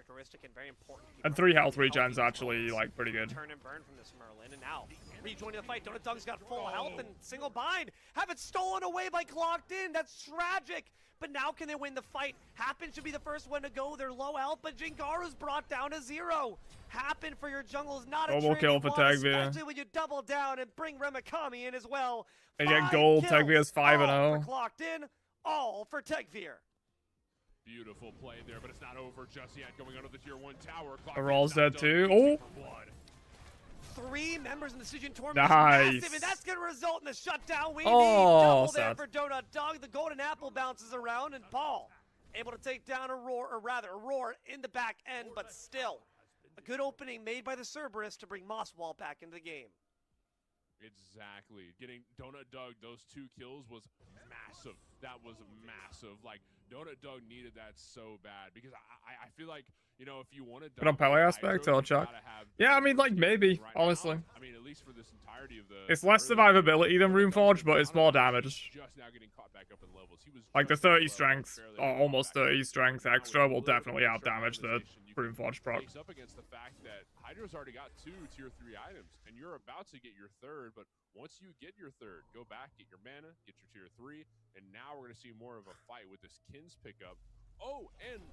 And 3 health regen's actually, like, pretty good. Turn and burn from this Merlin, and now rejoining the fight. Donut Doug's got full health and single bind. Have it stolen away by Clocked In. That's tragic. But now can they win the fight? Happen should be the first one to go. They're low health, but Jingaru's brought down to 0. Happen for your jungle is not a Double kill for Tegvir. especially when you double down and bring Remakami in as well. They get 5 gold. kills, Tegvir's 5-0. all for Clocked In, all for Tegvir. Beautiful play there, but it's not over just yet. Going under the tier 1 tower. Aural's dead too. Oh! 3 members in the Stygian Torment Nice. is massive, and that's going to result in the shutdown. We Oh, need double there sad. for Donut Dog. The golden apple bounces around, and Paul able to take down a roar in the back end, but still a good opening made by the Cerberus to bring Mosswall back into the game. Exactly. Getting Donut Doug those 2 kills was massive. That was massive. Like, Donut Doug needed that so bad because I feel like, if you want to But on Pele aspect, or Chuck? Yeah, I mean, like, maybe, honestly. I mean, at least for this entirety of the... It's less survivability than Runeforged, but it's more damage. Just now getting caught back up in levels. He was Like, the 30 strength, or almost 30 strength extra will definitely outdamage the Runeforged proc. Up against the fact that Hydra's already got 2 tier 3 items, and you're about to get your 3rd, but once you get your 3rd, go back, get your mana, get your tier 3, and now we're going to see more of a fight with this Kins pickup. Oh, and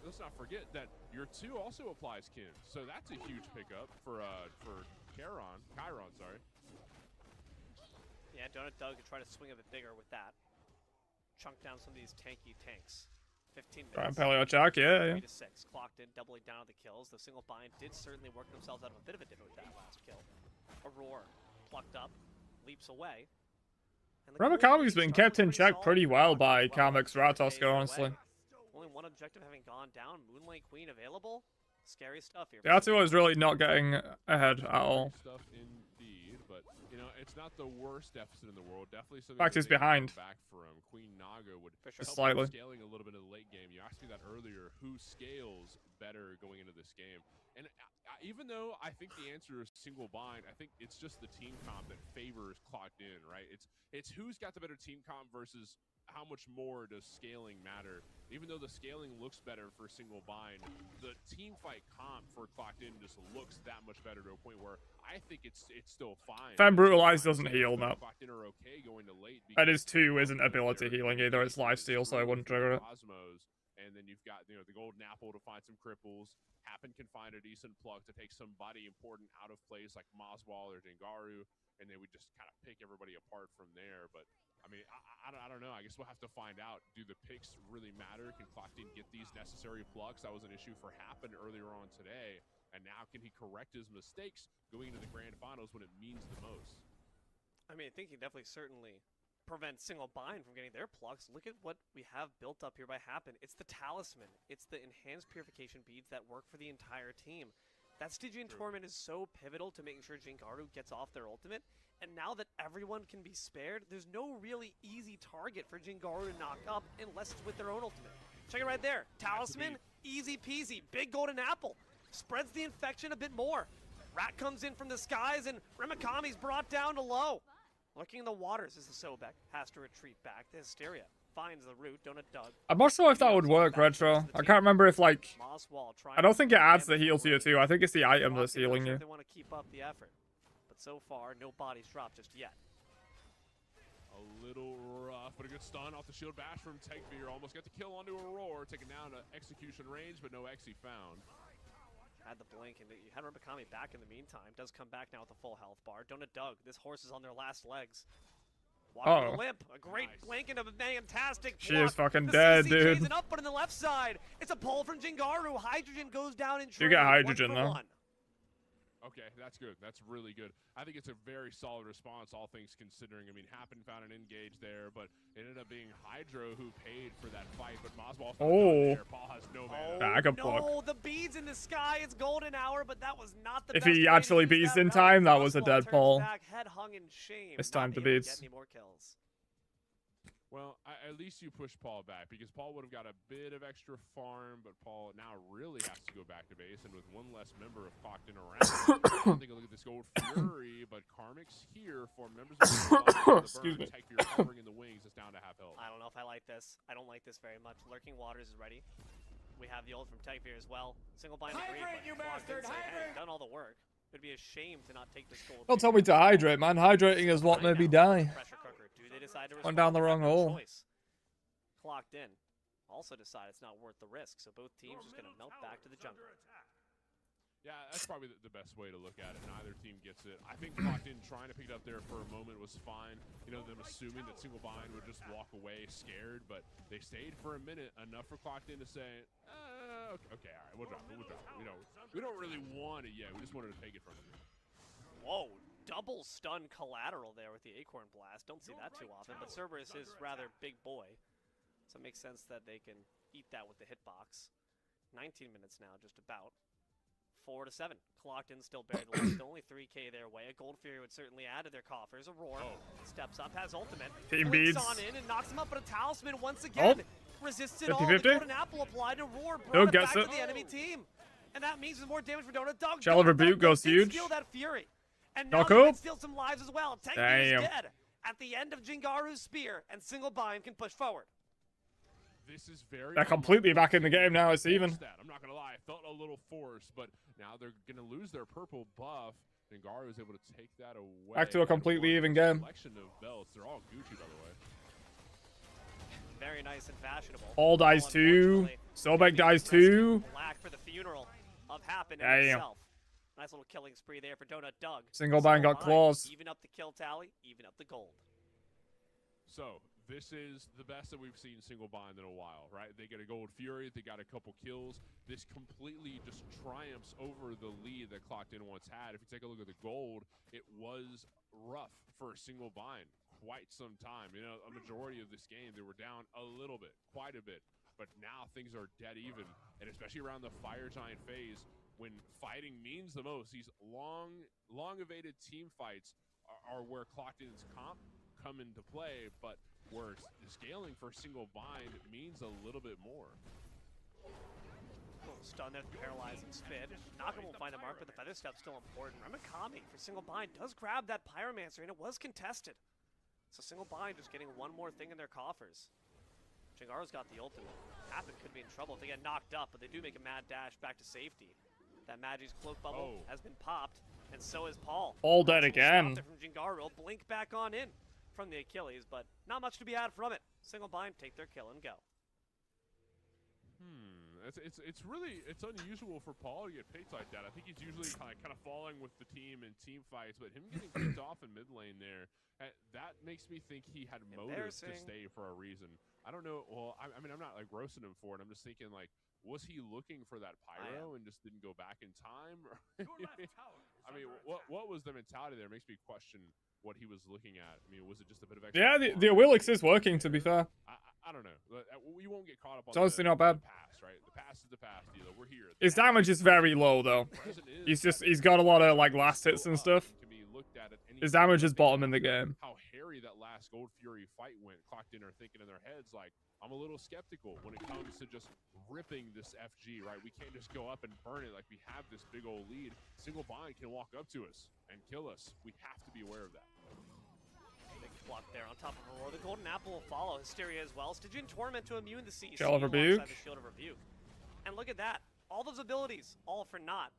let's not forget that your 2 also applies Kins, so that's a huge pickup for Chiron, sorry. Yeah, Donut Doug could try to swing a bit bigger with that. Chunk down some of these tanky tanks. 15 minutes. Try and Paleo Chuck, yeah. 3 to 6. Clocked in, doubling down on the kills. The single bind did certainly work themselves out of a bit of a dip with that last kill. Aurora plucked up, leaps away. Ramakami's been kept in check pretty well by Kamek's Ratoska, honestly. Only one objective having gone down. Moonlight Queen available. Scary stuff here. Yasuo is really not getting ahead at all. Stuff indeed, but it's not the worst deficit in the world. Definitely something. Fact, he's behind. Back for him. Queen Naga would sure. help Slightly. scaling a little bit in the late game. You asked me that earlier. Who scales better going into this game? And even though I think the answer is single bind, I think it's just the team comp that favors Clocked In, right? It's who's got the better team comp versus how much more does scaling matter. Even though the scaling looks better for single bind, the team fight comp for Clocked In just looks that much better to a point where I think it's still fine. Fan Brutalize doesn't heal, no. Clocked In are okay going to late. And his 2 isn't ability healing either, it's lifesteal, so I wouldn't trigger it. Cosmos, and then you've got, the golden apple to find some cripples. Happen can find a decent plug to take somebody important out of place like Moswall or Dengaru, and then we just kind of pick everybody apart from there. But I mean, I don't know. I guess we'll have to find out. Do the picks really matter? Can Clocked In get these necessary plugs? That was an issue for Happen earlier on today. And now can he correct his mistakes going into the grand finals when it means the most? I mean, I think he definitely certainly prevent single bind from getting their plugs. Look at what we have built up here by Happen. It's the talisman. It's the enhanced purification beads that work for the entire team. That Stygian Torment is so pivotal to making sure Jingaru gets off their ultimate. And now that everyone can be spared, there's no really easy target for Jingaru to knock up unless it's with their own ultimate. Check it right there. Talisman, easy peasy. Big golden apple. Spreads the infection a bit more. Rat comes in from the skies and Remikami's brought down to low. Lurking in the waters as the Sobek has to retreat back. The Hysteria finds the root. Donut Dug. I'm not sure if that would work, Retro. I can't remember if, like... I don't think it adds the heal to you, too. I think it's the item that's healing you. They want to keep up the effort. But so far, no bodies dropped just yet. A little rough, but a good stun off the shield bash from Tegveer. Almost got the kill onto Aurora. Taken down to execution range, but no Xe found. Had the blink, and you had Remikami back in the meantime. Does come back now with a full health bar. Donut Dug. This horse is on their last legs. Walking with a limp. A great blink and a fantastic block. She is fucking the dead, CC dude. chasing up, but on the left side, it's a pull from Jingaru. Hydrogen goes down in You get hydrogen, though. Okay, that's good. That's really good. I think it's a very solid response, all things considering. I mean, Happen found an engage there, but it ended up being Hydro who paid for that fight. But Moswall's not there. Paul has no mana. No, the beads in the sky. It's golden hour, but that was not the If best he way actually to use beats that in relic. time, that was a Moswall dead turns Paul. back, head hung in shame. It's time to Not able beats. get any more kills. Well, at least you push Paul back, because Paul would have got a bit of extra farm, but Paul now really has to go back to base, and with one less member of Clocked In around, take a look at this Gold Fury, but Karmic's here for members of the Excuse me. Tegveer covering in the wings. It's down to half health. I don't know if I like this. I don't like this very much. Lurking Waters is ready. We have the ult from Tegveer as well. Single bind agreed, Hydrate, you but Clocked bastard, did say, hey, hydrate! done all the work. It'd be a shame to not take this gold. Don't tell me to hydrate, man. Hydrating is what made me die. Pressure cooker. Do they decide to Went down the wrong hole. Choice. Clocked In. Also decide it's not worth the risk, so both teams just gonna melt back to the jungle. Yeah, that's probably the best way to look at it. Neither team gets it. I think Clocked In trying to pick it up there for a moment was fine. You know, them assuming that single bind would just walk away scared, but they stayed for a minute, enough for Clocked In to say, okay, all right, we'll drop it, we'll drop it. We don't really want it yet. We just wanted to take it from them. Whoa, double stun collateral there with the Acorn Blast. Don't see that too often, but Cerberus is rather big boy. So it makes sense that they can eat that with the hitbox. 19 minutes now, just about. 4-7. Clocked In still buried alive. Still only 3k their way. A Gold Fury would certainly add to their coffers. Aurora steps up, has ultimate. Team Blinks beads. on in and knocks him up, but a talisman once again resists it all. The 50-50. golden apple applied. Aurora brought it gets back to it. the enemy team. And that means there's more damage for Donut Dog. Shell of Donut Rebuke Dog goes did huge. steal that Fury. And now Not they cool. can steal some lives as well. Tegveer is Damn. dead at the end of Jingaru's spear, and single bind can push forward. This is very. They're completely back in the game now. It's even. I'm not gonna lie, I felt a little forced, but now they're gonna lose their purple buff. Dengaru is able to take that away. Back to a completely even game. Collection of belts. They're all Gucci, by the way. Very nice and fashionable. All dies too. Sobek dies too. Black for the funeral of Happen Damn. himself. Nice little killing spree there for Donut Dug. Single bind got claws. Even up the kill tally, even up the gold. So this is the best that we've seen single bind in a while, right? They get a Gold Fury, they got a couple kills. This completely just triumphs over the lead that Clocked In once had. If you take a look at the gold, it was rough for a single bind quite some time. You know, a majority of this game, they were down a little bit, quite a bit. But now things are dead even, and especially around the Fire Giant phase, when fighting means the most, these long-evaded team fights are where Clocked In's comp come into play, but where the scaling for single bind means a little bit more. Stun there, paralyzing spin. Knockup won't find the mark, but the feather step's still important. Ramakami for single bind does grab that pyromancer, and it was contested. So single bind just getting one more thing in their coffers. Jingaro's got the ultimate. Happen could be in trouble if they get knocked up, but they do make a mad dash back to safety. That Magi's cloak bubble has been popped, and so is Paul. All dead again. From Jingaro, blink back on in from the Achilles, but not much to be had from it. Single bind, take their kill and go. It's really unusual for Paul to get picked like that. I think he's usually kind of falling with the team in team fights, but him getting picked off in mid lane there, that makes me think he had motive to stay for a reason. I don't know. Well, I mean, I'm not like roasting him for it. I'm just thinking like, was he looking for that pyro and just didn't go back in time? I mean, what was the mentality there? It makes me question what he was looking at. I mean, was it just a bit of extra? Yeah, the Willix is working, to be fair. I don't know. We won't get caught up on it's honestly not bad. The past, right? The past is the past, Dilo. We're here. His damage is very low, though. He's got a lot of like last hits and stuff. His damage is bottom in the game. How hairy that last Gold Fury fight went. Clocked in are thinking in their heads like, I'm a little skeptical when it comes to just ripping this FG, right? We can't just go up and burn it like we have this big old lead. Single bind can walk up to us and kill us. We have to be aware of that. Big block there on top of Aurora. The Golden Apple will follow. Hysteria as well. Stygian Torment to immune the CC. Shield of Rebuke. The Shield of Rebuke. And look at that. All those abilities, all for naught.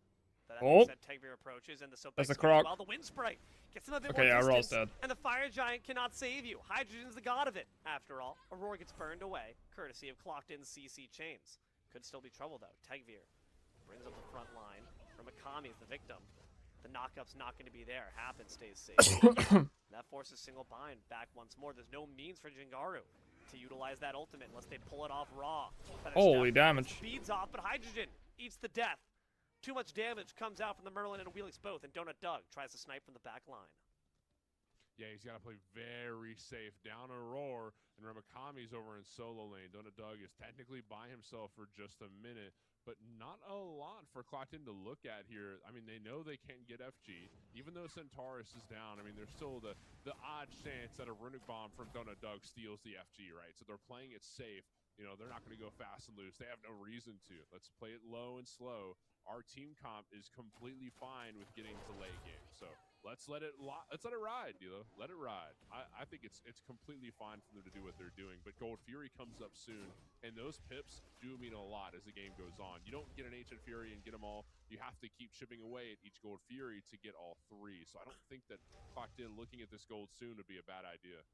That Tegvir approaches and the soap. That's a croc. Well, the wind spray gets them a bit more distance, dead. And the fire giant cannot save you. Hydrogen's the god of it. After all, Aurora gets burned away, courtesy of clocked in CC chains. Could still be trouble though. Tegvir brings up the front line. Ramakami is the victim. The knockup's not going to be there. Happen stays safe. That forces single bind back once more. There's no means for Jingaru to utilize that ultimate unless they pull it off raw. Holy damage. Speeds off, but Hydrogen eats the death. Too much damage comes out from the Merlin and Wheelix both, and Donut Doug tries to snipe from the back line. Yeah, he's got to play very safe. Down a roar, and Ramakami's over in solo lane. Donut Doug is technically by himself for just a minute, but not a lot for Clocked In to look at here. I mean, they know they can't get FG. Even though Centaurus is down, I mean, there's still the odd chance that a Runic Bomb from Donut Doug steals the FG, right? So they're playing it safe. You know, they're not going to go fast and loose. They have no reason to. Let's play it low and slow. Our team comp is completely fine with getting to late game. So let's let it ride, Dilo. Let it ride. I think it's completely fine for them to do what they're doing. But Gold Fury comes up soon, and those pips do mean a lot as the game goes on. You don't get an Ancient Fury and get them all. You have to keep chipping away at each Gold Fury to get all three. So I don't think that Clocked In looking at this gold soon would be a bad idea.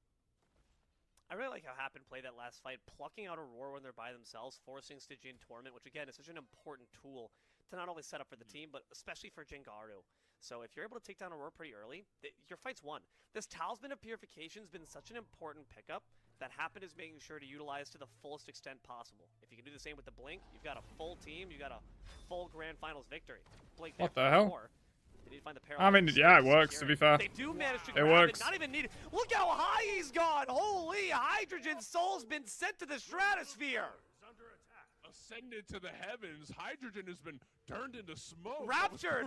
I really like how Happen played that last fight, plucking out Aurora when they're by themselves, forcing Stygian Torment, which again is such an important tool to not only set up for the team, but especially for Jingaru. So if you're able to take down Aurora pretty early, your fight's won. This Talisman of Purification has been such an important pickup that Happen is making sure to utilize to the fullest extent possible. If you can do the same with the Blink, you've got a full team, you've got a full Grand Finals victory. Blink what the hell? They need to find the I mean, yeah, it works, to be fair. They do manage to it grab works. it, not even needed. Look how high he's gone! Holy, Hydrogen Soul's been sent to the stratosphere! Ascended to the heavens. Hydrogen has been turned into smoke. Raptured!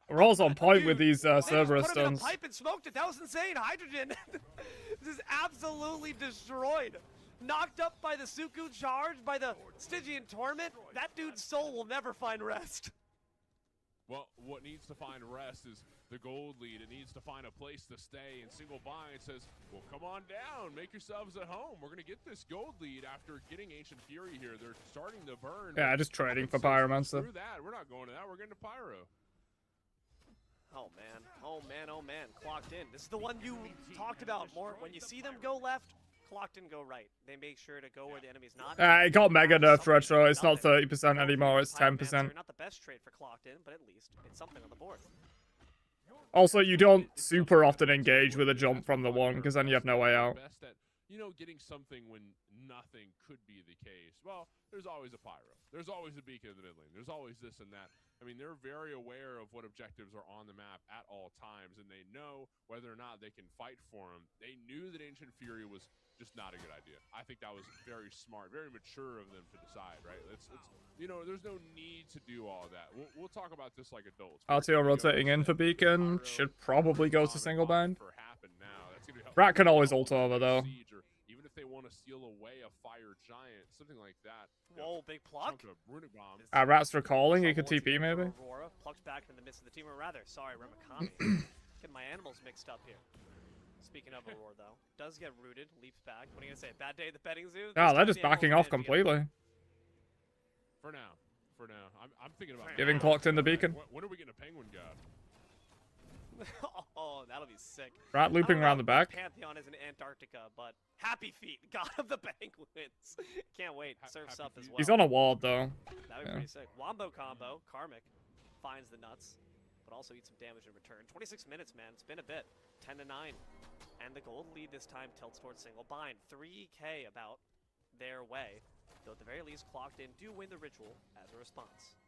We're also on point with these Cerberus put him in a stuns. pipe and smoked it. That was insane. Hydrogen this is absolutely destroyed. Knocked up by the Suku charge, by the Stygian Torment. That dude's soul will never find rest. Well, what needs to find rest is the gold lead. It needs to find a place to stay. And Single Bind says, well, come on down. Make yourselves at home. We're going to get this gold lead after getting Ancient Fury here. They're starting to burn. Yeah, just trading for Pyromancer. Screw that. We're not going to that. We're getting to Pyro. Oh, man. Oh, man. Oh, man. Clocked In. This is the one you talked about more. When you see them go left, Clocked In go right. They make sure to go where the enemy's not. It got mega nerfed retro. It's not 30% anymore. It's 10%. Not the best trade for Clocked In, but at least it's something on the board. Also, you don't super often engage with a jump from the one, because then you have no way out. Best at, getting something when nothing could be the case. Well, there's always a Pyro. There's always a Beacon in the mid lane. There's always this and that. I mean, they're very aware of what objectives are on the map at all times, and they know whether or not they can fight for them. They knew that Ancient Fury was just not a good idea. I think that was very smart, very mature of them to decide, right? It's there's no need to do all that. We'll talk about this like adults. RTO rotating in for Beacon. Should probably go to Single Bind. Rat can always ult over, though. Even if they want want to steal away a fire giant, something like that. Whoa, big pluck. Chunk of runic bomb. Rats recalling. He could Trouble once TP again for maybe. Aurora plucked back in the midst of the team, or rather, sorry, Remakami. Getting my animals mixed up here. Speaking of Aurora, though, does get rooted, leaps back. What are you gonna say? Bad day at the petting zoo? Oh, they're just backing off completely. For now. I'm thinking about Giving clocked in the beacon. When are we getting a penguin god? Oh, that'll be sick. Rat looping around the back. Pantheon is in Antarctica, but Happy Feet, god of the penguins. Can't wait. Surfs up as well. He's on a ward though. That'd be pretty sick. Wombo combo. Karmic finds the nuts, but also eats some damage in return. 26 minutes, man. It's been a bit. 10-9. And the gold lead this time tilts towards single bind. 3K about their way. Though at the very least, clocked in do win the ritual as a response.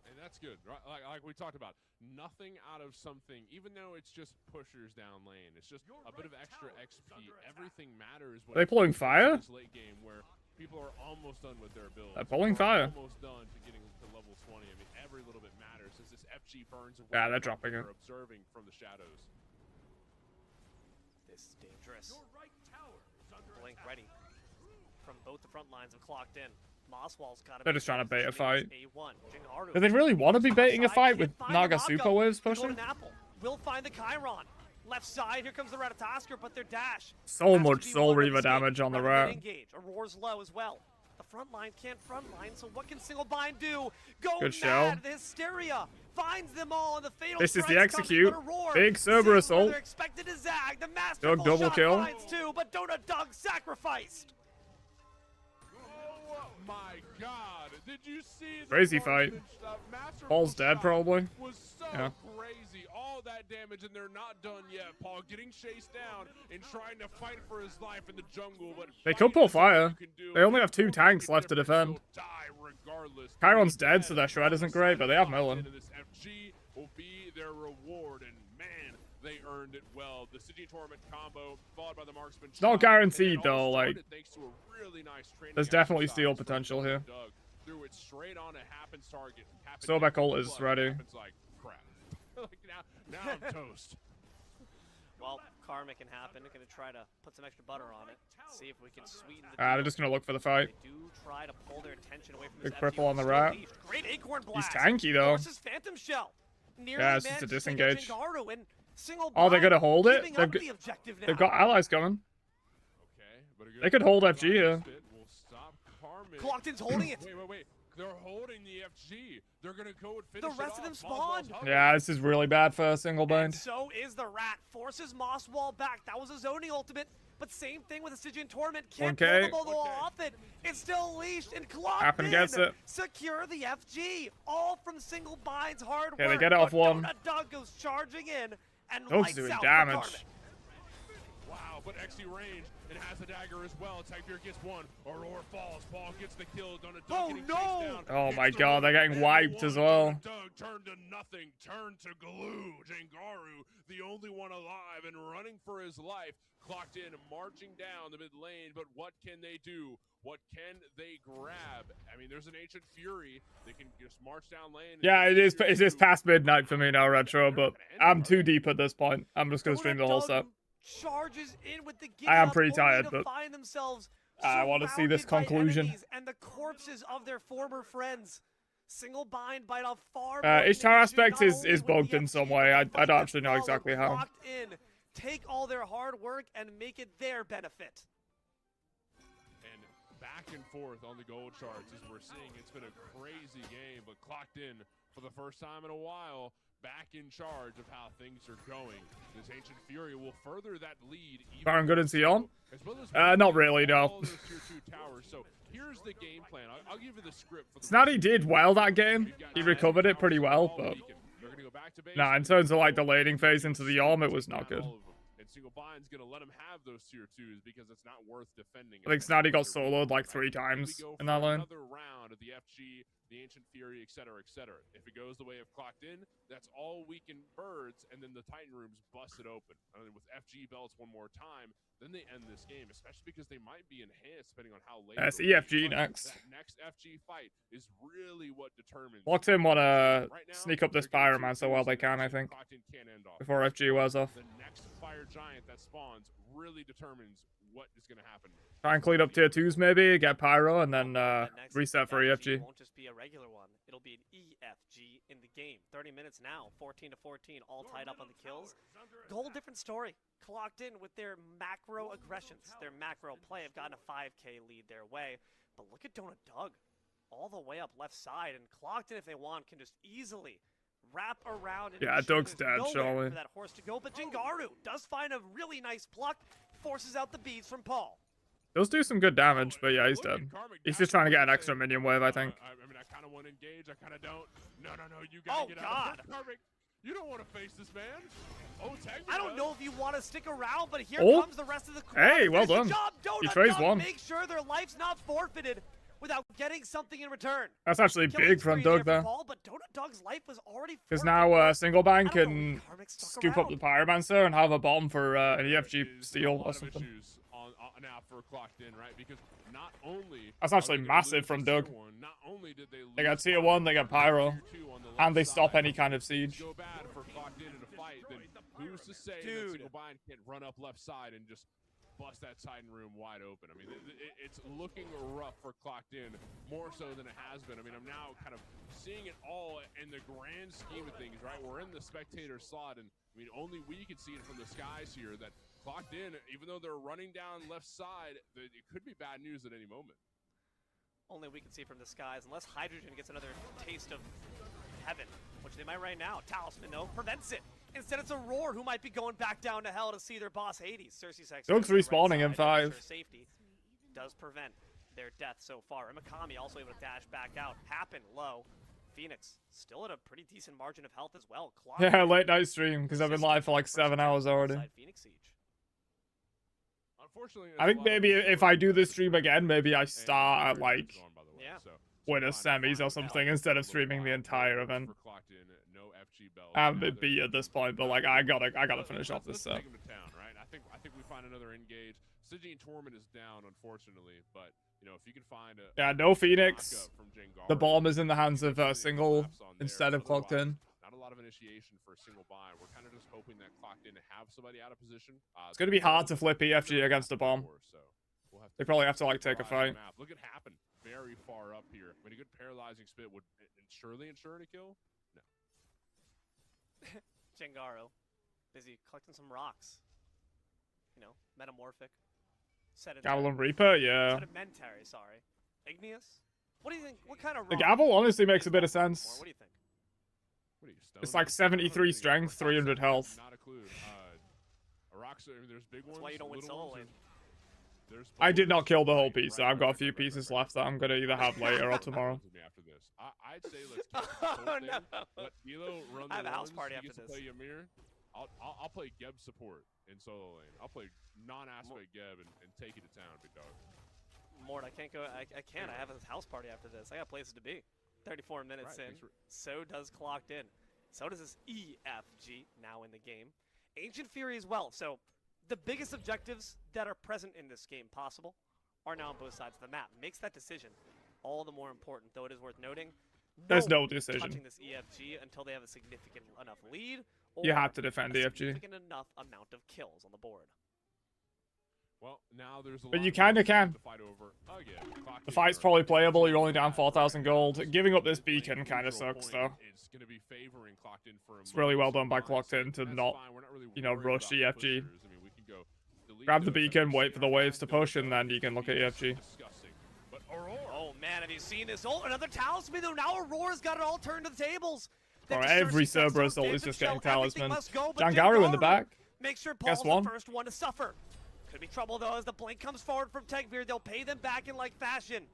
And that's good, right? Like we talked about, nothing out of something, even though it's just pushers down lane. It's just a bit of extra XP. Everything matters. When Are they pulling fire? This late game where people are almost done with their build. They're pulling fire. Almost done to getting to level 20. I mean, every little bit matters as this FG burns away. Yeah, they're dropping it. Observing from the shadows. This is dangerous. Blink ready from both the front lines of clocked in. Mosswall's got. They're just trying to bait a fight. A1. Do they really want to be baiting a fight with Naga Super Waves pushing? Will find the Chiron. Left side, here comes the Ratatasker, but their dash. So much Soul Reaver damage on the Rat. Engage. Aurora's low as well. The front line can't front line, so what can Single Bind do? Go Good mad. shell. The Hysteria finds them all, and the fatal This is the strike's coming, execute. but Aurora Big Cerberus seeing where ult. they're expected to zag. The masterful Doug double shot kill. finds too, but Dota Doug sacrificed. Oh my god, did you see the Crazy fight. Paul's dead probably. Was so Yeah. crazy. All that damage and they're not done yet. Paul getting chased down and trying to fight for his life in the jungle, but They could pull fire. They only have 2 tanks left to defend. Chiron's dead, so their shred isn't great, but they have Merlin. This FG will be their reward, and man, they earned it well. The Stygian Torment combo, followed by the marksman. It's not shot, guaranteed, and it all though, like, started thanks to a really nice training there's definitely exercise steal from potential here. Doug. Threw it straight on a Happens target. Sobek ult is ready. Happens like crap. Like now I'm toast. Well, Karmic can happen. They're gonna try to put some extra butter on it. See if we can sweeten the They're deal. just gonna look for the fight. They do try to pull their attention away from Big this cripple FG, on the still Rat. leashed. Great acorn He's blast. tanky though. Forces Phantom Shell. Nearly Yeah, it's just a managed to take disengage. Jingaru and Single Oh, they're Bind gonna hold it? giving up the objective now. They've got allies coming. Okay, but a good They could hold FG here. Will stop Karmic. Clocked's holding it. Wait. They're holding the FG. They're gonna go and finish The rest it of them off. spawned. Mosswall's Yeah, this is really bad for Single And Bind. so is the Rat. Forces Mosswall back. That was a zoning ultimate. But same thing with the Stygian Torment. Can't 1K. pull the ball off it. It's still leashed and clocked Happen in. gets it. Secure the FG. All from Single Bind's hard work. Okay, they get it off but one. Donut Doug goes charging in and Doug's lights doing out damage. for Karmic. Wow, but XD range and has a dagger as well. Tagbeer gets one. Aurora falls. Paul gets the kill. Donut Doug Oh, getting no! chased down. Oh my Gets the god, they're one getting and wiped one. as well. Donut Doug turned to nothing. Turned to glue. Jingaru, the only one alive and running for his life. Clocked in, marching down the mid lane, but what can they do? What can they grab? I mean, there's an Ancient Fury. They can just march down lane. Yeah, it is past midnight for me now, Retro, but I'm too deep at this point. I'm just gonna stream the whole set. Charges in with the I am Giga pretty only tired, to but find themselves I wanna see this surrounded by conclusion. enemies and the corpses of their former friends. Single Bind bite off far. Ishtar aspect is bugged in some way. I don't actually know exactly how. Locked in, take all their hard work and make it their benefit. And back and forth on the gold charts as we're seeing. It's been a crazy game, but clocked in for the first time in a while. Back in charge of how things are going. This Ancient Fury will further that lead. Baron good in Sion? As well as Not really, no. all those tier 2 towers. So here's the game plan. I'll give you the script. For the Snotty did well that game. He recovered it pretty well, but they're gonna go back to base. nah, in terms of like the laning phase into the Yom, it was not good. And Single Bind's gonna let him have those tier 2s because it's not worth defending. I think Snotty got soloed like 3 times in that lane. Another round of the FG, the Ancient Fury, etc., etc. If it goes the way of Clocked In, that's all weakened birds, and then the Titan rooms busted open. And then with FG belts one more time, then they end this game, especially because they might be enhanced depending on how late. That's it goes. EFG But next. That next FG fight is really what determines. Locked in wanna Right now, sneak up this they're getting Pyromancer while they can, I think, Clocked In can't end off. before FG wears off. The next fire giant that spawns really determines what is going to happen. Try and clean up tier 2s maybe, get Pyro, and then That next reset for EFG. won't just be a regular one. It'll be an EFG in the game. 30 minutes now, 14 to 14, all tied up on the kills. Whole different story. Clocked in with their macro aggressions. Their macro play have gotten a 5k lead their way. But look at Donut Doug. All the way up left side, and Clocked in, if they want, can just easily wrap around and Yeah, ensure Doug's there's dead, nowhere surely. for that horse to go. But Jingaru does find a really nice pluck, forces out the beads from Paul. Does do some good damage, but yeah, he's dead. He's just trying to get an extra minion wave, I think. I mean, I kind of want to engage. I kind of don't. No, you gotta get out of here. Karmic, you don't want to face this man. Oh, I don't know if you want to stick around, but here Oh. comes the rest of the crew. Hey, well Finish the done. job. He Donut trades Doug one. Make sure their life's not forfeited without getting something in return. That's actually Killing big from spree there Doug for there. Paul, but Donut Doug's life was already Because forfeited. now Single Bang I don't know can if Karmic stuck scoop up the around. Pyromancer and have a bomb for an There EFG is steal a lot or of something. issues now for Clocked In, right? Because not only That's are actually they gonna massive lose from tier Doug. one, not only did They got lose tier 1, they got Pyro, tier two on the and they left stop side, any kind of siege. go bad for Clocked In a fight, then who's to say that Dude. Single Bind can't run up left side and just bust that Titan room wide open? I mean, it's looking rough for Clocked In, more so than it has been. I mean, I'm now kind of seeing it all in the grand scheme of things, right? We're in the spectator slot, and I mean, only we can see it from the skies here that Clocked In, even though they're running down left side, it could be bad news at any moment. Only we can see from the skies, unless Hydrogen gets another taste of heaven, which they might right now. Talisman, though, prevents it. Instead, it's Aurora who might be going back down to hell to see their boss Hades. Cersei's Doug's respawning in 5. Safety does prevent their death so far. Imakami also able to dash back out. Happen low. Phoenix still at a pretty decent margin of health as well. Clock Yeah, late night stream, because I've been live for like 7 hours already. Phoenix Siege. Unfortunately, I think maybe if I do this stream again, maybe I start at like Yeah. winner semis or something instead of streaming the entire event. I'm a bit beat at this point, but like I gotta finish off this set. Take him to town, right? I think we find another engage. Sigi and Torment is down, unfortunately, but you know if you can find a Yeah, no Phoenix. backup from Jengar, The bomb is in the hands of Single collapse on there, instead of so Clocked otherwise, In. Not a lot of initiation for a single buy. We're kind of just hoping that Clocked In to have somebody out of position. It's gonna be hard to flip EFG against a bomb. So we'll have They probably have to like take a fight. map. Look at Happen very far up here. I mean, a good paralyzing spit would surely ensure a kill. No. Jengaro, busy collecting some rocks. You know, metamorphic. Gavel Reaper, yeah. Sedimentary, sorry. Igneous? What do you think? What kind of The rock? Gavel honestly makes a bit of is more? sense. What do you think? What are you, It's stoned? like 73 strength, 300 health. Not a clue. Rocks, there's big ones. That's why you don't win little solo ones, lane. there's I did not kill the whole right, piece, so right, I've got a right, few right, right, pieces right, left that I'm gonna either have later or tomorrow. With me after this. I'd say let's keep the whole Oh, thing. no. Let Elo run the I have a house runs. party He after gets to this. play Ymir. I'll play Geb support in solo lane. I'll play non-aspect Geb and take you to town, big dog. Mort, I can't go. I can't. I have a house party after this. I got places to be. 34 minutes Right, in. thanks for- So does Clocked In. So does this EFG now in the game. Ancient Fury as well. So the biggest objectives that are present in this game possible are now on both sides of the map. Makes that decision all the more important, though it is worth noting. There's no one decision. touching this EFG until they have a significant enough lead. You or have to defend a EFG. significant enough amount of kills on the board. Well, now there's a But lot you more kinda can. to fight over again. Clocked The In fight's are- probably playable, you're only down 4,000 gold. Giving up this beacon Like, kinda neutral sucks point though. is gonna be favoring Clocked In for a It's really well moment, done by so Clocked In to that's not, fine. We're not really you know, worried rush about EFG. pushers. I mean, we can go delete Grab the those and beacon, just wait for the waves to defend push, and then you can look at EFG. Disgusting. But Aurora, Oh man, have you seen this? Oh, another talisman though. Now Aurora's got it all turned to the tables. Bro, Then every Cersei sets Cerberus up ult is David just Shell. getting Everything talisman. must go, but Jangaru in the Jingaru back. Make sure Guess Paul's one. the first one to suffer. Could be trouble though as the blink comes forward from Tegvir. They'll pay them back in like fashion.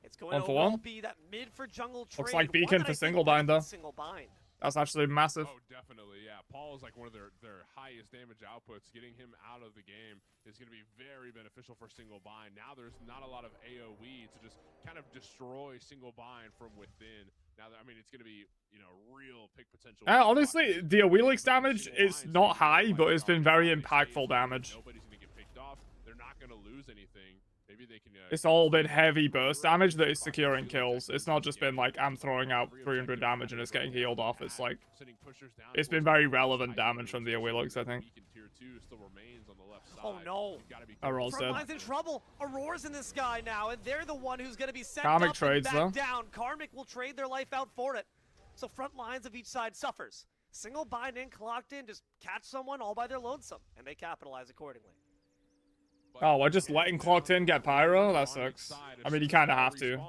It's going One to for overall one. be that mid for jungle trade. Looks like one beacon that for I think single bind, though. Single bind. That's actually massive. oh, definitely, yeah. Paul is like one of their highest damage outputs. Getting him out of the game is going to be very beneficial for single bind. Now there's not a lot of AoE to just kind of destroy single bind from within. Now, I mean, it's going to be, you know, real pick potential. Honestly, the Awilix damage Single is bind's not gonna be high, like but it's been very already impactful stays, damage. Nobody's going to get picked off. They're not going to lose anything. maybe they can. It's all been heavy burst damage that is securing kills. It's not just been like I'm throwing out 300 damage and it's getting healed off. It's like it's been very relevant damage from the away looks, I think. Oh no! Aurora's dead. Frontline's in trouble. Aurora's in the sky now, and they're the one who's going to be sent Karmic up trades, and though. back down. Karmic will trade their life out for it. So front lines of each side suffers. Single bind in, clocked in, just catch someone all by their lonesome, and they capitalize accordingly. Oh, we're just letting clocked in get pyro? That sucks. I mean, you kind of have to.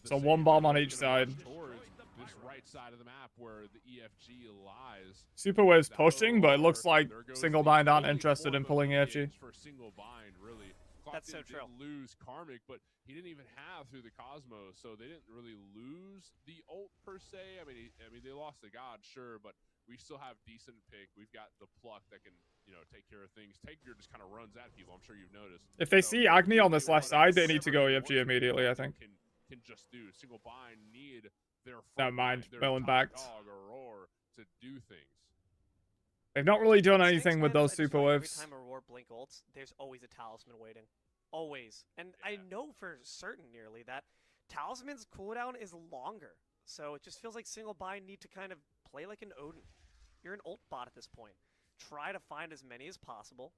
So one bomb on each side. This right side of the map where the EFG lies. Super Wave's pushing, but it looks like Single Bind aren't interested in pulling EFG. For Single Bind, really. That's so true. Lose Karmic, but he didn't even have through the Cosmos, so they didn't really lose the ult per se. I mean, they lost the God, sure, but we still have decent pick. We've got the pluck that can, take care of things. Takegear just kind of runs at people. I'm sure you've noticed. If they see Agni on this left side, they need to go EFG immediately, I think. Can just do Single Bind need their Never mind, their Melon top backed. dog Aurora to do things. They've not really done anything with those Super Every Waves. time Aurora blink ults, there's always a talisman waiting. Always. And I know for certain nearly that talisman's cooldown is longer. So it just feels like Single Bind need to kind of play like an Odin. You're an ult bot at this point. Try to find as many as possible.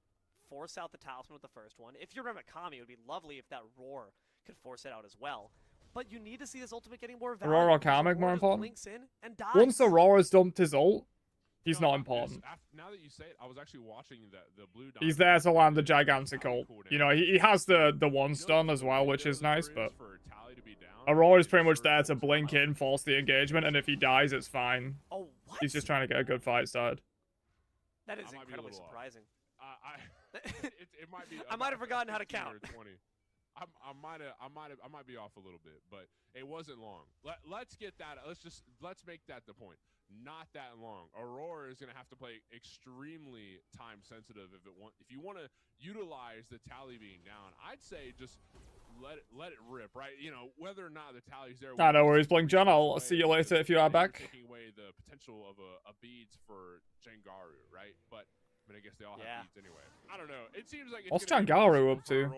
Force out the talisman with the first one. If you're Remakami, it would be lovely if that roar could force it out as well. But you need to see this ultimate getting more value. Aurora or Karmic more important? Blinks in and dies. Once Aurora's dumped his ult, he's not important. Now that you say it, I was actually watching the blue. He's there to land the gigantic ult. He has the one stun as well, which is nice, but Aurora's pretty much there to blink in, force the engagement, and if he dies, it's fine. Oh, what? He's just trying to get a good fight started. That is incredibly surprising. It might be. I might have forgotten how to count. 20. I might be off a little bit, but it wasn't long. Let's get that. Let's make that the point. Not that long. Aurora is going to have to play extremely time sensitive if you want to utilize the tally being down. I'd say just let it rip, right? Whether or not the tally's there. No worries, Blink John. I'll see you later if you are back. Taking away the potential of a beads for Jangaru, right? But I mean, I guess they all have beads anyway. I don't know. It seems like What's Jangaru up to?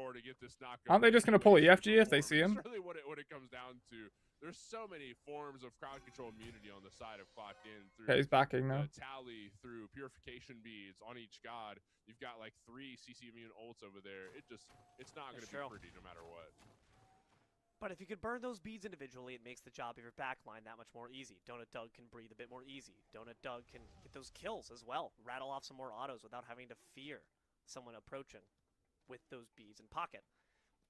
Aren't they just going to pull EFG if they see him? That's really what it comes down to. There's so many forms of crowd control immunity on the side of Clocked In. Through he's backing now. Tally, through purification beads on each god. You've got like 3 CC immune ults over there. It's not going to be pretty no matter what. But if you could burn those beads individually, it makes the job of your backline that much more easy. Donut Doug can breathe a bit more easy. Donut Doug can get those kills as well. Rattle off some more autos without having to fear someone approaching with those beads in pocket.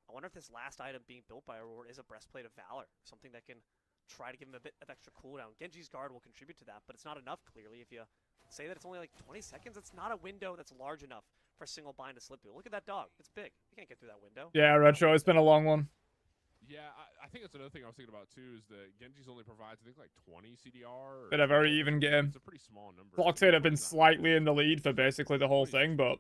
I wonder if this last item being built by Aurora is a Breastplate of Valor. Something that can try to give him a bit of extra cooldown. Genji's Guard will contribute to that, but it's not enough, clearly. If you say that it's only like 20 seconds, it's not a window that's large enough for Single Bind to slip through. Look at that dog. It's big. You can't get through that window. Yeah, Retro, it's been a long one. Yeah, I think that's another thing I was thinking about too, is that Genji's only provides, I think, like 20 CDR. Been a very even game. It's a pretty small number. Clocked In have been slightly in the lead for basically the whole thing, but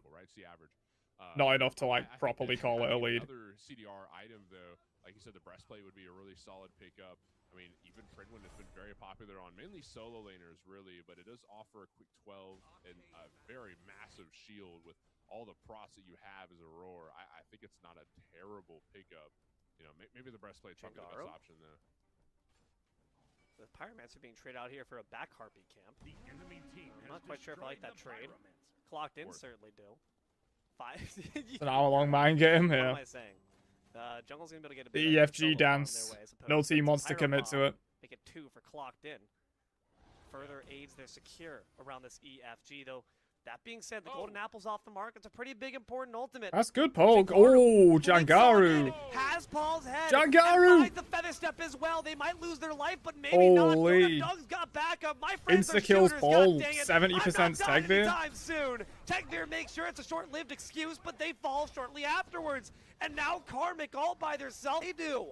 not enough to like properly call it a lead. Another CDR item, though, like you said, the breastplate would be a really solid pickup. I mean, even Pridwin has been very popular on mainly solo laners, really, but it does offer a quick 12 and a very massive shield with all the procs that you have as a roar. I think it's not a terrible pickup. Maybe the breastplate's probably the best option, though. The Pyromancer being traded out here for a back Harpy camp. I'm not quite sure if I like that trade. Clocked In certainly do. It's an hour-long mind game, yeah. What am I saying? Jungle's going to be able to get a The bit EFG dance. No team wants to commit to it. Make it 2 for Clocked In. Further aids their secure around this EFG, though. That being said, the Golden Apple's off the mark. It's a pretty big, important ultimate. That's good poke. Oh, Jangaru. Has Paul's head. Jangaru. The feather step as well. They might lose their life, but maybe not. Doug's got backup. My friends insta-kills Paul. 70% tag there. Anytime soon. Tagbeer makes sure it's a short-lived excuse, but they fall shortly afterwards. And now Karmic all by themselves. They do.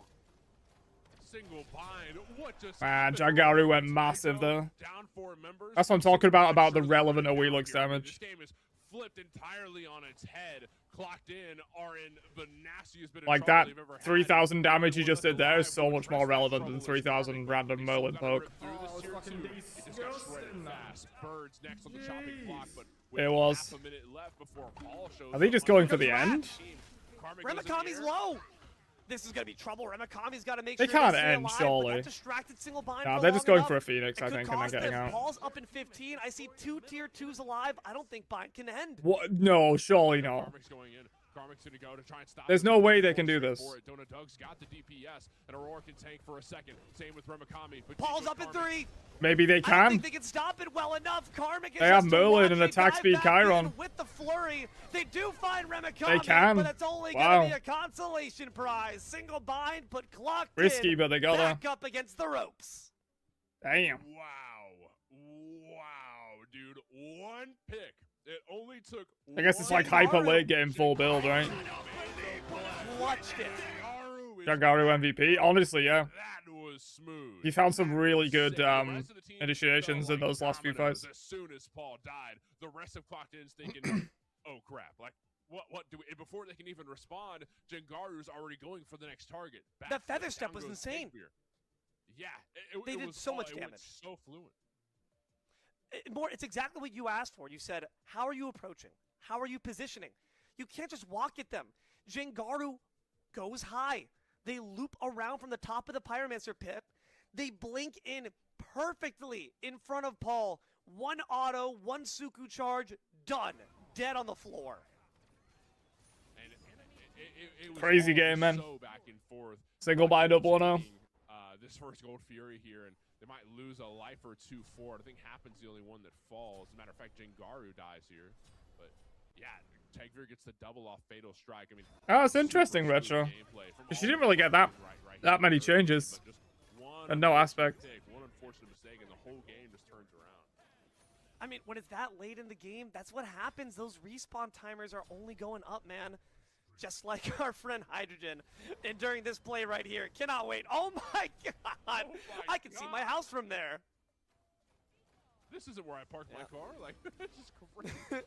Single bind. What just Man, Jangaru went massive though. That's what I'm talking about the relevant away looks damage. This game is flipped entirely on its head. Clocked In are in the nastiest bit of like that 3,000 damage you just did there is so much more relevant than 3,000 random Merlin poke. It was. Are they just going for the end? Karmic goes in the Remikami's air. low. This is gonna be trouble. Remikami's got to make They sure can't stay end, alive, but surely. that distracted single bind Nah, for they're long just going enough. for a Phoenix, It I could think, and then cost getting them. out. Paul's up in 15. I see 2 tier 2s alive. I don't think bind can end. What? No, surely not. Karmic's going in. Karmic's gonna go to try and stop There's him. no way He's they can do straight this. for it. Donut Doug's got the DPS, and Aurora can tank for a second. Same with Remikami. But Paul's Chico up in Karmic- 3. Maybe they I don't can. think they can stop it well enough. Karmic is They have just to Merlin watch. and They attack dive speed back Chiron. in with the flurry. They do find Remikami, They can. but it's only Wow. gonna be a consolation prize. Single bind, but clocked Risky, in. but they got Back up against the ropes. Damn. Wow. Wow, dude. One pick. It only took I guess it's one like hyper Janggaru. late game full build, right? Clutched it. Janggaru is Janggaru MVP. Honestly, yeah. That was smooth. He found some That really was good sick. The rest of the team initiations felt in like those last few dominoes fights. As soon as Paul died, the rest of Clocked In's thinking, "Oh crap! Like what do we?" And before they can even respond, Janggaru's already going for the next target. That feather Backflip, step down was goes insane. Tankbeer. Yeah, They it did was so much it went damage. so fluent. It's exactly what you asked for. You said, how are you approaching? How are you positioning? You can't just walk at them. Janggaru goes high. They loop around from the top of the Pyromancer pit. They blink in perfectly in front of Paul. One auto, one Suku charge, done. Dead on the floor. And it was Crazy all game, man. So back and forth. Single bind up 1-0. This first Gold Fury here, and they might lose a life or two for it. I think Happen's the only one that falls. As a matter of fact, Janggaru dies here. But yeah, Tankbeer gets the double off Fatal Strike. I mean, Oh, it's interesting, super Retro. smooth gameplay from She all didn't really get that right many here, changes. but just one And no unfortunate aspect. pick, one unfortunate mistake, and the whole game just turns around. I mean, when it's that late in the game, that's what happens. Those respawn timers are only going up, man. Just like our friend Hydrogen. And during this play right here, cannot wait. Oh my god! my I can see my God. house from there. This isn't where I parked my car. Like, it's just crazy.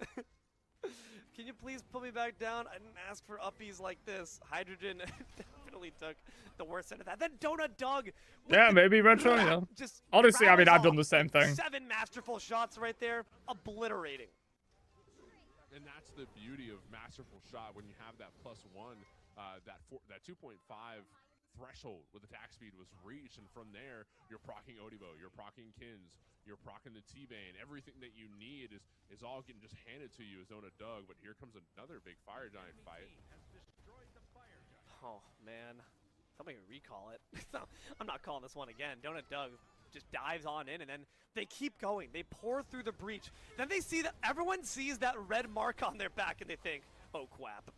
Can you please put me back down? I didn't ask for uppies like this. Hydrogen definitely took the worst end of that. Then Donut Doug. with Yeah, the- maybe Retro, you know. Just Honestly, I mean, rattles I've done off the same thing. 7 masterful shots right there, obliterating. And that's the beauty of Masterful Shot when you have that +1, that 2.5 threshold with attack speed was reached, and from there you're proccing Odibo, you're proccing Kins, you're proccing the T-Bane. Everything that you need is all getting just handed to you as Donut Doug. But here comes another big Fire Giant fight. Oh man, somebody recall it. I'm not calling this one again. Donut Doug just dives on in, and then they keep going. They pour through the breach. Then they see that everyone sees that red mark on their back, and they think, "Oh crap."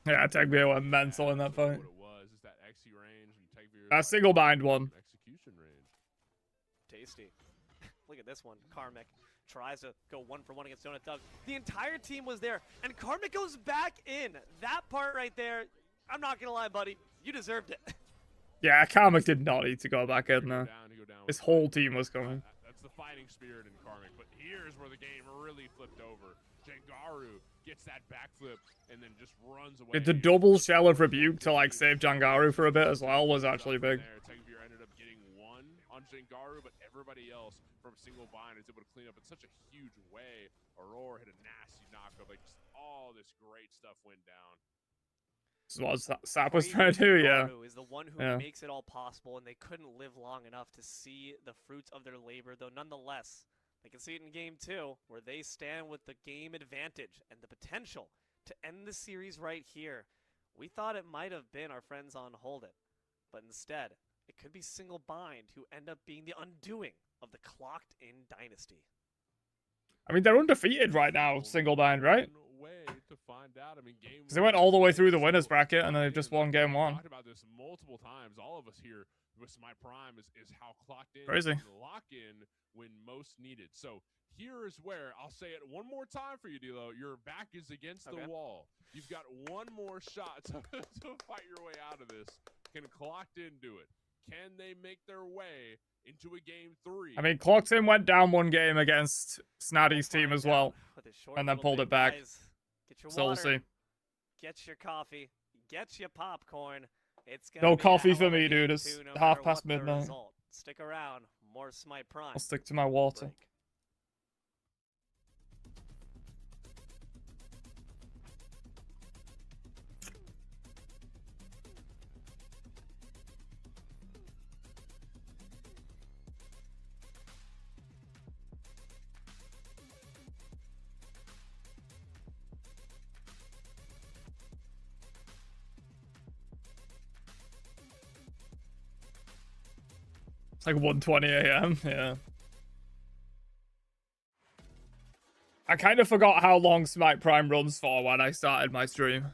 Yeah, Tankbeer went mental in that fight. What it was is that XE range and Tankbeer That single bind one. execution range. Tasty. Look at this one. Karmic tries to go 1-for-1 against Donut Doug. The entire team was there, and Karmic goes back in. That part right there, I'm not gonna lie, buddy, you deserved it. Yeah, Karmic did not need to go back in there. To go down His with whole Karmic. team was coming. That's the fighting spirit in Karmic. But here's where the game really flipped over. Janggaru gets that backflip and then just runs away. The double shell of rebuke to like save Janggaru for a bit as well was actually big. Tankbeer ended up getting one on Janggaru, but everybody else from single bind is able to clean up in such a huge way. Aurora hit a nasty knockup. Like just all this great stuff went down. This is what Sap was Brave trying to do, yeah. Janggaru is the one who Yeah. makes it all possible, and they couldn't live long enough to see the fruits of their labor, though nonetheless, they can see it in game 2, where they stand with the game advantage and the potential to end the series right here. We thought it might have been our friends on Hold It, but instead, it could be Single Bind who end up being the undoing of the Clocked In dynasty. I mean, they're undefeated right now, single bind, right? One way to find out. I mean, game Because they went all the way through the winners bracket and then they've just won game 1. Talked about this multiple times. All of us here with Smite Prime is how clocked in Crazy. and lock in when most needed. So here is where I'll say it one more time for you, D'Lo. Your back is against Okay. the wall. You've got one more shot to fight your way out of this. Can Clocked In do it? Can they make their way into a game 3? I mean, Clocked In went down 1 game against Snaddy's team as well. With his short And then little pulled bit, it back. guys. Get your So we'll water. see. Get your coffee, get your popcorn. It's gonna No be a coffee hell for of a me, game dude. It's too, no half matter past what the midnight. result. Stick around, more Smite Prime. I'll stick to my water. Break. It's like 1:20 a.m. Yeah. I kind of forgot how long Smite Prime runs for when I started my stream.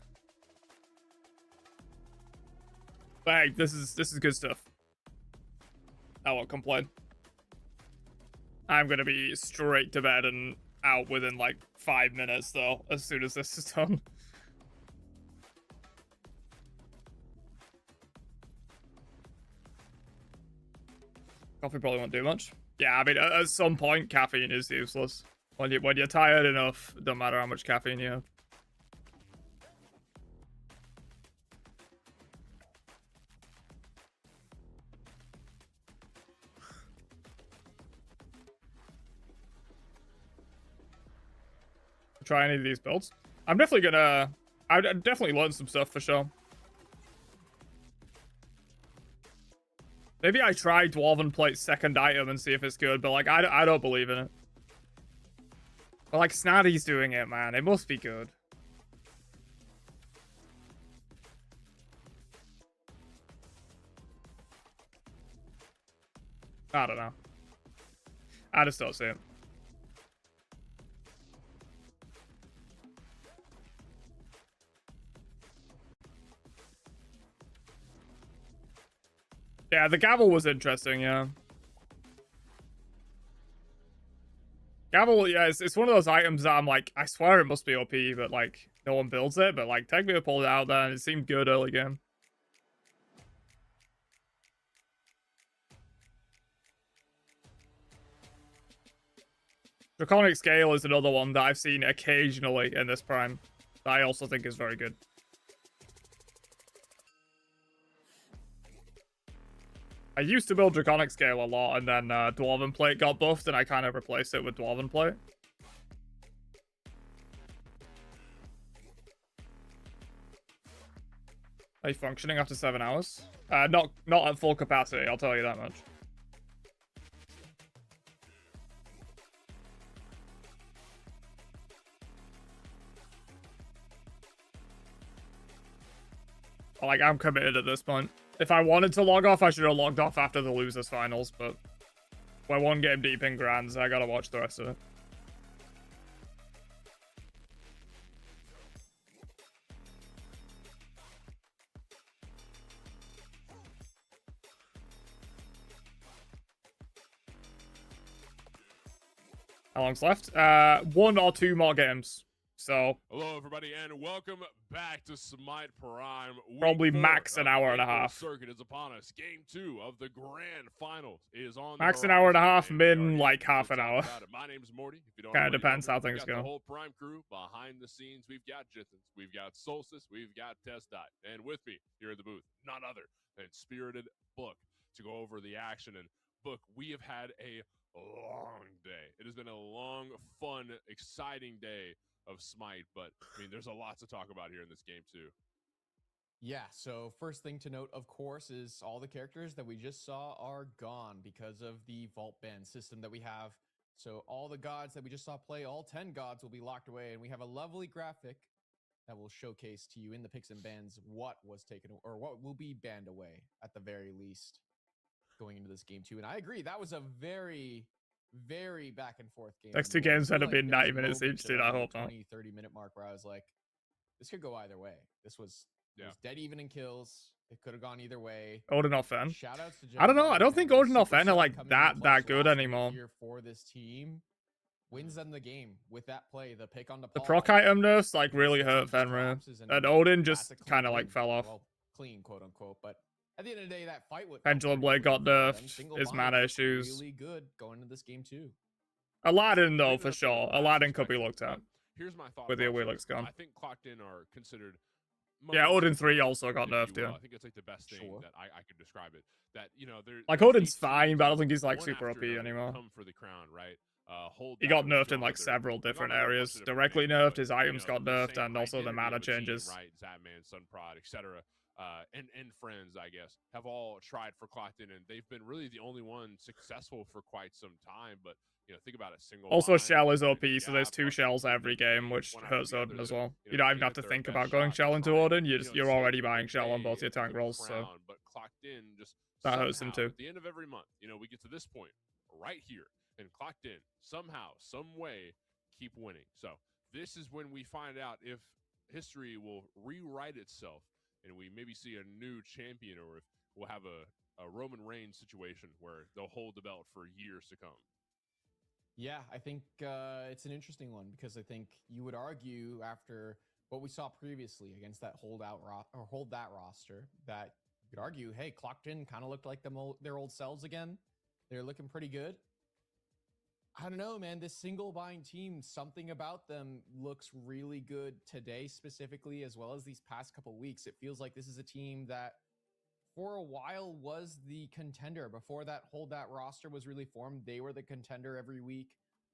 But hey, this is good stuff. I won't complain. I'm gonna be straight to bed and out within like 5 minutes though, as soon as this is done. Coffee probably won't do much. Yeah, I mean, at some point, caffeine is useless. When you're tired enough, it don't matter how much caffeine you have. Try any of these builds. I'm definitely gonna... I'd definitely learn some stuff for sure. Maybe I try Dwarven Plate's second item and see if it's good, but like, I don't believe in it. But like, Snardy's doing it, man. It must be good. I don't know. I just don't see it. Yeah, the gavel was interesting, yeah. Gavel, yeah, it's one of those items that I'm like, I swear it must be OP, but like, no one builds it. But like, Techmere pulled it out there and it seemed good early game. Draconic Scale is another one that I've seen occasionally in this Prime that I also think is very good. I used to build Draconic Scale a lot, and then Dwarven Plate got buffed, and I kind of replaced it with Dwarven Plate. Are you functioning after 7 hours? Not at full capacity, I'll tell you that much. Like, I'm committed at this point. If I wanted to log off, I should have logged off after the losers finals, but we're one game deep in Grands, I gotta watch the rest of it. How long's left? 1 or 2 more games. So hello, everybody, and welcome back to Smite Prime. Probably max an hour and a half. Circuit is upon us. Game 2 of the grand finals is on. Max an hour and a half, min like half an hour. My name's Morty. If you don't kind of depends how things go. The whole Prime crew behind the scenes. We've got Jithens, we've got Solstice, we've got Testdot, and with me here at the booth, none other than Spirited Book to go over the action. And Book, we have had a long day. It has been a long, fun, exciting day of Smite, but I mean, there's a lot to talk about here in this game too. Yeah, so first thing to note, of course, is all the characters that we just saw are gone because of the vault ban system that we have. So all the gods that we just saw play, all 10 gods will be locked away, and we have a lovely graphic that will showcase to you in the picks and bans what was taken or what will be banned away at the very least going into this game too. And I agree, that was a very back and forth game. Next 2 games end up being 90 minutes each, dude. I hope not. 20-30 minute mark where I was like, this could go either way. This was dead even in kills. It could have gone either way. Odin or Fen. Shoutouts to I don't know. I don't think Odin or Fen are like that good anymore. For this team, wins them the game with that play. The pick on the proc item nerfs like really hurt Fenrir, and Odin just kind of like fell off. Well, clean, quote unquote, but. At the end of the day, that fight with Pendulum Blade got nerfed. His mana issues. Really good going into this game too. Aladdin though, for sure. Aladdin could be looked at. Here's my thought. With the Awilix gone. I think Clocked In are considered. Yeah, Odin 3 also got nerfed. Yeah. I think it's like the best thing that I could describe it. That they're like Odin's fine, but I don't think he's like super OP anymore. Come for the crown, right? He got nerfed in like several different areas. Directly nerfed, his items got nerfed, and also the mana changes. Right, Zapman, Sunprod, etc. And friends, I guess, have all tried for Clocked In, and they've been really the only one successful for quite some time. But think about it. Also, Shell is OP, so there's 2 shells every game, which hurts Odin as well. You don't even have to think about going Shell into Odin. You're already buying Shell on both your tank rolls. So, but Clocked In just That hurts him too. At the end of every month, you know, we get to this point right here and clocked in somehow, some way, keep winning. So this is when we find out if history will rewrite itself and we maybe see a new champion, or if we'll have a Roman Reigns situation where they'll hold the belt for years to come. Yeah, I think it's an interesting one because I think you would argue after what we saw previously against that hold that roster, that you could argue, hey, Clocked In kind of looked like their old selves again. They're looking pretty good. I don't know, man. This single buying team, something about them looks really good today specifically, as well as these past couple weeks. It feels like this is a team that for a while was the contender. Before that hold that roster was really formed, they were the contender every week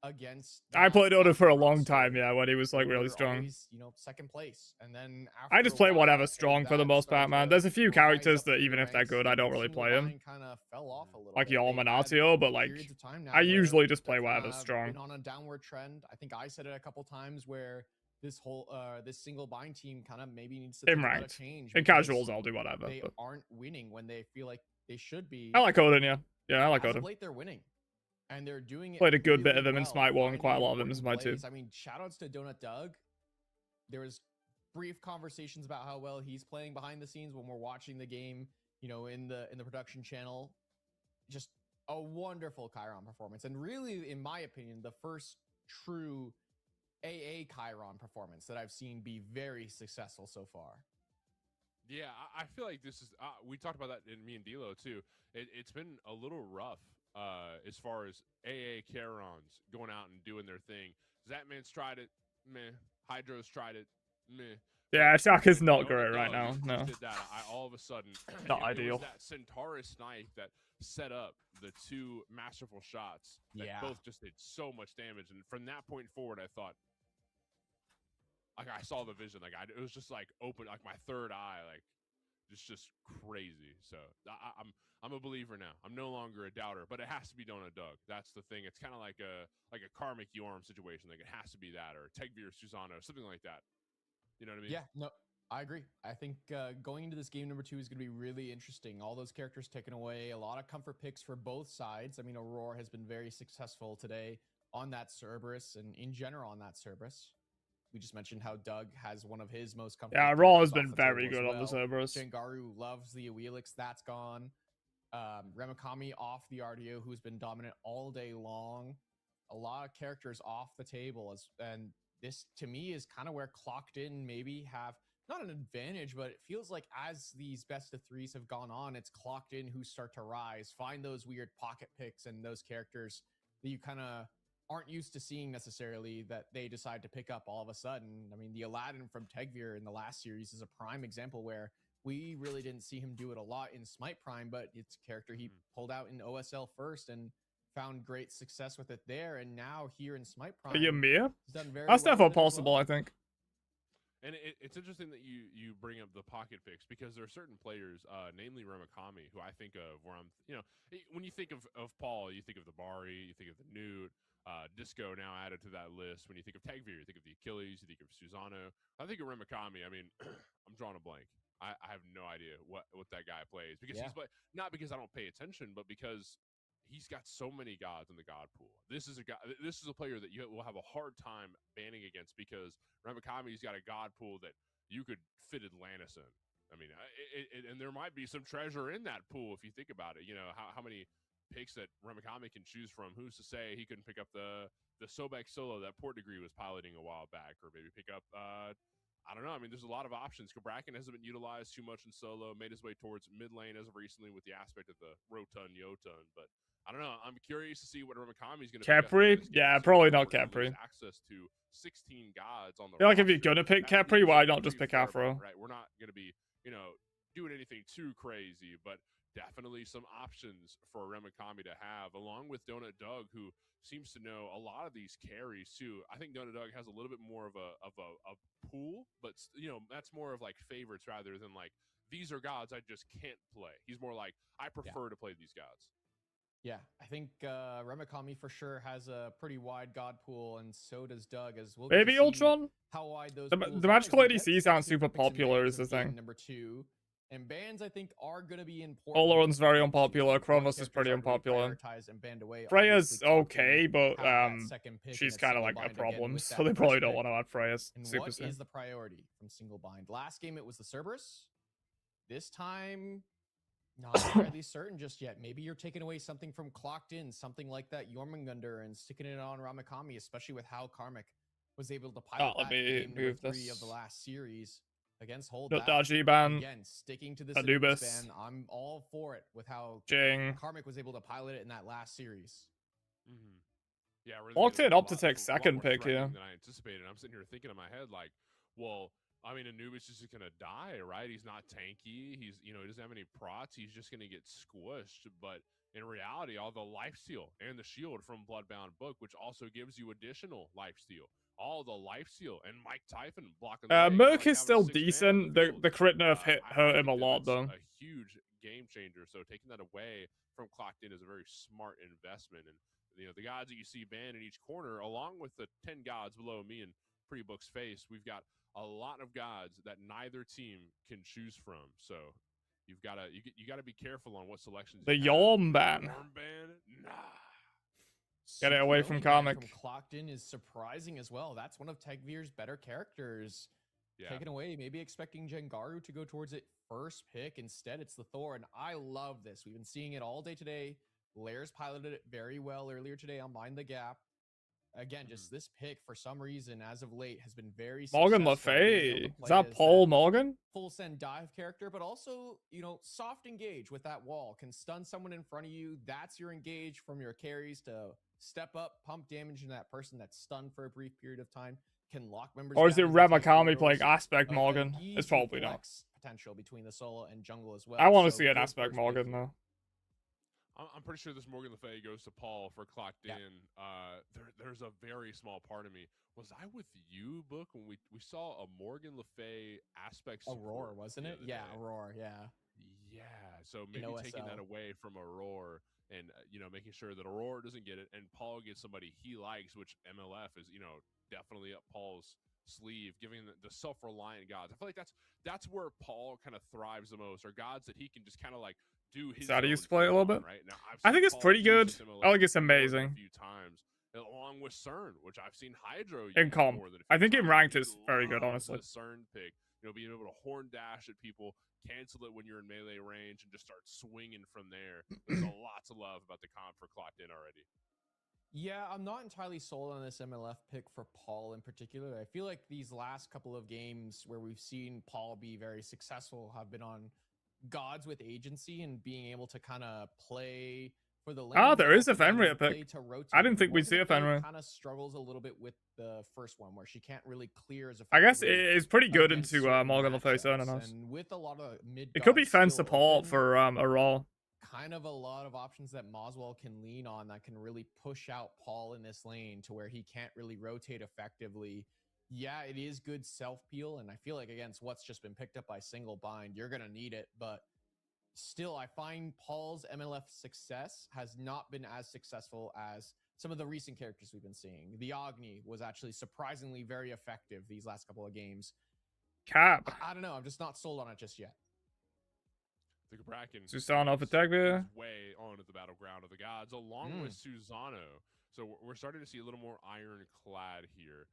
against I played Oda for a long roster. time, yeah, when he was like They really were strong. always, second place. And then I just play whatever strong for the most part, man. There's a few characters that even if they're good, I don't really play them. Kind of fell off a little Like bit. Yaw They had Manatio, but like periods of time now I where usually just play they're whatever's kinda strong. been on a downward trend. I think I said it a couple times where this whole this single buying team kind of maybe needs to In think about a ranked. change. In because casuals, I'll do whatever. They But aren't winning when they feel like they should be. I like Odin, yeah. Yeah, I like As of Odin. late, they're winning. And they're doing it. Played a good bit really of them in well, Smite 1, quite a finding lot of them in important Smite 2. plays. I mean, shoutouts to Donut Doug. There was brief conversations about how well he's playing behind the scenes when we're watching the game, in the production channel. Just a wonderful Chiron performance. And really, in my opinion, the first true AA Chiron performance that I've seen be very successful so far. Yeah, I feel like this is. We talked about that in me and D'Lo too. It's been a little rough as far as AA Charons going out and doing their thing. Zatman's tried it, meh. Hydro's tried it, meh. Yeah, Shaka's When not Donut great right Dog now. just No. did that, I all of a sudden Not it ideal. was that Centaurus knife that set up the two masterful shots that Yeah. both just did so much damage. And from that point forward, I thought, like, I saw the vision. Like, it was just like open, like my third eye, like just crazy. So I'm a believer now. I'm no longer a doubter, but it has to be Donut Doug. That's the thing. It's kind of like a Karmic Yorm situation. Like, it has to be that, or Tegvir Susano, something like that. You know what I mean? Yeah, no, I agree. I think going into this game number 2 is going to be really interesting. All those characters taken away, a lot of comfort picks for both sides. I mean, Aurora has been very successful today on that Cerberus and in general on that Cerberus. We just mentioned how Doug has one of his most comfortable. Yeah, Raw has pieces been off the very table as good on the well. Cerberus. Jengaru loves the Awelix. That's gone. Remakami off the RDO, who's been dominant all day long. A lot of characters off the table. And this, to me, is kind of where Clocked In maybe have not an advantage, but it feels like as these best of threes have gone on, it's Clocked In who start to rise, find those weird pocket picks and those characters that you kind of aren't used to seeing necessarily that they decide to pick up all of a sudden. I mean, the Aladdin from Tegvir in the last series is a prime example where we really didn't see him do it a lot in Smite Prime, but it's a character he pulled out in OSL first and found great success with it there. And now here in Smite Prime, Ymir? he's done very That's well definitely with it as possible, well. I think. And it's interesting that you bring up the pocket picks, because there are certain players, namely Remakami, who I think of where I'm, when you think of Paul, you think of the Bari, you think of the Newt, Disco now added to that list. When you think of Tegvir, you think of the Achilles, you think of Susano. I think of Remakami. I mean, I'm drawing a blank. I have no idea what that guy plays, because he's not because I don't pay attention, but because he's got so many gods in the god pool. This is a guy. This is a player that you will have a hard time banning against, because Remakami's got a god pool that you could fit Atlantis in. I mean, and there might be some treasure in that pool if you think about it. You know how many picks that Remakami can choose from. Who's to say he couldn't pick up the Sobek solo that Port Degree was piloting a while back, or maybe pick up I don't know. I mean, there's a lot of options. Kabrakan hasn't been utilized too much in solo. Made his way towards mid lane as of recently with the aspect of the Rotun Yotun. But I don't know. I'm curious to see what Remakami is going to Capri? Yeah, probably not Capri. Access to 16 gods on the I feel like if roster. you're gonna pick That Capri, leaves why it not just pretty pick far Afro? apart, right? We're not going to be, doing anything too crazy, but definitely some options for Remakami to have, along with Donut Doug, who seems to know a lot of these carries too. I think Donut Doug has a little bit more of a pool, but that's more of like favorites rather than like, these are gods I just can't play. He's more like, I prefer to play these gods. Yeah, I think Remakami for sure has a pretty wide god pool, and so does Doug. As we'll Maybe get to see Ultron? how wide those The pools magical are as we ADC get sounds to super picks and bans popular of is the game thing. number 2. And bans, I think, are going to be important. Olaron's very because unpopular. one Kronos is characters pretty aren't really unpopular. prioritized and banned away. Freya's Obviously, Clockton okay, but had that second pick she's and kind of single like a bind again problem, with so that they probably first don't pick. want to add Freya's And super what soon. is the priority from single bind? Last game it was the Cerberus. This time, not entirely certain just yet. Maybe you're taking away something from Clocked In, something like that Jormungandr, and sticking it on Ramakami, especially with how Karmic was able to pilot let that me game number move 3 this. of the last series against Hold Not That. Daji ban. Again, sticking to the Anubis. Anubis ban, I'm all for it with how Jing. Karmic was able to pilot it in that last series. Mm-hmm. Yeah, really Locked made in it up to lot- take a lot second more pick threatening here. than I anticipated. I'm sitting here thinking in my head like, well, I mean, Anubis is just gonna die, right? He's not tanky. He doesn't have any prots. He's just gonna get squished. But in reality, all the lifesteal and the shield from Bloodbound Book, which also gives you additional lifesteal, all the lifesteal, and Mike Typhon blocking the way, Merc like is having still 6 man on decent. the field. The crit nerf I hurt him a think that lot it's though. a huge game changer. So taking that away from Clocked In is a very smart investment. And the gods that you see banned in each corner, along with the 10 gods below me and Pre-Book's face, we've got a lot of gods that neither team can choose from. So you've got to be careful on what selections. The you have. Yorm ban. Yorm ban, nah. Get it away from Sukiyomi ban Karmic. From Clocked In is surprising as well. That's one of Tegvir's better characters. Yeah. Taken away, maybe expecting Jengaru to go towards it first pick. Instead, it's the Thor, and I love this. We've been seeing it all day today. Lairs piloted it very well earlier today on Mind the Gap. Again, just this pick, for some reason, as of late, has been very Morgan successful. Le Being able Fay. to Is play that as Paul Morgan? full send dive character, but also, soft engage with that wall. Can stun someone in front of you. That's your engage from your carries to step up, pump damage into that person that's stunned for a brief period of time. Can lock members Or is it down into tight Ramakami corridors. playing Aspect A Morgan? huge It's probably not. flex potential between the solo and jungle as well. I want to So see an good Aspect first pick Morgan here. though. I'm pretty sure this Morgan Le Fay goes to Paul for Clocked Yeah. In. There's a very small part of me. Was I with you, Book, when we saw a Morgan Le Fay aspect support Aurora, wasn't the it? other Yeah, day? Aurora, yeah. Yeah, so maybe taking that OSL. away from Aurora and making sure that Aurora doesn't get it and Paul gets somebody he likes, which MLF is definitely up Paul's sleeve, giving the self-reliant gods. I feel like that's where Paul kind of thrives the most, are gods that he can just kind of like do his Is that how you own play a thing little on, bit? right now. I think it's Paul pretty use good. this MLF I think it's more than amazing. a few times, along with CERN, which I've seen Hydro use In comp. more than a I few think in times. ranked He it's very good, loves honestly. the CERN pick, being able to horn dash at people, cancel it when you're in melee range, and just start swinging from there. There's a lot to love about the comp for Clocked In already. Yeah, I'm not entirely sold on this MLF pick for Paul in particular. I feel like these last couple of games where we've seen Paul be very successful have been on gods with agency and being able to kind of play for the lane. There is a Fenrir pick. I didn't think we'd see a Fenrir. Kind of struggles a little bit with the first one where she can't really clear as I guess effectively it's pretty good against into certain Morgan Le Fay matchups. Cernanos. And with a lot of mid, It could be gods fan still support open, for Aurora. kind of a lot of options that Moswell can lean on that can really push out Paul in this lane to where he can't really rotate effectively. Yeah, it is good self-peel, and I feel like against what's just been picked up by single bind, you're going to need it, but still, I find Paul's MLF success has not been as successful as some of the recent characters we've been seeing. The Agni was actually surprisingly very effective these last couple of games. Cap. I don't know, I'm just not sold on it just yet. The Bracken Susano for is Tegvir. way on at the battleground of the gods, along with Susano. So we're starting to see a little more ironclad here,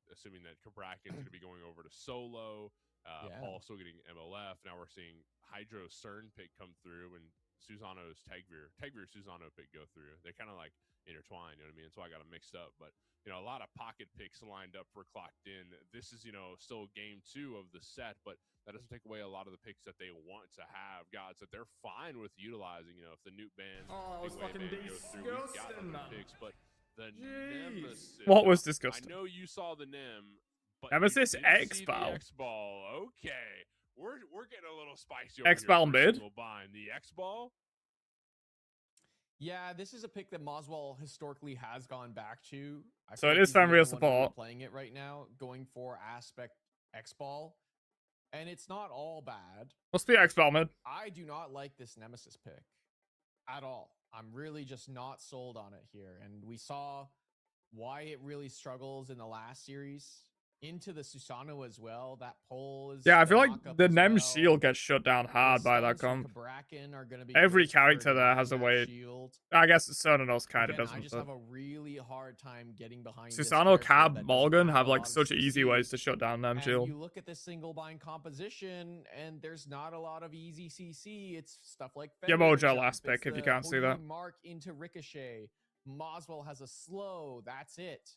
assuming that Kabrakin's going to be going over to solo. Paul still getting MLF. Now we're seeing Hydro CERN pick come through and Susano's Tegvir Susano pick go through. They kind of like intertwine, you know what I mean? So I got them mixed up. But, a lot of pocket picks lined up for Clocked In. This is, still game 2 of the set, but that doesn't take away a lot of the picks that they want to have. Gods that they're fine with utilizing, if the Nuke ban, Oh, it was fucking goes through, we've got disgusting. other picks, but the Nemesis. What was I disgusting? know you saw the Nem, but Nemesis you didn't see X-Ball. the X-Ball. Okay. We're getting a little spicy. X-Ball mid? The X-Ball? Yeah, this is a pick that Moswell historically has gone back to. I So feel it like is he's the only Fenrir one really support. playing it right now, going for aspect X-Ball. And it's not all bad. Must be X-Ball mid. I do not like this Nemesis pick at all. I'm really just not sold on it here. And we saw why it really struggles in the last series. into the Susanoo as well. That pole is Yeah, I feel a like knock-up the as Nem well. shield gets shut down The hard by that stuns from comp. Kabrakan are gonna be Every crisp for character there igniting has a that way. shield. I guess Cernanos kind of Again, I doesn't. just But have a really hard time getting behind this Susanoo, character Cab, that doesn't Morgan have a like lot of such easy CC. ways to shut down Nem And shield. you look at this single bind composition, and there's not a lot of easy CC. It's stuff like Yeah, Fender Mojo jump, last pick it's if you the can't see that. Mark into Ricochet. Moswell has a slow. That's it.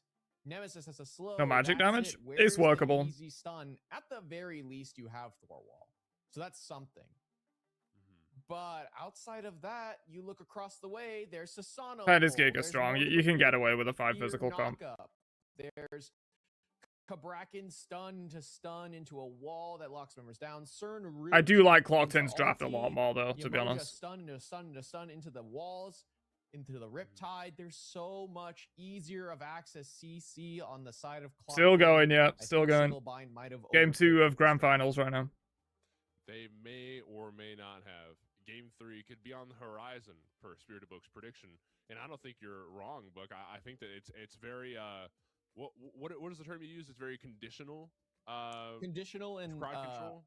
Nemesis has a slow. No magic that's damage? It. It's Where's the workable. easy stun. At the very least, you have Thorwall. So that's something. But outside of that, you look across the way, there's Susanoo. That is Giga strong. You can get away with a 5 physical comp. There's Kabrakan stun into a wall that locks members down. CERN really I do like into Clockton's draft a lot ulti. more though, to be Yamoja honest. stun into stun into the walls, into the Riptide. There's so much easier of access CC on the side of Clockton. Still going, yeah. I Still think going. Single Bind might have Game 2 overcooked of Grand Finals right now. They may or may not have. Game 3 could be on the horizon per Spirit of Book's prediction, and I don't think you're wrong, Book. I think that it's very what is the term you use? It's very conditional. Conditional and crowd control.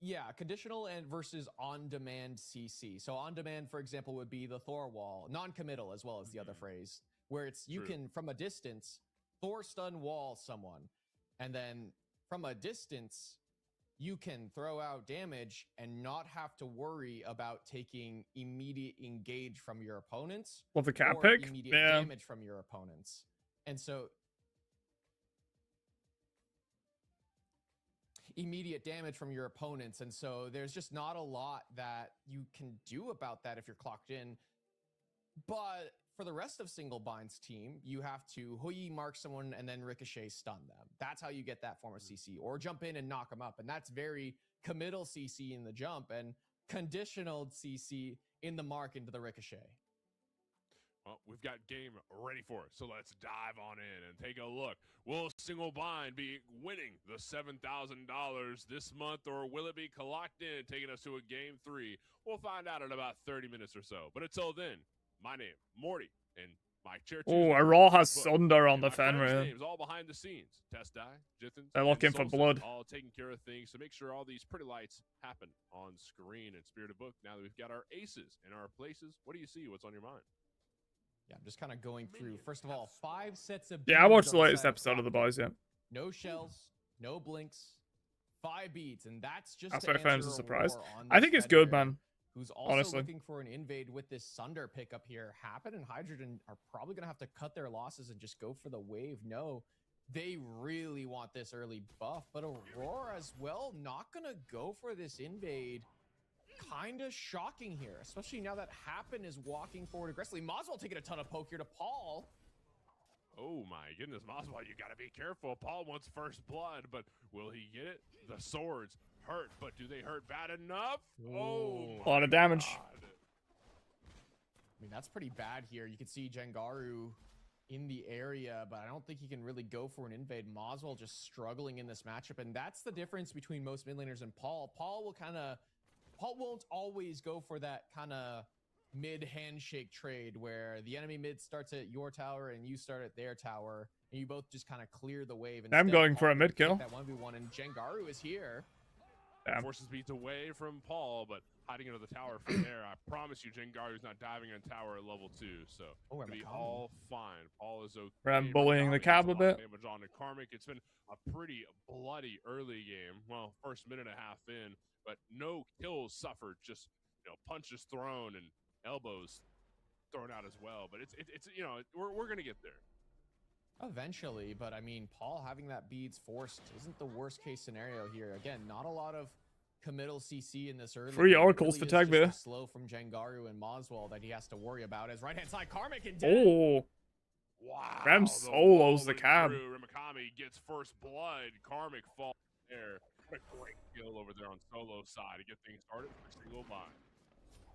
Yeah, conditional and versus on-demand CC. So on-demand, for example, would be the Thor wall, non-committal as well as the other phrase, where it's you True. can from a distance Thor stun wall someone, and then from a distance you can throw out damage and not have to worry about taking immediate engage from your opponents. Well, the cat or pick? immediate Yeah. damage from your opponents. And so immediate damage from your opponents. And so there's just not a lot that you can do about that if you're clocked in. But for the rest of Single Bind's team, you have to Hui mark someone and then Ricochet stun them. That's how you get that form of CC, or jump in and knock them up. And that's very committal CC in the jump and conditional CC in the mark into the Ricochet. Well, we've got game ready for it, so let's dive on in and take a look. Will Single Bind be winning the $7,000 this month, or will it be clocked in, taking us to a game 3? We'll find out in about 30 minutes or so. But until then, my name, Morty, and my chair. Oh, Raw has Sunder on the Fenrir. Names all behind the scenes. Test Die, Jithens, They're looking for blood. All taking care of things. So make sure all these pretty lights happen on screen. And Spirit of Book, now that we've got our aces in our places, what do you see? What's on your mind? Yeah, I'm just kind of going through. First of all, 5 sets of Yeah, I watched beams the on latest side of episode of The Clockton. Boys, yeah. No shells, no blinks, 5 beats, and that's just That's to why fans answer are a surprised. roar on I this think it's good, Fenrir, man. who's also Honestly. looking for an invade with this Sunder pickup here. Happen and Hydrogen are probably going to have to cut their losses and just go for the wave. No, they really want this early buff, but Aurora as well, not going to go for this invade. Kind of shocking here, especially now that Happen is walking forward aggressively. Moswell taking a ton of poke here to Paul. Oh my goodness, Moswell, you gotta be careful. Paul wants first blood, but will he get it? The swords hurt, but do they hurt bad enough? Oh, A lot of damage. God. I mean, that's pretty bad here. You can see Jengaru in the area, but I don't think he can really go for an invade. Moswell just struggling in this matchup, and that's the difference between most mid laners and Paul. Paul won't always go for that kind of mid handshake trade where the enemy mid starts at your tower and you start at their tower, and you both just kind of clear the wave. I'm Instead, going for Paul a mid can kill. take that 1v1, and Jengaru is here. Damn. Forces beats away from Paul, but hiding under the tower from there. I promise you, Jengaru's not diving on tower at level 2, so Oh, it'll be Ramakami. all fine. Paul is okay. I'm bullying the Ramakami cab gets a lot of bit. Damage on to Karmic. It's been a pretty bloody early game. Well, first minute and a half in, but no kills suffered. Just punches thrown and elbows thrown out as well. But it's we're gonna get there. Eventually, but I mean, Paul having that beads forced isn't the worst case scenario here. Again, not a lot of committal CC in this early. Free game. It oracles really for is Tagbeer. just a slow from Jengaru and Moswell that he has to worry about. As right hand side, Karmic and dead. Oh, Wow. Ram the solos the wall cab. went through. Ramakami gets first blood. Karmic falls there. What a great kill over there on solo side to get things started for Single Bind.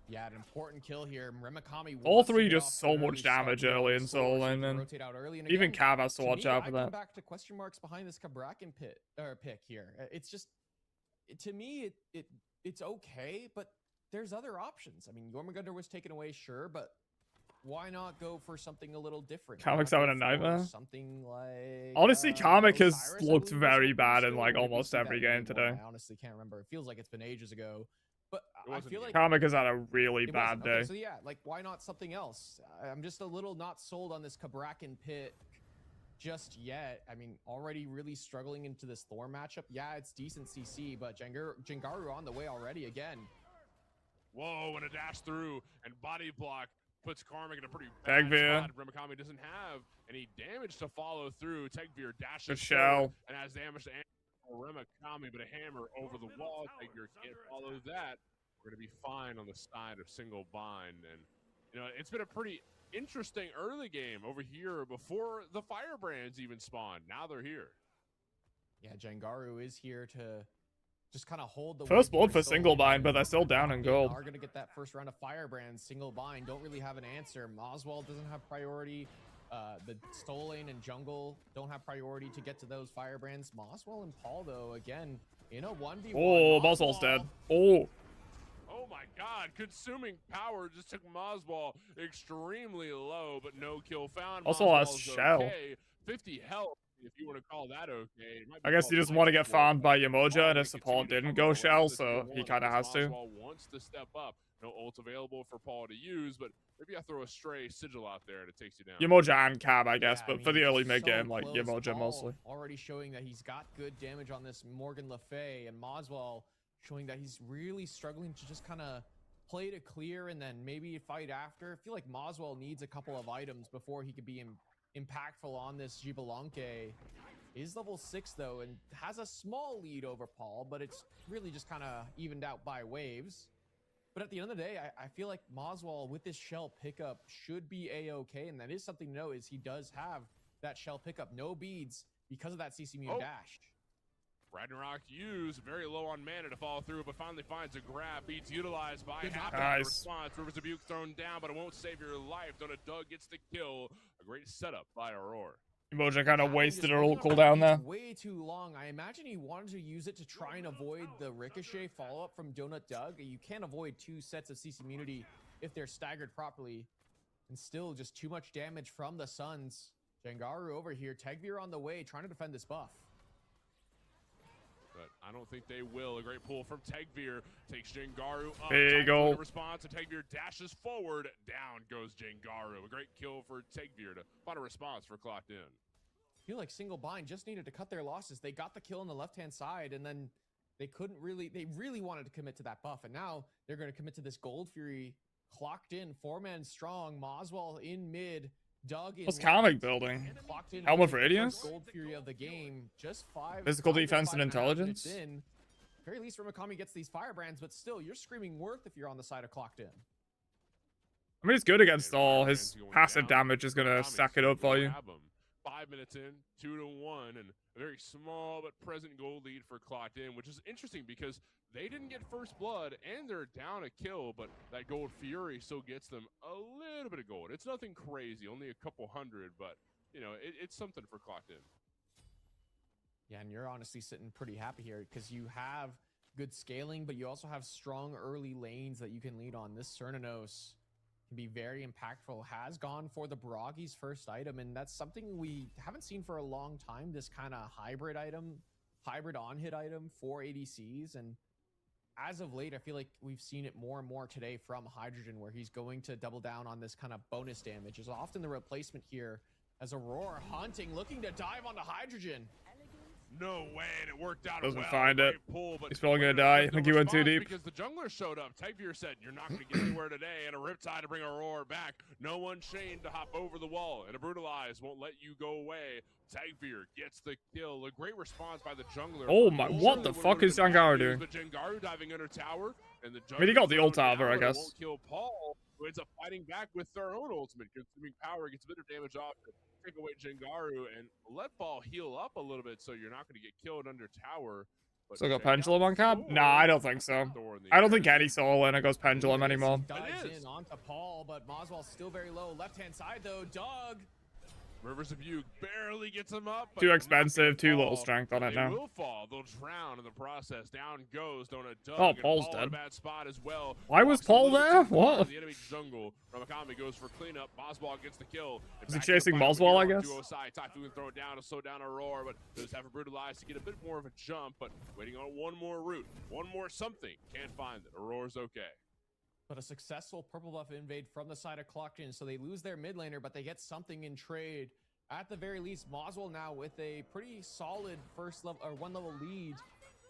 Yeah, an important kill here. Ramakami all wants to three get just off so to an much early start damage with early the in sword, solo so he lane, can and rotate out early. And even again, Cab has to to watch me, out for I that. come back to question marks behind this Kabrakan pick here. It's just, to me, it's okay, but there's other options. I mean, Jormungandr was taken away, sure, but why not go for something a little different? Comics Why not having go a for nightmare? Something like Honestly, Comic has Osiris, I looked believe, was very open bad in still, like or did we almost see every that game mid one? today. I honestly can't remember. It feels like it's been ages ago. But It I wasn't feel yet. like Comic has had a really it bad wasn't. day. Okay, so yeah, like why not something else? I'm just a little not sold on this Kabrakan pit just yet. I mean, already really struggling into this Thor matchup. Yeah, it's decent CC, but Jengaru on the way already again. Whoa, and a dash through and body block puts Karmic in a pretty bad Tegvir. spot. Remikami doesn't have any damage to follow through. Tegvir dashes Good shell. forward and has damage to Remikami, but a hammer over the wall. Tegvir can't follow that. We're going to be fine on the side of single bind. And, you know, it's been a pretty interesting early game over here before the Firebrands even spawned. Now they're here. Yeah, Jengaru is here to just kind of hold the First weight blood of for his soul single here. bind, but they're still down in gold. Are going to get that first round of Firebrand. Single bind don't really have an answer. Moswell doesn't have priority. The Stolane and Jungle don't have priority to get to those Firebrands. Moswell and Paul, though, again, in a 1v1. Oh, Moswell's dead. Oh. Oh my god, consuming power just took Moswell extremely low, but no kill found. Also has Moswell's shell. okay. 50 health, if you want to call that okay. It might be I guess called he just nice want to get for farmed by Paul Yamoja, and to his support continue to didn't come go around shell, this so 2-1 he kind of because has to. Moswell wants to step up. No ult available for Paul to use, but maybe I throw a stray sigil out there and it takes you down. Yamoja and Cab, I guess, Yeah, but I for the mean, early so mid game, like close. Yamoja Paul mostly. already showing that he's got good damage on this Morgan Le Fay, and Moswell showing that he's really struggling to just kind of play to clear and then maybe fight after. I feel like Moswell needs a couple of items before he could be impactful on this Jibalanke. Is level 6 though, and has a small lead over Paul, but it's really just kind of evened out by waves. But at the end of the day, I feel like Moswell with this shell pickup should be a-okay, and that is something to know is he does have that shell pickup. No beads because of that CC Mew dash. Ragnarok used, very low on mana to follow through, but finally finds a grab. Beats utilized by Happy. Nice. Response. Rivers of Buke thrown down, but it won't save your life. Donut Doug gets the kill. A great setup by Aurora. Yamoja kind of Happy wasted just her holding ult on to cooldown beads there. way too long. I imagine he wanted to use it to try and avoid the ricochet follow-up from Donut Doug. You can't avoid 2 sets of CC immunity if they're staggered properly. And still just too much damage from the Suns. Jengaru over here. Tegvir on the way, trying to defend this buff. But I don't think they will. A great pull from Tegvir. Takes Jengaru up. Big ult. ult. Response, and Tegvir dashes forward. Down goes Jengaru. A great kill for Tegvir to find a response for Clocked In. I feel like Single Bind just needed to cut their losses. They got the kill on the left-hand side, and then they couldn't really, they really wanted to commit to that buff. And now they're going to commit to this Gold Fury. Clocked in, 4-man strong. Moswell in mid. Doug in What's left. Comic building? Clocked in Helmet for for the Radiance? first Gold Fury of the game. Just 5. Physical not just defense and 5.5 intelligence? minutes in. Very least Remikami gets these Firebrands, but still, you're screaming worth if you're on the side of Clocked in. I mean, it's good against And all. Firebrand's His going passive down. damage is going to Remikami's stack it up for you. grab him. 5 minutes in, 2-1, and a very small but present goal lead for Clocked In, which is interesting because they didn't get first blood and they're down a kill, but that Gold Fury still gets them a little bit of gold. It's nothing crazy, only a couple hundred, but you know, it's something for Clocked In. Yeah, and you're honestly sitting pretty happy here because you have good scaling, but you also have strong early lanes that you can lead on. This Cernanos can be very impactful, has gone for the Baraghi's first item, and that's something we haven't seen for a long time, this kind of hybrid item, hybrid on-hit item for ADCs. And as of late, I feel like we've seen it more and more today from Hydrogen, where he's going to double down on this kind of bonus damage. Is often the replacement here as Aurora hunting, looking to dive onto Hydrogen. No way, and it worked out Doesn't well. find it. Great pull, but He's probably gonna Winter die. took I think the he went too response deep. because the jungler showed up. Tegvir said, "You're not going to get anywhere today," and a Riptide to bring Aurora back. No one chained to hop over the wall, and a Brutalize won't let you go away. Tegvir gets the kill. A great response by the jungler. Oh my- what the fuck is Jengaru doing? But Jengaru diving under tower, and the jungler I mean, he got the ult thrown out of her, I down, but it guess. won't kill Paul, who ends up fighting back with their own ultimate, consuming power, gets a bit of damage off. Take away Jengaru and let Paul heal up a little bit so you're not going to get killed under tower. But Still got check out Pendulum on cap? Thor. Nah, I don't think so. Thor in the I don't air. think any solo laner goes Pendulum anymore. Dives is. in onto Paul, but Moswell's still very low. Left-hand side, though, Doug Rivers of Buke barely gets him up. but Too not expensive, gonna too little fall. strength on it They now. will fall. They'll drown in the process. Down goes Donut Doug. Oh, and Paul's Paul in a dead. bad spot as well. Why was Walks a Paul little bit there? too far in What? The enemy jungle. Ramakami goes for cleanup. Moswall gets the kill. Is he chasing Moswall, I guess? Typhoon throw it down to slow down Aurora, but does have a brutalize to get a bit more of a jump, but waiting on one more route, one more something. Can't find it. Aurora's okay. But a successful purple buff invade from the side of Clocked In, so they lose their mid laner, but they get something in trade. At the very least, Moswell now with a pretty solid first level or 1 level lead.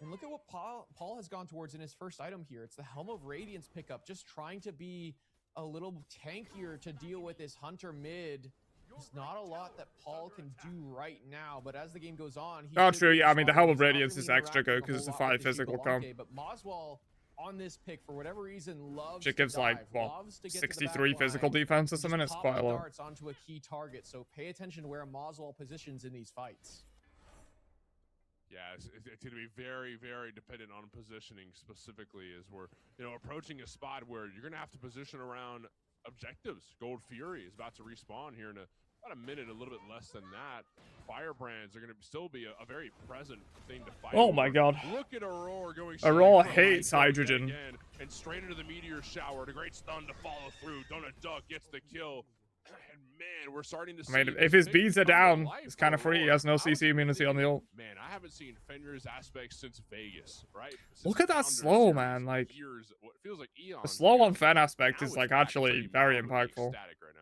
And look at what Paul has gone towards in his first item here. It's the Helm of Radiance pickup, just trying to be a little tankier to deal with this Hunter mid. There's not a lot that Paul can do right now, but as the game goes on, he Oh, should true. be Yeah, I mean, the stronger. Helm of He's not Radiance really is extra good interacting a because it's a whole lot 5 with his physical Jubelante, comp. But Moswell on this pick, for whatever reason, loves It to gives like, dive, what, loves to get to the back 63 line, physical defense or and something? just It's pop quite a the lot. darts onto a key target. So pay attention to where Moswell positions in these fights. Yeah, it's going to be very, very dependent on positioning specifically as we're, approaching a spot where you're going to have to position around objectives. Gold Fury is about to respawn here in about a minute, a little bit less than that. Firebrands are going to still be a very present thing to fight. Oh my god. Look at Aurora going. Aurora straight for hates Mike hydrogen. again, and straight into the meteor shower. And a great stun to follow through. Donut Duck gets the kill. And man, we're starting to see. I mean, if his beads are down, it's kind of free. He Aurora. has no I was CC immunity on the ult. Man, I haven't seen Fenrir's aspects since Vegas, right? Since Look at that Founder slow, series, man, like, years, what feels like eons The slow ago. on Fen aspect Now is it's like back. It's actually like very mildly impactful. ecstatic right now.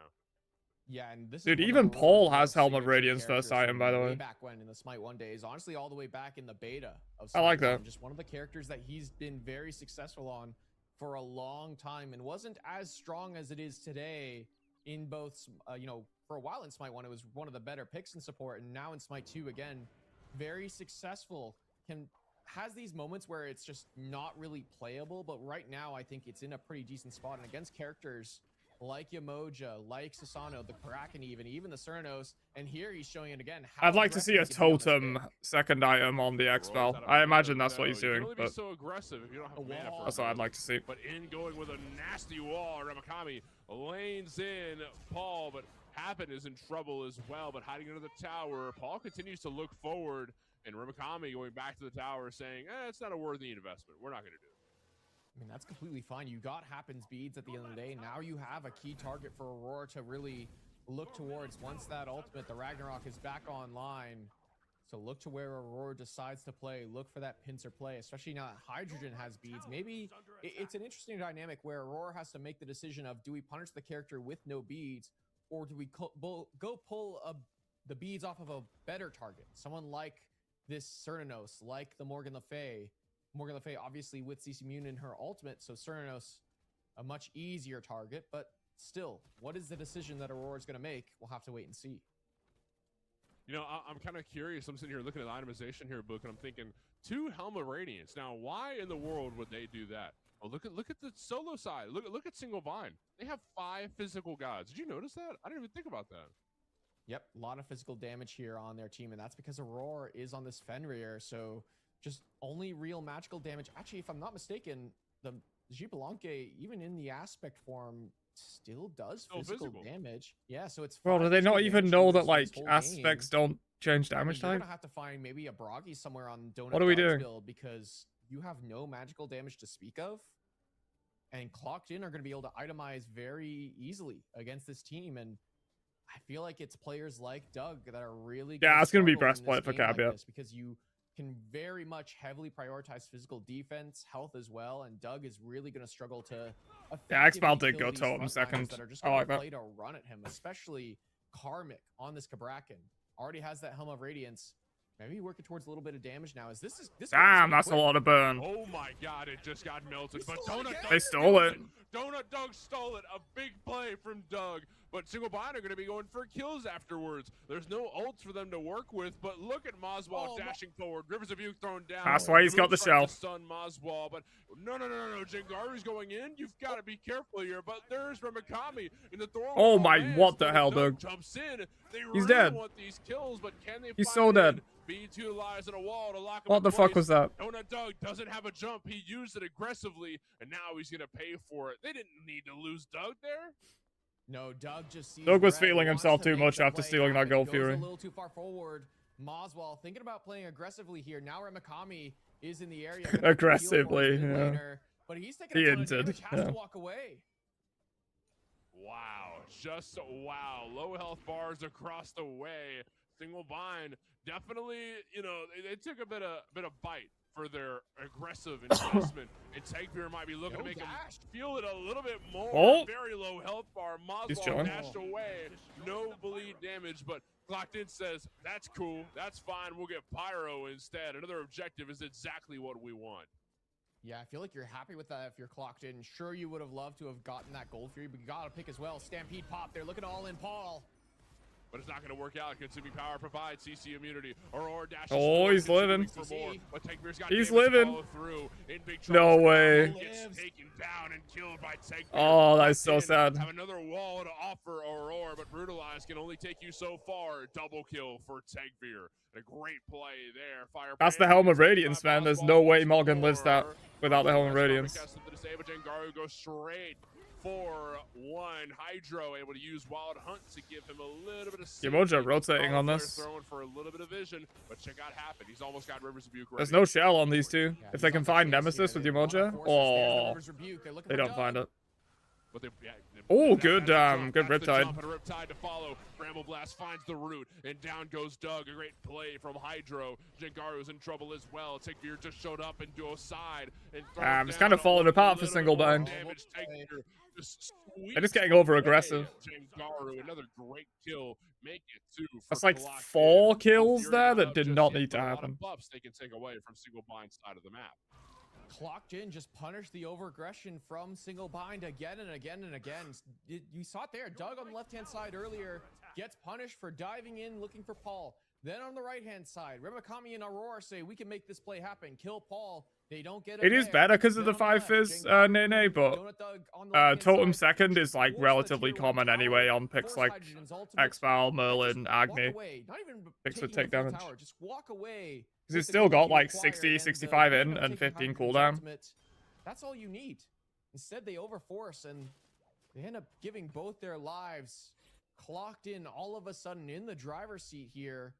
Yeah, and this Dude, is one even of Aurora's Paul most has Helm of signature Radiance first characters item, by the from way. way back when in the Smite 1 days, honestly, all the way back in the beta of I like Smite 1, that. Just one of the characters that he's been very successful on for a long time and wasn't as strong as it is today in both, for a while in Smite 1, it was one of the better picks in support, and now in Smite 2, again, very successful. Has these moments where it's just not really playable, but right now I think it's in a pretty decent spot, and against characters like Yamoja, like Susano, the Kraken even the Cernos, and here he's showing it again. How I'd like to see a aggressive he can be on this totem pick. second item on the Aurora's X-Spell. out of I mana, imagine that's what so he's you can doing, only be but so aggressive if you don't have A mana wall. for that's what I'd like to see. But in going with a nasty wall, Ramakami lanes in Paul, but Happen is in trouble as well, but hiding under the tower. Paul continues to look forward, and Ramakami going back to the tower saying, it's not a worthy investment. We're not going to do it. I mean, that's completely fine. You got Happens beads at the end of the day. Now you have a key target for Aurora to really look towards once that ultimate, the Ragnarok, is back online. So look to where Aurora decides to play. Look for that pincer play, especially now that Hydrogen has beads. Maybe it's an interesting dynamic where Aurora has to make the decision of, do we punish the character with no beads, or do we go pull the beads off of a better target? Someone like this Cernanos, like the Morgan Le Fay. Morgan Le Fay obviously with CC Immune in her ultimate, so Cernanos a much easier target, but still, what is the decision that Aurora's going to make? We'll have to wait and see. I'm kind of curious. I'm sitting here looking at the itemization here, book, and I'm thinking 2 Helm of Radiance. Now, why in the world would they do that? Oh, look at the solo side. Look at Single Vine. They have 5 physical gods. Did you notice that? I didn't even think about that. Yep, a lot of physical damage here on their team, and that's because Aurora is on this Fenrir, so just only real magical damage. Actually, if I'm not mistaken, the Gibelonke, even in the aspect form, still does physical damage. Yeah, so it's Bro, do they not even know that like aspects don't change damage You're type? gonna have to find maybe a Bragi somewhere on Donut What are we Dog's doing? build, because you have no magical damage to speak of, and Clocked In are going to be able to itemize very easily against this team, and I feel like it's players like Doug that are really Yeah, it's gonna be struggle in breastplate this for game like Caveat. this, because you can very much heavily prioritize physical defense, health as well, and Doug is really going to struggle to Yeah, X-Bal effectively did kill go these totem frontliners second. that are just I gonna like that. play to run at him, especially Karmic on this Kabrakan. Already has that Helm of Radiance. Maybe working towards a little bit of damage now. This Damn, that's a lot of burn. Oh my god, it just got melted. But Donut Doug They stole it. Donut Doug stole it. A big play from Doug. But Single Bind are going to be going for kills afterwards. There's no ults for them to work with. But look at Moswall dashing forward. Rivers of Youth thrown down. That's why he's got the shell. Stun Moswall. But no. Jengaru's going in. You've got to be careful here. But there's Ramakami in the Thor. Oh my, what the hell, Doug? Jumps in. They He's really dead. want these kills, but can they He's find so it? dead. Beads utilized in a wall to lock him What in the fuck place. was that? Donut Doug doesn't have a jump. He used it aggressively, and now he's going to pay for it. They didn't need to lose Doug there. No, Doug just sees Doug was red, feeling wants himself to too make much the after play stealing that happen, Gold goes Fury. a little too far forward. Moswell thinking about playing aggressively here. Now Remakami is in the area. Gonna have to heal for his Aggressively, mid yeah. laner, but he's taking He a ton of hinted, damage, has yeah. to walk away. Wow, just wow. Low health bars across the way. Single bind definitely, you know, they took a bit of bite for their aggressive investment. And Takebeer might be looking to make him feel it a little bit more. Oh. Very low health bar. He's Moswell chilling. dashed away. No bleed damage, but Clocked In says, that's cool. That's fine. We'll get Pyro instead. Another objective is exactly what we want. Yeah, I feel like you're happy with that if you're clocked in. Sure, you would have loved to have gotten that Gold Fury, but you got to pick as well. Stampede pop. They're looking all in Paul. But it's not going to work out. Consuming power provides CC immunity. Aurora dashes. Oh, he's living. For more, but Takebeer's got He's damage to living. follow through. In big No trouble. way. Gets taken down and killed by Takebeer. Oh, that's so sad. Have another wall to offer Aurora, but Brutalize can only take you so far. Double kill for Takebeer. A great play there. Fire. That's the Helm of Radiance, man. There's no way Morgan lives that without the Helm of Radiance. Jengaru goes straight for one. Hydro able to use Wild Hunt to give him a little bit of Yemoja rotating on this. Throwing for a little bit of vision, but check out happen. He's almost got Rivers Rebuke ready. There's no shell on these two. If they can find Nemesis with Yemoja, oh, they don't find it. But Oh, good Riptide. And Riptide to follow. Bramble Blast finds the root, and down goes Doug. A great play from Hydro. Jengaru's in trouble as well. Takebeer just showed up and duo side. And it's kind of falling apart for single bind. They're just getting over aggressive. Jengaru, another great kill. Make it two. That's like 4 kills there that did not need to happen. Buffs they can take away from single bind side of the map. Clocked In just punished the over-aggression from single bind again and again and again. You saw it there. Doug on the left-hand side earlier gets punished for diving in looking for Paul. Then on the right-hand side, Remakami and Aurora say, we can make this play happen. Kill Paul. They don't get it. It is better because of the 5 fizz, Nene, but Totem second is like relatively common anyway on picks like X-Val, Merlin, Agni. Picks with take damage. Just walk away. Because it's still got like 60, 65 in and 15 cooldown. That's all you need. Instead, they overforce and they end up giving both their lives. Clocked In all of a sudden in the driver's seat here.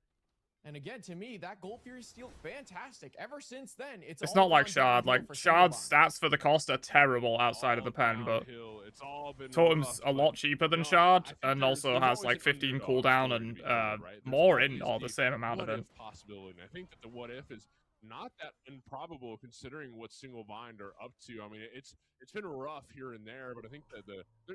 And again, to me, that Gold Fury steal, fantastic. Ever since then, it's not like Shard. Like, Shard's stats for the cost are terrible outside of the pen, but Totem's a lot cheaper than Shard, and also has like 15 cooldown and more in, or the same amount of it. Possibility. I think that the what if is not that improbable considering what single bind are up to. I mean, it's been rough here and there, but I think that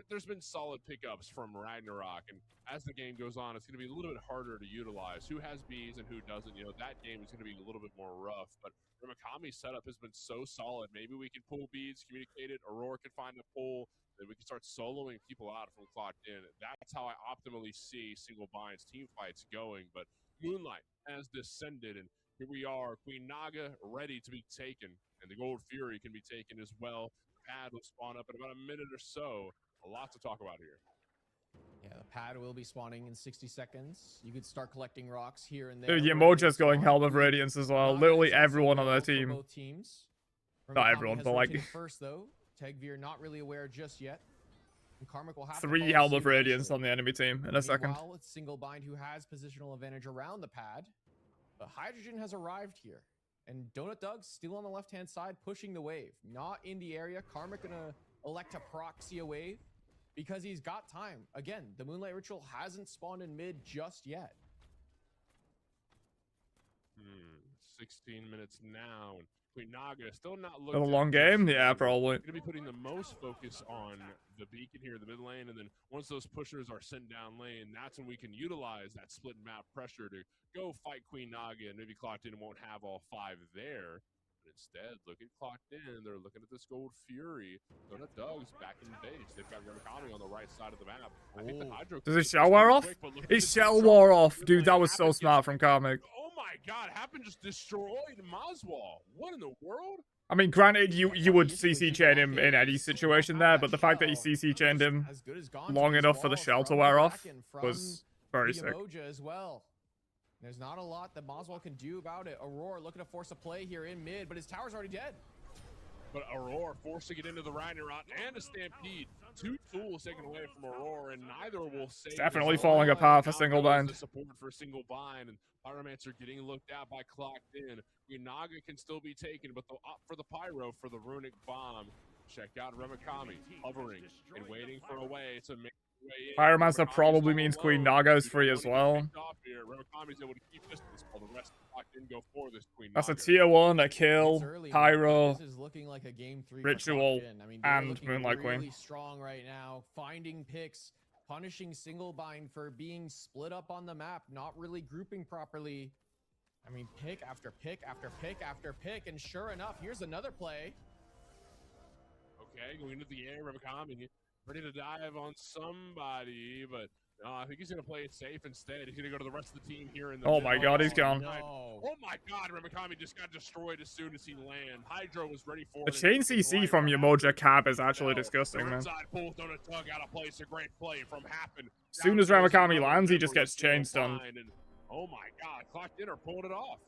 there's been solid pickups from Ragnarok, and as the game goes on, it's going to be a little bit harder to utilize. Who has bees and who doesn't? You know, that game is going to be a little bit more rough, but Remakami's setup has been so solid. Maybe we can pull beads, communicate it. Aurora can find a pull, then we can start soloing people out from Clocked In. That's how I optimally see single binds team fights going, but Moonlight has descended, and here we are, Queen Naga ready to be taken, and the Gold Fury can be taken as well. Pad will spawn up in about a minute or so. A lot to talk about here. Yeah, the pad will be spawning in 60 seconds. You could start collecting rocks here and there. Dude, Yemoja's going Helm of Radiance as well. Literally everyone on their team. Both teams. Not everyone, but like first though. Takebeer not really aware just yet. And Karmic will have 3 Helm of Radiance on the enemy team in a second. Meanwhile, it's single bind who has positional advantage around the pad. But Hydrogen has arrived here. And Donut Doug still on the left-hand side, pushing the wave. Not in the area. Karmic gonna elect to proxy a wave because he's got time. Again, the Moonlight Ritual hasn't spawned in mid just yet. 16 minutes now. And Queen Naga still not looking. A long game? Yeah, probably. Going to be putting the most focus on the beacon here in the mid lane, and then once those pushers are sent down lane, that's when we can utilize that split map pressure to go fight Queen Naga, and maybe Clocked In won't have all 5 there. But instead, look at Clocked In. They're looking at this Gold Fury. Donut Doug's back in base. They've got Remakami on the right side of the map. I think the Hydro Does his shell wear off? His shell wore off. Dude, that was so smart from Karmic. Oh my god, Happen just destroyed Moswell. What in the world? I mean, granted, you would CC chain him in any situation there, but the fact that he CC chained him long enough for the shell to wear off was very sick. As well. There's not a lot that Moswell can do about it. Aurora looking to force a play here in mid, but his tower's already dead. But Aurora forced to get into the Ragnarok and a Stampede. 2 tools taken away from Aurora, and neither will save. It's definitely his falling life. apart for Out single goes bind. the support for single bind, and Pyromancer getting looked at by Clocked In. Inaga can still be taken, but they'll opt for the Pyro for the Runic Bomb. Check out Remikami hovering and waiting for a way to make his way in. Pyromancer Remikami's probably all means alone. Queen Naga's He's free the as one well. who picked off here. Remikami's able to keep distance while the rest of Clocked In go for this Queen That's a Naga. tier 1, a kill, It's early, man, pyro. but this is looking like a game 3 for Ritual, Clocked In. I mean, they're and looking Moonlight Queen. really strong right now, finding picks, punishing single bind for being split up on the map, not really grouping properly. I mean, pick after pick after pick after pick, and sure enough, here's another play. Okay, going into the air, Remikami ready to dive on somebody, but no, I think he's going to play it safe instead. He's going to go to the rest of the team here in the Oh my god, he's gone. No. Oh my god, Remikami just got destroyed as soon as he landed. Hydro was ready for The it. chain CC from Yamoja Cap is actually disgusting, man. Side pulls down a tug out of place. A great play from Happen. As soon as Ramakami lands, he just gets chain stunned. Oh my god, Clocked In are pulling it off.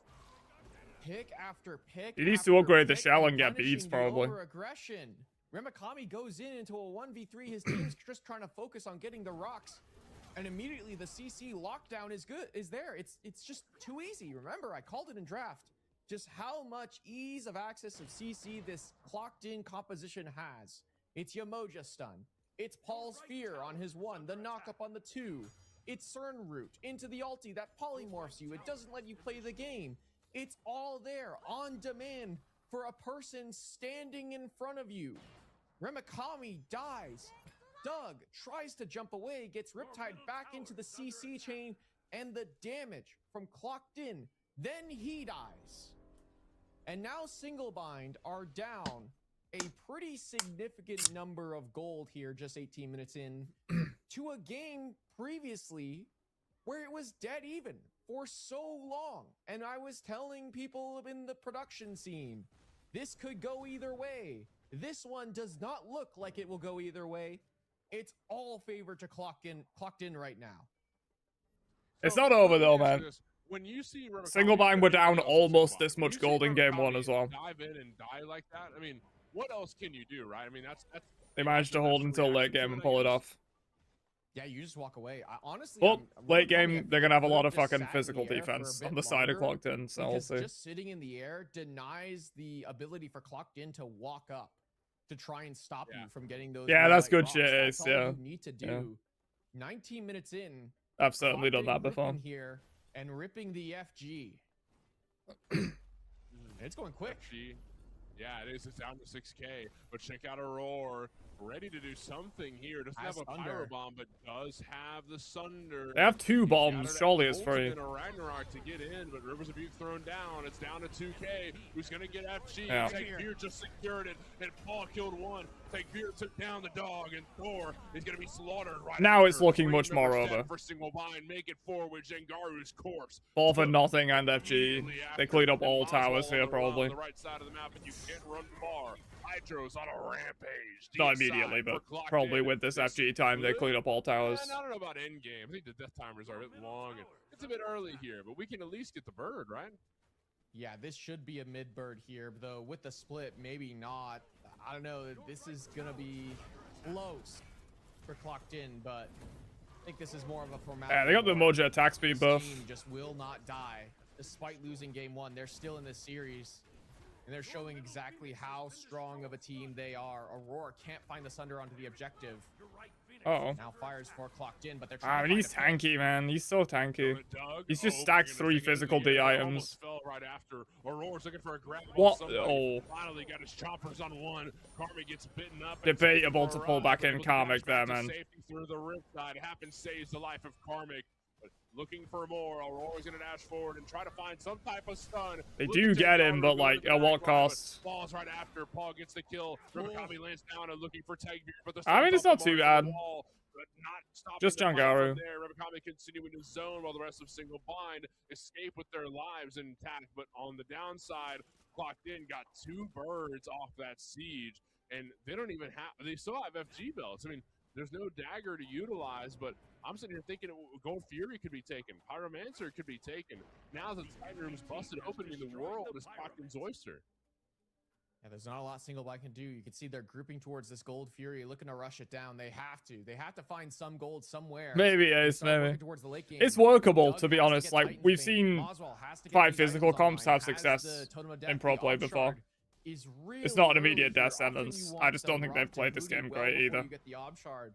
Pick after pick. He needs to after upgrade the pick shell and get punishing beads, the probably. Over-aggression. Remikami goes into a 1v3. His team's just trying to focus on getting the rocks, and immediately the CC lockdown is there. It's just too easy. Remember, I called it in draft. Just how much ease of access of CC this Clocked In composition has. It's Yamoja stun. It's Paul's fear on his 1. The knock up on the 2. It's CERN route into the ulti that polymorphs you. It doesn't let you play the game. It's all there on demand for a person standing in front of you. Remikami dies. Doug tries to jump away, gets Riptide back into the CC chain, and the damage from Clocked In. Then he dies. And now Single Bind are down a pretty significant number of gold here, just 18 minutes in, to a game previously where it was dead even for so long. And I was telling people in the production scene, this could go either way. This one does not look like it will go either way. It's all favor to Clocked In right now. It's not over though, man. When you see Single bind were down almost this much gold in game 1 as well. Dive in and die like that. I mean, what else can you do, right? I mean, that's They managed to hold until late game and pull it off. Yeah, you just walk away. Honestly, Well, late Remikami, game, they're gonna have a lot of just fucking sat in physical the air for a defense bit on the side of longer, Clocked In, so we'll because see. just sitting in the air denies the ability for Clocked In to walk up to try and stop you from getting those. Yeah, that's Moonlight good rocks. shit, That's Ace, all yeah. you need to do. 19 minutes in, I've certainly done Clocked that In before. ripping here and ripping the FG. It's going quick. FG. Yeah, it is. It's down to 6K. But check out Aurora, ready to do something here. Doesn't have a pyro bomb, but does have the Sunder. They have 2 He's bombs. got it Surely at it's Bolton free. and a Ragnarok to get in, but Rivers of Butte thrown down. It's down to 2K. Who's going to get FG? Yeah. Beer just secured it, and Paul killed 1. Beer took down the dog, and Thor is going to be slaughtered right Now it's after. looking Bring much the more reset over. For single bind, make it forward. Jengaru's corpse. Ball for nothing and FG. They cleaned up all towers here, probably. On the right side of the map, and you can't run far. Hydro's on a rampage. Not Deep immediately, side but for Clocked probably In. with this FG time, they cleaned up all towers. I don't know about end game. I think the death timers are a bit long, and it's a bit early here, but we can at least get the bird, right? Yeah, this should be a mid bird here, though with the split, maybe not. I don't know. This is gonna be close for Clocked In, but I think this is more of a formality. Yeah, they got the Moja attack speed This buff. team just will not die despite losing game 1. They're still in this series, and they're showing exactly how strong of a team they are. Aurora can't find the Sunder onto the objective. Uh-oh. Now fires for Clocked In, but they're I trying mean, to he's find a pick. tanky, man. He's so tanky. Doug, He's just oh, stacked bringing 3 this thing into physical the D air. items. Almost fell right after. Aurora's looking for a grab. on What? somebody. Oh. Finally got his choppers on 1. Karmic gets bitten up. Debatable to pull back in Karmic there, man. Safety through the riptide. Happens saves the life of Karmic. But looking for more. Aurora's going to dash forward and try to find some type of stun. They Look do at get Jengaru him, but going like, to the at what back line, but cost? Falls right after. Paul gets the kill. Rubikami lands down and looking for Tagbeer, but the I mean, it's not too bad. But not stopping Just the fight Jengaru. from there. Rubikami continuing to zone while the rest of Single Bind escape with their lives intact. But on the downside, Clocked In got 2 birds off that siege, and they don't even have. They still have FG belts. I mean, there's no dagger to utilize, but I'm sitting here thinking Gold Fury could be taken. Pyromancer could be taken. Now that the Titan Room's busted open, the world is Clocked In's oyster. Yeah, there's not a lot Single Blind can do. You can see they're grouping towards this Gold Fury, looking to rush it down. They have to. They have to find some gold somewhere. Maybe, They Ace, start maybe. working towards the late game. It's workable, Doug to be has honest. get Like, Titan's we've Bane. seen Boswell has to get 5 these physical items comps online, have has success the Totem of Death. in pro The play upcharge before. is It's not an really immediate early death here. Often sentence. you I want just the don't think they've Rock to played this boot it game well great before either. You get the Obshard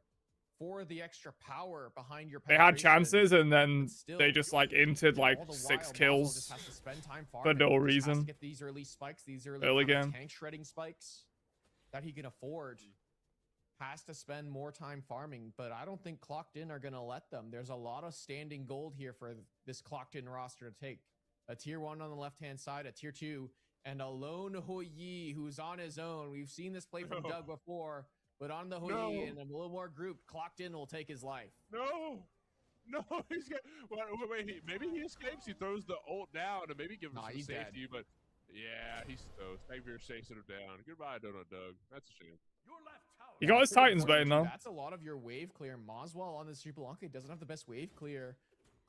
for the extra power behind your They had penetration. chances and then But still, they just like inted like all the 6 while, Boswell kills just has to spend time for farming. no Just has to reason. get these early spikes, these early Early kind of game. tank shredding spikes that he can afford. Has to spend more time farming, but I don't think Clocked In are going to let them. There's a lot of standing gold here for this Clocked In roster to take. A tier 1 on the left-hand side, a tier 2, and a lone Hoi who's on his own. We've seen this play from Doug before, but on the Hoi and a little more grouped, Clocked In will take his life. No, he's got. Wait, maybe he escapes. He throws the ult down and maybe gives him some he's safety. dead. But yeah, he's toast. Xavier chasing him down. Goodbye, Donut Doug. That's a shame. He got his Pretty Titan's important, Bane too. though. That's a lot of your wave clear. Moswell on this Super Blanca doesn't have the best wave clear.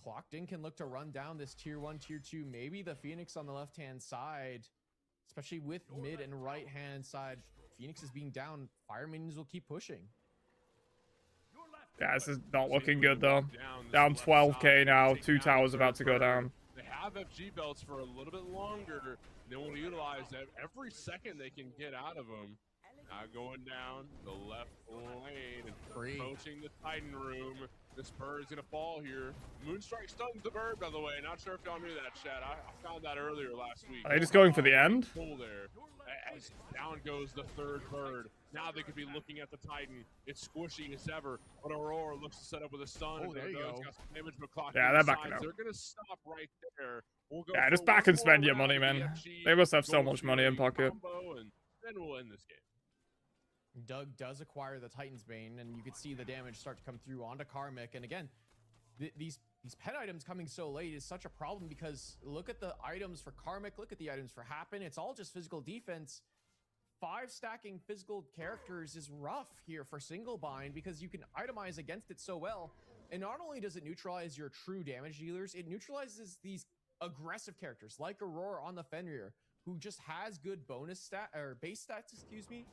Clocked In can look to run down this tier 1, tier 2, maybe the Phoenix on the left-hand side, especially with mid and right-hand side. Phoenix is being down. Fire minions will keep pushing. Yeah, this is not looking good though. Down 12k now. 2 towers about to go down. They have FG belts for a little bit longer. They want to utilize that every second they can get out of them. Now going down the left lane and approaching the Titan room. This bird's gonna fall here. Moonstrike stuns the bird, by the way. Not sure if y'all knew that, chat. I found that earlier last week. Are they just going for the end? Pull there. As down goes the third bird. Now they could be looking at the Titan. It's squishy as ever, but Aurora looks to set up with a stun. Oh, there you go. Got some damage, but Clock Yeah, they're backing out. They're gonna stop right there. We'll go Yeah, for just back one and spend more your money, round of man. EFG, They must have so go much for money in a pocket. combo, and then we'll end this game. Doug does acquire the Titan's Bane, and you can see the damage start to come through onto Karmic. And again, these pet items coming so late is such a problem because look at the items for Karmic, look at the items for Happen. It's all just physical defense. 5 stacking physical characters is rough here for Single Bind because you can itemize against it so well. And not only does it neutralize your true damage dealers, it neutralizes these aggressive characters like Aurora on the Fenrir, who just has good bonus stat or base stats, excuse me.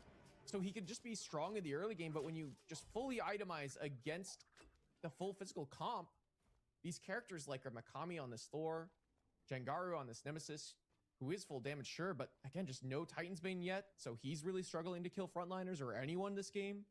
So he could just be strong in the early game, but when you just fully itemize against the full physical comp, these characters like Mikami on this Thor, Jengaru on this Nemesis, who is full damage, sure, but again, just no Titan's Bane yet, so he's really struggling to kill frontliners or anyone this game.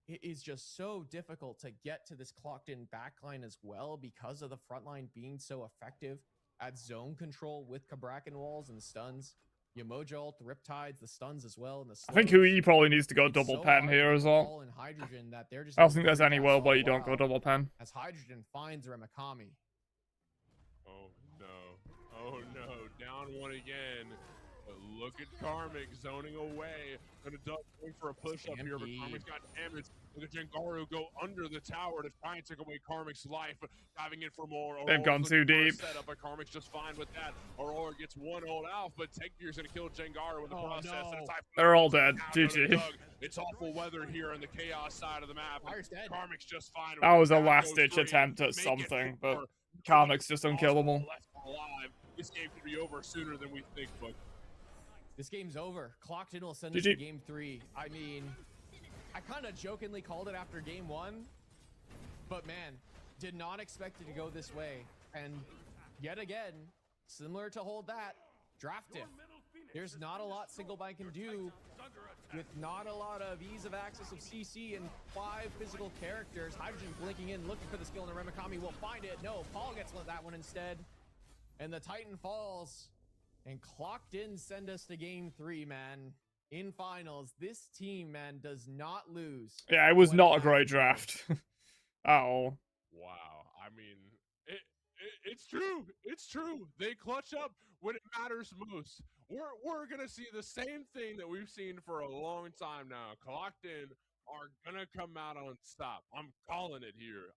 It is just so difficult to get to this Clocked In backline as well because of the frontline being so effective at zone control with Kabrakan walls and stuns. Yamoja ult, the Riptides, the stuns as well, and the I think slows. Hui probably needs to go It's double so pen hard to here get as the well. ball in Hydrogen that they're just I don't able think to there's any recast world where all you don't go while double pen. as Hydrogen finds Remikami. Oh no, down one again. But look at Karmic zoning away. Gonna duck going for a push up here, but Stampede. Karmic's got damage. Look at Jengaru go under the tower to try and take away Karmic's life, diving in for more. They've Aurora's gone looking too for a deep. Setup, but Karmic's just fine with that. Aurora gets one ult out, but Tekgear's gonna kill Jengaru in the process. And it's time for They're all dead. down to GG. Doug. It's awful weather here on the chaos side of the map. Fire's dead. Karmic's just fine. That was a Down last goes ditch three. attempt at Make it something, but four. Karmic's just Also unkillable. left alive. This game could be over sooner than we think, but This game's over. Clocked In will send us GG. to game 3. I mean, I kind of jokingly called it after game 1, but man, did not expect it to go this way. And yet again, similar to Hold That, Draft Diff. There's not a lot Single Bind can do with not a lot of ease of access of CC and 5 physical characters. Hydrogen blinking in, looking for the skill, and Remikami will find it. No, Paul gets that one instead. And the Titan falls. And Clocked In send us to game 3, man. In finals, this team, man, does not lose. Yeah, it was What not a happened? great draft at all. wow. I mean, it's true. It's true. They clutch up when it matters most. We're gonna see the same thing that we've seen for a long time now. Clocked In are gonna come out on top. I'm calling it here.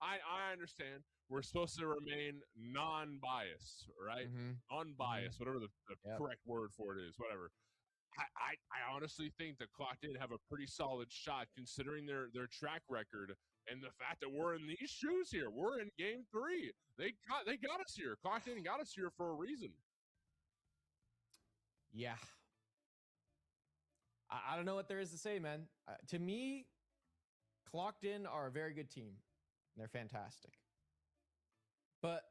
I understand we're supposed to remain non-biased, right? Unbiased, whatever the Yep. correct word for it is, whatever. I honestly think that Clocked In have a pretty solid shot considering their track record and the fact that we're in these shoes here. We're in game 3. They got us here. Clocked In got us here for a reason. Yeah. I don't know what there is to say, man. To me, Clocked In are a very good team. They're fantastic. But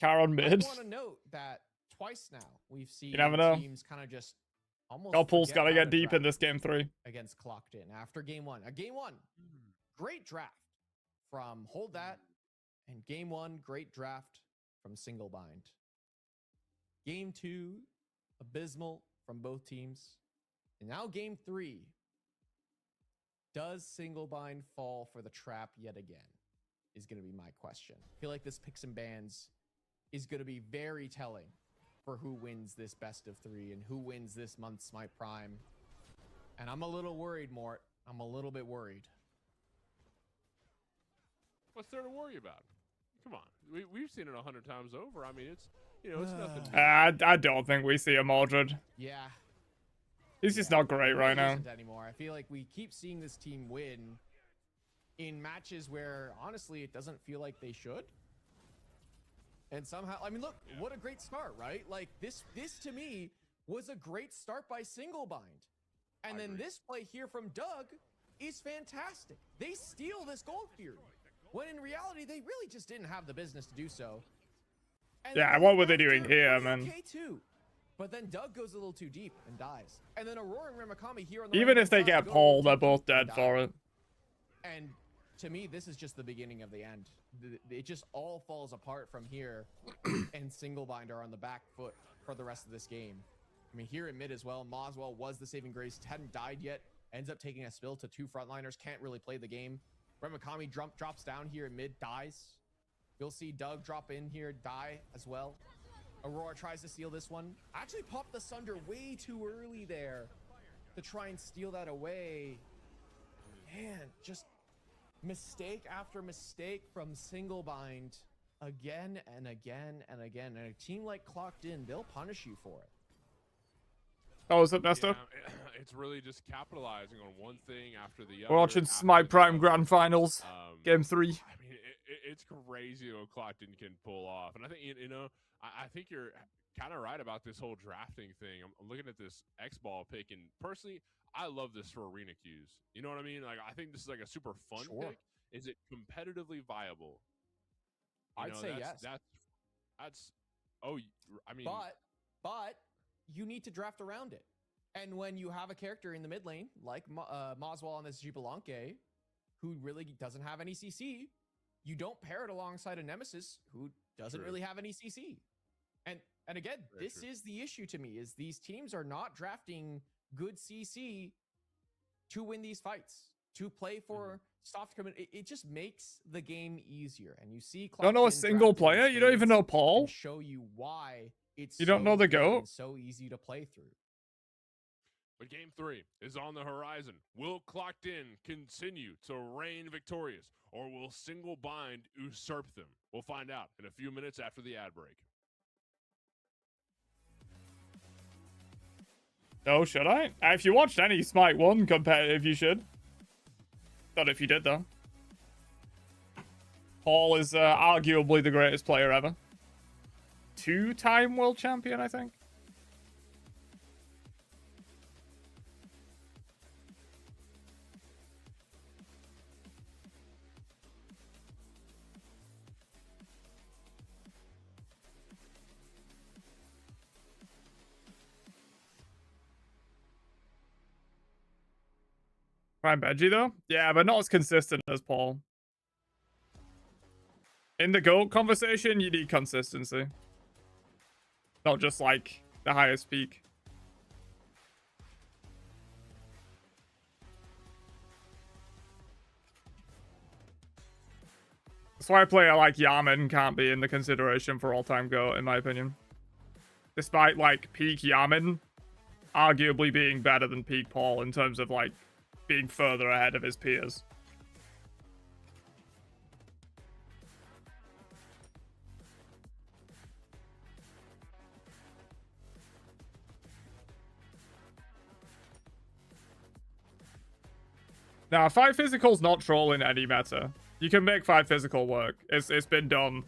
Car on I mid. want to note that twice now we've seen never know. teams kind of just almost Doppel's forget got to how get to deep in draft this game 3. against Clocked In after game 1. Game 1, great draft from Hold That, and game 1, great draft from Single Bind. Game 2, abysmal from both teams. And now game 3. Does Single Bind fall for the trap yet again? Is going to be my question. I feel like this picks and bans is going to be very telling for who wins this best of 3 and who wins this month's Smite Prime. And I'm a little worried, Mort. I'm a little bit worried. What's there to worry about? Come on, we've seen it 100 times over. I mean, it's it's nothing. I don't think we see a Mordred. Yeah. He's just not great right now. Isn't anymore. I feel like we keep seeing this team win in matches where, honestly, it doesn't feel like they should. And somehow, I mean, look, what a great start, right? Like, this to me was a great start by Single Bind. And then this play here from Doug is fantastic. They steal this Gold Fury, when in reality, they really just didn't have the business to do so. And Yeah, what were they doing here, man? Okay, too. But then Doug goes a little too deep and dies. And then Aurora and Ramakami here on the Even right if they side get go a Paul, little they're too both deep and dead die. for it. And to me, this is just the beginning of the end. It just all falls apart from here, and Single Bind are on the back foot for the rest of this game. I mean, here in mid as well, Moswell was the saving grace, hadn't died yet, ends up taking a spill to 2 frontliners, can't really play the game. Ramakami drops down here in mid, dies. You'll see Doug drop in here, die as well. Aurora tries to steal this one. Actually popped the Sunder way too early there to try and steal that away. Man, just mistake after mistake from Single Bind again and again and again. And a team like Clocked In, they'll punish you for it. Oh, is it messed up? It's really just capitalizing on one thing after the other. We're watching Smite Prime Grand Finals, Game 3. I mean, it's crazy what Clocked In can pull off. And I think, I think you're kind of right about this whole drafting thing. I'm looking at this X-Ball pick, and personally, I love this for arena queues. You know what I mean? Like, I think this is like a super fun pick. Is it competitively viable? I'd say yes. That's. Oh, I mean. But you need to draft around it. And when you have a character in the mid lane, like Moswell on this Jubilanke, who really doesn't have any CC, you don't pair it alongside a Nemesis who doesn't really have any CC. And again, this is the issue to me, is these teams are not drafting good CC to win these fights, to play for soft command. It just makes the game easier. And you see, Don't know a single player? You don't even know Paul? Show you why it's you don't know the GOAT? so easy to play through. But game 3 is on the horizon. Will Clocked In continue to reign victorious, or will Single Bind usurp them? We'll find out in a few minutes after the ad break. No, should I? If you watched any Smite 1 competitive, you should. Not if you did, though. Paul is arguably the greatest player ever. 2-time world champion, I think. Prime Benji, though? Yeah, but not as consistent as Paul. In the GOAT conversation, you need consistency. Not just, like, the highest peak. That's why a player like Yaman can't be in the consideration for all-time GOAT, in my opinion. Despite, like, peak Yaman arguably being better than peak Paul in terms of, like, being further ahead of his peers. Now, 5 physical's not trolling any meta. You can make 5 physical work. It's been done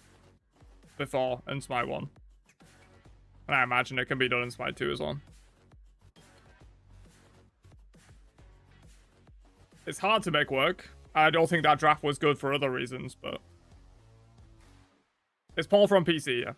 before in Smite 1. And I imagine it can be done in Smite 2 as well. It's hard to make work. I don't think that draft was good for other reasons, but it's Paul from PC, yeah.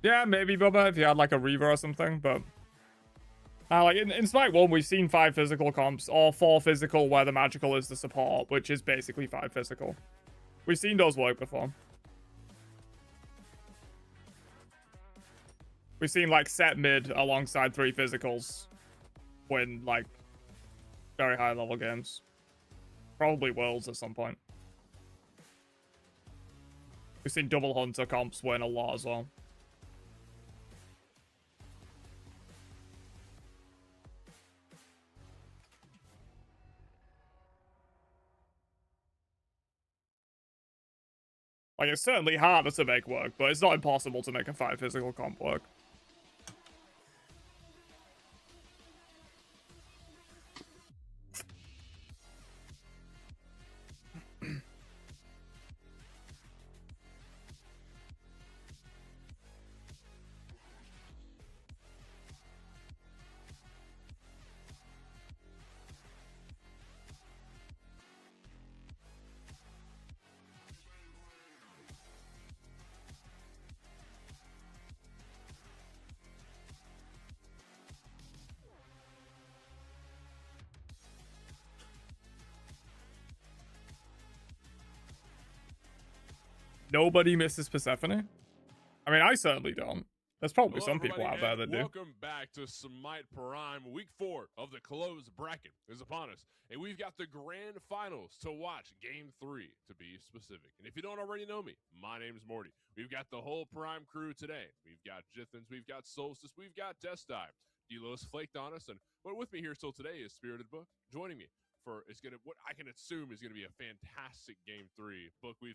Yeah, maybe Bubba if you had like a Reaver or something, but like in Smite 1, we've seen 5 physical comps, or 4 physical where the magical is the support, which is basically 5 physical. We've seen those work before. We've seen like set mid alongside 3 physicals win like very high level games. Probably worlds at some point. We've seen double hunter comps win a lot as well. Like, it's certainly harder to make work, but it's not impossible to make a 5 physical comp work. Nobody misses Persephone? I mean, I certainly don't. There's probably Hello, some people out there that do. Welcome back to Smite Prime. Week 4 of the closed bracket is upon us. And we've got the grand finals to watch. Game 3, to be specific. And if you don't already know me, my name's Morty. We've got the whole Prime crew today. We've got Jithens, we've got Solstice, we've got Decisive. Delos flaked on us. And but with me here still today is Spirited Book. Joining me for what I can assume is going to be a fantastic Game 3. Book, we've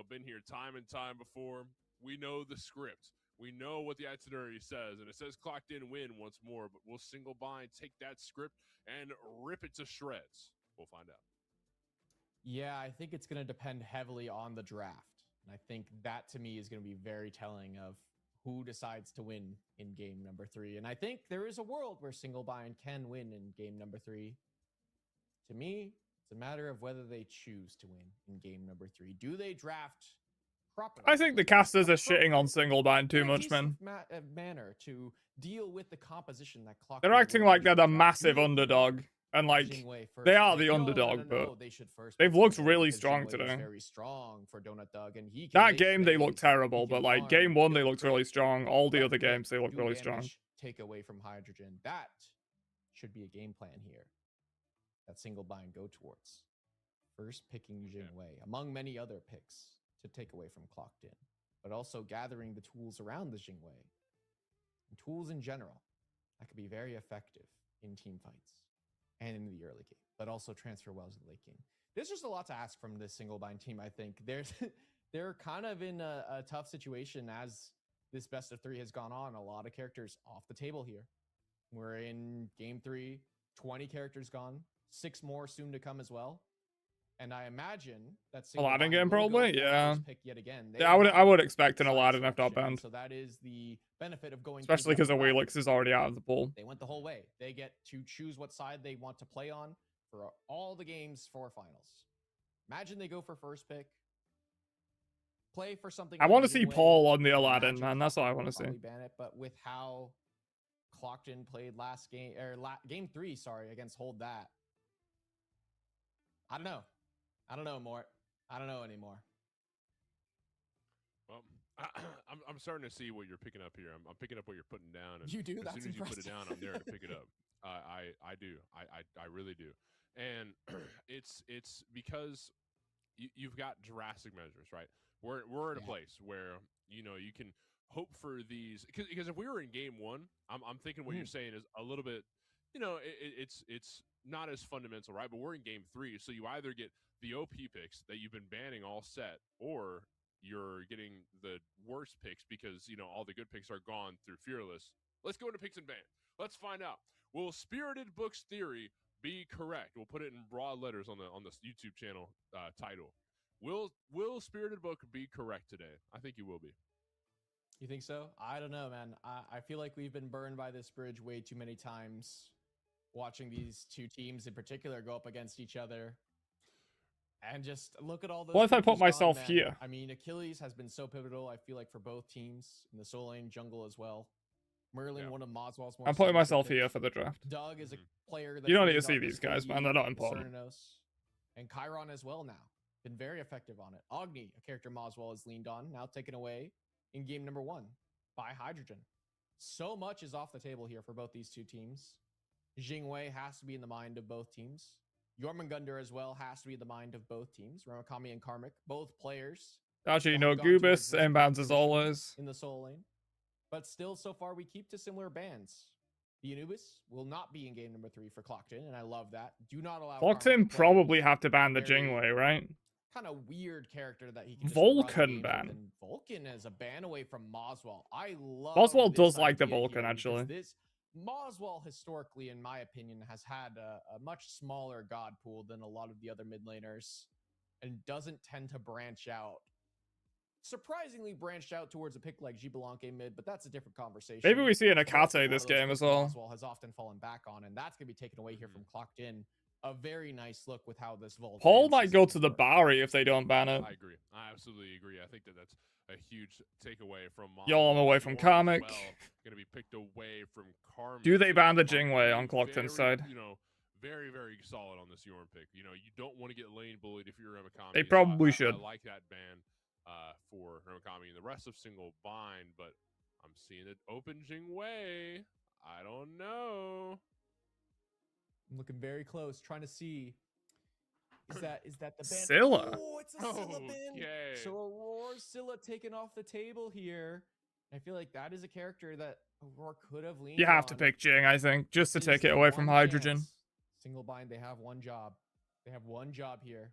been here time and time before. We know the script. We know what the itinerary says, and it says clocked in win once more, but we'll single bind, take that script, and rip it to shreds. We'll find out. Yeah, I think it's going to depend heavily on the draft. And I think that, to me, is going to be very telling of who decides to win in game number 3. And I think there is a world where single bind can win in game number 3. To me, it's a matter of whether they choose to win in game number 3. Do they draft properly? I think the casters are shitting on single bind too much, man. Manner to deal with the composition that clock. They're acting like they're the massive underdog, and like they are the underdog, but they've looked really strong today. Very strong for Donut Dog, and he that game they looked terrible, but like game 1 they looked really strong. All the other games they looked really strong. Take away from Hydrogen. That should be a game plan here. That single bind go towards first picking Jingwei among many other picks to take away from Clocked In, but also gathering the tools around the Jingwei and tools in general that could be very effective in team fights and in the early game, but also transfer well to the late game. There's just a lot to ask from this single bind team. I think they're kind of in a tough situation as this best of 3 has gone on. A lot of characters off the table here. We're in game 3, 20 characters gone. 6 more soon to come as well, and I imagine that Aladdin game probably, yeah. Pick yet again. Yeah, I would expect an Aladdin if not banned. So that is the benefit of going, especially because Awilix is already out of the pool. They went the whole way. They get to choose what side they want to play on for all the games for finals. Imagine they go for first pick, play for something. I want to see Paul on the Aladdin, man. That's all I want to see. Ban it, but with how Clocked In played last game or game 3, sorry, against Hold That. I don't know. I don't know, Mort. I don't know anymore. Well, I'm starting to see what you're picking up here. I'm picking up what you're putting down. And you do? As That's soon as impressive. you put it down, I'm there to pick it up. I do. I really do. And it's because you've got drastic measures, right? We're in a place where you can hope for these because if we were in game 1, I'm thinking what you're saying is a little bit you know, it's not as fundamental, right? But we're in game 3, so you either get the OP picks that you've been banning all set, or you're getting the worst picks because, you know, all the good picks are gone through Fearless. Let's go into picks and ban. Let's find out. Will Spirited Book's theory be correct? We'll put it in broad letters on the YouTube channel title. Will Spirited Book be correct today? I think he will be. You think so? I don't know, man. I feel like we've been burned by this bridge way too many times. Watching these two teams in particular go up against each other. And just look at all those. What if I put features gone, myself man. here? I mean, Achilles has been so pivotal, I feel like, for both teams in the soul lane jungle as well. Merlin, one of Moswell's more. I'm putting myself significant here picks. for the draft. Doug is a player that You don't need to see these guys, man. They're not important. And Chiron as well now. Been very effective on it. Agni, a character Moswell has leaned on, now taken away in game number 1 by Hydrogen. So much is off the table here for both these two teams. Jingwei has to be in the mind of both teams. Jormungandr as well has to be in the mind of both teams. Ramakami and Karmic, both players. Actually, have no, gone towards Goobus this and bans as position always. in the soul lane. But still, so far, we keep to similar bans. The Anubis will not be in game number 3 for Clocked In, and I love that. Do not allow Clocked Karmic In to play probably have to ban the very Jingwei, right? kind of weird character that he can just Vulcan run games ban. with, and Vulcan as a ban away from Moswell. I love Moswell this does like the idea Vulcan, here, actually. because This Moswell historically, in my opinion, has had a much smaller god pool than a lot of the other mid laners, and doesn't tend to branch out. Surprisingly branched out towards a pick like Gibelanke mid, but that's a different conversation. Maybe we see an But that's Akate one of this those game picks as well. Moswell has often fallen back on, and that's going to be taken away here from Clocked In. A very nice look with how this Volt. Paul might go to the Bowery if they don't ban it. I agree. I absolutely agree. I think that's a huge takeaway from Yo, I'm away from Karmic. Well, going to be picked away from Karmic. Do they ban the Karmic Jingwei is on Clocked In very, side? You know, very, very solid on this Yorn pick. You know, you don't want to get lane bullied if you're Ramakami. They So probably I should. like that ban for Ramakami and the rest of single bind, but I'm seeing it open Jingwei. I don't know. I'm looking very close, trying to see. Is that the ban? Scylla. Oh, it's a Scylla ban. Okay. So Aurora Scylla taken off the table here. I feel like that is a character that Aurora could have leaned You have to on. pick Jing, I think, just to Is take it the away from one Hydrogen. chance. Single bind, they have one job. They have one job here.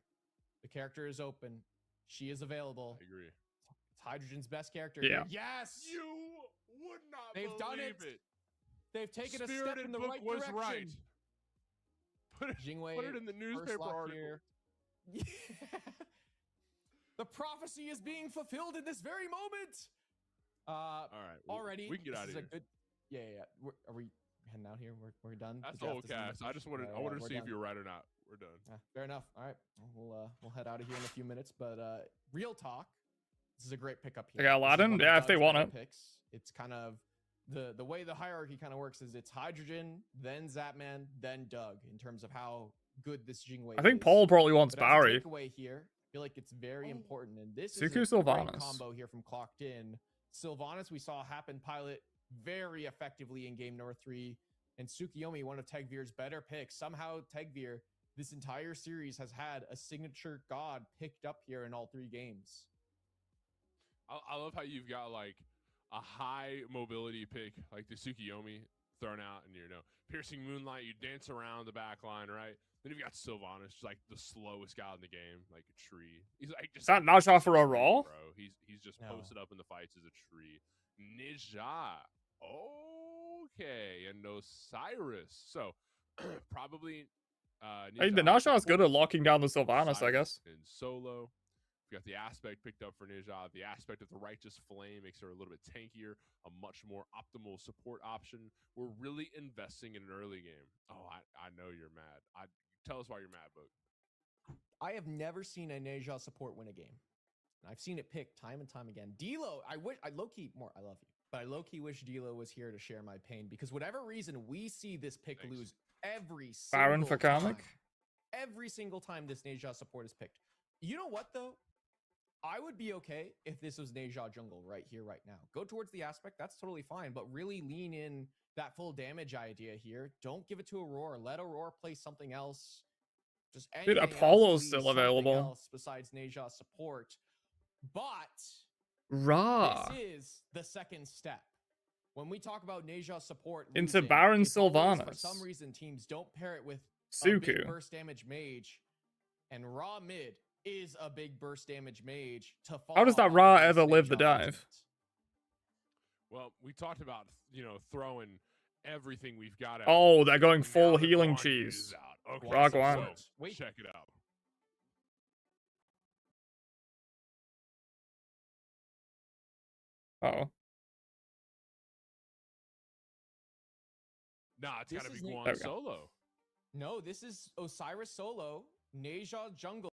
The character is open. She is available. I agree. It's Hydrogen's best character. Yeah. Here. Yes. You would not They've done believe it. They've taken a step Spirited in the Book right was direction. right. Jingwei, Put it in the first newspaper lock article. here. Yeah. The prophecy is being fulfilled in this very moment. All right. Already, we can get this out of is here. a good. Yeah. Are we heading out here? We're done. That's The the whole draft isn't cast. I just wanted. Yeah, I wanted to we're see if done. you're right or not. We're done. Fair enough. All right, we'll head out of here in a few minutes. But real talk, this is a great pickup here. They got This is Aladdin? one of Yeah, if they Doug's want better it. Picks. It's kind of the way the hierarchy kind of works is it's Hydrogen, then Zapman, then Doug in terms of how good this Jingwei I think is. Paul probably wants But as a Bowery. takeaway here, I feel like it's very important, and this Suku is a great Sylvanas. combo here from Clocked In. Sylvanas we saw happen pilot very effectively in game number 3, and Tsukiyomi, one of Tegvir's better picks. Somehow Tegvir, this entire series has had a signature god picked up here in all 3 games. I love how you've got like a high mobility pick like the Tsukiyomi thrown out, and you know, piercing moonlight. You dance around the back line, right? Then you've got Sylvanas, like the slowest guy in the game, like a tree. He's like just Is that Naja for a tree, roll? bro. He's just No. posted up in the fights as a tree. Nija, okay, and Osiris. So probably. Hey, the Nija Naja is good at supports locking down the Sylvanas, I Osiris guess. in solo. We got the aspect picked up for Nija. The aspect of the Righteous Flame makes her a little bit tankier, a much more optimal support option. We're really investing in an early game. Oh, I know you're mad. Tell us why you're mad, Book. I have never seen a Neja support win a game. And I've seen it picked time and time again. D-Lo, I love you, but I low-key wish D-Lo was here to share my pain, because whatever reason we see this pick Thanks. lose every single Baron for time. Karmic? Every single time this Neja support is picked. You know what, though? I would be okay if this was Neja jungle right here, right now. Go towards the aspect, that's totally fine, but really lean in that full damage idea here. Don't give it to Aurora. Let Aurora play something else. Just Dude, anything Apollo's else, please, still something available. else besides Neja support. But Raw. this is the second step. when we talk about Neja support Into losing, Baron it's always, for Sylvanas. some reason, teams don't pair it with a Suku. big burst damage mage, and Raw mid is a big burst damage mage to follow. How does that up Ra against ever live the Neja dive? ultimate. Well, we talked about, you know, throwing everything we've got out. Oh, they're going Now full that healing Guan Yu cheese. is out. Okay, Ra so Guan. Wait. check it out. Uh-oh. Nah, it's This got to be is There Guan we go. solo. No, this is Osiris solo, Neja jungle.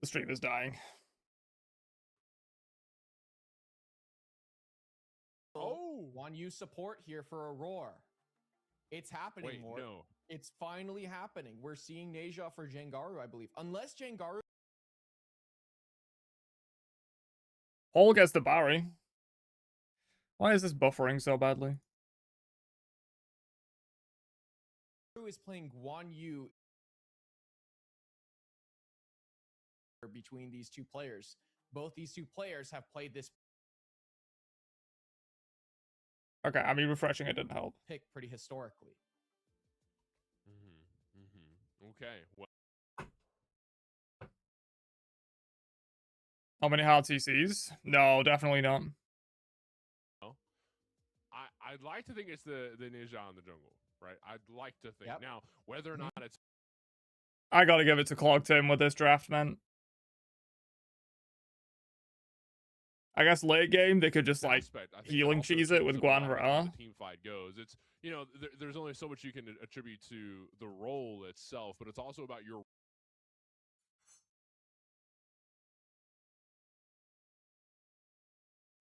The stream is dying. Oh. Guan Yu support here for Aurora. It's happening Wait, more. no. It's finally happening. We're seeing Neja for Jangaru, I believe. Unless Jangaru Paul gets the Barry. Why is this buffering so badly? is playing Guan Yu between these two players. Both these two players have played this Okay, I mean, refreshing it didn't help. pick pretty historically. Okay. Well, How many hard CCs? No, definitely not. I'd like to think it's the Ninja in the jungle, right? I'd like to think. Yep. Now, whether or not it's I gotta give it to Clogged Tim with this draft, man. I guess late game, they could just, like, aspect, I think healing also cheese it shows with a Guan lot of Ra. how the team fight goes. It's, you know, there's only so much you can attribute to the role itself, but it's also about your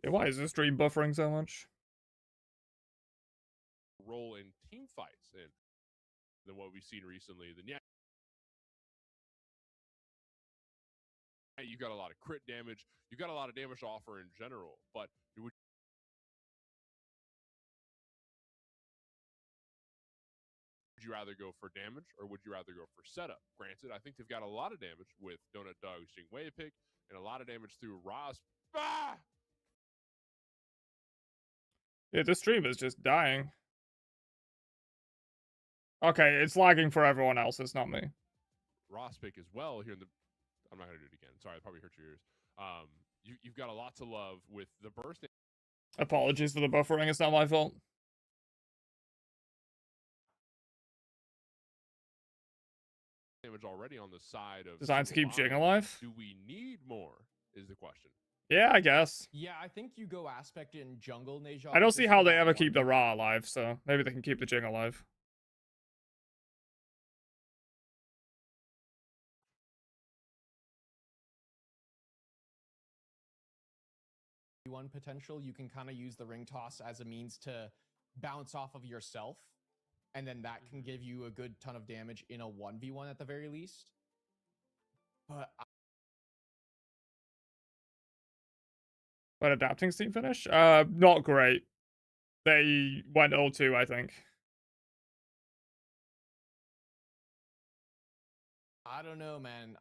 Yeah, why is this stream buffering so much? role in team fights and than what we've seen recently. Then yeah, you got a lot of crit damage. You got a lot of damage to offer in general, but would you rather go for damage or would you rather go for setup? Granted, I think they've got a lot of damage with Donut Dog's Jingwei pick and a lot of damage through Ra's. Ah! Yeah, this stream is just dying. Okay, it's lagging for everyone else, it's not me. Ross pick as well here in the. I'm not gonna do it again. Sorry, it probably hurt your ears. You've got a lot to love with the burst Apologies for the buffering, it's not my fault. damage already on the side of. Designed to keep Jing Sylvanas. alive? Do we need more? Is the question. Yeah, I guess. Yeah, I think you go aspect in jungle, Neja. I don't see how they ever keep keep the Ra alive, so maybe they can keep the Jing alive. one potential. You can kind of use the ring toss as a means to bounce off of yourself, and then that can give you a good ton of damage in a 1v1 at the very least. But Adapting Steam finish? Not great. They went 0-2, I think. I don't know, man.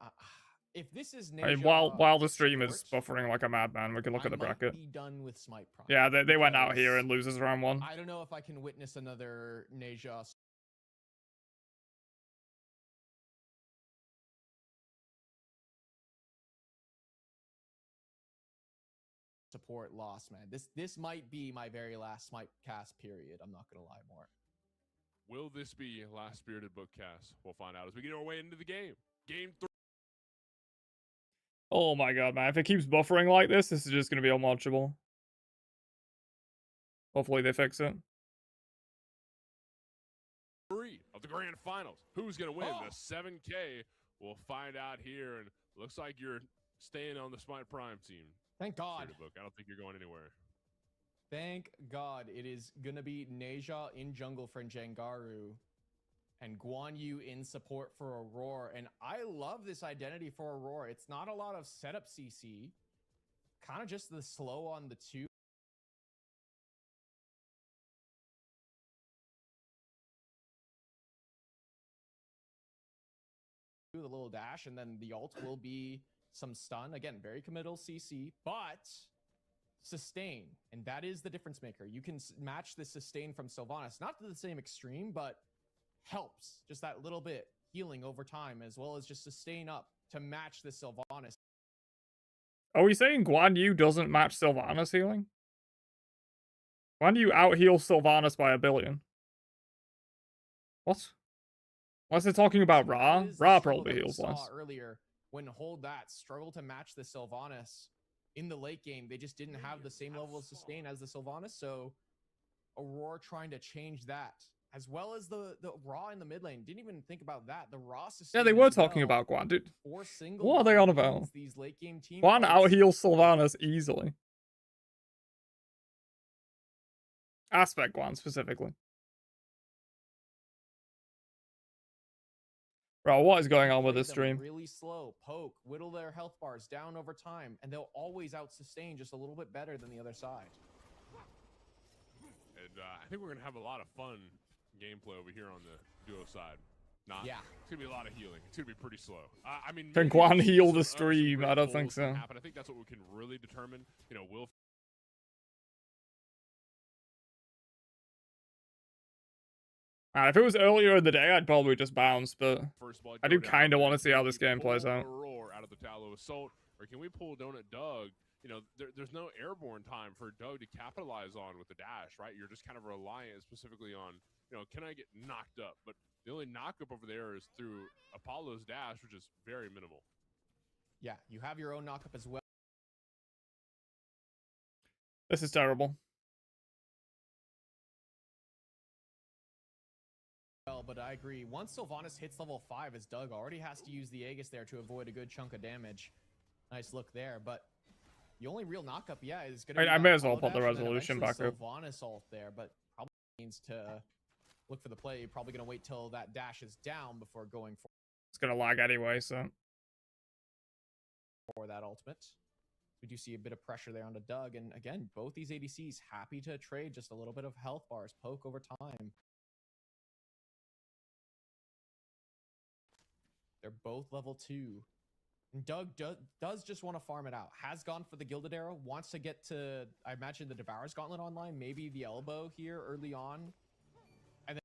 If this is I mean, Neja while the stream is support, buffering like a madman, we can look at the I might bracket. be done with Smite Prime. Yeah, they went out here because and loses round 1. I don't know if I can witness another Neja support loss, man. This might be my very last Smite cast period. I'm not gonna lie more. Will this be last Spirited Book cast? We'll find out as we get our way into the game. Game 3. Oh my god, man. If it keeps buffering like this is just going to be unwatchable. Hopefully they fix it. 3 of the grand finals. Who's going to win Oh. the 7K? We'll find out here. And looks like you're staying on the Smite Prime team. Thank God. Spirited Book. I don't think you're going anywhere. Thank God it is gonna be Neja in jungle for Jangaru and Guan Yu in support for Aurora. And I love this identity for Aurora. It's not a lot of setup CC, kind of just the slow on the 2. The little dash, and then the ult will be some stun. Again, very committal CC, but sustain, and that is the difference maker. You can match the sustain from Sylvanas, not to the same extreme, but helps just that little bit healing over time, as well as just sustain up to match the Sylvanas. Are we saying Guan Yu doesn't match Sylvanas healing? Guan Yu out-heals Sylvanas by 1 billion. What? Unless they're talking about Ra. Ra probably heals less. Earlier, when Hold That struggled to match the Sylvanas in the late game, they just didn't have the same level of sustain as the Sylvanas, so Aurora trying to change that. As well as the Ra in the mid lane. Didn't even think about that. The Ra sustain. Yeah, they were talking about Guan, dude. What are they on about? These late game team Guan fights. out-heals Sylvanas easily. Aspect Guan, specifically. Bro, what is going on with this stream? Really slow, poke, whittle their health bars down over time, and they'll always out-sustain just a little bit better than the other side. And I think we're going to have a lot of fun gameplay over here on the duo side. Yeah. It's going to be a lot of healing. It's going to be pretty slow. I mean, Can maybe Guan heal the some stream? great I don't think pulls can so. happen. I think that's what we can really determine. You know, will If it was earlier in the day, I'd probably just bounce, but first blood I go do down? kind of want to see Can how we this game plays pull out. Aurora out of the Tallow Assault, or can we pull Donut Doug? You know, there's no airborne time for Doug to capitalize on with the dash, right? You're just kind of reliant specifically on, you know, can I get knocked up? But the only knock-up over there is through Apollo's dash, which is very minimal. Yeah, you have your own knock-up as well. This is terrible. But I agree. Once Sylvanas hits level 5, as Doug already has to use the Aegis there to avoid a good chunk of damage. Nice look there, but the only real knockup, yeah, is going to be I may as well Apollo put the dash and then resolution eventually back up. Sylvanas ult there, but probably means to look for the play. You're probably going to wait till that dash is down before going It's gonna lag anyway, so. for that ultimate. We do see a bit of pressure there onto Doug, and again, both these ADCs happy to trade just a little bit of health bars, poke over time. They're both level 2. And Doug does just want to farm it out. Has gone for the Gilded Arrow. Wants to get to, I imagine, the Devourer's Gauntlet online. Maybe the elbow here early on. And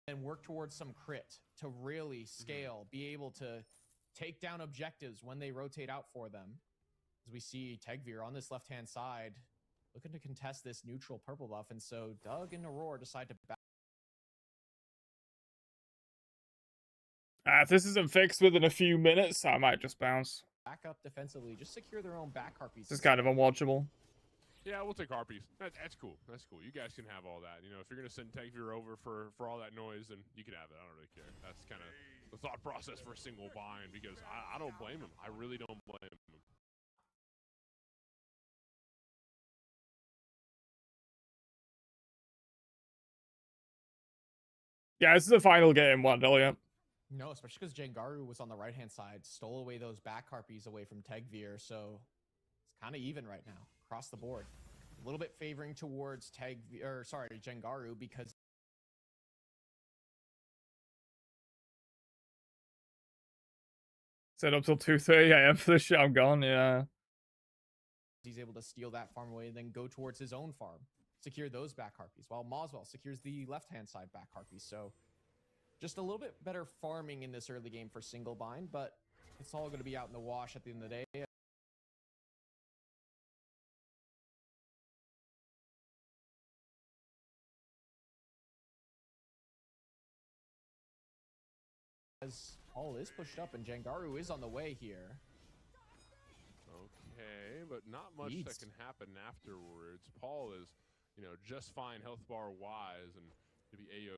then work towards some crit to really scale. Be able to take down objectives when they rotate out for them. As we see Tegvir on this left-hand side looking to contest this neutral purple buff, and so Doug and Aurora decide to back. If this isn't fixed within a few minutes, I might just bounce. Back up defensively, just secure their own back harpies. This is kind of unwatchable. Yeah, we'll take Harpies. That's cool. That's cool. You guys can have all that. You know, if you're going to send Tegvir over for all that noise, then you can have it. I don't really care. That's kind of the thought process for a single bind, because I don't blame him. I really don't blame him. Yeah, this is a final game, one, Elliot. No, especially because Jengaru was on the right-hand side, stole away those back harpies away from Tegvir, so it's kind of even right now, across the board. A little bit favoring towards Jengaru, because Set up till 2:30 a.m. for the shit. I'm gone, yeah. he's able to steal that farm away and then go towards his own farm, secure those back harpies, while Moswell secures the left-hand side back harpies. So just a little bit better farming in this early game for single bind, but it's all going to be out in the wash at the end of the day. As Paul is pushed up and Jengaru is on the way here. Okay, but not much Leads. that can happen afterwards. Paul is, you know, just fine health bar wise, and to be AO.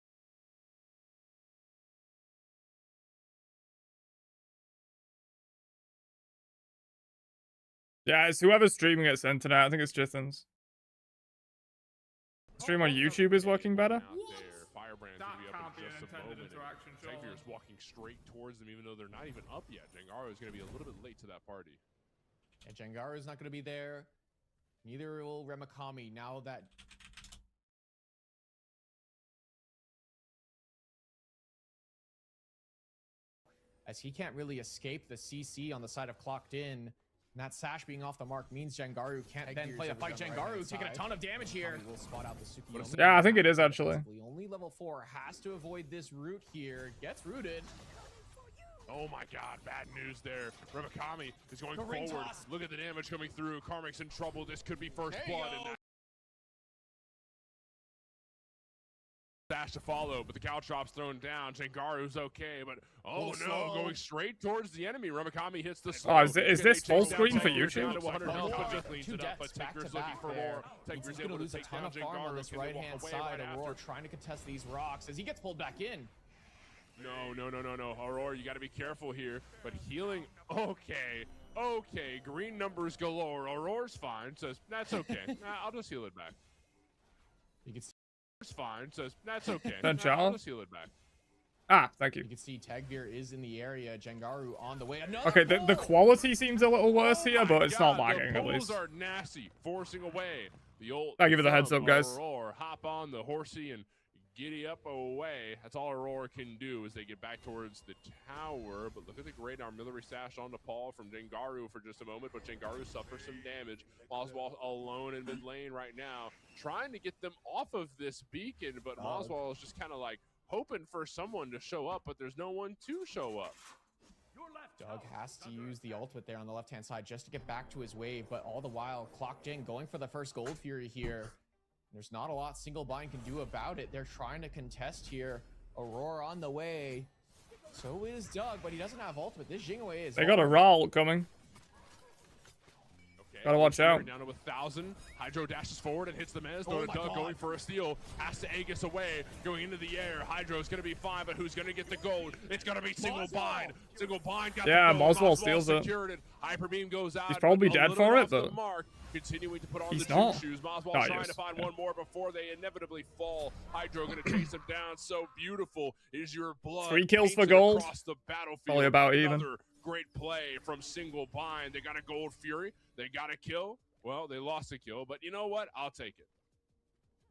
Yeah, it's whoever's streaming at internet. I think it's Jithin's. Stream on YouTube is working better. Out there. Firebrand's That gonna be up can't be in an just a intended moment. interaction, surely. Tegvir's walking straight towards them, even though they're not even up yet. Jengaru is gonna be a little bit late to that party. And Jengaru is not going to be there. Neither will Remakami now that as he can't really escape the CC on the side of Clocked In. And that Sash being off the mark means Jengaru can't then play the fight. Jengaru taking a ton of damage here. Will spot out the Tsukiyomi. Yeah, I think it is actually. Only level 4 has to avoid this root here. Gets rooted. Oh my god, bad news there. Revakami is going forward. Toss. Look at the damage coming through. Karmic's in trouble. This could be first blood. And dash to follow, but the Caltrop's thrown down. Jengaru's okay, but oh no, going straight towards the enemy. Revakami hits the slow. Oh, is this full screen for YouTube? Two deaths back to back there. He's going to lose a ton of farm on this right-hand side. Aurora trying to contest these rocks as he gets pulled back in. No. Aurora, you got to be careful here. But healing, okay. Green numbers galore. Aurora's fine, says that's okay. I'll just heal it back. You can see it's fine, says that's okay. I'll just heal it back. Ah, thank you. You can see Tagveer is in the area. Jengaru on the way. Okay, the quality seems a little worse here, but it's not lagging at least. The pulls are nasty, forcing away the old. I'll give you the heads up, guys. Aurora, hop on the horsey and giddy up away. That's all Aurora can do as they get back towards the tower. But look at the great artillery sash on Paul from Jengaru for just a moment. But Jengaru suffers some damage. Moswell alone in mid lane right now, trying to get them off of this beacon. But Moswell is just kind of like hoping for someone to show up, but there's no one to show up. Doug has to use the ultimate there on the left-hand side just to get back to his wave. But all the while, Clocked In going for the first Gold Fury here. There's not a lot Single Bind can do about it. They're trying to contest here. Aurora on the way. So is Doug, but he doesn't have ultimate. This Jingwei is. They got a Raul coming. Okay, gotta watch out. Down to 1,000. Hydro dashes forward and hits the Mez. Doug going for a steal. Has to Aegis away. Going into the air. Hydro's going to be fine, but who's going to get the gold? It's going to be Single Bind. Single Bind got the gold. Moswell steals it. Hyper Beam goes out. He's probably dead for it, but continuing to put on he's the not. shoes. Moswell trying to find one more before they inevitably fall. Hydro going to chase him down. So beautiful is your blood. 3 kills for gold. Across the battlefield. Probably about Another even. Great play from Single Bind. They got a Gold Fury. They got a kill. Well, they lost a kill, but you know what? I'll take it.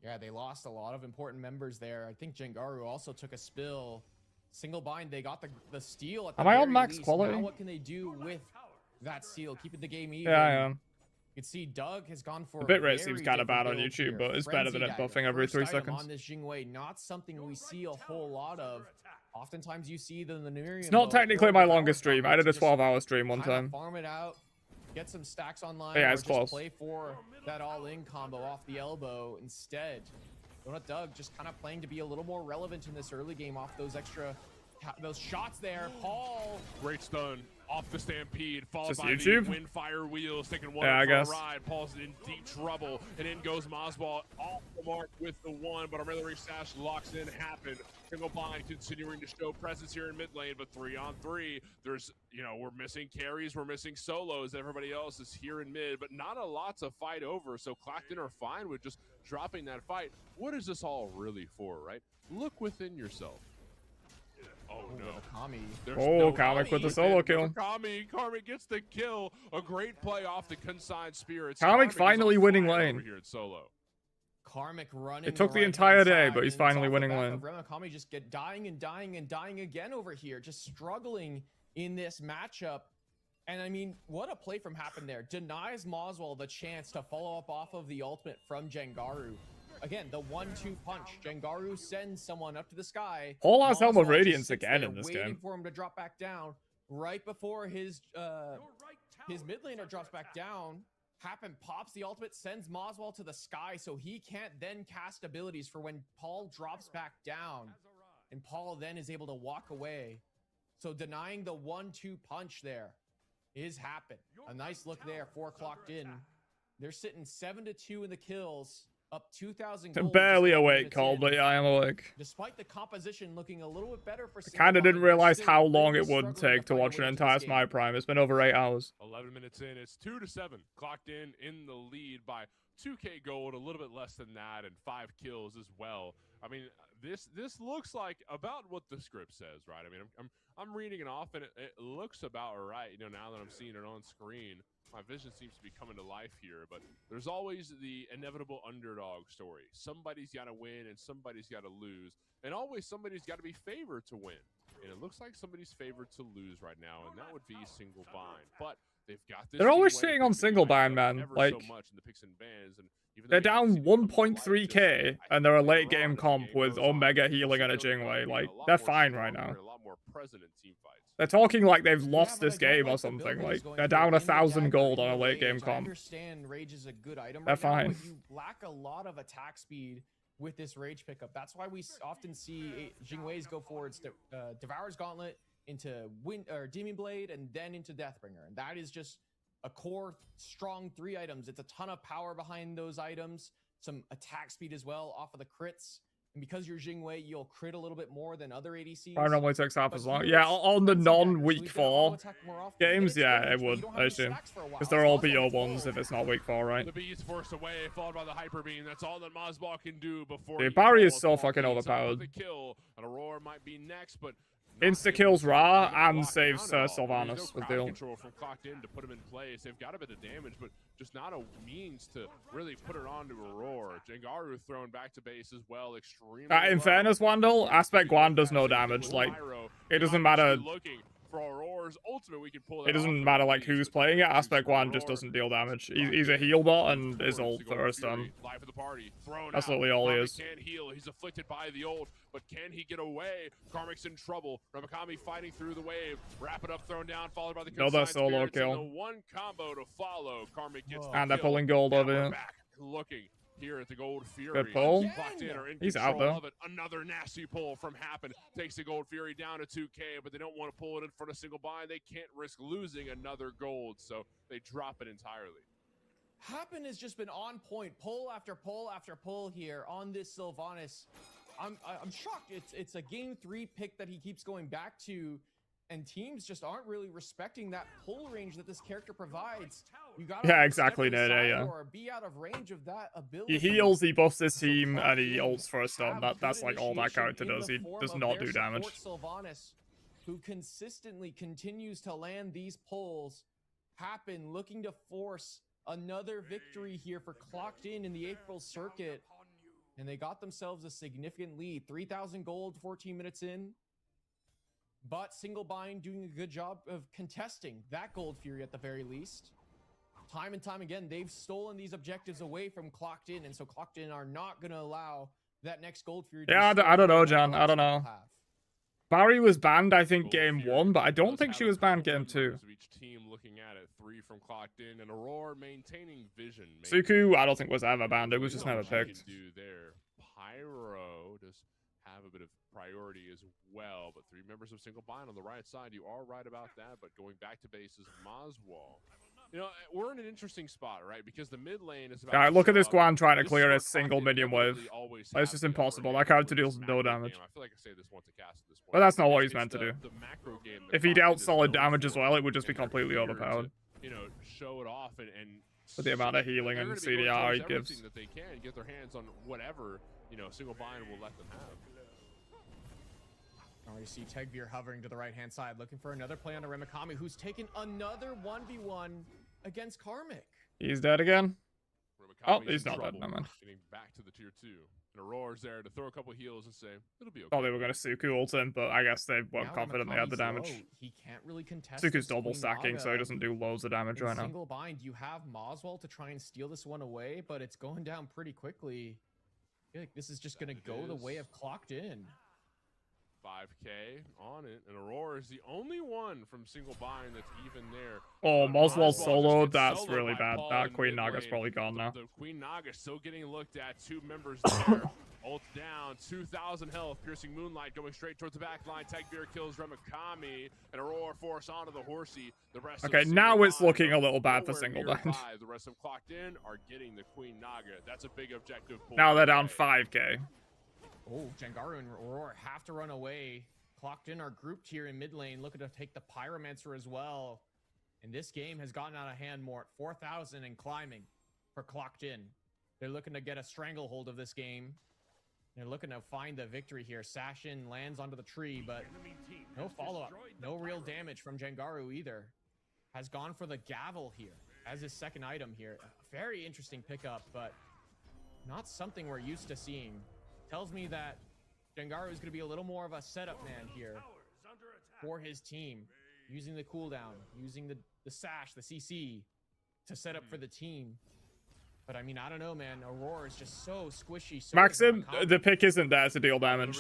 Yeah, they lost a lot of important members there. I think Jengaru also took a spill. Single Bind, they got the steal at the Am I on very max least. quality? Now what can they do with that steal? Keeping the game even. Yeah, I am. You can see Doug has gone for The bit rate very seems kind of bad on different YouTube, build but it's here. better than it Frenzy buffing every Dagger, 3 first item seconds. on this Jingwei, not something we see a whole lot of. Oftentimes you see the Nemirian. It's not technically my longest stream. I did a 12-hour stream one Kinda time. Farm it out, get some stacks online, Yeah, or it's just close. play for that all-in combo off the elbow instead. Donut Doug just kind of playing to be a little more relevant in this early game off those those shots there. Paul. Great stun off the Stampede, followed Just by YouTube? the Windfire Wheels, taking one Yeah, up I for guess. a ride. Paul's in deep trouble, and in goes Moswell off the mark with the 1, but Artillery Sash locks in happen. Single Bind continuing to show presence here in mid lane, but 3-on-3. There's, we're missing carries, we're missing solos. Everybody else is here in mid, but not a lot to fight over. So Clocked In are fine with just dropping that fight. What is this all really for, right? Look within yourself. Oh no. Oh, Karmic with the solo kill. Karmic gets the kill. A great play off the Consigned Spirits. Karmic is finally on winning fire lane. over here at solo. Karmic running. It took the right-hand entire day, side, but he's and it's finally off the winning back lane. of Remakami just dying and dying and dying again over here, just struggling in this matchup. And I mean, what a play from Happen there. Denies Moswell the chance to follow up off of the ultimate from Jengaru. Again, the 1-2 punch. Jengaru sends someone up to the sky. Paul has Helm of Moswell just Radiance sits again there in this waiting game. for him to drop back down right before his mid laner drops back down. Happen pops the ultimate, sends Moswell to the sky, so he can't then cast abilities for when Paul drops back down. And Paul then is able to walk away. So denying the 1-2 punch there is Happen. A nice look there, 4 Clocked In. They're sitting 7-2 in the kills, up 2,000 gold. Barely just 5 awake, minutes Cole, in. but yeah, I am awake. Despite the composition looking a little bit better for I kind of didn't Single Bind, realize still how long really it would struggling take to find watch an ways entire this game. Smite Prime. It's been over 8 hours. 11 minutes in, it's 2-7. Clocked In the lead by 2K gold, a little bit less than that, and 5 kills as well. I mean, this looks like about what the script says, right? I mean, I'm reading it off, and it looks about right. Now that I'm seeing it on screen, my vision seems to be coming to life here. But there's always the inevitable underdog story. Somebody's got to win, and somebody's got to lose, and always somebody's got to be favored to win. and it looks like somebody's favored to lose right now, and that would be single bind. But they've got this. They're always Jingwei sitting on pick that single unites bind, them man. ever Like, so much in the picks and bans, and even though they're we haven't down seen a ton of life, 1.3k, just, and they're a later late game on as the comp game with goes on, Omega we'll healing see and a those guys Jingwei. being Like, a lot they're more fine right stronger now. and a lot more present in team fights. They're talking like they've Yeah, lost but this I don't game or like the something. build that Like, he's going they're for. down In the 1,000 dagger, gold in on a the late game rage, I comp. understand Rage is a good item They're right now, fine. but you lack a lot of attack speed with this Rage pickup. That's why we often see Jingweis go forwards to Devourer's Gauntlet into Demon Blade and then into Deathbringer. And that is just a core strong 3 items. It's a ton of power behind those items, some attack speed as well off of the crits. And because you're Jingwei, you'll crit a little bit more than other ADCs. Probably normally takes half But as long. here Yeah, it's on the frenzy dagger, so non-week he's gonna 4 auto-attack more often. And games, it's yeah, range, it but would, you don't I have any assume. stacks for a while. Because they're all Oswald BO gets ones pulled. if it's not week 4, right? The beast forced away, followed by the hyper beam. That's all that Mazball can do before. Dude, he Barry is falls. so Paul fucking Keys up with overpowered. the kill. An Aurora might be next, but not Insta able kills to Ra block and down saves at all. Sylvanas There's with no the crowd ult. control from Clocked In to put him in place. They've got a bit of damage, but just not a means to really put it onto Aurora. Jengaru thrown back to base as well, extremely In low. fairness, Wandel, Aspect Guan does no damage. Like, it doesn't matter. Looking for Aurora's ultimate, we can pull It that doesn't off matter of like Beast, who's but playing it. great Aspect use from Guan just Aurora. doesn't deal damage. Clocked He's a in, heal bot moves and his towards ult the Golden first Fury. stun. Life of the party, thrown That's out. literally all he Karmik is. can't heal. He's afflicted by the ult, but can he get away? Karmik's in trouble. Ramakami fighting through the wave. Wrap it up, thrown down, followed by the Another consigned solo spirits, kill. And the one combo to follow. Karmik gets the And they're kill. pulling gold Now over we're here. back looking here at the Gold Fury. Good pull. Clocked in, are in He's out, control though. of it. Another nasty pull from Happen. Takes the Gold Fury down to 2K, but they don't want to pull it in front of single bind. They can't risk losing another gold, so they drop it entirely. Happen has just been on point, pull after pull after pull here on this Sylvanas. I'm shocked. It's a game 3 pick that he keeps going back to, and teams just aren't really respecting that pull range that this character provides. You gotta Yeah, either exactly, step Ned, inside yeah. or be out of range of that ability. He heals, he buffs his So team, and he Clocked In ults for a stun. have That's good like all that initiation character in does. the He form does of not their do damage. support Sylvanas, who consistently continues to land these pulls. Happen looking to force another victory here for Clocked In the April circuit. And they got themselves a significant lead. 3,000 gold 14 minutes in. But Single Bind doing a good job of contesting that Gold Fury at the very least. Time and time again, they've stolen these objectives away from Clocked In, and so Clocked In are not going to allow that next Gold Fury to be Yeah, I stolen don't know, like John. the I don't last know. couple have. Barry was banned, I think, Gold game Fury 1, but I don't does think have she a was banned couple game 2. members of each team looking at it. 3 from Clocked In, and Aurora maintaining vision. Suku, I don't think was ever banned. It was just Not never much you picked. can do there. Pyro does have a bit of priority as well, but 3 members of single bind on the right side. You are right about that, but going back to base is Mazwal. You know, we're in an interesting spot, right? Because the mid lane is about Alright, to look at show this up. Guan trying to This is clear where a single Clocked In minion wave. inevitably always It's have just the upper impossible. hand That character with deals this no macro damage. game. I feel like I say this once a cast at this point. But that's not what he's It's meant to do. the macro game that If he Clocked In dealt is solid known damage as for, well, it would just be and they're completely here to, overpowered. you know, show it off and With the amount of healing they're and gonna be going CDR he towards gives. everything that they can, get their hands on whatever, you know, single bind will let them have. Already see Tegbeer hovering to the right-hand side, looking for another play on Ramakami, who's taken another 1v1 against Karmik. He's dead again. Oh, Ramakami's he's in not dead, trouble, never mind. getting back to the tier 2. And Aurora's there to throw a couple heals and say, it'll be okay. Thought they were going to Suku ult him, but I guess they weren't Now confident they had the Ramakami's damage. low. He can't really contest Suku's this double Queen stacking, so he Naga. doesn't do loads of damage In right now. single bind, you have Moswell to try and steal this one away, but it's going down pretty quickly. I feel like this is just going to go the way of Clocked In. 5K on it, and Aurora is the only one from single bind that's even there. Oh, Moswell just soloed. gets That's soloed really by bad. Paul That in Queen mid Naga's lane. probably gone now. The Queen Naga still getting looked at. 2 members there. Ult down, 2,000 health. Piercing Moonlight going straight towards the back line. Tegbeer kills Ramakami, and Aurora force onto the horsey. The rest Okay, of now single it's bind looking are a little bad for nowhere single nearby. bind. The rest of them Clocked In are getting the Queen Naga. That's a big objective. pull Now they're for down Jay. 5k. Oh, Jengaru and Aurora have to run away. Clocked In are grouped here in mid lane, looking to take the Pyromancer as well. And this game has gotten out of hand more at 4,000 and climbing for Clocked In. They're looking to get a stranglehold of this game. They're looking to find the victory here. Sashin lands onto the tree, but no follow-up. No real damage from Jengaru either. Has gone for the gavel here as his second item here. A very interesting pickup, but not something we're used to seeing. Tells me that Jengaru is going to be a little more of a setup man here. for his team, using the cooldown, using the sash, the CC to set up for the team. But I mean, I don't know, man. Aurora is just so squishy. So Maxim, the pick isn't there to deal damage.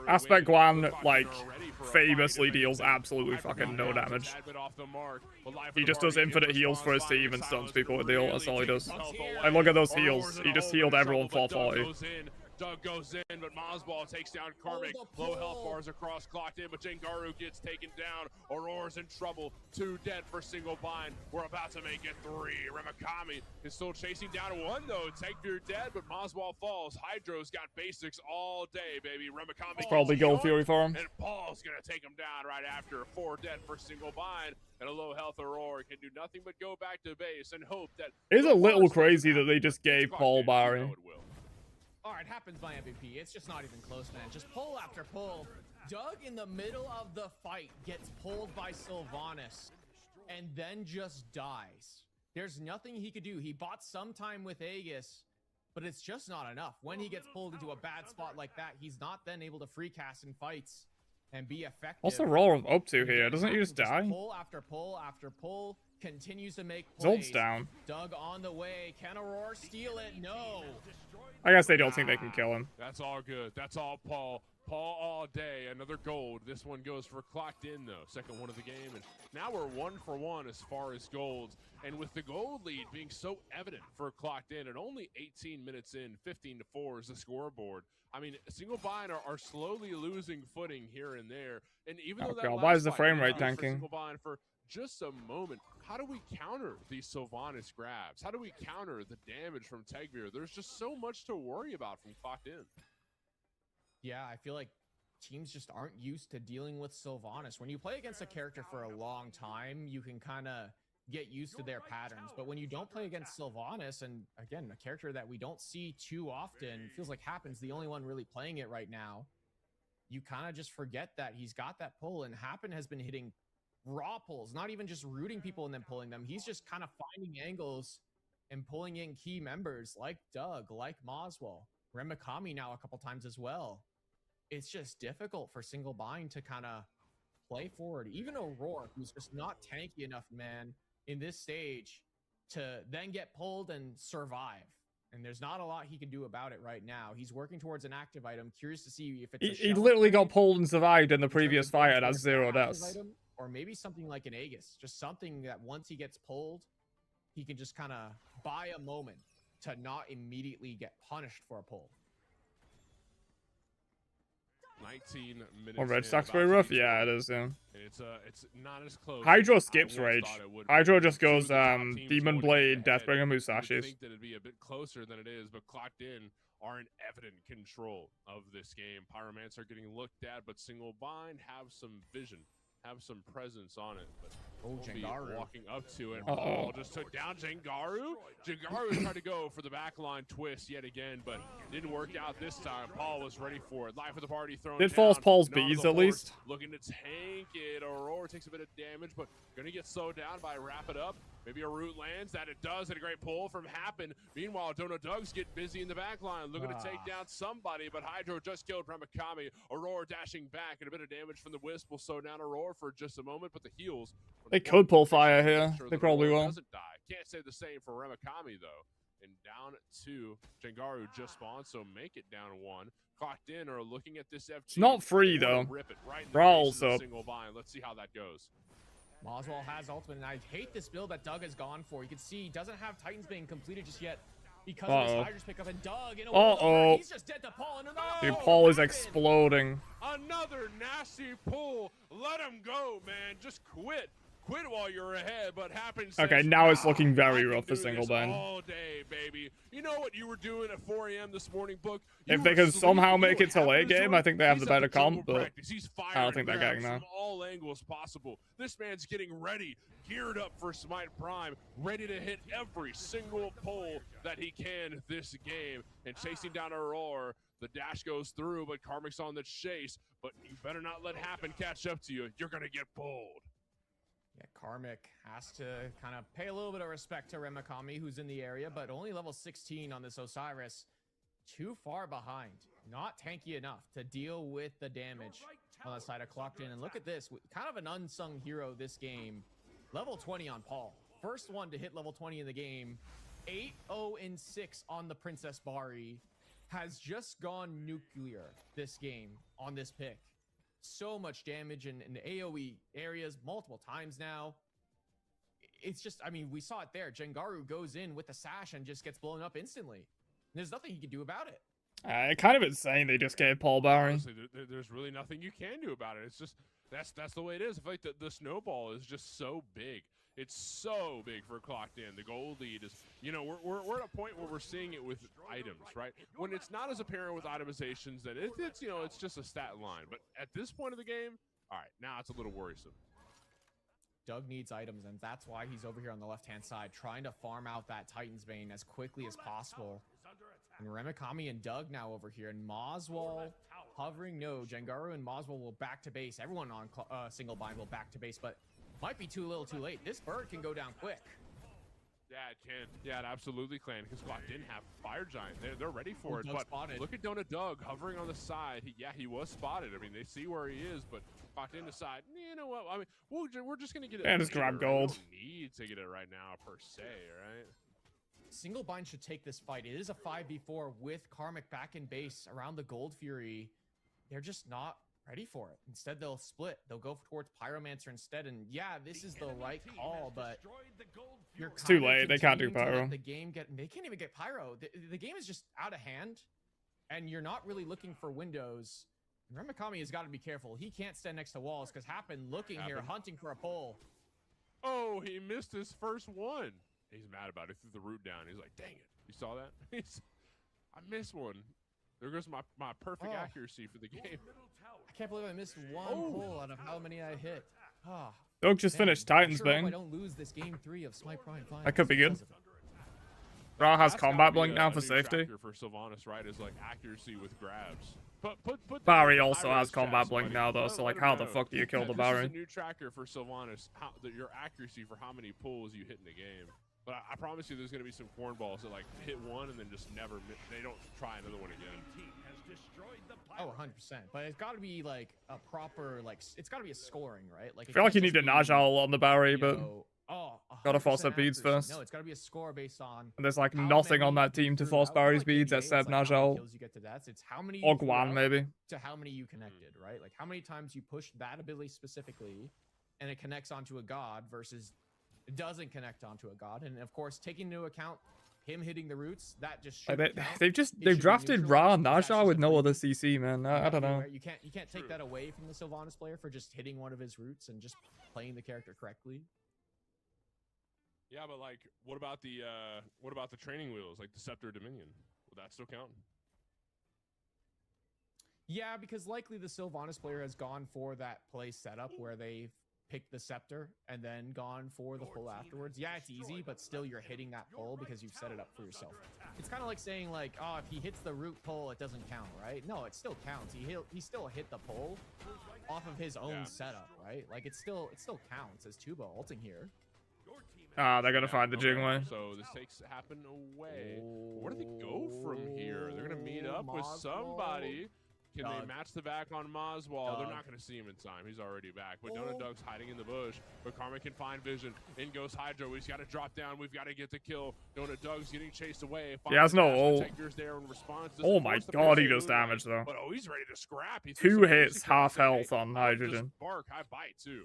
Aspect Guan, like, famously deals absolutely fucking no damage. He just does infinite heals for his team and stuns people with the ult. That's all he does. And look at those heals. He just healed everyone for 40. Doug goes in, but Mozball takes down Karmic. Low health bars across, clocked in, but Jengaru gets taken down. Aurora's in trouble. 2 dead for single bind. We're about to make it 3. Remakami is still chasing down 1, though. Tegvir dead, but Mozball falls. Hydro's got basics all day, baby. Remakami. It's probably Gold Fury for him. And Paul's going to take him down right after. 4 dead for single bind. And a low health Aurora can do nothing but go back to base and hope that. It's a little crazy that they just gave Paul Barry. All right, happens by MVP. It's just not even close, man. Just pull after pull. Doug in the middle of the fight gets pulled by Sylvanas and then just dies. There's nothing he could do. He bought some time with Aegis, but it's just not enough. When he gets pulled into a bad spot like that, he's not then able to free cast in fights and be effective. What's the role up to here? Doesn't he just die? Pull after pull after pull. Continues to make His plays. ult's down. Doug on the way. Can Aurora steal it? No. I guess they don't think they can kill him. That's all good. That's all Paul. Paul all day. Another gold. This one goes for clocked in, though. Second one of the game. And now we're 1 for 1 as far as golds. And with the gold lead being so evident for clocked in, and only 18 minutes in, 15-4 is the scoreboard. I mean, single bind are slowly losing footing here and there. And even though that God, why is the frame rate tanking? Single bind for just a moment, how do we counter these Sylvanas grabs? How do we counter the damage from Tegvir? There's just so much to worry about from clocked in. Yeah, I feel like teams just aren't used to dealing with Sylvanas. When you play against a character for a long time, you can kind of get used to their patterns. But when you don't play against Sylvanas, and again, a character that we don't see too often, feels like Happen's the only one really playing it right now, you kind of just forget that he's got that pull, and Happen has been hitting raw pulls, not even just rooting people and then pulling them. He's just kind of finding angles and pulling in key members like Doug, like Moswell, Remakami now a couple times as well. It's just difficult for single bind to kind of play forward. Even Aurora, who's just not tanky enough, man, in this stage to then get pulled and survive. And there's not a lot he can do about it right now. He's working towards an active item. Curious to see if it's He literally got pulled and survived in the previous fight and has 0 deaths. Or maybe something like an Aegis, just something that once he gets pulled, he can just kind of buy a moment to not immediately get punished for a pull. 19 minutes. Well, Red Sox very rough? Yeah, it is, yeah. It's not as close. Hydro skips Rage. Hydro just goes Demon Blade, Deathbringer, Musashi's. I think that it'd be a bit closer than it is, but clocked in are in evident control of this game. Pyromancer getting looked at, but single bind have some vision, have some presence on it. But Jengaru walking up to it. Paul just took down Jengaru. Jengaru tried to go for the backline twist yet again, but didn't work out this time. Paul was ready for it. Life of the party thrown Did down. false Paul's None of bees the at horse least? Looking to tank it. Aurora takes a bit of damage, but gonna get slowed down by Wrap It Up. Maybe a root lands. That it does, and a great pull from Happen. Meanwhile, Dono Dugs get busy in the back line, looking to take down somebody, but Hydro just killed Ramakami. Aurora dashing back, and a bit of damage from the Wisp will slow down Aurora for just a moment, but the heals. They could pull fire here. They probably will. Doesn't die. Can't say the same for Ramakami, though. And down 2, Jengaru just spawned, so make it down 1. Clocked in or looking at this FG. It's not free, though. Rip it right in the Brawls face of the up. single bind. Let's see how that goes. Moswell has ultimate, and I hate this build that Doug has gone for. You can see he doesn't have Titans being completed just yet because of his Hydra's pickup, and Doug in a he's just dead to Paul. No, Dude, Paul is exploding. Another nasty pull. Let him go, man. Just quit. Quit while you're ahead, but happens. Okay, now it's looking very rough for single bind. All day, baby. You know what you were doing at 4 a.m. this morning, Book? If they can somehow make it to late game, I think they have the better comp, but I don't think they're getting that. From all angles possible. This man's getting ready, geared up for Smite Prime, ready to hit every single pull that he can this game. And chasing down Aurora, the dash goes through, but Karmic's on the chase. But you better not let Happen catch up to you. You're gonna get pulled. Yeah, Karmic has to kind of pay a little bit of respect to Remakami, who's in the area, but only level 16 on this Osiris. Too far behind. Not tanky enough to deal with the damage on the side of Clocked In. And look at this, kind of an unsung hero this game. Level 20 on Paul. First one to hit level 20 in the game. 8-0-6 on the Princess Bari. Has just gone nuclear this game on this pick. So much damage in AoE areas multiple times now. It's just, I mean, we saw it there. Jengaru goes in with the sash and just gets blown up instantly. There's nothing he can do about it. Kind of insane they just gave Paul Barry. Honestly, there's really nothing you can do about it. It's just that's the way it is. I feel like the snowball is just so big. It's so big for Clocked In. The goal lead is, you know, we're at a point where we're seeing it with items, right? When it's not as apparent with itemizations that it's you know, it's just a stat line. But at this point of the game, all right, now it's a little worrisome. Doug needs items, and that's why he's over here on the left-hand side, trying to farm out that Titan's Bane as quickly as possible. And Remikami and Doug now over here, and Moswell hovering. No, Jengaru and Moswell will back to base. Everyone on single bind will back to base, but might be too little too late. This bird can go down quick. Yeah, it can. Yeah, it absolutely can, because Clock didn't have Fire Giant. They're ready for it, Doug but spotted. look at Donut Doug hovering on the side. He was spotted. I mean, they see where he is, but Clock didn't decide, you know what, I mean, we're just going to get it. And just grab gold. We don't need to get it right now, per se, right? Single bind should take this fight. It is a 5v4 with Karmic back in base around the Gold Fury. They're just not ready for it. Instead, they'll split. They'll go towards Pyromancer instead. And yeah, this is the right call, but it's too late. They can't do Pyro. The game they can't even get Pyro. The game is just out of hand, and you're not really looking for windows. Remikami has got to be careful. He can't stand next to walls because Happen looking here, hunting for a pull. Oh, he missed his first one. He's mad about it. He threw the root down. He's like, dang it. You saw that? I missed one. There goes my perfect accuracy for the game. I can't believe I missed one pull out of how many I hit. Doug just finished Titan's Bane. Bane. I don't lose this game 3 of Smite Prime Finals. That could be good. Ra has combat blink now for safety. For Sylvanas, right, is like accuracy with grabs. Put Barry also has combat blink now, though, so like, how the fuck do you kill the Barry? This is a new tracker for Sylvanas, your accuracy for how many pulls you hit in the game. But I promise you there's going to be some cornballs that like hit one and then just never, they don't try another one again. Oh, 100%. But it's got to be like a proper, like, it's got to be a scoring, right? Like, I feel like you need a Najal on the Barry, but gotta force the beads first. No, it's got to be a score based on. And there's like nothing on that team to force Barry's beads except Najal. It's how many or Guan, maybe. To how many you connected, right? Like how many times you push that ability specifically and it connects onto a god versus it doesn't connect onto a god. And of course, taking into account him hitting the roots, that just they've drafted Ra and Najal with no other CC, man. I don't know. You can't take that away from the Sylvanas player for just hitting one of his roots and just playing the character correctly. Yeah, but like, what about the training wheels, like the Scepter Dominion? Will that still count? Yeah, because likely the Sylvanas player has gone for that play setup where they've picked the Scepter and then gone for the pull afterwards. Yeah, it's easy, but still you're hitting that pull because you've set it up for yourself. It's kind of like saying like, oh, if he hits the root pull, it doesn't count, right? No, it still counts. He still hit the pull off of his own setup, right? Like it still counts as Tuba ulting here. They're gonna find the Jingwei. So this takes Happen away. Where do they go from here? They're gonna meet up with somebody. Can they match the back on Moswell? They're not gonna see him in time. He's already back. But Donut Doug's hiding in the bush. But Karma can find vision. In goes Hydro. He's got to drop down. We've got to get the kill. Donut Doug's getting chased away. He has no ult. There in response. Oh my god, he does damage though. But he's ready to scrap. 2 hits, half health on Hydrogen. Bark, high bite too.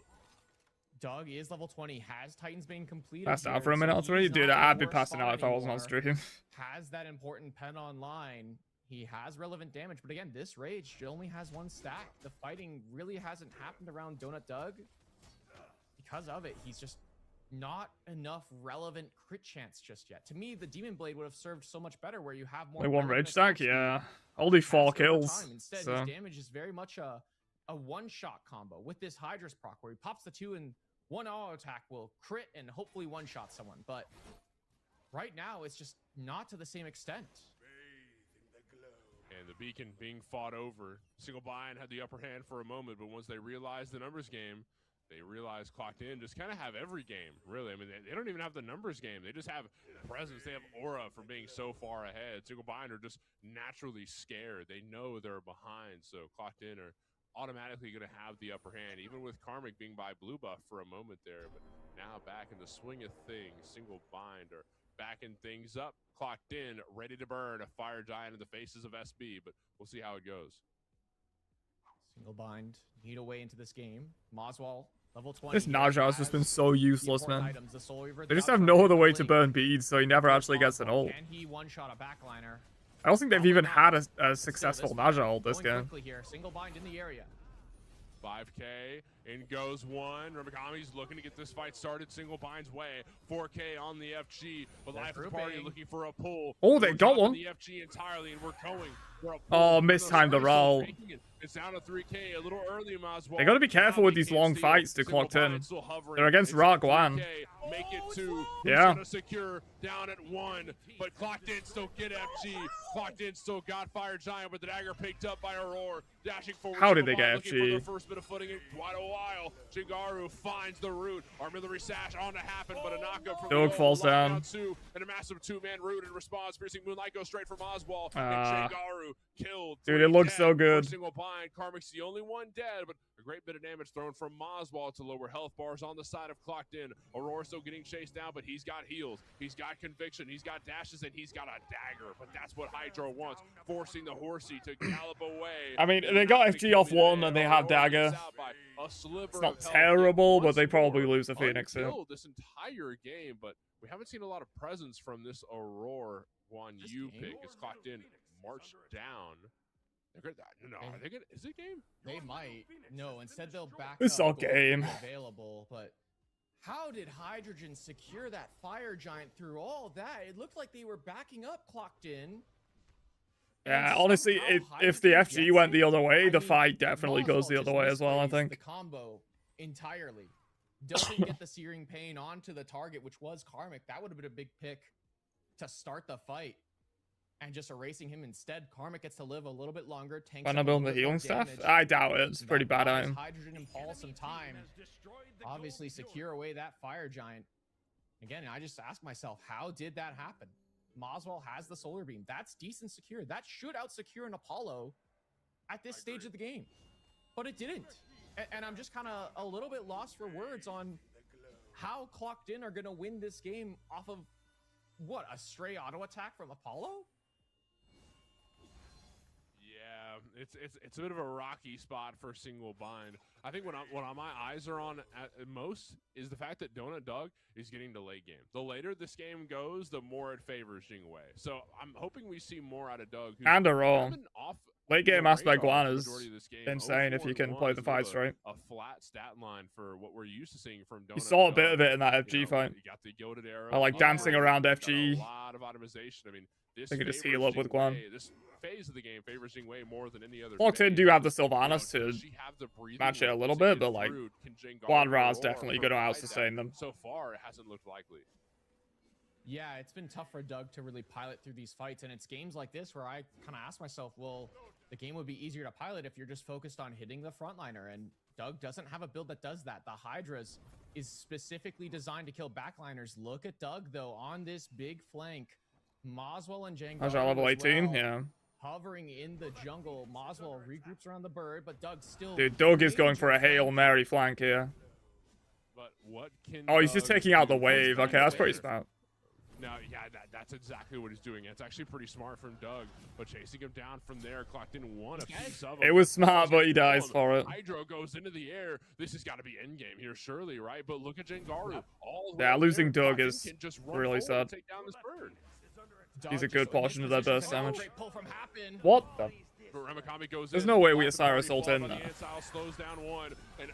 Doug is level 20, has Titan's Bane completed. Passed out for a minute or 3? Dude, I'd be passing out if I wasn't on stream. Has that important pen online. He has relevant damage, but again, this Rage only has 1 stack. The fighting really hasn't happened around Donut Doug. Because of it, he's just not enough relevant crit chance just yet. To me, the Demon Blade would have served so much better where you have more. Only 1 Rage stack? Yeah. Only 4 kills. Instead, his damage is very much a one-shot combo with this Hydra's proc where he pops the 2 and 1 auto attack will crit and hopefully one-shot someone. But right now, it's just not to the same extent. And the beacon being fought over. Single Bind had the upper hand for a moment, but once they realized the numbers game, they realized Clocked In just kind of have every game, really. I mean, they don't even have the numbers game. They just have presence. They have aura from being so far ahead. Single Bind are just naturally scared. They know they're behind, so Clocked In are automatically going to have the upper hand, even with Karmic being by blue buff for a moment there. But now back in the swing of things, single bind or backing things up, clocked in, ready to burn a fire giant in the faces of SB, but we'll see how it goes. Single bind, need a way into this game. Moswell, level 20. This Naja has just been so useless, man. Items, the Soul Reaver, They just the have Outcry, no other way to Blink. burn beads, so he never actually gets an ult. Can he one-shot a backliner? I don't think they've Probably even not. had a But still, successful this Naja fight ult this going game. quickly here. Single bind in the area. 5K, in goes one. Ramagami's looking to get this fight started. Single binds way. 4K on the FG, but They're Life of the Party grouping. looking for a pull. Oh, they We're got dropping one. The FG entirely, and we're going for a pull. Oh, We're mistimed the gonna roll. making it. It's down to 3K, a little early, Maswell. They gotta be careful with these Can't long steal. fights to Single clocked in. bind still hovering. They're against It's Rock at One. 3K. Make it two. Who's Yeah. gonna secure down at one, but clocked in still get FG. Clocked in still got Fire Giant, but the dagger picked up by Aurora. Dashing forward. How did they Single get bind looking for FG? their first bit of footing in quite a while. Jingaru finds the root. Artillery sash on to happen, but a knockup from Dog the falls down. Two, and a massive two-man root in response. Piercing Moonlight goes straight from Oswald. Ah. And Jingaru killed. Dude, it looks 3-10 so for good. Single bind. Karmic's the only one dead, but a great bit of damage thrown from Oswald to lower health bars on the side of Clocked In. Aurora still getting chased down, but he's got heals. He's got conviction. He's got dashes, and he's got a dagger. But that's what Hydro wants, forcing the horsey to gallop away. I mean, they got FG off one and they had dagger. It's not terrible, but they probably lose the Phoenix here. This entire game, but we haven't seen a lot of presence from this Aurora Guan Yu pick. It's Clocked In, marched down. No, are they gonna? Is it game? They might. No, instead they'll back It's up all gold game. available, but how did Hydrogen secure that fire giant through all that? It looked like they were backing up Clocked In. Yeah, And honestly, somehow if the Hydrogen FG gets went the it. other way, I the mean, fight definitely goes the Moswell other just way as well, I misplays think. the combo entirely. Doesn't get the searing pain onto the target, which was Karmic. That would have been a big pick to start the fight. And just erasing him instead, Karmic gets to live a little bit longer. Tanks Why up not a building little the bit more healing stuff? damage. I doubt it. It's a pretty That bad buys item. Hydrogen and Paul some time. Obviously secure away that fire giant. Again, I just ask myself, how did that happen? Moswell has the solar beam. That's decent secure. That should out secure an Apollo at this stage of the game. But it didn't. And I'm just kind of a little bit lost for words on how Clocked In are going to win this game off of, what, a stray auto attack from Apollo? Yeah, it's a bit of a rocky spot for Single Bind. I think what my eyes are on at most is the fact that Donut Dog is getting the late game. The later this game goes, the more it favors Jingwei. So I'm hoping we see more out of Doug. And a roll. been off Late game the aspect radar one for the is majority of this game. insane if you can 0-4-1 play the is fight a- straight. A flat stat line for what we're used to seeing from Donut You saw a Dog. bit of it in that You FG know, fight. You got the gilded arrow. I like the dancing upgrade, around got FG. A lot of automation. I mean, this They could just favors heal up with Guan. Jingwei. This phase of the game favors Jingwei more than any other. Clocked In phase. do have the You know, Sylvanas to does she have the breathing match it a room little to bit, get but, like, through? Can Jingaru Guan Ra's Aurora definitely going to provide out-sustain that? them. So far, it hasn't looked likely. Yeah, it's been tough for Doug to really pilot through these fights, and it's games like this where I kind of ask myself, well, the game would be easier to pilot if you're just focused on hitting the frontliner, and Doug doesn't have a build that does that. The Hydras is specifically designed to kill backliners. Look at Doug, though, on this big flank. Moswell and Django Naja level 18, yeah. hovering in the jungle. Moswell regroups around the bird, but Doug still... Dude, Doug is going for a Hail Mary flank here. But what can Oh, he's just Doug taking out the do? wave. Okay, that's pretty There. smart. No, yeah, that's exactly what he's doing. It's actually pretty smart from Doug, but chasing him down from there, Clocked In one a piece of him. It was smart, but he Boom. dies for it. Hydro goes into the air. This has got to be endgame here, surely, right? But look at Jingaru. All Yeah, right losing there. Doug Clocked In is can just run really forward and sad. Take down this bird. He's a Doug good just in portion this of that position burst to damage. great pull from Happen. What the? But Ramakami goes There's in. no way we Life of the Osiris Party ult falls in on the there. inside, slows down one. And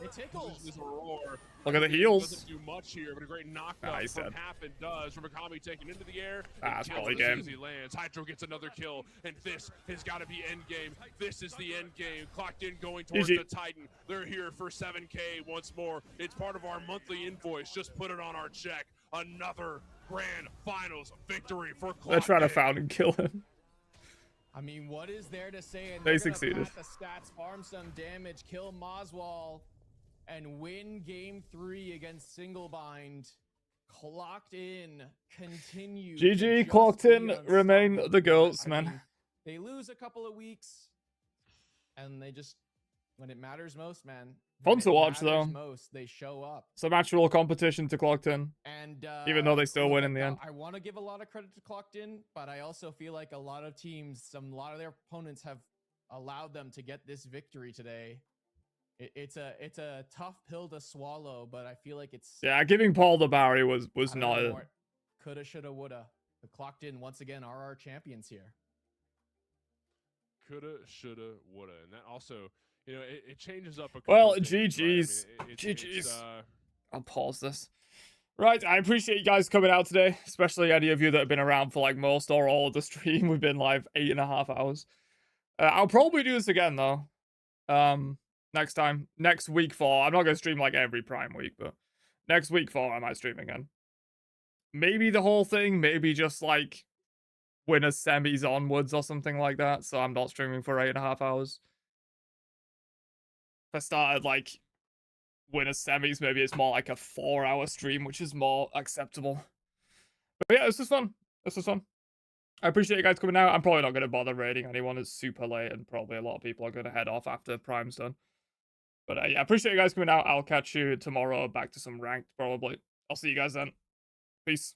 It tickles. This Aurora. Look at the Doesn't heals. do much here, but a great knockdown Nice from hit. Happen does. Ramakami taking into the air. That's and kills poly as soon game. as he lands. Hydro gets another kill, and this has got to be end game. This is the end game. Clocked In going towards GG. the Titan. They're here for 7K once more. It's part of our monthly invoice. Just put it on our check. Another grand finals victory for Clocked They're trying to In. found and kill him. I mean, what is there to say? And They they're gonna succeeded. plat the stats, farm some damage, kill Moswell, and win game 3 against Singlebind. Clocked In continue. to GG, just Clocked be In, remain unstoppable. the goats, I man. mean, they lose a couple of weeks, and they just When it matters most, man. Fun When to it watch, though. matters most, they show up. Some actual competition to Clocked In. And Even though they still look, win in the end. I want to give a lot of credit to Clocked In, but I also feel like a lot of teams, a lot of their opponents have allowed them to get this victory today. It's a tough pill to swallow, but I feel like it's Yeah, giving Paul the Barry was not it. Coulda, shoulda, woulda. The Clocked In once again are our champions here. Coulda, shoulda, woulda, and that also, you know, it changes up a couple Well, of things, right? I mean, GG's. it's, GG's. I'll pause this. Right, I appreciate you guys coming out today, especially any of you that have been around for like most or all of the stream. We've been live 8.5 hours. I'll probably do this again though. Next time, next week 4. I'm not gonna stream like every Prime week, but next week 4 I might stream again. Maybe the whole thing, maybe just like winner semis onwards or something like that. So I'm not streaming for 8.5 hours. If I started like winner semis, maybe it's more like a 4-hour stream, which is more acceptable. But yeah, this was fun. This was fun. I appreciate you guys coming out. I'm probably not going to bother raiding anyone. It's super late, and probably a lot of people are going to head off after Prime's done. But yeah, I appreciate you guys coming out. I'll catch you tomorrow back to some ranked, probably. I'll see you guys then. Peace.